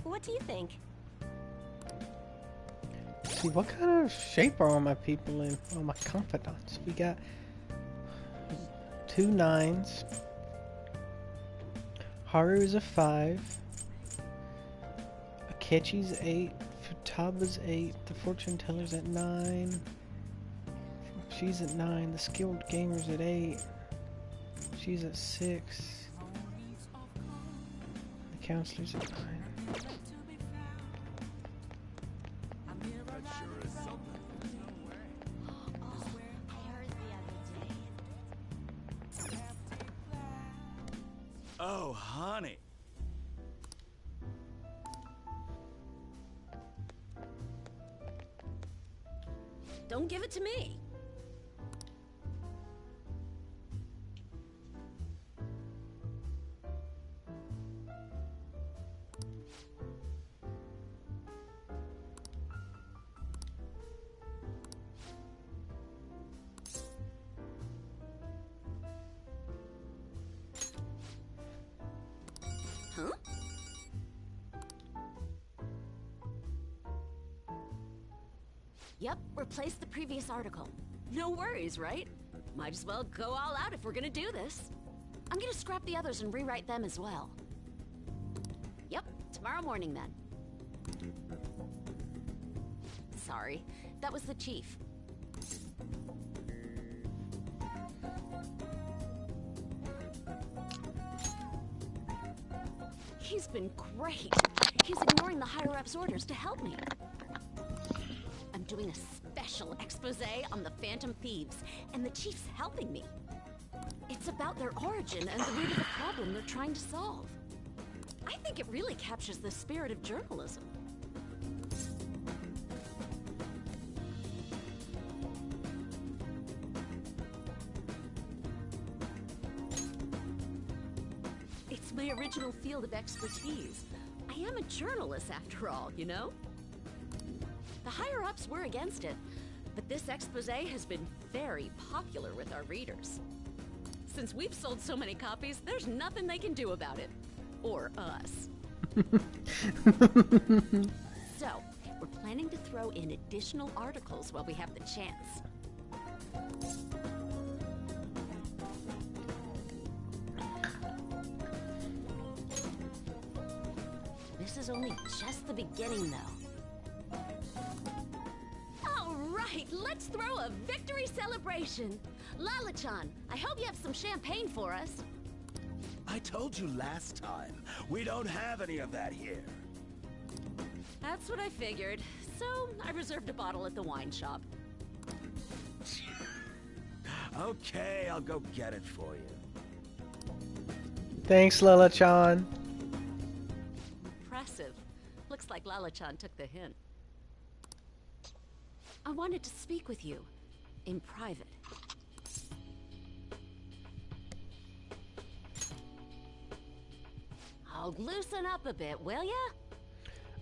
What do you think? See, what kind of shape are all my people in? All my confidants. We got 2 9s. Haru is a 5. Akechi's 8. Futaba's 8. The Fortune Teller's at 9. She's at 9. The Skilled Gamer's at 8. She's at 6. The Counselor's at 9. Oh, honey. Don't give it to me. Huh? Yep, replace the previous article. No worries, right? Might as well go all out if we're gonna do this. I'm gonna scrap the others and rewrite them as well. Yep, tomorrow morning then. Sorry, that was the chief. He's been great. He's ignoring the higher-ups' orders to help me. I'm doing a special expose on the Phantom Thieves, and the chief's helping me. It's about their origin and the root of the problem they're trying to solve. I think it really captures the spirit of journalism. It's my original field of expertise. I am a journalist after all, you know? The higher-ups were against it, but this expose has been very popular with our readers. Since we've sold so many copies, there's nothing they can do about it. Or us. So, we're planning to throw in additional articles while we have the chance. This is only just the beginning, though. All right, let's throw a victory celebration. Lala-chan, I hope you have some champagne for us. I told you last time, we don't have any of that here. That's what I figured. So, I reserved a bottle at the wine shop. Okay, I'll go get it for you. Thanks, Lala-chan. Impressive. Looks like Lala-chan took the hint. I wanted to speak with you. In private. Oh, loosen up a bit, will ya?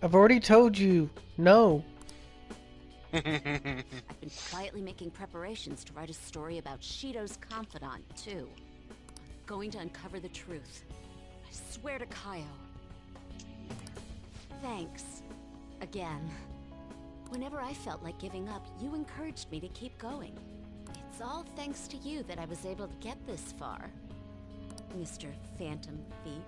I've already told you, no. I've been quietly making preparations to write a story about Shido's confidant, too. I'm going to uncover the truth. I swear to Kaio. Thanks. Again. Whenever I felt like giving up, you encouraged me to keep going. It's all thanks to you that I was able to get this far, Mr. Phantom Thief.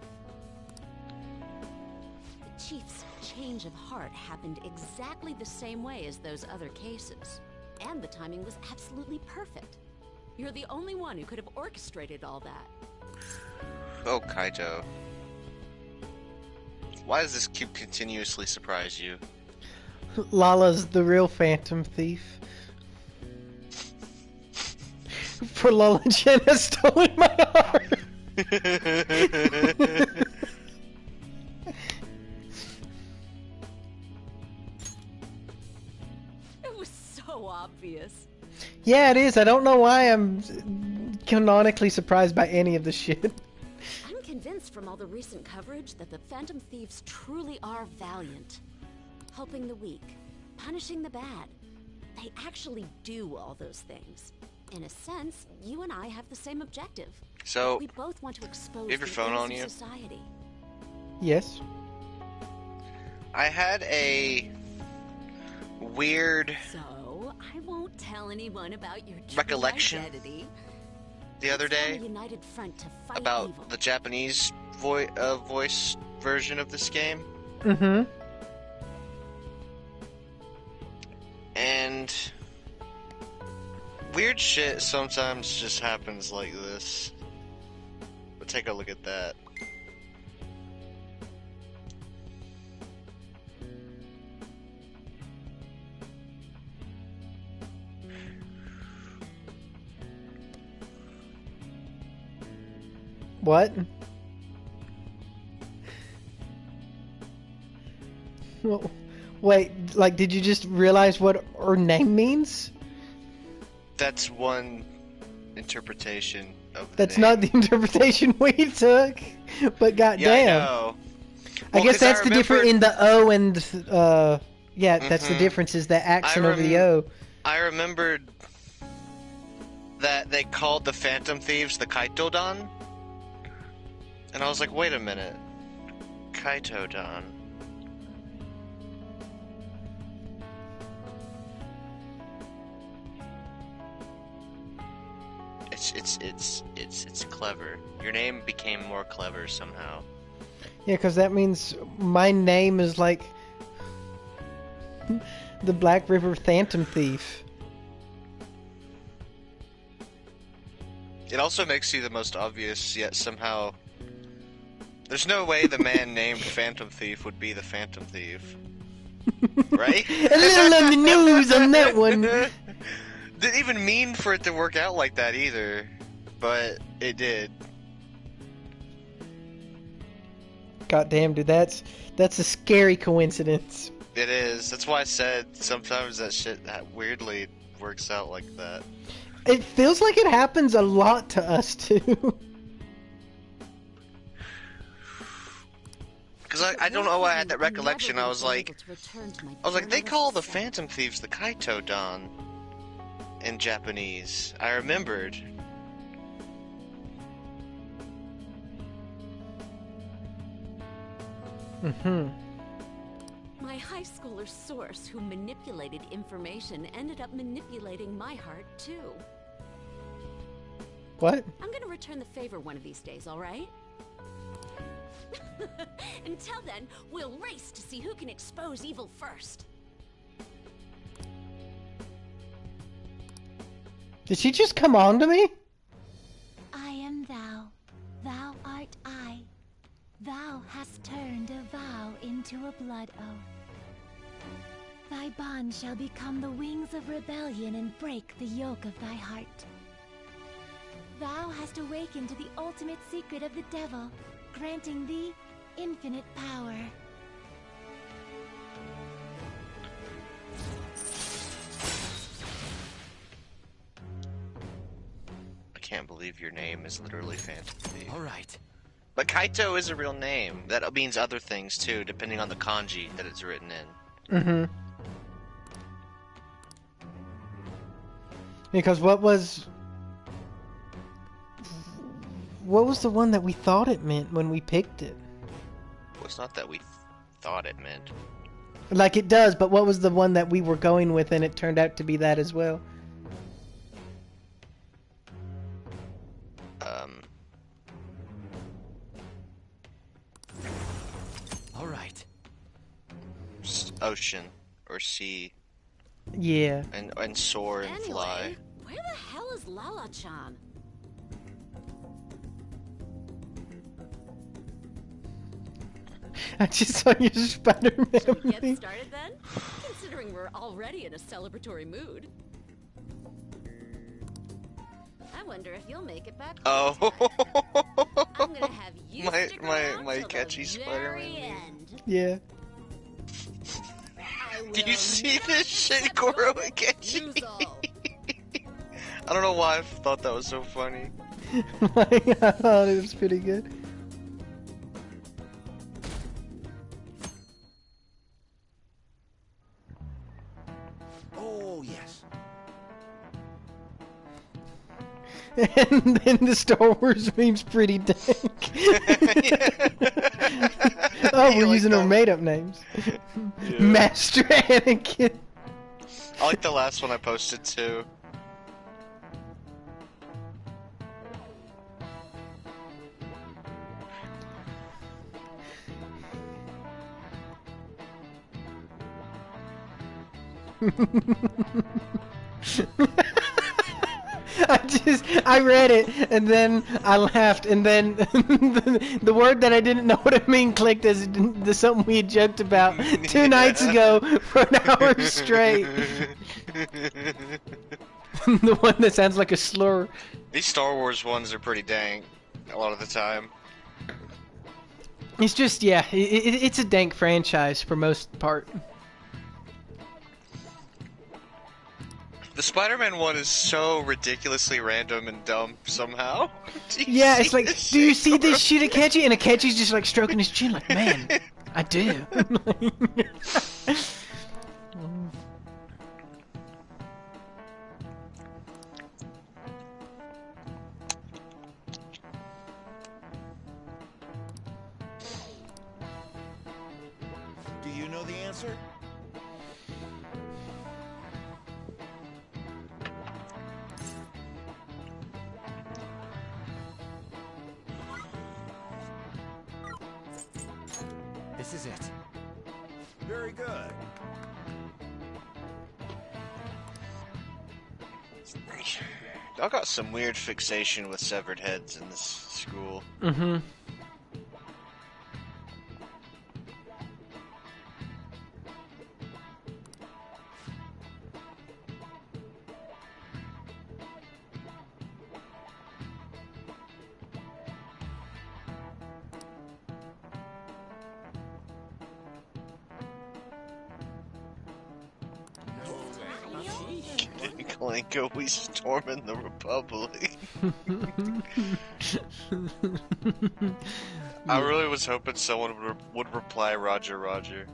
The Chief's change of heart happened exactly the same way as those other cases. And the timing was absolutely perfect. You're the only one who could have orchestrated all that. Oh, Kaito. Why does this cube continuously surprise you? Lala's the real Phantom Thief. For Lala-chan has stolen my heart. It was so obvious. Yeah, it is. I don't know why I'm canonically surprised by any of the shit. I'm convinced from all the recent coverage that the Phantom Thieves truly are valiant. Helping the weak, punishing the bad. They actually do all those things. In a sense, you and I have the same objective. So, we both want to expose you have your the phone ills on of you? society. Yes. I had a weird So, I won't tell anyone about your true recollection identity. the other Let's form day a united front to fight about evil. the Japanese voice version of this game. Mm-hmm. And weird shit sometimes just happens like this. But take a look at that. What? Well, wait, like, did you just realize what her name means? That's one interpretation of the That's name. not the interpretation we took. But goddamn. Yeah, I know. I Well, guess 'cause that's the difference in the O and yeah, that's the Mhm. difference is the accent over the O. I remembered that they called the Phantom Thieves the Kaitodon. And I was like, wait a minute. Kaitodon. It's clever. Your name became more clever somehow. Yeah, because that means my name is like the Black River Phantom Thief. It also makes you the most obvious, yet somehow... There's no way the man named Phantom Thief would be the Phantom Thief. Right? A little on the news on that one. Didn't even mean for it to work out like that either. But it did. Goddamn, dude, that's a scary coincidence. It is. That's why I said sometimes that shit that weirdly works out like that. It feels like it happens a lot to us too. Because I don't know why I had that recollection. I was like, they call the Phantom Thieves the Kaitodon in Japanese. I remembered. Mm-hmm. My high schooler source who manipulated information ended up manipulating my heart too. What? I'm gonna return the favor one of these days, alright? Until then, we'll race to see who can expose evil first. Did she just come on to me? I am thou, thou art I. Thou hast turned a vow into a blood oath. Thy bond shall become the wings of rebellion and break the yoke of thy heart. Thou hast awakened to the ultimate secret of the devil, granting thee infinite power. I can't believe your name is literally Phantom Thief. Alright. But Kaito is a real name. That means other things too, depending on the kanji that it's written in. Mm-hmm. Because what was the one that we thought it meant when we picked it? Well, it's not that we thought it meant. Like it does, but what was the one that we were going with and it turned out to be that as well? Alright. Ocean or sea. Yeah. And soar and fly. Anyway, where the hell is Lala-chan? I just saw your Spider-Man. Should we get started then? Considering we're already in a celebratory mood. I wonder if you'll make it back. Oh. I'm gonna have you stick around my till catchy the Spider-Man. very end. Yeah. Do you see this shit, Goro and Kenshi? I don't know why I thought that was so funny. Like, I thought it was pretty good. Oh, yes. And then the Star Wars meme's pretty dank. Oh, we're using our made-up names. Yeah. Master Anakin. I like the last one I posted too. I read it, and then I laughed, and then the word that I didn't know what it mean clicked as something we had joked about 2 nights ago for an hour straight. The one that sounds like a slur. These Star Wars ones are pretty dank a lot of the time. It's just, yeah, it's a dank franchise for most part. The Spider-Man one is so ridiculously random and dumb somehow. Yeah, it's like, do you see this shit, Akechi? And Akechi's just like stroking his chin like, man, I do. Do you know the answer? This is it. Very good. Y'all got some weird fixation with severed heads in this school. Mm-hmm. Clanko, we storming the Republic. I really was hoping someone would reply, Roger, Roger.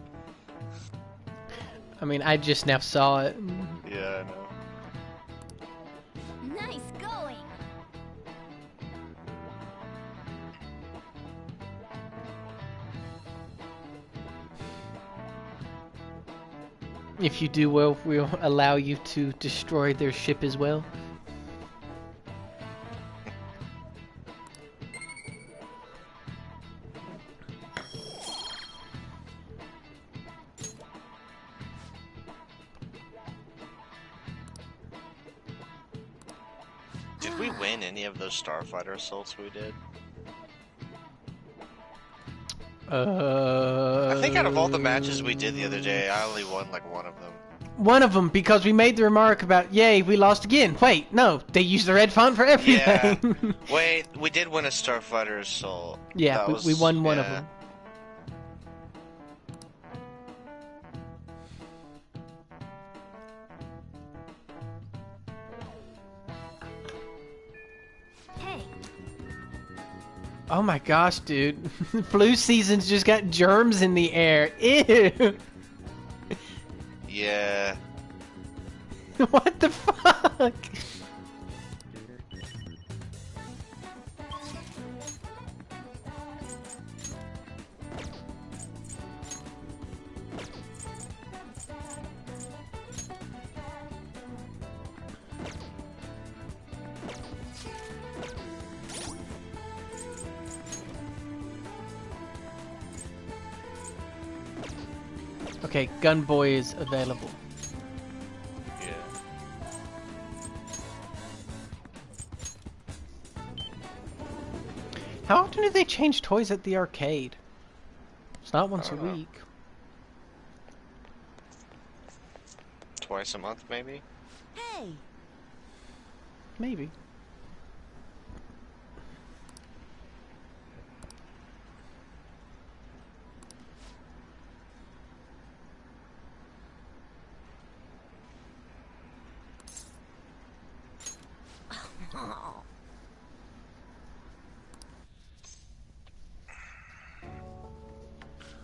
I mean, I just now saw it. Yeah, I know. Nice going. If you do well, we'll allow you to destroy their ship as well. Did we win any of those Starfighter assaults we did? I think out of all the matches we did the other day, I only won like one of them. One of them, because we made the remark about, yay, we lost again. Wait, no, they used the red font for everything. Yeah. Wait, we did win a Starfighter assault. Yeah, we won one of them. Hey. Oh my gosh, dude. Flu season's just got germs in the air. Ew. Yeah. What the fuck? Okay, Gunboy is available. Yeah. How often do they change toys at the arcade? It's not once a know. week. Twice a month, maybe? Hey. Maybe. Oh.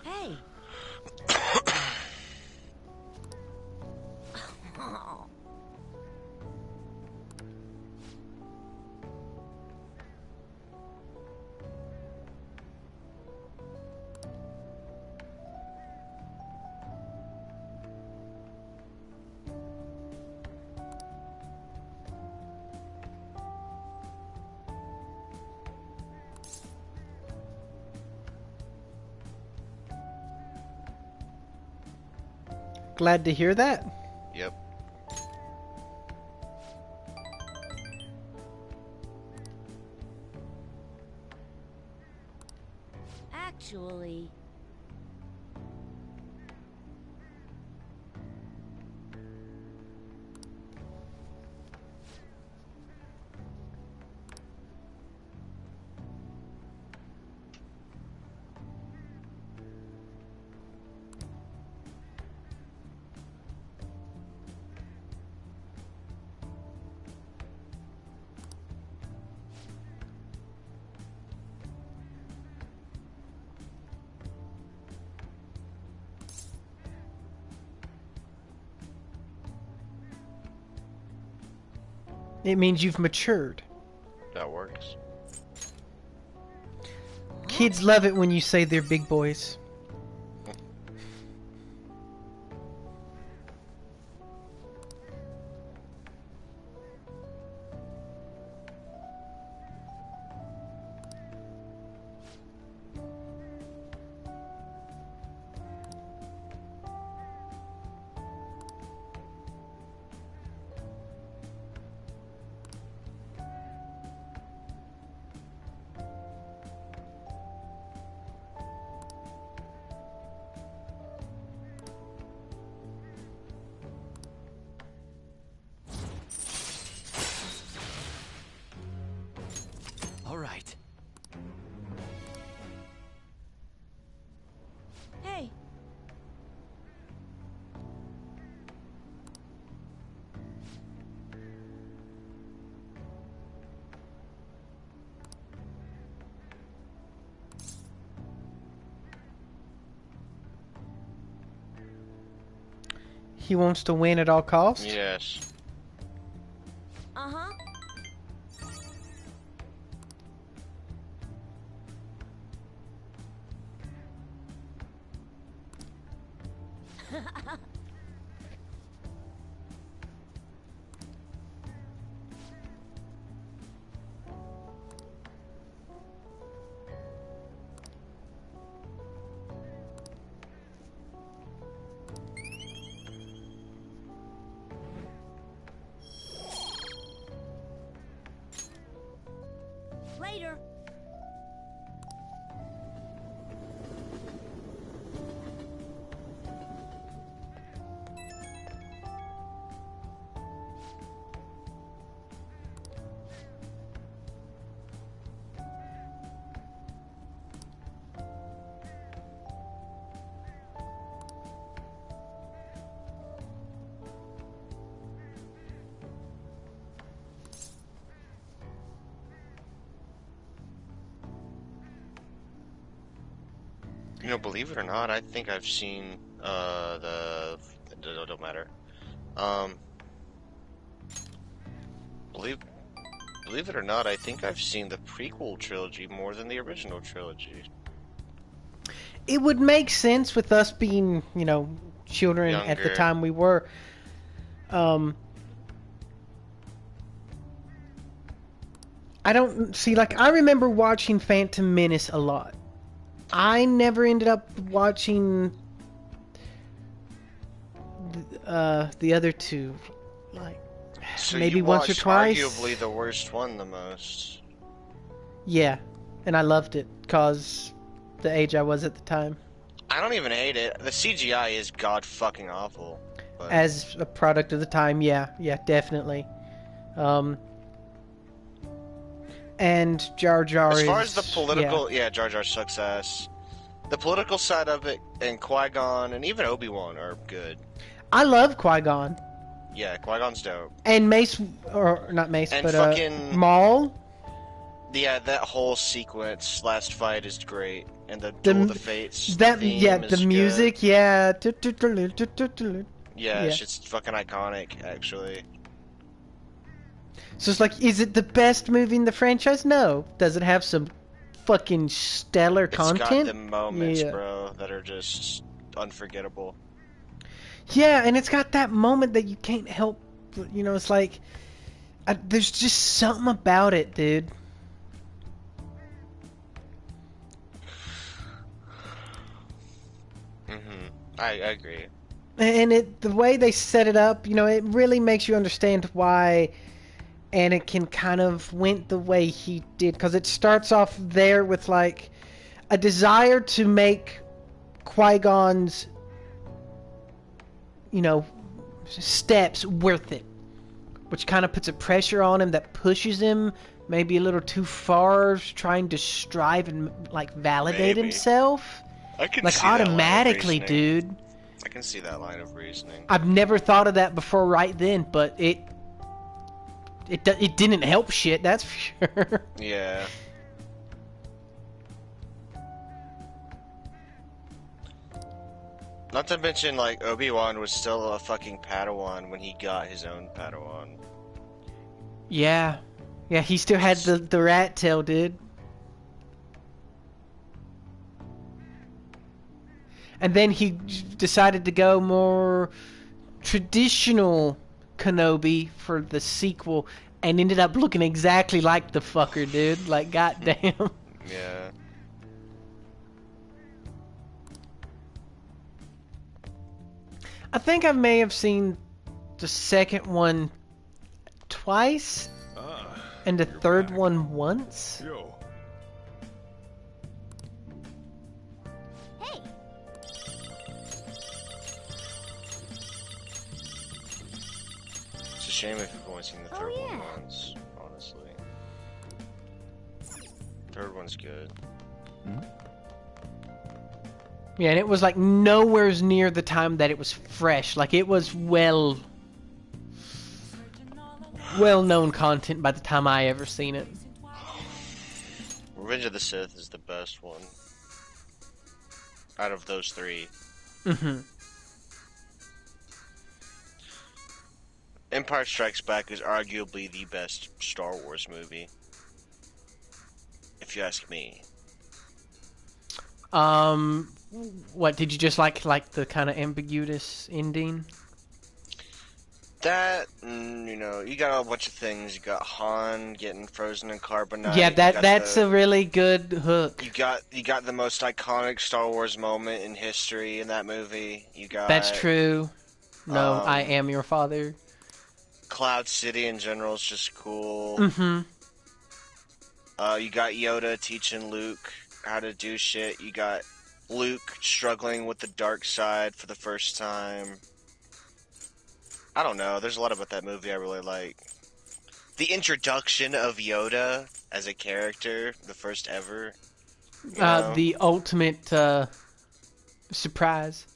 Hey. Oh. Glad to hear that. Yep. Actually... It means you've matured. That works. Kids love it when you say they're big boys. All right. Hey! He wants to win at all costs? Yes. Uh-huh. Later. You know, believe it or not, I think I've seen it don't matter. Believe it or not, I think I've seen the prequel trilogy more than the original trilogy. It would make sense with us being, you know, children at the Younger. time we were. I don't see, like, I remember watching Phantom Menace a lot. I never ended up watching the other two, like, So maybe you once or watched twice. arguably the worst one the most. Yeah, and I loved it because the age I was at the time. I don't even hate it. The CGI is god fucking awful. But As a product of the time, yeah, definitely. And Jar Jar as is... far as the political, yeah. Jar Jar sucks ass. The political side of it, and Qui-Gon, and even Obi-Wan are good. I love Qui-Gon. Yeah, Qui-Gon's dope. And Mace, or not Mace, And but fucking- Maul. Yeah, that whole sequence, last fight, is great. And the Duel of the Fates That theme yeah, is the good. music, yeah. Yeah, shit's fucking iconic, actually. So it's like, is it the best movie in the franchise? No. Does it have some fucking stellar content? It's got the moments, Yeah. bro, that are just unforgettable. Yeah, and it's got that moment that you can't help. You know, it's like there's just something about it, dude. I agree. And the way they set it up, you know, it really makes you understand why Anakin kind of went the way he did. Because it starts off there with, like, a desire to make Qui-Gon's, you know, steps worth it. Which kind of puts a pressure on him that pushes him maybe a little too far, trying to strive and, like, validate himself. I can like, see that automatically, line of reasoning. dude. I can see that line of reasoning. I've never thought of that before right then, but it didn't help shit, that's for sure. Yeah. Not to mention, like, Obi-Wan was still a fucking Padawan when he got his own Padawan. Yeah. Yeah, he still had the rat tail, dude. And then he decided to go more traditional Kenobi for the sequel and ended up looking exactly like the fucker, dude. Like, goddamn. Yeah. I think I may have seen the second one twice and the third one once. Yo. Hey. It's a shame if you've only seen the third one once, honestly. Third one's good. Yeah, and it was like nowhere near the time that it was fresh. Like, it was well-known content by the time I ever seen it. Revenge of the Sith is the best one out of those three. Mm-hmm. Empire Strikes Back is arguably the best Star Wars movie, if you ask me. What did you just like the kind of ambiguous ending? That, you know, you got a bunch of things. You got Han getting frozen in carbonite. Yeah, that's a really good hook. You got the most iconic Star Wars moment in history in that movie. You got That's true. No, I am your father. Cloud City in general is just cool. Mm-hmm. You got Yoda teaching Luke how to do shit. You got Luke struggling with the dark side for the first time. I don't know. There's a lot about that movie I really like. The introduction of Yoda as a character, the first ever. You know? The ultimate surprise.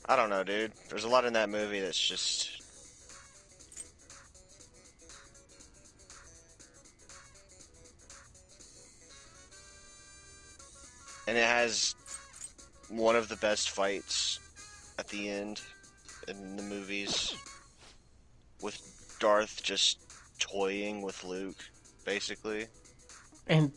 I don't know, dude. There's a lot in that movie that's just... And it has one of the best fights at the end in the movies, with Darth just toying with Luke, basically. And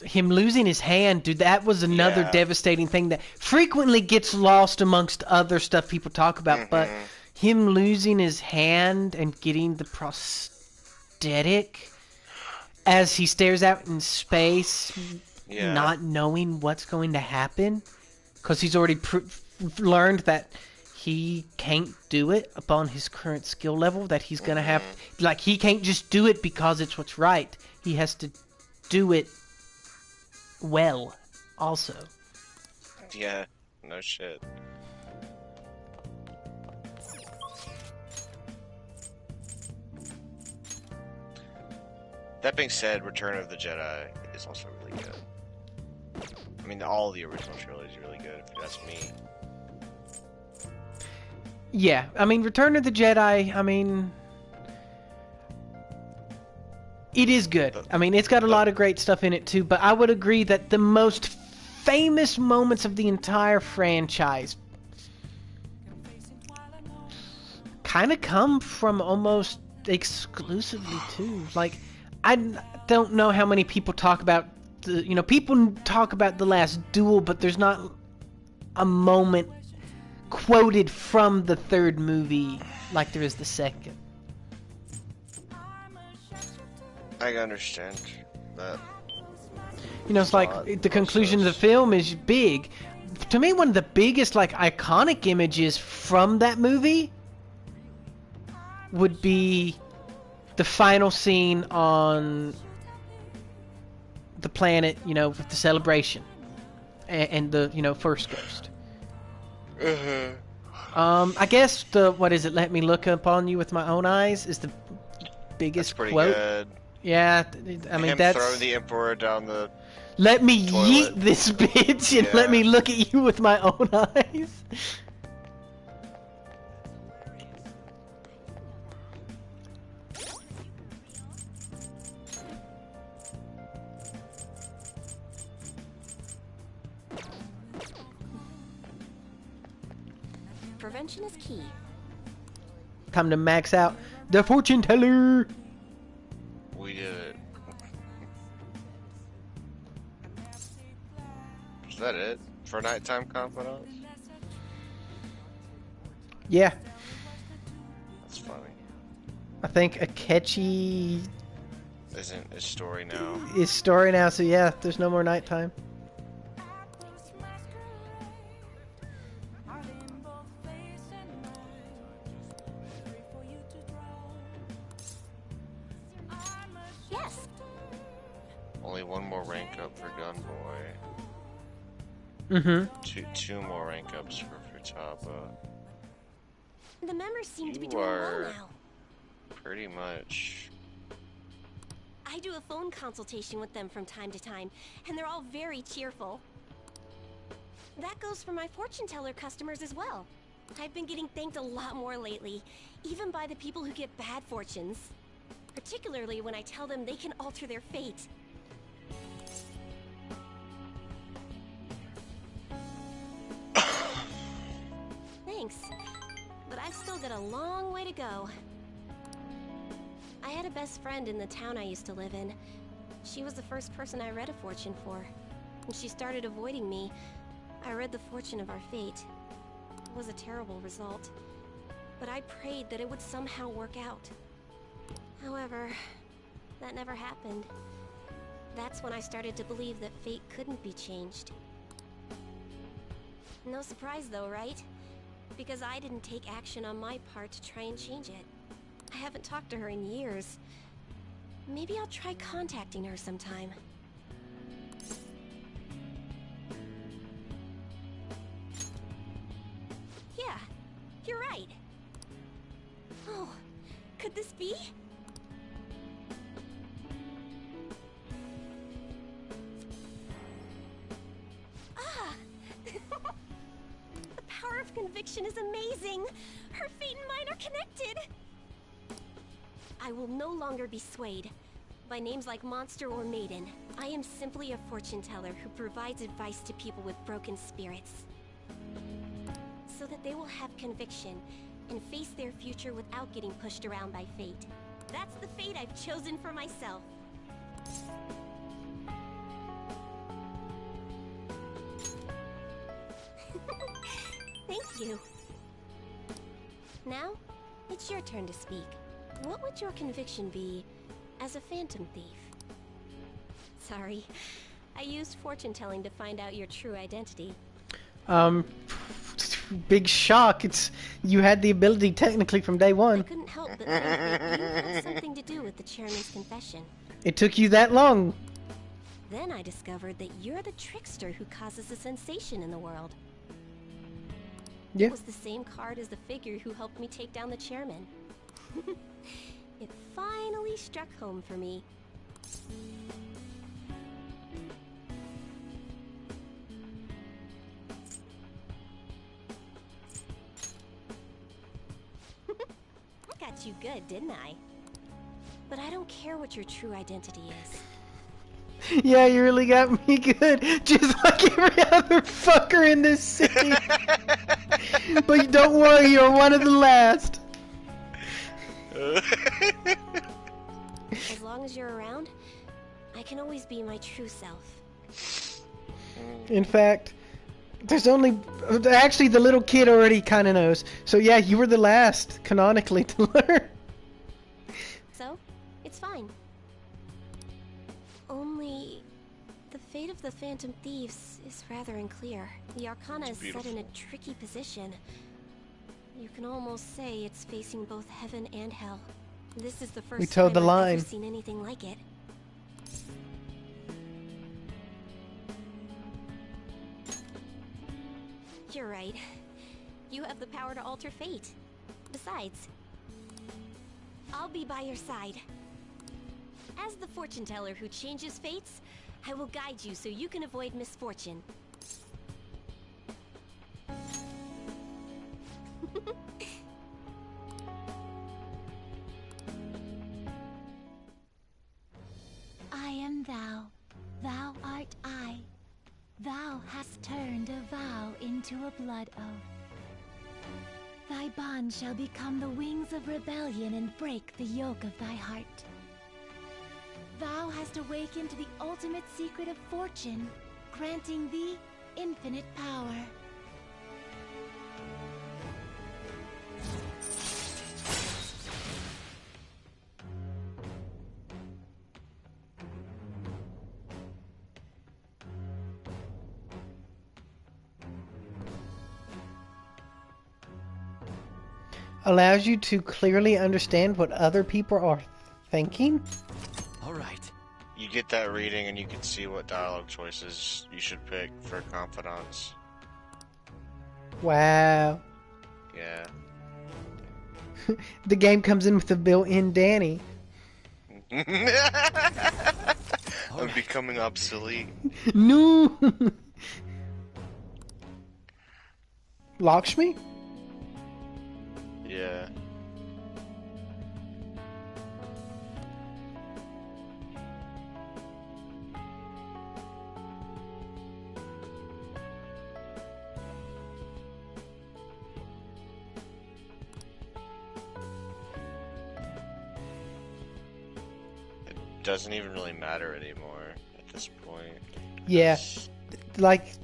him losing his hand, dude, that was another devastating thing that frequently gets lost amongst other stuff people talk about. But him losing his hand and getting the prosthetic as he stares out in space, not knowing what's going to happen, because he's already learned that he can't do it upon his current skill level, that he's going to have... Like, he can't just do it because it's what's right. He has to do it well, also. Yeah, no shit. That being said, Return of the Jedi is also really good. I mean, all the original trilogy is really good, if you ask me. Yeah, I mean, Return of the Jedi, I mean... It is good. I mean, it's got a lot of great stuff in it, too, but I would agree that the most famous moments of the entire franchise kind of come from almost exclusively, too. Like, I don't know how many people talk about people talk about The Last Duel, but there's not a moment quoted from the third movie like there is the second. I understand that. You know, it's like the conclusion of the film is big. To me, one of the biggest, like, iconic images from that movie would be the final scene on the planet, you know, with the celebration and the, you know, first ghost. I guess what is it? Let me look upon you with my own eyes is the biggest pretty quote. Good. Yeah, I mean that's throwing the Emperor down the. Let me toilet. yeet this bitch and let me look at you with my own eyes. Prevention is key. Time to max out the fortune teller. We did it. Is that it for nighttime confidants? Yeah. That's funny. I think Akechi Isn't his story now? is story now, so yeah, there's no more nighttime. Yes. Only one more rank up for Gunboy. Mm-hmm. Two more rank ups for Futaba. The members seem to be You doing well are now. pretty much. I do a phone consultation with them from time to time, and they're all very cheerful. That goes for my fortune teller customers as well. I've been getting thanked a lot more lately, even by the people who get bad fortunes. Particularly when I tell them they can alter their fate. Thanks, but I've still got a long way to go. I had a best friend in the town I used to live in. She was the first person I read a fortune for. When she started avoiding me, I read the fortune of our fate. It was a terrible result, but I prayed that it would somehow work out. However, that never happened. That's when I started to believe that fate couldn't be changed. No surprise though, right? Because I didn't take action on my part to try and change it. I haven't talked to her in years. Maybe I'll try contacting her sometime. Yeah, you're right. Oh, could this be? Ah! The power of conviction is amazing! Her fate and mine are connected! I will no longer be swayed by names like Monster or Maiden. I am simply a fortune teller who provides advice to people with broken spirits, so that they will have conviction and face their future without getting pushed around by fate. That's the fate I've chosen for myself. Thank you. Now, it's your turn to speak. What would your conviction be as a phantom thief? Sorry, I used fortune telling to find out your true identity. Big shock. You had the ability technically from day one. I couldn't help but think that you had something to do with the chairman's confession. It took you that long. Then I discovered that you're the trickster who causes a sensation in the world. Yeah. It was the same card as the figure who helped me take down the chairman. It finally struck home for me. Got you good, didn't I? But I don't care what your true identity is. Yeah, you really got me good. Just like every other fucker in this city. But don't worry, you're one of the last. As long as you're around, I can always be my true self. In fact, there's only... Actually, the little kid already kind of knows. So yeah, you were the last, canonically, to learn. So, it's fine. Only... the fate of the Phantom Thieves is rather unclear. The Arcana is set in a tricky position. You can almost say it's facing both heaven and hell. This is the first toed time the I've line. ever seen anything like it. You're right. You have the power to alter fate. Besides, I'll be by your side. As the fortune teller who changes fates, I will guide you so you can avoid misfortune. I am thou, thou art I. Thou hast turned a vow into a blood oath. Thy bond shall become the wings of rebellion and break the yoke of thy heart. Thou hast awakened the ultimate secret of fortune, granting thee infinite power. Allows you to clearly understand what other people are thinking? All right. You get that reading and you can see what dialogue choices you should pick for confidants. Wow. Yeah. The game comes in with a built-in Danny. I'm becoming obsolete. No! Lakshmi? Yeah. It doesn't even really matter anymore at this point. Yeah. Like,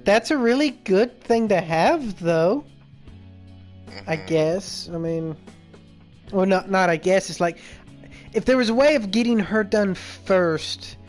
that's a really good thing to have, though. I guess. I mean, well, not I guess. It's like, if there was a way of getting her done first,